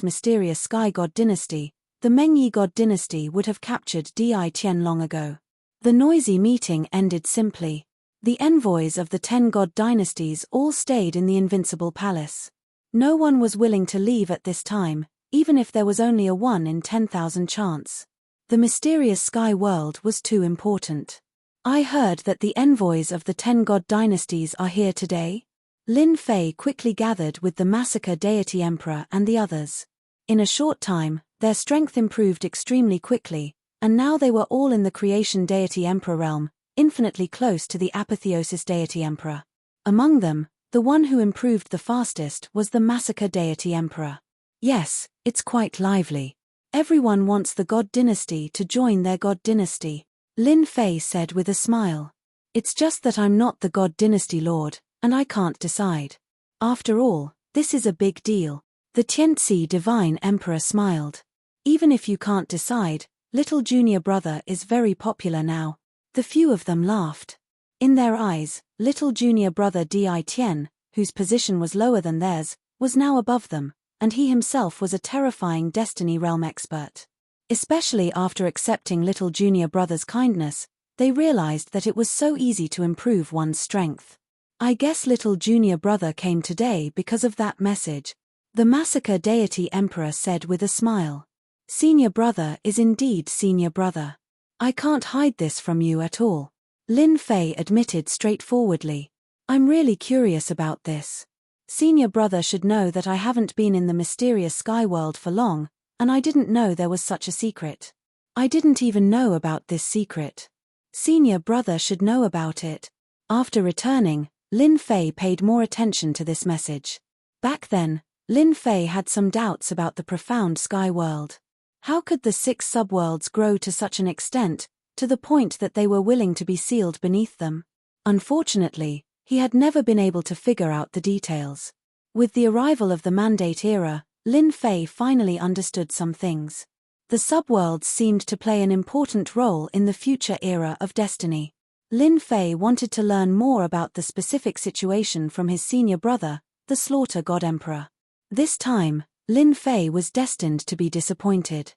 Sky God Dynasty, the Meng Yi God Dynasty would have captured Di Tian long ago. The noisy meeting ended simply. The envoys of the 10 god dynasties all stayed in the Invincible Palace. No one was willing to leave at this time, even if there was only a 1 in 10,000 chance. The mysterious sky world was too important. I heard that the envoys of the 10 god dynasties are here today. Lin Fei quickly gathered with the Massacre Deity Emperor and the others. In a short time, their strength improved extremely quickly, and now they were all in the Creation Deity Emperor realm, infinitely close to the Apotheosis Deity Emperor. Among them, the one who improved the fastest was the Massacre Deity Emperor. Yes, it's quite lively. Everyone wants the God Dynasty to join their God Dynasty, Lin Fei said with a smile. It's just that I'm not the God Dynasty Lord, and I can't decide. After all, this is a big deal. The Tianzi Divine Emperor smiled. Even if you can't decide, little junior brother is very popular now. The few of them laughed. In their eyes, little junior brother Di Tian, whose position was lower than theirs, was now above them, and he himself was a terrifying Destiny Realm expert. Especially after accepting little junior brother's kindness, they realized that it was so easy to improve one's strength. I guess little junior brother came today because of that message, the massacre deity emperor said with a smile. Senior brother is indeed senior brother. I can't hide this from you at all. Lin Fei admitted straightforwardly. I'm really curious about this. Senior brother should know that I haven't been in the mysterious sky world for long, and I didn't know there was such a secret. I didn't even know about this secret. Senior brother should know about it. After returning, Lin Fei paid more attention to this message. Back then, Lin Fei had some doubts about the profound sky world. How could the 6 subworlds grow to such an extent, to the point that they were willing to be sealed beneath them? Unfortunately, he had never been able to figure out the details. With the arrival of the Mandate era, Lin Fei finally understood some things. The subworlds seemed to play an important role in the future era of destiny. Lin Fei wanted to learn more about the specific situation from his senior brother, the Slaughter God Emperor. This time, Lin Fei was destined to be disappointed.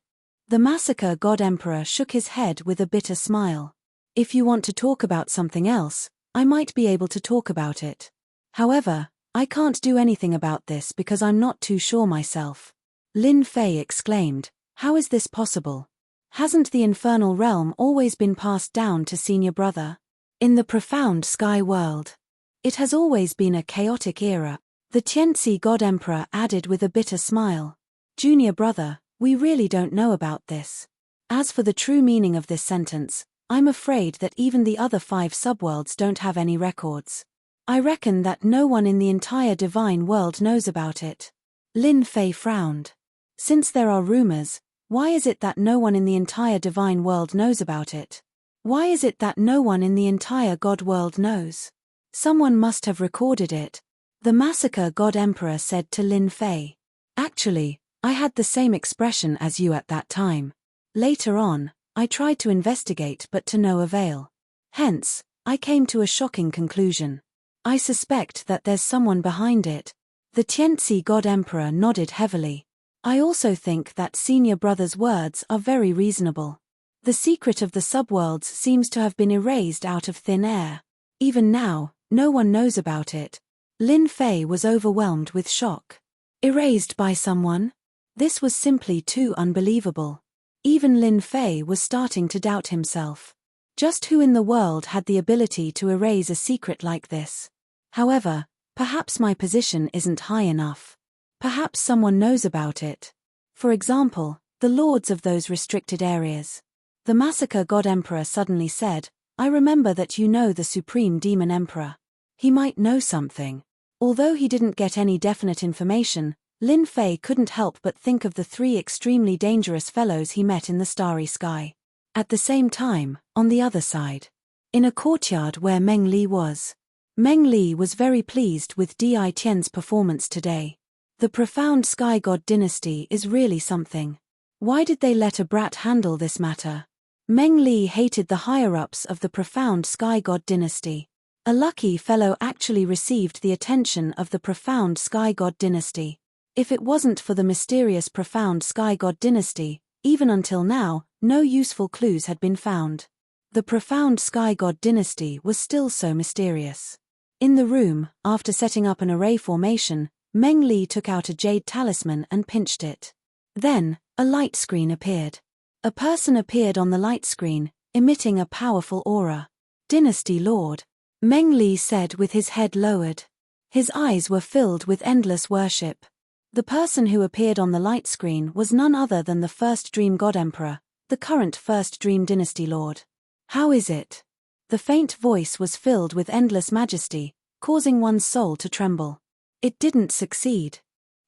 The Massacre God Emperor shook his head with a bitter smile. If you want to talk about something else, I might be able to talk about it. However, I can't do anything about this because I'm not too sure myself. Lin Fei exclaimed, how is this possible? Hasn't the infernal realm always been passed down to senior brother? In the profound sky world, it has always been a chaotic era, the Tianzi God Emperor added with a bitter smile. Junior brother, we really don't know about this. As for the true meaning of this sentence, I'm afraid that even the other 5 subworlds don't have any records. I reckon that no one in the entire divine world knows about it. Lin Fei frowned. Since there are rumors, why is it that no one in the entire divine world knows about it? Why is it that no one in the entire God world knows? Someone must have recorded it, the Massacre God Emperor said to Lin Fei. Actually, I had the same expression as you at that time. Later on, I tried to investigate but to no avail. Hence, I came to a shocking conclusion. I suspect that there's someone behind it. The Tianzi God Emperor nodded heavily. I also think that senior brother's words are very reasonable. The secret of the subworlds seems to have been erased out of thin air. Even now, no one knows about it. Lin Fei was overwhelmed with shock. Erased by someone? This was simply too unbelievable. Even Lin Fei was starting to doubt himself. Just who in the world had the ability to erase a secret like this? However, perhaps my position isn't high enough. Perhaps someone knows about it. For example, the lords of those restricted areas. The Massacre God Emperor suddenly said, I remember that you know the Supreme Demon Emperor. He might know something. Although he didn't get any definite information, Lin Fei couldn't help but think of the 3 extremely dangerous fellows he met in the starry sky. At the same time, on the other side, in a courtyard where Meng Li was. Meng Li was very pleased with Di Tian's performance today. The profound Sky God dynasty is really something. Why did they let a brat handle this matter? Meng Li hated the higher-ups of the profound Sky God dynasty. A lucky fellow actually received the attention of the profound Sky God dynasty. If it wasn't for the mysterious profound Sky God dynasty, even until now, no useful clues had been found. The profound Sky God dynasty was still so mysterious. In the room, after setting up an array formation, Meng Li took out a jade talisman and pinched it. Then, a light screen appeared. A person appeared on the light screen, emitting a powerful aura. Dynasty Lord, Meng Li said with his head lowered. His eyes were filled with endless worship. The person who appeared on the light screen was none other than the first Dream God Emperor, the current first Dream Dynasty Lord. How is it? The faint voice was filled with endless majesty, causing one's soul to tremble. It didn't succeed.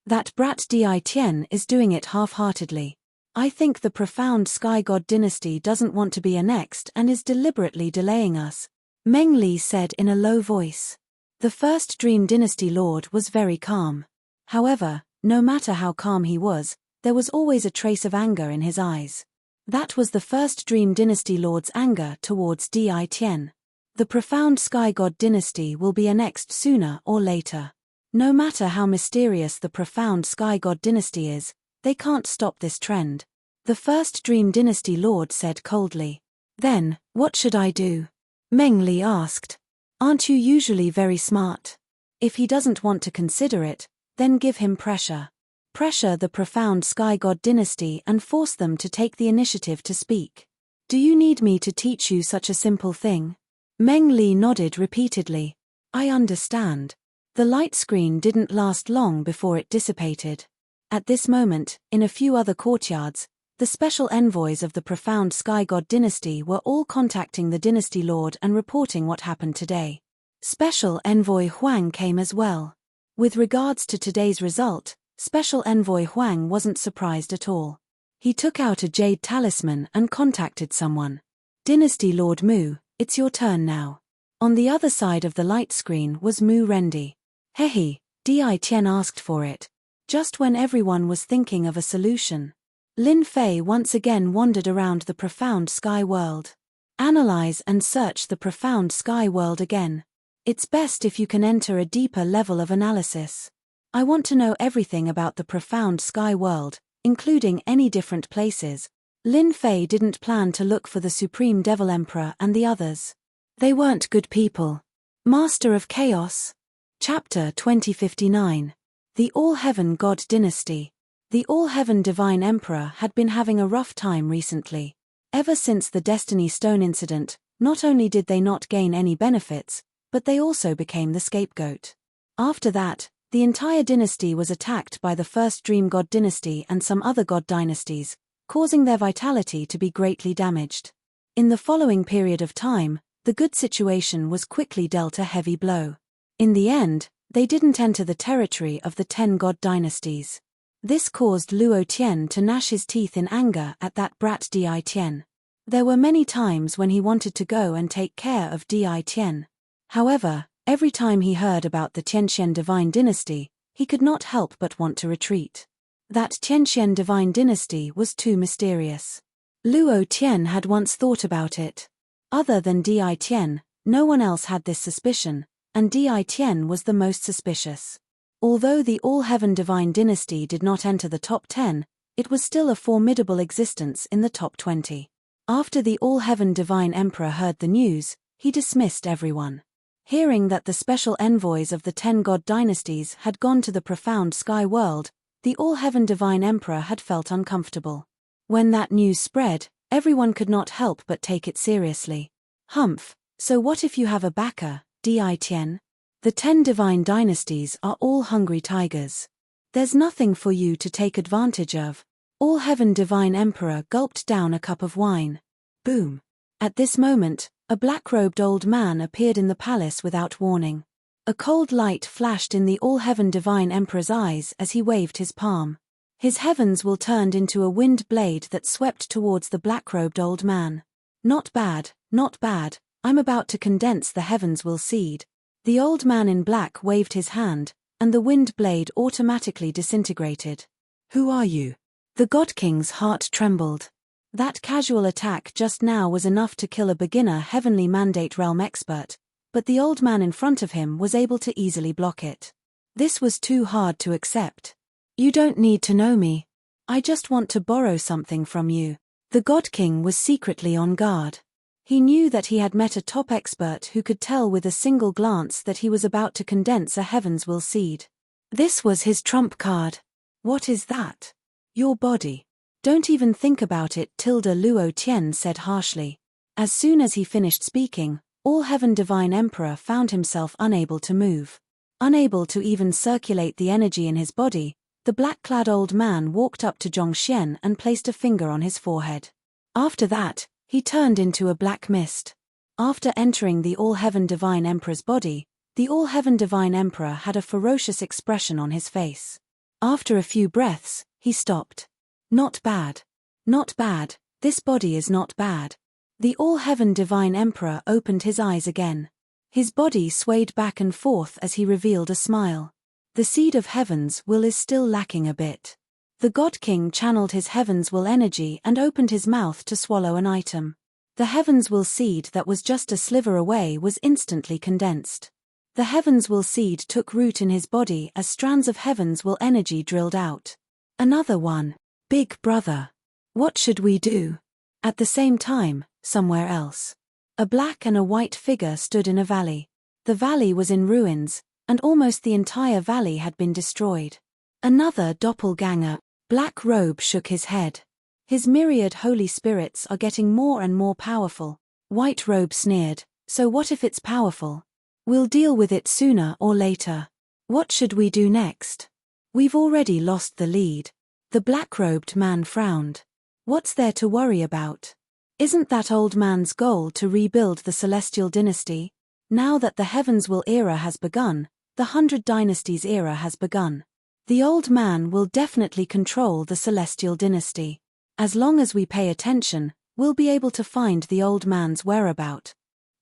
That brat Di Tian is doing it half-heartedly. I think the profound Sky God dynasty doesn't want to be annexed and is deliberately delaying us, Meng Li said in a low voice. The first Dream Dynasty Lord was very calm. However, no matter how calm he was, there was always a trace of anger in his eyes. That was the first Dream Dynasty Lord's anger towards Di Tian. The profound Sky God dynasty will be annexed sooner or later. No matter how mysterious the profound Sky God dynasty is, they can't stop this trend. The first Dream Dynasty Lord said coldly. Then, what should I do? Meng Li asked. Aren't you usually very smart? If he doesn't want to consider it, then give him pressure. Pressure the profound sky god dynasty and force them to take the initiative to speak. Do you need me to teach you such a simple thing? Meng Li nodded repeatedly. I understand. The light screen didn't last long before it dissipated. At this moment, in a few other courtyards, the special envoys of the profound sky god dynasty were all contacting the dynasty lord and reporting what happened today. Special envoy Huang came as well. With regards to today's result, special envoy Huang wasn't surprised at all. He took out a jade talisman and contacted someone. Dynasty Lord Mu, it's your turn now. On the other side of the light screen was Mu Rendi. Hehe, Di Tian asked for it. Just when everyone was thinking of a solution. Lin Fei once again wandered around the profound sky world. Analyze and search the profound sky world again. It's best if you can enter a deeper level of analysis. I want to know everything about the profound sky world, including any different places. Lin Fei didn't plan to look for the Supreme Devil Emperor and the others. They weren't good people. Master of Chaos. Chapter 2059. The All-Heaven God Dynasty. The All-Heaven Divine Emperor had been having a rough time recently. Ever since the Destiny Stone incident, not only did they not gain any benefits, but they also became the scapegoat. After that, the entire dynasty was attacked by the first Dream God Dynasty and some other god dynasties, causing their vitality to be greatly damaged. In the following period of time, the good situation was quickly dealt a heavy blow. In the end, they didn't enter the territory of the 10 god dynasties. This caused Luo Tian to gnash his teeth in anger at that brat Di Tian. There were many times when he wanted to go and take care of Di Tian. However, every time he heard about the Tianxian Divine Dynasty, he could not help but want to retreat. That Tianxian Divine Dynasty was too mysterious. Luo Tian had once thought about it. Other than Di Tian, no one else had this suspicion, and Di Tian was the most suspicious. Although the All-Heaven Divine Dynasty did not enter the top 10, it was still a formidable existence in the top 20. After the All-Heaven Divine Emperor heard the news, he dismissed everyone. Hearing that the special envoys of the 10 god dynasties had gone to the profound sky world, the All-Heaven Divine Emperor had felt uncomfortable. When that news spread, everyone could not help but take it seriously. Humph, so what if you have a backer, Di Tian? The 10 divine dynasties are all hungry tigers. There's nothing for you to take advantage of. All-Heaven Divine Emperor gulped down a cup of wine. Boom. At this moment, a black-robed old man appeared in the palace without warning. A cold light flashed in the All-Heaven Divine Emperor's eyes as he waved his palm. His heavens will turned into a wind blade that swept towards the black-robed old man. Not bad, not bad, I'm about to condense the heavens will seed. The old man in black waved his hand, and the wind blade automatically disintegrated. Who are you? The God King's heart trembled. That casual attack just now was enough to kill a beginner Heavenly Mandate Realm expert, but the old man in front of him was able to easily block it. This was too hard to accept. You don't need to know me. I just want to borrow something from you. The God King was secretly on guard. He knew that he had met a top expert who could tell with a single glance that he was about to condense a Heaven's Will seed. This was his trump card. What is that? Your body. Don't even think about it, Luo Tian said harshly. As soon as he finished speaking, All-Heaven Divine Emperor found himself unable to move. Unable to even circulate the energy in his body, the black-clad old man walked up to Zhongxian and placed a finger on his forehead. After that, he turned into a black mist. After entering the All-Heaven Divine Emperor's body, the All-Heaven Divine Emperor had a ferocious expression on his face. After a few breaths, he stopped. Not bad. Not bad, this body is not bad. The All-Heaven Divine Emperor opened his eyes again. His body swayed back and forth as he revealed a smile. The seed of Heaven's Will is still lacking a bit. The God King channeled his Heaven's Will energy and opened his mouth to swallow an item. The Heaven's Will seed that was just a sliver away was instantly condensed. The Heaven's Will seed took root in his body as strands of Heaven's Will energy drilled out. Another one. Big brother. What should we do? At the same time, somewhere else. A black and a white figure stood in a valley. The valley was in ruins, and almost the entire valley had been destroyed. Another doppelganger, Black Robe, shook his head. His myriad holy spirits are getting more and more powerful. White Robe sneered, so what if it's powerful? We'll deal with it sooner or later. What should we do next? We've already lost the lead. The black-robed man frowned. What's there to worry about? Isn't that old man's goal to rebuild the celestial dynasty? Now that the Heavenswell era has begun, the 100 Dynasties era has begun. The old man will definitely control the celestial dynasty. As long as we pay attention, we'll be able to find the old man's whereabout.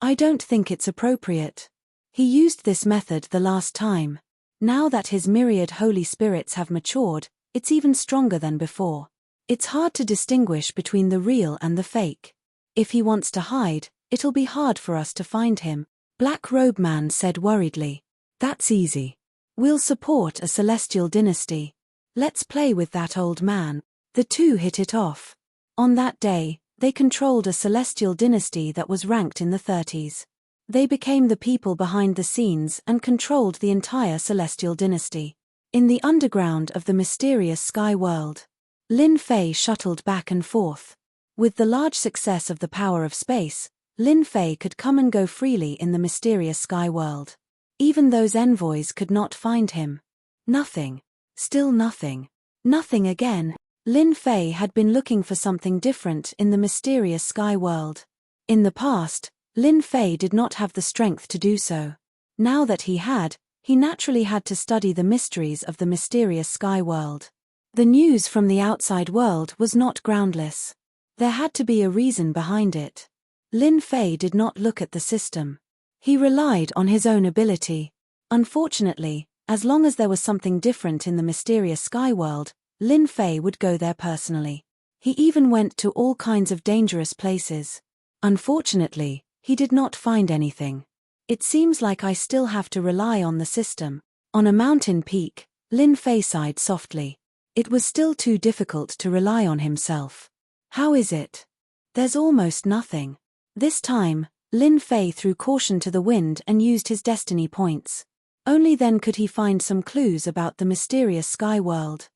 I don't think it's appropriate. He used this method the last time. Now that his myriad holy spirits have matured, it's even stronger than before. It's hard to distinguish between the real and the fake. If he wants to hide, it'll be hard for us to find him, Black Robe Man said worriedly. That's easy. We'll support a celestial dynasty. Let's play with that old man. The two hit it off. On that day, they controlled a celestial dynasty that was ranked in the 30s. They became the people behind the scenes and controlled the entire celestial dynasty. In the underground of the mysterious sky world, Lin Fei shuttled back and forth. With the large success of the power of space, Lin Fei could come and go freely in the mysterious sky world. Even those envoys could not find him. Nothing. Still nothing. Nothing again. Lin Fei had been looking for something different in the mysterious sky world. In the past, Lin Fei did not have the strength to do so. Now that he naturally had to study the mysteries of the mysterious sky world. The news from the outside world was not groundless. There had to be a reason behind it. Lin Fei did not look at the system. He relied on his own ability. Unfortunately, as long as there was something different in the mysterious sky world, Lin Fei would go there personally. He even went to all kinds of dangerous places. Unfortunately, he did not find anything. It seems like I still have to rely on the system. On a mountain peak, Lin Fei sighed softly. It was still too difficult to rely on himself. How is it? There's almost nothing. This time, Lin Fei threw caution to the wind and used his destiny points. Only then could he find some clues about the mysterious sky world.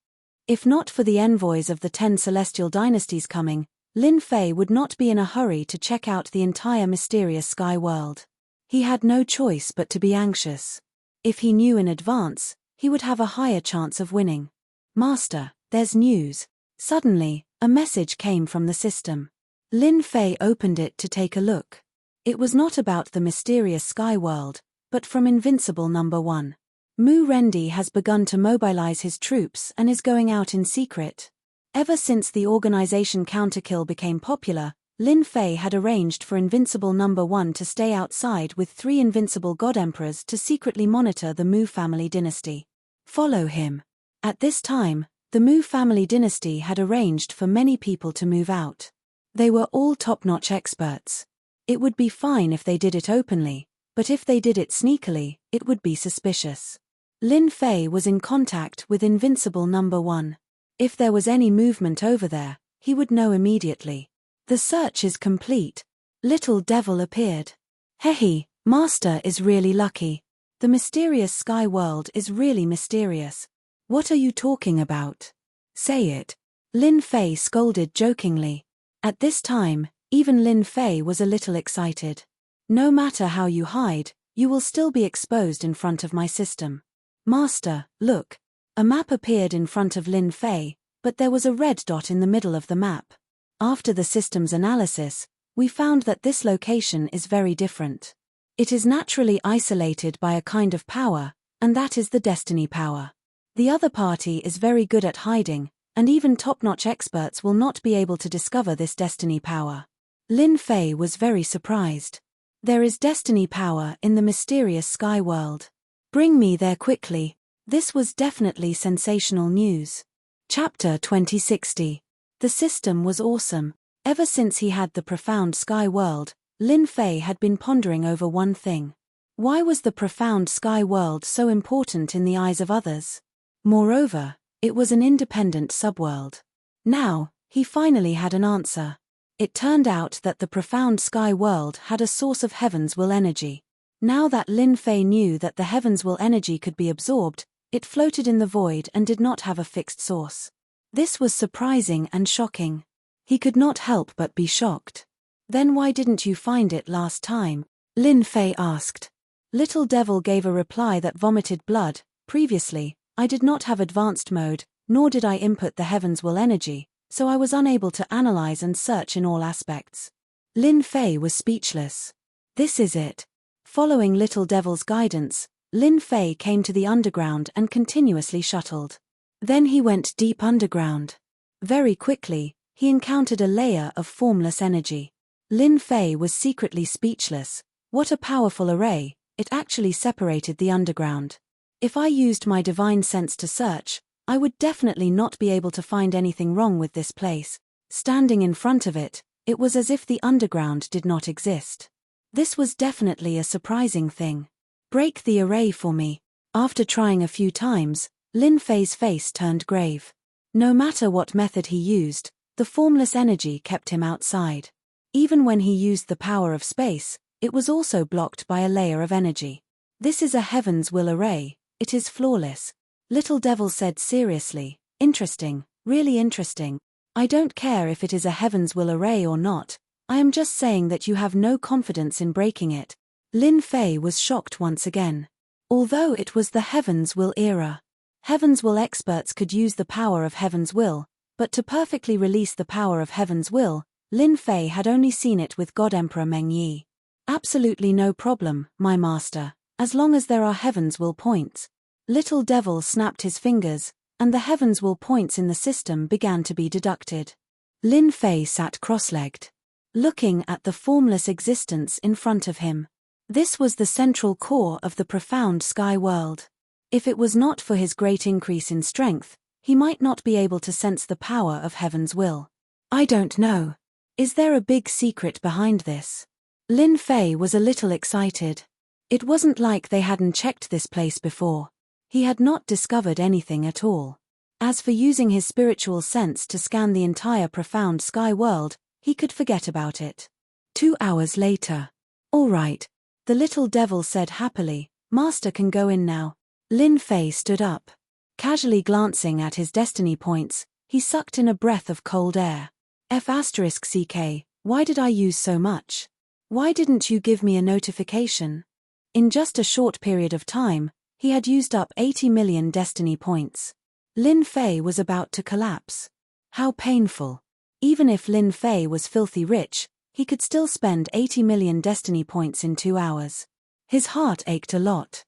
If not for the envoys of the 10 celestial dynasties coming, Lin Fei would not be in a hurry to check out the entire mysterious sky world. He had no choice but to be anxious. If he knew in advance, he would have a higher chance of winning. Master, there's news. Suddenly, a message came from the system. Lin Fei opened it to take a look. It was not about the mysterious sky world, but from Invincible No. 1. Mu Rendi has begun to mobilize his troops and is going out in secret. Ever since the organization Counterkill became popular, Lin Fei had arranged for Invincible No. 1 to stay outside with 3 invincible god emperors to secretly monitor the Mu family dynasty. Follow him. At this time, the Mu family dynasty had arranged for many people to move out. They were all top-notch experts. It would be fine if they did it openly, but if they did it sneakily, it would be suspicious. Lin Fei was in contact with Invincible No. 1. If there was any movement over there, he would know immediately. The search is complete. Little Devil appeared. Hehe, Master is really lucky. The mysterious sky world is really mysterious. What are you talking about? Say it. Lin Fei scolded jokingly. At this time, even Lin Fei was a little excited. No matter how you hide, you will still be exposed in front of my system. Master, look. A map appeared in front of Lin Fei, but there was a red dot in the middle of the map. After the system's analysis, we found that this location is very different. It is naturally isolated by a kind of power, and that is the destiny power. The other party is very good at hiding, and even top-notch experts will not be able to discover this destiny power. Lin Fei was very surprised. There is destiny power in the mysterious sky world. Bring me there quickly. This was definitely sensational news. Chapter 2060. The system was awesome. Ever since he had the profound sky world, Lin Fei had been pondering over one thing. Why was the profound sky world so important in the eyes of others? Moreover, it was an independent subworld. Now, he finally had an answer. It turned out that the profound sky world had a source of Heavenswell energy. Now that Lin Fei knew that the heaven's will energy could be absorbed, it floated in the void and did not have a fixed source. This was surprising and shocking. He could not help but be shocked. Then why didn't you find it last time? Lin Fei asked. Little Devil gave a reply that vomited blood. Previously, I did not have advanced mode, nor did I input the heaven's will energy, so I was unable to analyze and search in all aspects. Lin Fei was speechless. This is it. Following Little Devil's guidance, Lin Fei came to the underground and continuously shuttled. Then he went deep underground. Very quickly, he encountered a layer of formless energy. Lin Fei was secretly speechless. What a powerful array, it actually separated the underground. If I used my divine sense to search, I would definitely not be able to find anything wrong with this place. Standing in front of it, it was as if the underground did not exist. This was definitely a surprising thing. Break the array for me. After trying a few times, Lin Fei's face turned grave. No matter what method he used, the formless energy kept him outside. Even when he used the power of space, it was also blocked by a layer of energy. This is a heaven's will array, it is flawless. Little Devil said seriously. Interesting, really interesting. I don't care if it is a heaven's will array or not, I am just saying that you have no confidence in breaking it. Lin Fei was shocked once again. Although it was the heaven's will era. Heaven's will experts could use the power of heaven's will, but to perfectly release the power of heaven's will, Lin Fei had only seen it with God Emperor Meng Yi. Absolutely no problem, my master, as long as there are heaven's will points. Little Devil snapped his fingers, and the heaven's will points in the system began to be deducted. Lin Fei sat cross-legged, looking at the formless existence in front of him. This was the central core of the profound sky world. If it was not for his great increase in strength, he might not be able to sense the power of heaven's will. I don't know. Is there a big secret behind this? Lin Fei was a little excited. It wasn't like they hadn't checked this place before. He had not discovered anything at all. As for using his spiritual sense to scan the entire profound sky world, he could forget about it. 2 hours later. All right, the Little Devil said happily, Master can go in now. Lin Fei stood up. Casually glancing at his destiny points, he sucked in a breath of cold air. F***ck, why did I use so much? Why didn't you give me a notification? In just a short period of time, he had used up 80 million destiny points. Lin Fei was about to collapse. How painful. Even if Lin Fei was filthy rich, he could still spend 80 million destiny points in 2 hours. His heart ached a lot.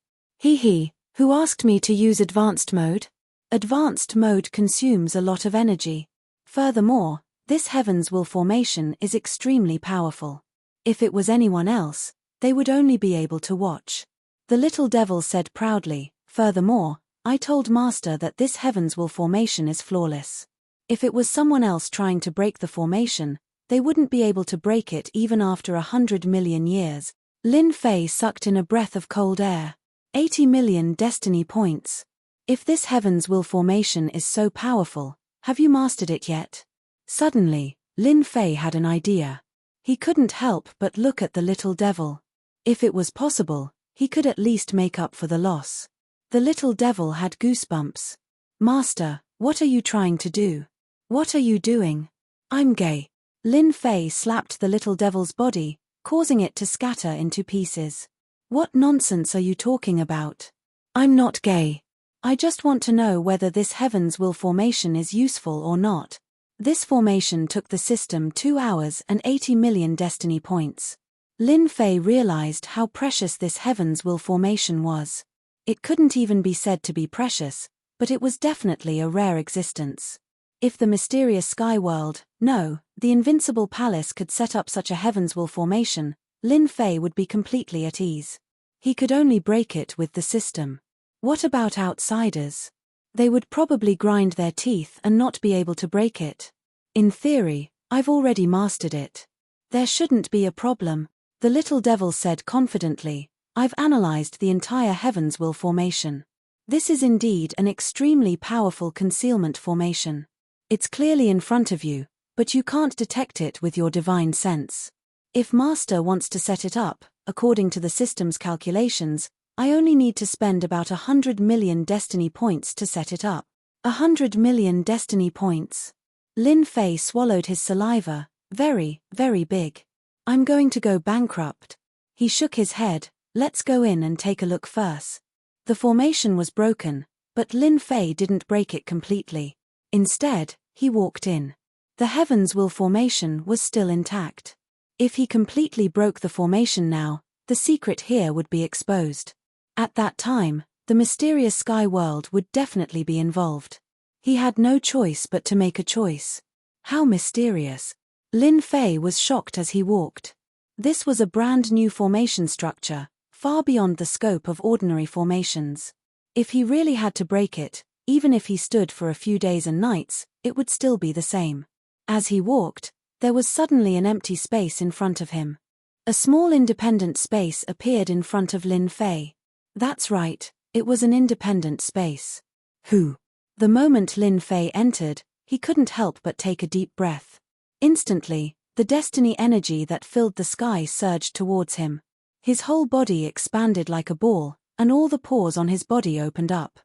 Who asked me to use advanced mode? Advanced mode consumes a lot of energy. Furthermore, this heaven's will formation is extremely powerful. If it was anyone else, they would only be able to watch. The Little Devil said proudly, furthermore, I told Master that this heaven's will formation is flawless. If it was someone else trying to break the formation, they wouldn't be able to break it even after 100 million years. Lin Fei sucked in a breath of cold air. 80 million destiny points. If this heaven's will formation is so powerful, have you mastered it yet? Suddenly, Lin Fei had an idea. He couldn't help but look at the Little Devil. If it was possible, he could at least make up for the loss. The Little Devil had goosebumps. Master, what are you trying to do? What are you doing? I'm gay. Lin Fei slapped the Little Devil's body, causing it to scatter into pieces. What nonsense are you talking about? I'm not gay. I just want to know whether this heaven's will formation is useful or not. This formation took the system 2 hours and 80 million destiny points. Lin Fei realized how precious this heaven's will formation was. It couldn't even be said to be precious, but it was definitely a rare existence. If the mysterious sky world, no, the invincible palace could set up such a heaven's will formation, Lin Fei would be completely at ease. He could only break it with the system. What about outsiders? They would probably grind their teeth and not be able to break it. In theory, I've already mastered it. There shouldn't be a problem, the Little Devil said confidently. I've analyzed the entire heaven's will formation. This is indeed an extremely powerful concealment formation. It's clearly in front of you, but you can't detect it with your divine sense. If Master wants to set it up, according to the system's calculations, I only need to spend about 100 million destiny points to set it up. 100 million destiny points. Lin Fei swallowed his saliva, very, very big. I'm going to go bankrupt. He shook his head. Let's go in and take a look first. The formation was broken, but Lin Fei didn't break it completely. Instead, he walked in. The Heaven's Will formation was still intact. If he completely broke the formation now, the secret here would be exposed. At that time, the mysterious sky world would definitely be involved. He had no choice but to make a choice. How mysterious. Lin Fei was shocked as he walked. This was a brand new formation structure, far beyond the scope of ordinary formations. If he really had to break it, even if he stood for a few days and nights, it would still be the same. As he walked, there was suddenly an empty space in front of him. A small independent space appeared in front of Lin Fei. That's right, it was an independent space. Who? The moment Lin Fei entered, he couldn't help but take a deep breath. Instantly, the destiny energy that filled the sky surged towards him. His whole body expanded like a ball, and all the pores on his body opened up.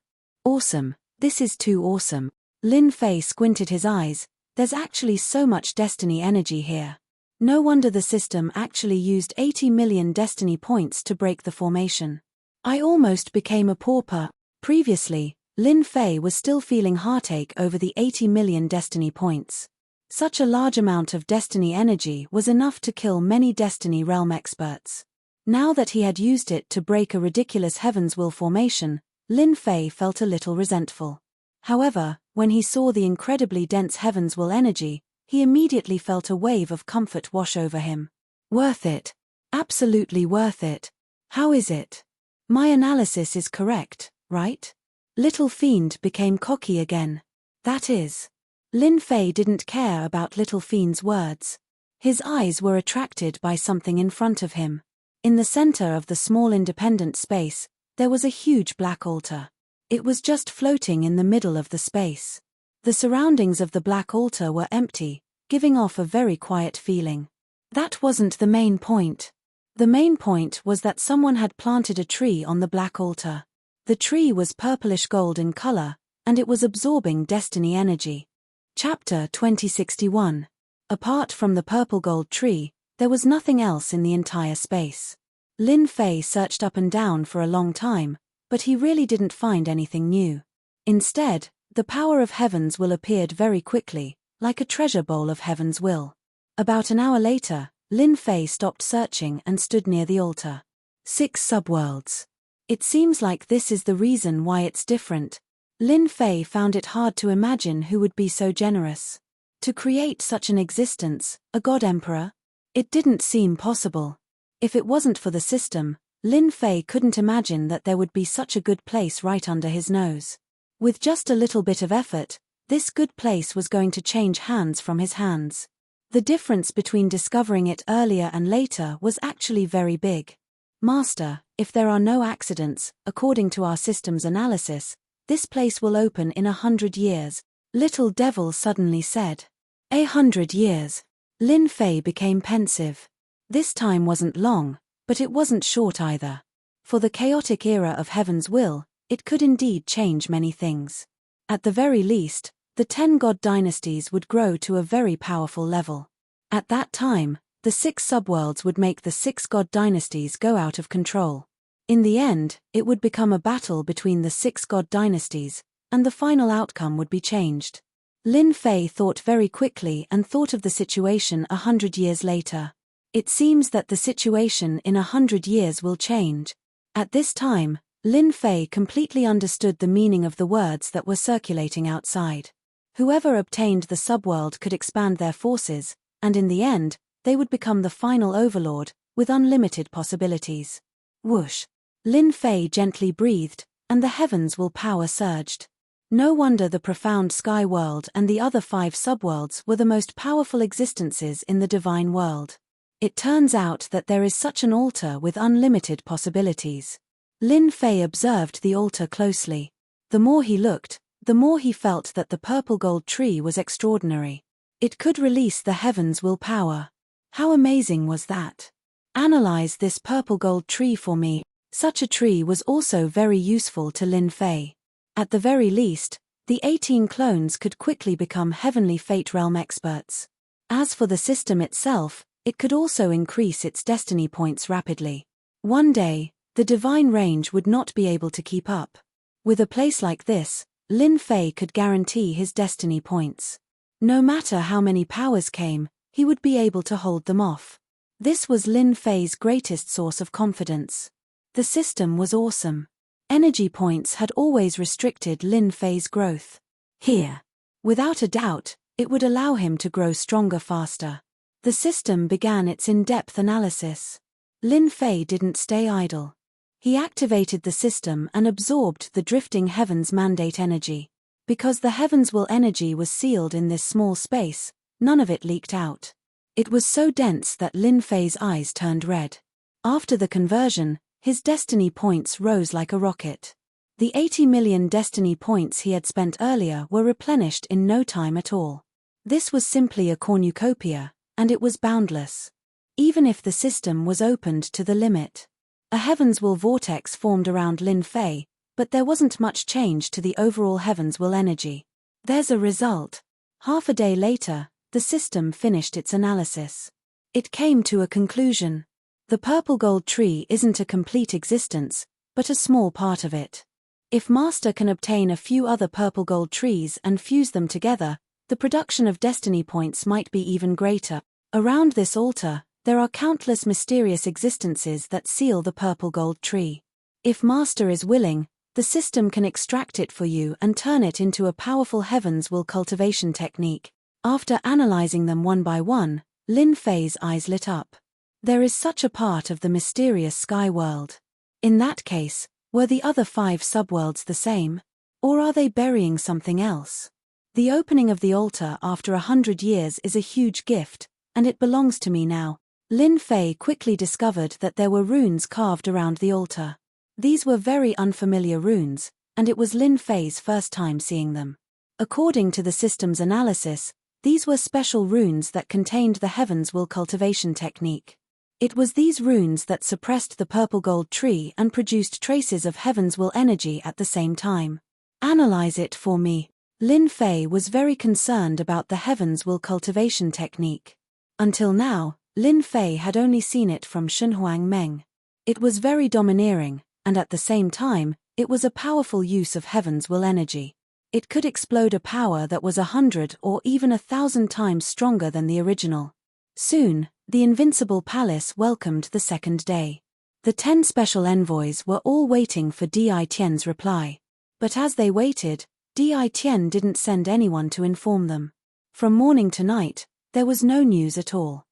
Awesome, this is too awesome. Lin Fei squinted his eyes. There's actually so much destiny energy here. No wonder the system actually used 80 million destiny points to break the formation. I almost became a pauper. Previously, Lin Fei was still feeling heartache over the 80 million destiny points. Such a large amount of destiny energy was enough to kill many Destiny Realm experts. Now that he had used it to break a ridiculous Heaven's Will formation, Lin Fei felt a little resentful. However, when he saw the incredibly dense Heaven's Will energy, he immediately felt a wave of comfort wash over him. Worth it. Absolutely worth it. How is it? My analysis is correct, right? Little Fiend became cocky again. That is. Lin Fei didn't care about Little Fiend's words. His eyes were attracted by something in front of him. In the center of the small independent space, there was a huge black altar. It was just floating in the middle of the space. The surroundings of the black altar were empty, giving off a very quiet feeling. That wasn't the main point. The main point was that someone had planted a tree on the black altar. The tree was purplish gold in color, and it was absorbing destiny energy. Chapter 2061. Apart from the purple gold tree, there was nothing else in the entire space. Lin Fei searched up and down for a long time, but he really didn't find anything new. Instead, the power of Heaven's Will appeared very quickly, like a treasure bowl of Heaven's Will. About an hour later, Lin Fei stopped searching and stood near the altar. 6 subworlds. It seems like this is the reason why it's different. Lin Fei found it hard to imagine who would be so generous. To create such an existence, a god emperor? It didn't seem possible. If it wasn't for the system, Lin Fei couldn't imagine that there would be such a good place right under his nose. With just a little bit of effort, this good place was going to change hands from his hands. The difference between discovering it earlier and later was actually very big. Master, if there are no accidents, according to our system's analysis, this place will open in 100 years, Little Devil suddenly said. 100 years. Lin Fei became pensive. This time wasn't long, but it wasn't short either. For the chaotic era of Heaven's Will, it could indeed change many things. At the very least, the 10 god dynasties would grow to a very powerful level. At that time, the 6 subworlds would make the 6 god dynasties go out of control. In the end, it would become a battle between the 6 god dynasties, and the final outcome would be changed. Lin Fei thought very quickly and thought of the situation 100 years later. It seems that the situation in 100 years will change. At this time, Lin Fei completely understood the meaning of the words that were circulating outside. Whoever obtained the subworld could expand their forces, and in the end, they would become the final overlord, with unlimited possibilities. Whoosh! Lin Fei gently breathed, and the Heaven's Will power surged. No wonder the profound sky world and the other 5 subworlds were the most powerful existences in the divine world. It turns out that there is such an altar with unlimited possibilities. Lin Fei observed the altar closely. The more he looked, the more he felt that the purple gold tree was extraordinary. It could release the Heaven's Will power. How amazing was that? Analyze this purple gold tree for me. Such a tree was also very useful to Lin Fei. At the very least, the 18 clones could quickly become heavenly fate realm experts. As for the system itself, it could also increase its destiny points rapidly. One day, the divine range would not be able to keep up. With a place like this, Lin Fei could guarantee his destiny points. No matter how many powers came, he would be able to hold them off. This was Lin Fei's greatest source of confidence. The system was awesome. Energy points had always restricted Lin Fei's growth. Here, without a doubt, it would allow him to grow stronger faster. The system began its in-depth analysis. Lin Fei didn't stay idle. He activated the system and absorbed the drifting heavens mandate energy. Because the heavens will energy was sealed in this small space, none of it leaked out. It was so dense that Lin Fei's eyes turned red. After the conversion, his destiny points rose like a rocket. The 80 million destiny points he had spent earlier were replenished in no time at all. This was simply a cornucopia, and it was boundless. Even if the system was opened to the limit. A heavens will vortex formed around Lin Fei, but there wasn't much change to the overall heavens will energy. There's a result. Half a day later, the system finished its analysis. It came to a conclusion. The purple gold tree isn't a complete existence, but a small part of it. If Master can obtain a few other purple gold trees and fuse them together, the production of destiny points might be even greater. Around this altar, there are countless mysterious existences that seal the purple gold tree. If Master is willing, the system can extract it for you and turn it into a powerful heavens will cultivation technique. After analyzing them one by one, Lin Fei's eyes lit up. There is such a part of the mysterious sky world. In that case, were the other 5 subworlds the same? Or are they burying something else? The opening of the altar after 100 years is a huge gift, and it belongs to me now. Lin Fei quickly discovered that there were runes carved around the altar. These were very unfamiliar runes, and it was Lin Fei's first time seeing them. According to the system's analysis, these were special runes that contained the heavens will cultivation technique. It was these runes that suppressed the purple gold tree and produced traces of heavens will energy at the same time. Analyze it for me. Lin Fei was very concerned about the heavens will cultivation technique. Until now, Lin Fei had only seen it from Shunhuang Meng. It was very domineering, and at the same time, it was a powerful use of heavens will energy. It could explode a power that was 100 or even 1,000 times stronger than the original. Soon, the Invincible Palace welcomed the second day. The 10 special envoys were all waiting for Di Tian's reply. But as they waited, Di Tian didn't send anyone to inform them. From morning to night, there was no news at all.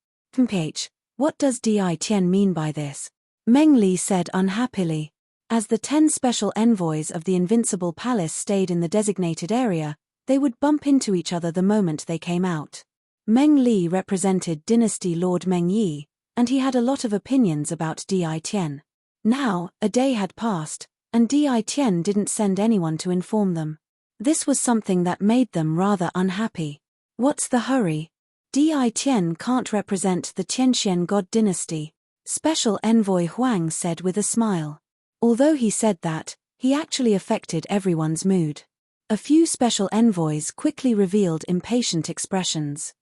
What does Di Tian mean by this? Meng Li said unhappily. As the 10 special envoys of the Invincible Palace stayed in the designated area, they would bump into each other the moment they came out. Meng Li represented Dynasty Lord Meng Yi, and he had a lot of opinions about Di Tian. Now, a day had passed, and Di Tian didn't send anyone to inform them. This was something that made them rather unhappy. What's the hurry? Di Tian can't represent the Tianxian God dynasty, Special Envoy Huang said with a smile. Although he said that, he actually affected everyone's mood. A few special envoys quickly revealed impatient expressions.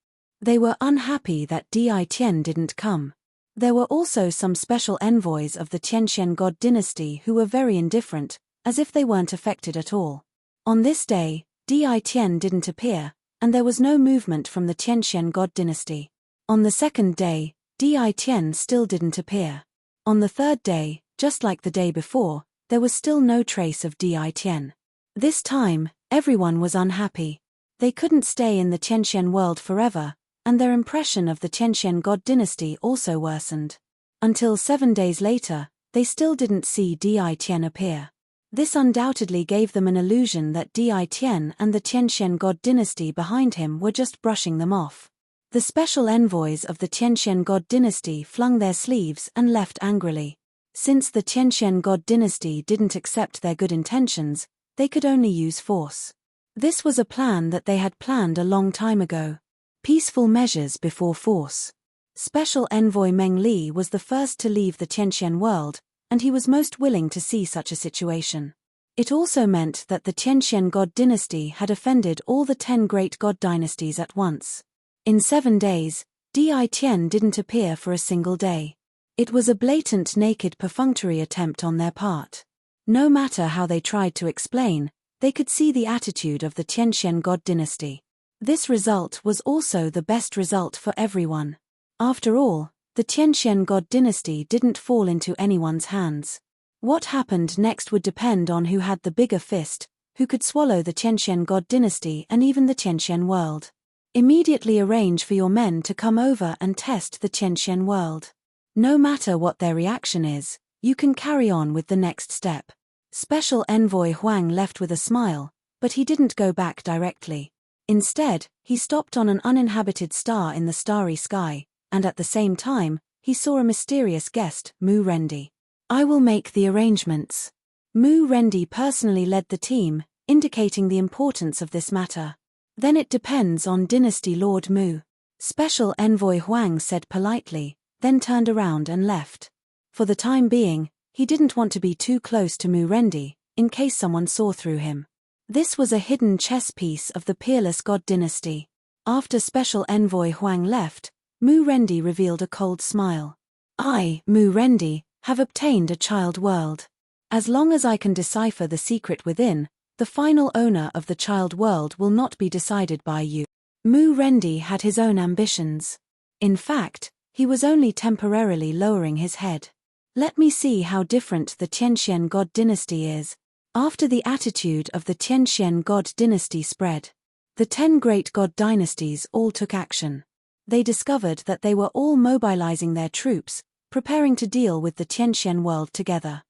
They were unhappy that Di Tian didn't come. There were also some special envoys of the Tianxian God dynasty who were very indifferent, as if they weren't affected at all. On this day, Di Tian didn't appear, and there was no movement from the Tianxian God dynasty. On the second day, Di Tian still didn't appear. On the third day, just like the day before, there was still no trace of Di Tian. This time, everyone was unhappy. They couldn't stay in the Tianxian world forever, and their impression of the Tianxian God dynasty also worsened. Until 7 days later, they still didn't see Di Tian appear. This undoubtedly gave them an illusion that Di Tian and the Tianxian God dynasty behind him were just brushing them off. The special envoys of the Tianxian God dynasty flung their sleeves and left angrily. Since the Tianxian God dynasty didn't accept their good intentions, they could only use force. This was a plan that they had planned a long time ago. Peaceful measures before force. Special Envoy Meng Li was the first to leave the Tianqian world, and he was most willing to see such a situation. It also meant that the Tianqian God dynasty had offended all the 10 great god dynasties at once. In 7 days, Di Tian didn't appear for a single day. It was a blatant naked perfunctory attempt on their part. No matter how they tried to explain, they could see the attitude of the Tianqian God dynasty. This result was also the best result for everyone. After all, the Tianqian God dynasty didn't fall into anyone's hands. What happened next would depend on who had the bigger fist, who could swallow the Tianqian God dynasty and even the Tianqian world. Immediately arrange for your men to come over and test the Tianqian world. No matter what their reaction is, you can carry on with the next step. Special Envoy Huang left with a smile, but he didn't go back directly. Instead, he stopped on an uninhabited star in the starry sky, and at the same time, he saw a mysterious guest, Mu Rendi. I will make the arrangements. Mu Rendi personally led the team, indicating the importance of this matter. Then it depends on Dynasty Lord Mu. Special Envoy Huang said politely, then turned around and left. For the time being, he didn't want to be too close to Mu Rendi, in case someone saw through him. This was a hidden chess piece of the peerless god dynasty. After Special Envoy Huang left, Mu Rendi revealed a cold smile. I, Mu Rendi, have obtained a child world. As long as I can decipher the secret within, the final owner of the child world will not be decided by you. Mu Rendi had his own ambitions. In fact, he was only temporarily lowering his head. Let me see how different the Tianqian God dynasty is. After the attitude of the Tianqian God dynasty spread, the 10 great god dynasties all took action. They discovered that they were all mobilizing their troops, preparing to deal with the Tianqian world together.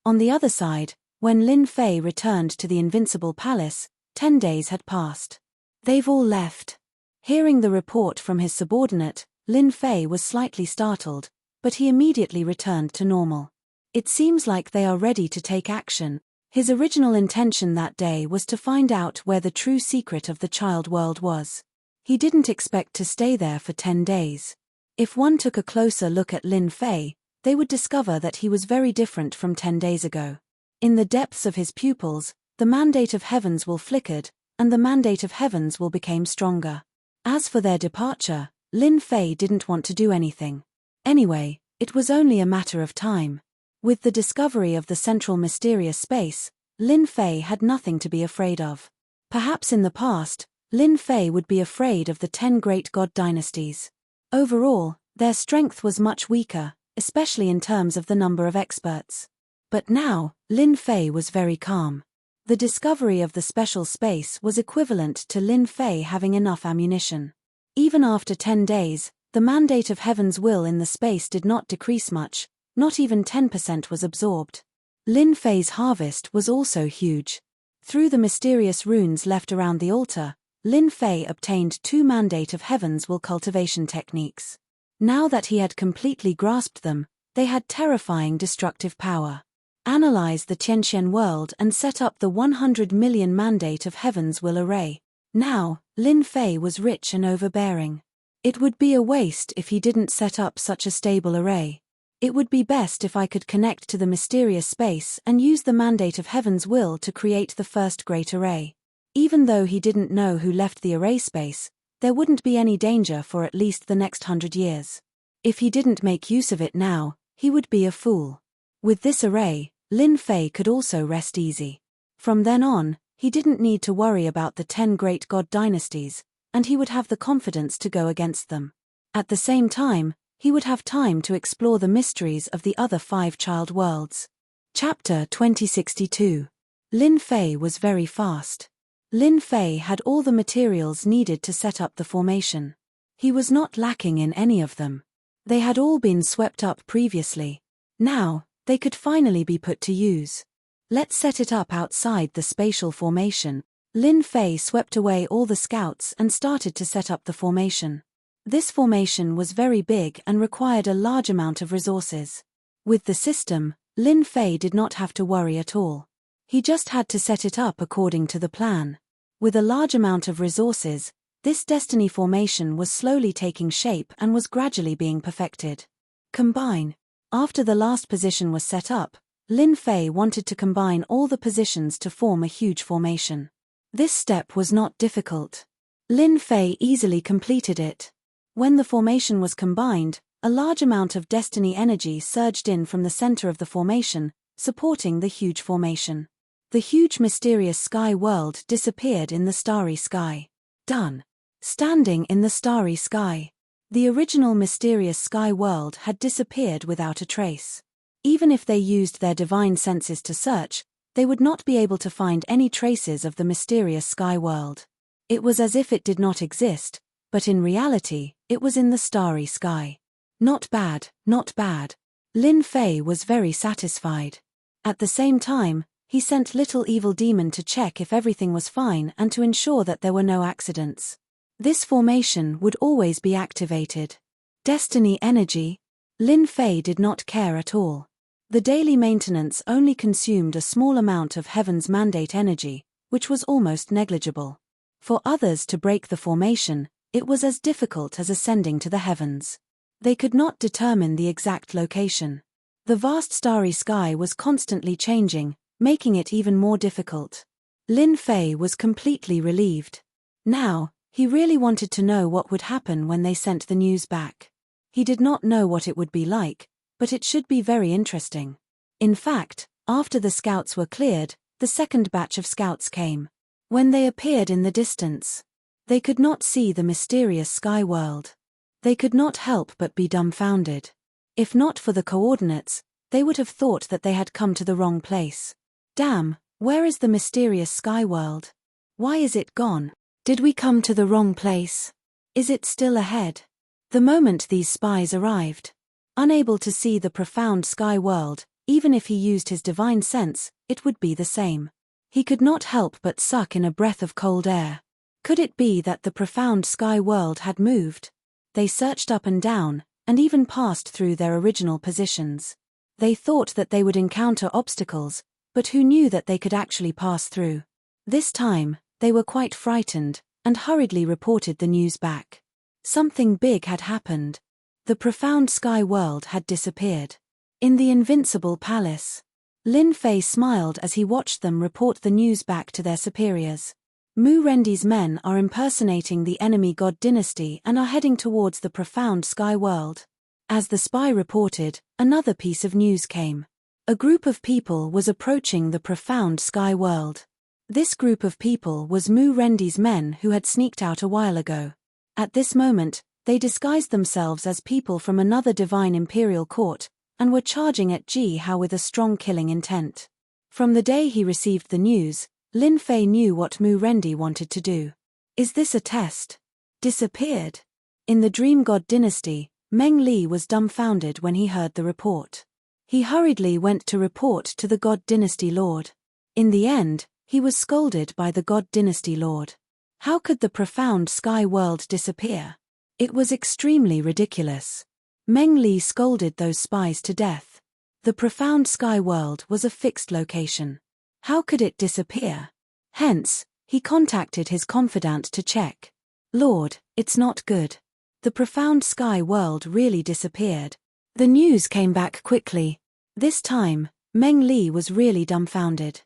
On the other side, when Lin Fei returned to the Invincible Palace, 10 days had passed. They've all left. Hearing the report from his subordinate, Lin Fei was slightly startled, but he immediately returned to normal. It seems like they are ready to take action. His original intention that day was to find out where the true secret of the child world was. He didn't expect to stay there for 10 days. If one took a closer look at Lin Fei, they would discover that he was very different from 10 days ago. In the depths of his pupils, the mandate of heavens will flickered, and the mandate of heavens will become stronger. As for their departure, Lin Fei didn't want to do anything. Anyway, it was only a matter of time. With the discovery of the central mysterious space, Lin Fei had nothing to be afraid of. Perhaps in the past, Lin Fei would be afraid of the 10 great god dynasties. Overall, their strength was much weaker, especially in terms of the number of experts. But now, Lin Fei was very calm. The discovery of the special space was equivalent to Lin Fei having enough ammunition. Even after 10 days, the mandate of heaven's will in the space did not decrease much, not even 10% was absorbed. Lin Fei's harvest was also huge. Through the mysterious runes left around the altar, Lin Fei obtained 2 mandate of heaven's will cultivation techniques. Now that he had completely grasped them, they had terrifying destructive power. Analyze the Tianqian world and set up the 100 million mandate of heaven's will array. Now, Lin Fei was rich and overbearing. It would be a waste if he didn't set up such a stable array. It would be best if I could connect to the mysterious space and use the mandate of heaven's will to create the first great array. Even though he didn't know who left the array space, there wouldn't be any danger for at least the next 100 years. If he didn't make use of it now, he would be a fool. With this array, Lin Fei could also rest easy. From then on, he didn't need to worry about the 10 great god dynasties, and he would have the confidence to go against them. At the same time, he would have time to explore the mysteries of the other 5 child worlds. Chapter 2062. Lin Fei was very fast. Lin Fei had all the materials needed to set up the formation. He was not lacking in any of them. They had all been swept up previously. Now, they could finally be put to use. Let's set it up outside the spatial formation. Lin Fei swept away all the scouts and started to set up the formation. This formation was very big and required a large amount of resources. With the system, Lin Fei did not have to worry at all. He just had to set it up according to the plan. With a large amount of resources, This destiny formation was slowly taking shape and was gradually being perfected. Combine. After the last position was set up, Lin Fei wanted to combine all the positions to form a huge formation. This step was not difficult. Lin Fei easily completed it. When the formation was combined, a large amount of destiny energy surged in from the center of the formation, supporting the huge formation. The huge mysterious sky world disappeared in the starry sky. Done. Standing in the starry sky. The original mysterious sky world had disappeared without a trace. Even if they used their divine senses to search, they would not be able to find any traces of the mysterious sky world. It was as if it did not exist, but in reality, it was in the starry sky. Not bad, not bad. Lin Fei was very satisfied. At the same time, he sent Little Evil Demon to check if everything was fine and to ensure that there were no accidents. This formation would always be activated. Destiny energy? Lin Fei did not care at all. The daily maintenance only consumed a small amount of Heaven's mandate energy, which was almost negligible. For others to break the formation, it was as difficult as ascending to the heavens. They could not determine the exact location. The vast starry sky was constantly changing, making it even more difficult. Lin Fei was completely relieved. Now, he really wanted to know what would happen when they sent the news back. He did not know what it would be like, but it should be very interesting. In fact, after the scouts were cleared, the second batch of scouts came. When they appeared in the distance, they could not see the mysterious sky world. They could not help but be dumbfounded. If not for the coordinates, they would have thought that they had come to the wrong place. Damn, where is the mysterious sky world? Why is it gone? Did we come to the wrong place? Is it still ahead? The moment these spies arrived, unable to see the profound sky world, even if he used his divine sense, it would be the same. He could not help but suck in a breath of cold air. Could it be that the profound sky world had moved? They searched up and down, and even passed through their original positions. They thought that they would encounter obstacles, but who knew that they could actually pass through? This time, they were quite frightened, and hurriedly reported the news back. Something big had happened. The profound sky world had disappeared. In the invincible palace, Lin Fei smiled as he watched them report the news back to their superiors. Mu Rendi's men are impersonating the enemy god dynasty and are heading towards the profound sky world. As the spy reported, another piece of news came. A group of people was approaching the profound sky world. This group of people was Mu Rendi's men who had sneaked out a while ago. At this moment, they disguised themselves as people from another divine imperial court, and were charging at Ji Hao with a strong killing intent. From the day he received the news, Lin Fei knew what Mu Rendi wanted to do. Is this a test? Disappeared? In the Dream God dynasty, Meng Li was dumbfounded when he heard the report. He hurriedly went to report to the God dynasty lord. In the end, he was scolded by the God dynasty lord. How could the profound sky world disappear? It was extremely ridiculous. Meng Li scolded those spies to death. The profound sky world was a fixed location. How could it disappear? Hence, he contacted his confidant to check. Lord, it's not good. The profound sky world really disappeared. The news came back quickly. This time, Meng Li was really dumbfounded.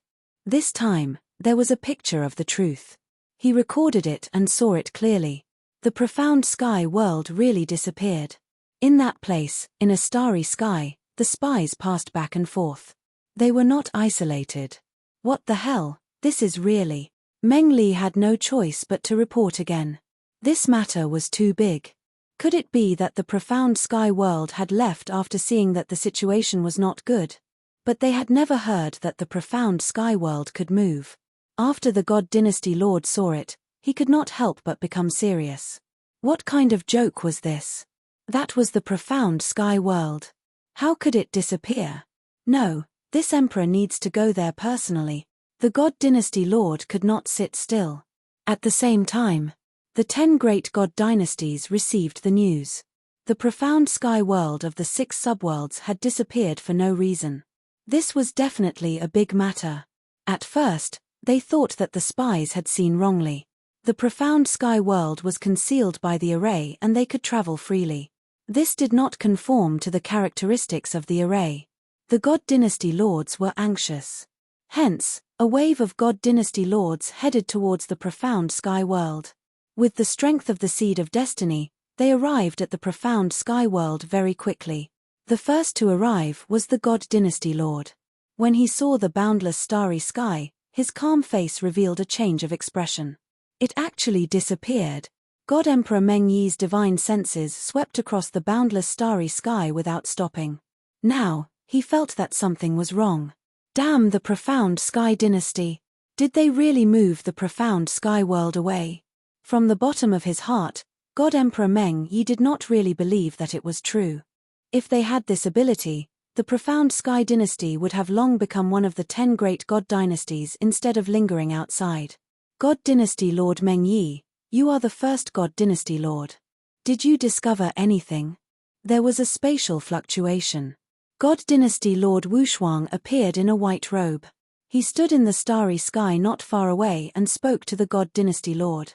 This time, there was a picture of the truth. He recorded it and saw it clearly. The profound sky world really disappeared. In that place, in a starry sky, the spies passed back and forth. They were not isolated. What the hell, this is really... Meng Li had no choice but to report again. This matter was too big. Could it be that the profound sky world had left after seeing that the situation was not good? But they had never heard that the profound sky world could move. After the God dynasty lord saw it, he could not help but become serious. What kind of joke was this? That was the profound sky world. How could it disappear? No, this emperor needs to go there personally. The God dynasty lord could not sit still. At the same time, the 10 great god dynasties received the news. The profound sky world of the 6 subworlds had disappeared for no reason. This was definitely a big matter. At first, they thought that the spies had seen wrongly. The profound sky world was concealed by the array and they could travel freely. This did not conform to the characteristics of the array. The God Dynasty Lords were anxious. Hence, a wave of God Dynasty Lords headed towards the profound sky world. With the strength of the Seed of Destiny, they arrived at the profound sky world very quickly. The first to arrive was the God Dynasty Lord. When he saw the boundless starry sky, his calm face revealed a change of expression. It actually disappeared. God Emperor Meng Yi's divine senses swept across the boundless starry sky without stopping. Now, he felt that something was wrong. Damn the profound sky dynasty. Did they really move the profound sky world away? From the bottom of his heart, God Emperor Meng Yi did not really believe that it was true. If they had this ability, the profound sky dynasty would have long become one of the 10 great god dynasties instead of lingering outside. God Dynasty Lord Meng Yi, you are the first God Dynasty Lord. Did you discover anything? There was a spatial fluctuation. God Dynasty Lord Wushuang appeared in a white robe. He stood in the starry sky not far away and spoke to the God Dynasty Lord.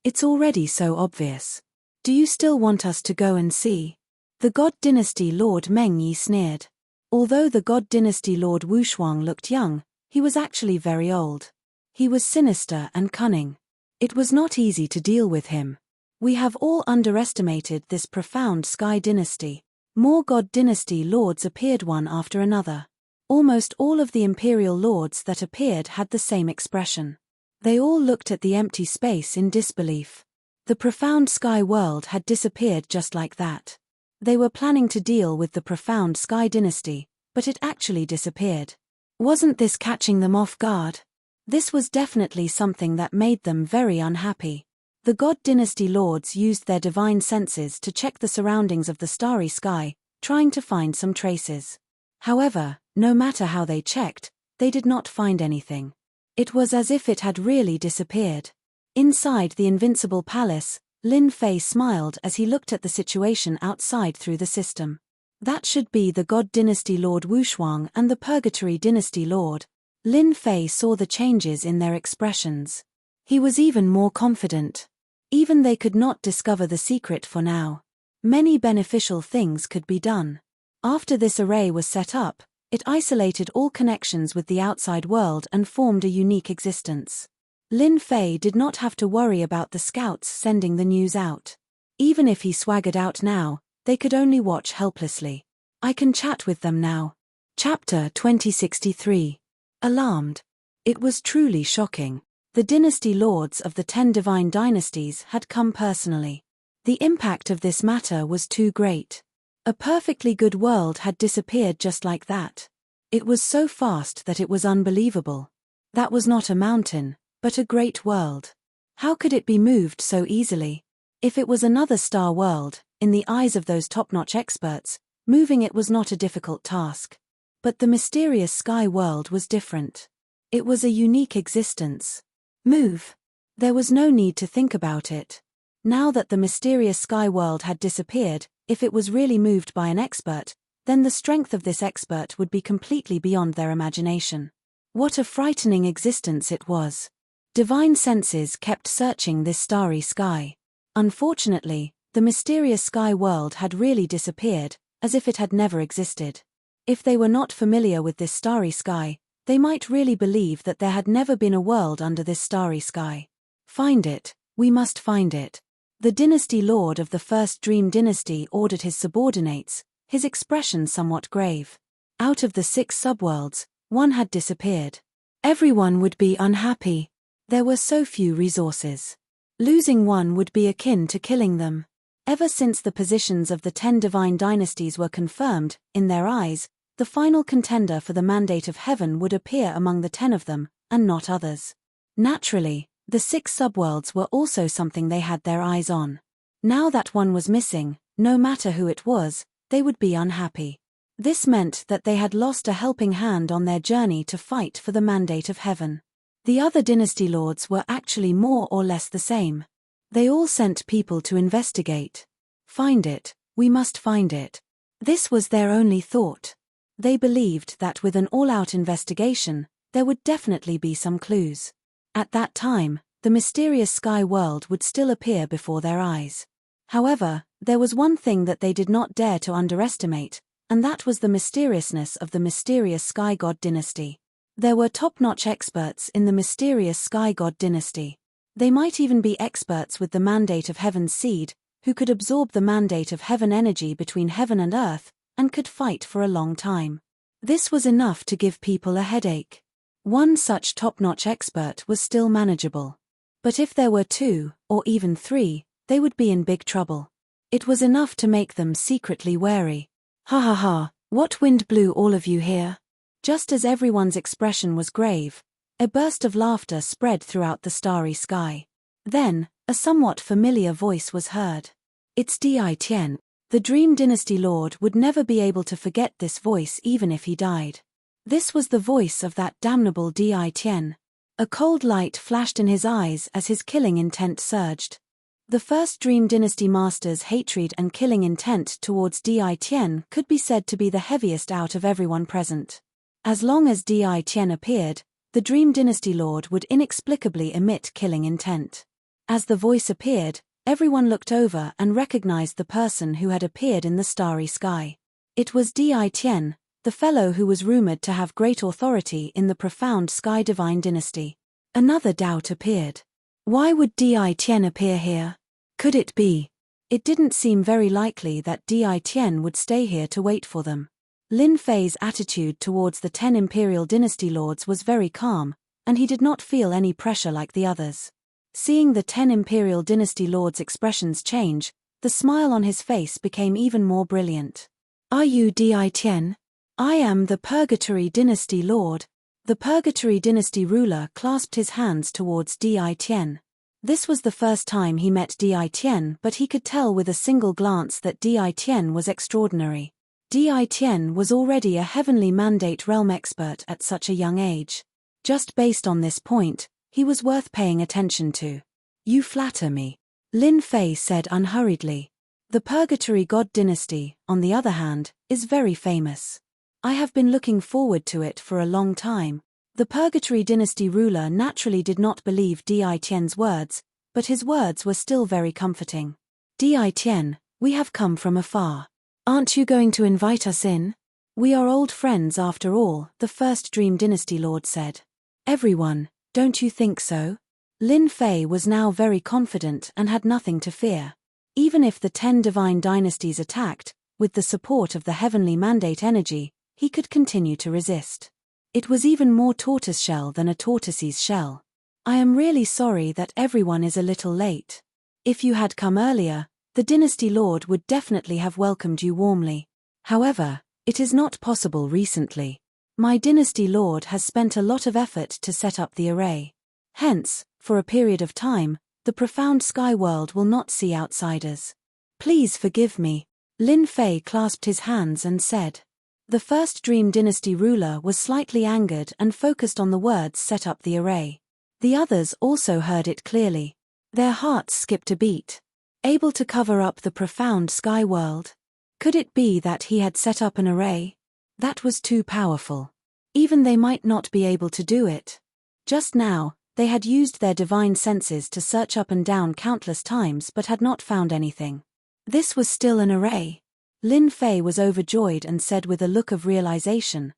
It's already so obvious. Do you still want us to go and see? The God Dynasty Lord Meng Yi sneered. Although the God Dynasty Lord Wushuang looked young, he was actually very old. He was sinister and cunning. It was not easy to deal with him. We have all underestimated this profound sky dynasty. More God Dynasty Lords appeared one after another. Almost all of the imperial lords that appeared had the same expression. They all looked at the empty space in disbelief. The profound sky world had disappeared just like that. They were planning to deal with the profound sky dynasty, but it actually disappeared. Wasn't this catching them off guard? This was definitely something that made them very unhappy. The God Dynasty Lords used their divine senses to check the surroundings of the starry sky, trying to find some traces. However, no matter how they checked, they did not find anything. It was as if it had really disappeared. Inside the invincible palace, Lin Fei smiled as he looked at the situation outside through the system. That should be the God Dynasty Lord Wushuang and the Purgatory Dynasty Lord. Lin Fei saw the changes in their expressions. He was even more confident. Even they could not discover the secret for now. Many beneficial things could be done. After this array was set up, it isolated all connections with the outside world and formed a unique existence. Lin Fei did not have to worry about the scouts sending the news out. Even if he swaggered out now, they could only watch helplessly. I can chat with them now. Chapter 2063. Alarmed. It was truly shocking. The dynasty lords of the 10 divine dynasties had come personally. The impact of this matter was too great. A perfectly good world had disappeared just like that. It was so fast that it was unbelievable. That was not a mountain, but a great world. How could it be moved so easily? If it was another star world, in the eyes of those top-notch experts, moving it was not a difficult task. But the mysterious sky world was different. It was a unique existence. Move. There was no need to think about it. Now that the mysterious sky world had disappeared, if it was really moved by an expert, then the strength of this expert would be completely beyond their imagination. What a frightening existence it was. Divine senses kept searching this starry sky. Unfortunately, the mysterious sky world had really disappeared, as if it had never existed. If they were not familiar with this starry sky, they might really believe that there had never been a world under this starry sky. Find it, we must find it. The dynasty lord of the first Dream Dynasty ordered his subordinates, his expression somewhat grave. Out of the 6 subworlds, one had disappeared. Everyone would be unhappy. There were so few resources. Losing one would be akin to killing them. Ever since the positions of the 10 divine dynasties were confirmed, in their eyes, the final contender for the mandate of heaven would appear among the 10 of them, and not others. Naturally, the 6 subworlds were also something they had their eyes on. Now that one was missing, no matter who it was, they would be unhappy. This meant that they had lost a helping hand on their journey to fight for the mandate of heaven. The other dynasty lords were actually more or less the same. They all sent people to investigate. Find it, we must find it. This was their only thought. They believed that with an all-out investigation, there would definitely be some clues. At that time, the mysterious sky world would still appear before their eyes. However, there was one thing that they did not dare to underestimate, and that was the mysteriousness of the mysterious sky god dynasty. There were top-notch experts in the mysterious sky god dynasty. They might even be experts with the mandate of heaven's seed, who could absorb the mandate of heaven energy between heaven and earth, and could fight for a long time. This was enough to give people a headache. One such top-notch expert was still manageable. But if there were 2, or even 3, they would be in big trouble. It was enough to make them secretly wary. Ha ha ha, what wind blew all of you here? Just as everyone's expression was grave, a burst of laughter spread throughout the starry sky. Then, a somewhat familiar voice was heard. It's Di Tian. The Dream Dynasty Lord would never be able to forget this voice even if he died. This was the voice of that damnable Di Tian. A cold light flashed in his eyes as his killing intent surged. The first Dream Dynasty Master's hatred and killing intent towards Di Tian could be said to be the heaviest out of everyone present. As long as Di Tian appeared, the Dream Dynasty Lord would inexplicably emit killing intent. As the voice appeared, everyone looked over and recognized the person who had appeared in the starry sky. It was Di Tian, the fellow who was rumored to have great authority in the profound Sky Divine Dynasty. Another doubt appeared. Why would Di Tian appear here? Could it be? It didn't seem very likely that Di Tian would stay here to wait for them. Lin Fei's attitude towards the 10 Imperial Dynasty Lords was very calm, and he did not feel any pressure like the others. Seeing the 10 Imperial Dynasty Lords' expressions change, the smile on his face became even more brilliant. Are you Di Tian? I am the Purgatory Dynasty Lord. The Purgatory Dynasty ruler clasped his hands towards Di Tian. This was the first time he met Di Tian, but he could tell with a single glance that Di Tian was extraordinary. Di Tian was already a heavenly mandate realm expert at such a young age. Just based on this point, he was worth paying attention to. You flatter me, Lin Fei said unhurriedly. The Purgatory God Dynasty, on the other hand, is very famous. I have been looking forward to it for a long time. The Purgatory Dynasty ruler naturally did not believe Di Tian's words, but his words were still very comforting. Di Tian, we have come from afar. Aren't you going to invite us in? We are old friends after all, the first Dream Dynasty Lord said. Everyone, don't you think so? Lin Fei was now very confident and had nothing to fear. Even if the 10 divine dynasties attacked, with the support of the heavenly mandate energy, he could continue to resist. It was even more tortoiseshell than a tortoise's shell. I am really sorry that everyone is a little late. If you had come earlier, the Dynasty Lord would definitely have welcomed you warmly. However, it is not possible recently. My Dynasty Lord has spent a lot of effort to set up the array. Hence, for a period of time, the profound sky world will not see outsiders. Please forgive me. Lin Fei clasped his hands and said. The first Dream Dynasty ruler was slightly angered and focused on the words set up the array. The others also heard it clearly. Their hearts skipped a beat. Able to cover up the profound sky world? Could it be that he had set up an array? That was too powerful. Even they might not be able to do it. Just now, they had used their divine senses to search up and down countless times but had not found anything. This was still an array. Lin Fei was overjoyed and said with a look of realization,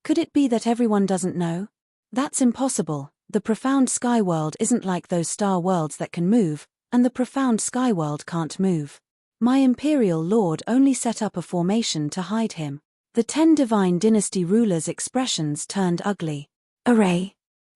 could it be that everyone doesn't know? That's impossible. The profound sky world isn't like those star worlds that can move, and the profound sky world can't move. My Imperial Lord only set up a formation to hide him. The 10 divine dynasty rulers' expressions turned ugly. Array?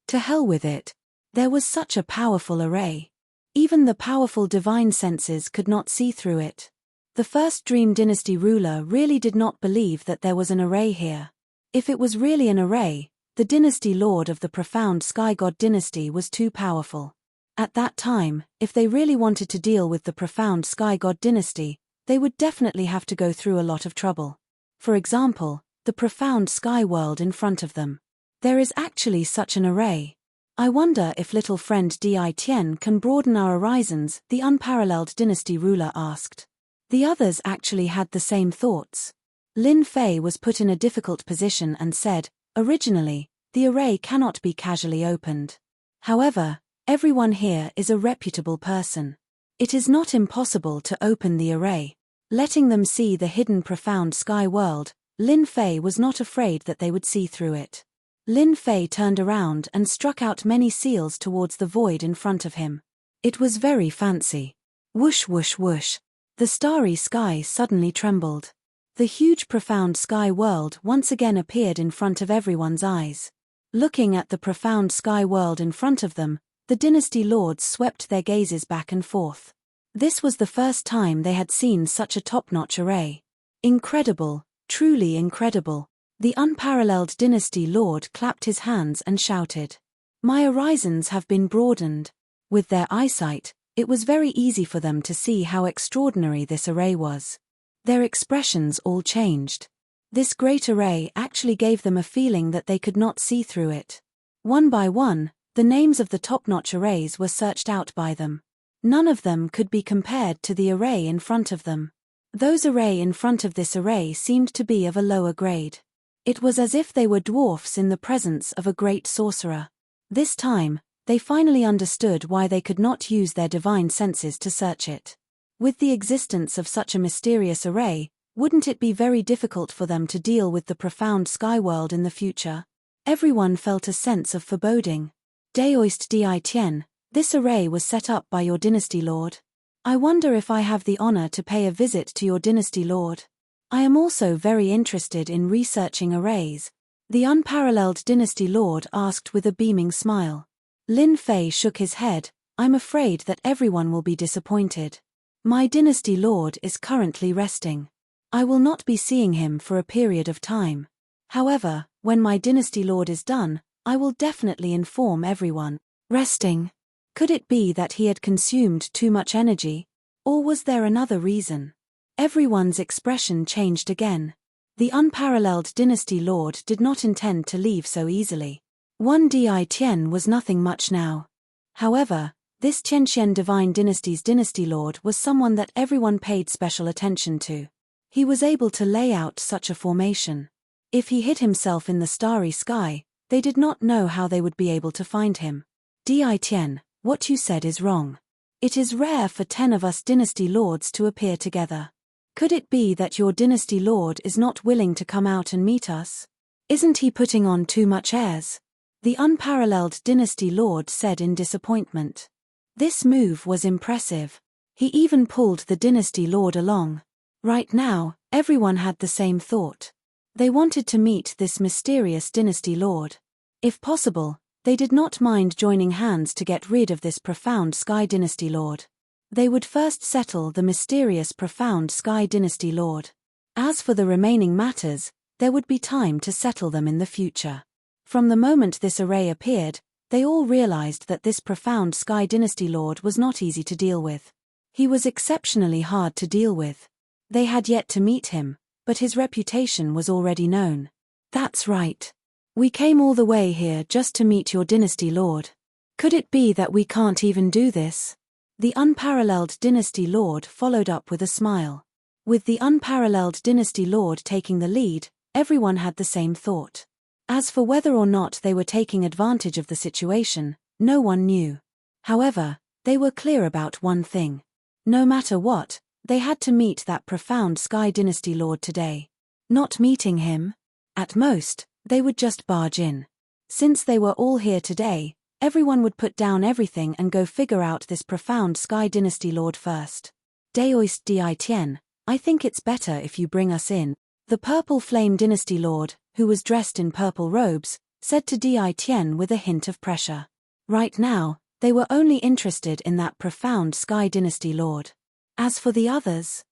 To hell with it. There was such a powerful array. Even the powerful divine senses could not see through it. The first Dream Dynasty ruler really did not believe that there was an array here. If it was really an array, the Dynasty Lord of the profound Sky God Dynasty was too powerful. At that time, if they really wanted to deal with the profound Sky God Dynasty, they would definitely have to go through a lot of trouble. For example, the profound sky world in front of them. There is actually such an array. I wonder if little friend Di Tian can broaden our horizons, the unparalleled dynasty ruler asked. The others actually had the same thoughts. Lin Fei was put in a difficult position and said, originally, the array cannot be casually opened. However, Everyone here is a reputable person. It is not impossible to open the array. Letting them see the hidden profound sky world, Lin Fei was not afraid that they would see through it. Lin Fei turned around and struck out many seals towards the void in front of him. It was very fancy. Whoosh whoosh whoosh. The starry sky suddenly trembled. The huge profound sky world once again appeared in front of everyone's eyes. Looking at the profound sky world in front of them, the dynasty lords swept their gazes back and forth. This was the first time they had seen such a top-notch array. Incredible, truly incredible. The unparalleled dynasty lord clapped his hands and shouted. My horizons have been broadened. With their eyesight, it was very easy for them to see how extraordinary this array was. Their expressions all changed. This great array actually gave them a feeling that they could not see through it. One by one, the names of the top-notch arrays were searched out by them. None of them could be compared to the array in front of them. Those array in front of this array seemed to be of a lower grade. It was as if they were dwarfs in the presence of a great sorcerer. This time, they finally understood why they could not use their divine senses to search it. With the existence of such a mysterious array, wouldn't it be very difficult for them to deal with the profound sky world in the future? Everyone felt a sense of foreboding. Daoist Di Tian, this array was set up by your dynasty lord. I wonder if I have the honor to pay a visit to your dynasty lord. I am also very interested in researching arrays. The unparalleled dynasty lord asked with a beaming smile. Lin Fei shook his head. I'm afraid that everyone will be disappointed. My dynasty lord is currently resting. I will not be seeing him for a period of time. However, when my dynasty lord is done, I will definitely inform everyone. Resting? Could it be that he had consumed too much energy? Or was there another reason? Everyone's expression changed again. The unparalleled dynasty lord did not intend to leave so easily. One Di Tian was nothing much now. However, this Tianxian Divine Dynasty's dynasty lord was someone that everyone paid special attention to. He was able to lay out such a formation. If he hid himself in the starry sky, they did not know how they would be able to find him. Di Tian, what you said is wrong. It is rare for 10 of us dynasty lords to appear together. Could it be that your dynasty lord is not willing to come out and meet us? Isn't he putting on too much airs? The unparalleled dynasty lord said in disappointment. This move was impressive. He even pulled the dynasty lord along. Right now, everyone had the same thought. They wanted to meet this mysterious dynasty lord. If possible, they did not mind joining hands to get rid of this profound sky dynasty lord. They would first settle the mysterious profound sky dynasty lord. As for the remaining matters, there would be time to settle them in the future. From the moment this array appeared, they all realized that this profound sky dynasty lord was not easy to deal with. He was exceptionally hard to deal with. They had yet to meet him, but his reputation was already known. That's right. We came all the way here just to meet your dynasty lord. Could it be that we can't even do this? The unparalleled dynasty lord followed up with a smile. With the unparalleled dynasty lord taking the lead, everyone had the same thought. As for whether or not they were taking advantage of the situation, no one knew. However, they were clear about one thing. No matter what, they had to meet that profound sky dynasty lord today. Not meeting him? At most, they would just barge in. Since they were all here today, everyone would put down everything and go figure out this profound sky dynasty lord first. Daoist Di Tian, I think it's better if you bring us in. The purple flame dynasty lord, who was dressed in purple robes, said to Di Tian with a hint of pressure. Right now, they were only interested in that profound sky dynasty lord. As for the others,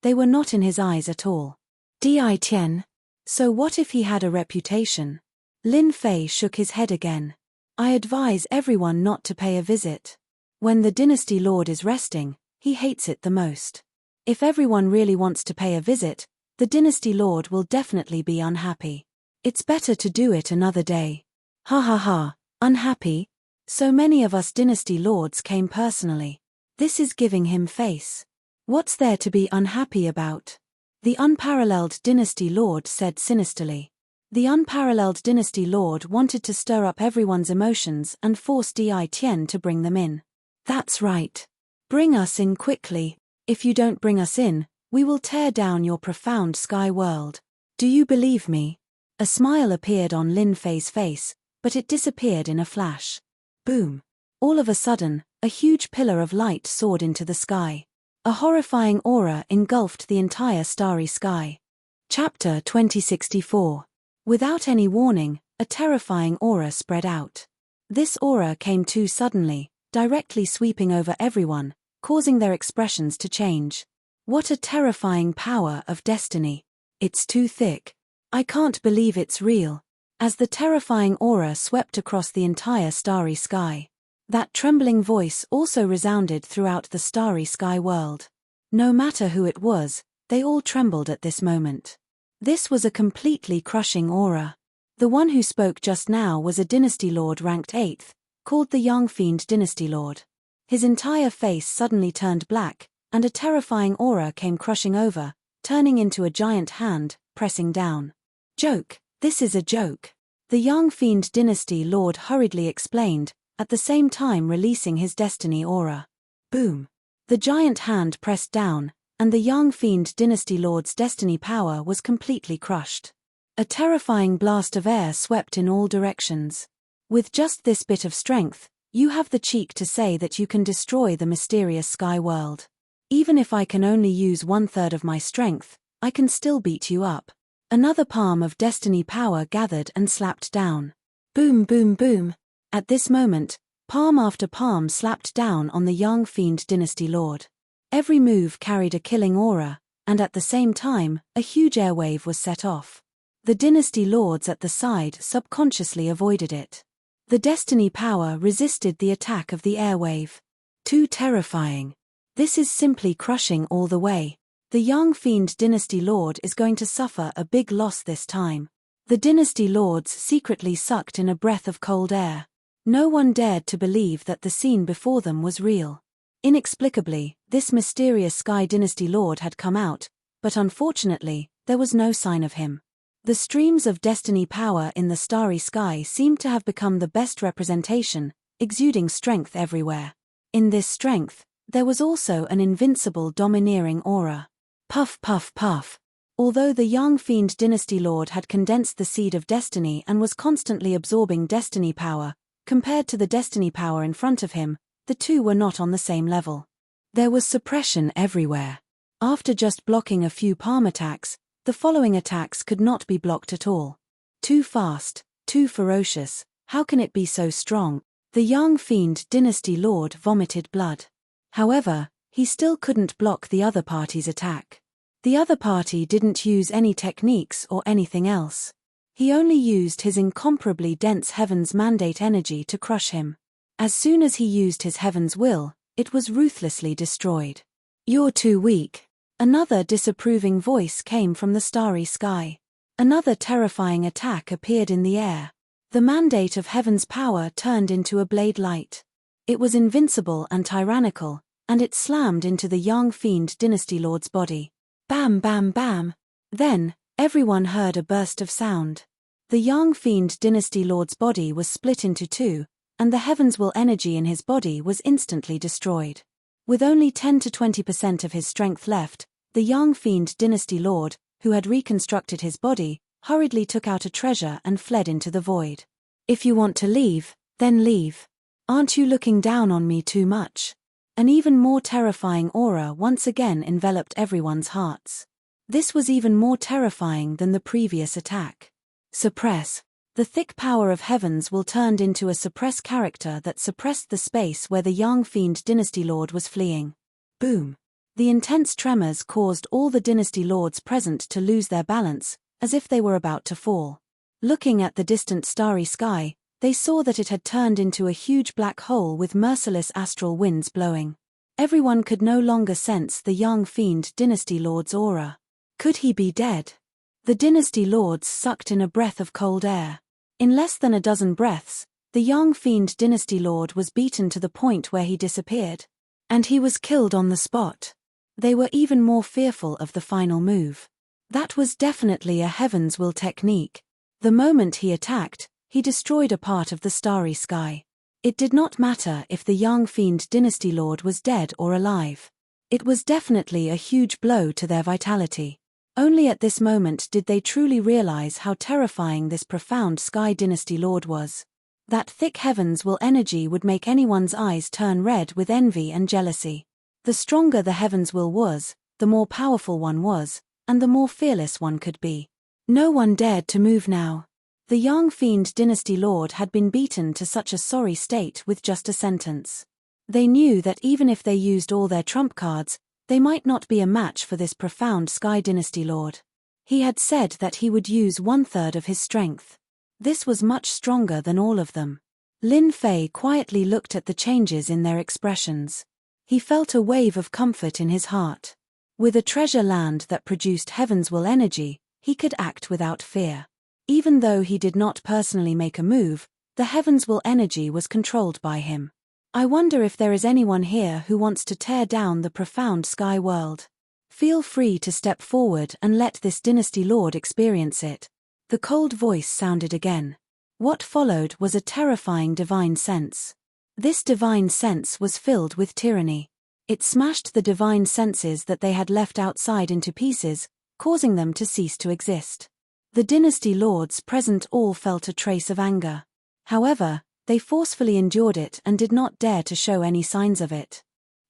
they were not in his eyes at all. Di Tian? So what if he had a reputation? Lin Fei shook his head again. I advise everyone not to pay a visit. When the dynasty lord is resting, he hates it the most. If everyone really wants to pay a visit, the dynasty lord will definitely be unhappy. It's better to do it another day. Unhappy? So many of us dynasty lords came personally. This is giving him face. What's there to be unhappy about? The unparalleled dynasty lord said sinisterly. The unparalleled Dynasty Lord wanted to stir up everyone's emotions and force Di Tian to bring them in. That's right. Bring us in quickly. If you don't bring us in, we will tear down your profound sky world. Do you believe me? A smile appeared on Lin Fei's face, but it disappeared in a flash. Boom. All of a sudden, a huge pillar of light soared into the sky. A horrifying aura engulfed the entire starry sky. Chapter 2064. Without any warning, a terrifying aura spread out. This aura came too suddenly, directly sweeping over everyone, causing their expressions to change. What a terrifying power of destiny. It's too thick. I can't believe it's real. As the terrifying aura swept across the entire starry sky, that trembling voice also resounded throughout the starry sky world. No matter who it was, they all trembled at this moment. This was a completely crushing aura. The one who spoke just now was a Dynasty Lord ranked 8th, called the Young Fiend Dynasty Lord. His entire face suddenly turned black, and a terrifying aura came crushing over, turning into a giant hand, pressing down. Joke, this is a joke. The Young Fiend Dynasty Lord hurriedly explained, at the same time releasing his destiny aura. Boom. The giant hand pressed down, and the Young Fiend Dynasty Lord's destiny power was completely crushed. A terrifying blast of air swept in all directions. With just this bit of strength, you have the cheek to say that you can destroy the mysterious sky world. Even if I can only use 1/3 of my strength, I can still beat you up. Another palm of destiny power gathered and slapped down. Boom, boom, boom. At this moment, palm after palm slapped down on the Young Fiend Dynasty Lord. Every move carried a killing aura, and at the same time, a huge airwave was set off. The Dynasty Lords at the side subconsciously avoided it. The destiny power resisted the attack of the airwave. Too terrifying. This is simply crushing all the way. The Young Fiend Dynasty Lord is going to suffer a big loss this time. The Dynasty Lords secretly sucked in a breath of cold air. No one dared to believe that the scene before them was real. Inexplicably, this mysterious Sky Dynasty Lord had come out, but unfortunately, there was no sign of him. The streams of destiny power in the starry sky seemed to have become the best representation, exuding strength everywhere. In this strength, there was also an invincible domineering aura. Puff, puff, puff. Although the Young Fiend Dynasty Lord had condensed the seed of destiny and was constantly absorbing destiny power, compared to the destiny power in front of him, the two were not on the same level. There was suppression everywhere. After just blocking a few palm attacks, the following attacks could not be blocked at all. Too fast, too ferocious, how can it be so strong? The Young Fiend Dynasty Lord vomited blood. However, he still couldn't block the other party's attack. The other party didn't use any techniques or anything else. He only used his incomparably dense Heaven's Mandate energy to crush him. As soon as he used his Heaven's Will, it was ruthlessly destroyed. You're too weak. Another disapproving voice came from the starry sky. Another terrifying attack appeared in the air. The mandate of Heaven's power turned into a blade light. It was invincible and tyrannical, and it slammed into the Young Fiend Dynasty Lord's body. Bam, bam, bam. Then, everyone heard a burst of sound. The Young Fiend Dynasty Lord's body was split into two, and the Heaven's Will energy in his body was instantly destroyed. With only 10 to 20% of his strength left, the Young Fiend Dynasty Lord, who had reconstructed his body, hurriedly took out a treasure and fled into the void. If you want to leave, then leave. Aren't you looking down on me too much? An even more terrifying aura once again enveloped everyone's hearts. This was even more terrifying than the previous attack. Suppress. The thick power of Heaven's Will turned into a suppress character that suppressed the space where the Young Fiend Dynasty Lord was fleeing. Boom. The intense tremors caused all the Dynasty Lords present to lose their balance, as if they were about to fall. Looking at the distant starry sky, they saw that it had turned into a huge black hole with merciless astral winds blowing. Everyone could no longer sense the Young Fiend Dynasty Lord's aura. Could he be dead? The Dynasty Lords sucked in a breath of cold air. In less than a dozen breaths, the Young Fiend Dynasty Lord was beaten to the point where he disappeared. And he was killed on the spot. They were even more fearful of the final move. That was definitely a Heaven's Will technique. The moment he attacked, he destroyed a part of the starry sky. It did not matter if the young fiend dynasty lord was dead or alive. It was definitely a huge blow to their vitality. Only at this moment did they truly realize how terrifying this profound sky dynasty lord was. That thick heavens will energy would make anyone's eyes turn red with envy and jealousy. The stronger the heavens will was, the more powerful one was, and the more fearless one could be. No one dared to move now. The young fiend dynasty lord had been beaten to such a sorry state with just a sentence. They knew that even if they used all their trump cards, they might not be a match for this profound sky dynasty lord. He had said that he would use 1/3 of his strength. This was much stronger than all of them. Lin Fei quietly looked at the changes in their expressions. He felt a wave of comfort in his heart. With a treasure land that produced heaven's will energy, he could act without fear. Even though he did not personally make a move, the heaven's will energy was controlled by him. I wonder if there is anyone here who wants to tear down the profound sky world. Feel free to step forward and let this dynasty lord experience it. The cold voice sounded again. What followed was a terrifying divine sense. This divine sense was filled with tyranny. It smashed the divine senses that they had left outside into pieces, causing them to cease to exist. The dynasty lords present all felt a trace of anger. However, they forcefully endured it and did not dare to show any signs of it.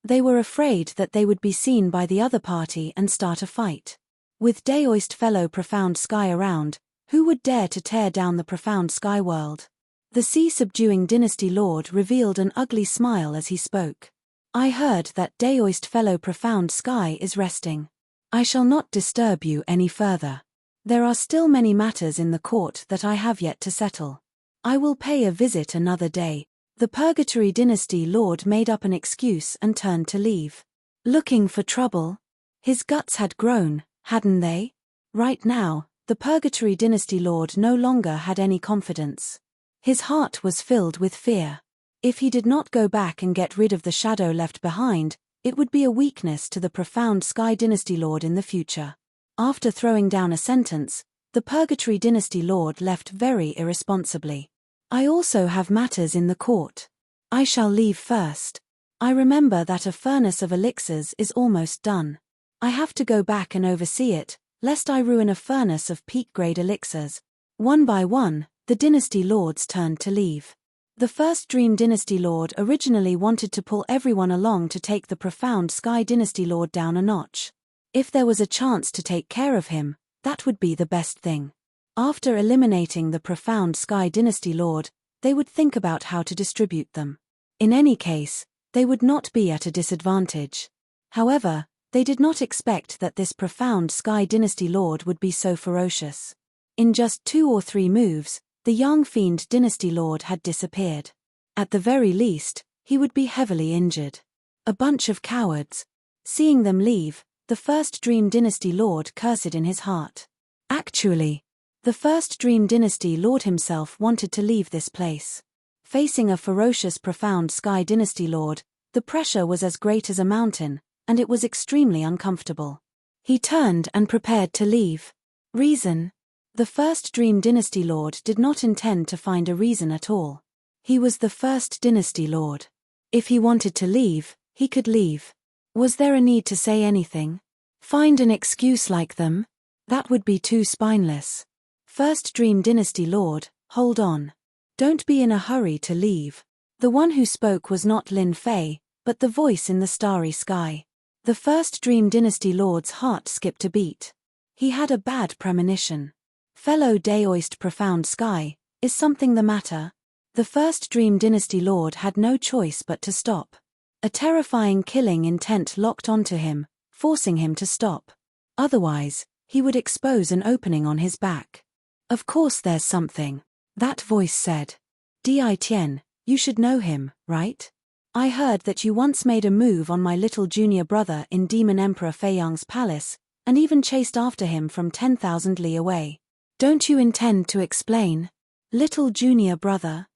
They were afraid that they would be seen by the other party and start a fight. With Daoist fellow profound sky around, who would dare to tear down the profound sky world? The sea-subduing dynasty lord revealed an ugly smile as he spoke. I heard that Daoist fellow profound sky is resting. I shall not disturb you any further. There are still many matters in the court that I have yet to settle. I will pay a visit another day. The Purgatory dynasty lord made up an excuse and turned to leave. Looking for trouble? His guts had grown, hadn't they? Right now, the Purgatory dynasty lord no longer had any confidence. His heart was filled with fear. If he did not go back and get rid of the shadow left behind, it would be a weakness to the profound sky dynasty lord in the future. After throwing down a sentence, the Purgatory dynasty lord left very irresponsibly. I also have matters in the court. I shall leave first. I remember that a furnace of elixirs is almost done. I have to go back and oversee it, lest I ruin a furnace of peak-grade elixirs. One by one, the dynasty lords turned to leave. The first Dream dynasty lord originally wanted to pull everyone along to take the profound sky dynasty lord down a notch. If there was a chance to take care of him, that would be the best thing. After eliminating the profound sky dynasty lord, they would think about how to distribute them. In any case, they would not be at a disadvantage. However, they did not expect that this profound sky dynasty lord would be so ferocious. In just 2 or 3 moves, the young fiend dynasty lord had disappeared. At the very least, he would be heavily injured. A bunch of cowards. Seeing them leave, the first Dream dynasty lord cursed in his heart. Actually, the first Dream dynasty lord himself wanted to leave this place. Facing a ferocious profound sky dynasty lord, the pressure was as great as a mountain, and it was extremely uncomfortable. He turned and prepared to leave. Reason? The first Dream dynasty lord did not intend to find a reason at all. He was the first dynasty lord. If he wanted to leave, he could leave. Was there a need to say anything? Find an excuse like them? That would be too spineless. First Dream dynasty lord, hold on. Don't be in a hurry to leave. The one who spoke was not Lin Fei, but the voice in the starry sky. The first Dream dynasty lord's heart skipped a beat. He had a bad premonition. Fellow Daoist profound sky, is something the matter? The first Dream dynasty lord had no choice but to stop. A terrifying killing intent locked onto him, forcing him to stop. Otherwise, he would expose an opening on his back. Of course there's something. That voice said. Di Tian, you should know him, right? I heard that you once made a move on my little junior brother in Demon Emperor Feiyang's palace, and even chased after him from 10,000 li away. Don't you intend to explain? Little junior brother?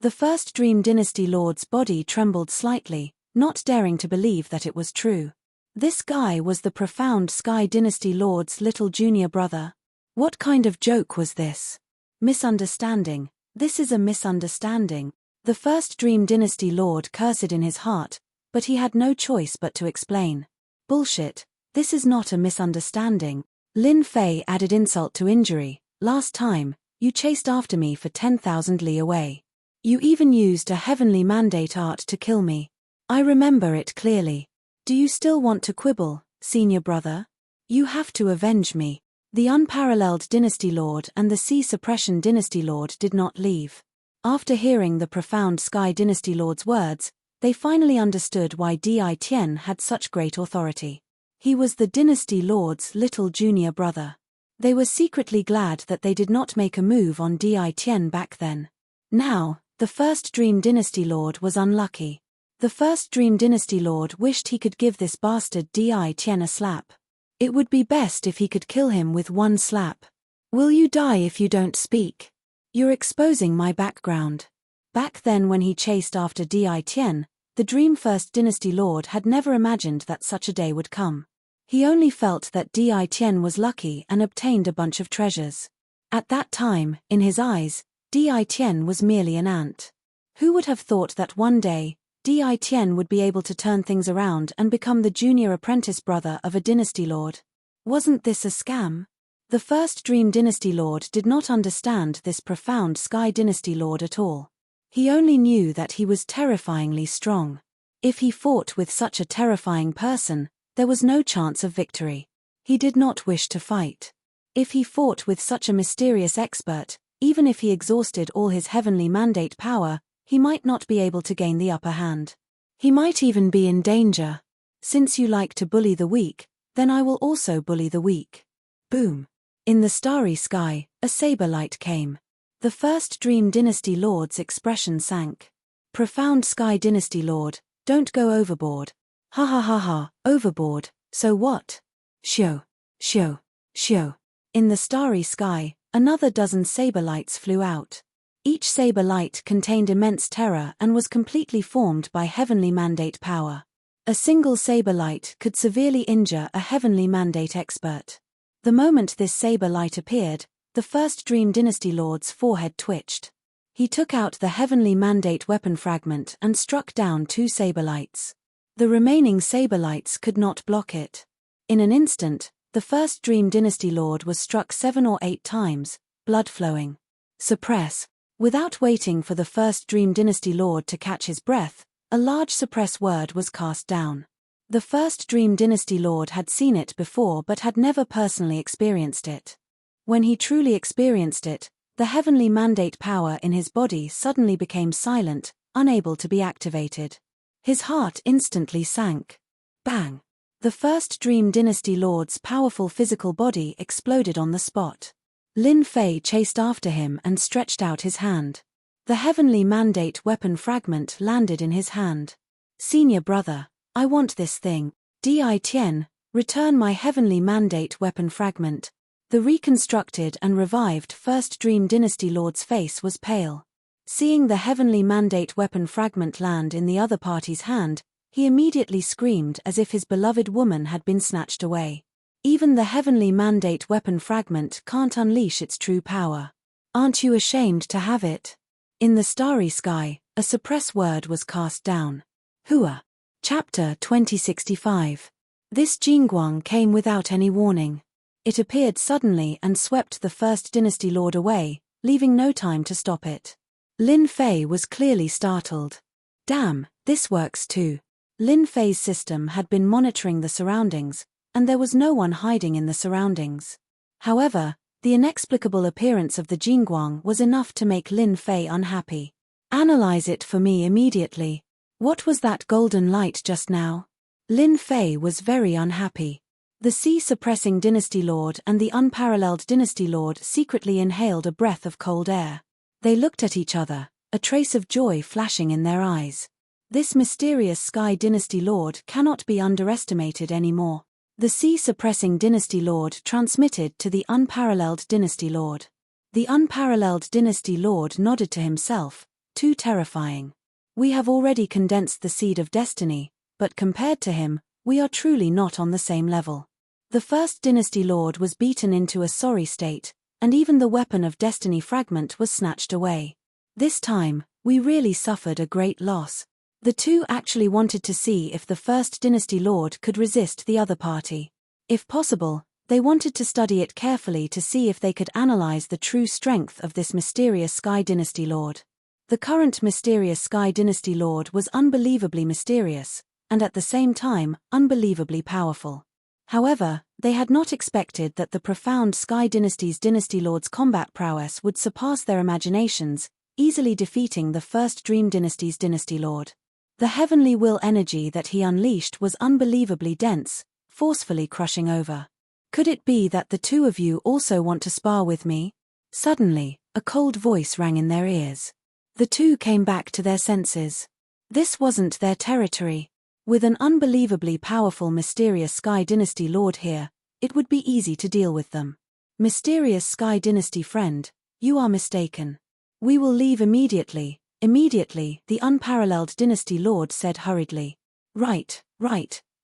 The first Dream dynasty lord's body trembled slightly, not daring to believe that it was true. This guy was the profound sky dynasty lord's little junior brother. What kind of joke was this? Misunderstanding. This is a misunderstanding. The first Dream Dynasty Lord cursed in his heart, but he had no choice but to explain. Bullshit. This is not a misunderstanding. Lin Fei added insult to injury. Last time, you chased after me for 10,000 li away. You even used a heavenly mandate art to kill me. I remember it clearly. Do you still want to quibble, senior brother? You have to avenge me. The Unparalleled Dynasty Lord and the Sea Suppression Dynasty Lord did not leave. After hearing the Profound Sky Dynasty Lord's words, they finally understood why Di Tian had such great authority. He was the Dynasty Lord's little junior brother. They were secretly glad that they did not make a move on Di Tian back then. Now, the first Dream Dynasty Lord was unlucky. The first Dream Dynasty Lord wished he could give this bastard Di Tian a slap. It would be best if he could kill him with one slap. Will you die if you don't speak? You're exposing my background. Back then when he chased after Di Tian, the Dream First Dynasty Lord had never imagined that such a day would come. He only felt that Di Tian was lucky and obtained a bunch of treasures. At that time, in his eyes, Di Tian was merely an ant. Who would have thought that one day, Di Tian would be able to turn things around and become the junior apprentice brother of a dynasty lord? Wasn't this a scam? The first Dream Dynasty Lord did not understand this Profound Sky Dynasty Lord at all. He only knew that he was terrifyingly strong. If he fought with such a terrifying person, there was no chance of victory. He did not wish to fight. If he fought with such a mysterious expert, even if he exhausted all his heavenly mandate power, he might not be able to gain the upper hand. He might even be in danger. Since you like to bully the weak, then I will also bully the weak. Boom. In the starry sky, a saber light came. The first Dream Dynasty Lord's expression sank. Profound Sky Dynasty Lord, don't go overboard. Ha ha ha ha, overboard, so what? Shoo, shoo, shoo. In the starry sky, another dozen saber lights flew out. Each saber light contained immense terror and was completely formed by heavenly mandate power. A single saber light could severely injure a heavenly mandate expert. The moment this saber light appeared, the first Dream Dynasty Lord's forehead twitched. He took out the heavenly mandate weapon fragment and struck down two saber lights. The remaining saber lights could not block it. In an instant, the first Dream Dynasty Lord was struck 7 or 8 times, blood flowing. Suppress. Without waiting for the first Dream Dynasty Lord to catch his breath, a large suppress word was cast down. The first Dream Dynasty Lord had seen it before but had never personally experienced it. When he truly experienced it, the heavenly mandate power in his body suddenly became silent, unable to be activated. His heart instantly sank. Bang! The first Dream Dynasty Lord's powerful physical body exploded on the spot. Lin Fei chased after him and stretched out his hand. The heavenly mandate weapon fragment landed in his hand. Senior brother, I want this thing. Di Tian, return my heavenly mandate weapon fragment. The reconstructed and revived first Dream Dynasty Lord's face was pale. Seeing the heavenly mandate weapon fragment land in the other party's hand, he immediately screamed as if his beloved woman had been snatched away. Even the heavenly mandate weapon fragment can't unleash its true power. Aren't you ashamed to have it? In the starry sky, a suppress word was cast down. Hua. Chapter 2065. This Jingguang came without any warning. It appeared suddenly and swept the first Dynasty Lord away, leaving no time to stop it. Lin Fei was clearly startled. Damn, this works too. Lin Fei's system had been monitoring the surroundings, and there was no one hiding in the surroundings. However, the inexplicable appearance of the Jingguang was enough to make Lin Fei unhappy. Analyze it for me immediately. What was that golden light just now? Lin Fei was very unhappy. The sea-suppressing Dynasty Lord and the unparalleled Dynasty Lord secretly inhaled a breath of cold air. They looked at each other, a trace of joy flashing in their eyes. This mysterious Sky Dynasty Lord cannot be underestimated anymore. The sea-suppressing Dynasty Lord transmitted to the unparalleled Dynasty Lord. The unparalleled Dynasty Lord nodded to himself, too terrifying. We have already condensed the seed of destiny, but compared to him, we are truly not on the same level. The first Dynasty Lord was beaten into a sorry state, and even the weapon of destiny fragment was snatched away. This time, we really suffered a great loss. The two actually wanted to see if the first dynasty lord could resist the other party. If possible, they wanted to study it carefully to see if they could analyze the true strength of this mysterious Sky Dynasty Lord. The current mysterious Sky Dynasty Lord was unbelievably mysterious, and at the same time, unbelievably powerful. However, they had not expected that the profound Sky Dynasty's Dynasty Lord's combat prowess would surpass their imaginations, easily defeating the first Dream Dynasty's Dynasty Lord. The heavenly will energy that he unleashed was unbelievably dense, forcefully crushing over. Could it be that the two of you also want to spar with me? Suddenly, a cold voice rang in their ears. The two came back to their senses. This wasn't their territory. With an unbelievably powerful mysterious Sky Dynasty Lord here, it would be easy to deal with them. Mysterious Sky Dynasty friend, you are mistaken. We will leave immediately, the unparalleled Dynasty Lord said hurriedly. Right,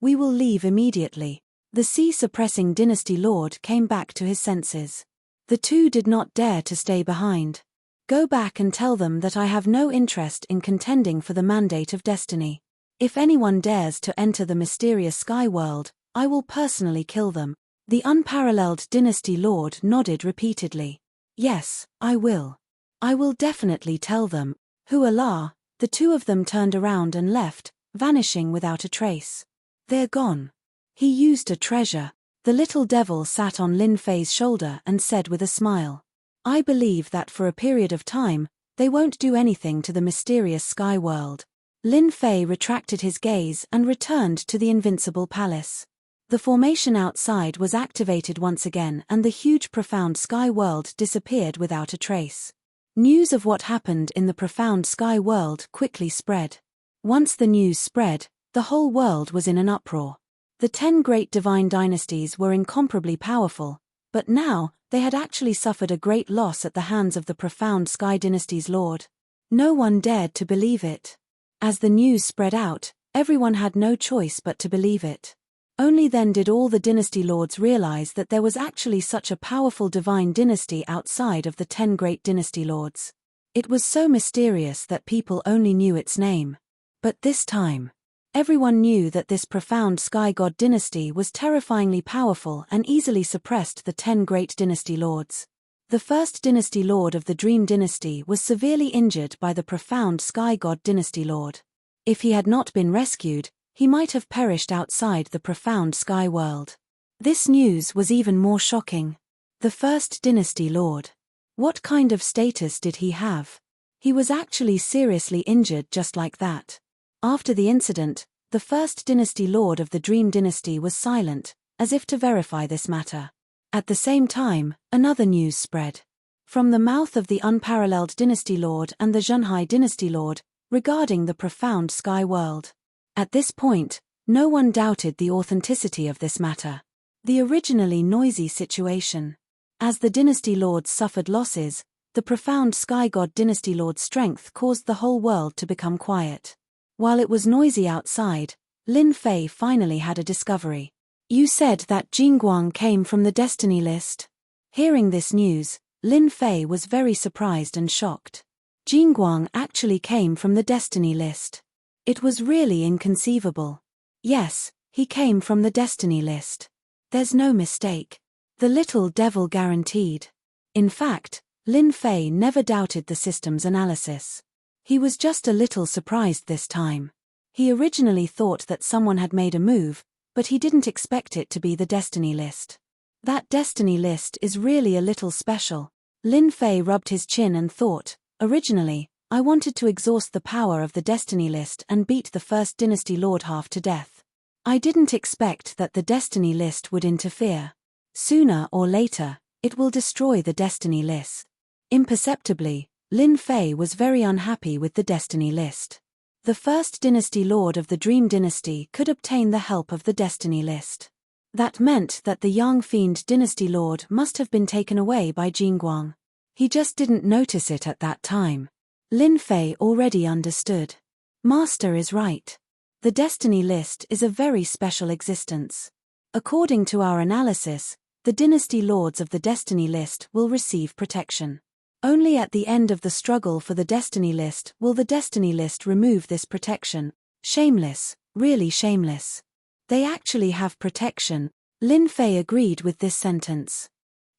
we will leave immediately. The sea-suppressing Dynasty Lord came back to his senses. The two did not dare to stay behind. Go back and tell them that I have no interest in contending for the mandate of destiny. If anyone dares to enter the mysterious sky world, I will personally kill them. The unparalleled Dynasty Lord nodded repeatedly. Yes, I will. I will definitely tell them. Huala, the two of them turned around and left, vanishing without a trace. They're gone. He used a treasure. The little devil sat on Lin Fei's shoulder and said with a smile. I believe that for a period of time, they won't do anything to the mysterious sky world. Lin Fei retracted his gaze and returned to the invincible palace. The formation outside was activated once again and the huge profound sky world disappeared without a trace. News of what happened in the profound sky world quickly spread. Once the news spread, the whole world was in an uproar. The 10 great divine dynasties were incomparably powerful, but now, they had actually suffered a great loss at the hands of the profound Sky Dynasty's Lord. No one dared to believe it. As the news spread out, everyone had no choice but to believe it. Only then did all the dynasty lords realize that there was actually such a powerful divine dynasty outside of the 10 great dynasty lords. It was so mysterious that people only knew its name. But this time, everyone knew that this profound sky god dynasty was terrifyingly powerful and easily suppressed the 10 great dynasty lords. The first dynasty lord of the Dream Dynasty was severely injured by the profound sky god dynasty lord. If he had not been rescued, he might have perished outside the profound sky world. This news was even more shocking. The first dynasty lord. What kind of status did he have? He was actually seriously injured just like that. After the incident, the first dynasty lord of the Dream Dynasty was silent, as if to verify this matter. At the same time, another news spread. From the mouth of the unparalleled dynasty lord and the Zhenhai dynasty lord, regarding the profound sky world. At this point, no one doubted the authenticity of this matter. The originally noisy situation. As the dynasty lords suffered losses, the profound sky god dynasty lord's strength caused the whole world to become quiet. While it was noisy outside, Lin Fei finally had a discovery. You said that Jingguang came from the destiny list. Hearing this news, Lin Fei was very surprised and shocked. Jingguang actually came from the destiny list. It was really inconceivable. Yes, he came from the destiny list. There's no mistake. The little devil guaranteed. In fact, Lin Fei never doubted the system's analysis. He was just a little surprised this time. He originally thought that someone had made a move, but he didn't expect it to be the destiny list. That destiny list is really a little special. Lin Fei rubbed his chin and thought, originally, I wanted to exhaust the power of the destiny list and beat the first dynasty lord half to death. I didn't expect that the destiny list would interfere. Sooner or later, it will destroy the destiny list. Imperceptibly, Lin Fei was very unhappy with the destiny list. The first dynasty lord of the Dream Dynasty could obtain the help of the destiny list. That meant that the Yang Fiend dynasty lord must have been taken away by Jingguang. He just didn't notice it at that time. Lin Fei already understood. Master is right. The destiny list is a very special existence. According to our analysis, The dynasty lords of the Destiny List will receive protection. Only at the end of the struggle for the Destiny List will the Destiny List remove this protection. Shameless, really shameless. They actually have protection. Lin Fei agreed with this sentence.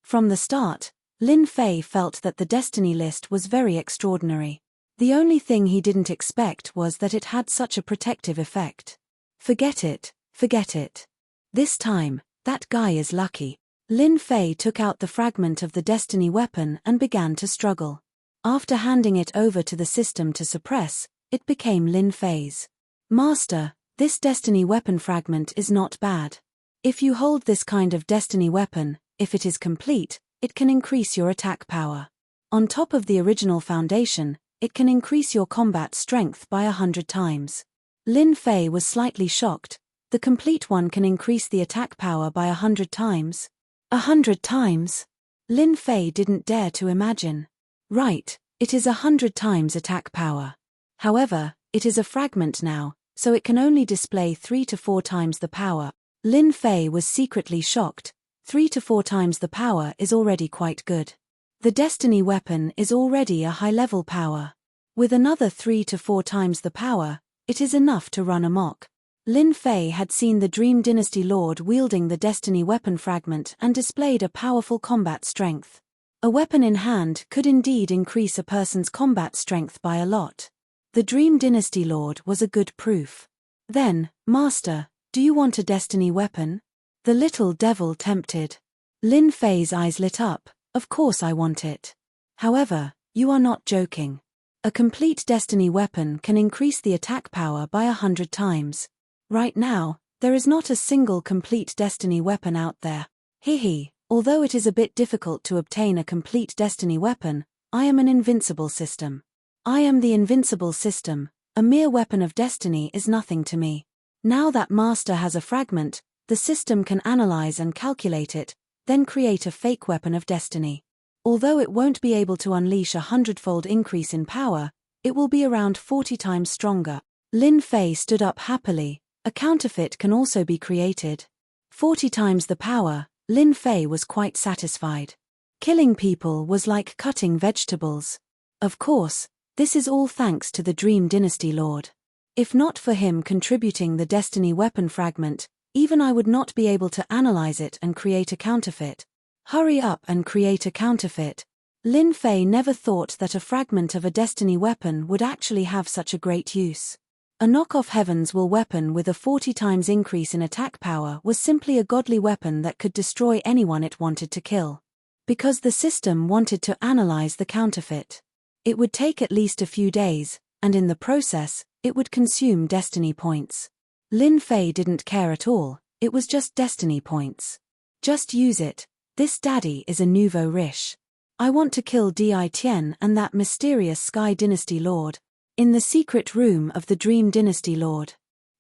From the start, Lin Fei felt that the Destiny List was very extraordinary. The only thing he didn't expect was that it had such a protective effect. Forget it, forget it. This time, that guy is lucky. Lin Fei took out the fragment of the Destiny weapon and began to struggle. After handing it over to the system to suppress, it became Lin Fei's. Master, this Destiny weapon fragment is not bad. If you hold this kind of Destiny weapon, if it is complete, it can increase your attack power. On top of the original foundation, it can increase your combat strength by 100 times. Lin Fei was slightly shocked. The complete one can increase the attack power by 100 times. 100 times? Lin Fei didn't dare to imagine. Right, it is 100 times attack power. However, it is a fragment now, so it can only display 3 to 4 times the power. Lin Fei was secretly shocked. 3 to 4 times the power is already quite good. The Destiny weapon is already a high-level power. With another 3 to 4 times the power, it is enough to run amok. Lin Fei had seen the Dream Dynasty Lord wielding the Destiny weapon fragment and displayed a powerful combat strength. A weapon in hand could indeed increase a person's combat strength by a lot. The Dream Dynasty Lord was a good proof. Then, Master, do you want a Destiny weapon? The little devil tempted. Lin Fei's eyes lit up. Of course I want it. However, you are not joking. A complete Destiny weapon can increase the attack power by 100 times. Right now, there is not a single complete Destiny weapon out there. Hehe, although it is a bit difficult to obtain a complete Destiny weapon, I am an invincible system. I am the invincible system. A mere weapon of destiny is nothing to me. Now that Master has a fragment, the system can analyze and calculate it, then create a fake weapon of destiny. Although it won't be able to unleash a 100-fold increase in power, it will be around 40 times stronger. Lin Fei stood up happily. A counterfeit can also be created. 40 times the power. Lin Fei was quite satisfied. Killing people was like cutting vegetables. Of course, this is all thanks to the Dream Dynasty Lord. If not for him contributing the Destiny weapon fragment, even I would not be able to analyze it and create a counterfeit. Hurry up and create a counterfeit. Lin Fei never thought that a fragment of a Destiny weapon would actually have such a great use. A knockoff Heaven's Will weapon with a 40 times increase in attack power was simply a godly weapon that could destroy anyone it wanted to kill. Because the system wanted to analyze the counterfeit. It would take at least a few days, and in the process, it would consume destiny points. Lin Fei didn't care at all, it was just destiny points. Just use it. This daddy is a nouveau riche. I want to kill Di Tian and that mysterious Sky Dynasty Lord. In the secret room of the Dream Dynasty Lord.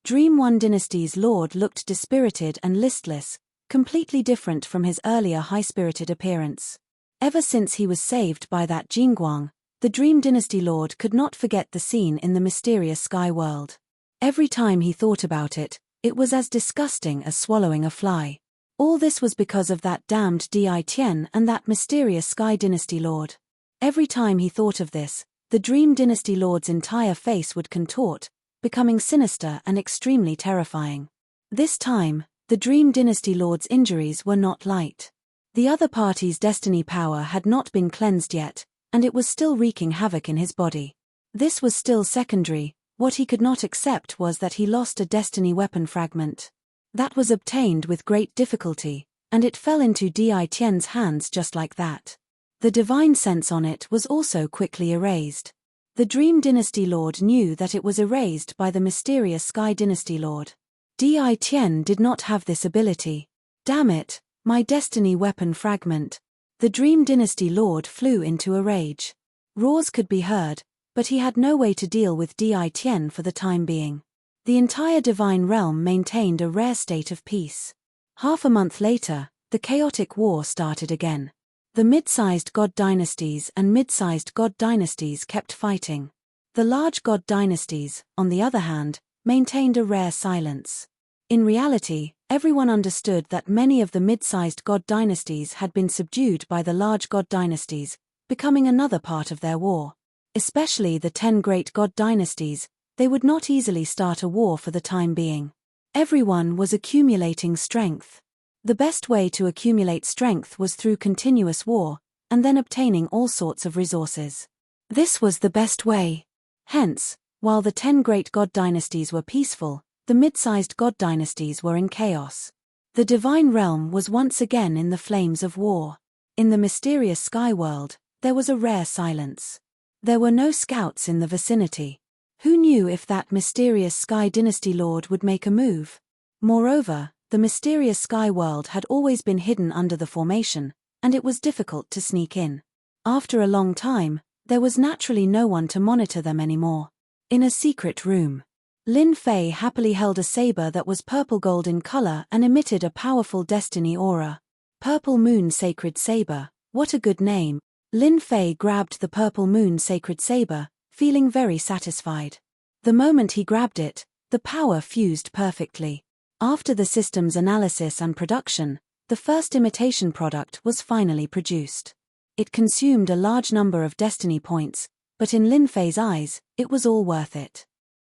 Dream One Dynasty's Lord looked dispirited and listless, completely different from his earlier high-spirited appearance. Ever since he was saved by that Jingguang, the Dream Dynasty Lord could not forget the scene in the mysterious sky world. Every time he thought about it, it was as disgusting as swallowing a fly. All this was because of that damned Di Tian and that mysterious Sky Dynasty Lord. Every time he thought of this, the Dream Dynasty Lord's entire face would contort, becoming sinister and extremely terrifying. This time, the Dream Dynasty Lord's injuries were not light. The other party's destiny power had not been cleansed yet, and it was still wreaking havoc in his body. This was still secondary. What he could not accept was that he lost a destiny weapon fragment. That was obtained with great difficulty, and it fell into Di Tian's hands just like that. The divine sense on it was also quickly erased. The Dream Dynasty Lord knew that it was erased by the mysterious Sky Dynasty Lord. Di Tian did not have this ability. Damn it, my destiny weapon fragment. The Dream Dynasty Lord flew into a rage. Roars could be heard, but he had no way to deal with Di Tian for the time being. The entire divine realm maintained a rare state of peace. Half a month later, the chaotic war started again. The mid-sized god dynasties and mid-sized god dynasties kept fighting. The large god dynasties, on the other hand, maintained a rare silence. In reality, everyone understood that many of the mid-sized god dynasties had been subdued by the large god dynasties, becoming another part of their war. Especially the 10 great god dynasties, they would not easily start a war for the time being. Everyone was accumulating strength. The best way to accumulate strength was through continuous war, and then obtaining all sorts of resources. This was the best way. Hence, while the 10 great god dynasties were peaceful, the mid-sized god dynasties were in chaos. The divine realm was once again in the flames of war. In the mysterious sky world, there was a rare silence. There were no scouts in the vicinity. Who knew if that mysterious sky dynasty lord would make a move? Moreover, the mysterious sky world had always been hidden under the formation, and it was difficult to sneak in. After a long time, there was naturally no one to monitor them anymore. In a secret room, Lin Fei happily held a saber that was purple gold in color and emitted a powerful destiny aura. Purple Moon Sacred Saber, what a good name. Lin Fei grabbed the Purple Moon Sacred Saber, feeling very satisfied. The moment he grabbed it, the power fused perfectly. After the system's analysis and production, the first imitation product was finally produced. It consumed a large number of destiny points, but in Lin Fei's eyes, it was all worth it.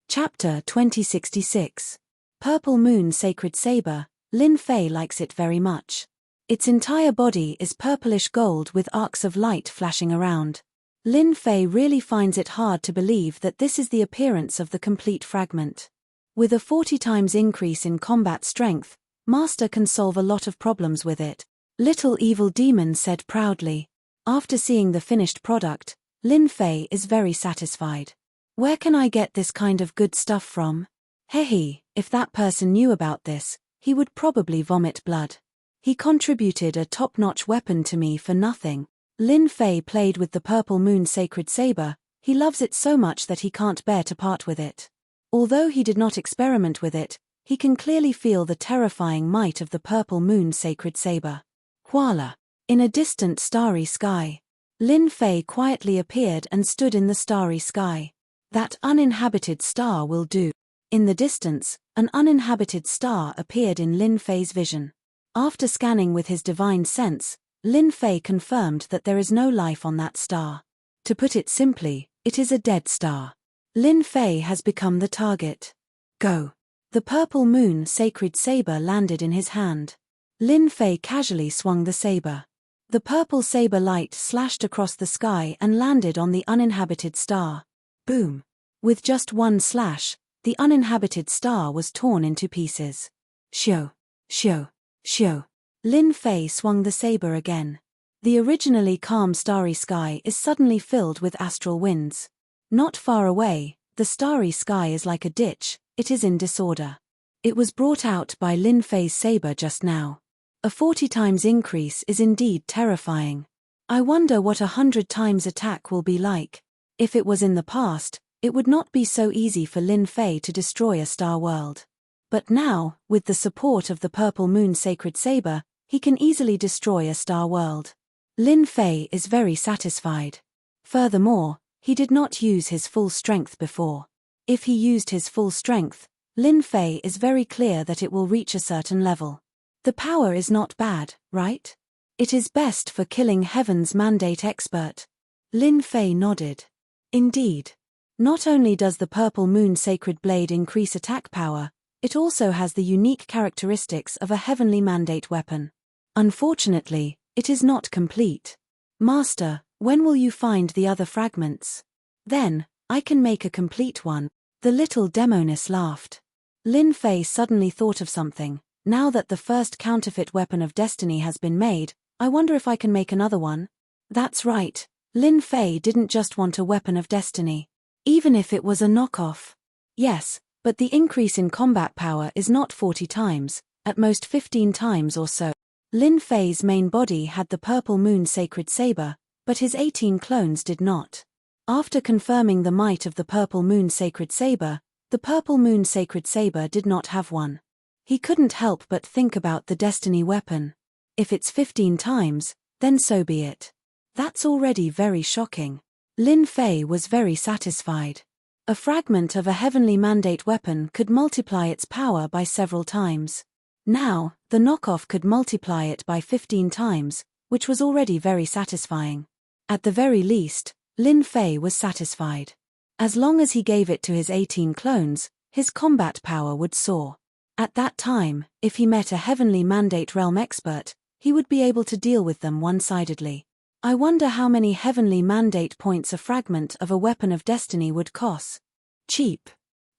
Chapter 2066. Purple Moon Sacred Saber, Lin Fei likes it very much. Its entire body is purplish gold with arcs of light flashing around. Lin Fei really finds it hard to believe that this is the appearance of the complete fragment. With a 40 times increase in combat strength, Master can solve a lot of problems with it, Little Evil Demon said proudly. After seeing the finished product, Lin Fei is very satisfied. Where can I get this kind of good stuff from? Hehe, if that person knew about this, he would probably vomit blood. He contributed a top-notch weapon to me for nothing. Lin Fei played with the Purple Moon Sacred Saber. He loves it so much that he can't bear to part with it. Although he did not experiment with it, he can clearly feel the terrifying might of the Purple Moon Sacred Saber. Voila! In a distant starry sky, Lin Fei quietly appeared and stood in the starry sky. That uninhabited star will do. In the distance, an uninhabited star appeared in Lin Fei's vision. After scanning with his divine sense, Lin Fei confirmed that there is no life on that star. To put it simply, it is a dead star. Lin Fei has become the target. Go. The Purple Moon Sacred Saber landed in his hand. Lin Fei casually swung the saber. The purple saber light slashed across the sky and landed on the uninhabited star. Boom. With just one slash, the uninhabited star was torn into pieces. Shio. Shio. Shio. Lin Fei swung the saber again. The originally calm starry sky is suddenly filled with astral winds. Not far away, the starry sky is like a ditch, it is in disorder. It was brought out by Lin Fei's saber just now. A 40 times increase is indeed terrifying. I wonder what 100 times attack will be like. If it was in the past, it would not be so easy for Lin Fei to destroy a star world. But now, with the support of the Purple Moon Sacred Saber, he can easily destroy a star world. Lin Fei is very satisfied. Furthermore, he did not use his full strength before. If he used his full strength, Lin Fei is very clear that it will reach a certain level. The power is not bad, right? It is best for killing Heaven's Mandate expert. Lin Fei nodded. Indeed. Not only does the Purple Moon Sacred Blade increase attack power, it also has the unique characteristics of a Heavenly Mandate weapon. Unfortunately, it is not complete. Master, when will you find the other fragments? Then, I can make a complete one. The little demoness laughed. Lin Fei suddenly thought of something. Now that the first counterfeit weapon of destiny has been made, I wonder if I can make another one? That's right. Lin Fei didn't just want a weapon of destiny. Even if it was a knockoff. Yes, but the increase in combat power is not 40 times, at most 15 times or so. Lin Fei's main body had the Purple Moon Sacred Saber, but his 18 clones did not. After confirming the might of the Purple Moon Sacred Saber, the Purple Moon Sacred Saber did not have one. He couldn't help but think about the destiny weapon. If it's 15 times, then so be it. That's already very shocking. Lin Fei was very satisfied. A fragment of a heavenly mandate weapon could multiply its power by several times. Now, the knockoff could multiply it by 15 times, which was already very satisfying. At the very least, Lin Fei was satisfied. As long as he gave it to his 18 clones, his combat power would soar. At that time, if he met a heavenly mandate realm expert, he would be able to deal with them one-sidedly. I wonder how many heavenly mandate points a fragment of a weapon of destiny would cost. Cheap.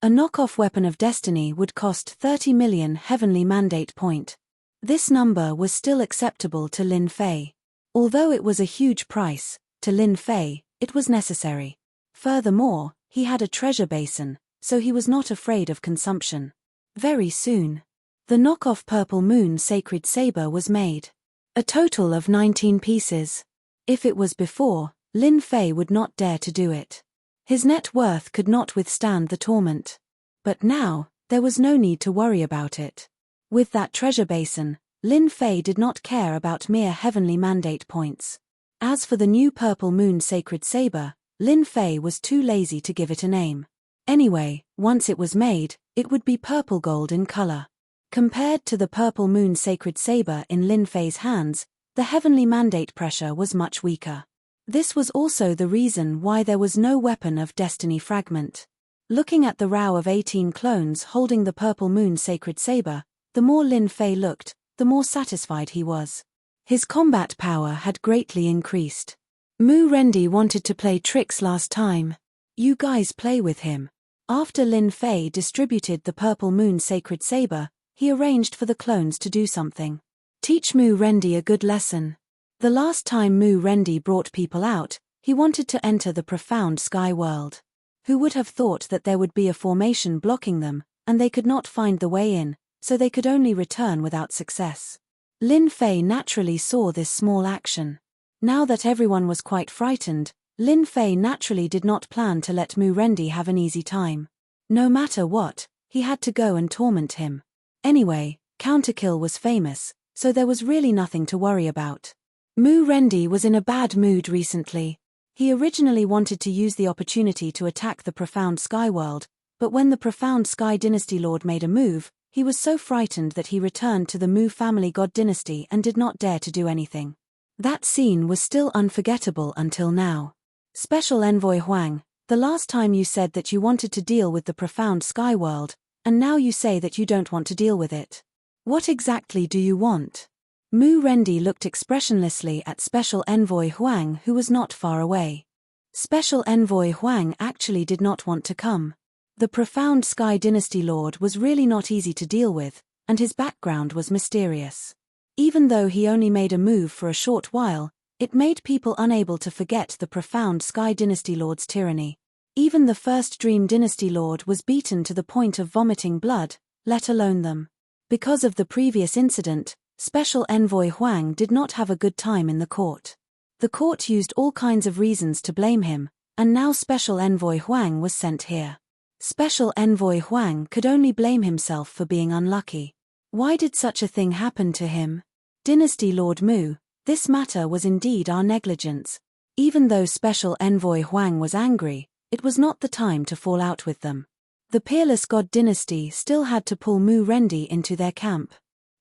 A knockoff weapon of destiny would cost 30 million heavenly mandate point. This number was still acceptable to Lin Fei. Although it was a huge price, to Lin Fei, it was necessary. Furthermore, he had a treasure basin, so he was not afraid of consumption. Very soon, the knockoff Purple Moon Sacred Saber was made. A total of 19 pieces. If it was before, Lin Fei would not dare to do it. His net worth could not withstand the torment. But now, there was no need to worry about it. With that treasure basin, Lin Fei did not care about mere heavenly mandate points. As for the new Purple Moon Sacred Saber, Lin Fei was too lazy to give it a name. Anyway, once it was made, it would be purple gold in color. Compared to the Purple Moon Sacred Saber in Lin Fei's hands, the heavenly mandate pressure was much weaker. This was also the reason why there was no weapon of destiny fragment. Looking at the row of 18 clones holding the Purple Moon Sacred Saber, the more Lin Fei looked, the more satisfied he was. His combat power had greatly increased. Mu Rendi wanted to play tricks last time. You guys play with him. After Lin Fei distributed the Purple Moon Sacred Saber, he arranged for the clones to do something. Teach Mu Rendi a good lesson. The last time Mu Rendi brought people out, he wanted to enter the profound sky world. Who would have thought that there would be a formation blocking them, and they could not find the way in, so they could only return without success. Lin Fei naturally saw this small action. Now that everyone was quite frightened, Lin Fei naturally did not plan to let Mu Rendi have an easy time. No matter what, he had to go and torment him. Anyway, Counterkill was famous, so there was really nothing to worry about. Mu Rendi was in a bad mood recently. He originally wanted to use the opportunity to attack the Profound Sky World, but when the Profound Sky Dynasty Lord made a move, he was so frightened that he returned to the Mu family god dynasty and did not dare to do anything. That scene was still unforgettable until now. Special Envoy Huang, the last time you said that you wanted to deal with the Profound Sky World, and now you say that you don't want to deal with it. What exactly do you want? Mu Rendi looked expressionlessly at Special Envoy Huang, who was not far away. Special Envoy Huang actually did not want to come. The Profound Sky Dynasty Lord was really not easy to deal with, and his background was mysterious. Even though he only made a move for a short while, it made people unable to forget the Profound Sky Dynasty Lord's tyranny. Even the first Dream Dynasty Lord was beaten to the point of vomiting blood, let alone them. Because of the previous incident, Special Envoy Huang did not have a good time in the court. The court used all kinds of reasons to blame him, and now Special Envoy Huang was sent here. Special Envoy Huang could only blame himself for being unlucky. Why did such a thing happen to him? Dynasty Lord Mu, this matter was indeed our negligence. Even though Special Envoy Huang was angry, it was not the time to fall out with them. The Peerless God Dynasty still had to pull Mu Rendi into their camp.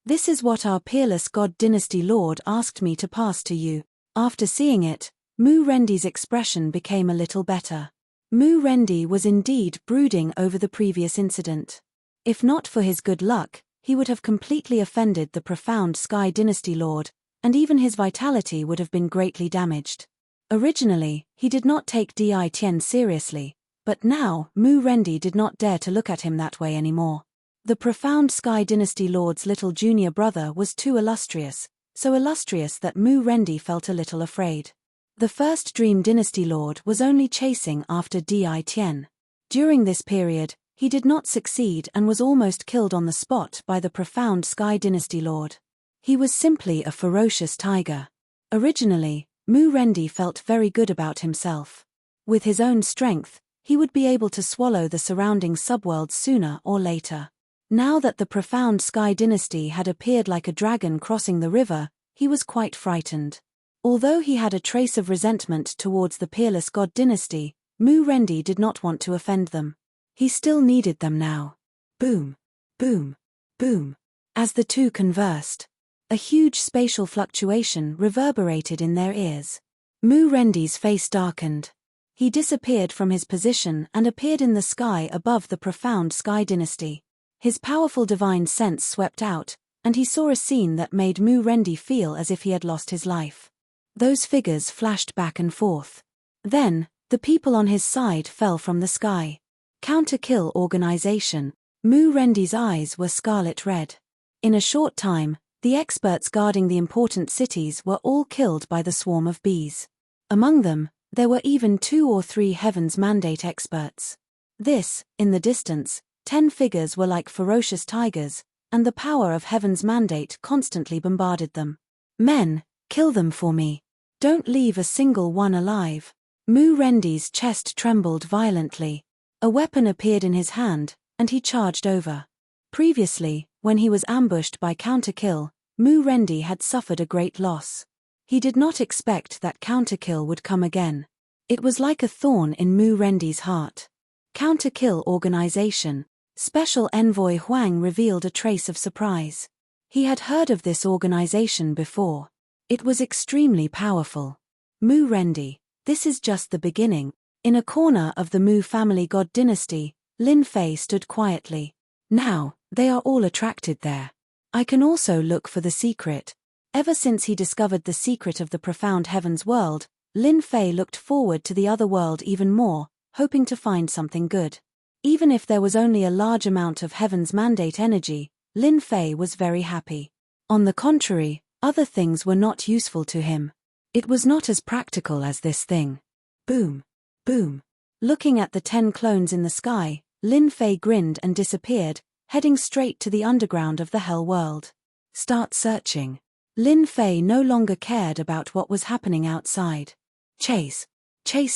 This is what our Peerless God Dynasty Lord asked me to pass to you. After seeing it, Mu Rendi's expression became a little better. Mu Rendi was indeed brooding over the previous incident. If not for his good luck, he would have completely offended the Profound Sky Dynasty Lord, and even his vitality would have been greatly damaged. Originally, he did not take Di Tian seriously, but now Mu Rendi did not dare to look at him that way anymore. The Profound Sky Dynasty Lord's little junior brother was too illustrious, so illustrious that Mu Rendi felt a little afraid. The first Dream Dynasty Lord was only chasing after Di Tian. During this period, he did not succeed and was almost killed on the spot by the Profound Sky Dynasty Lord. He was simply a ferocious tiger. Originally, Mu Rendi felt very good about himself. With his own strength, he would be able to swallow the surrounding subworlds sooner or later. Now that the Profound Sky Dynasty had appeared like a dragon crossing the river, he was quite frightened. Although he had a trace of resentment towards the Peerless God Dynasty, Mu Rendi did not want to offend them. He still needed them now. Boom, boom, boom. As the two conversed, a huge spatial fluctuation reverberated in their ears. Mu Rendi's face darkened. He disappeared from his position and appeared in the sky above the profound sky dynasty. His powerful divine sense swept out, and he saw a scene that made Mu Rendi feel as if he had lost his life. Those figures flashed back and forth. Then, the people on his side fell from the sky. Counter-kill organization. Mu Rendi's eyes were scarlet red. In a short time, the experts guarding the important cities were all killed by the swarm of bees. Among them, there were even 2 or 3 Heaven's Mandate experts. This, in the distance, 10 figures were like ferocious tigers, and the power of Heaven's Mandate constantly bombarded them. Men, kill them for me. Don't leave a single one alive. Mu Rendi's chest trembled violently. A weapon appeared in his hand, and he charged over. Previously, when he was ambushed by counterkill, Mu Rendi had suffered a great loss. He did not expect that counterkill would come again. It was like a thorn in Mu Rendi's heart. Counterkill organization. Special Envoy Huang revealed a trace of surprise. He had heard of this organization before. It was extremely powerful. Mu Rendi, this is just the beginning. In a corner of the Mu family god dynasty, Lin Fei stood quietly. Now, they are all attracted there. I can also look for the secret. Ever since he discovered the secret of the profound heavens world, Lin Fei looked forward to the other world even more, hoping to find something good. Even if there was only a large amount of Heaven's Mandate energy, Lin Fei was very happy. On the contrary, other things were not useful to him. It was not as practical as this thing. Boom, boom. Looking at the 10 clones in the sky, Lin Fei grinned and disappeared, heading straight to the underground of the Hell world. Start searching. Lin Fei no longer cared about what was happening outside. Chase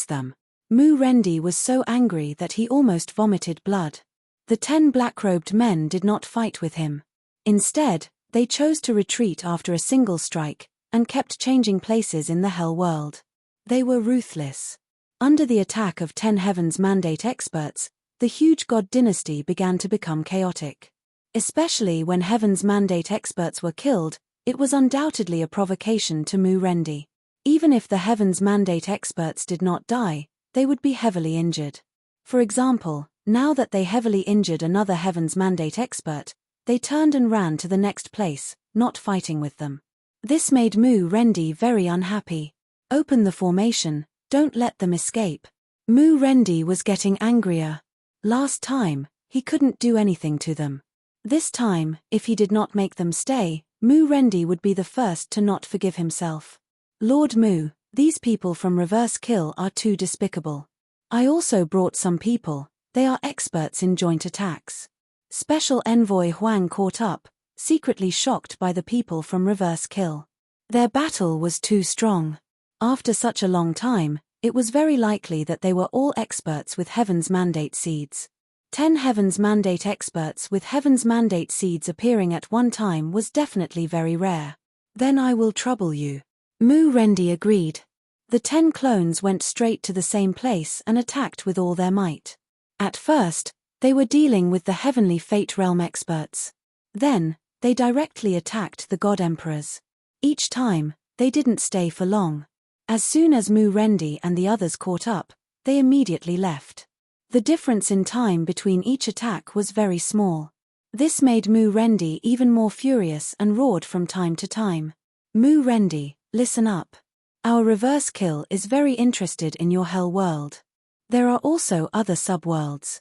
them. Mu Rendi was so angry that he almost vomited blood. The 10 black-robed men did not fight with him. Instead, they chose to retreat after a single strike, and kept changing places in the Hell world. They were ruthless. Under the attack of 10 Heaven's Mandate experts, the huge god dynasty began to become chaotic. Especially when Heaven's Mandate experts were killed, it was undoubtedly a provocation to Mu Rendi. Even if the Heaven's Mandate experts did not die, they would be heavily injured. For example, now that they heavily injured another Heaven's Mandate expert, they turned and ran to the next place, not fighting with them. This made Mu Rendi very unhappy. Open the formation, don't let them escape. Mu Rendi was getting angrier. Last time, he couldn't do anything to them. This time, if he did not make them stay, Mu Rendi would be the first to not forgive himself. Lord Mu, these people from Reverse Kill are too despicable. I also brought some people, they are experts in joint attacks. Special Envoy Huang caught up, secretly shocked by the people from Reverse Kill. Their battle was too strong. After such a long time, it was very likely that they were all experts with Heaven's Mandate seeds. 10 Heaven's Mandate experts with Heaven's Mandate seeds appearing at one time was definitely very rare. Then I will trouble you. Mu Rendi agreed. The 10 clones went straight to the same place and attacked with all their might. At first, they were dealing with the Heavenly Fate Realm experts. Then, they directly attacked the God Emperors. Each time, they didn't stay for long. As soon as Mu Rendi and the others caught up, they immediately left. The difference in time between each attack was very small. This made Mu Rendi even more furious and roared from time to time. Mu Rendi, listen up. Our Reverse Kill is very interested in your Hell world. There are also other subworlds.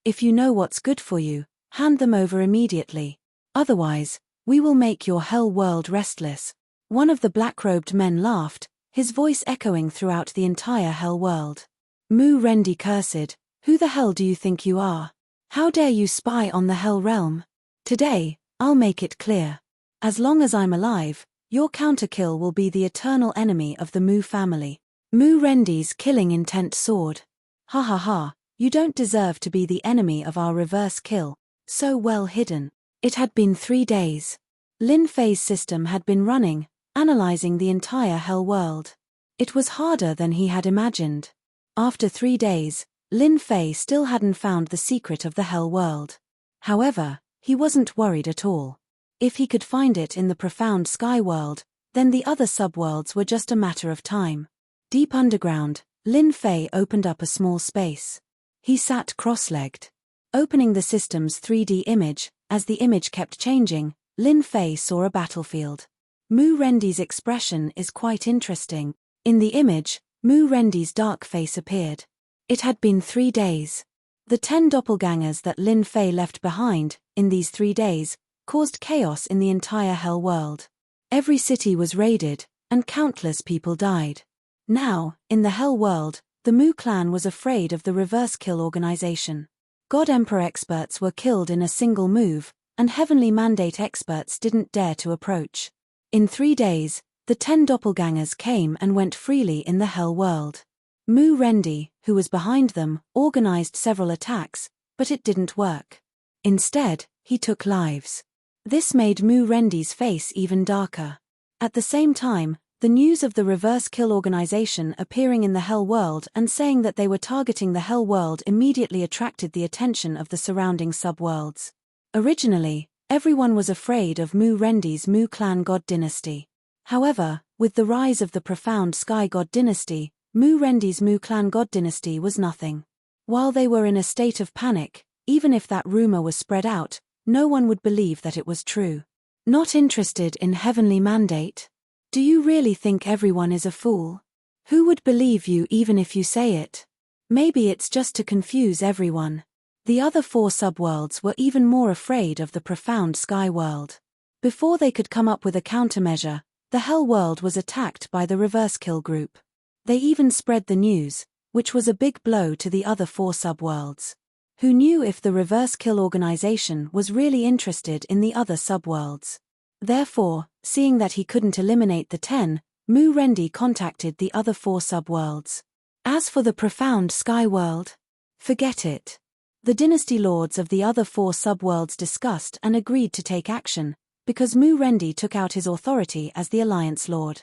If you know what's good for you, hand them over immediately. Otherwise, we will make your Hell world restless. One of the black-robed men laughed, his voice echoing throughout the entire Hell world. Mu Rendi cursed, who the hell do you think you are? How dare you spy on the Hell realm? Today, I'll make it clear. As long as I'm alive, your counterkill will be the eternal enemy of the Mu family. Mu Rendi's killing intent soared. Ha ha ha, you don't deserve to be the enemy of our Reverse Kill, so well hidden. It had been 3 days. Lin Fei's system had been running, analyzing the entire Hell world. It was harder than he had imagined. After 3 days, Lin Fei still hadn't found the secret of the Hell World. However, he wasn't worried at all. If he could find it in the profound sky world, then the other subworlds were just a matter of time. Deep underground, Lin Fei opened up a small space. He sat cross-legged. Opening the system's 3D image, as the image kept changing, Lin Fei saw a battlefield. Mu Rendi's expression is quite interesting. In the image, Mu Rendi's dark face appeared. It had been 3 days. The 10 doppelgangers that Lin Fei left behind, in these 3 days, caused chaos in the entire Hell World. Every city was raided, and countless people died. Now, in the Hell World, the Mu clan was afraid of the reverse kill organization. God Emperor experts were killed in a single move, and Heavenly Mandate experts didn't dare to approach. In 3 days, the 10 doppelgangers came and went freely in the Hell World. Mu Rendi, who was behind them, organized several attacks, but it didn't work. Instead, he took lives. This made Mu Rendi's face even darker. At the same time, the news of the reverse kill organization appearing in the Hell World and saying that they were targeting the Hell World immediately attracted the attention of the surrounding subworlds. Originally, everyone was afraid of Mu Rendi's Mu clan god dynasty. However, with the rise of the profound sky god dynasty, Mu Rendi's Mu clan god dynasty was nothing. While they were in a state of panic, even if that rumor was spread out, no one would believe that it was true. Not interested in Heavenly Mandate? Do you really think everyone is a fool? Who would believe you even if you say it? Maybe it's just to confuse everyone. The other 4 subworlds were even more afraid of the profound sky world. Before they could come up with a countermeasure, the Hell World was attacked by the reverse kill group. They even spread the news, which was a big blow to the other 4 subworlds. Who knew if the reverse kill organization was really interested in the other subworlds? Therefore, seeing that he couldn't eliminate the 10, Mu Rendi contacted the other 4 subworlds. As for the profound sky world, forget it. The dynasty lords of the other 4 subworlds discussed and agreed to take action, because Mu Rendi took out his authority as the Alliance Lord.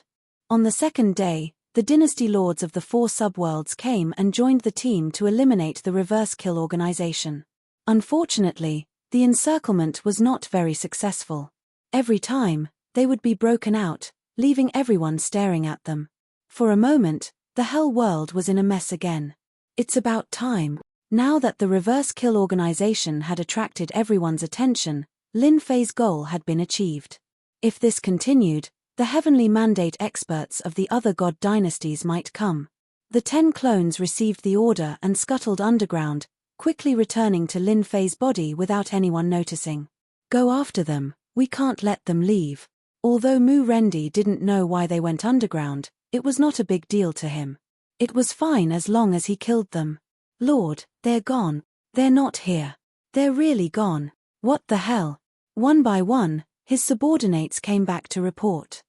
On the second day, the dynasty lords of the 4 subworlds came and joined the team to eliminate the reverse kill organization. Unfortunately, the encirclement was not very successful. Every time, they would be broken out, leaving everyone staring at them. For a moment, the Hell World was in a mess again. It's about time. Now that the reverse kill organization had attracted everyone's attention, Lin Fei's goal had been achieved. If this continued, the Heavenly Mandate experts of the other god dynasties might come. The 10 clones received the order and scuttled underground, quickly returning to Lin Fei's body without anyone noticing. Go after them, we can't let them leave. Although Mu Rendi didn't know why they went underground, it was not a big deal to him. It was fine as long as he killed them. Lord, they're gone. They're not here. They're really gone. What the hell? One by one, his subordinates came back to report.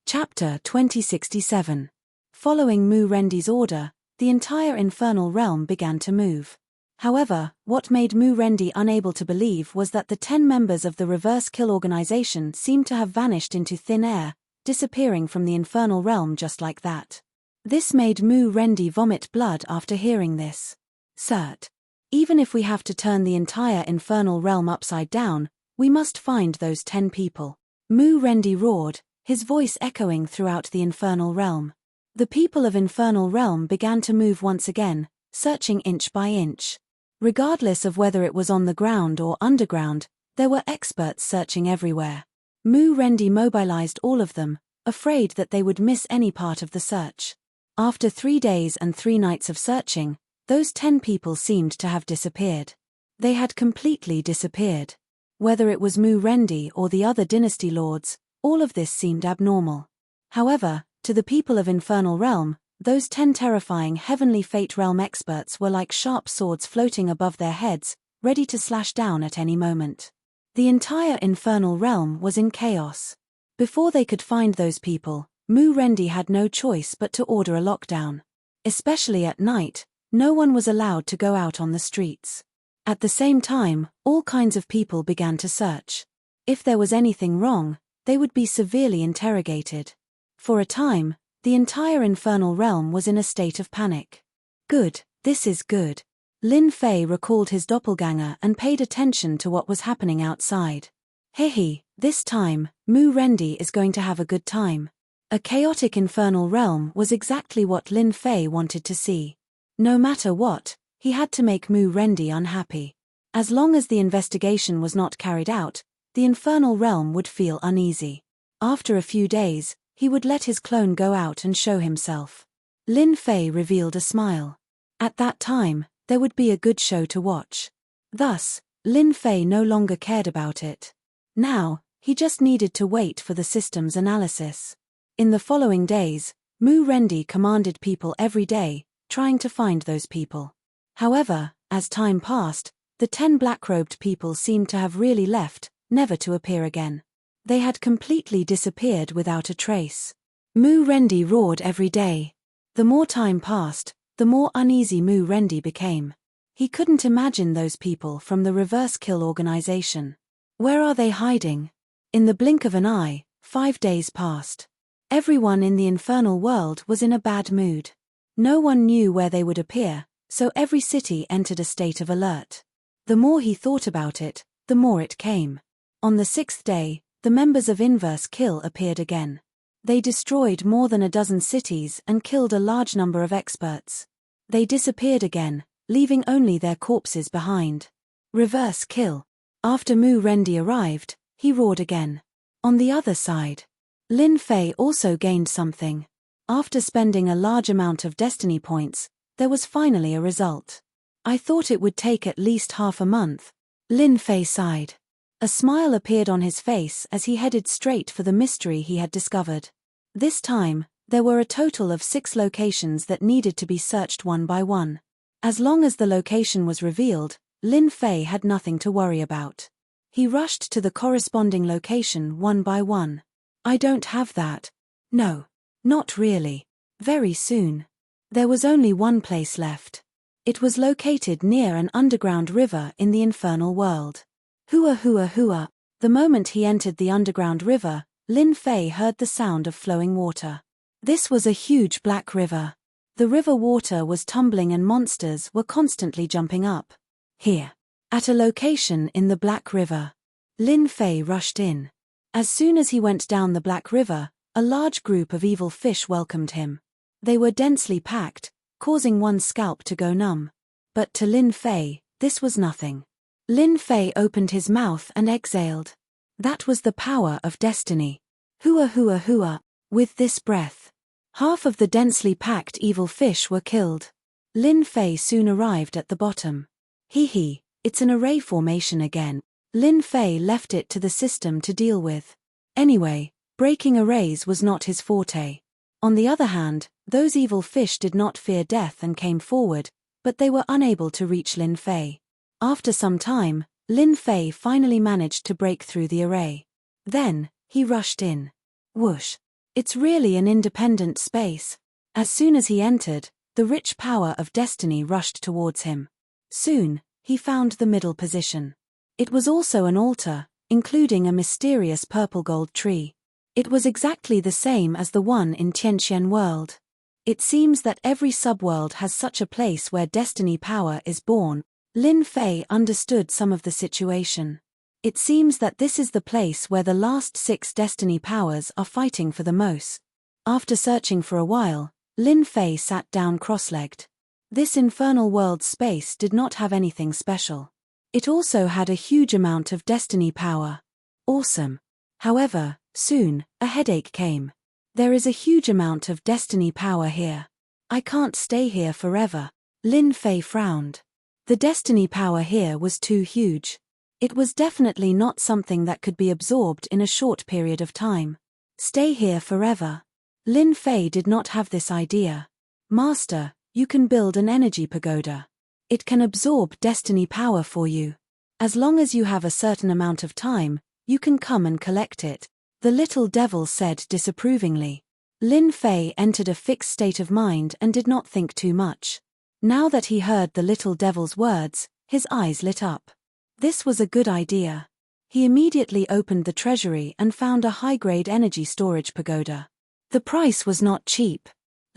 Chapter 2067. Following Mu Rendi's order, the entire infernal realm began to move. However, what made Mu Rendi unable to believe was that the 10 members of the reverse kill organization seemed to have vanished into thin air, disappearing from the infernal realm just like that. This made Mu Rendi vomit blood after hearing this. Cert. Even if we have to turn the entire infernal realm upside down, we must find those 10 people. Mu Rendi roared, his voice echoing throughout the infernal realm. The people of infernal realm began to move once again, searching inch by inch. Regardless of whether it was on the ground or underground, there were experts searching everywhere. Mu Rendi mobilized all of them, afraid that they would miss any part of the search. After 3 days and 3 nights of searching, those 10 people seemed to have disappeared. They had completely disappeared. Whether it was Mu Rendi or the other dynasty lords, all of this seemed abnormal. However, to the people of Infernal Realm, those 10 terrifying Heavenly Fate Realm experts were like sharp swords floating above their heads, ready to slash down at any moment. The entire Infernal Realm was in chaos. Before they could find those people, Mu Rendi had no choice but to order a lockdown. Especially at night, no one was allowed to go out on the streets. At the same time, all kinds of people began to search. If there was anything wrong, they would be severely interrogated. For a time, the entire Infernal Realm was in a state of panic. Good, this is good. Lin Fei recalled his doppelganger and paid attention to what was happening outside. Hehe, this time, Mu Rendi is going to have a good time. A chaotic infernal realm was exactly what Lin Fei wanted to see. No matter what, he had to make Mu Rendi unhappy. As long as the investigation was not carried out, the infernal realm would feel uneasy. After a few days, he would let his clone go out and show himself. Lin Fei revealed a smile. At that time, there would be a good show to watch. Thus, Lin Fei no longer cared about it. Now, he just needed to wait for the system's analysis. In the following days, Mu Rendi commanded people every day, trying to find those people. However, as time passed, the 10 black-robed people seemed to have really left, never to appear again. They had completely disappeared without a trace. Mu Rendi roared every day. The more time passed, the more uneasy Mu Rendi became. He couldn't imagine those people from the reverse kill organization. Where are they hiding? In the blink of an eye, 5 days passed. Everyone in the infernal world was in a bad mood. No one knew where they would appear, so every city entered a state of alert. The more he thought about it, the more it came. On the 6th day, the members of Inverse Kill appeared again. They destroyed more than a dozen cities and killed a large number of experts. They disappeared again, leaving only their corpses behind. Reverse Kill. After Mu Rendi arrived, he roared again. On the other side, Lin Fei also gained something. After spending a large amount of destiny points, there was finally a result. I thought it would take at least half a month. Lin Fei sighed. A smile appeared on his face as he headed straight for the mystery he had discovered. This time, there were a total of 6 locations that needed to be searched one by one. As long as the location was revealed, Lin Fei had nothing to worry about. He rushed to the corresponding location one by one. I don't have that. No. Not really. Very soon. There was only one place left. It was located near an underground river in the infernal world. Hua hua hua. The moment he entered the underground river, Lin Fei heard the sound of flowing water. This was a huge black river. The river water was tumbling and monsters were constantly jumping up. Here. At a location in the Black River. Lin Fei rushed in. As soon as he went down the Black River, a large group of evil fish welcomed him. They were densely packed, causing one's scalp to go numb. But to Lin Fei, this was nothing. Lin Fei opened his mouth and exhaled. That was the power of destiny. Hua hua hua. With this breath, half of the densely packed evil fish were killed. Lin Fei soon arrived at the bottom. Hee, it's an array formation again. Lin Fei left it to the system to deal with. Anyway, breaking arrays was not his forte. On the other hand, those evil fish did not fear death and came forward, but they were unable to reach Lin Fei. After some time, Lin Fei finally managed to break through the array. Then, he rushed in. Whoosh. It's really an independent space. As soon as he entered, the rich power of destiny rushed towards him. Soon, he found the middle position. It was also an altar, including a mysterious purple gold tree. It was exactly the same as the one in Tianqian World. It seems that every subworld has such a place where destiny power is born. Lin Fei understood some of the situation. It seems that this is the place where the last 6 destiny powers are fighting for the most. After searching for a while, Lin Fei sat down cross-legged. This infernal world space did not have anything special. It also had a huge amount of destiny power. Awesome. However, soon, a headache came. There is a huge amount of destiny power here. I can't stay here forever. Lin Fei frowned. The destiny power here was too huge. It was definitely not something that could be absorbed in a short period of time. Stay here forever. Lin Fei did not have this idea. Master, you can build an energy pagoda. It can absorb destiny power for you. As long as you have a certain amount of time, you can come and collect it, the little devil said disapprovingly. Lin Fei entered a fixed state of mind and did not think too much. Now that he heard the little devil's words, his eyes lit up. This was a good idea. He immediately opened the treasury and found a high-grade energy storage pagoda. The price was not cheap.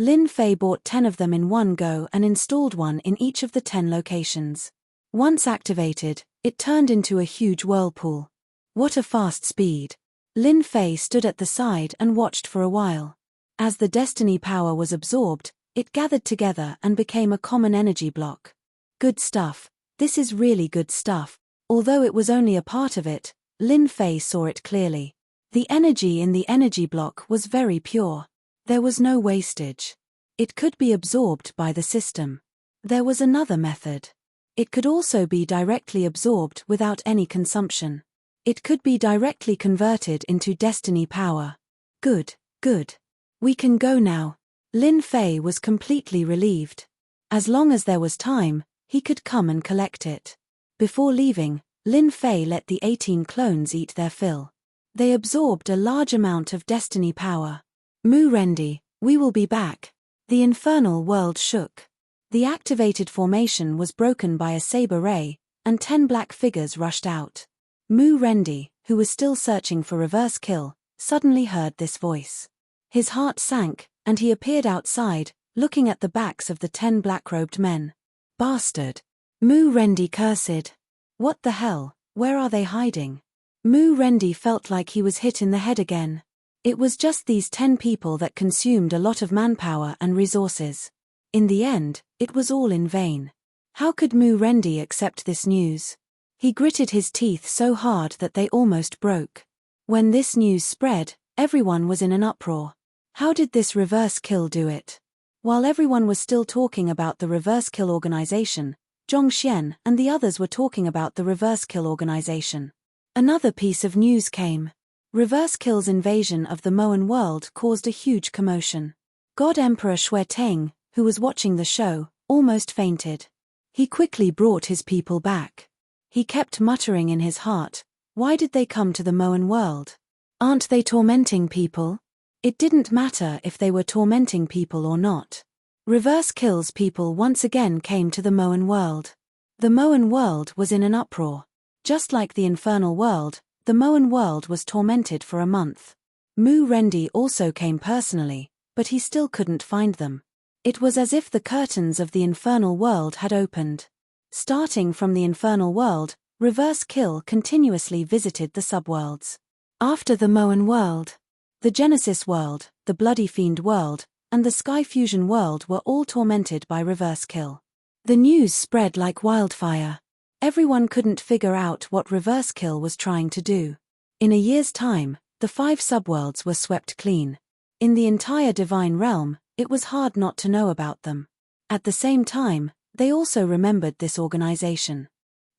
Lin Fei bought 10 of them in one go and installed one in each of the 10 locations. Once activated, it turned into a huge whirlpool. What a fast speed! Lin Fei stood at the side and watched for a while. As the destiny power was absorbed, it gathered together and became a common energy block. Good stuff. This is really good stuff. Although it was only a part of it, Lin Fei saw it clearly. The energy in the energy block was very pure. There was no wastage. It could be absorbed by the system. There was another method. It could also be directly absorbed without any consumption. It could be directly converted into destiny power. Good, good. We can go now. Lin Fei was completely relieved. As long as there was time, he could come and collect it. Before leaving, Lin Fei let the 18 clones eat their fill. They absorbed a large amount of destiny power. Mu Rendi, we will be back. The infernal world shook. The activated formation was broken by a saber ray, and 10 black figures rushed out. Mu Rendi, who was still searching for reverse kill, suddenly heard this voice. His heart sank, and he appeared outside, looking at the backs of the 10 black-robed men. Bastard! Mu Rendi cursed. What the hell, where are they hiding? Mu Rendi felt like he was hit in the head again. It was just these 10 people that consumed a lot of manpower and resources. In the end, it was all in vain. How could Mu Rendi accept this news? He gritted his teeth so hard that they almost broke. When this news spread, everyone was in an uproar. How did this reverse kill do it? While everyone was still talking about the reverse kill organization, Zhongxian and the others were talking about the reverse kill organization. Another piece of news came. Reverse kill's invasion of the Moan world caused a huge commotion. God Emperor Shui Teng, who was watching the show, almost fainted. He quickly brought his people back. He kept muttering in his heart, why did they come to the Moan world? Aren't they tormenting people? It didn't matter if they were tormenting people or not. Reverse kill's people once again came to the Moan world. The Moan world was in an uproar. Just like the infernal world, the Moan world was tormented for a month. Mu Rendi also came personally, but he still couldn't find them. It was as if the curtains of the infernal world had opened. Starting from the infernal world, reverse kill continuously visited the subworlds. After the Moan world, the Genesis world, the Bloody Fiend world, and the Sky Fusion world were all tormented by reverse kill. The news spread like wildfire. Everyone couldn't figure out what reverse kill was trying to do. In a year's time, the 5 subworlds were swept clean. In the entire divine realm, it was hard not to know about them. At the same time, they also remembered this organization.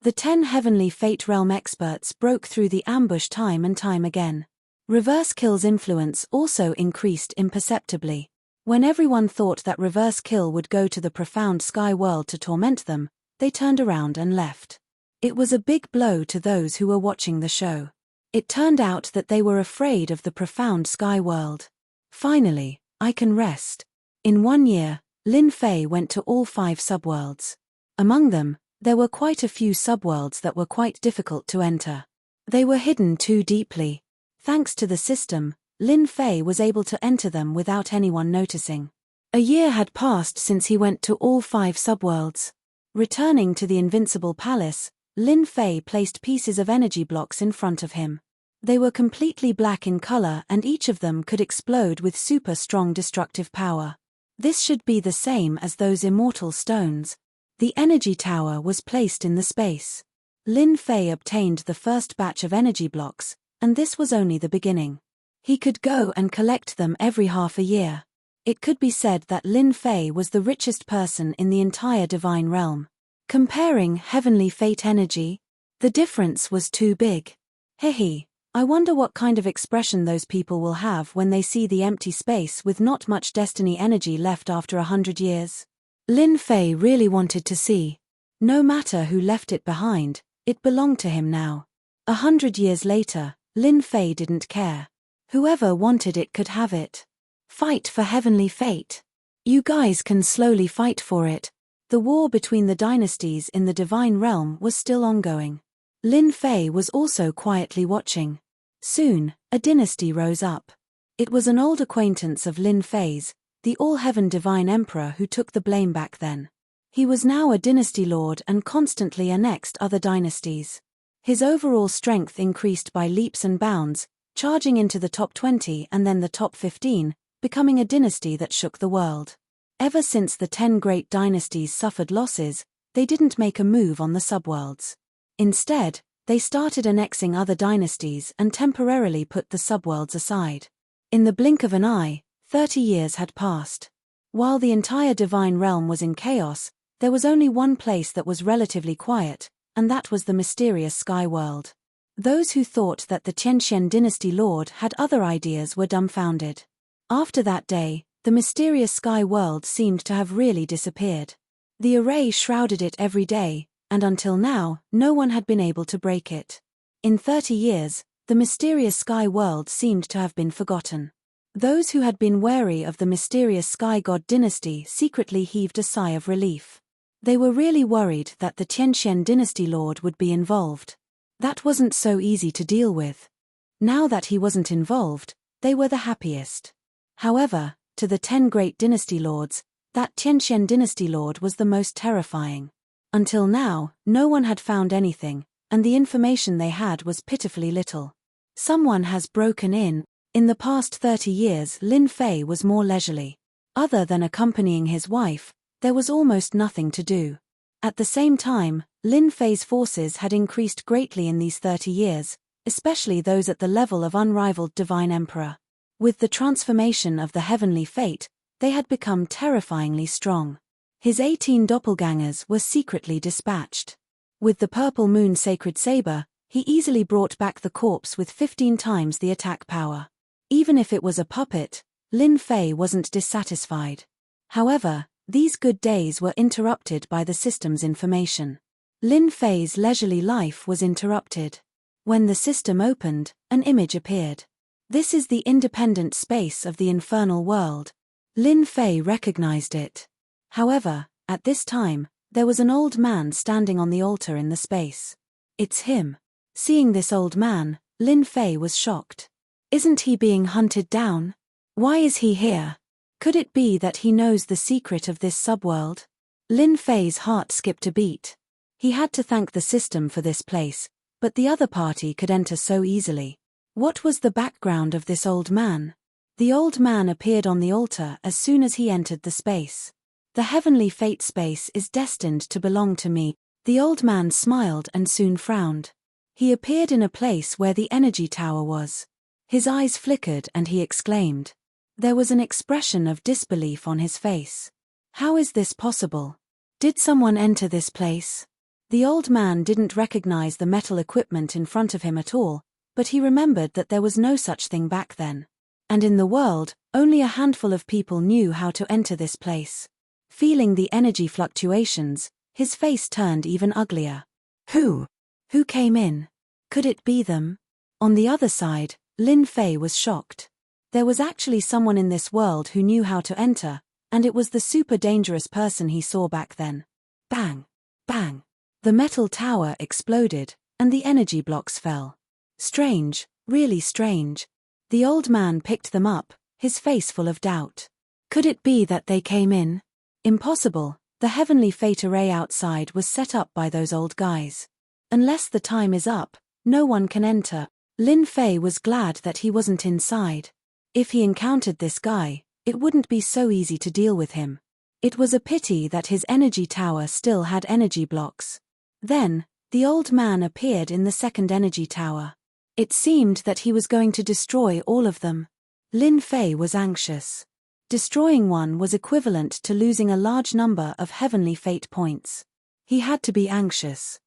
The 10 heavenly fate realm experts broke through the ambush time and time again. Reverse kill's influence also increased imperceptibly. When everyone thought that reverse kill would go to the profound sky world to torment them, they turned around and left. It was a big blow to those who were watching the show. It turned out that they were afraid of the profound sky world. Finally, I can rest. In 1 year, Lin Fei went to all 5 subworlds. Among them, there were quite a few subworlds that were quite difficult to enter. They were hidden too deeply. Thanks to the system, Lin Fei was able to enter them without anyone noticing. A year had passed since he went to all 5 subworlds. Returning to the Invincible Palace, Lin Fei placed pieces of energy blocks in front of him. They were completely black in color and each of them could explode with super strong destructive power. This should be the same as those immortal stones. The energy tower was placed in the space. Lin Fei obtained the first batch of energy blocks, and this was only the beginning. He could go and collect them every half a year. It could be said that Lin Fei was the richest person in the entire divine realm. Comparing heavenly fate energy, the difference was too big. Hehe, I wonder what kind of expression those people will have when they see the empty space with not much destiny energy left after 100 years. Lin Fei really wanted to see. No matter who left it behind, it belonged to him now. 100 years later, Lin Fei didn't care. Whoever wanted it could have it. Fight for heavenly fate. You guys can slowly fight for it. The war between the dynasties in the divine realm was still ongoing. Lin Fei was also quietly watching. Soon, a dynasty rose up. It was an old acquaintance of Lin Fei's, the all-heaven divine emperor who took the blame back then. He was now a dynasty lord and constantly annexed other dynasties. His overall strength increased by leaps and bounds, charging into the top 20 and then the top 15, becoming a dynasty that shook the world. Ever since the 10 great dynasties suffered losses, they didn't make a move on the subworlds. Instead, they started annexing other dynasties and temporarily put the subworlds aside. In the blink of an eye, 30 years had passed. While the entire divine realm was in chaos, there was only one place that was relatively quiet, and that was the mysterious sky world. Those who thought that the Tianxian dynasty lord had other ideas were dumbfounded. After that day, the mysterious sky world seemed to have really disappeared. The array shrouded it every day, and until now, no one had been able to break it. In 30 years, the mysterious sky world seemed to have been forgotten. Those who had been wary of the mysterious sky god dynasty secretly heaved a sigh of relief. They were really worried that the Tianxian dynasty lord would be involved. That wasn't so easy to deal with. Now that he wasn't involved, they were the happiest. However, to the 10 great dynasty lords, that Tianxian dynasty lord was the most terrifying. Until now, no one had found anything, and the information they had was pitifully little. Someone has broken in. In the past 30 years, Lin Fei was more leisurely. Other than accompanying his wife, there was almost nothing to do. At the same time, Lin Fei's forces had increased greatly in these 30 years, especially those at the level of unrivaled divine emperor. With the transformation of the heavenly fate, they had become terrifyingly strong. His 18 doppelgangers were secretly dispatched. With the purple moon sacred saber, he easily brought back the corpse with 15 times the attack power. Even if it was a puppet, Lin Fei wasn't dissatisfied. However, these good days were interrupted by the system's information. Lin Fei's leisurely life was interrupted. When the system opened, an image appeared. This is the independent space of the infernal world. Lin Fei recognized it. However, at this time, there was an old man standing on the altar in the space. It's him. Seeing this old man, Lin Fei was shocked. Isn't he being hunted down? Why is he here? Could it be that he knows the secret of this subworld? Lin Fei's heart skipped a beat. He had to thank the system for this place, but the other party could enter so easily. What was the background of this old man? The old man appeared on the altar as soon as he entered the space. The heavenly fate space is destined to belong to me. The old man smiled and soon frowned. He appeared in a place where the energy tower was. His eyes flickered and he exclaimed. There was an expression of disbelief on his face. How is this possible? Did someone enter this place? The old man didn't recognize the metal equipment in front of him at all, but he remembered that there was no such thing back then. And in the world, only a handful of people knew how to enter this place. Feeling the energy fluctuations, his face turned even uglier. Who came in? Could it be them? On the other side, Lin Fei was shocked. There was actually someone in this world who knew how to enter, and it was the super dangerous person he saw back then. Bang! Bang! The metal tower exploded, and the energy blocks fell. Strange, really strange. The old man picked them up, his face full of doubt. Could it be that they came in? Impossible, the heavenly fate array outside was set up by those old guys. Unless the time is up, no one can enter. Lin Fei was glad that he wasn't inside. If he encountered this guy, it wouldn't be so easy to deal with him. It was a pity that his energy tower still had energy blocks. Then, the old man appeared in the second energy tower. It seemed that he was going to destroy all of them. Lin Fei was anxious. Destroying one was equivalent to losing a large number of heavenly fate points. He had to be anxious.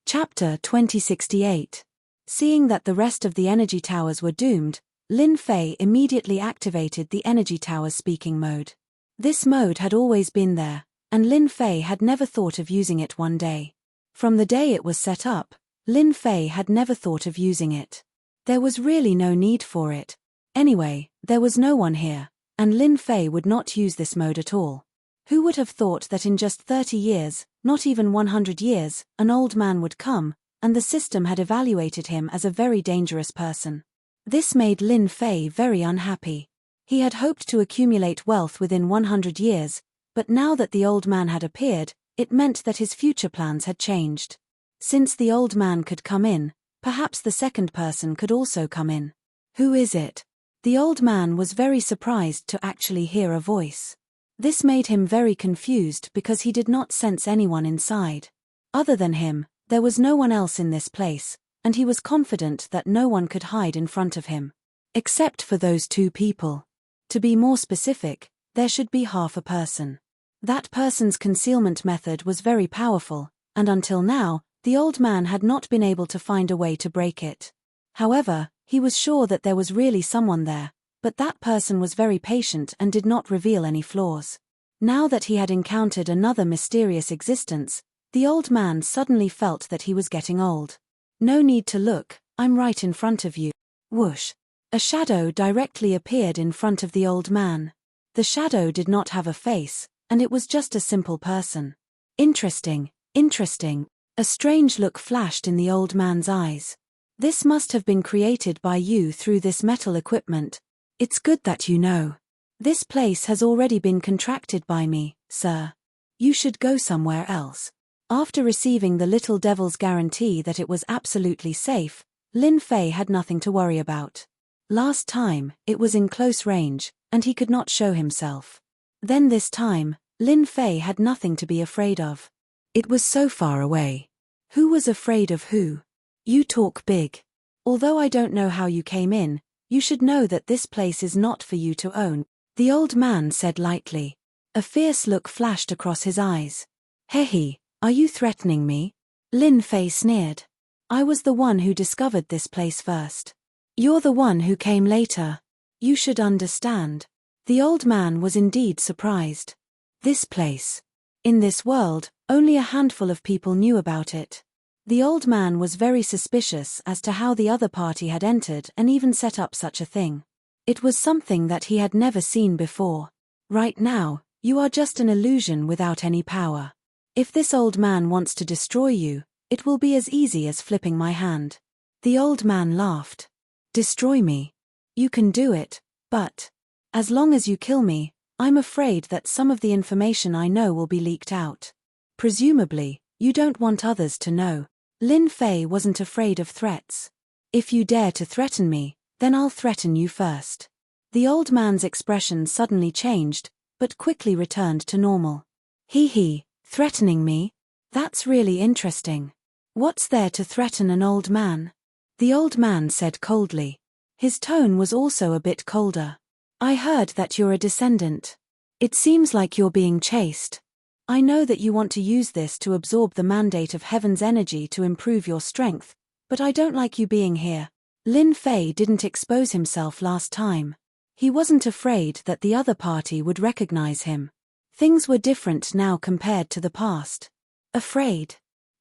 Chapter 2068. Seeing that the rest of the energy towers were doomed, Lin Fei immediately activated the energy tower's speaking mode. This mode had always been there, and Lin Fei had never thought of using it one day. From the day it was set up, Lin Fei had never thought of using it. There was really no need for it. Anyway, there was no one here, and Lin Fei would not use this mode at all. Who would have thought that in just 30 years, not even 100 years, an old man would come, and the system had evaluated him as a very dangerous person. This made Lin Fei very unhappy. He had hoped to accumulate wealth within 100 years, but now that the old man had appeared, it meant that his future plans had changed. Since the old man could come in, perhaps the second person could also come in. Who is it? The old man was very surprised to actually hear a voice. This made him very confused because he did not sense anyone inside. Other than him, there was no one else in this place, and he was confident that no one could hide in front of him. Except for those two people. To be more specific, there should be half a person. That person's concealment method was very powerful, and until now, the old man had not been able to find a way to break it. However, he was sure that there was really someone there, but that person was very patient and did not reveal any flaws. Now that he had encountered another mysterious existence, the old man suddenly felt that he was getting old. No need to look, I'm right in front of you. Whoosh! A shadow directly appeared in front of the old man. The shadow did not have a face, and it was just a simple person. Interesting, interesting. A strange look flashed in the old man's eyes. This must have been created by you through this metal equipment. It's good that you know. This place has already been contracted by me, sir. You should go somewhere else. After receiving the little devil's guarantee that it was absolutely safe, Lin Fei had nothing to worry about. Last time, it was in close range, and he could not show himself. Then this time, Lin Fei had nothing to be afraid of. It was so far away. Who was afraid of who? You talk big. Although I don't know how you came in, you should know that this place is not for you to own, the old man said lightly. A fierce look flashed across his eyes. Hehe, are you threatening me? Lin Fei sneered. I was the one who discovered this place first. You're the one who came later. You should understand. The old man was indeed surprised. This place. In this world, only a handful of people knew about it. The old man was very suspicious as to how the other party had entered and even set up such a thing. It was something that he had never seen before. Right now, you are just an illusion without any power. If this old man wants to destroy you, it will be as easy as flipping my hand. The old man laughed. Destroy me. You can do it, but as long as you kill me, I'm afraid that some of the information I know will be leaked out. Presumably, you don't want others to know. Lin Fei wasn't afraid of threats. If you dare to threaten me, then I'll threaten you first. The old man's expression suddenly changed, but quickly returned to normal. Hee, threatening me? That's really interesting. What's there to threaten an old man? The old man said coldly. His tone was also a bit colder. I heard that you're a descendant. It seems like you're being chased. I know that you want to use this to absorb the mandate of heaven's energy to improve your strength, but I don't like you being here. Lin Fei didn't expose himself last time. He wasn't afraid that the other party would recognize him. Things were different now compared to the past. Afraid?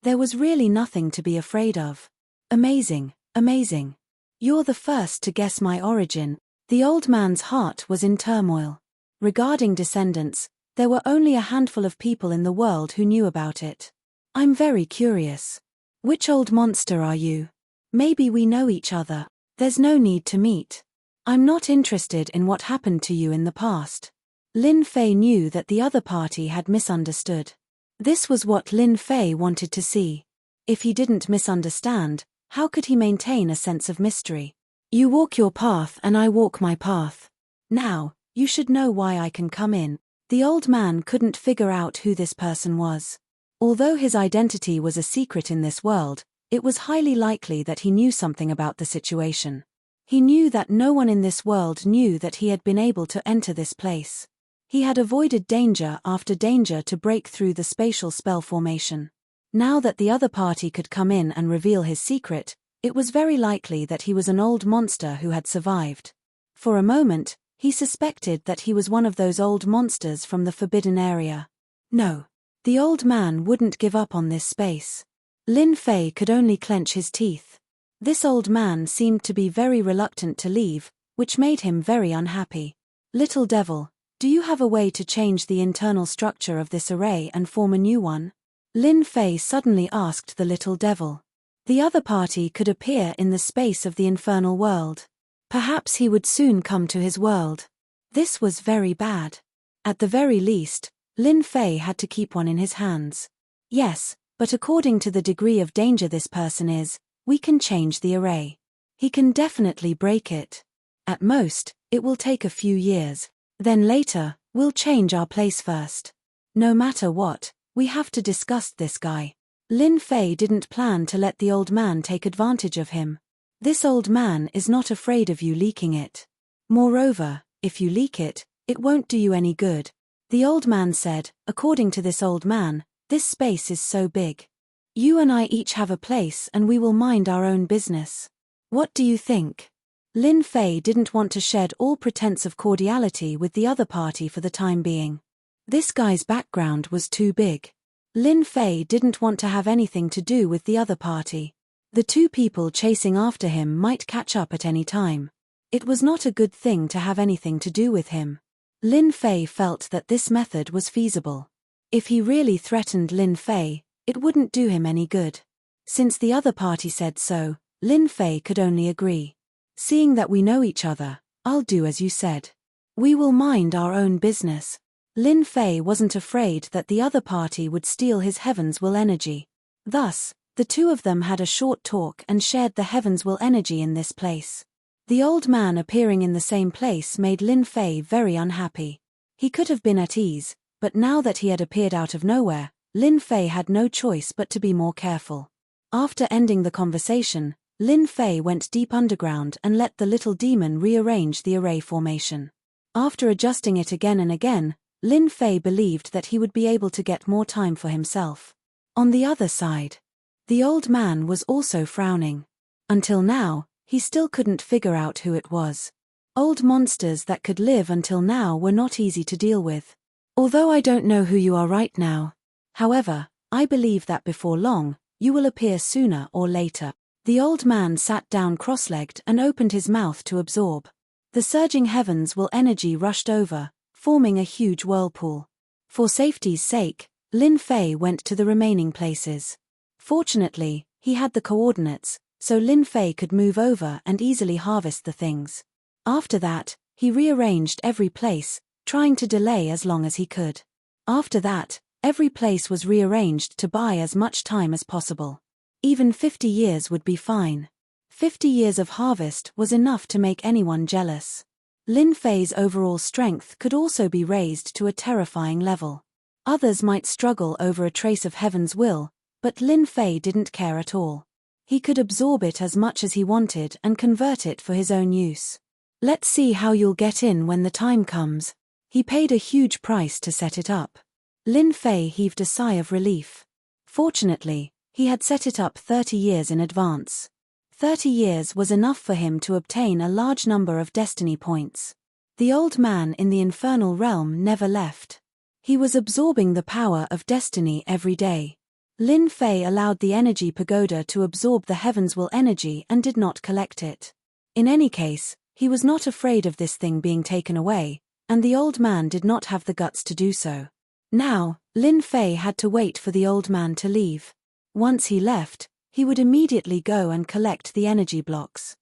There was really nothing to be afraid of. Amazing, amazing. You're the first to guess my origin. The old man's heart was in turmoil. Regarding descendants, there were only a handful of people in the world who knew about it. I'm very curious. Which old monster are you? Maybe we know each other. There's no need to meet. I'm not interested in what happened to you in the past. Lin Fei knew that the other party had misunderstood. This was what Lin Fei wanted to see. If he didn't misunderstand, how could he maintain a sense of mystery? You walk your path and I walk my path. Now, you should know why I can come in. The old man couldn't figure out who this person was. Although his identity was a secret in this world, it was highly likely that he knew something about the situation. He knew that no one in this world knew that he had been able to enter this place. He had avoided danger after danger to break through the spatial spell formation. Now that the other party could come in and reveal his secret, it was very likely that he was an old monster who had survived. For a moment, he suspected that he was one of those old monsters from the forbidden area. No. The old man wouldn't give up on this space. Lin Fei could only clench his teeth. This old man seemed to be very reluctant to leave, which made him very unhappy. Little devil, do you have a way to change the internal structure of this array and form a new one? Lin Fei suddenly asked the little devil. The other party could appear in the space of the infernal world. Perhaps he would soon come to his world. This was very bad. At the very least, Lin Fei had to keep one in his hands. Yes, but according to the degree of danger this person is, we can change the array. He can definitely break it. At most, it will take a few years. Then later, we'll change our place first. No matter what, we have to discuss this guy. Lin Fei didn't plan to let the old man take advantage of him. This old man is not afraid of you leaking it. Moreover, if you leak it, it won't do you any good. The old man said, according to this old man, this space is so big. You and I each have a place and we will mind our own business. What do you think? Lin Fei didn't want to shed all pretense of cordiality with the other party for the time being. This guy's background was too big. Lin Fei didn't want to have anything to do with the other party. The two people chasing after him might catch up at any time. It was not a good thing to have anything to do with him. Lin Fei felt that this method was feasible. If he really threatened Lin Fei, it wouldn't do him any good. Since the other party said so, Lin Fei could only agree. Seeing that we know each other, I'll do as you said. We will mind our own business. Lin Fei wasn't afraid that the other party would steal his Heaven's Will energy. Thus, the two of them had a short talk and shared the Heaven's Will energy in this place. The old man appearing in the same place made Lin Fei very unhappy. He could have been at ease, but now that he had appeared out of nowhere, Lin Fei had no choice but to be more careful. After ending the conversation, Lin Fei went deep underground and let the little demon rearrange the array formation. After adjusting it again and again, Lin Fei believed that he would be able to get more time for himself. On the other side, the old man was also frowning. Until now, he still couldn't figure out who it was. Old monsters that could live until now were not easy to deal with. Although I don't know who you are right now. However, I believe that before long, you will appear sooner or later. The old man sat down cross-legged and opened his mouth to absorb. The surging Heaven's Will energy rushed over, forming a huge whirlpool. For safety's sake, Lin Fei went to the remaining places. Fortunately, he had the coordinates, so Lin Fei could move over and easily harvest the things. After that, he rearranged every place, trying to delay as long as he could. After that, every place was rearranged to buy as much time as possible. Even 50 years would be fine. 50 years of harvest was enough to make anyone jealous. Lin Fei's overall strength could also be raised to a terrifying level. Others might struggle over a trace of Heaven's Will, but Lin Fei didn't care at all. He could absorb it as much as he wanted and convert it for his own use. Let's see how you'll get in when the time comes. He paid a huge price to set it up. Lin Fei heaved a sigh of relief. Fortunately, he had set it up 30 years in advance. 30 years was enough for him to obtain a large number of destiny points. The old man in the infernal realm never left. He was absorbing the power of destiny every day. Lin Fei allowed the energy pagoda to absorb the Heaven's Will energy and did not collect it. In any case, he was not afraid of this thing being taken away, and the old man did not have the guts to do so. Now, Lin Fei had to wait for the old man to leave. Once he left, he would immediately go and collect the energy blocks.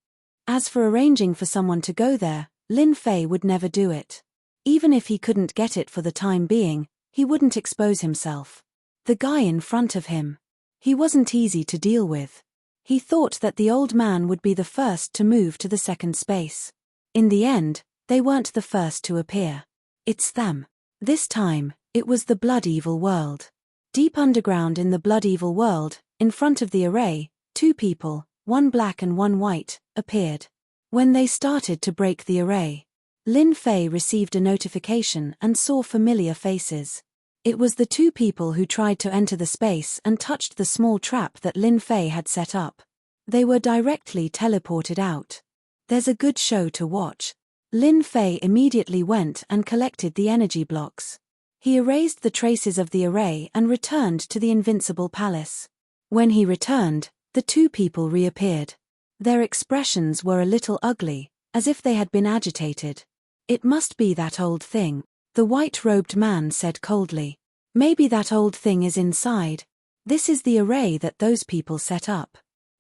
As for arranging for someone to go there, Lin Fei would never do it. Even if he couldn't get it for the time being, he wouldn't expose himself. The guy in front of him. He wasn't easy to deal with. He thought that the old man would be the first to move to the second space. In the end, they weren't the first to appear. It's them. This time, it was the Blood Evil world. Deep underground in the Blood Evil world, in front of the array, two people, one black and one white, appeared. When they started to break the array, Lin Fei received a notification and saw familiar faces. It was the two people who tried to enter the space and touched the small trap that Lin Fei had set up. They were directly teleported out. There's a good show to watch. Lin Fei immediately went and collected the energy blocks. He erased the traces of the array and returned to the Invincible Palace. When he returned, the two people reappeared. Their expressions were a little ugly, as if they had been agitated. It must be that old thing, the white-robed man said coldly. Maybe that old thing is inside. This is the array that those people set up.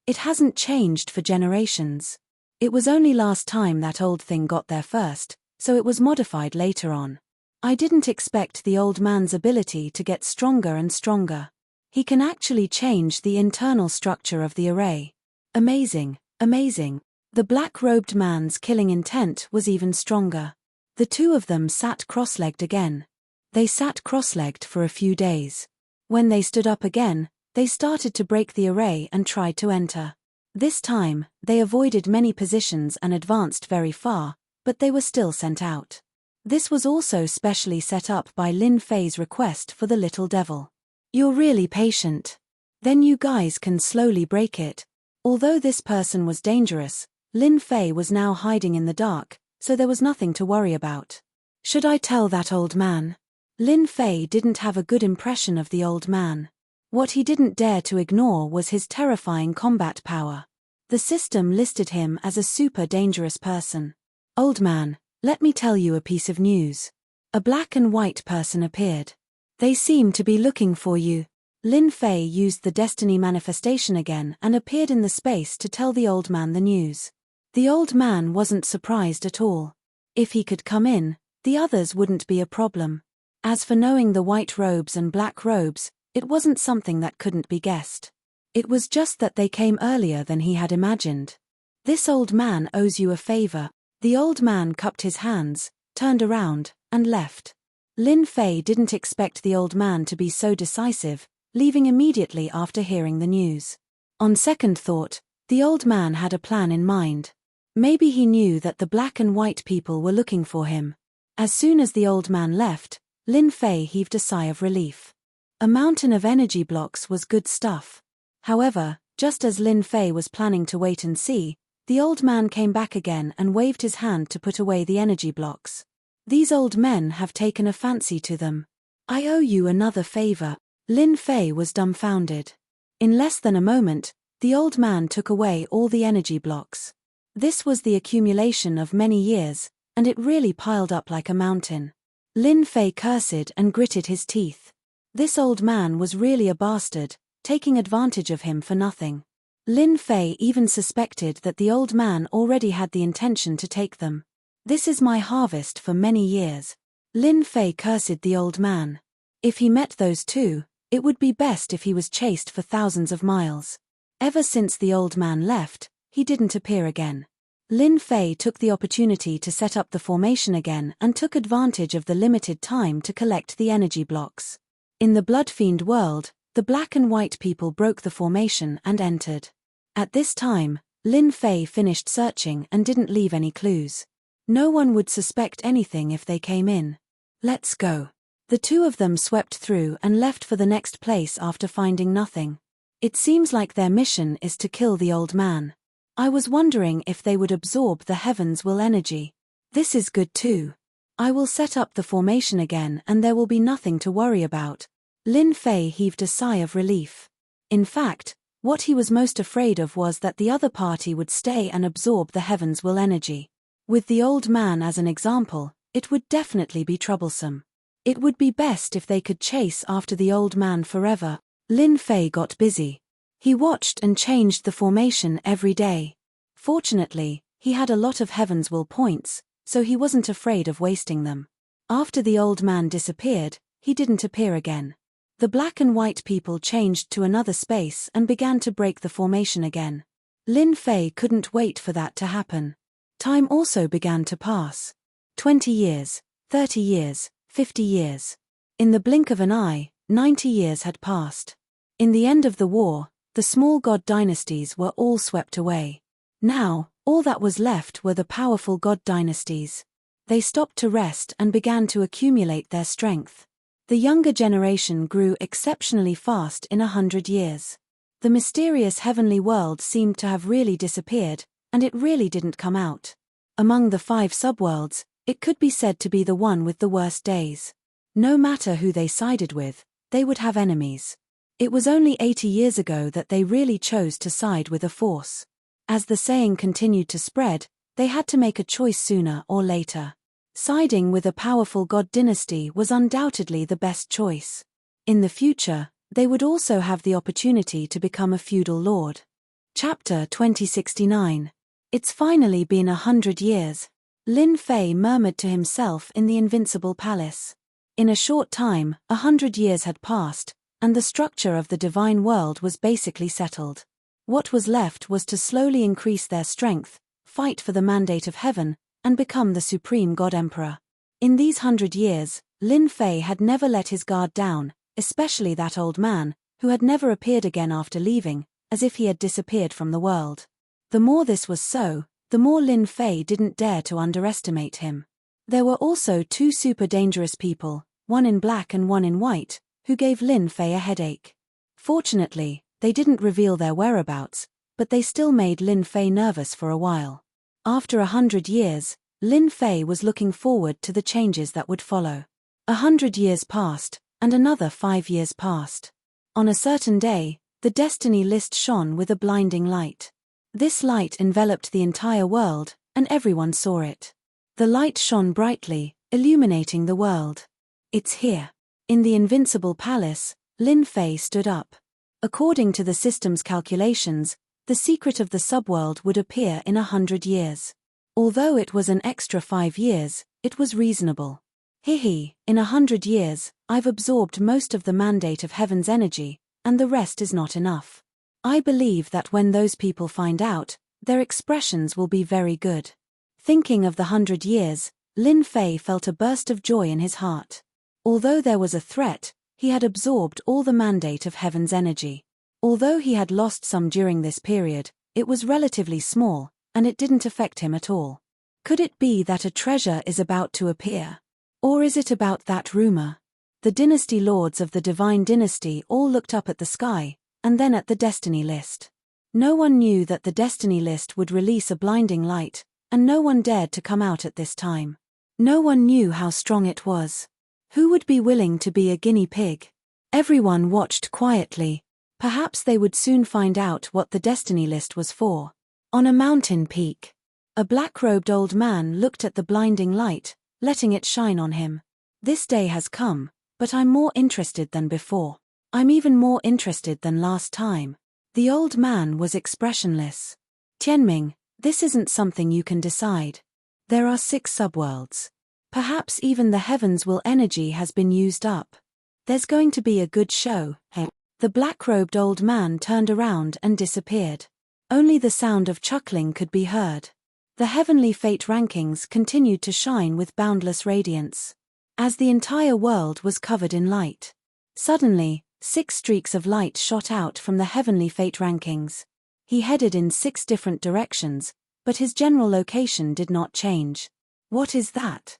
It hasn't changed for generations. It was only last time that old thing got there first, so it was modified later on. I didn't expect the old man's ability to get stronger and stronger. He can actually change the internal structure of the array. Amazing, amazing. The black-robed man's killing intent was even stronger. The two of them sat cross-legged again. They sat cross-legged for a few days. When they stood up again, they started to break the array and tried to enter. This time, they avoided many positions and advanced very far, but they were still sent out. This was also specially set up by Lin Fei's request for the little devil. You're really patient. Then you guys can slowly break it. Although this person was dangerous, Lin Fei was now hiding in the dark, so there was nothing to worry about. Should I tell that old man? Lin Fei didn't have a good impression of the old man. What he didn't dare to ignore was his terrifying combat power. The system listed him as a super dangerous person. Old man, let me tell you a piece of news. A black and white person appeared. They seem to be looking for you. Lin Fei used the destiny manifestation again and appeared in the space to tell the old man the news. The old man wasn't surprised at all. If he could come in, the others wouldn't be a problem. As for knowing the white robes and black robes, it wasn't something that couldn't be guessed. It was just that they came earlier than he had imagined. This old man owes you a favor. The old man cupped his hands, turned around, and left. Lin Fei didn't expect the old man to be so decisive, leaving immediately after hearing the news. On second thought, the old man had a plan in mind. Maybe he knew that the black and white people were looking for him. As soon as the old man left, Lin Fei heaved a sigh of relief. A mountain of energy blocks was good stuff. However, just as Lin Fei was planning to wait and see, the old man came back again and waved his hand to put away the energy blocks. These old men have taken a fancy to them. I owe you another favor. Lin Fei was dumbfounded. In less than a moment, the old man took away all the energy blocks. This was the accumulation of many years, and it really piled up like a mountain. Lin Fei cursed and gritted his teeth. This old man was really a bastard, taking advantage of him for nothing. Lin Fei even suspected that the old man already had the intention to take them. This is my harvest for many years. Lin Fei cursed the old man. If he met those two, it would be best if he was chased for thousands of miles. Ever since the old man left, he didn't appear again. Lin Fei took the opportunity to set up the formation again and took advantage of the limited time to collect the energy blocks. In the Bloodfiend world, the black and white people broke the formation and entered. At this time, Lin Fei finished searching and didn't leave any clues. No one would suspect anything if they came in. Let's go. The two of them swept through and left for the next place after finding nothing. It seems like their mission is to kill the old man. I was wondering if they would absorb the heaven's will energy. This is good too. I will set up the formation again and there will be nothing to worry about. Lin Fei heaved a sigh of relief. In fact, what he was most afraid of was that the other party would stay and absorb the heaven's will energy. With the old man as an example, it would definitely be troublesome. It would be best if they could chase after the old man forever. Lin Fei got busy. He watched and changed the formation every day. Fortunately, he had a lot of heaven's will points, so he wasn't afraid of wasting them. After the old man disappeared, he didn't appear again. The black and white people changed to another space and began to break the formation again. Lin Fei couldn't wait for that to happen. Time also began to pass. 20 years, 30 years, 50 years. In the blink of an eye, 90 years had passed. In the end of the war, the small god dynasties were all swept away. Now, all that was left were the powerful god dynasties. They stopped to rest and began to accumulate their strength. The younger generation grew exceptionally fast in 100 years. The mysterious heavenly world seemed to have really disappeared, and it really didn't come out. Among the 5 subworlds, it could be said to be the one with the worst days. No matter who they sided with, they would have enemies. It was only 80 years ago that they really chose to side with a force. As the saying continued to spread, they had to make a choice sooner or later. Siding with a powerful god dynasty was undoubtedly the best choice. In the future, they would also have the opportunity to become a feudal lord. Chapter 2069. It's finally been 100 years. Lin Fei murmured to himself in the invincible palace. In a short time, 100 years had passed, and the structure of the divine world was basically settled. What was left was to slowly increase their strength, fight for the mandate of heaven, and become the supreme God-emperor. In these 100 years, Lin Fei had never let his guard down, especially that old man, who had never appeared again after leaving, as if he had disappeared from the world. The more this was so, the more Lin Fei didn't dare to underestimate him. There were also two super dangerous people, one in black and one in white, who gave Lin Fei a headache. Fortunately, they didn't reveal their whereabouts, but they still made Lin Fei nervous for a while. After 100 years, Lin Fei was looking forward to the changes that would follow. 100 years passed, and another 5 years passed. On a certain day, the destiny list shone with a blinding light. This light enveloped the entire world, and everyone saw it. The light shone brightly, illuminating the world. It's here. In the invincible palace, Lin Fei stood up. According to the system's calculations, the secret of the subworld would appear in 100 years. Although it was an extra 5 years, it was reasonable. In 100 years, I've absorbed most of the mandate of heaven's energy, and the rest is not enough. I believe that when those people find out, their expressions will be very good. Thinking of the 100 years, Lin Fei felt a burst of joy in his heart. Although there was a threat, he had absorbed all the mandate of heaven's energy. Although he had lost some during this period, it was relatively small, and it didn't affect him at all. Could it be that a treasure is about to appear? Or is it about that rumor? The dynasty lords of the divine dynasty all looked up at the sky, and then at the destiny list. No one knew that the destiny list would release a blinding light, and no one dared to come out at this time. No one knew how strong it was. Who would be willing to be a guinea pig? Everyone watched quietly. Perhaps they would soon find out what the destiny list was for. On a mountain peak, a black-robed old man looked at the blinding light, letting it shine on him. This day has come, but I'm more interested than before. I'm even more interested than last time. The old man was expressionless. Tianming, this isn't something you can decide. There are 6 subworlds. Perhaps even the heavens' will energy has been used up. There's going to be a good show. The black-robed old man turned around and disappeared. Only the sound of chuckling could be heard. The heavenly fate rankings continued to shine with boundless radiance. As the entire world was covered in light. Suddenly, 6 streaks of light shot out from the heavenly fate rankings. He headed in 6 different directions, but his general location did not change. What is that?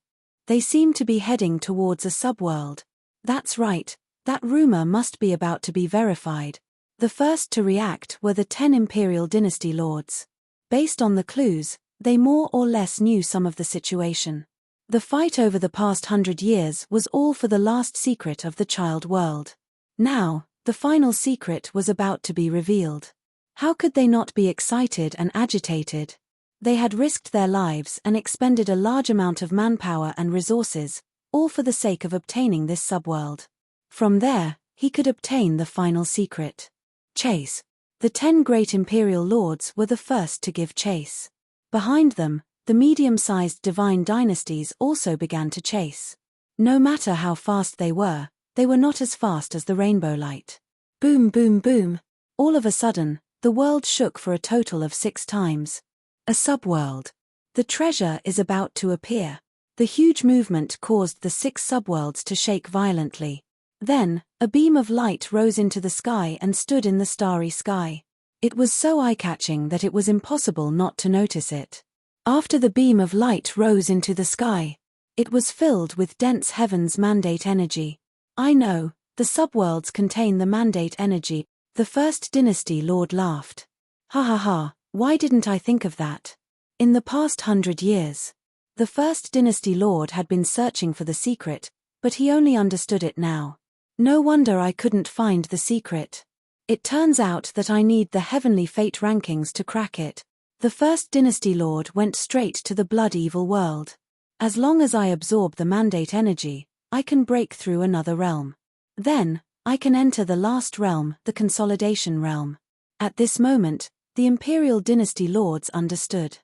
They seem to be heading towards a subworld. That's right, that rumor must be about to be verified. The first to react were the 10 imperial dynasty lords. Based on the clues, they more or less knew some of the situation. The fight over the past 100 years was all for the last secret of the child world. Now, the final secret was about to be revealed. How could they not be excited and agitated? They had risked their lives and expended a large amount of manpower and resources, all for the sake of obtaining this subworld. From there, he could obtain the final secret. Chase. The 10 great imperial lords were the first to give chase. Behind them, the medium-sized divine dynasties also began to chase. No matter how fast they were not as fast as the rainbow light. Boom, boom, boom. All of a sudden, the world shook for a total of 6 times. A subworld. The treasure is about to appear. The huge movement caused the 6 subworlds to shake violently. Then, a beam of light rose into the sky and stood in the starry sky. It was so eye-catching that it was impossible not to notice it. After the beam of light rose into the sky, it was filled with dense heaven's mandate energy. I know, the subworlds contain the mandate energy. The first dynasty lord laughed. Ha ha ha, why didn't I think of that? In the past 100 years, the first dynasty lord had been searching for the secret, but he only understood it now. No wonder I couldn't find the secret. It turns out that I need the heavenly fate rankings to crack it. The first dynasty lord went straight to the blood-evil world. As long as I absorb the mandate energy, I can break through another realm. Then, I can enter the last realm, the consolidation realm. At this moment, the imperial dynasty lords understood.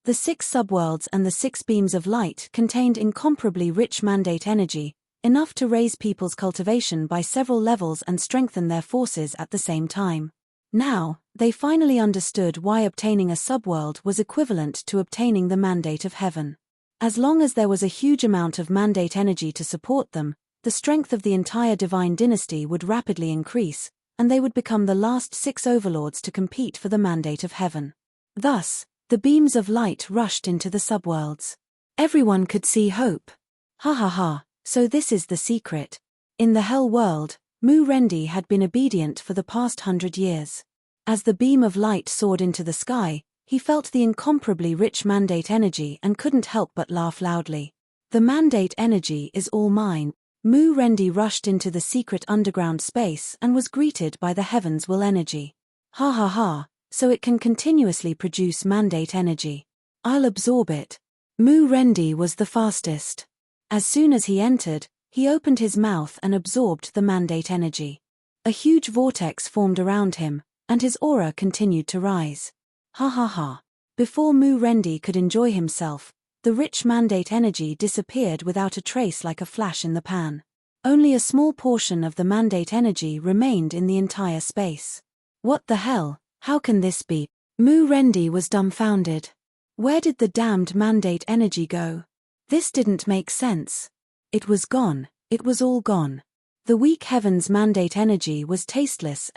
The 6 subworlds and the 6 beams of light contained incomparably rich mandate energy, enough to raise people's cultivation by several levels and strengthen their forces at the same time. Now, they finally understood why obtaining a subworld was equivalent to obtaining the mandate of heaven. As long as there was a huge amount of mandate energy to support them, the strength of the entire divine dynasty would rapidly increase, and they would become the last 6 overlords to compete for the mandate of heaven. Thus, the beams of light rushed into the subworlds. Everyone could see hope. Ha ha ha, so this is the secret. In the hell world, Mu Rendi had been obedient for the past 100 years. As the beam of light soared into the sky, he felt the incomparably rich mandate energy and couldn't help but laugh loudly. The mandate energy is all mine. Mu Rendi rushed into the secret underground space and was greeted by the heaven's will energy. Ha ha ha, so it can continuously produce mandate energy. I'll absorb it. Mu Rendi was the fastest. As soon as he entered, he opened his mouth and absorbed the mandate energy. A huge vortex formed around him, and his aura continued to rise. Ha ha ha. Before Mu Rendi could enjoy himself, the rich mandate energy disappeared without a trace like a flash in the pan. Only a small portion of the mandate energy remained in the entire space. What the hell? How can this be? Mu Rendi was dumbfounded. Where did the damned mandate energy go? This didn't make sense. It was gone, it was all gone. The weak heaven's mandate energy was tasteless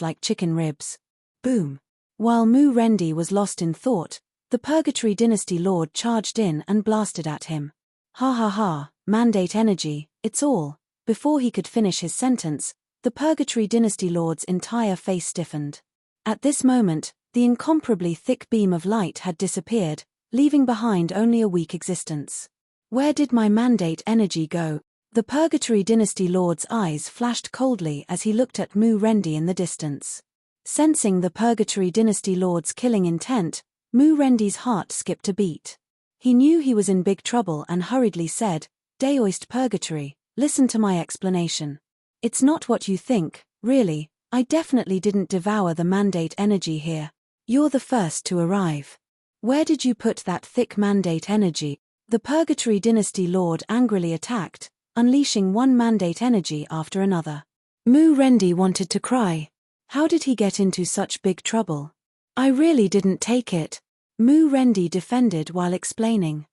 like chicken ribs. Boom. While Mu Rendi was lost in thought, the Purgatory Dynasty Lord charged in and blasted at him. Ha ha ha, mandate energy, it's all. Before he could finish his sentence, the Purgatory Dynasty Lord's entire face stiffened. At this moment, the incomparably thick beam of light had disappeared, leaving behind only a weak existence. Where did my mandate energy go? The Purgatory Dynasty Lord's eyes flashed coldly as he looked at Mu Rendi in the distance. Sensing the Purgatory Dynasty Lord's killing intent, Mu Rendi's heart skipped a beat. He knew he was in big trouble and hurriedly said, "Daoist Purgatory, listen to my explanation. It's not what you think, really. I definitely didn't devour the mandate energy here. You're the first to arrive. Where did you put that thick mandate energy?" The Purgatory Dynasty Lord angrily attacked, unleashing one mandate energy after another. Mu Rendi wanted to cry. How did he get into such big trouble? I really didn't take it. Mu Rendi defended while explaining.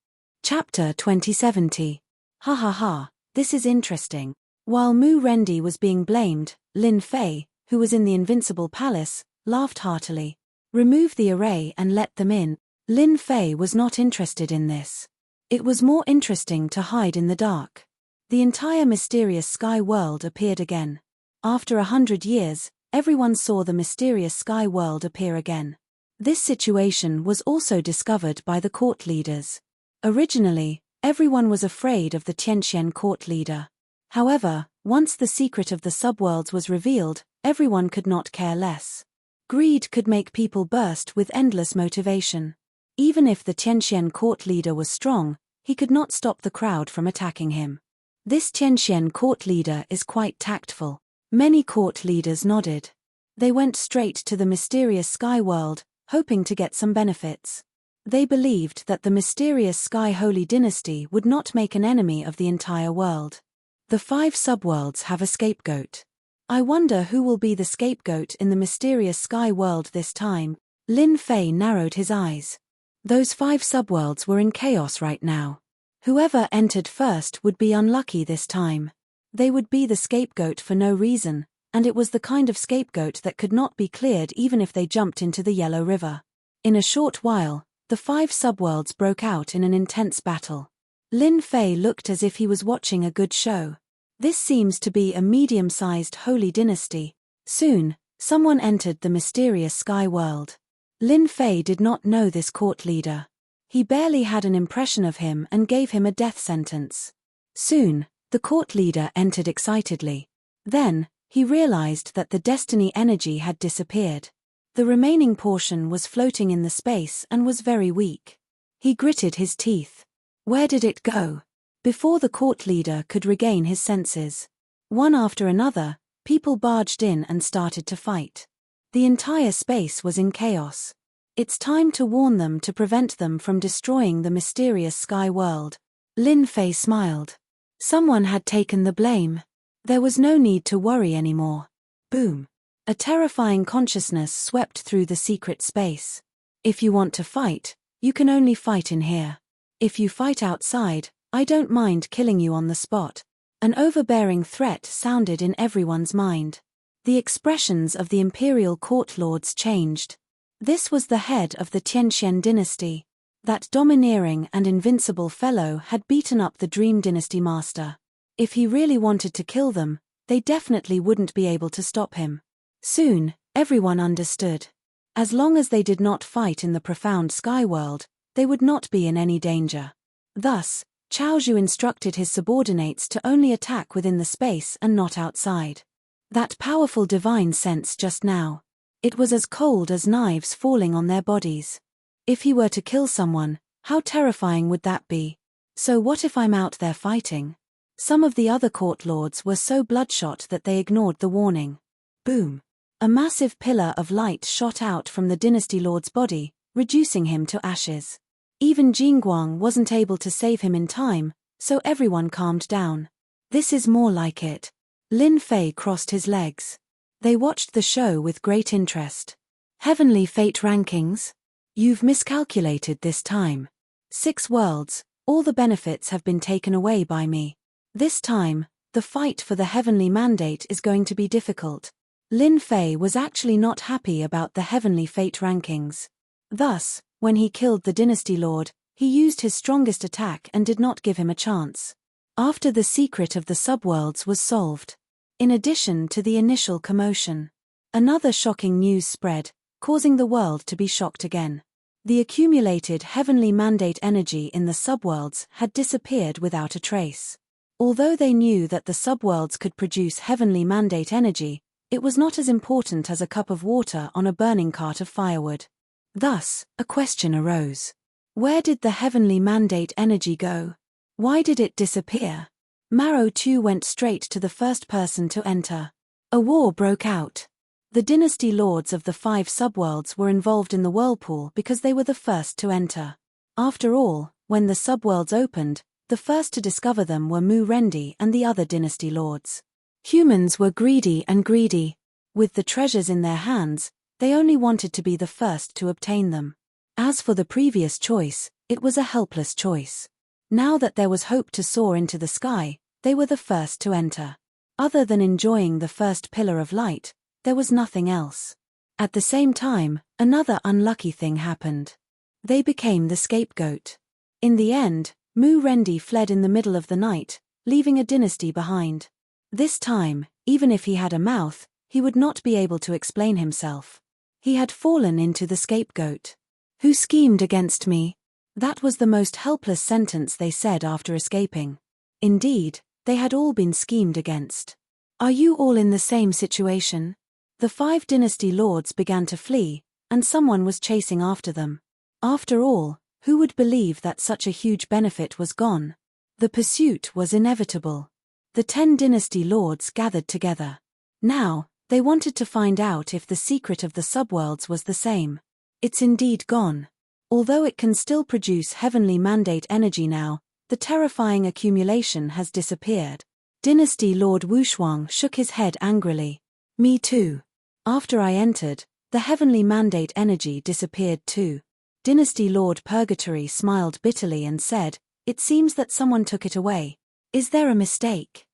Chapter 2070. Ha ha ha, this is interesting. While Mu Rendi was being blamed, Lin Fei, who was in the Invincible Palace, laughed heartily. Remove the array and let them in. Lin Fei was not interested in this. It was more interesting to hide in the dark. The entire mysterious sky world appeared again. After 100 years, everyone saw the mysterious sky world appear again. This situation was also discovered by the court leaders. Originally, everyone was afraid of the Tianqian court leader. However, once the secret of the subworlds was revealed, everyone could not care less. Greed could make people burst with endless motivation. Even if the Tianqian court leader was strong, he could not stop the crowd from attacking him. This Tianqian court leader is quite tactful. Many court leaders nodded. They went straight to the mysterious sky world, hoping to get some benefits. They believed that the mysterious Sky Holy Dynasty would not make an enemy of the entire world. The 5 subworlds have a scapegoat. I wonder who will be the scapegoat in the mysterious sky world this time. Lin Fei narrowed his eyes. Those 5 subworlds were in chaos right now. Whoever entered first would be unlucky this time. They would be the scapegoat for no reason, and it was the kind of scapegoat that could not be cleared even if they jumped into the Yellow River. In a short while, the 5 subworlds broke out in an intense battle. Lin Fei looked as if he was watching a good show. This seems to be a medium-sized holy dynasty. Soon, someone entered the mysterious sky world. Lin Fei did not know this court leader. He barely had an impression of him and gave him a death sentence. Soon, the court leader entered excitedly. Then, he realized that the destiny energy had disappeared. The remaining portion was floating in the space and was very weak. He gritted his teeth. Where did it go? Before the court leader could regain his senses, one after another, people barged in and started to fight. The entire space was in chaos. It's time to warn them to prevent them from destroying the mysterious sky world. Lin Fei smiled. Someone had taken the blame. There was no need to worry anymore. Boom. A terrifying consciousness swept through the secret space. If you want to fight, you can only fight in here. If you fight outside, I don't mind killing you on the spot. An overbearing threat sounded in everyone's mind. The expressions of the imperial court lords changed. This was the head of the Tianxian dynasty. That domineering and invincible fellow had beaten up the Dream Dynasty master. If he really wanted to kill them, they definitely wouldn't be able to stop him. Soon, everyone understood. As long as they did not fight in the profound sky world, they would not be in any danger. Thus, Cao Zhu instructed his subordinates to only attack within the space and not outside. That powerful divine sense just now. It was as cold as knives falling on their bodies. If he were to kill someone, how terrifying would that be? So what if I'm out there fighting? Some of the other court lords were so bloodshot that they ignored the warning. Boom. A massive pillar of light shot out from the dynasty lord's body, reducing him to ashes. Even Jingguang wasn't able to save him in time, so everyone calmed down. This is more like it. Lin Fei crossed his legs. They watched the show with great interest. Heavenly Fate Rankings? You've miscalculated this time. 6 worlds, all the benefits have been taken away by me. This time, the fight for the heavenly mandate is going to be difficult. Lin Fei was actually not happy about the Heavenly Fate Rankings. Thus, when he killed the Dynasty Lord, he used his strongest attack and did not give him a chance. After the secret of the subworlds was solved. In addition to the initial commotion, another shocking news spread, causing the world to be shocked again. The accumulated heavenly mandate energy in the subworlds had disappeared without a trace. Although they knew that the subworlds could produce heavenly mandate energy, it was not as important as a cup of water on a burning cart of firewood. Thus, a question arose. Where did the heavenly mandate energy go? Why did it disappear? Maro Tu went straight to the first person to enter. A war broke out. The dynasty lords of the 5 subworlds were involved in the whirlpool because they were the first to enter. After all, when the subworlds opened, the first to discover them were Mu Rendi and the other dynasty lords. Humans were greedy and greedy. With the treasures in their hands, they only wanted to be the first to obtain them. As for the previous choice, it was a helpless choice. Now that there was hope to soar into the sky, they were the first to enter. Other than enjoying the first pillar of light, there was nothing else. At the same time, another unlucky thing happened. They became the scapegoat. In the end, Mu Rendi fled in the middle of the night, leaving a dynasty behind. This time, even if he had a mouth, he would not be able to explain himself. He had fallen into the scapegoat. Who schemed against me? That was the most helpless sentence they said after escaping. Indeed, they had all been schemed against. Are you all in the same situation? The 5 dynasty lords began to flee, and someone was chasing after them. After all, who would believe that such a huge benefit was gone? The pursuit was inevitable. The 10 dynasty lords gathered together. Now, they wanted to find out if the secret of the subworlds was the same. It's indeed gone. Although it can still produce heavenly mandate energy now, the terrifying accumulation has disappeared. Dynasty Lord Wushuang shook his head angrily. Me too. After I entered, the heavenly mandate energy disappeared too. Dynasty Lord Purgatory smiled bitterly and said, it seems that someone took it away. Is there a mistake?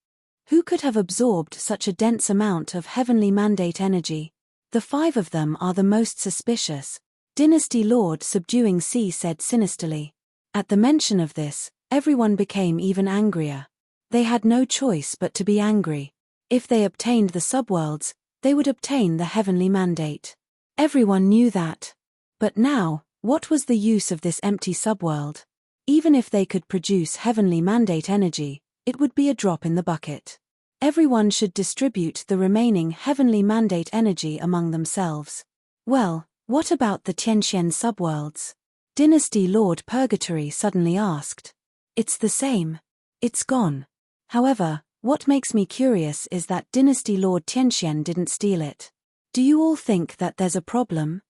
Who could have absorbed such a dense amount of heavenly mandate energy? The 5 of them are the most suspicious. Dynasty Lord Subduing Sea said sinisterly. At the mention of this, everyone became even angrier. They had no choice but to be angry. If they obtained the subworlds, they would obtain the heavenly mandate. Everyone knew that. But now, what was the use of this empty subworld? Even if they could produce heavenly mandate energy, it would be a drop in the bucket. Everyone should distribute the remaining heavenly mandate energy among themselves. Well, what about the Tianxian subworlds? Dynasty Lord Purgatory suddenly asked. It's the same. It's gone. However, what makes me curious is that Dynasty Lord Tianxian didn't steal it. Do you all think that there's a problem?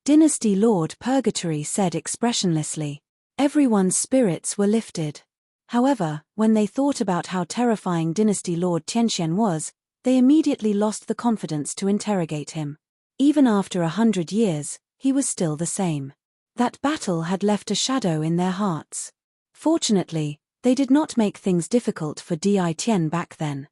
Dynasty Lord Purgatory said expressionlessly. Everyone's spirits were lifted. However, when they thought about how terrifying Dynasty Lord Tianxian was, they immediately lost the confidence to interrogate him. Even after 100 years, he was still the same. That battle had left a shadow in their hearts. Fortunately, they did not make things difficult for Di Tian back then.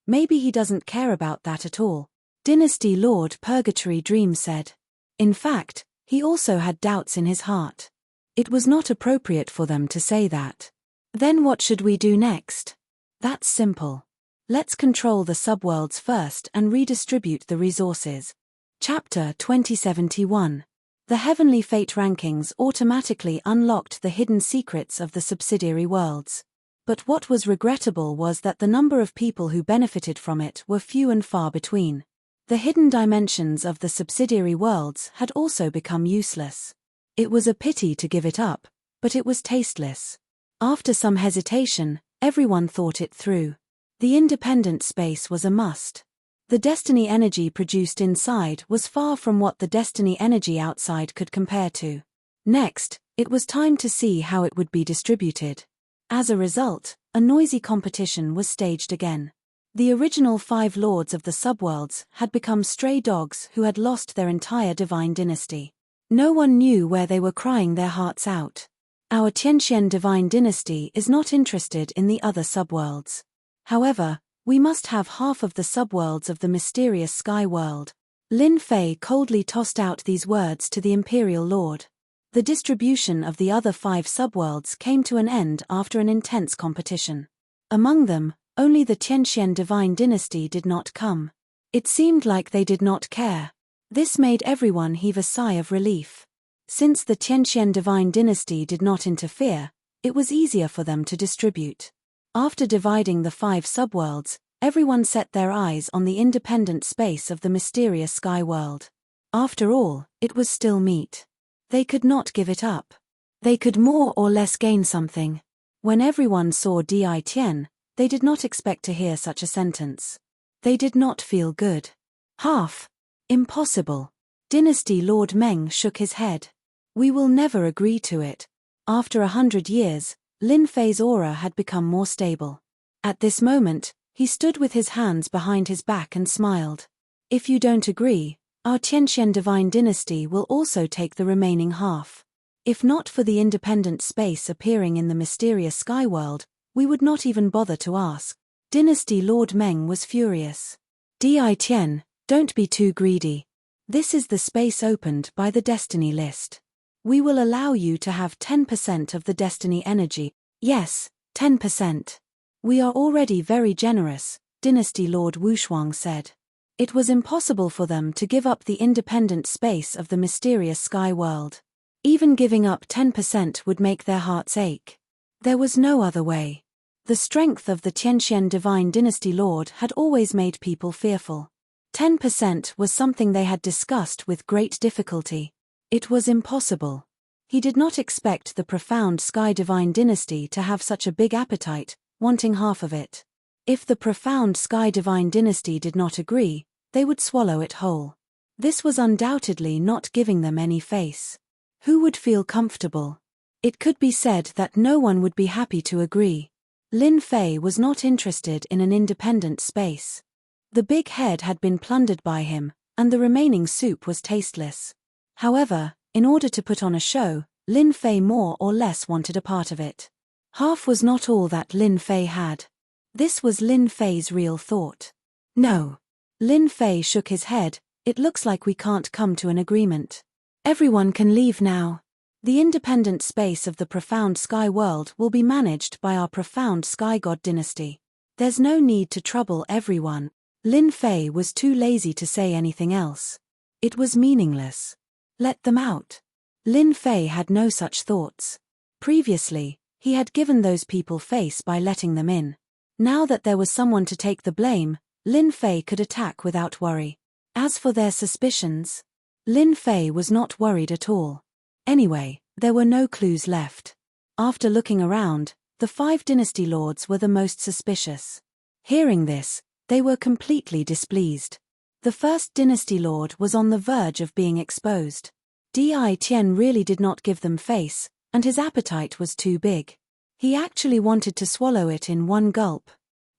Maybe he doesn't care about that at all, Dynasty Lord Purgatory Dream said. In fact, he also had doubts in his heart. It was not appropriate for them to say that. Then what should we do next? That's simple. Let's control the subworlds first and redistribute the resources. Chapter 2071. The Heavenly Fate rankings automatically unlocked the hidden secrets of the subsidiary worlds. But what was regrettable was that the number of people who benefited from it were few and far between. The hidden dimensions of the subsidiary worlds had also become useless. It was a pity to give it up, but it was tasteless. After some hesitation, everyone thought it through. The independent space was a must. The destiny energy produced inside was far from what the destiny energy outside could compare to. Next, it was time to see how it would be distributed. As a result, a noisy competition was staged again. The original 5 lords of the subworlds had become stray dogs who had lost their entire divine dynasty. No one knew where they were crying their hearts out. Our Tianxian divine dynasty is not interested in the other subworlds. However, we must have half of the subworlds of the mysterious sky world. Lin Fei coldly tossed out these words to the Imperial Lord. The distribution of the other 5 subworlds came to an end after an intense competition. Among them, only the Tianxian divine dynasty did not come. It seemed like they did not care. This made everyone heave a sigh of relief. Since the Tianxian divine dynasty did not interfere, it was easier for them to distribute. After dividing the 5 subworlds, everyone set their eyes on the independent space of the mysterious sky world. After all, it was still meat. They could not give it up. They could more or less gain something. When everyone saw Di Tian, they did not expect to hear such a sentence. They did not feel good. Half. Impossible. Dynasty Lord Meng shook his head. We will never agree to it. After 100 years, Lin Fei's aura had become more stable. At this moment, he stood with his hands behind his back and smiled. If you don't agree, our Tianxian divine dynasty will also take the remaining half. If not for the independent space appearing in the mysterious sky world, we would not even bother to ask. Dynasty Lord Meng was furious. Di Tian, don't be too greedy. This is the space opened by the destiny list. We will allow you to have 10% of the destiny energy. Yes, 10%. We are already very generous, Dynasty Lord Wushuang said. It was impossible for them to give up the independent space of the mysterious sky world. Even giving up 10% would make their hearts ache. There was no other way. The strength of the Tianxian divine dynasty lord had always made people fearful. 10% was something they had discussed with great difficulty. It was impossible. He did not expect the profound Sky Divine Dynasty to have such a big appetite, wanting half of it. If the profound Sky Divine Dynasty did not agree, they would swallow it whole. This was undoubtedly not giving them any face. Who would feel comfortable? It could be said that no one would be happy to agree. Lin Fei was not interested in an independent space. The big head had been plundered by him, and the remaining soup was tasteless. However, in order to put on a show, Lin Fei more or less wanted a part of it. Half was not all that Lin Fei had. This was Lin Fei's real thought. No. Lin Fei shook his head. It looks like we can't come to an agreement. Everyone can leave now. The independent space of the profound sky world will be managed by our profound sky god dynasty. There's no need to trouble everyone. Lin Fei was too lazy to say anything else. It was meaningless. Let them out. Lin Fei had no such thoughts. Previously, he had given those people face by letting them in. Now that there was someone to take the blame, Lin Fei could attack without worry. As for their suspicions, Lin Fei was not worried at all. Anyway, there were no clues left. After looking around, the 5 dynasty lords were the most suspicious. Hearing this, they were completely displeased. The first dynasty lord was on the verge of being exposed. Di Tian really did not give them face, and his appetite was too big. He actually wanted to swallow it in one gulp.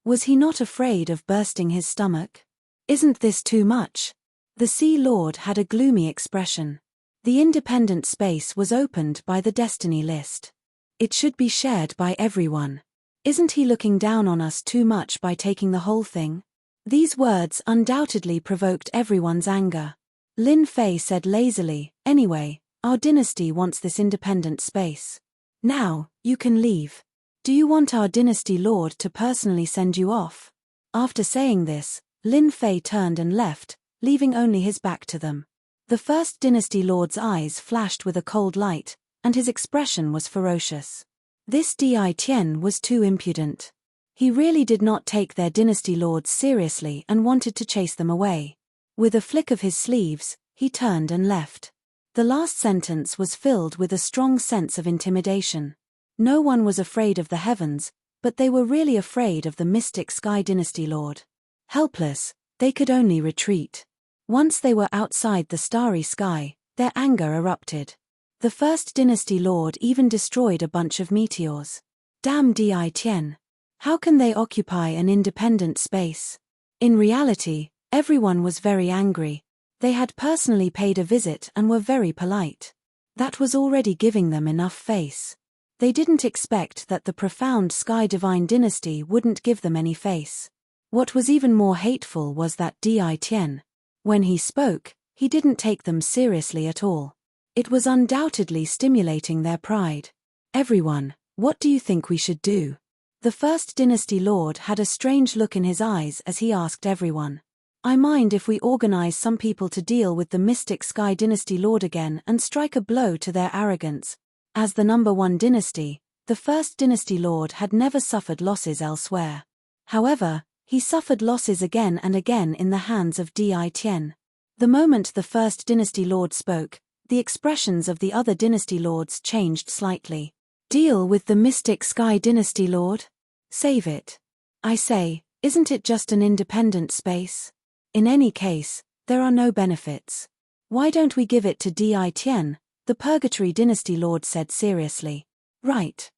Was he not afraid of bursting his stomach? Isn't this too much? The Sea Lord had a gloomy expression. The independent space was opened by the destiny list. It should be shared by everyone. Isn't he looking down on us too much by taking the whole thing? These words undoubtedly provoked everyone's anger. Lin Fei said lazily, "Anyway, our dynasty wants this independent space. Now, you can leave. Do you want our dynasty lord to personally send you off?" After saying this, Lin Fei turned and left, leaving only his back to them. The first dynasty lord's eyes flashed with a cold light, and his expression was ferocious. This Di Tian was too impudent. He really did not take their dynasty lords seriously and wanted to chase them away. With a flick of his sleeves, he turned and left. The last sentence was filled with a strong sense of intimidation. No one was afraid of the heavens, but they were really afraid of the mystic Sky Dynasty Lord. Helpless, they could only retreat. Once they were outside the starry sky, their anger erupted. The first dynasty lord even destroyed a bunch of meteors. Damn Di Tian. How can they occupy an independent space? In reality, everyone was very angry. They had personally paid a visit and were very polite. That was already giving them enough face. They didn't expect that the profound Sky Divine Dynasty wouldn't give them any face. What was even more hateful was that Di Tian. When he spoke, he didn't take them seriously at all. It was undoubtedly stimulating their pride. "Everyone, what do you think we should do?" The first dynasty lord had a strange look in his eyes as he asked everyone. "I mind if we organize some people to deal with the mystic Sky Dynasty Lord again and strike a blow to their arrogance." As the number one dynasty, the first dynasty lord had never suffered losses elsewhere. However, he suffered losses again and again in the hands of Di Tian. The moment the first dynasty lord spoke, the expressions of the other dynasty lords changed slightly. "Deal with the mystic Sky Dynasty Lord? Save it. I say, isn't it just an independent space? In any case, there are no benefits. Why don't we give it to Di Tian?" the Purgatory Dynasty Lord said seriously. Right.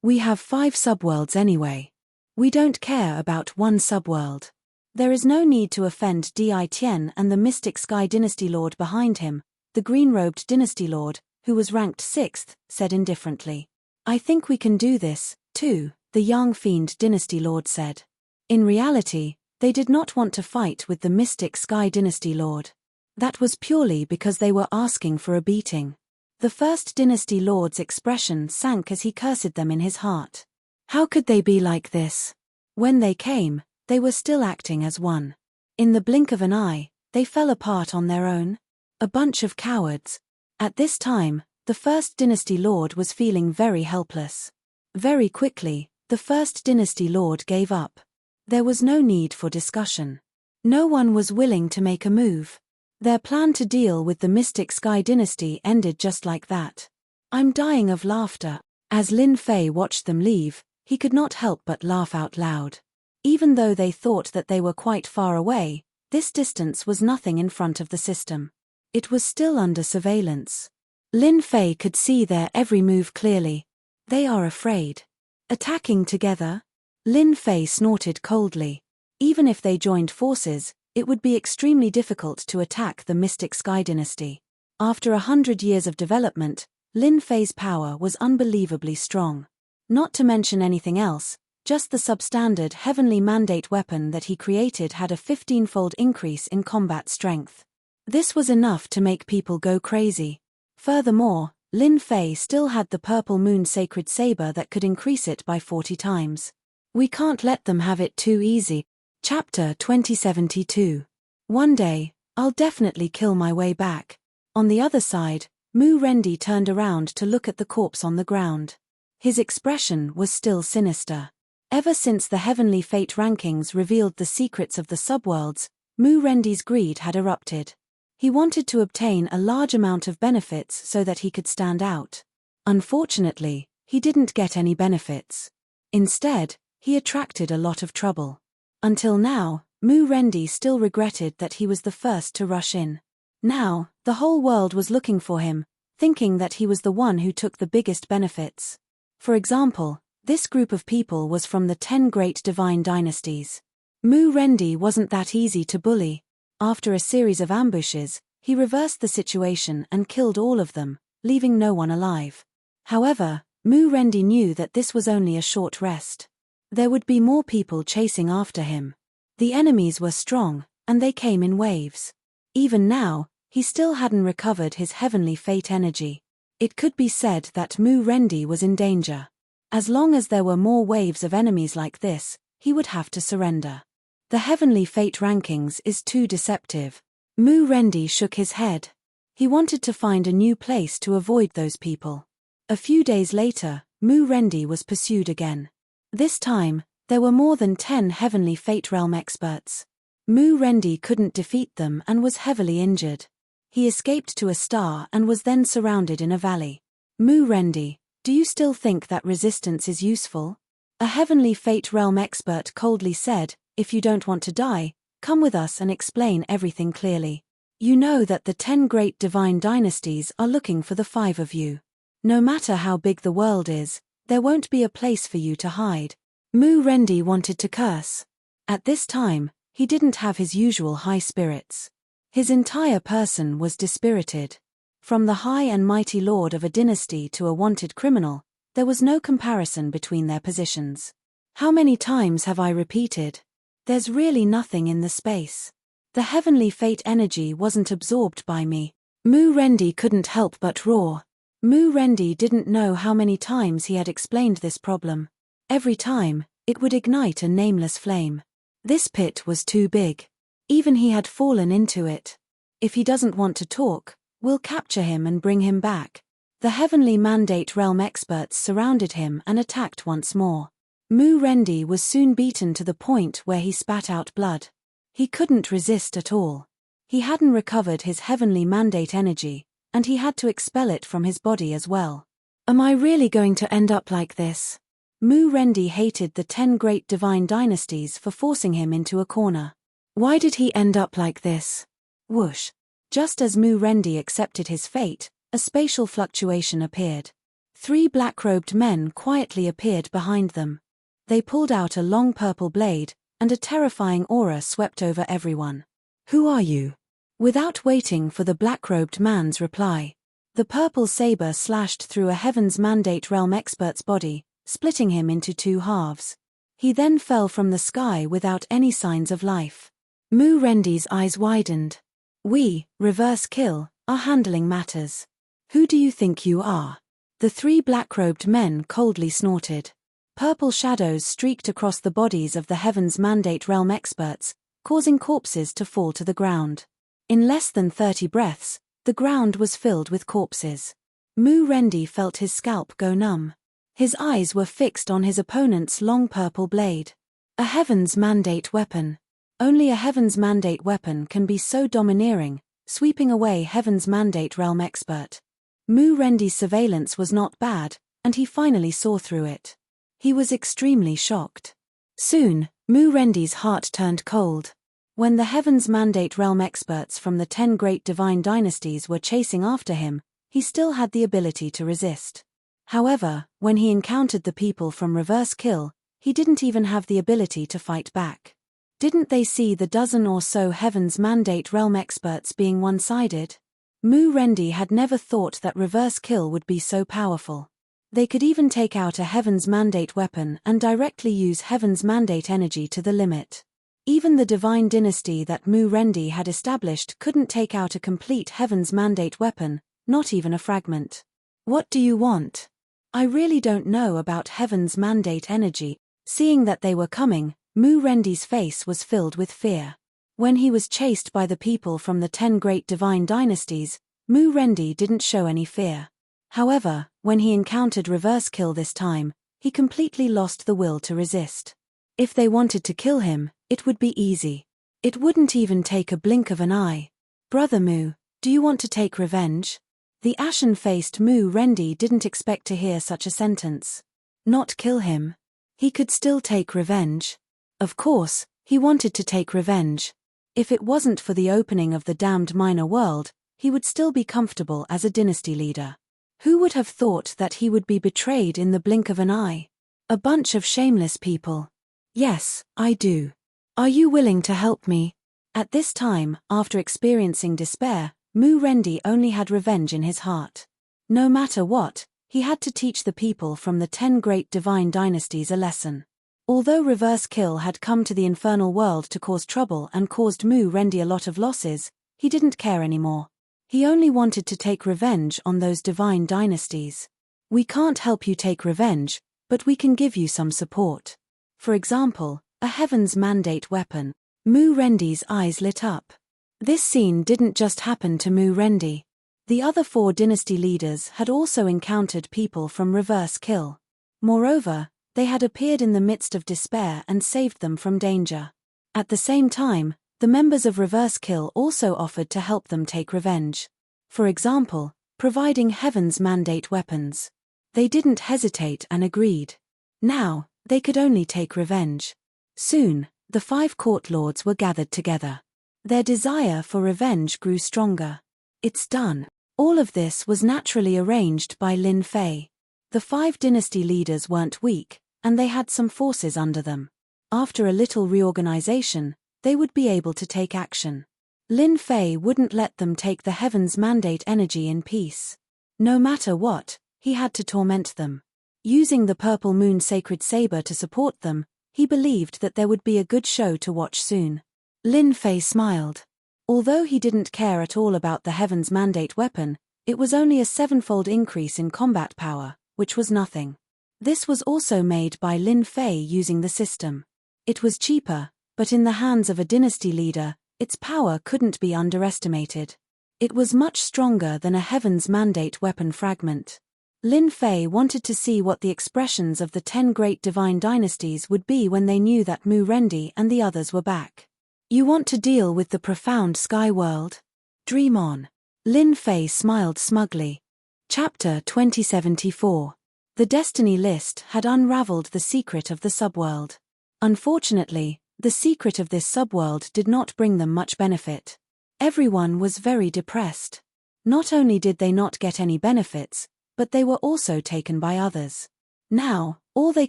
We have 5 subworlds anyway. We don't care about one subworld. There is no need to offend Di Tian and the mystic Sky Dynasty Lord behind him, the green-robed Dynasty Lord, who was ranked 6th, said indifferently. "I think we can do this, too," the Yang Fiend Dynasty Lord said. In reality, they did not want to fight with the mystic Sky Dynasty Lord. That was purely because they were asking for a beating. The first dynasty lord's expression sank as he cursed them in his heart. How could they be like this? When they came, they were still acting as one. In the blink of an eye, they fell apart on their own. A bunch of cowards. At this time, the first dynasty lord was feeling very helpless. Very quickly, the first dynasty lord gave up. There was no need for discussion. No one was willing to make a move. Their plan to deal with the mystic Sky Dynasty ended just like that. "I'm dying of laughter." As Lin Fei watched them leave, he could not help but laugh out loud. Even though they thought that they were quite far away, this distance was nothing in front of the system. It was still under surveillance. Lin Fei could see their every move clearly. They are afraid. Attacking together? Lin Fei snorted coldly. Even if they joined forces, it would be extremely difficult to attack the mystic Sky Dynasty. After 100 years of development, Lin Fei's power was unbelievably strong. Not to mention anything else, just the substandard heavenly mandate weapon that he created had a 15-fold increase in combat strength. This was enough to make people go crazy. Furthermore, Lin Fei still had the Purple Moon Sacred Saber that could increase it by 40 times. We can't let them have it too easy. Chapter 2072. One day, I'll definitely kill my way back. On the other side, Mu Rendi turned around to look at the corpse on the ground. His expression was still sinister. Ever since the Heavenly Fate rankings revealed the secrets of the subworlds, Mu Rendi's greed had erupted. He wanted to obtain a large amount of benefits so that he could stand out. Unfortunately, he didn't get any benefits. Instead, he attracted a lot of trouble. Until now, Mu Rendi still regretted that he was the first to rush in. Now, the whole world was looking for him, thinking that he was the one who took the biggest benefits. For example, this group of people was from the 10 great divine dynasties. Mu Rendi wasn't that easy to bully. After a series of ambushes, he reversed the situation and killed all of them, leaving no one alive. However, Mu Rendi knew that this was only a short rest. There would be more people chasing after him. The enemies were strong, and they came in waves. Even now, he still hadn't recovered his heavenly fate energy. It could be said that Mu Rendi was in danger. As long as there were more waves of enemies like this, he would have to surrender. The heavenly fate rankings is too deceptive. Mu Rendi shook his head. He wanted to find a new place to avoid those people. A few days later, Mu Rendi was pursued again. This time, there were more than 10 heavenly fate realm experts. Mu Rendi couldn't defeat them and was heavily injured. He escaped to a star and was then surrounded in a valley. Mu Rendi, do you still think that resistance is useful? A heavenly fate realm expert coldly said, if you don't want to die, come with us and explain everything clearly. You know that the 10 great divine dynasties are looking for the 5 of you. No matter how big the world is, there won't be a place for you to hide. Mu Rendi wanted to curse. At this time, he didn't have his usual high spirits. His entire person was dispirited. From the high and mighty lord of a dynasty to a wanted criminal, there was no comparison between their positions. How many times have I repeated? There's really nothing in the space. The heavenly fate energy wasn't absorbed by me. Mu Rendi couldn't help but roar. Mu Rendi didn't know how many times he had explained this problem. Every time, it would ignite a nameless flame. This pit was too big. Even he had fallen into it. If he doesn't want to talk, we'll capture him and bring him back. The heavenly mandate realm experts surrounded him and attacked once more. Mu Rendi was soon beaten to the point where he spat out blood. He couldn't resist at all. He hadn't recovered his heavenly mandate energy, and he had to expel it from his body as well. Am I really going to end up like this? Mu Rendi hated the 10 great divine dynasties for forcing him into a corner. Why did he end up like this? Whoosh. Just as Mu Rendi accepted his fate, a spatial fluctuation appeared. 3 black-robed men quietly appeared behind them. They pulled out a long purple blade, and a terrifying aura swept over everyone. Who are you? Without waiting for the black-robed man's reply, the purple saber slashed through a Heaven's Mandate realm expert's body, splitting him into 2 halves. He then fell from the sky without any signs of life. Mu Rendi's eyes widened. We, Reverse Kill, are handling matters. Who do you think you are? The 3 black-robed men coldly snorted. Purple shadows streaked across the bodies of the Heaven's Mandate realm experts, causing corpses to fall to the ground. In less than 30 breaths, the ground was filled with corpses. Mu Rendi felt his scalp go numb. His eyes were fixed on his opponent's long purple blade. A Heaven's Mandate weapon. Only a Heaven's Mandate weapon can be so domineering, sweeping away Heaven's Mandate realm expert. Mu Rendi's surveillance was not bad, and he finally saw through it. He was extremely shocked. Soon, Mu Rendi's heart turned cold. When the Heaven's Mandate realm experts from the 10 great divine dynasties were chasing after him, he still had the ability to resist. However, when he encountered the people from Reverse Kill, he didn't even have the ability to fight back. Didn't they see the dozen or so Heaven's Mandate realm experts being one-sided? Mu Rendi had never thought that Reverse Kill would be so powerful. They could even take out a Heaven's Mandate weapon and directly use Heaven's Mandate energy to the limit. Even the divine dynasty that Mu Rendi had established couldn't take out a complete Heaven's Mandate weapon, not even a fragment. What do you want? I really don't know about Heaven's Mandate energy. Seeing that they were coming, Mu Rendi's face was filled with fear. When he was chased by the people from the 10 great divine dynasties, Mu Rendi didn't show any fear. However, when he encountered Reverse Kill this time, he completely lost the will to resist. If they wanted to kill him, it would be easy. It wouldn't even take a blink of an eye. Brother Mu, do you want to take revenge? The ashen-faced Mu Rendi didn't expect to hear such a sentence. Not kill him. He could still take revenge. Of course, He wanted to take revenge. If it wasn't for the opening of the damned minor world, he would still be comfortable as a dynasty leader. Who would have thought that he would be betrayed in the blink of an eye? A bunch of shameless people. Yes, I do. Are you willing to help me? At this time, after experiencing despair, Mu Rendi only had revenge in his heart. No matter what, he had to teach the people from the 10 great divine dynasties a lesson. Although Reverse Kill had come to the infernal world to cause trouble and caused Mu Rendi a lot of losses, he didn't care anymore. He only wanted to take revenge on those divine dynasties. We can't help you take revenge, but we can give you some support. For example, a Heaven's Mandate weapon. Mu Rendi's eyes lit up. This scene didn't just happen to Mu Rendi. The other 4 dynasty leaders had also encountered people from Reverse Kill. Moreover, they had appeared in the midst of despair and saved them from danger. At the same time, the members of Reverse Kill also offered to help them take revenge. For example, providing Heaven's Mandate weapons. They didn't hesitate and agreed. Now, they could only take revenge. Soon, the 5 court lords were gathered together. Their desire for revenge grew stronger. It's done. All of this was naturally arranged by Lin Fei. The 5 dynasty leaders weren't weak, and they had some forces under them. After a little reorganization, they would be able to take action. Lin Fei wouldn't let them take the Heaven's Mandate energy in peace. No matter what, he had to torment them. Using the Purple Moon Sacred Saber to support them, he believed that there would be a good show to watch soon. Lin Fei smiled. Although he didn't care at all about the Heaven's Mandate weapon, it was only a 7-fold increase in combat power, which was nothing. This was also made by Lin Fei using the system. It was cheaper, but in the hands of a dynasty leader, its power couldn't be underestimated. It was much stronger than a Heaven's Mandate weapon fragment. Lin Fei wanted to see what the expressions of the 10 great divine dynasties would be when they knew that Mu Rendi and the others were back. You want to deal with the profound sky world? Dream on. Lin Fei smiled smugly. Chapter 2074. The Destiny List had unraveled the secret of the subworld. Unfortunately, the secret of this subworld did not bring them much benefit. Everyone was very depressed. Not only did they not get any benefits, but they were also taken by others. Now, all they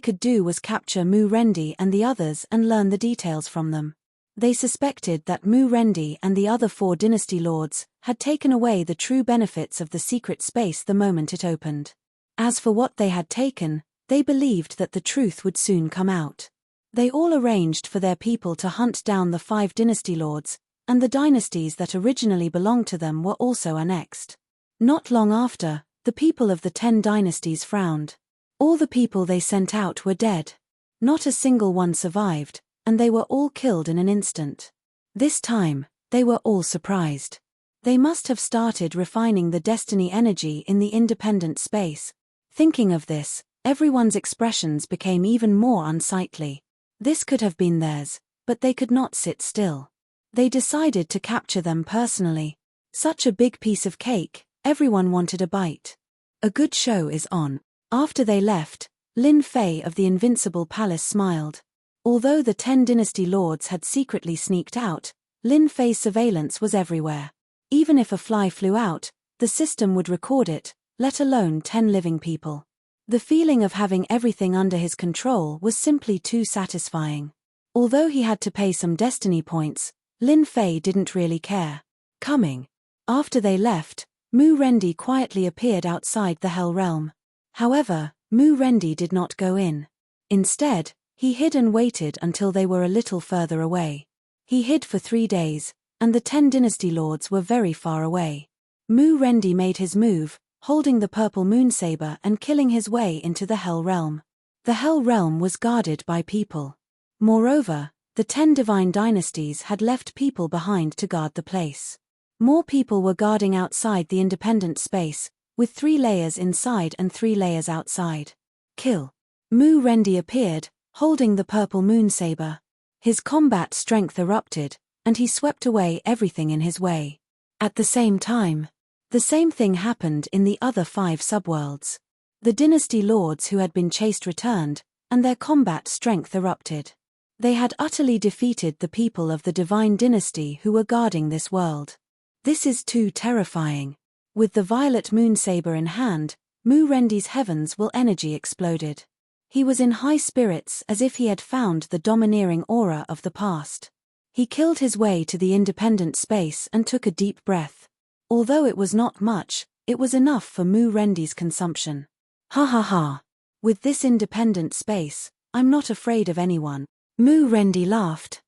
could do was capture Mu Rendi and the others and learn the details from them. They suspected that Mu Rendi and the other 4 dynasty lords had taken away the true benefits of the secret space the moment it opened. As for what they had taken, they believed that the truth would soon come out. They all arranged for their people to hunt down the 5 dynasty lords, and the dynasties that originally belonged to them were also annexed. Not long after, the people of the 10 dynasties frowned. All the people they sent out were dead. Not a single one survived, and they were all killed in an instant. This time, they were all surprised. They must have started refining the destiny energy in the independent space. Thinking of this, everyone's expressions became even more unsightly. This could have been theirs, but they could not sit still. They decided to capture them personally. Such a big piece of cake, everyone wanted a bite. A good show is on. After they left, Lin Fei of the Invincible Palace smiled. Although the 10 dynasty lords had secretly sneaked out, Lin Fei's surveillance was everywhere. Even if a fly flew out, the system would record it, let alone 10 living people. The feeling of having everything under his control was simply too satisfying. Although he had to pay some destiny points, Lin Fei didn't really care. Coming. After they left, Mu Rendi quietly appeared outside the Hell Realm. However, Mu Rendi did not go in. Instead, he hid and waited until they were a little further away. He hid for 3 days, and the 10 dynasty lords were very far away. Mu Rendi made his move, holding the purple moon saber and killing his way into the Hell Realm. The Hell Realm was guarded by people. Moreover, the 10 divine dynasties had left people behind to guard the place. More people were guarding outside the independent space, with 3 layers inside and 3 layers outside. Kill. Mu Rendi appeared, holding the purple moon saber. His combat strength erupted, and he swept away everything in his way. At the same time, the same thing happened in the other 5 subworlds. The dynasty lords who had been chased returned, and their combat strength erupted. They had utterly defeated the people of the divine dynasty who were guarding this world. This is too terrifying. With the violet moon saber in hand, Mu Rendi's heavens will energy exploded. He was in high spirits as if he had found the domineering aura of the past. He killed his way to the independent space and took a deep breath. Although it was not much, it was enough for Mu Rendi's consumption. Ha ha ha. With this independent space, I'm not afraid of anyone. Mu Rendi laughed.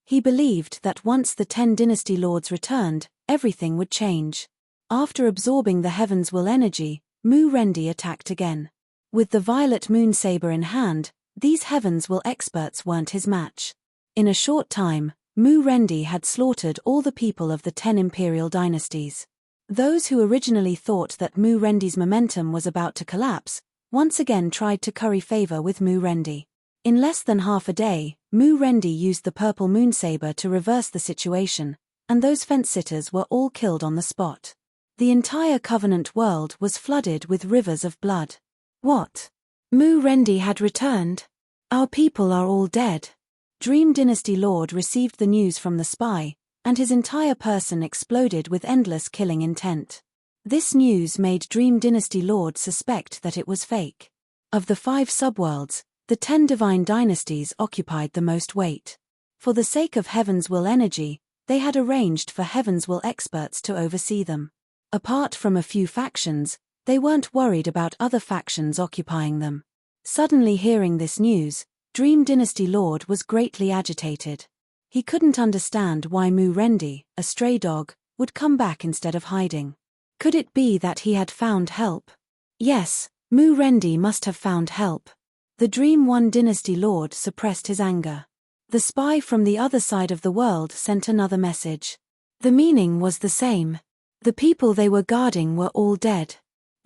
He believed that once the 10 dynasty lords returned, everything would change. After absorbing the heavens will energy, Mu Rendi attacked again. With the violet moon saber in hand, these heavens will experts weren't his match. In a short time, Mu Rendi had slaughtered all the people of the 10 imperial dynasties. Those who originally thought that Mu Rendi's momentum was about to collapse, once again tried to curry favor with Mu Rendi. In less than half a day, Mu Rendi used the purple moon saber to reverse the situation, and those fence-sitters were all killed on the spot. The entire Covenant world was flooded with rivers of blood. What? Mu Rendi had returned? Our people are all dead. Dream Dynasty Lord received the news from the spy, and his entire person exploded with endless killing intent. This news made Dream Dynasty Lord suspect that it was fake. Of the 5 subworlds, the 10 divine dynasties occupied the most weight. For the sake of Heaven's Will energy, they had arranged for Heaven's Will experts to oversee them. Apart from a few factions, they weren't worried about other factions occupying them. Suddenly hearing this news, Dream Dynasty Lord was greatly agitated. He couldn't understand why Mu Rendi, a stray dog, would come back instead of hiding. Could it be that he had found help? Yes, Mu Rendi must have found help. The Dream One Dynasty Lord suppressed his anger. The spy from the other side of the world sent another message. The meaning was the same. The people they were guarding were all dead.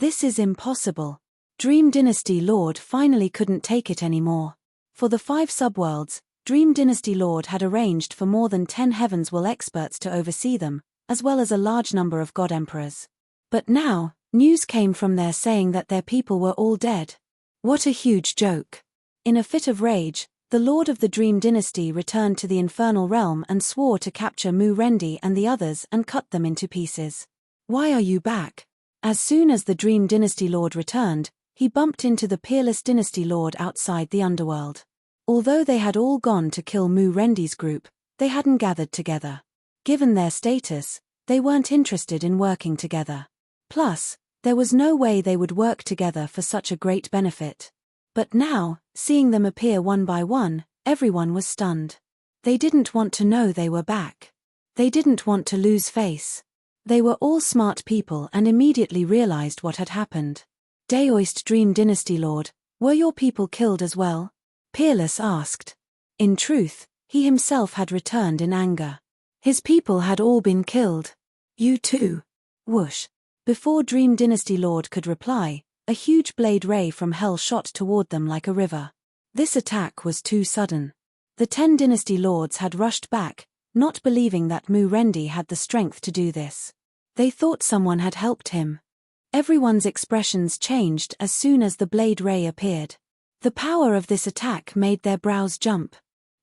This is impossible. Dream Dynasty Lord finally couldn't take it anymore. For the 5 subworlds, Dream Dynasty Lord had arranged for more than 10 Heavens Will experts to oversee them, as well as a large number of God Emperors. But now, news came from there saying that their people were all dead. What a huge joke. In a fit of rage, the Lord of the Dream Dynasty returned to the infernal realm and swore to capture Mu Rendi and the others and cut them into pieces. Why are you back? As soon as the Dream Dynasty Lord returned, he bumped into the Peerless Dynasty Lord outside the underworld. Although they had all gone to kill Mu Rendi's group, they hadn't gathered together. Given their status, they weren't interested in working together. Plus, there was no way they would work together for such a great benefit. But now, seeing them appear one by one, everyone was stunned. They didn't want to know they were back. They didn't want to lose face. They were all smart people and immediately realized what had happened. Daoist Dream Dynasty Lord, were your people killed as well? Peerless asked. In truth, he himself had returned in anger. His people had all been killed. You too. Whoosh. Before Dream Dynasty Lord could reply, a huge blade ray from hell shot toward them like a river. This attack was too sudden. The 10 Dynasty Lords had rushed back, not believing that Mu Rendi had the strength to do this. They thought someone had helped him. Everyone's expressions changed as soon as the blade ray appeared. The power of this attack made their brows jump.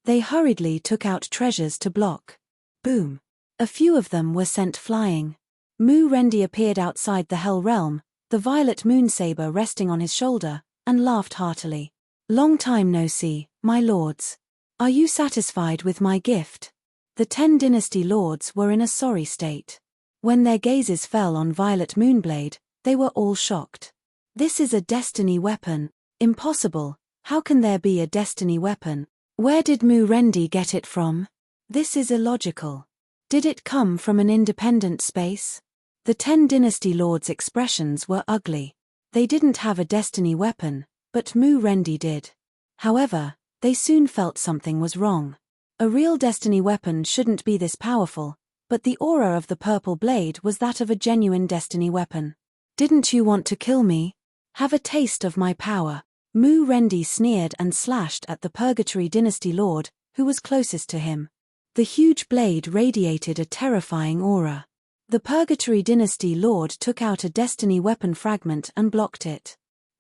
They hurriedly took out treasures to block. Boom. A few of them were sent flying. Mu Rendi appeared outside the Hell Realm, the violet moon saber resting on his shoulder, and laughed heartily. Long time no see, my lords. Are you satisfied with my gift? The 10 Dynasty Lords were in a sorry state. When their gazes fell on Violet Moonblade, they were all shocked. This is a destiny weapon. Impossible. How can there be a destiny weapon? Where did Mu Rendi get it from? This is illogical. Did it come from an independent space? The 10 Dynasty Lords' expressions were ugly. They didn't have a destiny weapon, but Mu Rendi did. However, they soon felt something was wrong. A real destiny weapon shouldn't be this powerful, but the aura of the purple blade was that of a genuine destiny weapon. Didn't you want to kill me? Have a taste of my power. Mu Rendi sneered and slashed at the Purgatory Dynasty Lord, who was closest to him. The huge blade radiated a terrifying aura. The Purgatory Dynasty Lord took out a destiny weapon fragment and blocked it.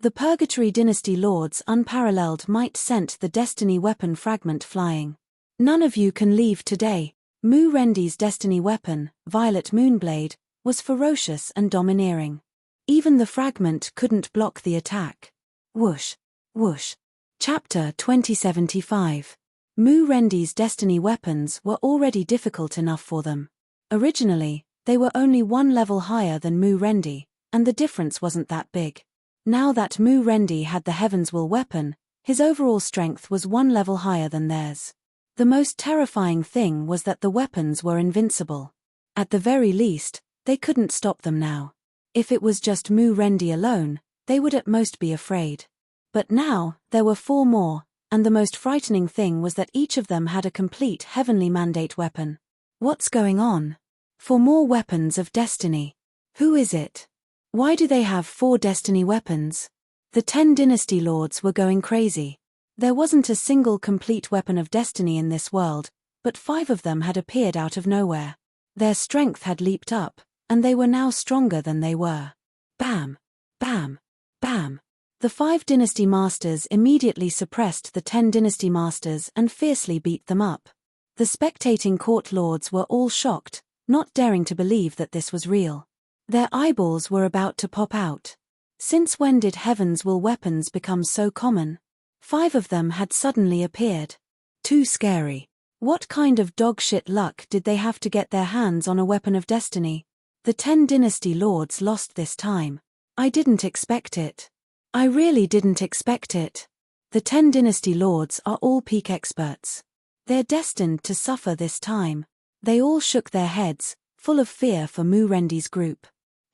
The Purgatory Dynasty Lord's unparalleled might sent the Destiny weapon fragment flying. None of you can leave today. Mu Rendi's Destiny weapon, Violet Moonblade, was ferocious and domineering. Even the fragment couldn't block the attack. Whoosh, whoosh. Chapter 2075. Mu Rendi's Destiny weapons were already difficult enough for them. Originally, they were only one level higher than Mu Rendi, and the difference wasn't that big. Now that Mu Rendi had the Heaven's Will weapon, his overall strength was one level higher than theirs. The most terrifying thing was that the weapons were invincible. At the very least, they couldn't stop them now. If it was just Mu Rendi alone, they would at most be afraid. But now, there were 4 more, and the most frightening thing was that each of them had a complete Heavenly Mandate weapon. What's going on? 4 more weapons of Destiny. Who is it? Why do they have 4 Destiny weapons? The 10 Dynasty Lords were going crazy. There wasn't a single complete weapon of Destiny in this world, but 5 of them had appeared out of nowhere. Their strength had leaped up, and they were now stronger than they were. Bam! Bam! Bam! The 5 Dynasty Masters immediately suppressed the 10 Dynasty Masters and fiercely beat them up. The spectating court lords were all shocked, not daring to believe that this was real. Their eyeballs were about to pop out. Since when did Heaven's Will weapons become so common? 5 of them had suddenly appeared. Too scary. What kind of dogshit luck did they have to get their hands on a weapon of Destiny? The 10 Dynasty Lords lost this time. I didn't expect it. I really didn't expect it. The 10 Dynasty Lords are all peak experts. They're destined to suffer this time. They all shook their heads, full of fear for Mu Rendi's group.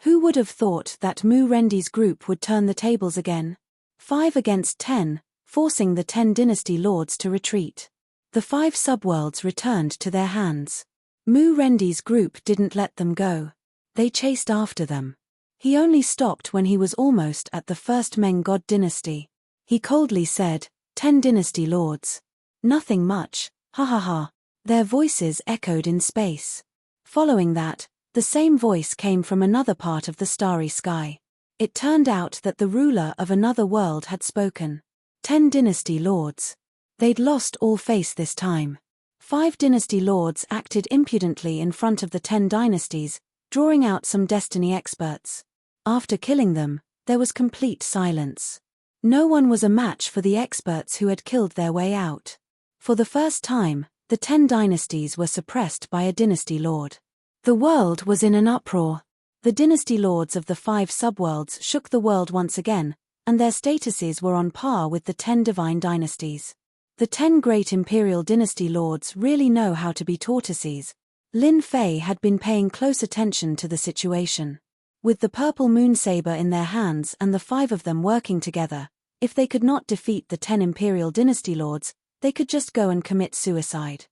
Who would have thought that Mu Rendi's group would turn the tables again? 5 against 10, forcing the 10 Dynasty Lords to retreat. The 5 subworlds returned to their hands. Mu Rendi's group didn't let them go. They chased after them. He only stopped when he was almost at the first Meng God dynasty. He coldly said, 10 Dynasty Lords. Nothing much, ha ha ha. Their voices echoed in space. Following that, the same voice came from another part of the starry sky. It turned out that the ruler of another world had spoken. 10 Dynasty Lords. They'd lost all face this time. 5 Dynasty Lords acted impudently in front of the 10 dynasties, drawing out some Destiny experts. After killing them, there was complete silence. No one was a match for the experts who had killed their way out. For the first time, the 10 dynasties were suppressed by a Dynasty Lord. The world was in an uproar. The Dynasty Lords of the 5 subworlds shook the world once again, and their statuses were on par with the 10 divine dynasties. The 10 great Imperial Dynasty Lords really know how to be tortoises. Lin Fei had been paying close attention to the situation. With the purple moon saber in their hands and the 5 of them working together, if they could not defeat the 10 Imperial Dynasty Lords, they could just go and commit suicide.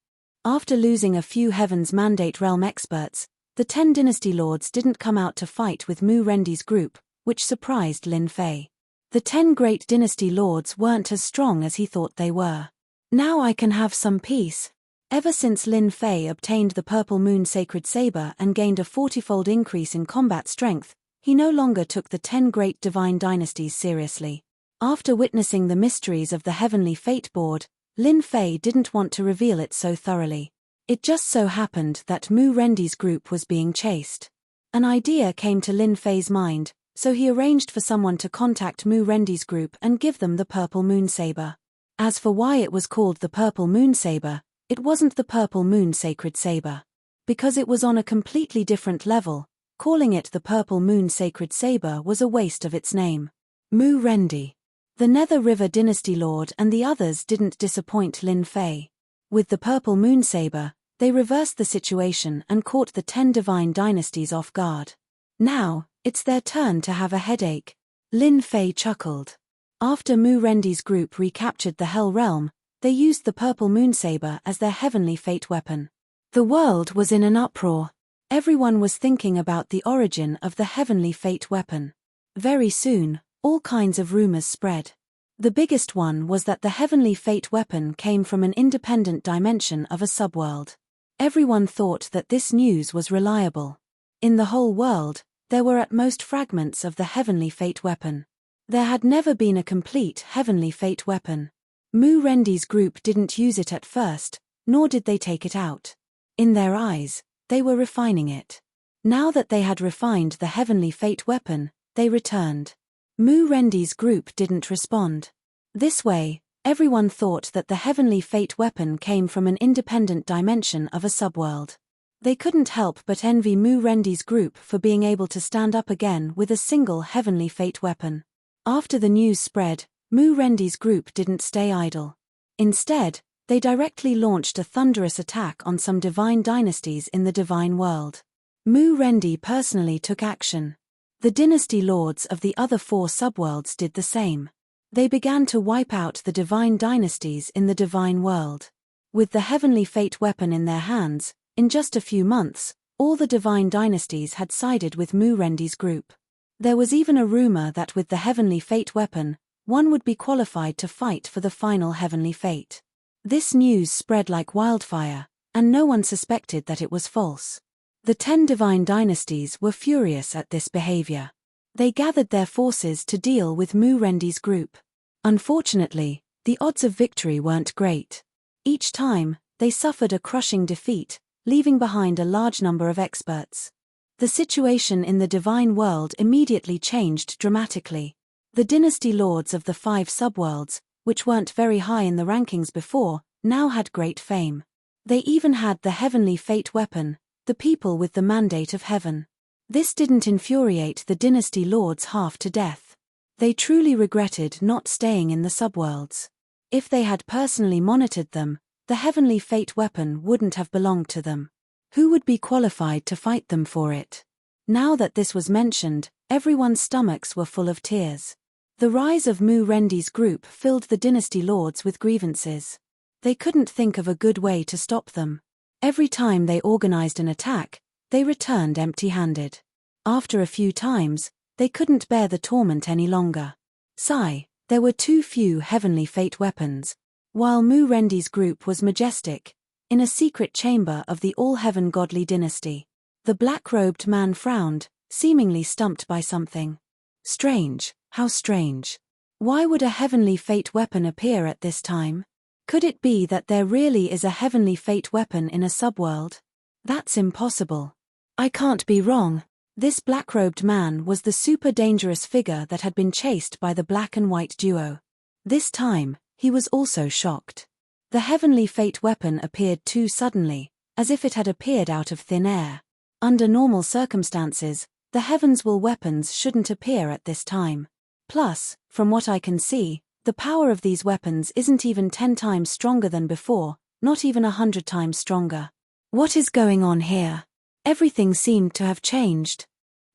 After losing a few Heaven's Mandate realm experts, the 10 Dynasty Lords didn't come out to fight with Mu Rendi's group, which surprised Lin Fei. The 10 great Dynasty Lords weren't as strong as he thought they were. Now I can have some peace. Ever since Lin Fei obtained the Purple Moon Sacred Saber and gained a 40-fold increase in combat strength, he no longer took the 10 great divine dynasties seriously. After witnessing the mysteries of the Heavenly Fate Board, Lin Fei didn't want to reveal it so thoroughly. It just so happened that Mu Rendi's group was being chased. An idea came to Lin Fei's mind, so he arranged for someone to contact Mu Rendi's group and give them the Purple Moon Saber. As for why it was called the Purple Moon Saber, it wasn't the Purple Moon Sacred Saber. Because it was on a completely different level, calling it the Purple Moon Sacred Saber was a waste of its name. Mu Rendi. The Nether River Dynasty Lord and the others didn't disappoint Lin Fei. With the Purple Moon Saber, they reversed the situation and caught the 10 divine dynasties off guard. Now, it's their turn to have a headache. Lin Fei chuckled. After Mu Rendi's group recaptured the Hell Realm, they used the Purple Moon Saber as their Heavenly Fate weapon. The world was in an uproar. Everyone was thinking about the origin of the Heavenly Fate weapon. Very soon, all kinds of rumors spread. The biggest one was that the Heavenly Fate weapon came from an independent dimension of a subworld. Everyone thought that this news was reliable. In the whole world, there were at most fragments of the Heavenly Fate weapon. There had never been a complete heavenly fate weapon. Mu Rendi's group didn't use it at first, nor did they take it out. In their eyes, they were refining it. Now that they had refined the heavenly fate weapon, they returned. Mu Rendi's group didn't respond. This way, everyone thought that the heavenly fate weapon came from an independent dimension of a subworld. They couldn't help but envy Mu Rendi's group for being able to stand up again with a single heavenly fate weapon. After the news spread, Mu Rendi's group didn't stay idle. Instead, they directly launched a thunderous attack on some divine dynasties in the divine world. Mu Rendi personally took action. The dynasty lords of the other 4 subworlds did the same. They began to wipe out the divine dynasties in the divine world. With the heavenly fate weapon in their hands, in just a few months, all the divine dynasties had sided with Mu Rendi's group. There was even a rumor that with the heavenly fate weapon, one would be qualified to fight for the final heavenly fate. This news spread like wildfire, and no one suspected that it was false. The 10 divine dynasties were furious at this behavior. They gathered their forces to deal with Mu Rendi's group. Unfortunately, the odds of victory weren't great. Each time, they suffered a crushing defeat, leaving behind a large number of experts. The situation in the divine world immediately changed dramatically. The dynasty lords of the 5 subworlds, which weren't very high in the rankings before, now had great fame. They even had the heavenly fate weapon, the people with the mandate of heaven. This didn't infuriate the dynasty lords half to death. They truly regretted not staying in the subworlds. If they had personally monitored them, the heavenly fate weapon wouldn't have belonged to them. Who would be qualified to fight them for it? Now that this was mentioned, everyone's stomachs were full of tears. The rise of Mu Rendi's group filled the dynasty lords with grievances. They couldn't think of a good way to stop them. Every time they organized an attack, they returned empty-handed. After a few times, they couldn't bear the torment any longer. Sigh, there were too few heavenly fate weapons. While Mu Rendi's group was majestic, in a secret chamber of the all-heaven godly dynasty, the black-robed man frowned, seemingly stumped by something. Strange, how strange. Why would a heavenly fate weapon appear at this time? Could it be that there really is a heavenly fate weapon in a subworld? That's impossible. I can't be wrong. This black-robed man was the super dangerous figure that had been chased by the black and white duo. This time, he was also shocked. The heavenly fate weapon appeared too suddenly, as if it had appeared out of thin air. Under normal circumstances, the heavens' will weapons shouldn't appear at this time. Plus, from what I can see, the power of these weapons isn't even 10 times stronger than before, not even 100 times stronger. What is going on here? Everything seemed to have changed.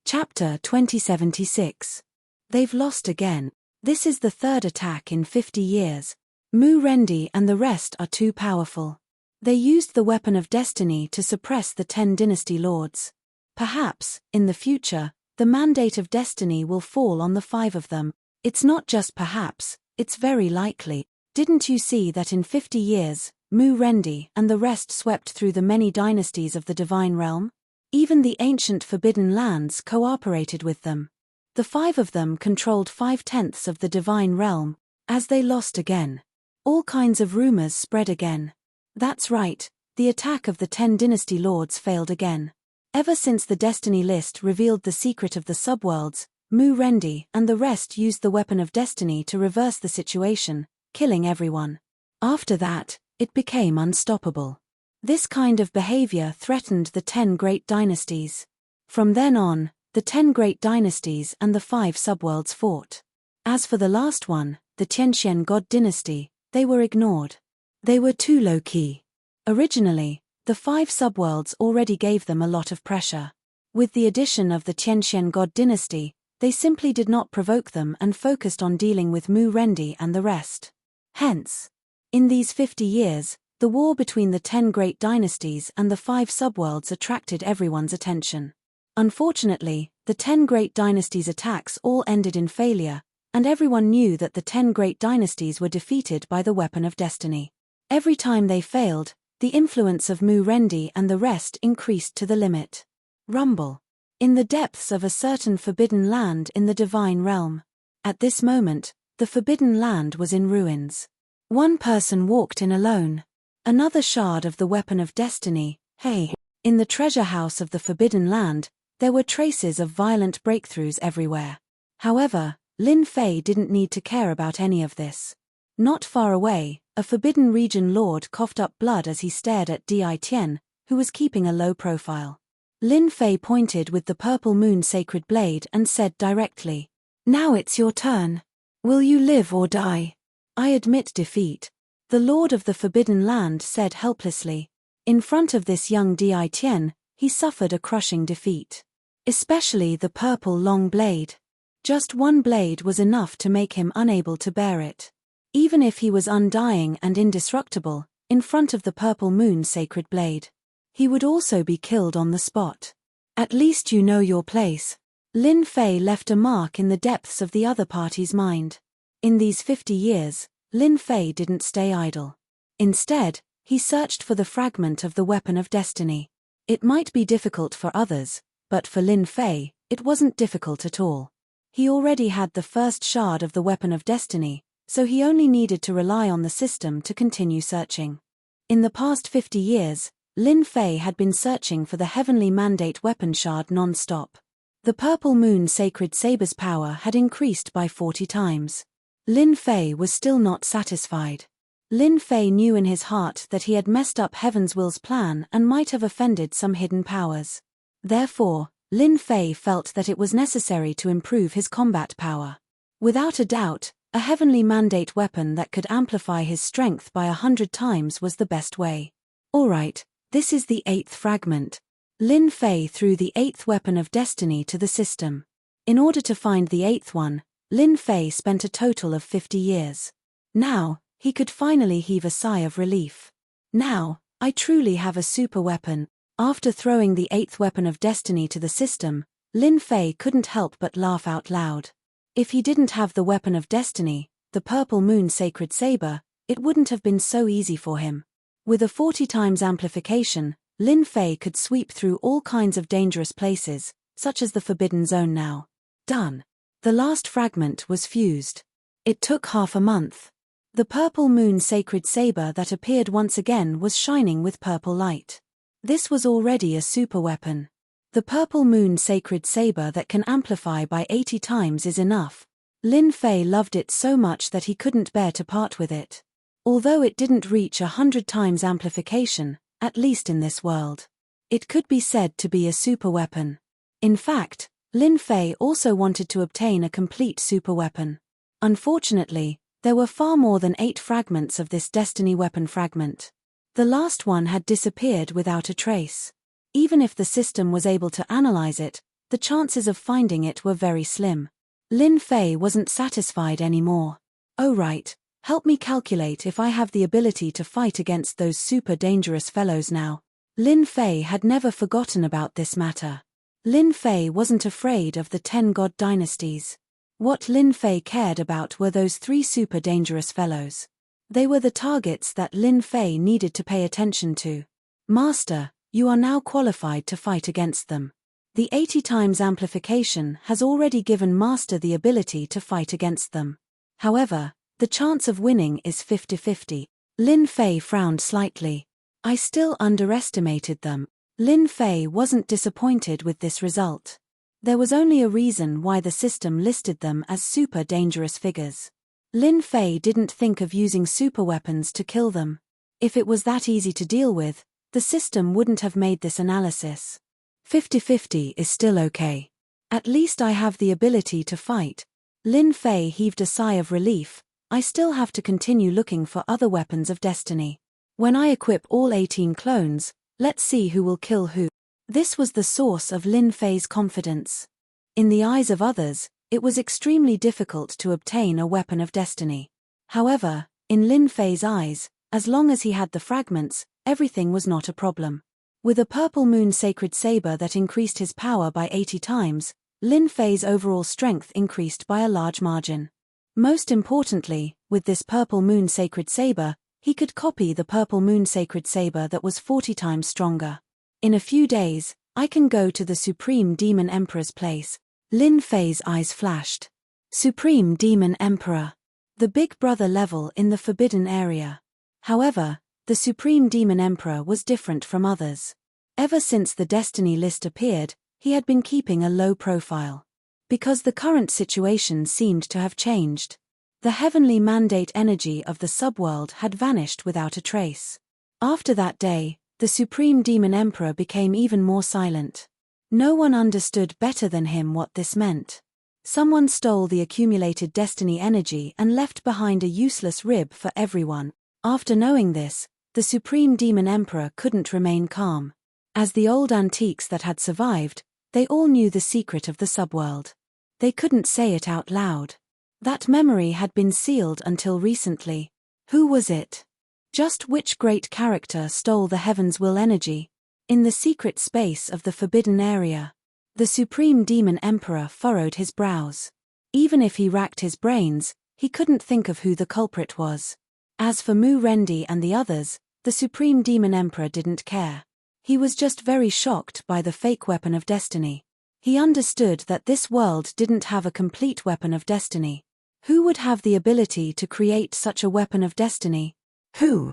Chapter 2076. They've lost again. This is the 3rd attack in 50 years. Mu Rendi and the rest are too powerful. They used the weapon of destiny to suppress the 10 dynasty lords. Perhaps, in the future, the mandate of destiny will fall on the 5 of them. It's not just perhaps, it's very likely. Didn't you see that in 50 years, Mu Rendi and the rest swept through the many dynasties of the divine realm? Even the ancient forbidden lands cooperated with them. The 5 of them controlled 5/10 of the divine realm. As they lost again, all kinds of rumors spread again. That's right, the attack of the 10 dynasty lords failed again. Ever since the destiny list revealed the secret of the subworlds, Mu Rendi and the rest used the weapon of destiny to reverse the situation, killing everyone. After that, it became unstoppable. This kind of behavior threatened the 10 great dynasties. From then on, the 10 great dynasties and the 5 subworlds fought. As for the last one, the Tianqian God dynasty, they were ignored. They were too low-key. Originally, the 5 subworlds already gave them a lot of pressure. With the addition of the Tianqian God dynasty, they simply did not provoke them and focused on dealing with Mu Rendi and the rest. Hence, in these 50 years, the war between the 10 great dynasties and the 5 subworlds attracted everyone's attention. Unfortunately, the 10 great dynasties' attacks all ended in failure, and everyone knew that the 10 great dynasties were defeated by the weapon of destiny. Every time they failed, the influence of Mu Rendi and the rest increased to the limit. Rumble. In the depths of a certain forbidden land in the divine realm. At this moment, the Forbidden Land was in ruins. One person walked in alone. Another shard of the Weapon of Destiny, hey. In the treasure house of the Forbidden Land, there were traces of violent breakthroughs everywhere. However, Lin Fei didn't need to care about any of this. Not far away, a Forbidden Region Lord coughed up blood as he stared at Di Tian, who was keeping a low profile. Lin Fei pointed with the Purple Moon Sacred Blade and said directly, "Now it's your turn. Will you live or die?" "I admit defeat," the Lord of the Forbidden Land said helplessly. In front of this young Di Tian, he suffered a crushing defeat. Especially the purple long blade. Just one blade was enough to make him unable to bear it. Even if he was undying and indestructible, in front of the Purple Moon Sacred Blade, he would also be killed on the spot. At least you know your place. Lin Fei left a mark in the depths of the other party's mind. In these 50 years, Lin Fei didn't stay idle. Instead, he searched for the fragment of the Weapon of Destiny. It might be difficult for others, but for Lin Fei, it wasn't difficult at all. He already had the first shard of the Weapon of Destiny, so he only needed to rely on the system to continue searching. In the past 50 years, Lin Fei had been searching for the Heavenly Mandate Weapon Shard non-stop. The Purple Moon Sacred Saber's power had increased by 40 times. Lin Fei was still not satisfied. Lin Fei knew in his heart that he had messed up Heaven's Will's plan and might have offended some hidden powers. Therefore, Lin Fei felt that it was necessary to improve his combat power. Without a doubt, a Heavenly Mandate weapon that could amplify his strength by 100 times was the best way. Alright, this is the 8th fragment. Lin Fei threw the 8th Weapon of Destiny to the system. In order to find the 8th one, Lin Fei spent a total of 50 years. Now, he could finally heave a sigh of relief. Now, I truly have a super weapon. After throwing the 8th Weapon of Destiny to the system, Lin Fei couldn't help but laugh out loud. If he didn't have the Weapon of Destiny, the Purple Moon Sacred Saber, it wouldn't have been so easy for him. With a 40 times amplification, Lin Fei could sweep through all kinds of dangerous places, such as the Forbidden Zone now. Done. The last fragment was fused. It took half a month. The Purple Moon Sacred Saber that appeared once again was shining with purple light. This was already a super weapon. The Purple Moon Sacred Saber that can amplify by 80 times is enough. Lin Fei loved it so much that he couldn't bear to part with it. Although it didn't reach 100 times amplification, at least in this world, it could be said to be a super weapon. In fact, Lin Fei also wanted to obtain a complete super weapon. Unfortunately, there were far more than 8 fragments of this Destiny Weapon fragment. The last one had disappeared without a trace. Even if the system was able to analyze it, the chances of finding it were very slim. Lin Fei wasn't satisfied anymore. "Oh right, help me calculate if I have the ability to fight against those super dangerous fellows now." Lin Fei had never forgotten about this matter. Lin Fei wasn't afraid of the 10 god dynasties. What Lin Fei cared about were those 3 super dangerous fellows. They were the targets that Lin Fei needed to pay attention to. "Master, you are now qualified to fight against them. The 80 times amplification has already given Master the ability to fight against them. However, the chance of winning is 50-50. Lin Fei frowned slightly. "I still underestimated them." Lin Fei wasn't disappointed with this result. There was only a reason why the system listed them as super dangerous figures. Lin Fei didn't think of using super weapons to kill them. If it was that easy to deal with, the system wouldn't have made this analysis. 50-50 is still okay. At least I have the ability to fight. Lin Fei heaved a sigh of relief. "I still have to continue looking for other weapons of destiny. When I equip all 18 clones, let's see who will kill who." This was the source of Lin Fei's confidence. In the eyes of others, it was extremely difficult to obtain a weapon of destiny. However, in Lin Fei's eyes, as long as he had the fragments, everything was not a problem. With a Purple Moon Sacred Saber that increased his power by 80 times, Lin Fei's overall strength increased by a large margin. Most importantly, with this Purple Moon Sacred Saber, he could copy the Purple Moon Sacred Saber that was 40 times stronger. "In a few days, I can go to the Supreme Demon Emperor's place." Lin Fei's eyes flashed. Supreme Demon Emperor. The Big Brother level in the Forbidden Area. However, the Supreme Demon Emperor was different from others. Ever since the Destiny list appeared, he had been keeping a low profile. Because the current situation seemed to have changed. The heavenly mandate energy of the subworld had vanished without a trace. After that day, the Supreme Demon Emperor became even more silent. No one understood better than him what this meant. Someone stole the accumulated destiny energy and left behind a useless rib for everyone. After knowing this, the Supreme Demon Emperor couldn't remain calm. As the old antiques that had survived, they all knew the secret of the subworld. They couldn't say it out loud. That memory had been sealed until recently. Who was it? Just which great character stole the Heaven's Will energy? In the secret space of the Forbidden Area. The Supreme Demon Emperor furrowed his brows. Even if he racked his brains, he couldn't think of who the culprit was. As for Mu Rendi and the others, the Supreme Demon Emperor didn't care. He was just very shocked by the fake weapon of destiny. He understood that this world didn't have a complete weapon of destiny. Who would have the ability to create such a weapon of destiny? Who?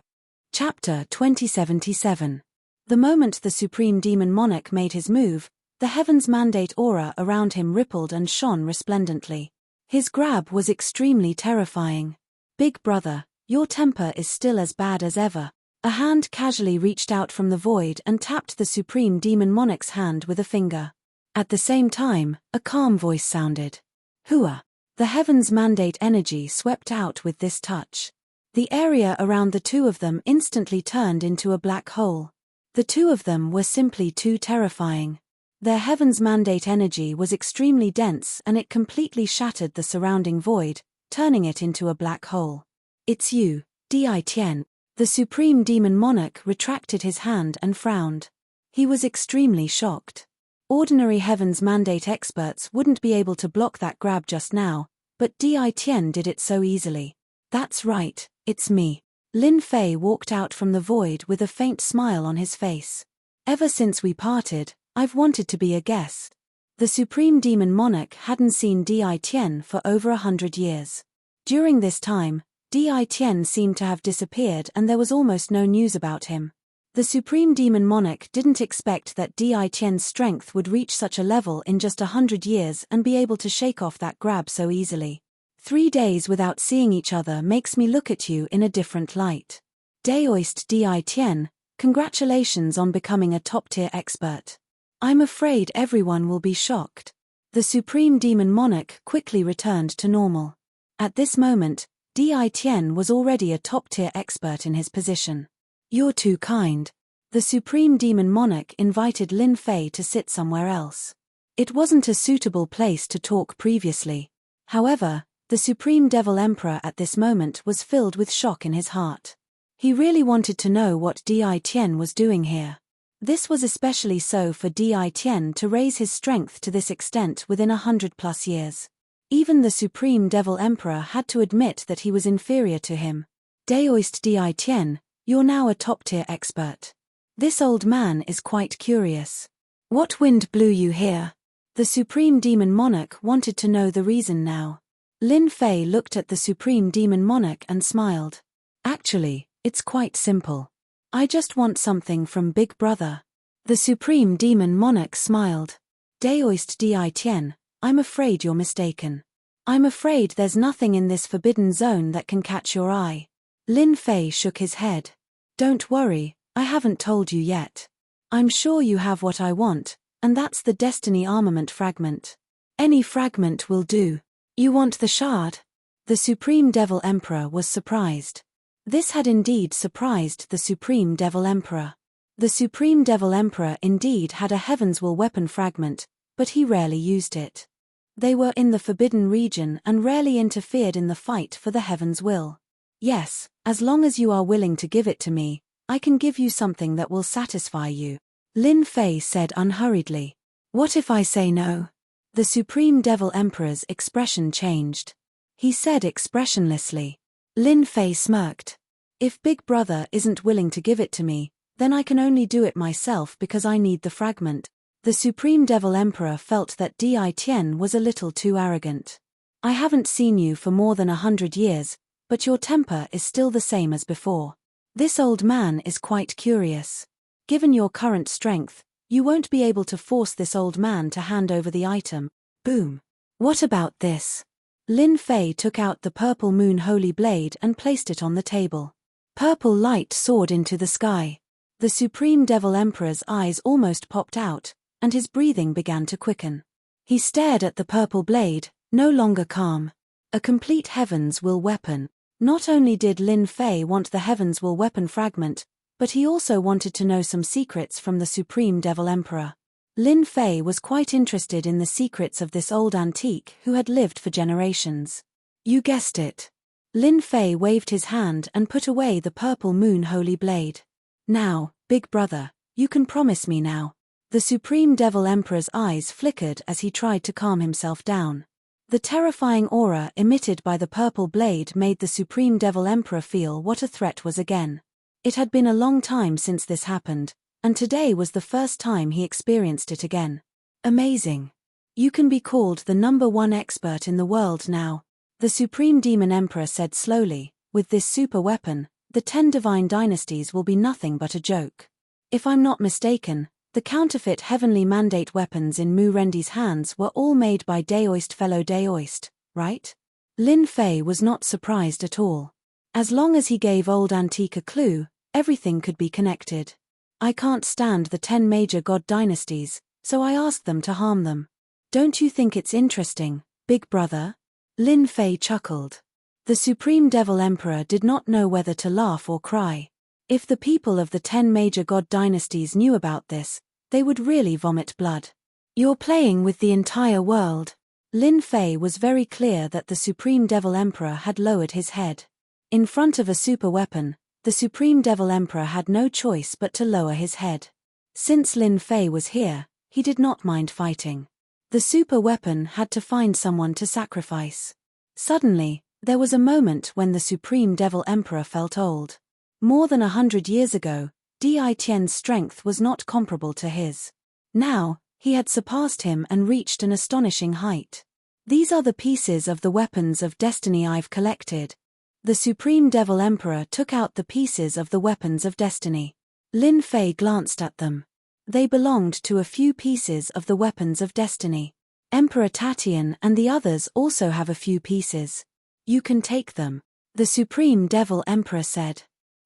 Chapter 2077. The moment the Supreme Demon Monarch made his move, the Heaven's Mandate aura around him rippled and shone resplendently. His grab was extremely terrifying. Big Brother, your temper is still as bad as ever. A hand casually reached out from the void and tapped the Supreme Demon Monarch's hand with a finger. At the same time, a calm voice sounded. Hua. The Heaven's Mandate energy swept out with this touch. The area around the two of them instantly turned into a black hole. The two of them were simply too terrifying. Their Heaven's Mandate energy was extremely dense and it completely shattered the surrounding void, turning it into a black hole. It's you, Di Tian. The Supreme Demon Monarch retracted his hand and frowned. He was extremely shocked. Ordinary Heaven's Mandate experts wouldn't be able to block that grab just now, but Di Tian did it so easily. That's right, it's me. Lin Fei walked out from the void with a faint smile on his face. Ever since we parted, I've wanted to be a guest. The Supreme Demon Monarch hadn't seen Di Tian for over 100 years. During this time, Di Tian seemed to have disappeared and there was almost no news about him. The Supreme Demon Monarch didn't expect that Di Tian's strength would reach such a level in just 100 years and be able to shake off that grab so easily. 3 days without seeing each other makes me look at you in a different light. Daoist Di Tian, congratulations on becoming a top-tier expert. I'm afraid everyone will be shocked. The Supreme Demon Monarch quickly returned to normal. At this moment, Di Tian was already a top-tier expert in his position. You're too kind. The Supreme Demon Monarch invited Lin Fei to sit somewhere else. It wasn't a suitable place to talk previously. However, the Supreme Devil Emperor at this moment was filled with shock in his heart. He really wanted to know what Di Tian was doing here. This was especially so for Di Tian to raise his strength to this extent within 100+ years. Even the Supreme Devil Emperor had to admit that he was inferior to him. Daoist Di Tian, you're now a top-tier expert. This old man is quite curious. What wind blew you here? The Supreme Demon Monarch wanted to know the reason now. Lin Fei looked at the Supreme Demon Monarch and smiled. Actually, it's quite simple. I just want something from Big Brother. The Supreme Demon Monarch smiled. Daoist Di Tian, I'm afraid you're mistaken. I'm afraid there's nothing in this forbidden zone that can catch your eye. Lin Fei shook his head. Don't worry, I haven't told you yet. I'm sure you have what I want, and that's the Destiny Armament fragment. Any fragment will do. You want the shard? The Supreme Devil Emperor was surprised. This had indeed surprised the Supreme Devil Emperor. The Supreme Devil Emperor indeed had a Heaven's Will weapon fragment, but he rarely used it. They were in the Forbidden Region and rarely interfered in the fight for the Heaven's Will. Yes, as long as you are willing to give it to me, I can give you something that will satisfy you. Lin Fei said unhurriedly. What if I say no? The Supreme Devil Emperor's expression changed. He said expressionlessly. Lin Fei smirked. If Big Brother isn't willing to give it to me, then I can only do it myself because I need the fragment. The Supreme Devil Emperor felt that Di Tian was a little too arrogant. I haven't seen you for more than 100 years, but your temper is still the same as before. This old man is quite curious. Given your current strength, you won't be able to force this old man to hand over the item. Boom. What about this? Lin Fei took out the purple moon holy blade and placed it on the table. Purple light soared into the sky. The Supreme Devil Emperor's eyes almost popped out, and his breathing began to quicken. He stared at the purple blade, no longer calm. A complete Heaven's Will weapon. Not only did Lin Fei want the Heaven's Will weapon fragment, but he also wanted to know some secrets from the Supreme Devil Emperor. Lin Fei was quite interested in the secrets of this old antique who had lived for generations. You guessed it. Lin Fei waved his hand and put away the purple moon holy blade. Now, big brother, you can promise me now. The Supreme Devil Emperor's eyes flickered as he tried to calm himself down. The terrifying aura emitted by the purple blade made the Supreme Devil Emperor feel what a threat was again. It had been a long time since this happened, and today was the first time he experienced it again. Amazing. You can be called the #1 expert in the world now, the Supreme Demon Emperor said slowly. With this super weapon, the 10 divine dynasties will be nothing but a joke. If I'm not mistaken, the counterfeit heavenly mandate weapons in Mu Rendi's hands were all made by Daoist fellow Daoist, right? Lin Fei was not surprised at all. As long as he gave old antique a clue, everything could be connected. I can't stand the 10 major god dynasties, so I asked them to harm them. Don't you think it's interesting, big brother? Lin Fei chuckled. The Supreme Devil Emperor did not know whether to laugh or cry. If the people of the 10 major god dynasties knew about this, they would really vomit blood. You're playing with the entire world. Lin Fei was very clear that the Supreme Devil Emperor had lowered his head. In front of a super weapon, the Supreme Devil Emperor had no choice but to lower his head. Since Lin Fei was here, he did not mind fighting. The super weapon had to find someone to sacrifice. Suddenly, there was a moment when the Supreme Devil Emperor felt old. More than 100 years ago, Di Tian's strength was not comparable to his. Now, he had surpassed him and reached an astonishing height. These are the pieces of the weapons of destiny I've collected. The Supreme Devil Emperor took out the pieces of the weapons of destiny. Lin Fei glanced at them. They belonged to a few pieces of the weapons of destiny. Emperor Tatian and the others also have a few pieces. You can take them, the Supreme Devil Emperor said.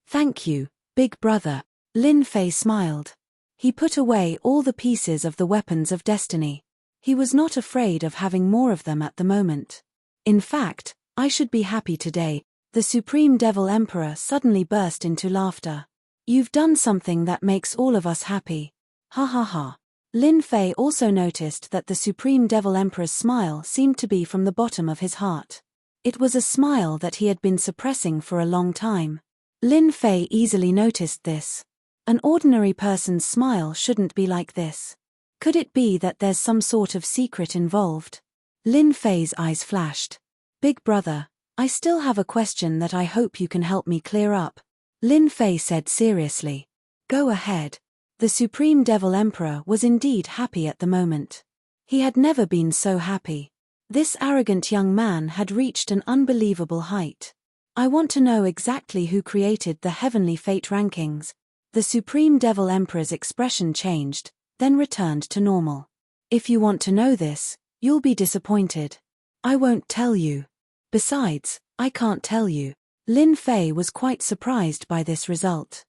Thank you, big brother. Lin Fei smiled. He put away all the pieces of the weapons of destiny. He was not afraid of having more of them at the moment. In fact, I should be happy today. The Supreme Devil Emperor suddenly burst into laughter. You've done something that makes all of us happy. Ha ha ha. Lin Fei also noticed that the Supreme Devil Emperor's smile seemed to be from the bottom of his heart. It was a smile that he had been suppressing for a long time. Lin Fei easily noticed this. An ordinary person's smile shouldn't be like this. Could it be that there's some sort of secret involved? Lin Fei's eyes flashed. Big brother, I still have a question that I hope you can help me clear up. Lin Fei said seriously. Go ahead. The Supreme Devil Emperor was indeed happy at the moment. He had never been so happy. This arrogant young man had reached an unbelievable height. I want to know exactly who created the Heavenly Fate rankings. The Supreme Devil Emperor's expression changed, then returned to normal. If you want to know this, you'll be disappointed. I won't tell you. Besides, I can't tell you. Lin Fei was quite surprised by this result.